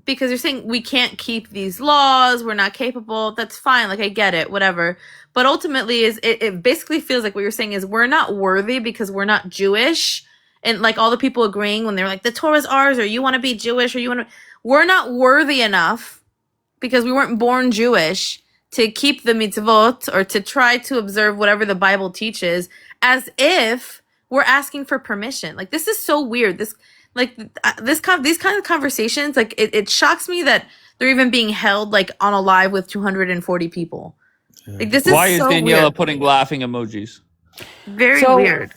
because you're saying we can't keep these laws, we're not capable, that's fine, I get it, whatever. But ultimately it basically feels like what you're saying is we're not worthy because we're not Jewish. And all the people agreeing when they're the Torah's ours, or you want to be Jewish, or we're not worthy enough because we weren't born Jewish to keep the mitzvot or to try to observe whatever the Bible teaches, as if we're asking for permission. This is so weird. These kind of conversations, it shocks me that they're even being held on a live with 240 people. Like this Why is is so Daniela weird. putting laughing emojis? Very So weird.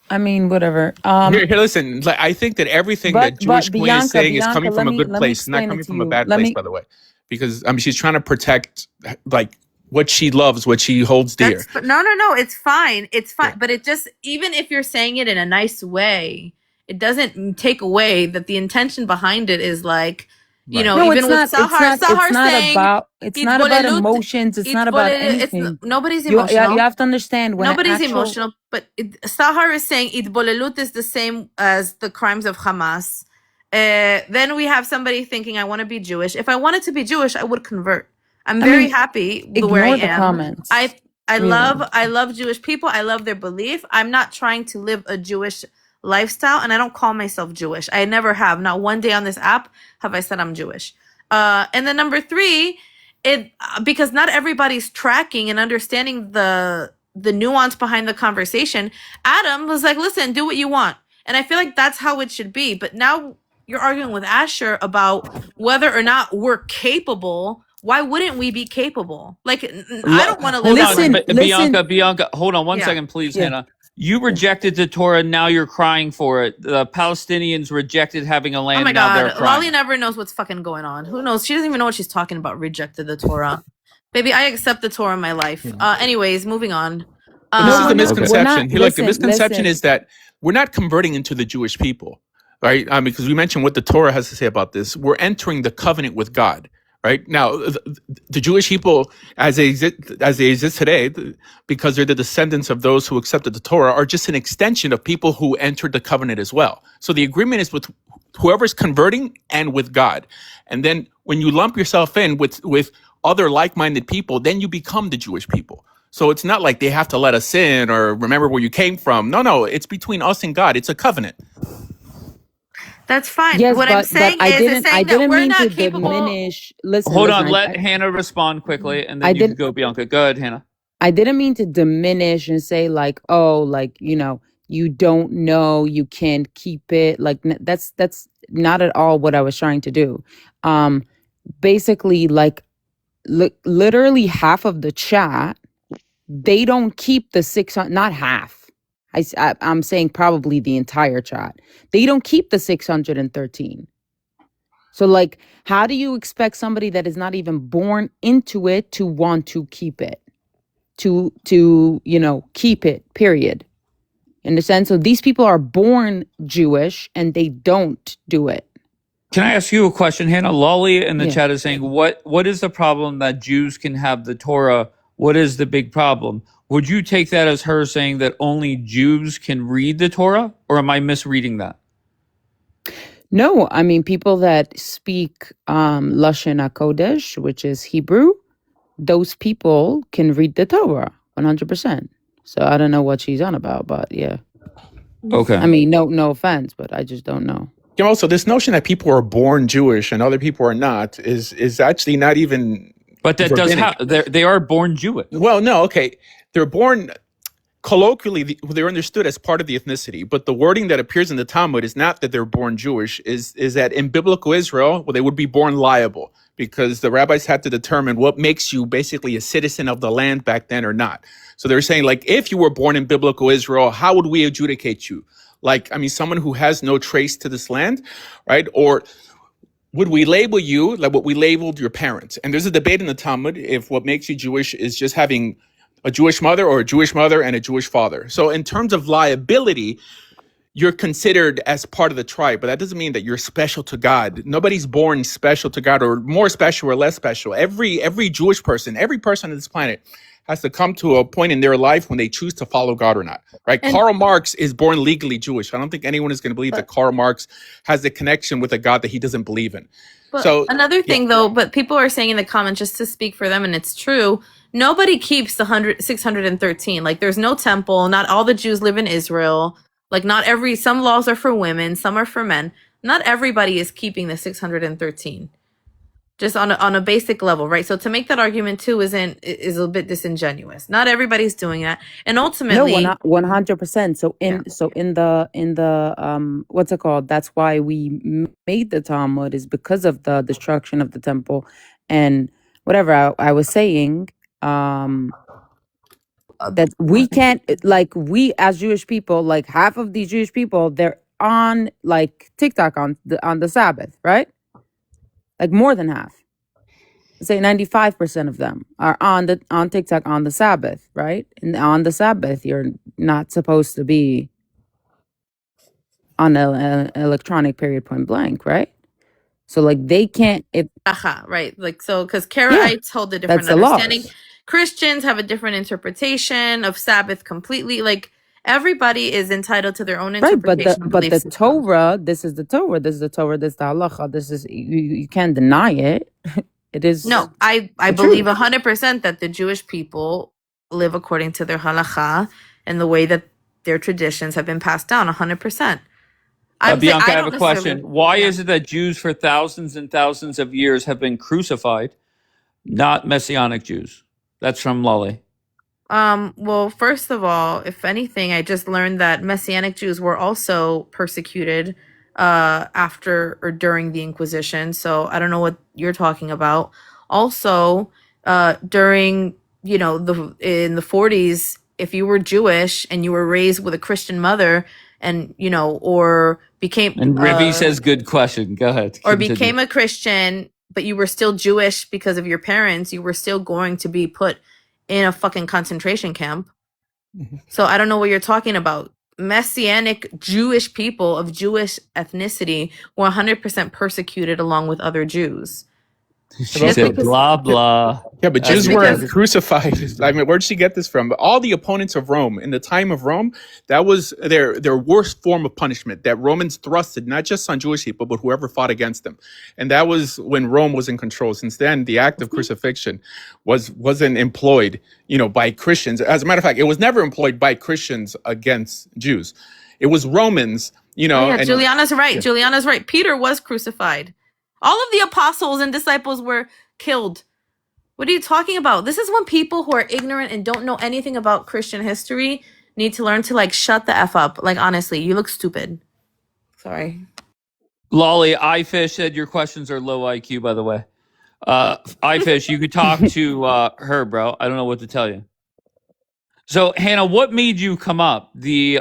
I mean, whatever. Here, listen. Like, I think that everything But that Jewish Queen is saying is Bianca, coming from a good let me place, not explain it coming to from a you. bad Let place, me by the way. Because she's trying to protect like what she loves, what she holds dear. But no, it's fine. It's fine. But it just, even if you're saying it in a nice way, it doesn't take away that the intention behind it is like, you know, No, even with Sahar saying it's not about emotions. It's not about it's anything. nobody's You emotional. have to understand when Nobody's an actual emotional, but Sahar is saying itbolelut is the same as the crimes of Hamas. Then we have somebody thinking, I want to be Jewish. If I wanted to be Jewish, I would convert. I'm very happy the way I ignore the am. comments. I really. love Jewish people. I love their belief. I'm not trying to live a Jewish lifestyle, and I don't call myself Jewish. I never have. Not one day on this app have I said I'm Jewish. And then number 3, because not everybody's tracking and understanding the nuance behind the conversation. Adam was like, listen, do what you want. And I feel like that's how it should be. But now you're arguing with Asher about whether or not we're capable. Why wouldn't we be capable? Like, I don't want to live. Bianca, hold on one second, please, Hannah. You rejected the Torah, now you're crying for it. The Palestinians rejected having a land, Oh my now they're God, crying. Lolly never knows what's fucking going on. Who knows? She doesn't even know what she's talking about. Rejected the Torah. Baby, I accept the Torah in my life. Anyways, moving on. But this is the misconception. Okay. The misconception is that we're not converting into the Jewish people, right? Because we mentioned what the Torah has to say about this. We're entering the covenant with God, right? Now, the Jewish people, as they exist today, because they're the descendants of those who accepted the Torah, are just an extension of people who entered the covenant as well. So the agreement is with whoever's converting and with God. And then when you lump yourself in with other like-minded people, then you become the Jewish people. So it's not like they have to let us in or remember where you came from. No, it's between us and God. It's a covenant. That's fine. Yes, what I'm saying I is didn't that we're mean not to capable. diminish. Listen, Hold listen, on, let Hannah respond quickly, and then I you can didn't- go, Bianca. Go ahead, Hannah. I didn't mean to diminish and say like, oh, like, you know, you don't know, you can't keep it. Like that's not at all what I was trying to do. Basically, like literally half of the chat, they don't keep the 600, not half. I'm saying probably the entire chat. They don't keep the 613. So like, how do you expect somebody that is not even born into it to want to keep it? To you know, keep it, period. In the sense, so these people are born Jewish and they don't do it. Can I ask you a question, Hannah? Lolly in the chat is saying, what is the problem that Jews can have the Torah? What is the big problem? Would you take that as her saying that only Jews can read the Torah, or am I misreading that? No, I mean, people that speak Lashon HaKodesh, which is Hebrew, those people can read the Torah 100%. So I don't know what she's on about, but yeah. Okay. I mean, no offense, but I just don't know. You know, also this notion that people are born Jewish and other people are not is actually not even. But that they are born Jewish. Well, no, okay, they're born. Colloquially, they're understood as part of the ethnicity, but the wording that appears in the Talmud is not that they're born Jewish, is that in biblical Israel, well, they would be born liable, because the rabbis had to determine what makes you basically a citizen of the land back then or not. So they're saying, like, if you were born in biblical Israel, how would we adjudicate you? Like, I mean, someone who has no trace to this land, right? Or would we label you like what we labeled your parents? And there's a debate in the Talmud if what makes you Jewish is just having a Jewish mother or a Jewish mother and a Jewish father. So in terms of liability, you're considered as part of the tribe, but that doesn't mean that you're special to God. Nobody's born special to God or more special or less special. Every Jewish person, every person on this planet has to come to a point in their life when they choose to follow God or not, right? And Karl Marx is born legally Jewish. I don't think anyone is going to believe that Karl Marx has a connection with a God that he doesn't believe in. But So another thing, though, but people are saying in the comments, just to speak for them, and it's true, nobody keeps the 613. Like, there's no temple. Not all the Jews live in Israel. Like, some laws are for women, some are for men. Not everybody is keeping the 613. Just on a basic level, right? So to make that argument too is a bit disingenuous. Not everybody's doing that, and ultimately, No, 100%. So in the what's it called? That's why we made the Talmud, is because of the destruction of the temple and whatever I was saying, that we can't, like, we as Jewish people, like half of the Jewish people, they're on like TikTok on the Sabbath, right? Like more than half. Say 95% of them are on TikTok on the Sabbath, right? And on the Sabbath, you're not supposed to be on an electronic period point blank, right? So like they can't. Right, like, so because Karaites hold a different that's the understanding. laws. Christians have a different interpretation of Sabbath completely. Like everybody is entitled to their own Right, interpretation of but belief the system. Torah, this is the Torah, this is the Torah, this is the halacha, this is you can't deny it. It is No, I the believe truth. 100% that the Jewish people live according to their halacha and the way that their traditions have been passed down. 100%. Bianca, I have a question. Why is it that Jews for thousands and thousands of years have been crucified, not Messianic Jews? That's from Lolly. Well, first of all, if anything, I just learned that Messianic Jews were also persecuted after or during the Inquisition. So I don't know what you're talking about. Also, during, you know, in the 40s, if you were Jewish and you were raised with a Christian mother and, you know, or became And Rivi says, good question. Go ahead. or Continue. became a Christian, but you were still Jewish because of your parents, you were still going to be put in a fucking concentration camp. So I don't know what you're talking about. Messianic Jewish people of Jewish ethnicity were 100% persecuted along with other Jews. She said blah, blah. Yeah, but Jews weren't crucified. I mean, where'd she get this from? But all the opponents of Rome, in the time of Rome, that was their worst form of punishment that Romans thrusted, not just on Jewish people, but whoever fought against them. And that was when Rome was in control. Since then, the act of crucifixion wasn't employed, you know, by Christians. As a matter of fact, it was never employed by Christians against Jews. It was Romans, you know. Oh, yeah, and, Juliana's right. yeah. Juliana's right. Peter was crucified. All of the apostles and disciples were killed. What are you talking about? This is when people who are ignorant and don't know anything about Christian history need to learn to, like, shut the F up. Like, honestly, you look stupid. Sorry. Lolly, iFish said your questions are low IQ, by the way. iFish, you could talk to her, bro. I don't know what to tell you. So, Hannah, what made you come up? The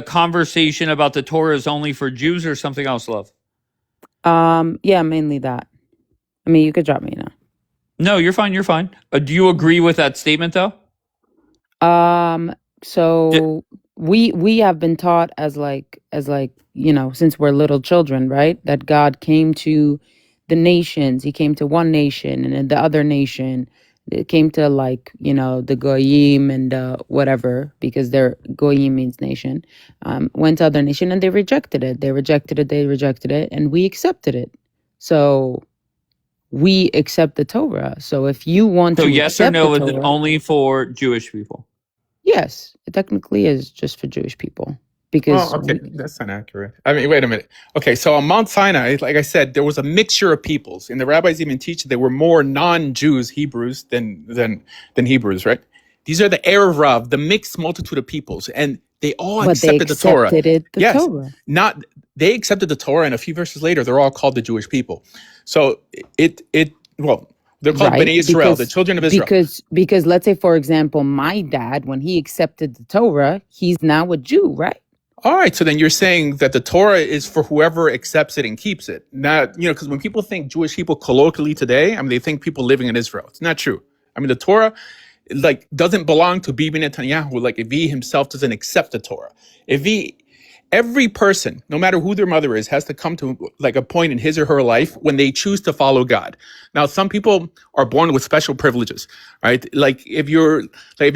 conversation about the Torah is only for Jews or something else, love? Yeah, mainly that. I mean, you could drop me now. No, you're fine. You're fine. Do you agree with that statement, though? So we have been taught as like, you know, since we're little children, right? That God came to the nations. He came to one nation, and then the other nation, it came to, like, you know, the goyim and whatever, because their goyim means nation. Went to other nation and they rejected it. They rejected it, and we accepted it. So we accept the Torah. So if you want So to yes or accept no, the is it Torah, only for Jewish people? yes, it technically is just for Jewish people. Because Oh, okay, that's not accurate. I mean, wait a minute. Okay, so on Mount Sinai, like I said, there was a mixture of peoples, and the rabbis even teach that there were more non-Jews Hebrews than Hebrews, right? These are the Erev Rav, the mixed multitude of peoples, and they all but they accepted the Torah. accepted the Yes, Torah. not they accepted the Torah, and a few verses later, they're all called the Jewish people. So they're called Right, Bnei Israel, the because children of Israel. because let's say, for example, my dad, when he accepted the Torah, he's now a Jew, right? All right, so then you're saying that the Torah is for whoever accepts it and keeps it. Not, you know, because when people think Jewish people colloquially today, I mean, they think people living in Israel. It's not true. I mean, the Torah, like, doesn't belong to Bibi Netanyahu. Like, if he himself doesn't accept the Torah, every person, no matter who their mother is, has to come to, like, a point in his or her life when they choose to follow God. Now, some people are born with special privileges, right? Like, if you're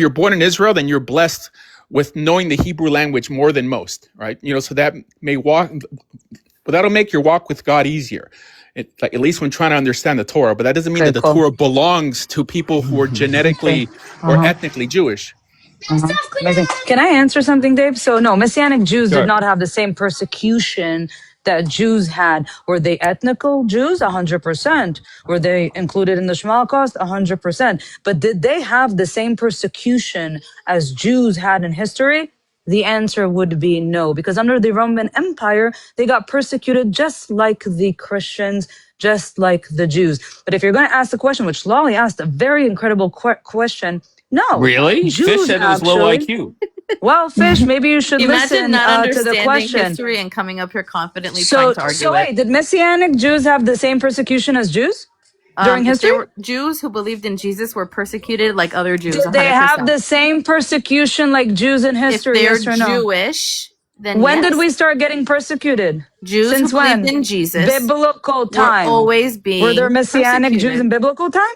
born in Israel, then you're blessed with knowing the Hebrew language more than most, right? You know, so that but that'll make your walk with God easier. Like, at least when trying to understand the Torah. But that doesn't mean that the Torah belongs to people who are genetically or ethnically Jewish. Amazing. Can I answer something, Dave? So no, Messianic Jews Sure. did not have the same persecution that Jews had. Were they ethnical Jews? 100%. Were they included in the Holocaust? 100%. But did they have the same persecution as Jews had in history? the answer would be no, because under the Roman Empire, they got persecuted just like the Christians, just like the Jews. But if you're going to ask the question, which Lolly asked, a very incredible question, no. Really? Jews Fish said it was low actually. IQ. Well, Fish, maybe you should Imagine listen not to the understanding question. history and coming up here confidently trying to argue So it. wait, did Messianic Jews have the same persecution as Jews during If history? there were Jews who believed in Jesus were persecuted like other Jews. Did they 100%. have the same persecution like Jews in history? If they're Yes or no? Jewish, then When yes. did we start getting persecuted? Jews Since who believed when? in Jesus Biblical were time. always being Were there Messianic Jews persecuted. in biblical time?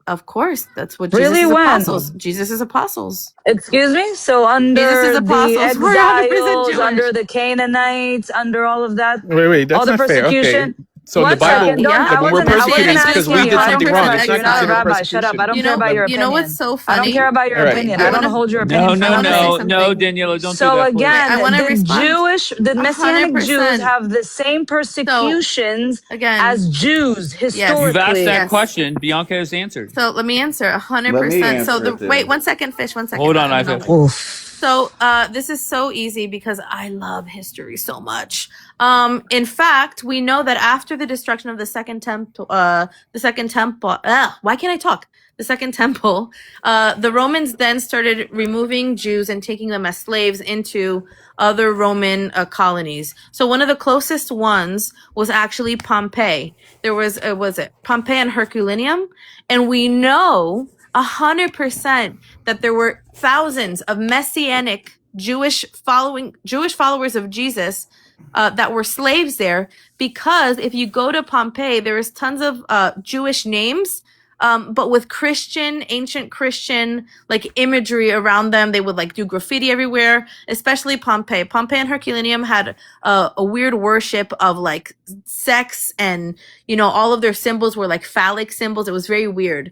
Of course, that's what Really? Jesus' When? apostles. Jesus' apostles. Excuse me? So under Jesus' the apostles were 100% exiles, Jewish. under the Canaanites, under all of that, Wait, that's all the not fair. persecution. Okay. So in the One Bible, second, don't, I when we're wasn't persecuted, it's asking because we you. did I don't something care wrong. about It's you. not You're not a considered rabbi. Shut up. I don't persecution. care about your You know opinion. what's so I funny? don't care about your All right. opinion. I I don't wanna- hold your No, opinion. no, I wanna say no, something. no, Daniela, don't do So that, please. again, I wanna respond. the Messianic 100%. Jews have the same persecutions Again, as Jews You've asked historically. that question. Bianca has answered. So let me answer Let me 100%. So answer it wait then. 1 second, Fish. 1 second. Hold on, I'm Ivan. going. So this is so easy because I love history so much. In fact, we know that after the destruction of the second temple, why can't I talk? The second temple, the Romans then started removing Jews and taking them as slaves into other Roman colonies. So one of the closest ones was actually Pompeii. There was it Pompeii and Herculaneum, and we know 100% that there were thousands of messianic Jewish followers of Jesus that were slaves there, because if you go to Pompeii, there is tons of Jewish names, but with ancient Christian like imagery around them. They would like do graffiti everywhere, especially Pompeii. Pompeii and Herculaneum had a weird worship of like sex, and all of their symbols were like phallic symbols. It was very weird.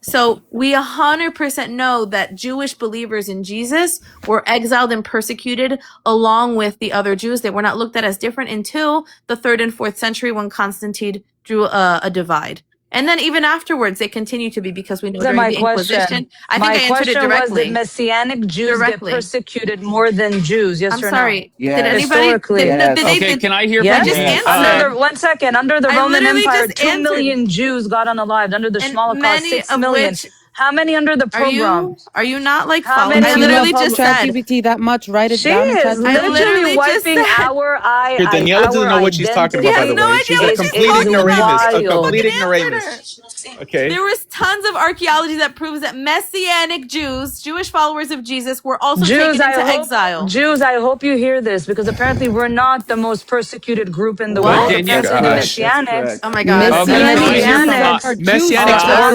So we 100% know that Jewish believers in Jesus were exiled and persecuted along with the other Jews. They were not looked at as different until the 3rd and 4th century when Constantine drew a divide. And then even afterwards, they continue to be, because we know during the Inquisition. I think I answered it My question was, directly. did Messianic Jews get persecuted more than Jews? Yes I'm or sorry. no? Did anybody? Historically. Okay, can I hear Yes. from just Jan? answered. 1 second. Under the I Roman literally Empire, just 2 million Jews got unalived. Under the Holocaust, many 6 of million. which- How many under the pogroms? Are you not like How following? many I under the literally pogrom- just said. ChatGPT that much? Write it She down. in is ChatGPT. literally just wiping said- our eye. Here, Daniela doesn't know what she's talking about, by the way. She's a complete ignoramus. A complete ignoramus. Okay. There was tons of archaeology that proves that Messianic Jewish followers of Jesus, were also taken into exile. Jews, I hope you hear this, because apparently we're not the most persecuted group in the What? world. Danielle, Apparently the gosh. Messianics. Oh my God. Messianics are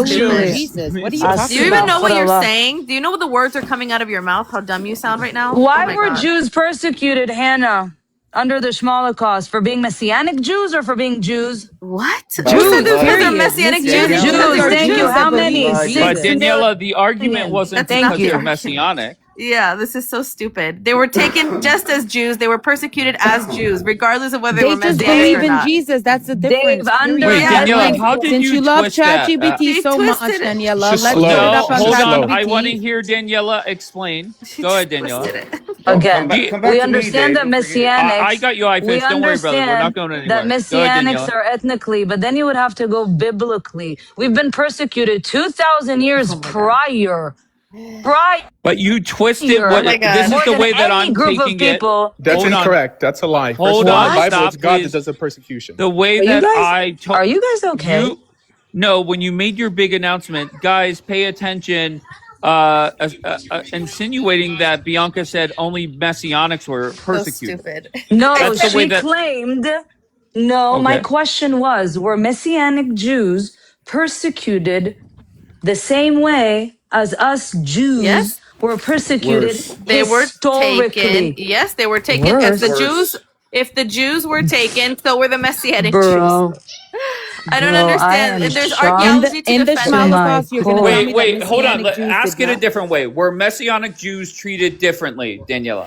Jews. Jesus, what are you talking Do you even know what you're Astaghfirullah. saying? Do you know what the words are coming out of your mouth? How dumb you sound right now? Why Oh my were God. Jews persecuted, Hannah, under the Holocaust? For being Messianic Jews or for being Jews? What? Jews, Who said those period. are Messianic Jews? Jews, thank you. How many? But 6 Daniela, the argument wasn't That's because not they're the messianic. Yeah, this is so stupid. They were taken just as Jews. They were persecuted as Jews, regardless of whether they They were just Messianic believe or in not. Jesus. That's the difference. under- Wait, Daniela, how did Since you you love twist that? ChatGPT so much, twisted it. Daniela, She's let's slow. put it up on hold on. slow. I want to ChatGPT. hear Daniela explain. Go ahead, Daniela. Again, Come back we to me, understand Dave. that Messianics. I got you, I we finished. Don't worry, brother. We're not understand going anywhere. that Go ahead, Messianics Daniela. are ethnically, but then you would have to go biblically. We've been persecuted 2,000 years prior. But you twisted Here. what. Oh my God. This is More the than way that any I'm group of taking it. people. That's Hold on. incorrect. That's a lie. First Hold of all, on. in the Bible, Stop, it's God please. that does the persecution. The way Are you that guys- I Are you guys okay? No, when you made your big announcement, guys, pay attention. Insinuating that Bianca said only Messianics were persecuted. stupid. No, That's the way she that. claimed. No, my Okay. question was, were Messianic Jews persecuted the same way as us Jews Yes. were persecuted They were historically? taken. Yes, they were taken as the Worse. Jews. If the Jews were taken, so were the Messianic Bro. Jews. I don't Bro, understand. I am There's shocked. archaeology to In the defend Oh it. my Holocaust, you're going to tell me Wait, that hold on. Messianic Jews Ask did it a not? different way. Were Messianic Jews treated differently, Daniela?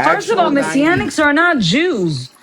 First of all, actual 90. Messianics are not Jews.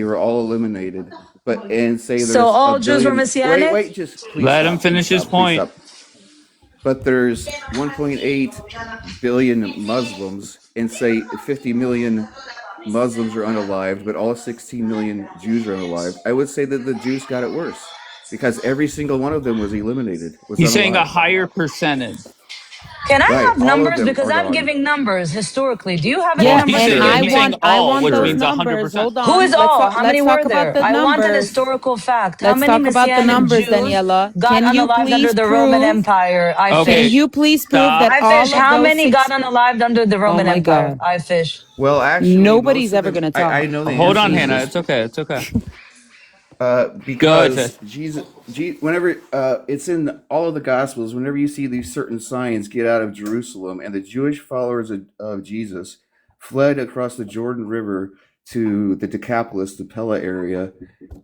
they were all eliminated, and say So there's a all Jews were billion. messianic? Wait, just please Let him stop, please finish his stop, please point. stop. But there's 1.8 billion Muslims, and say 50 million Muslims are unalived, but all 16 million Jews are unalived. I would say that the Jews got it worse because every single one of them was eliminated, was He's saying a unalived. higher percentage. Can I Right, have all of numbers? them Because are I'm gone. giving numbers historically. Do you have any Well, Yeah, numbers and to I give he's me? saying want all, which those means numbers. 100%. Hold Who on. is all? How many Let's were talk about there? the I want an numbers. historical fact. How Let's many talk about the Messianic numbers, Jews Daniela. got Can you unalived under please the Roman prove? Empire? I Can Okay, fish. you please prove stop. that I fish. all of How those many got 6? unalived under the Oh Roman my Empire? God. I fish. Well, actually, most Nobody's of ever them, gonna I talk. know the Hold on, answer to Hannah. this. It's okay. It's okay. Because Go ahead, Fish. whenever it's in all of the Gospels, whenever you see these certain signs get out of Jerusalem, and the Jewish followers of Jesus fled across the Jordan River to the Decapolis, the Pella area,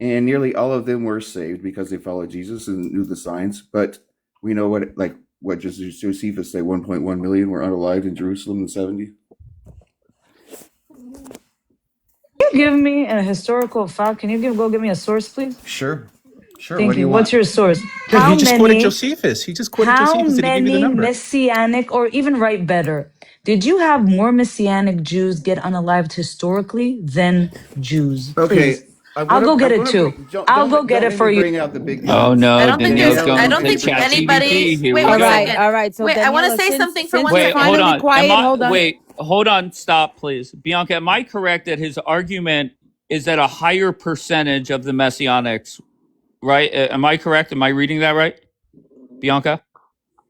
and nearly all of them were saved because they followed Jesus and knew the signs. But we know what Josephus say: 1.1 million were unalived in Jerusalem in 70. Can you give me a historical fact? Can you go give me a source, please? Sure, sure. What Thank do you. you What's want? your source? Yeah, How he just quoted many? Josephus. He just quoted How Josephus. Did he give you the many number? messianic, or even write better? Did you have more messianic Jews get unalived historically than Jews? Please. Okay, I'll go get I'm it gonna too. bring. I'll go get Don't it make for me you. bring out the big Oh guns. I no, don't think Danielle's there's. going I Danielle, don't into don't think bring out the anybody. big guns. ChatGPT. Here Wait, we one go. second. All right. So Wait, I want to Daniela, say something for since 1 you're Wait, second. hold finally on. Am quiet, I hold on. wait, hold on, stop, please. Bianca, am I correct that his argument is that a higher percentage of the messianics, right? Am I correct? Am I reading that right? Bianca?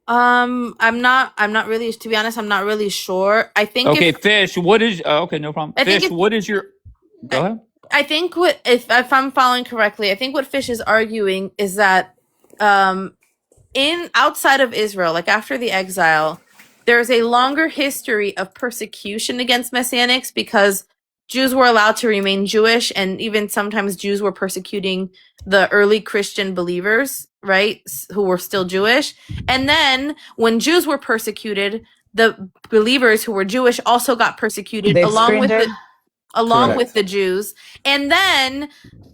I'm not. I'm not really. To be honest, I'm not really sure. I think Okay, if. Fish, what is okay, no problem. I think Fish, if. what is your go ahead. I think what if I'm following correctly, I think what Fish is arguing is that in outside of Israel, like after the exile, there's a longer history of persecution against Messianics because Jews were allowed to remain Jewish, and even sometimes Jews were persecuting the early Christian believers, right, who were still Jewish. And then when Jews were persecuted, the believers who were Jewish also got persecuted They've screened her. along Correct. with the Jews. And then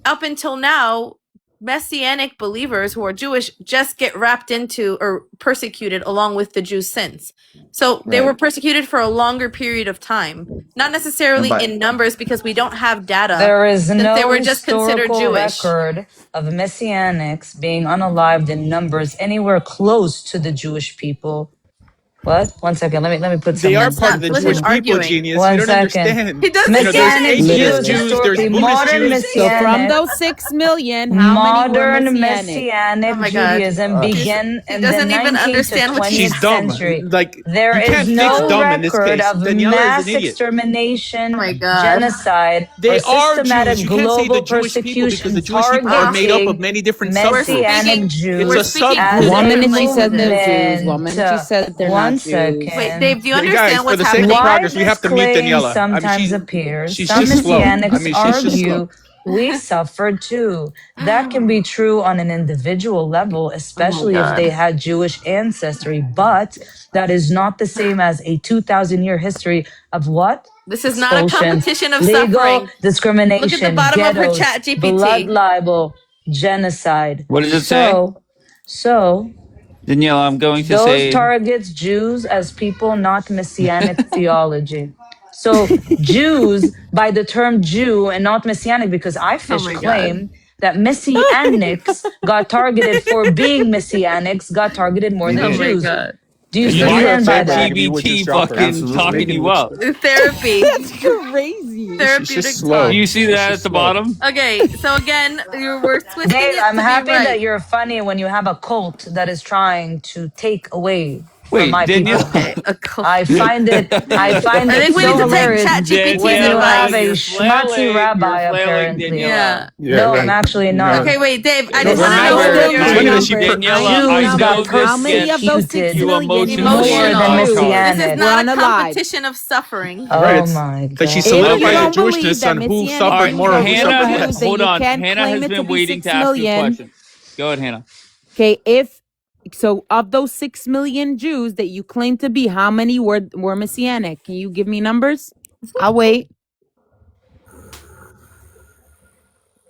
up until now, Messianic believers who are Jewish just get wrapped into or persecuted along with the Jews since. So they were Right. persecuted for a longer period of time, not And necessarily by in numbers because we don't have data There is since they no were just considered historical Jewish. record of messianics being unalived in numbers anywhere close to the Jewish people. What? 1 second. Let me put They some are in. part of the Listen, Jewish people, arguing. genius. You 1 don't second. understand. He doesn't You know, there's get Messianic it. atheist Jews, Literally. Jews, there's historically, Buddhist modern Jews. So from messianic, those 6 million, how many were modern Messianic? messianic Oh my God. Judaism began He in the doesn't even 19th to understand what 20th he's She's dumb. century. Like, There you is can't fix no dumb in this record case. of Daniela is an mass idiot. Oh extermination, my God. genocide, or They are Jews. systematic You can't say the global Jewish people because persecution the Jewish people are made up of targeting many different We're subgroups. Messianic speaking. It's We're a Jews speaking as two One a different minute she said they're languages. Jews. One movement. minute she said they're not 1 Jews. Wait, second. Dave, do you Guys, understand for what's the sake of happening? Why progress, we this have to mute claim Daniela. I mean, sometimes appears, she's some just slow. I messianics mean, she's just slow. argue we suffered too. That can be true on an individual level, Oh my especially if they God. had Jewish ancestry, but that is not the same as a 2,000-year history of what? This is not a Expulsion, competition of legal suffering. Look at the discrimination, bottom of her ghettos, chat blood GPT. libel, genocide. What does it say? So Daniela, I'm going to those say targets Jews as people, not messianic theology. So Jews, by the term Jew and not messianic, because Oh Fish my God. claim that messianics got targeted for being messianics, got targeted more they than Oh did. my Jews. God. Do you And you why do is stand have by favor, that? maybe with ChatGPT eavesdropper. fucking Absolutely. talking you up? Therapy. That's crazy. She's just Therapeutic slow. Do talk. you see She's that at just the slow. bottom? Okay, so again, we're twisting Dave, it I'm to be happy that right. you're funny when you have a cult that is trying to take away from Wait, my people. Okay, a cult. I find it I so think we need to take hilarious chat GPT's when you Daniela, have advice. a you're schmutzy flailing. You're rabbi flailing, apparently. Yeah. Daniela. Yeah, No, I'm right. actually not. Okay, wait, Dave, I This just want to know Remember, where Still you're It's need funny that reading. she numbers. I need Daniela, I Jews know got numbers. How this many of gets those 6 persecuted you million emotional more Jewish than Emotional. sometimes. This is messianic. were not a unalive? competition of suffering. right. Oh It's my like she If you solidifies the don't God. believe Jewishness that on who Messianic suffered Jews more are and who real suffered Hannah, Jews, less. then hold you on. can't Hannah claim has it to been be waiting to 6 ask you a million. question. Go ahead, Hannah. Okay, so of those 6 million Jews that you claim to be, how many were Messianic? Can you give me numbers? I'll wait.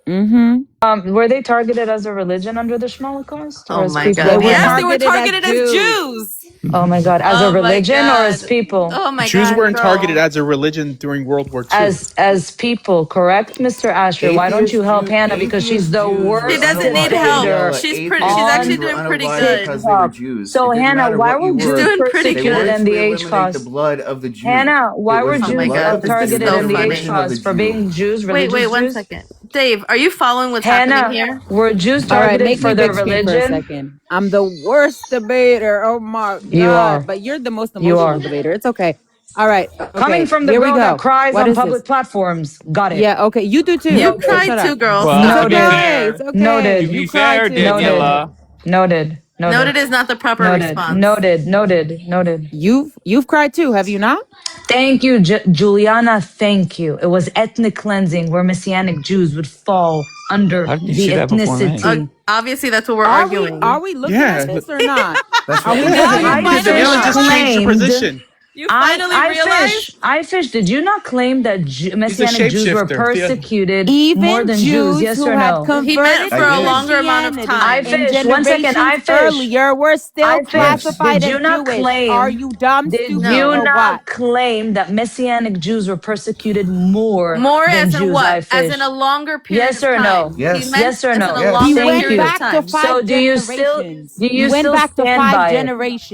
Mm-hmm. Were they targeted as a religion under the Holocaust or Oh as my people? god. They were Yes, they were targeted targeted as as Jews. Jews. Oh my God, as a Oh my religion or as god. people? Oh my Jews god, weren't targeted girl. as a religion during World War II. As people, correct, Mr. Asher? Why don't you help Hannah because she's the Jews She were worst doesn't need unalive. help. dictator Daniela, She's atheist actually Jews on were doing pretty unalive good. because they were TikTok. Jews. So It didn't Hannah, matter why what were you She's Jews were. doing pretty They persecuted good. wanted in to the H eliminate the cause? blood of the Jew. Hannah, It why were was the Oh my Jews blood god, of the this is Jew targeted and so the in the H funny. religion of the cause for Jew. being Jews, Wait, religious one Jews? second. Dave, are you following what's happening Hannah, here? were Jews All right, targeted make me for their big screen for a religion? second. I'm the worst debater. Oh my You God. are. But you're the most You emotional are. debater. It's okay. All right. Coming Okay. from the Here we girl that go. cries What on is this? public platforms. Got it. Yeah. Okay. You do too. You So Noted. shut cried too, up. girl. Well, It's Stop to be it. okay. It's fair, okay. to Noted. be You cry fair, too. Noted. Daniela, Noted. Noted Noted. is not the proper Noted. response. Noted. Noted. Noted. You've cried too, have you not? Thank you, Juliana. Thank you. It was ethnic cleansing where Messianic Jews would fall under how did you the see that before me? ethnicity. Obviously, that's what we're Are arguing. we looking at Yeah, this or not? That's Are what we we're are we saying. I yeah. fighting or Daniela fish not? just changed her claimed. position. You finally realized? I fish. Did you not claim that She's a Messianic Jews were shapeshifter. persecuted more Even than Jews? Jews Yes who or had no? He meant converted I for to a did. longer amount of Christianity I time. in fish. 1 second. generations I fish. earlier were still I fish. Yes. classified Did as you not Jewish. Are claim? you dumb, Did stupid, you No. or what? not claim that Messianic Jews were persecuted more More than as in Jews? what? I As in a fish. longer period Yes of or time. no? He Yes. meant Yes or as in a no? He Yes. longer Thank went period you. of back to time. So five do you still generations. He went back to stand five by it?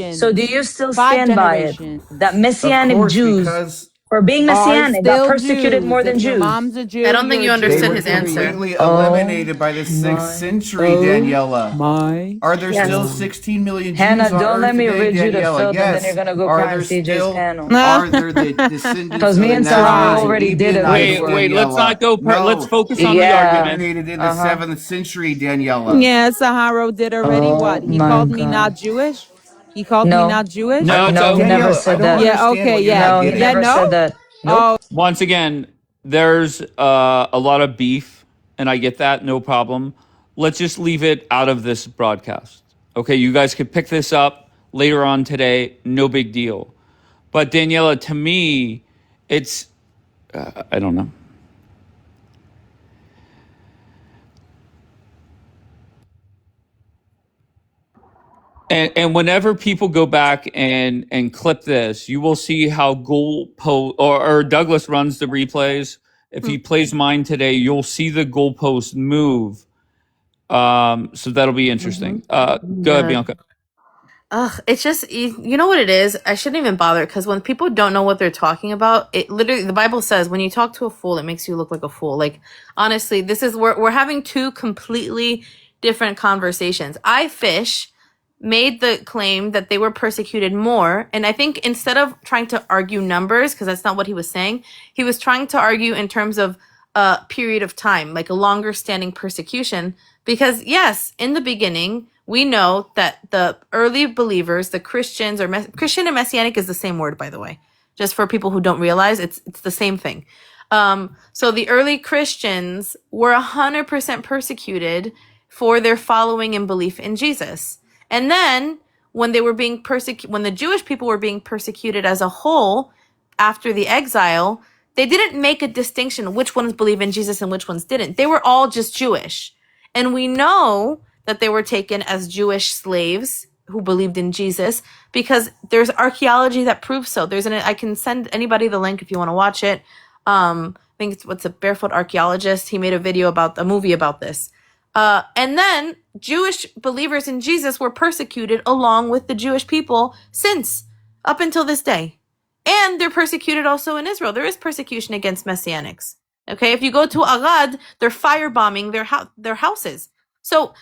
So do generations. you still Five stand by it generations that Of Messianic course, Jews, because for being are Messianic, got still persecuted more Jews. than If your Jews? mom's a I Jew, don't think you're you a they understood were his Jew. answer. Period. completely Oh eliminated by the 6th my, century, oh Daniela. My Are there still yes. God. 16 million Jews Hannah, on don't earth let me today, rid you to Daniela? filth and then you're Yes. gonna go Are cry on there CJ's still, panel. are there the descendants Because of me the and Sarah Nazarene and already did a good Ebionites, Wait, work. let's not Daniela? go. Let's No, focus they on were the Yeah. argument. eliminated in the Uh-huh. 7th century, Daniela. Yeah, Saharo did already. Oh What? He my called me not God. Jewish? He called me No. not Jewish? I No, don't, it's No, he okay. never Daniela, I said don't that. Yeah, understand okay, what you're yeah. No, not he Yeah, never getting. said no? that. Nope. Oh, Once again, there's a lot of beef, and I get that, no problem. Let's just leave it out of this broadcast. Okay, you guys could pick this up later on today, no big deal. But Daniela, to me, it's I don't know. And whenever people go back and clip this, you will see how goalpost or Douglas runs the replays. If he plays mine today, you'll see the goalpost move. So that'll be interesting. Go ahead, God. Bianca. Ugh, it's just you know what it is. I shouldn't even bother because when people don't know what they're talking about, it literally the Bible says when you talk to a fool, it makes you look like a fool. Like honestly, this is we're having two completely different conversations. I fish made the claim that they were persecuted more, and I think instead of trying to argue numbers because that's not what he was saying, he was trying to argue in terms of a period of time, like a longer standing persecution. Because yes, in the beginning we know that the early believers, the Christians, or Christian and Messianic is the same word, by the way, just for people who don't realize it's the same thing. So the early Christians were 100% persecuted for their following and belief in Jesus. And then when they were being when the Jewish people were being persecuted as a whole after the exile, they didn't make a distinction which ones believe in Jesus and which ones didn't. They were all just Jewish. And we know that they were taken as Jewish slaves who believed in Jesus because there's archaeology that proves so. I can send anybody the link if you want to watch it. I think it's what's a barefoot archaeologist. He made a video about a movie about this. And then Jewish believers in Jesus were persecuted along with the Jewish people since up until this day. And they're persecuted also in Israel. There is persecution against Messianics. Okay, if you go to Arad, they're firebombing their houses. So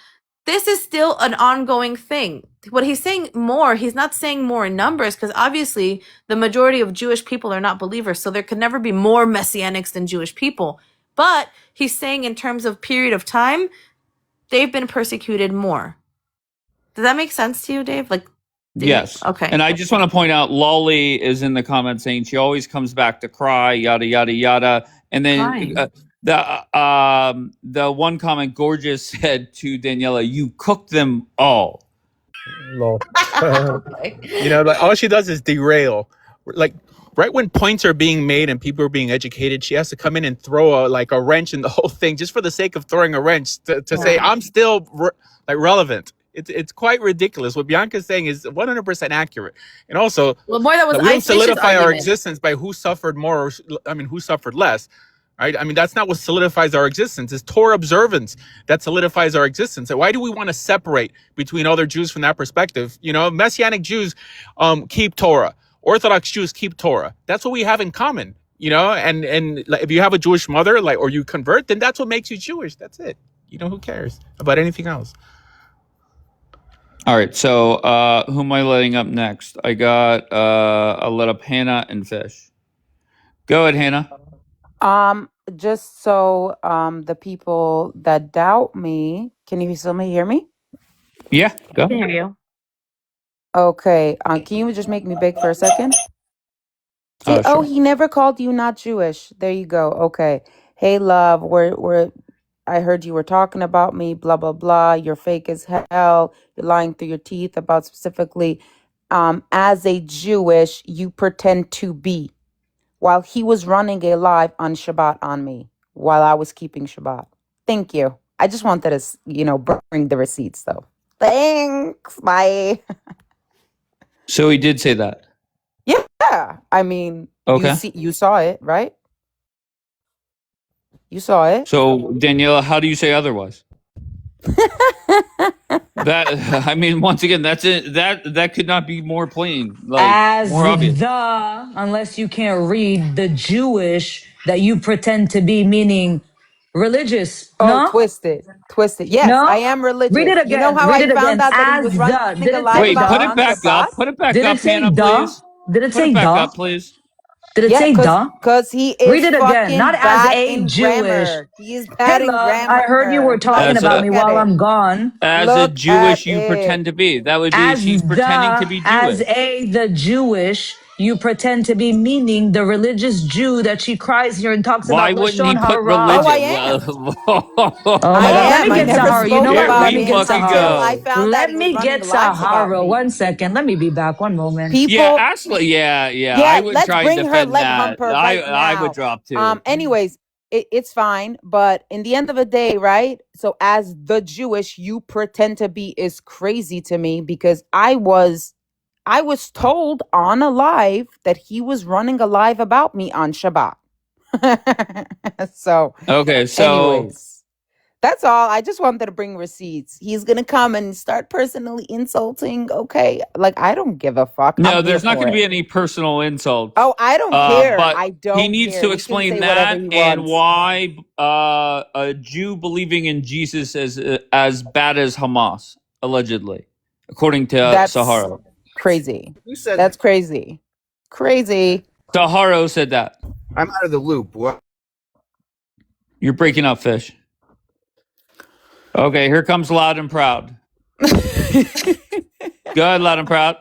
this is still an ongoing thing. What he's saying more, he's not saying more in numbers because obviously the majority of Jewish people are not believers. So there could never be more Messianics than Jewish people. But he's saying in terms of period of time, they've been persecuted more. Does that make sense to you, Dave? Yes. Okay. And I just want to point out, Lolly is in the comments saying she always comes back to cry, yada yada yada. And then the one comment Gorgeous said to Daniela, "You cooked them all." Lol. You know, like all she does is derail. Like right when points are being made and people are being educated, she has to come in and throw a wrench in the whole thing just for the sake of throwing a wrench to say I'm still relevant. It's quite ridiculous. What Bianca's saying is 100% accurate. And also, Well, boy, that was we don't Isolation's solidify our argument. existence by who suffered more, who suffered less. Right? I mean, that's not what solidifies our existence. It's Torah observance that solidifies our existence. So why do we want to separate between other Jews from that perspective? Messianic Jews keep Torah. Orthodox Jews keep Torah. That's what we have in common. And if you have a Jewish mother, or you convert, then that's what makes you Jewish. That's it. Who cares about anything else? All right, so who am I letting up next? I let up Hannah and Fish. Go ahead, Hannah. Just so the people that doubt me, can you still hear me? Yeah, go. I can hear you. Okay. Can you just make me big for a second? Say, Sure. he never called you not Jewish. There you go. Okay. Hey, love, I heard you were talking about me, blah, blah, blah. You're fake as hell. You're lying through your teeth about specifically, as a Jewish, you pretend to be. While he was running a live on Shabbat on me while I was keeping Shabbat. Thank you. I just wanted to, bring the receipts, though. Thanks. Bye. So he did say that. Yeah. I mean, Okay. you saw it, right? You saw it. So Daniela, how do you say otherwise? Once again, that's it. That could not be more plain, As more obvious. unless you can't read the Jewish that you pretend to be, meaning religious. Oh, No? twisted. Yes, No? I am Read religious. it You know again. how Read I it found again. out that he As was the. running Did a it say live Wait, about put the? it on back Shabbat? up. Put it back Did up, it say Hannah, the? please. Did it Put say it back the? up, please. Did it Yeah, say the? because he Read is it again. Not fucking as bad a in Jewish. grammar. He is Hey, bad in love, I heard you were grammar. talking As about a me Look at while it. I'm gone. a Look Jewish, at you it. pretend to be. That would be As she's pretending to be Jewish. the Jewish, you pretend to be, meaning the religious Jew that she cries here and talks Why about wouldn't he Lashon put Oh, Hara. I religion? am. Oh I my God, let am. me I get never Sahara. You know spoke what? Here Let about me we him get fucking until Sahara. I go. found that Let he was me running get lives about Sahara. me. 1 second. Let me be back. One moment. Yeah, People, actually, yeah. I yeah, would let's try and bring her defend leg that. humper right I would now. drop too. Anyways, it's fine, but in the end of the day, right? So as the Jewish you pretend to be is crazy to me because I was told on a live that he was running a live about me on Shabbat. So, Okay, so anyways, that's all. I just wanted to bring receipts. He's gonna come and start personally insulting. Okay, I don't give a fuck. no, I'm here there's not for going to it. be any personal insults. Oh, I don't care. But I he don't needs care. to He can explain say whatever that he and wants. why a Jew believing in Jesus is as bad as Hamas, allegedly, according to That's Sahara. crazy. Who said That's crazy. Crazy. Sahara said that. I'm out of the loop? What? You're breaking up, Fish. Okay, here comes Loud and Proud. Go ahead, Loud and Proud.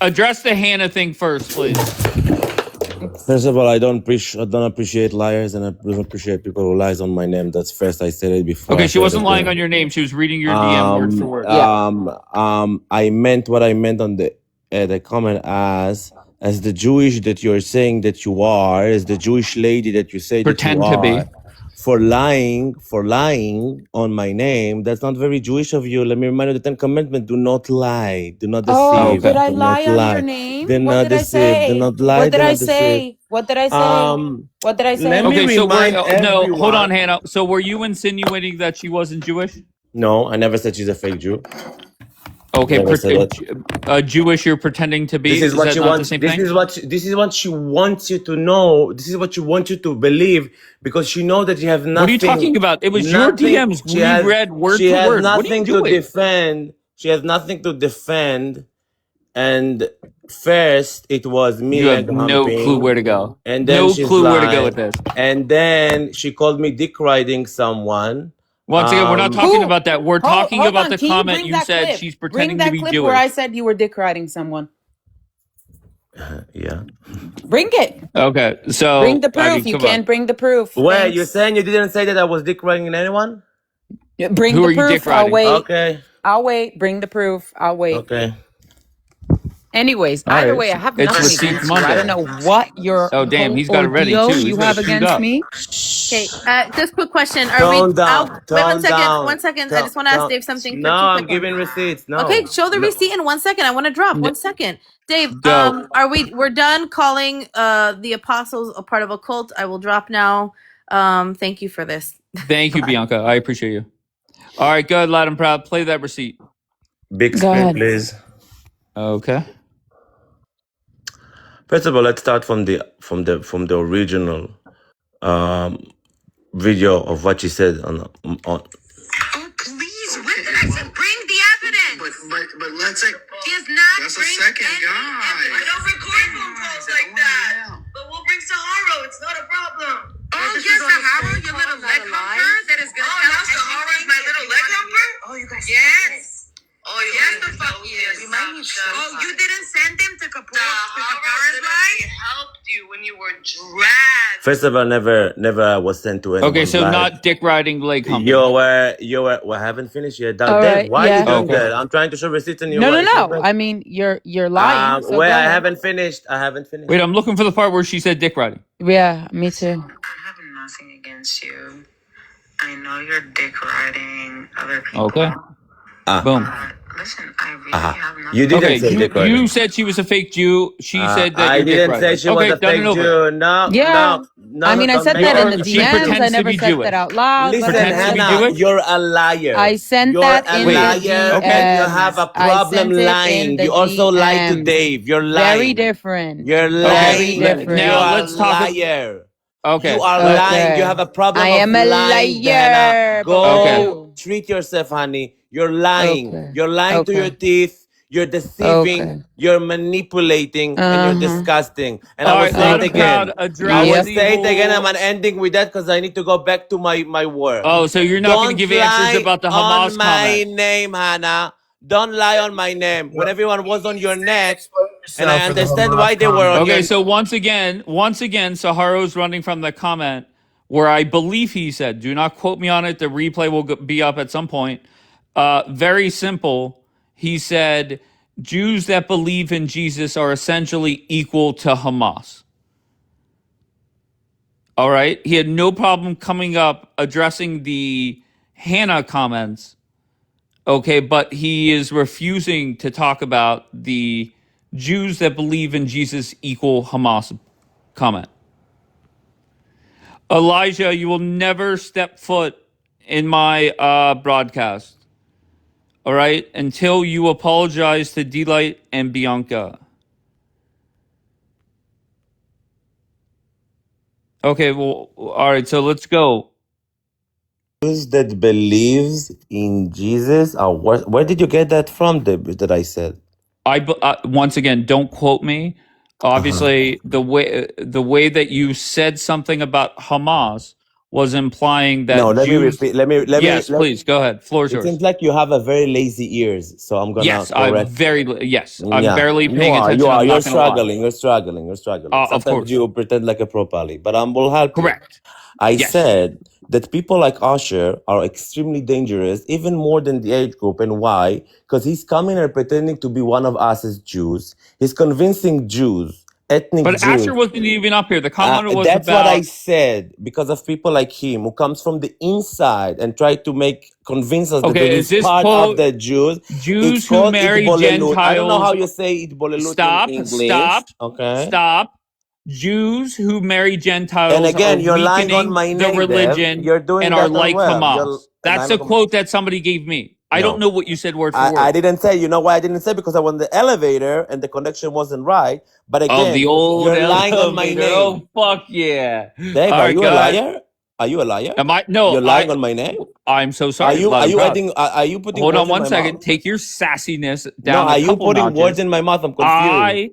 Address the Hannah thing first, please. First of all, I don't appreciate liars, and I don't appreciate people who lies on my name. That's first. I said it before. Okay, I she said it wasn't lying again. on your name. She was reading your DM word for word. I meant what I meant on the comment as the Jewish that you're saying that you are, as the Jewish lady that you say Pretend that you to be. are, for lying on my name. That's not very Jewish of you. Let me remind you the 10 Commandments: do not lie, do not Oh, deceive, did I do not lie on your lie, name? do What not did I deceive, do say? not lie, What did do I not deceive. say? What did I say? What did I Let say? me Okay, so remind no, hold on, everyone. Hannah. So were you insinuating that she wasn't Jewish? No, I never said she's a fake Jew. Okay, Never said that. Jewish you're pretending to be? This is Is what that she not the wants. same This thing? is what she wants you to know. This is what she wants you to believe because she know that you have nothing. What are you talking about? It was your nothing. DMs. We read word She for has word. What are you nothing to doing? defend. She has nothing to defend. And first, it was me You have leg no clue humping, where to go. and then No she's clue where to go with lying, this. and then she called me dick riding someone. Once again, we're not talking about that. We're talking Hold about on. the Can you comment bring you that said clip? she's Bring pretending to that be clip where I Jewish. said you were dick riding someone. Yeah. Bring it. Okay, so Bring the proof. You come on. can't bring the proof. Wait, Thanks. you're saying you didn't say that I was dick riding anyone? Bring Who the are you dick proof. I'll riding? wait. Okay. I'll wait. Bring the proof. I'll wait. Okay. Anyways, All either right. way, I have It's nothing Receipts against you. I don't Monday. know what your Oh, damn. whole He's got it ready, ordeal too. He's you going have to shoot against up. me. Okay, just quick question. Are we Tone out? down. Wait one Tone second. down. One second. I just want to ask Dave something No, for two I'm quick ones. giving receipts. No. Okay, show the No. receipt in 1 second. I want to drop. 1 second. Dave, Go. we're done calling the apostles a part of a cult. I will drop now. Thank you for this. Thank you, Bianca. I appreciate you. All right, good, loud and proud. Play that receipt. Big Go screen, ahead. please. Okay. First of all, let's start from the original video of what she said on. Oh, please, I said, bring the evidence. But let's say he is not. That's a second guy. I don't record phone calls like that. But we'll bring Sahara. It's not a problem. Oh yes, Sahara, your little leg humper that is gonna tell us Sahara is my little leg humper. Oh, you guys. Yes. Oh, yes, the fuck yes. We might need oh, you didn't send them to Kapoor. Sahara literally helped you when you were dragged. First of all, never was sent to anyone. Okay, so live. not dick riding leg humping. You were. Well, I haven't finished yet. All Dave, right, why are yeah. you doing Okay. that? I'm trying to show receipts and you. No. I mean, you're lying. So wait, go I ahead. haven't finished. Wait, I'm looking for the part where she said dick riding. Yeah, me too. I have nothing against you. I know you're dick riding other people. Okay. Boom. Listen, I really have nothing. You didn't Okay, say dick riding. you said she was a fake Jew. She said that I you're dick didn't riding. say she Okay, was a done fake and over. Jew. No, Yeah. no. I mean, I don't said make that in it. the She DMs. pretends I to never be said Jewish. that out loud. Listen, but I Pretends to be Hannah, Jewish? you're a liar. I sent You're that a in liar, the DMs. and you have a I problem sent it in lying. the You also lied to DMs. Dave. You're lying. Very different. You're Very lying. different. You Now are let's a talk. liar. Okay. You are let- lying. You have a problem I of am a lying, liar, Hannah. but Go what Okay. you? treat yourself, honey. You're lying. Okay. You're lying to your Okay. teeth. You're deceiving. Okay. You're manipulating, and you're disgusting. And All I will right, say loud it and proud. again. Address I will the say it again. I'm whole. ending with that because I need to go back to my work. Oh, so you're not going to Don't give answers lie about the on Hamas my comment. name, Hannah. Don't lie on my name. When everyone was on your neck, and I for the understand Hamas why they were on Okay, your. so once again, Saharo's running from the comment where I believe he said, "Do not quote me on it. The replay will be up at some point." Very simple. He said, "Jews that believe in Jesus are essentially equal to Hamas." All right. He had no problem coming up addressing the Hannah comments. Okay, but he is refusing to talk about the Jews that believe in Jesus equal Hamas comment. Elijah, you will never step foot in my broadcast. All right, until you apologize to Delight and Bianca. Okay, well, all right, so let's go. Jews that believes in Jesus are where did you get that from? That I said. Once again, don't quote me. Obviously, the way that you said something about Hamas was implying that No, let me Jews. repeat. Let me. Yes, please go ahead. Floor is It yours. seems like you have a very lazy ears, so I'm gonna Yes, I'm correct. I'm Yeah, barely paying you attention. are. I'm You're not gonna lie. struggling. You're struggling. You're struggling. Of Sometimes course. you pretend like a properly, but I will help you. Correct. I Yes. said that people like Usher are extremely dangerous, even more than the age group. And why? Because he's coming and pretending to be one of us as Jews. He's convincing Jews, ethnic But Jews. Asher wasn't even up here. The comment was That's about. what I said, because of people like him who comes from the inside and try to convince us that Okay, there is is this part quote of the Jews. Jews It's who called marry Itbolelut. I don't know how Gentiles? you say Itbolelut Stop, in English. stop, Okay. stop. Jews who marry Gentiles And again, are you're lying on weakening my the name, Dev. religion You're doing and are that as like well. Hamas. And That's I'm the quote that somebody gave me. I don't No. know what you said word for I word. didn't say. You know why I didn't say? Because I was in the elevator and the connection wasn't right. But Oh, again, the old you're lying on my elevator. name. Oh, fuck yeah. Dave, All are right, you go a ahead. liar? Are you a liar? Am I? No, You're lying on my name? I'm so Are sorry. you Loud are and you proud. adding are you putting Hold words on in one my second. mouth? Take your sassiness No, down are a you couple putting notches. words in my mouth? I'm confused.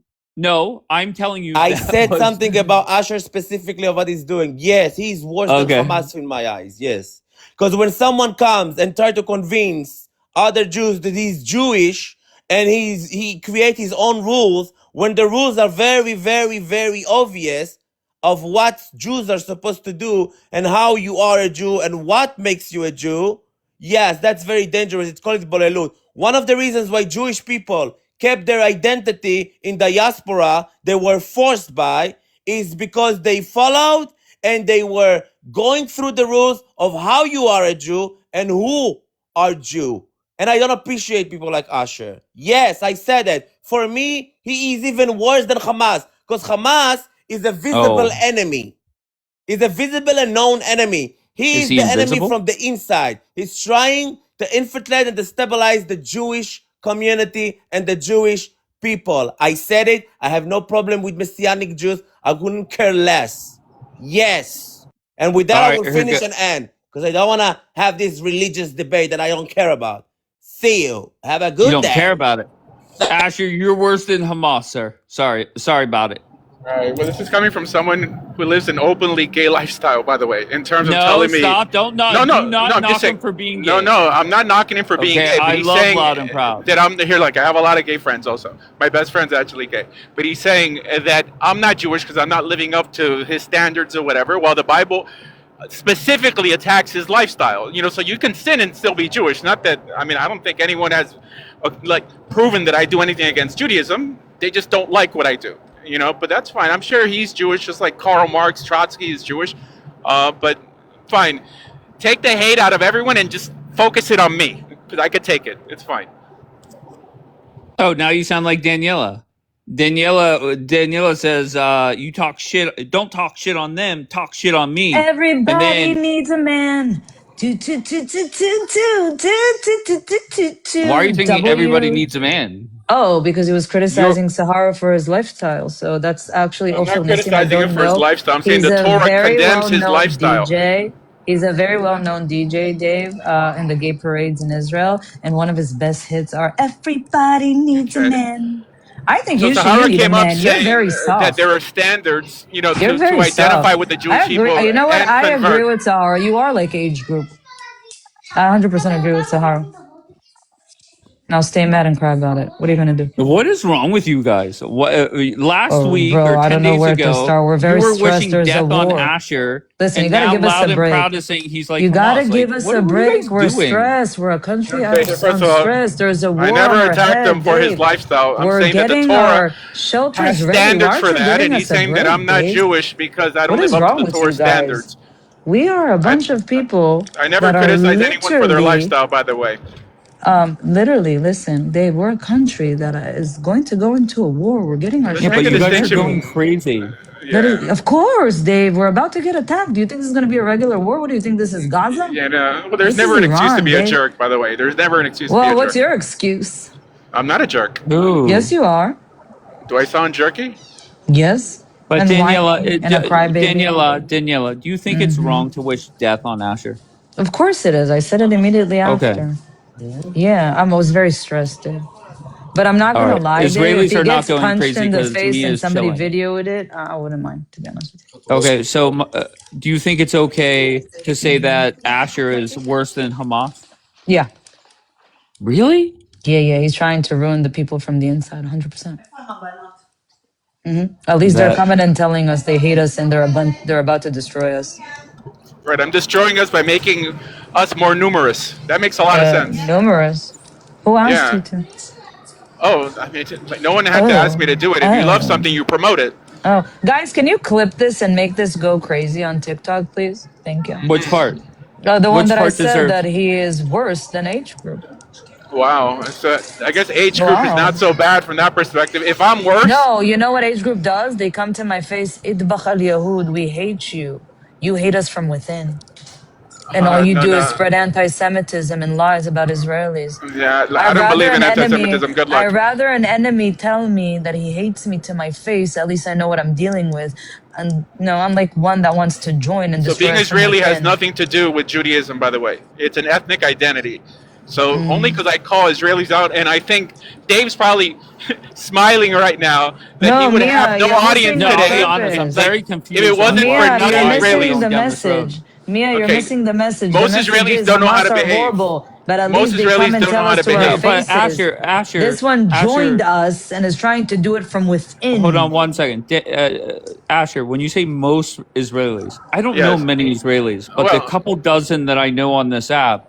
I'm telling you I that said was something about Asher specifically of what he's doing. Yes, he's worse than okay. Hamas in my eyes. Yes. Because when someone comes and try to convince other Jews that he's Jewish and he creates his own rules, when the rules are very, very, very obvious of what Jews are supposed to do and how you are a Jew and what makes you a Jew, yes, that's very dangerous. It's called Bolelut. One of the reasons why Jewish people kept their identity in diaspora, they were forced by, is because they followed and they were going through the rules of how you are a Jew and who are Jew. And I don't appreciate people like Asher. Yes, I said it. For me, he is even worse than Hamas because Hamas is a visible Oh, enemy. He's a visible and known enemy. He is is he the enemy invisible? from the inside. He's trying to infiltrate and destabilize the Jewish community and the Jewish people. I said it. I have no problem with Messianic Jews. I couldn't care less. Yes. And with that, All I right, will here go. finish and end because I don't want to have this religious debate that I don't care about. See you. Have a You good don't care day. about it. Asher, you're worse than Hamas, sir. Sorry about it. All right. Well, this is coming from someone who lives an openly gay lifestyle, by the way, in terms of No, telling me, stop. Don't no, not. Do no, no, not I'm just knock him saying, for being no, gay. no, I'm not knocking him for being Okay, gay, but I he's love saying loud and proud. that I'm here, like, I have a lot of gay friends also. My best friend's actually gay. But he's saying that I'm not Jewish because I'm not living up to his standards or whatever, while the Bible specifically attacks his lifestyle. You know, so you can sin and still be Jewish. Not that, I mean, I don't think anyone has like proven that I do anything against Judaism. They just don't like what I do. You know, but that's fine. I'm sure he's Jewish, just like Karl Marx, Trotsky is Jewish. But fine. Take the hate out of everyone and just focus it on me because I could take it. It's fine. Oh, now you sound like Daniela. Daniela says, "You talk shit. Don't talk shit on them. Talk shit on me." And Everybody then, needs a man. Do, do, do, do, do, do, do, do, do, do, why are you do, thinking everybody W. needs a man? Oh, because he was You're criticizing Sahara for his lifestyle. So that's actually I'm also not Nassim, I criticizing him don't for his know. lifestyle. I'm saying He's the a Torah very condemns his well-known lifestyle. DJ. He's a very well-known DJ, Dave, in the gay parades in Israel. And one of his best hits are "Everybody Needs a Okay. Man." I think So you should Sahara need a came up man. You're saying very that there soft. are standards, you know, You're to very identify soft. with the Jewish I agree. people You know what? and I agree convert. with Sahara. You are like age group. I 100% agree with Sahara. Now stay mad and cry about it. What are you gonna do? What is wrong with you guys? What last Oh, week bro, or I 10 don't know days where to ago, start. We're you very were stressed. wishing There's a death on war. Asher, Listen, you and gotta now give us a loud and break. proud is saying he's like You gotta Hamas. Like, give us what a are you break. guys We're doing? stressed. We're a country Okay, out so first on of all, stress. There's a I war on never our attacked him head, for his Dave. lifestyle. I'm We're saying that the getting Torah our has shelters ready. Why standards aren't for you that, giving and he's us a saying that I'm break, not Dave? Jewish because I What don't is live up to wrong the with Torah you guys? standards. We are a I, bunch of people I never that are criticize anyone for their literally lifestyle, by the way. literally, listen, Dave, we're a country that is going to go into a war. We're getting our Let's Yeah, make but a you shelters guys are ready. going distinction. crazy. That Yeah. is, of course, Dave, we're about to get attacked. Do you think this is going to be a regular war? What do you think this is, Gaza? Yeah, no. Well, there's This is never an excuse to Iran, be a Dave. jerk, by the way. There's never an excuse to be Well, a what's jerk. your excuse? I'm not a jerk. Yes, Ooh. you are. Do I sound jerky? Yes. But And Daniela, whiny and a crybaby. Daniela, do you think it's Hmm. wrong to wish death on Asher? Of course it is. I said it immediately Okay. after. Yeah, I was very stressed, Dave. But I'm not All going to right. lie, Dave. If Israelis he are not gets going punched crazy in the because face he and is somebody chilling. videoed it, I wouldn't mind, to be honest with you. Okay, so do you think it's okay to say that Asher is worse than Hamas? Yeah. Really? Yeah. He's trying to ruin the people from the inside, 100%. At least they're That coming and telling us they hate us and they're about to destroy us. Right, I'm destroying us by making us more numerous. That makes a lot of sense. Numerous. Who asked you Yeah. to? Oh, I mean, no one had to ask me Oh. to do it. If you love Oh. something, you promote it. Oh. Guys, can you clip this and make this go crazy on TikTok, please? Thank you. which part? The one Which that I part said deserves? that he is worse than H group. Wow. So I guess age group is not Wow. so bad from that perspective. If I'm worse, No, you know what age group does? They come to my face, Idbach al Yahud, we hate you. You hate us from within. And all you no, do is no. spread anti-Semitism and lies about Israelis. Yeah, I I'd don't rather believe in an enemy, anti-Semitism. Good I'd luck. rather an enemy tell me that he hates me to my face. At least I know what I'm dealing with. And no, I'm like one that wants to join and So destroy being us from Israeli has within. nothing to do with Judaism, by the way. It's an ethnic identity. So only Mm. because I call Israelis out, and I think Dave's probably smiling right now that he No, would have Mia, no you're audience missing No, the I'll be today. honest. I'm purpose. Like, very if it confused on wasn't for Mia, why you're missing Israelis the non-Israelis, down this road. message. Mia, you're okay, missing the message. The most message Israelis is don't know how Hamas to are behave. horrible, but at Most least they come Israelis and don't know tell how us to to our Okay, behave. but faces. This one joined Asher, us and is trying to do it from hold on within. one second. Asher, when you say most Israelis, I don't know Yes. many Israelis, but the Well, couple dozen that I know on this app,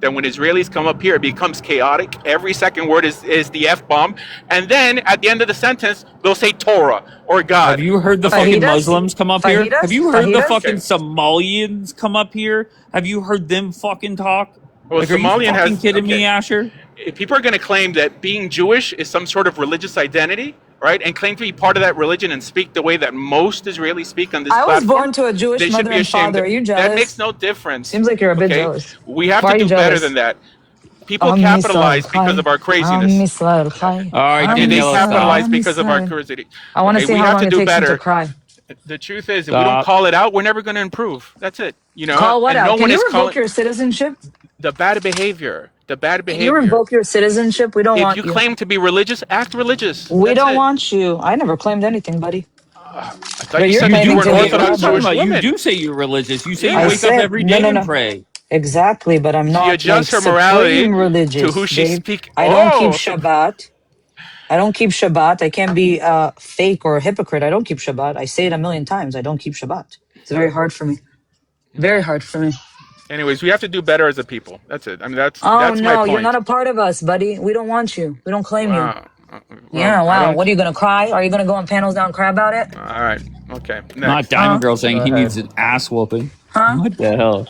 Then when Israelis come up here, it becomes chaotic. Every second word is the F-bomb. And then at the end of the sentence, they'll say Torah or Have God. you heard the fucking Muslims come up here? Have you heard the fucking Okay. Somalians come up here? Have you heard them fucking talk? Well, Like, are you Somalian fucking has kidding me, okay. Asher? if people are going to claim that being Jewish is some sort of religious identity, right, and claim to be part of that religion and speak the way that most Israelis speak on this I was platform, born to a Jewish they should mother be and ashamed. father. Are you That makes jealous? no difference. Seems like you're a bit Okay, jealous. we have Why to are you do better jealous? than that. People capitalize because of our craziness. All right, Okay, they Daniela, capitalize stop. because of our crazy. I want to Okay, see we how have long to it do takes you to better. cry. The truth is, if we don't Stop. call it out, we're never going to improve. That's it. You know, Call what and no out? Can one you is revoke calling your citizenship? the bad behavior. The bad Can you behavior. revoke your citizenship? We don't If want you you. claim to be religious, act religious. We That's don't it. want you. I never claimed anything, buddy. I thought But you you're said that you claiming were an to be. What are you Orthodox talking Jewish about? You woman. do say you're religious. You say you I Yeah. wake up said every no, day no, and no. pray. Exactly, but I'm She not like adjusts her morality supreme to who religious, she's Dave. speaking. I don't keep Oh, Shabbat. I don't keep Shabbat. I can't be fake or a hypocrite. I don't keep Shabbat. I say it a million times. I don't keep Shabbat. It's very hard for me. Very hard for me. anyways, we have to do better as a people. That's it. I mean, Oh that's my no, you're not point. a part of us, buddy. We don't want you. We don't claim you. Wow. Well, Yeah, I wow. don't. What are you gonna cry? Are you gonna go on panels now and cry about it? All right. Okay. Not Next. Diamond Girl Go saying he ahead. needs an ass whooping. Huh? What the hell?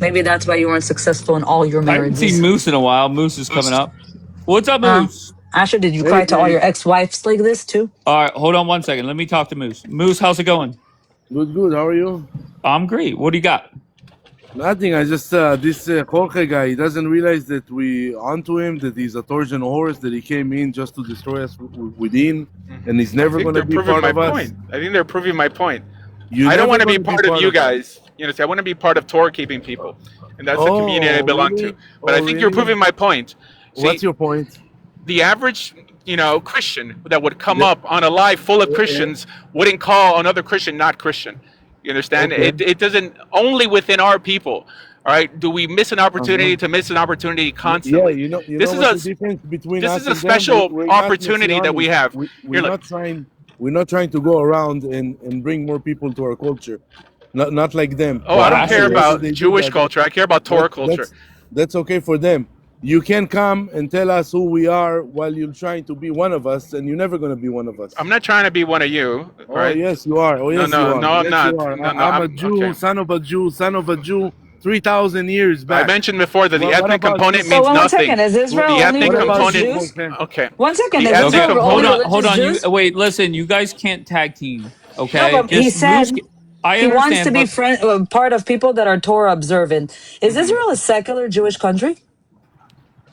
Maybe that's why you weren't successful in all your I haven't seen marriages. Moose in a while. Moose is coming up. What's up, Huh? Moose? Asher, did you Hey, cry to all hey, your ex-wives like this too? All right, hold on one second. Let me talk to Moose. Moose, how's it going? good, good. How are you? I'm great. What do you got? Nothing. I just this Jorge guy. He doesn't realize that we onto him. That he's a Trojan horse. That he came in just to destroy us within, and he's I never think gonna they're be proving part my of us. point. I think they're proving my point. You're I don't never want to be gonna be part of part you of us. guys. You know, see, I want to be part of Torah keeping people, and that's the community I Oh, belong to. really? But Oh, I think you're really? proving my point. What's See, your point? the average, Christian that would come The, up on a live full of uh, Christians wouldn't call another Christian not Christian. You understand? okay. It doesn't only within our people. All right, do we miss an Uh-huh. opportunity to miss an opportunity Yeah, constantly? you know This is what a the difference between this us is a and them? We're, special we're not opportunity that we messianic. have. We're Here, look. not trying. We're not trying to go around and bring more people to our culture. Not like them. Oh, Well, I don't care Whatever Asher, they about do, Jewish culture. I care about Torah culture. that's okay for them. You can come and tell us who we are while you're trying to be one of us, and you're never gonna be one of us. I'm not trying to be one of you, Oh right? yes, you are. Oh No, yes, you no, are. no, I'm Yes, you not. are. No, no, I'm a I'm Jew, okay. son of a Jew, son of a Jew. 3,000 years I back. mentioned before that the What ethnic about component you? So means one nothing. second, is Israel The only ethnic What about religious you, component. Jews? Jorge? Okay. One second, The is ethnic okay, Israel hold only component. on, hold religious on. You Jews? wait, listen. You guys can't tag team. No, Okay, but he just Moose. said I he wants to understand, be but part of people that are Torah observant. Is Israel a secular Jewish country?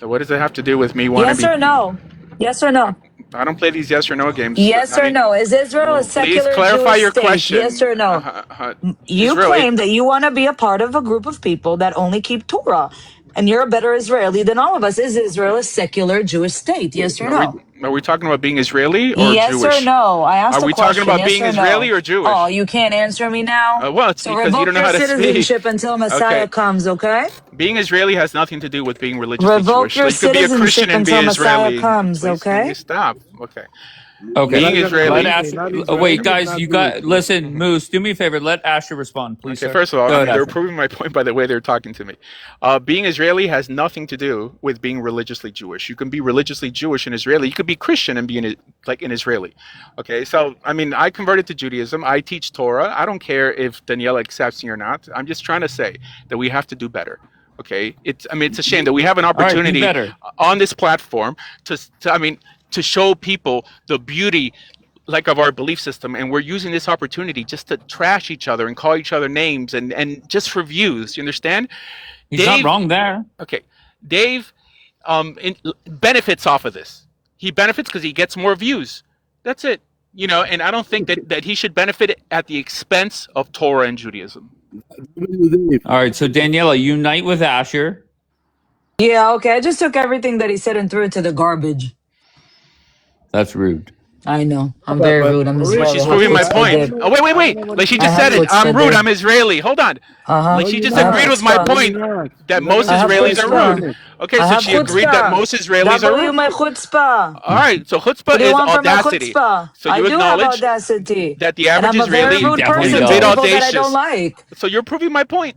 So what does it have to do with me wanting Yes to or be? no? Yes or no? I don't play these yes or no games. Yes I or mean, no? Is Israel a please secular clarify Jewish your state? Yes question. or no? You Israel. claim that you want to be a part of a group of people that only keep Torah, and you're a better Israeli than all of us. Is Israel a secular Jewish state? Yes or no? Are we talking about being Israeli or Yes or Jewish? no? I asked Are a we talking question. about Yes being or Israeli no? or Jewish? Oh, you can't answer me now? Well, it's So because you revoke don't know your how to speak. citizenship until Messiah Okay. comes, okay? Being Israeli has nothing to do with being religiously Revoke Jewish. So your you could be a Christian citizenship and be until Messiah Israeli. comes, Please, can you okay? stop? Okay. You're okay. Being not gonna Let Israeli. believe me. Asher. Not Wait, Israeli, guys, not you Jewish. got. Listen, Moose. Do me a favor. Let Asher respond, please, Okay, sir. first of all, Go I ahead, mean, they're Asher. proving my point by the way they're talking to me. Being Israeli has nothing to do with being religiously Jewish. You can be religiously Jewish and Israeli. You could be Christian and be an Israeli. Okay, so I mean, I converted to Judaism. I teach Torah. I don't care if Daniela accepts me or not. I'm just trying to say that we have to do better. Okay, it's a shame that we have an All right, do opportunity better. on this platform to show people the beauty of our belief system, and we're using this opportunity just to trash each other and call each other names and just for views. You understand? He's not wrong there. Okay, Dave benefits off of this. He benefits because he gets more views. That's it. And I don't think that he should benefit at the expense of Torah and Judaism. All right, so Daniela, unite with Asher. Yeah, okay. I just took everything that he said and threw it to the garbage. That's rude. I know. I'm But very rude. I'm really, But Israeli. she's I have proving my chutzpah, point. Dave. Oh, wait. Like she I just have said it. I'm chutzpah, rude. Dave. I'm Israeli. Hold on. Uh-huh. Like she just I have agreed with my chutzpah. point that most I have Israelis are rude. chutzpah. Okay, I so have she agreed that chutzpah. most Israelis are W rude. my chutzpah. All right, so What chutzpah do you is want from my audacity. chutzpah? So I you do have acknowledge audacity. that the And average I'm a very Israeli He rude definitely is person a to bit does. people that I don't audacious. like. So you're proving my point.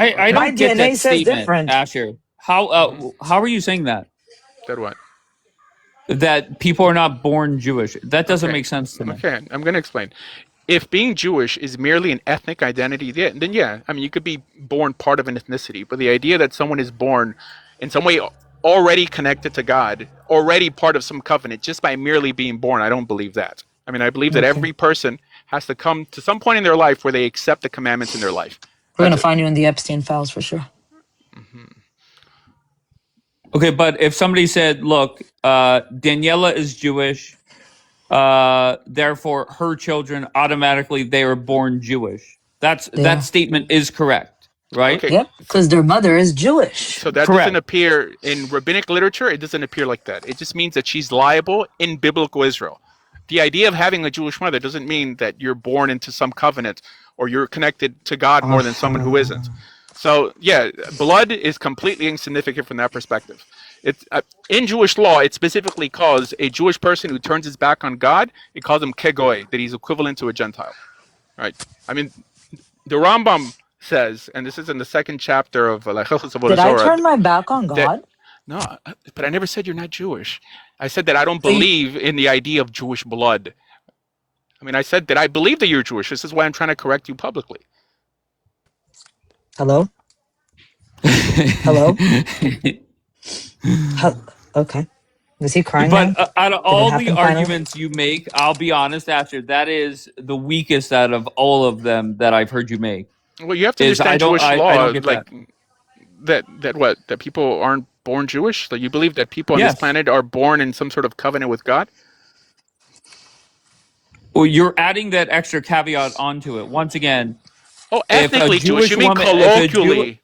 I My don't get that DNA says statement, different. Asher. How are you saying that? That what? that people are not born Jewish. That doesn't Okay. make sense to me. Okay, I'm going to explain. If being Jewish is merely an ethnic identity, then yeah, I mean, you could be born part of an ethnicity, but the idea that someone is born in some way already connected to God, already part of some covenant, just by merely being born, I don't believe that. I mean, I believe that Okay. every person has to come to some point in their life where they accept the commandments in their life. We're That's gonna it. find you in the Epstein files for sure. Okay, but if somebody said, "Look, Daniela is Jewish, therefore her children automatically they are born Jewish," that Yeah. statement is correct, right? Okay. Yep, because their mother is Jewish. So that doesn't appear in rabbinic literature. It doesn't appear like that. It just means that she's liable in biblical Israel. The idea of having a Jewish mother doesn't mean that you're born into some covenant or you're connected to God more than someone who isn't. So yeah, blood is completely insignificant from that perspective. It's in Jewish law, it specifically calls a Jewish person who turns his back on God, it calls him kegoy, that he's equivalent to a Gentile. Right? I mean, the Rambam says, and this is in the second chapter of Did I turn my back on God? no, but I never said you're not Jewish. I said that I don't So you- believe in the idea of Jewish blood. I mean, I said that I believe that you're Jewish. This is why I'm trying to correct you publicly. Hello? Hello? Okay. Was he crying now? But out of Did it all the happen finally? arguments you make, I'll be honest, Asher, that is the weakest out of all of them that I've heard you make. Well, you have to Is I understand don't Jewish I law, don't get like that what? That people aren't born Jewish? Like you believe that people on this Yes. planet are born in some sort of covenant with God? Well, you're adding that extra caveat onto it. Once again, Oh, if a ethnically Jewish. Jewish You mean woman, colloquially?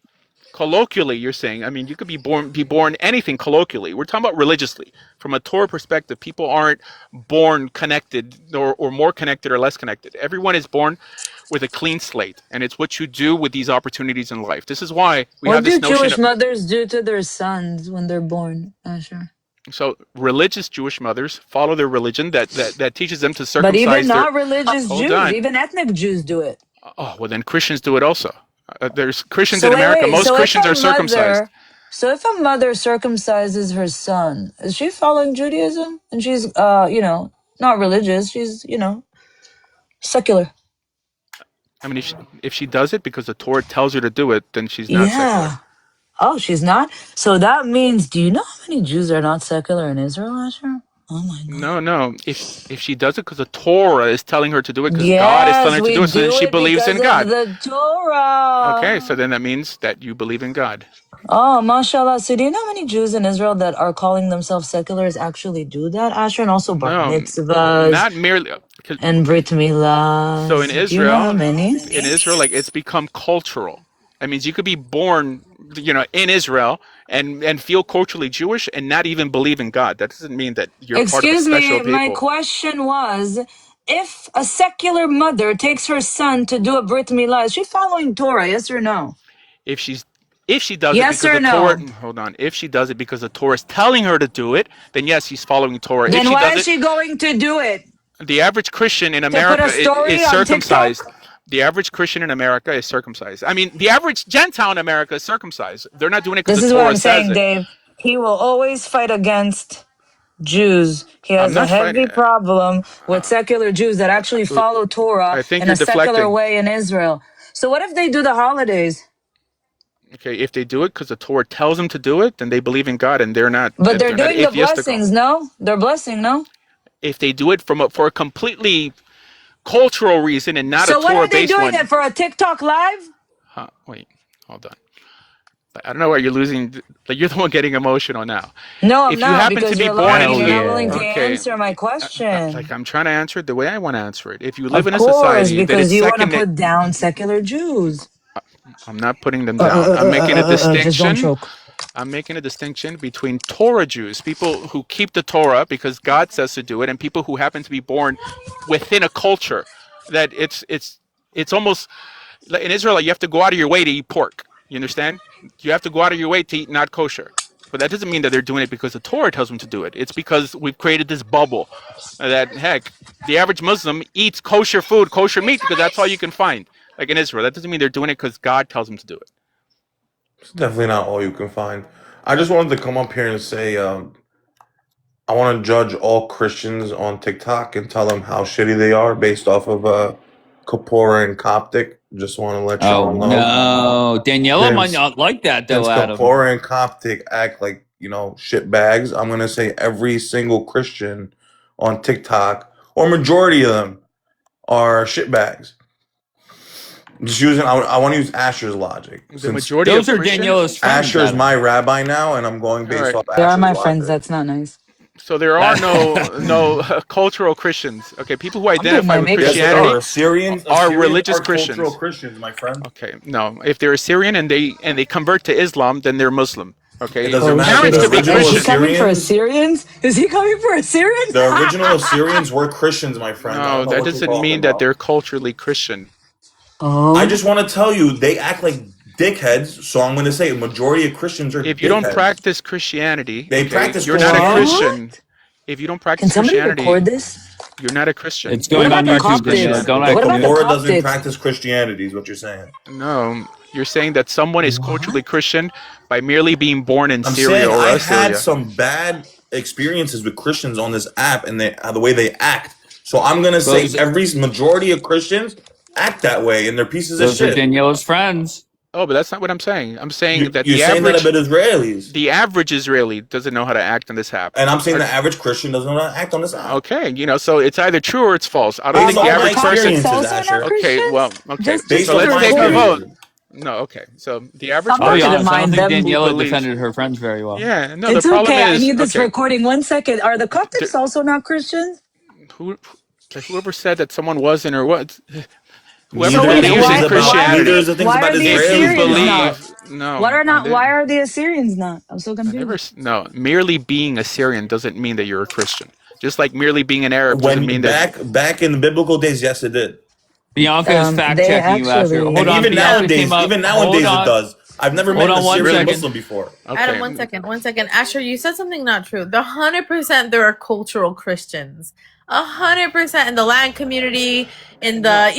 Colloquially, you're saying. I mean, you could be born anything colloquially. We're talking about religiously. From a Torah perspective, people aren't born connected or more connected or less connected. Everyone is born with a clean slate, and it's what you do with these opportunities in life. This is why we What have do this notion Jewish of, mothers do to their sons when they're born, Asher? so religious Jewish mothers follow their religion that teaches them to But circumcise even their. not religious Hold Jews, on. even ethnic Jews do it. Oh well, then Christians do it also. There's Christians So in wait, America. wait. Most So if Christians a are circumcised. mother, so if a mother circumcises her son, is she following Judaism? And she's, not religious. She's, secular. I mean, if she does it because the Torah tells her to do it, then she's not secular. Yeah. Oh, she's not. So that means, do you know how many Jews are not secular in Israel, Asher? Oh my God. No. If she does it because the Torah is telling her to do it, because God is telling her Yes, to we do it, so then do she it believes because in of God. the Torah. Okay, so then that means that you believe in God. Oh, mashallah. So do you know how many Jews in Israel that are calling themselves seculars actually do that, Asher? And also bar No, mitzvahs not merely. and brit milas. So in Do you know how many? Israel, like it's become cultural. That means you could be born, in Israel and feel culturally Jewish and not even believe in God. That doesn't mean that you're part of a Excuse special me, my people. question was, if a secular mother takes her son to do a brit milah, is she following Torah, yes or no? If she does it Yes because or the Torah, no? hold on. If she does it because the Torah is telling her to do it, then yes, she's following Torah. If Then she why does is it, she going to do it? the average Christian in To put America a is story on circumcised. TikTok? The average Christian in America is circumcised. I mean, the average Gentile in America is circumcised. They're not doing it because This the is what Torah I'm says saying, it. Dave. He will always fight against Jews. He I'm has a not fighting. heavy problem with secular Jews that actually follow Torah I think in you're a secular deflecting. way in Israel. So what if they do the holidays? Okay, if they do it because the Torah tells them to do it, then they believe in God and they're not But they're doing the atheistical. blessings, no? They're blessing, no? If they do it for a completely cultural reason and not a So what are they Torah-based doing one, it for a TikTok live? wait, hold on. I don't know why you're losing. Like you're the one getting emotional now. No, I'm If you not, happen to because be you're born lying. into You're the not willing to okay, answer my question. like I'm trying to answer it the way I want to answer it. If you live Of in a course, society that because it's you want to second, put down secular Jews. I'm not putting them down. I'm making a Just don't distinction. choke. I'm making a distinction between Torah Jews, people who keep the Torah because God says to do it, and people who happen to be born within a culture that it's almost like in Israel. You have to go out of your way to eat pork. You understand? You have to go out of your way to eat not kosher. But that doesn't mean that they're doing it because the Torah tells them to do it. It's because we've created this bubble that heck, the average Muslim eats kosher food, kosher meat because that's all you can find. Like in Israel, that doesn't mean they're doing it because God tells them to do it. It's definitely not all you can find. I just wanted to come up here and say, I want to judge all Christians on TikTok and tell them how shitty they are based off of Kapora and Coptic. Just want to let Oh y'all know. no, Daniela might not like that Since though, Adam. Kapora and Coptic act like, shit bags, I'm going to say every single Christian on TikTok, or majority of them, are shit bags. Just using, I want to use Asher's logic. The majority those of are Christians? Daniela's friends. Asher's Adam. my rabbi now, and I'm going based off They are Asher's my logic. friends. That's not nice. So there are no cultural Christians. Okay, people who identify with Yes, there Christianity are. Assyrians are religious are Christians. cultural Christians, my friend. Okay, no. If they're Assyrian and they convert to Islam, then they're Muslim. Okay, It doesn't matter. parents The could be original Is he Christian. coming for Assyrians, Assyrians? Is he coming for Assyrians? the original Assyrians were Christians, my friend. I No, don't know that what you're doesn't talking mean that about. they're culturally Christian. I just want to tell you, they act like dickheads, so I'm going to say a majority of Christians are If you don't dickheads. practice Christianity, They okay, practice you're not a Christianity. Christian. If you don't practice Can somebody Christianity, record this? you're not a Christian. It's You going don't on practice YouTube, Daniela. Christianity. Don't What act about the Kapora doesn't Coptics? practice Christianity, is what you're saying. No, you're saying that someone is culturally Christian by merely being born in I'm Syria saying or I've Assyria. had some bad experiences with Christians on this app and the way they act. So I'm going to say every majority of Christians act that way, and they're pieces of Those are shit. Daniela's friends. Oh, but that's not what I'm saying. I'm saying that You're the saying average that about Israelis. the average Israeli doesn't know how to act on this app. And I'm saying the average Christian doesn't know how to act on this app. Okay, so it's either true or it's false. I don't think the Based on my average person. experiences, Asher. Okay, well, okay. Just Based So on let's my take a vote. experiences. No, okay. So the average I'm I'll be not person. gonna honest. I don't mind think them. Daniela believes- defended her friends very well. Yeah, no. It's The problem okay. I is need this okay. recording. 1 second. Are the Coptics also not Christians? Whoever said that someone wasn't or what? Whoever Neither believes is in about- Christianity. neither is the things why about are the Israelis. If you Assyrians not? believe, no. What are I not? didn't- Why are the Assyrians not? I'm so I confused. never. No, merely being Assyrian doesn't mean that you're a Christian. Just like merely being an Arab doesn't mean that. Back in the biblical days, yes, it did. Bianca is fact they checking you after. actually- Hold And on, even Bianca nowadays, came up. even Hold nowadays on. it does. I've never Hold met an on one Assyrian second. Muslim before. Adam, 1 second, 1 second. Asher, you said something not true. The 100% there are cultural Christians. 100% in the land community, in the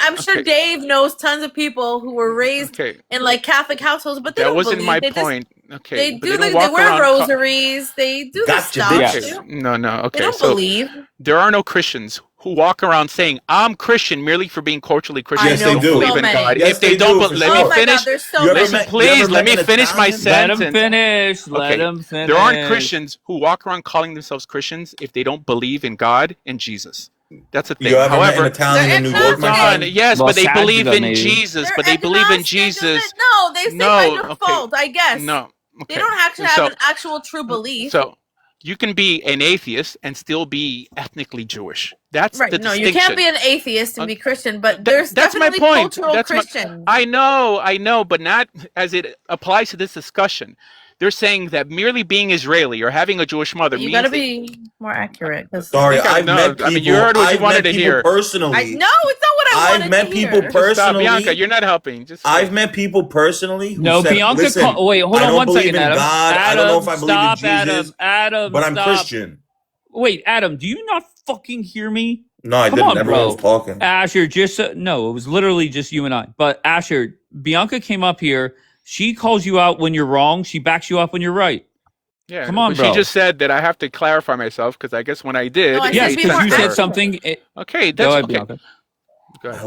I'm sure Dave knows tons of people who were raised in like Catholic households, but they That don't wasn't believe. my They point. Just, Okay, they but do. don't They walk wear around rosaries. They do the stuff. Okay. No. Okay. They don't so believe. there are no Christians who walk around saying I'm Christian merely for being culturally Christian. Yes, They they don't do. believe in many. God. Yes, If they, they don't, do, for let sure. me finish. there's so You ever many. met- Listen, please, let me an finish my Italian? Let him sentence. finish. Let Okay. him finish. There aren't Christians who walk around calling themselves Christians if they don't believe in God and Jesus. That's a thing. You ever However, met an Italian in New York, my friend? yes, Well, but they Saturday, believe in maybe. Jesus. They're But they believe in agnostic, Jesus. No, they say by default. I guess. No. Okay. They don't actually have an actual true belief. So you can be an atheist and still be ethnically Jewish. That's Right. the No, distinction. you can't be an atheist and be Christian, but there's That's my definitely point. cultural That's Christians. I know, but not as it applies to this discussion. They're saying that merely being Israeli or having a Jewish mother You means gotta be more accurate. Sorry, I've met people. I mean, you heard what you wanted to hear. Personally. No, it's not what I wanted I've met to people hear. personally. Stop, Bianca. You're not helping. Just I've met people personally who No, said, Bianca. "Listen, Wait, hold I on don't one believe second, in Adam. God. I don't know if I believe Stop, in Jesus, Adam, but I'm stop. Christian." Wait, Adam, do you not fucking hear me? No, I Come didn't. on, Everyone bro. was talking. Asher, just no, it was literally just you and I. But Asher, Bianca came up here. She calls you out when you're wrong. She backs you up when you're right. Yeah, Come on, but bro. She just said that I have to clarify myself because I guess when I did, No, I it said Yes, made be because more you sense to said her. something. Okay, Go that's ahead, okay. Bianca. Go ahead.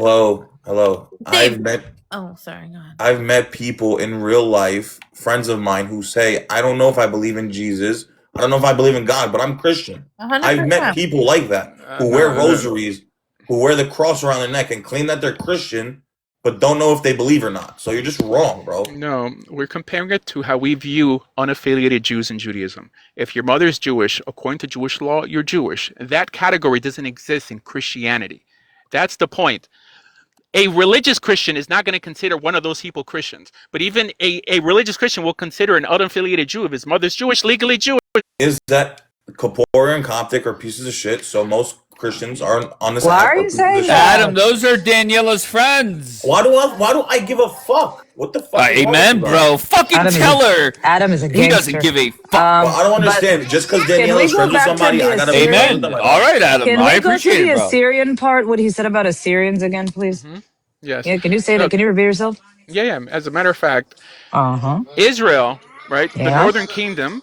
Hello. Dave. Oh, sorry. Go ahead. I've met people in real life, friends of mine, who say, "I don't know if I believe in Jesus. I don't know if I believe in God, but I'm Christian." 100%. I've met people like that who wear rosaries, who wear the cross around their neck, and claim that they're Christian, but don't know if they believe or not. So you're just wrong, bro. No, we're comparing it to how we view unaffiliated Jews in Judaism. If your mother is Jewish, according to Jewish law, you're Jewish. That category doesn't exist in Christianity. That's the point. A religious Christian is not going to consider one of those people Christians. But even a religious Christian will consider an unaffiliated Jew if his mother's Jewish, legally Jewish. Is that Kapora and Coptic are pieces of shit, so most Christians are on this Why app are you pieces of saying shit. that? Adam, those are Daniela's friends. Why do I give a fuck? What the fuck? is wrong Amen, with you bro. guys? Fucking tell her. Adam is a gangster. He doesn't give a fuck. Well, I don't understand. Just because can we Daniela's go friends with back to somebody, the I gotta be Assyrian- friends with Amen. them. All right, Adam. Can I we go to appreciate the it, bro. Assyrian part? What he said about Assyrians again, please? Yes. Yeah, can you say No, that? Can you repeat yourself? Yeah. As a matter of fact, Uh-huh. Israel, right, the Yeah. northern kingdom,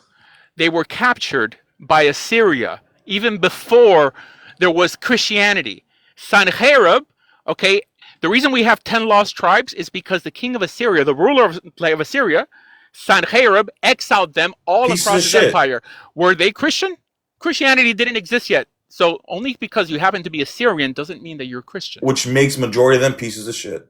they were captured by Assyria, even before there was Christianity. Sanherib, okay, the reason we have 10 lost tribes is because the king of Assyria, the ruler of Assyria, Sanherib, exiled them all Pieces across of his shit. empire. Were they Christian? Christianity didn't exist yet. So only because you happen to be Assyrian doesn't mean that you're Christian. Which makes majority of them pieces of shit.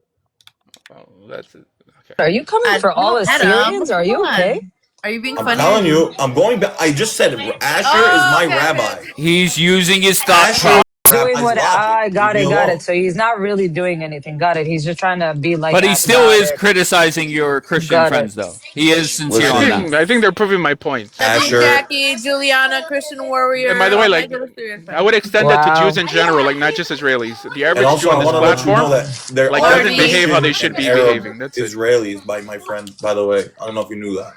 Well, that's it. Okay. Are you coming for all Assyrians? Are you okay? Are you being I'm funny? telling you, I'm going back. I just said Asher is my rabbi. He's using his thought Asher Doing what I got Leave me it. alone. So he's not really doing anything. Got it. He's just trying to be like. But he us. still Got is it. criticizing your Christian Got friends, it. though. He is sincere on that. I think they're proving my point. Asher. Jackie, Juliana, Christian warrior. And by the way, all like, my good Assyrian I would friends. extend that to Jews in general, like not just Israelis. The And average also, Jew on I this want to let you platform, know that there like, are doesn't behave how they Christian should be and Arab behaving. That's it. Israelis, by my friend. By the way, I don't know if you knew that.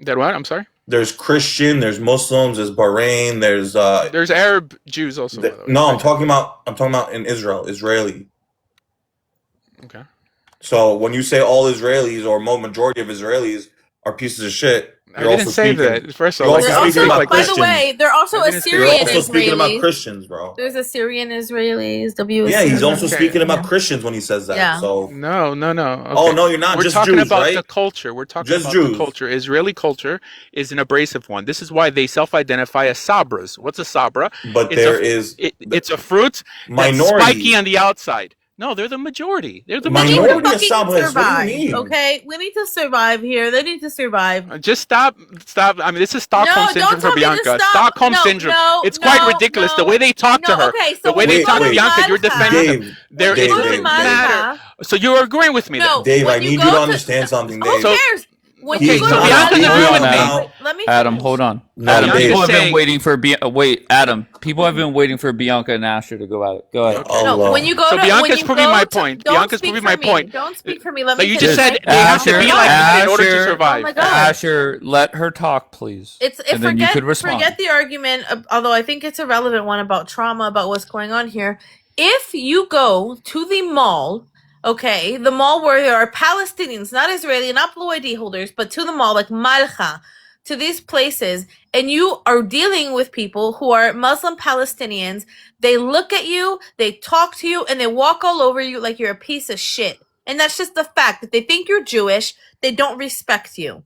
That what? I'm sorry. There's Christian, there's Muslims, there's Bahrain, there's Arab Jews also. By the way. no, I'm talking about in Israel, Israeli. Okay. So when you say all Israelis or majority of Israelis are pieces of shit, I didn't say that. First of all, you're like, also speaking about By Christians. the way, they're also I didn't say You're Assyrian also speaking about Israelis. Christians, bro. There's Assyrian Israelis. WC. Yeah, he's also Okay. speaking about Christians when he says that. Yeah. So No. Okay. Oh no, you're not. We're Just talking Jews, about right? the culture. We're talking Just about Jews. the culture. Israeli culture is an abrasive one. This is why they self-identify as sabras. What's a sabra? But It's a fruit that's minority. spiky on the outside. No, they're the majority. They're the We need to Minority of fucking Sabras, what do you survive. mean? Okay, we need to survive here. They need to survive. Just stop. I mean, this is Stockholm No, syndrome don't for tell me to Bianca. stop. Stockholm No, syndrome. no, It's quite no, ridiculous no. the way they talk to No, her. okay, so The way when they you talk go to to Bianca, you're Malta- defending them. Dave, They're, When you it go to doesn't Malta- matter. So you're agreeing with me No, then? Dave, when I you need go you to to- understand something, Who Dave. cares? When Okay, you go so to Bianca's Malta- agreeing with me. Now- Let me Adam, finish. hold on. No, Adam, Dave. people have been saying- waiting for Adam, people have been waiting for Bianca and Asher to go at it. Go ahead. No, when you go So to Bianca's when you proving go my to- point. don't Bianca's speak proving for my me. point. Don't speak for me. Let Like me you finish. just said, they have to be like that in order to Asher, survive. Oh my God. Asher, let her talk, please. And then you could respond. Forget the argument, although I think it's a relevant one about trauma, about what's going on here. If you go to the mall, okay, the mall where there are Palestinians, not Israeli, not blue ID holders, but to the mall, like Malcha, to these places, and you are dealing with people who are Muslim Palestinians, they look at you, they talk to you, and they walk all over you like you're a piece of shit. And that's just the fact that they think you're Jewish, they don't respect you.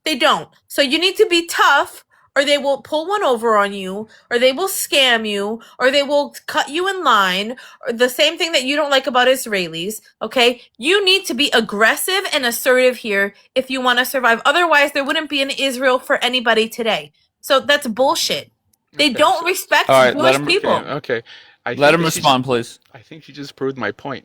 They don't. So you need to be tough, or they will pull one over on you, or they will scam you, or they will cut you in line, or the same thing that you don't like about Israelis, okay? You need to be aggressive and assertive here if you want to survive. Otherwise, there wouldn't be an Israel for anybody today. So that's bullshit. They don't respect All right, Jewish let him- people. Okay. Let him respond, please. I think you just proved my point.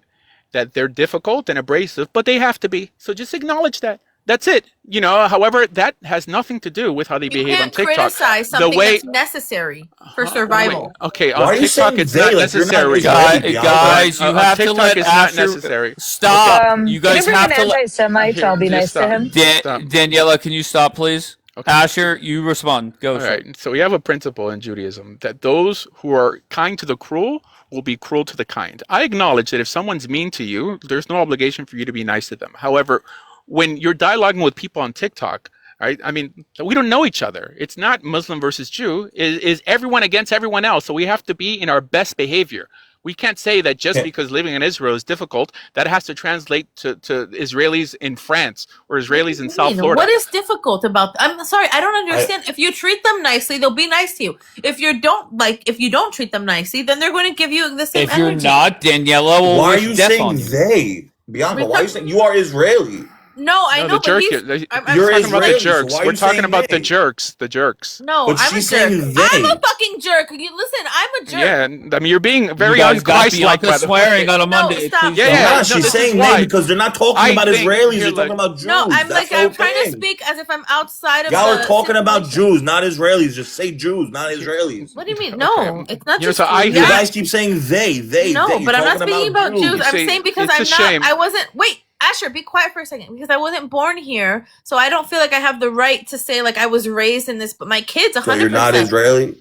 That they're difficult and abrasive, but they have to be. So just acknowledge that. That's it. You know, however, that has nothing to do with how they You behave on can't TikTok. criticize something that's necessary for survival. Okay, Why on are you TikTok saying it's they not like you're not necessary. Israeli, Guys, you On have to TikTok let it's not Asher necessary. stop. You Can guys you bring have an to let anti-Semite? I'll be nice to him. Daniela, can you stop, please? Asher, you respond. Go. All sir. right. So we have a principle in Judaism that those who are kind to the cruel will be cruel to the kind. I acknowledge that if someone's mean to you, there's no obligation for you to be nice to them. However, when you're dialoguing with people on TikTok, right? I mean, we don't know each other. It's not Muslim versus Jew. Is everyone against everyone else. So we have to be in our best behavior. We can't say that just because living in Israel is difficult, that has to translate to Israelis in France or Israelis in South Florida. What is difficult about? I'm sorry, I don't understand. If you treat them nicely, they'll be nice to you. If you don't treat them nicely, then they're going to give you the same If you're energy. not, Daniela will Why are wish you death saying on you. they? Bianca, why are you saying you are Israeli? No, I know, the jerk. but You're talking about the Israeli, so jerks. why are We're you talking saying about the they? jerks. The jerks. No, But I'm a she's jerk. saying they. I'm a fucking jerk. Listen, I'm a jerk. Yeah, I mean you're being very You guys got unchristlike. Bianca swearing on a No, Monday. stop. Please Yeah, don't. yeah. Nah, no, she's this saying is why. they because they're not talking I about think- Israelis. here, They're like- talking about Jews. No, I'm That's the I'm whole trying to thing. speak as if I'm outside of Y'all the are talking about situation. Jews, not Israelis. Just say Jews, not Israelis. What do you mean? No, it's not You know, just so I Jews. You hear- guys keep saying they. No, You're but I'm not talking speaking about Jews. I'm See, saying because it's a I'm not. shame. I wasn't. Wait, Asher, be quiet for a second. Because I wasn't born here, so I don't feel like I have the right to say like I was raised in this. But my kids, 100%. So you're not Israeli?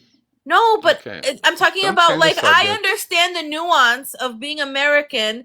No, but Okay. I'm talking Don't about change the like I subject. understand the nuance of being American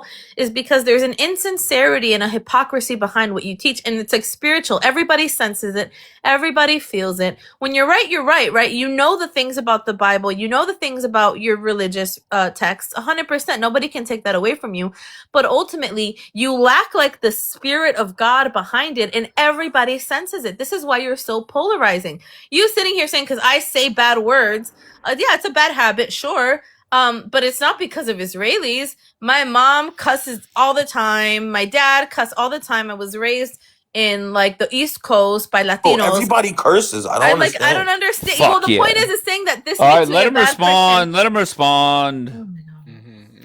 people is because there's an insincerity and a hypocrisy behind what you teach. And it's like spiritual. Everybody senses it. Everybody feels it. When you're right, right? You know the things about the Bible. You know the things about your religious texts. 100%. Nobody can take that away from you. But ultimately, you lack like the spirit of God behind it, and everybody senses it. This is why you're so polarizing. You sitting here saying, because I say bad words, yeah, it's a bad habit, sure. But it's not because of Israelis. My mom cusses all the time. My dad cuss all the time. I was raised in like the East Coast by Latinos. Oh, everybody curses. I don't understand. I don't understand. Fuck Well, the point yeah. is saying that this All makes right, me let a him bad respond. Christian. Let him respond.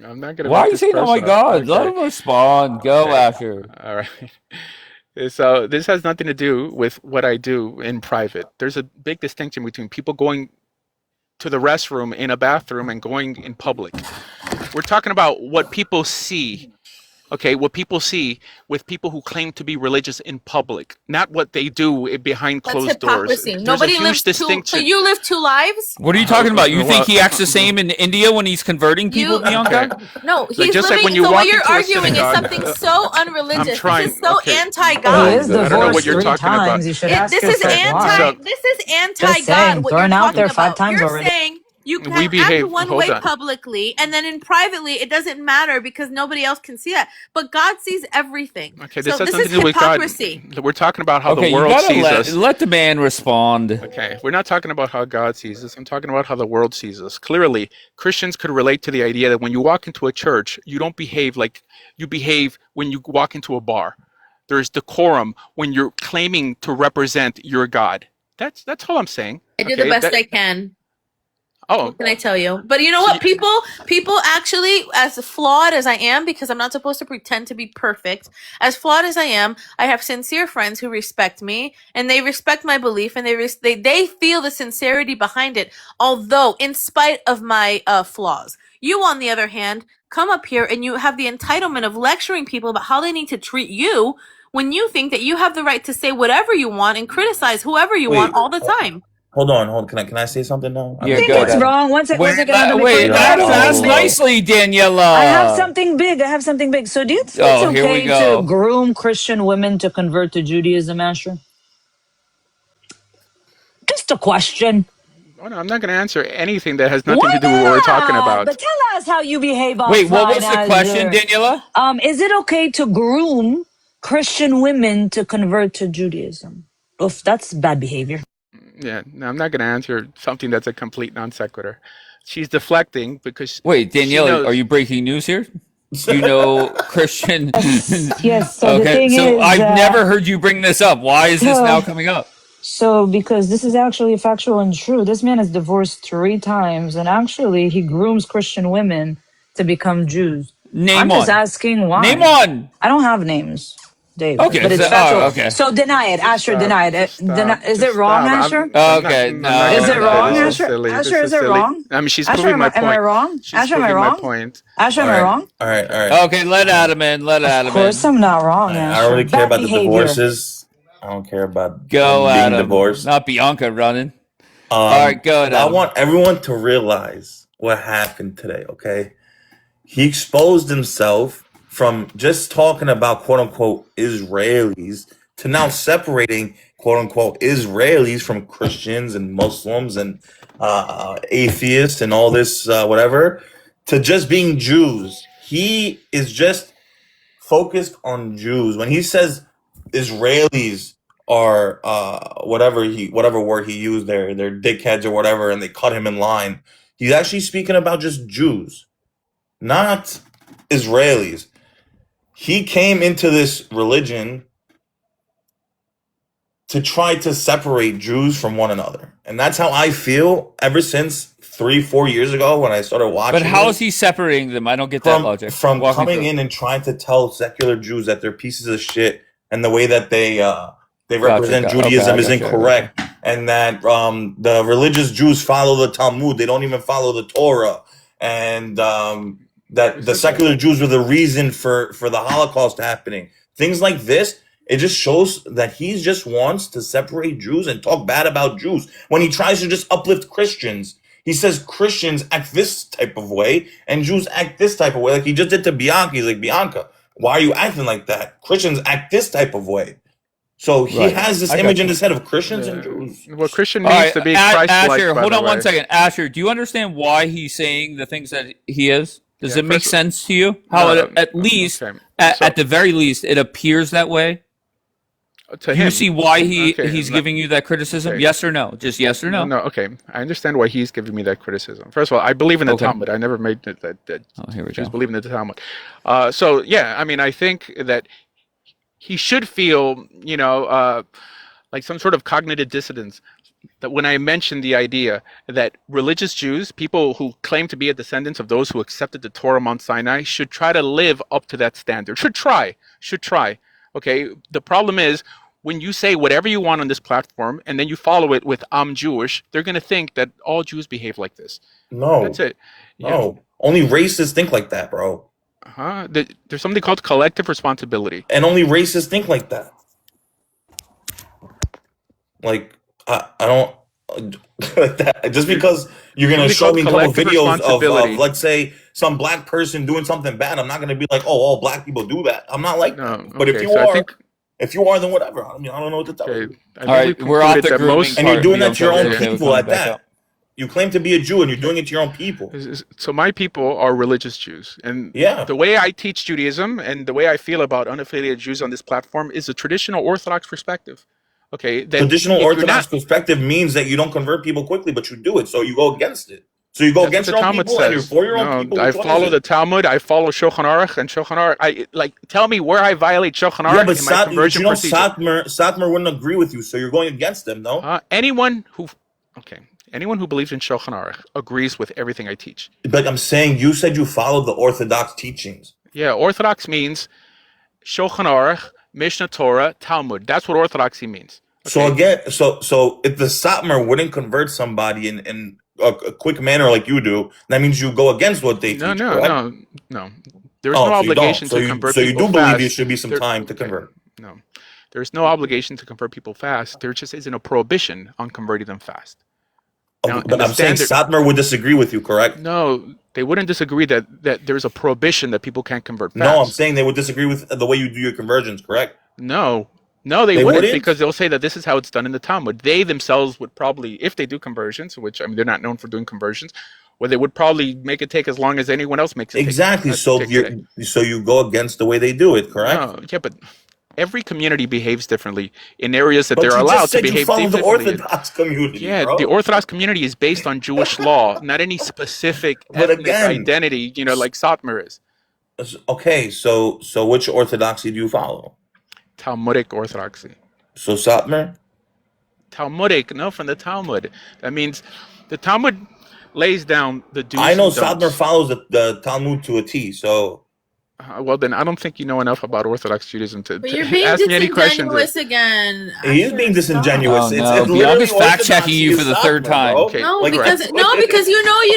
I'm not gonna. Why make are you this saying, "Oh my personal. God"? Let Okay. him respond. Go, Okay. Asher. All right. So this has nothing to do with what I do in private. There's a big distinction between people going to the restroom in a bathroom and going in public. We're talking about what people see. Okay, what people see with people who claim to be religious in public, not what they do behind That's closed doors. hypocrisy. There's Nobody a huge lives two. So distinction. you live two lives? What are you talking about? You think Well, he acts the same in India when he's converting people, Bianca? Okay. No, Like, he's just like living. when you So walk what you're into a arguing is synagogue, something so unreligious. I'm trying. This is so Okay. He anti-God. is I don't know what divorced you're 3 talking about. times. You should ask This is yourself why. So This is Just anti-God. saying, What you're thrown out talking there 5 about. times You're already. saying you we can act behave. one Hold way on. publicly, and then in privately it doesn't matter because nobody else can see that. But God sees everything. Okay, this So has this nothing is to do with God. hypocrisy. We're talking about how Okay, the you world gotta sees us. let the man respond. Okay, we're not talking about how God sees us. I'm talking about how the world sees us. Clearly, Christians could relate to the idea that when you walk into a church, you don't behave like you behave when you walk into a bar. There's decorum when you're claiming to represent your God. That's all I'm saying. I do the Okay, best I can. Oh, What can I tell you? But you know so what? People actually, as flawed as I am, because I'm not supposed to pretend to be perfect, as flawed as I am, I have sincere friends who respect me and they respect my belief and they feel the sincerity behind it. Although, in spite of my flaws, you, on the other hand, come up here and you have the entitlement of lecturing people about how they need to treat you when you think that you have the right to say whatever you want and criticize whoever you want Wait, all the time. hold on. Can I say something now? I think it's wrong. One second, Wait, Adam, before you go. I have Adam, ask something big. nicely, Daniela. I have something big. So do you think it's Oh, here we okay go. to groom Christian women to convert to Judaism, Asher? Just a question. oh, no, I'm not going to answer anything that has Why nothing to do with what we're talking not? about. But tell us how you behave outside. Wait, what was the question, Azure. Daniela? Is it okay to groom Christian women to convert to Judaism? Oof, that's bad behavior. Yeah, no, I'm not going to answer something that's a complete non sequitur. She's deflecting because Wait, she Daniela, knows. are you breaking news here? You know Christian. Yes. So the Okay, thing so is, I've never heard you bring this up. Why is this now coming up? So, because this is actually factual and true, this man is divorced 3 times, and actually, he grooms Christian women to become Jews. Name I'm just one. asking why. Name one. I don't have names, Dave, Okay, but it's so, factual. okay. So deny it, Asher. Stop, Deny it. just stop, Is just it wrong, stop. Asher? Okay, I'm not Is gonna it do wrong, this. This is Asher? silly. This Asher, is it silly. wrong? I mean, she's Asher, proving my am I point. wrong? She's Asher, am I proving my wrong? point. Asher, am I wrong? All right. Okay, let Adam in. Let Adam Of course, in. I'm not wrong, I Asher. don't really care Bad about the behavior. divorces. I don't care about Go, being Adam. divorced. Not Bianca running. All right, go ahead, I Adam. want everyone to realize what happened today, okay? He exposed himself from just talking about quote unquote Israelis to now separating quote unquote Israelis from Christians and Muslims and atheists and all this whatever to just being Jews. He is just focused on Jews. When he says Israelis are whatever word he used there, they're dickheads or whatever, and they cut him in line. He's actually speaking about just Jews, not Israelis. He came into this religion to try to separate Jews from one another. And that's how I feel ever since 3-4 years ago when I started watching. But how this. is he separating them? I don't get that logic. From Walk me coming through. in and trying to tell secular Jews that they're pieces of shit and the way that they represent Judaism Okay, is incorrect, and that the religious Jews follow the Talmud, they don't even follow the Torah, and that the secular Jews were the reason for the Holocaust happening. Things like this, it just shows that he just wants to separate Jews and talk bad about Jews when he tries to just uplift Christians. He says Christians act this type of way and Jews act this type of way. Like he just did to Bianca. He's like, Bianca, why are you acting like that? Christians act this type of way. So he has this image in his head of Christians and Jews. Well, Christian means to be Christ-like. Asher, by hold the on way. 1 second. Asher, do you understand why he's saying the things that he is? Does it make sense to you? How at least, at the very least, it appears that way? To Do you him. see why Okay, he's no- giving you that criticism? okay. Yes or no? Just yes or no? No, okay. I understand why he's giving me that criticism. First of all, I believe in the Okay. Talmud. I never made that here we Jews go. believe in the Talmud. So, yeah, I mean, I think that he should feel, like some sort of cognitive dissonance that when I mentioned the idea that religious Jews, people who claim to be a descendants of those who accepted the Torah Mount Sinai, should try to live up to that standard. Should try. Okay, the problem is when you say whatever you want on this platform and then you follow it with "I'm Jewish," they're going to think that all Jews behave like this. No, That's it. no. Only racists think like that, bro. There's something called collective responsibility, and only racists think like that. Like I don't like that. Just because you're gonna show me a couple videos of let's say some black person doing something bad, I'm not gonna be like, oh, all black people do that. I'm not like that. But if you are, then whatever. I mean, I don't know what to tell you. All right, we're off the grooming and you're doing that to your own Okay, people at that. You claim to be a Jew and you're doing it to your own people. So my people are religious Jews. And the way I teach Judaism and the way I feel about unaffiliated Jews on this platform is a traditional Orthodox perspective. Okay. Traditional Orthodox perspective means that you don't convert people quickly, but you do it. So you go against it. So you go against your own people and you're for your own people. I follow the Talmud. I follow Shulchan Aruch, and Shulchan Aruch. Tell me where I violate Shulchan Aruch in my conversion procedure. Satmar wouldn't agree with you, so you're going against them, no? Anyone who believes in Shulchan Aruch agrees with everything I teach. But I'm saying you said you followed the Orthodox teachings. Yeah, Orthodox means Shulchan Aruch, Mishnah Torah, Talmud. That's what Orthodoxy means. Okay? So again, so if the Satmar wouldn't convert somebody in a quick manner like you do, that means you go against what they teach. No. There's no obligation to convert people fast. So you do believe there should be some time to convert. No. There's no obligation to convert people fast. There just isn't a prohibition on converting them fast. Now, but I'm saying Satmar would disagree with you, correct? No, they wouldn't disagree that there's a prohibition that people can't convert fast. No, I'm saying they would disagree with the way you do your conversions, correct? No, they wouldn't, because they'll say that this is how it's done in the Talmud. They themselves would probably, if they do conversions, which they're not known for doing conversions, well, they would probably make it take as long as anyone else makes it. Exactly. So you go against the way they do it, correct? No, yeah, but every community behaves differently in areas that they're allowed to behave differently. The Orthodox community. Yeah, the Orthodox community is based on Jewish law, not any specific ethnic identity, like Satmar is. Okay, so which orthodoxy do you follow? Talmudic Orthodoxy. So Satmar? Talmudic, no, from the Talmud. That means the Talmud lays down the do's I know and don'ts. Satmar follows the Talmud to a T, so... well, then I don't think you know enough about Orthodox Judaism to you're being ask me any questions. Again. He is being disingenuous. Oh, no. Bianca's fact-checking you for the third time. Okay. No, because you don't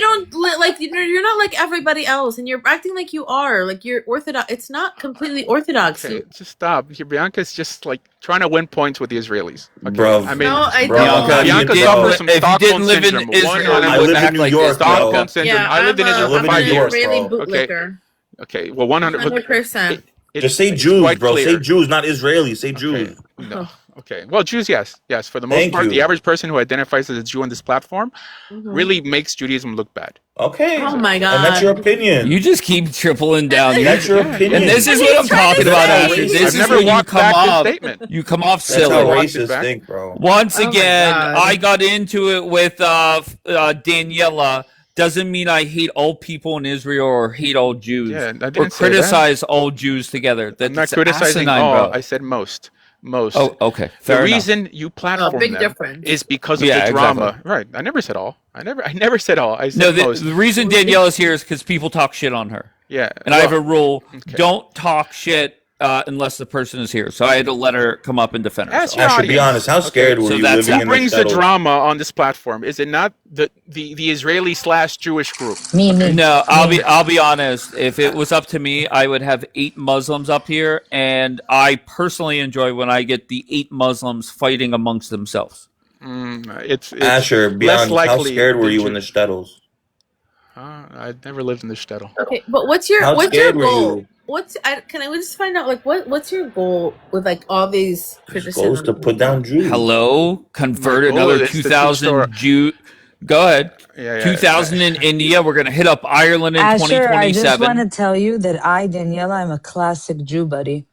you're not like everybody else, and you're acting like you are. Like you're Orthodox. It's not completely Orthodox. Okay, just stop. Bianca's just like trying to win points with the Israelis. Okay? Bro, I mean, no, I Bianca suffers from Stockholm syndrome. I live in New York. Stockholm syndrome. I lived in Israel for 5 years. Israeli Okay, well, 100%. Just say Jews, bro. Say Jews, not Israelis. Say Jews. No. Okay. Well, Jews, yes. For the most part, the average person who identifies as a Jew on this platform really makes Judaism look bad. Okay. Oh my God. And that's your opinion. You just keep tripling down. That's your opinion. And this is what I'm talking about, Asher. This is where you come off. You come off silly. That's how racists think, bro. Once again, I got into it with Daniela. Doesn't mean I hate all people in Israel or hate all Jews or criticize all Jews together. I'm not criticizing all. Bro. I said most. Oh, okay. The reason you platform them is because of the drama. Exactly. Right. I never said all. I never said all. I said most. The reason Danielle is here is because people talk shit on her. Yeah. And I have a rule: don't talk shit unless the person is here. So I had to let her come up and defend herself. I should be honest. How scared were you living in the Who brings the drama on this platform? Is it not the Israeli/Jewish group? Me. No, I'll be honest. If it was up to me, I would have 8 Muslims up here, and I personally enjoy when I get the 8 Muslims fighting amongst themselves. It's Asher, be honest. How scared were you in the shtetls? I never lived in the shtetl. Okay, but what's your goal? Can I just find out what's your goal with like all these criticisms? Goals to put down Jews. Hello, convert another 2,000 Jews. Go ahead. 2,000 in India. We're gonna hit up Ireland in 2027. I just want to tell you that Daniela, I'm a classic Jew, buddy.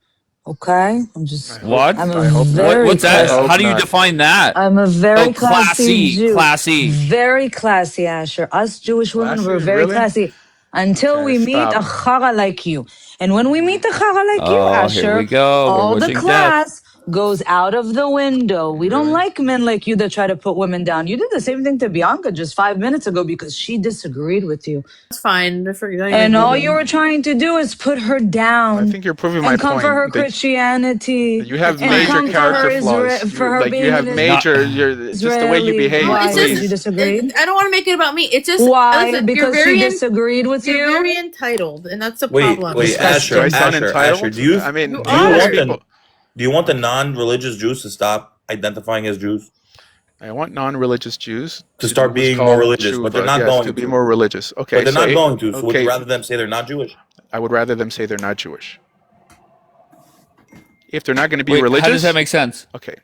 Okay, I'm just what? What's that? How do you define that? I'm a very classy Jew. Classy, very classy, Asher. Us Jewish women, we're very classy. Until we meet a chara like you, and when we meet a chara like you, Asher, here we go. all the class goes out of the window. We don't like men like you that try to put women down. You did the same thing to Bianca just 5 minutes ago because she disagreed with you. It's fine. And all you were trying to do is put her I down think you're proving my and come for point her that Christianity you have and major come for her character flaws. for her Like you being have an major, just the way you Israeli. behave. Why? It's Because just you disagreed? I don't want to make it about me. It's just Why? listen, Because she disagreed with you're you? very entitled, and that's the Wait, problem. wait, Do I Disgusting. sound Asher. entitled? Do you I mean, You do you are. want people. do you want the non-religious Jews to stop identifying as Jews? I want non-religious Jews To to do start what's being more called religious, but they're tshuva. not Yes, going to be to. more religious. Okay, But they're not so going to. So would you okay, rather them say they're not Jewish? I would rather them say they're not Jewish. If they're not going to be Wait, religious, how does that make sense? okay.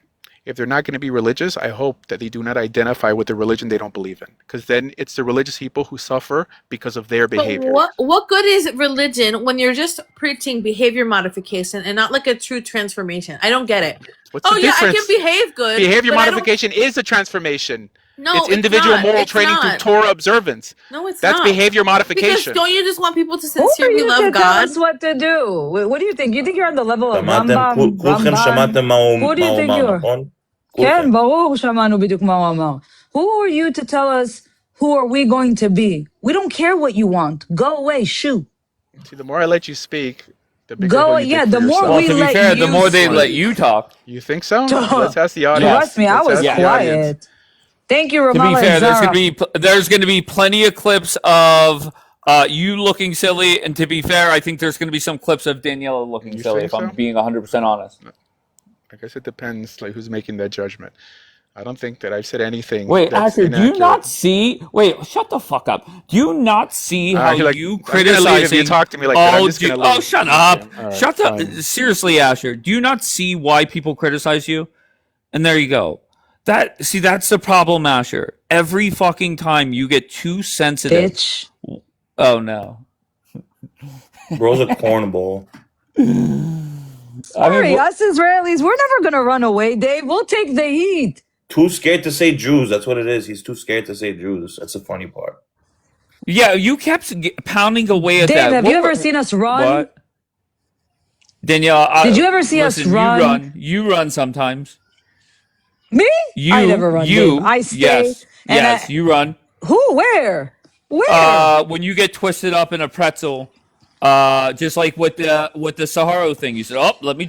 If they're not going to be religious, I hope that they do not identify with the religion they don't believe in, because then it's the religious people who suffer because of their But behavior. what good is religion when you're just preaching behavior modification and not like a true transformation? I don't get it. What's the I difference? can behave good. Behavior but I don't- modification is a transformation. No, it's individual not. moral It's training not. through Torah observance. No, it's That's not. behavior Because modification. don't you just want people to Who are sincerely you to love tell God? us what to do? What do you think? You think you're on the level of שמעתם, Rambam? כולכם שמעתם Who do you מה הוא think אמר, you are? נכון? כן, כולכם. ברור שמענו בדיוק מה הוא אמר. Who are you to tell us who are we going to be? We don't care what you want. Go away, shoot. See, the more I let you speak, the bigger Go, hole you dig yeah, for the more yourself. Well, we to be let fair, the you more they speak. let you talk. You think so? Let's ask the audience. Trust me, I Let's was ask the audience. quiet. Thank you, To be Ramala fair, and Zara. there's gonna be plenty of clips of you looking silly, and to be fair, I think there's gonna be some clips of Daniela looking You silly. think If I'm so? being 100% honest. I guess it depends, like who's making that judgment. I don't think that I've said anything. Wait, that's Asher, do you inaccurate. not see? Wait, shut the fuck up. Do you not see how You're like, you I'm gonna leave if criticizing? you talk to me like that. I'm just gonna leave. Oh, shut up! Okay, all right, Shut up! fine. Seriously, Asher, do you not see why people criticize you? And there you go. That's the problem, Asher. Every fucking time you get too sensitive. Bitch. Oh no. Bro's a cornball. Sorry, us Israelis, we're never gonna run away, Dave. We'll take the heat. Too scared to say Jews. That's what it is. He's too scared to say Jews. That's the funny part. Yeah, you kept pounding away at Dave, that. have you ever seen us run? What? Danielle, Did you ever see us run? You run sometimes. Me? I never run, Dave. I stay. Yes, you run. Who? Where? Where? When you get twisted up in a pretzel, just like with the Sahara thing, you said, "Oh, let me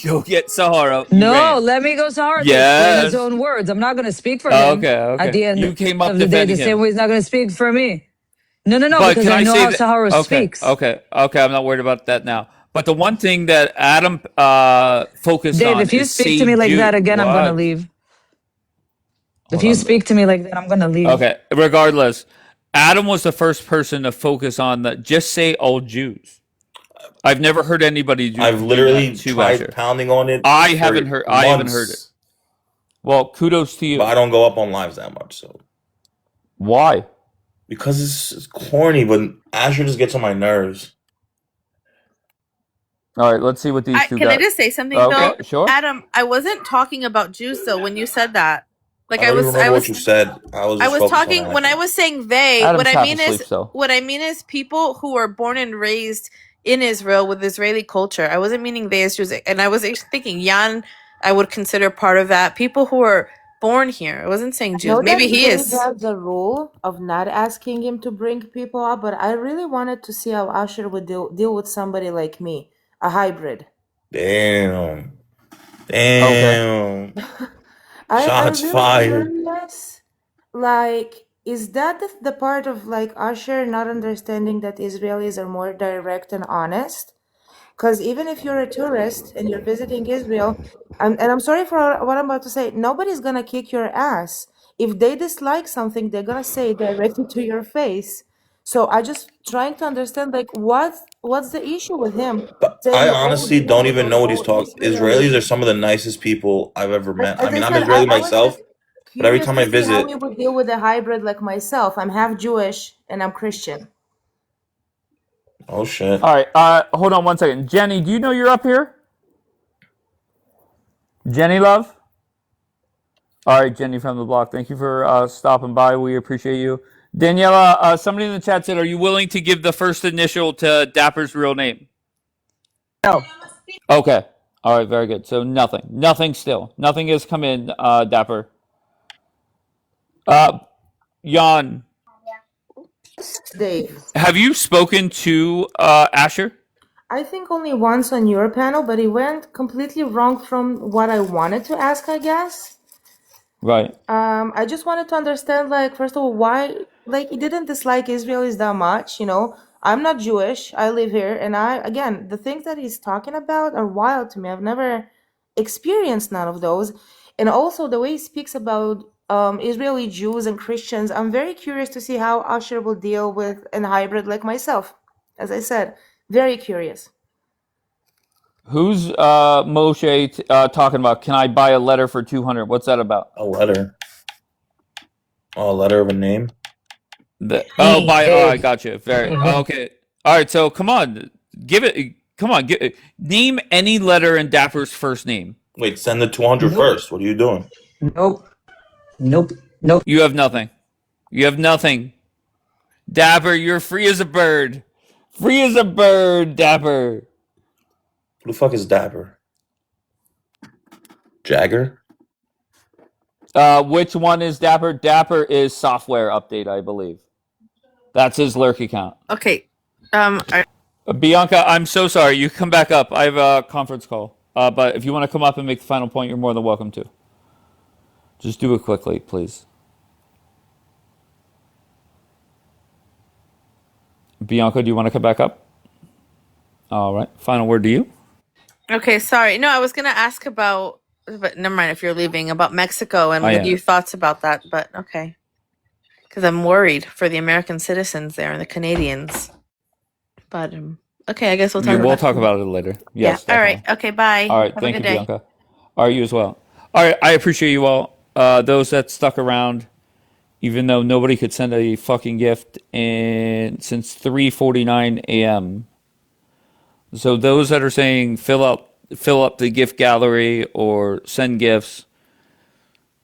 go get Sahara." You No, ran. let me go Sahara. Yes. In his own words. I'm not going to speak for Oh, him. okay. At the end You came up of the day, the defending same him. way he's not going to speak for me. No, But because can I know say how that- Sahara okay, speaks. Okay, I'm not worried about that now. But the one thing that Adam focused Dave, on if you is speak to me like that again, I'm going to What? leave. If you speak to me like that, I'm going to leave. Okay, regardless, Adam was the first person to focus on the just say all Jews. I've never heard anybody do. I've do literally that to tried Asher. pounding on it. I for haven't heard. I haven't heard it. months, Well, kudos to you. But I don't go up on lives that much. So Why? because it's corny, but Asher just gets on my nerves. All right, let's see what these two Can got. I just say something Okay, though? sure. Adam, I wasn't talking about Jews though when you said that. Like I don't even remember what you said. I was just focused talking on when I was saying they, Adam's what I half mean asleep, is so. what I mean is people who are born and raised in Israel with Israeli culture. I wasn't meaning they as Jews, and I was actually thinking Jan I would consider part of that. People who are born here. I wasn't saying Jews. know Maybe that he Dave is. has a rule of not asking him to bring people up, but I really wanted to see how Asher would deal with somebody like me, a hybrid. Damn. I Shots really fired. curious. Like, is that the part of like Asher not understanding that Israelis are more direct and honest? Because even if you're a tourist and you're visiting Israel, and I'm sorry for what I'm about to say, nobody's gonna kick your ass. If they dislike something, they're gonna say it directly to your face. So I just trying to understand like what's the issue with him saying I that all honestly Jews don't even know what he's all talking. Israelis are some of the nicest people I've ever met. I As I mean, I'm said, Israeli I was myself, just but every curious time to I see how visit, he would deal with a hybrid like myself. I'm half Jewish and I'm Christian. oh shit. All right, hold on one second. Jenny, do you know you're up here? Jenny, love? All right, Jenny from the block. Thank you for stopping by. We appreciate you. Daniela, somebody in the chat said, are you willing to give the first initial to Dapper's real name? No. Okay. All right, very good. So nothing still. Nothing has come in, Dapper. Jan, Dave. have you spoken to Asher? I think only once on your panel, but it went completely wrong from what I wanted to ask, I guess. Right. I just wanted to understand, like, first of all, why, like, he didn't dislike Israelis that much, you know? I'm not Jewish. I live here, and again, the things that he's talking about are wild to me. I've never experienced none of those. And also the way he speaks about Israeli Jews and Christians, I'm very curious to see how Asher will deal with a hybrid like myself. As I said, very curious. Who's Moshe talking about? Can I buy a letter for 200? What's that about? A letter. Oh, a letter of a name. I got you. Very okay. All right, so come on, give it. Come on, name any letter in Dapper's first name. Wait, send the 200 first. What are you doing? Nope. You have nothing. You have nothing. Dapper, you're free as a bird. Free as a bird, Dapper. Who the fuck is Dapper? Jagger? Which one is Dapper? Dapper is software update, I believe. That's his lurk account. Okay. Bianca, I'm so sorry. You come back up. I have a conference call. But if you want to come up and make the final point, you're more than welcome to. Just do it quickly, please. Bianca, do you want to come back up? All right. Final word to you. Okay, sorry. No, I was gonna ask about, but never mind. If you're leaving, about Mexico and what your thoughts about that. But okay, because I'm worried for the American citizens there and the Canadians. But okay, I guess we'll talk. We'll talk about it later. Yes. Yeah. All right. Okay. Bye. All right. Have Thank a you, good day. Bianca. All right, you as well. All right. I appreciate you all. Those that stuck around, even though nobody could send a fucking gift since 3:49 a.m. So those that are saying fill up the gift gallery or send gifts,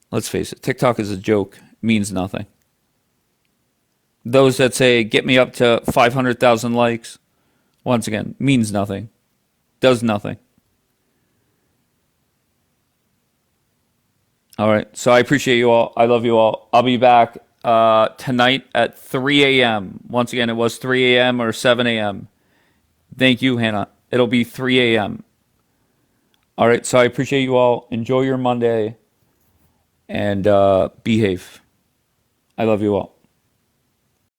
let's face it, TikTok is a joke, means nothing. Those that say get me up to 500,000 likes, once again, means nothing, does nothing. All right, so I appreciate you all. I love you all. I'll be back tonight at 3 a.m. Once again, it was 3 a.m. or 7 a.m. Thank you, Hannah. It'll be 3 a.m. All right, so I appreciate you all. Enjoy your Monday and behave. I love you all.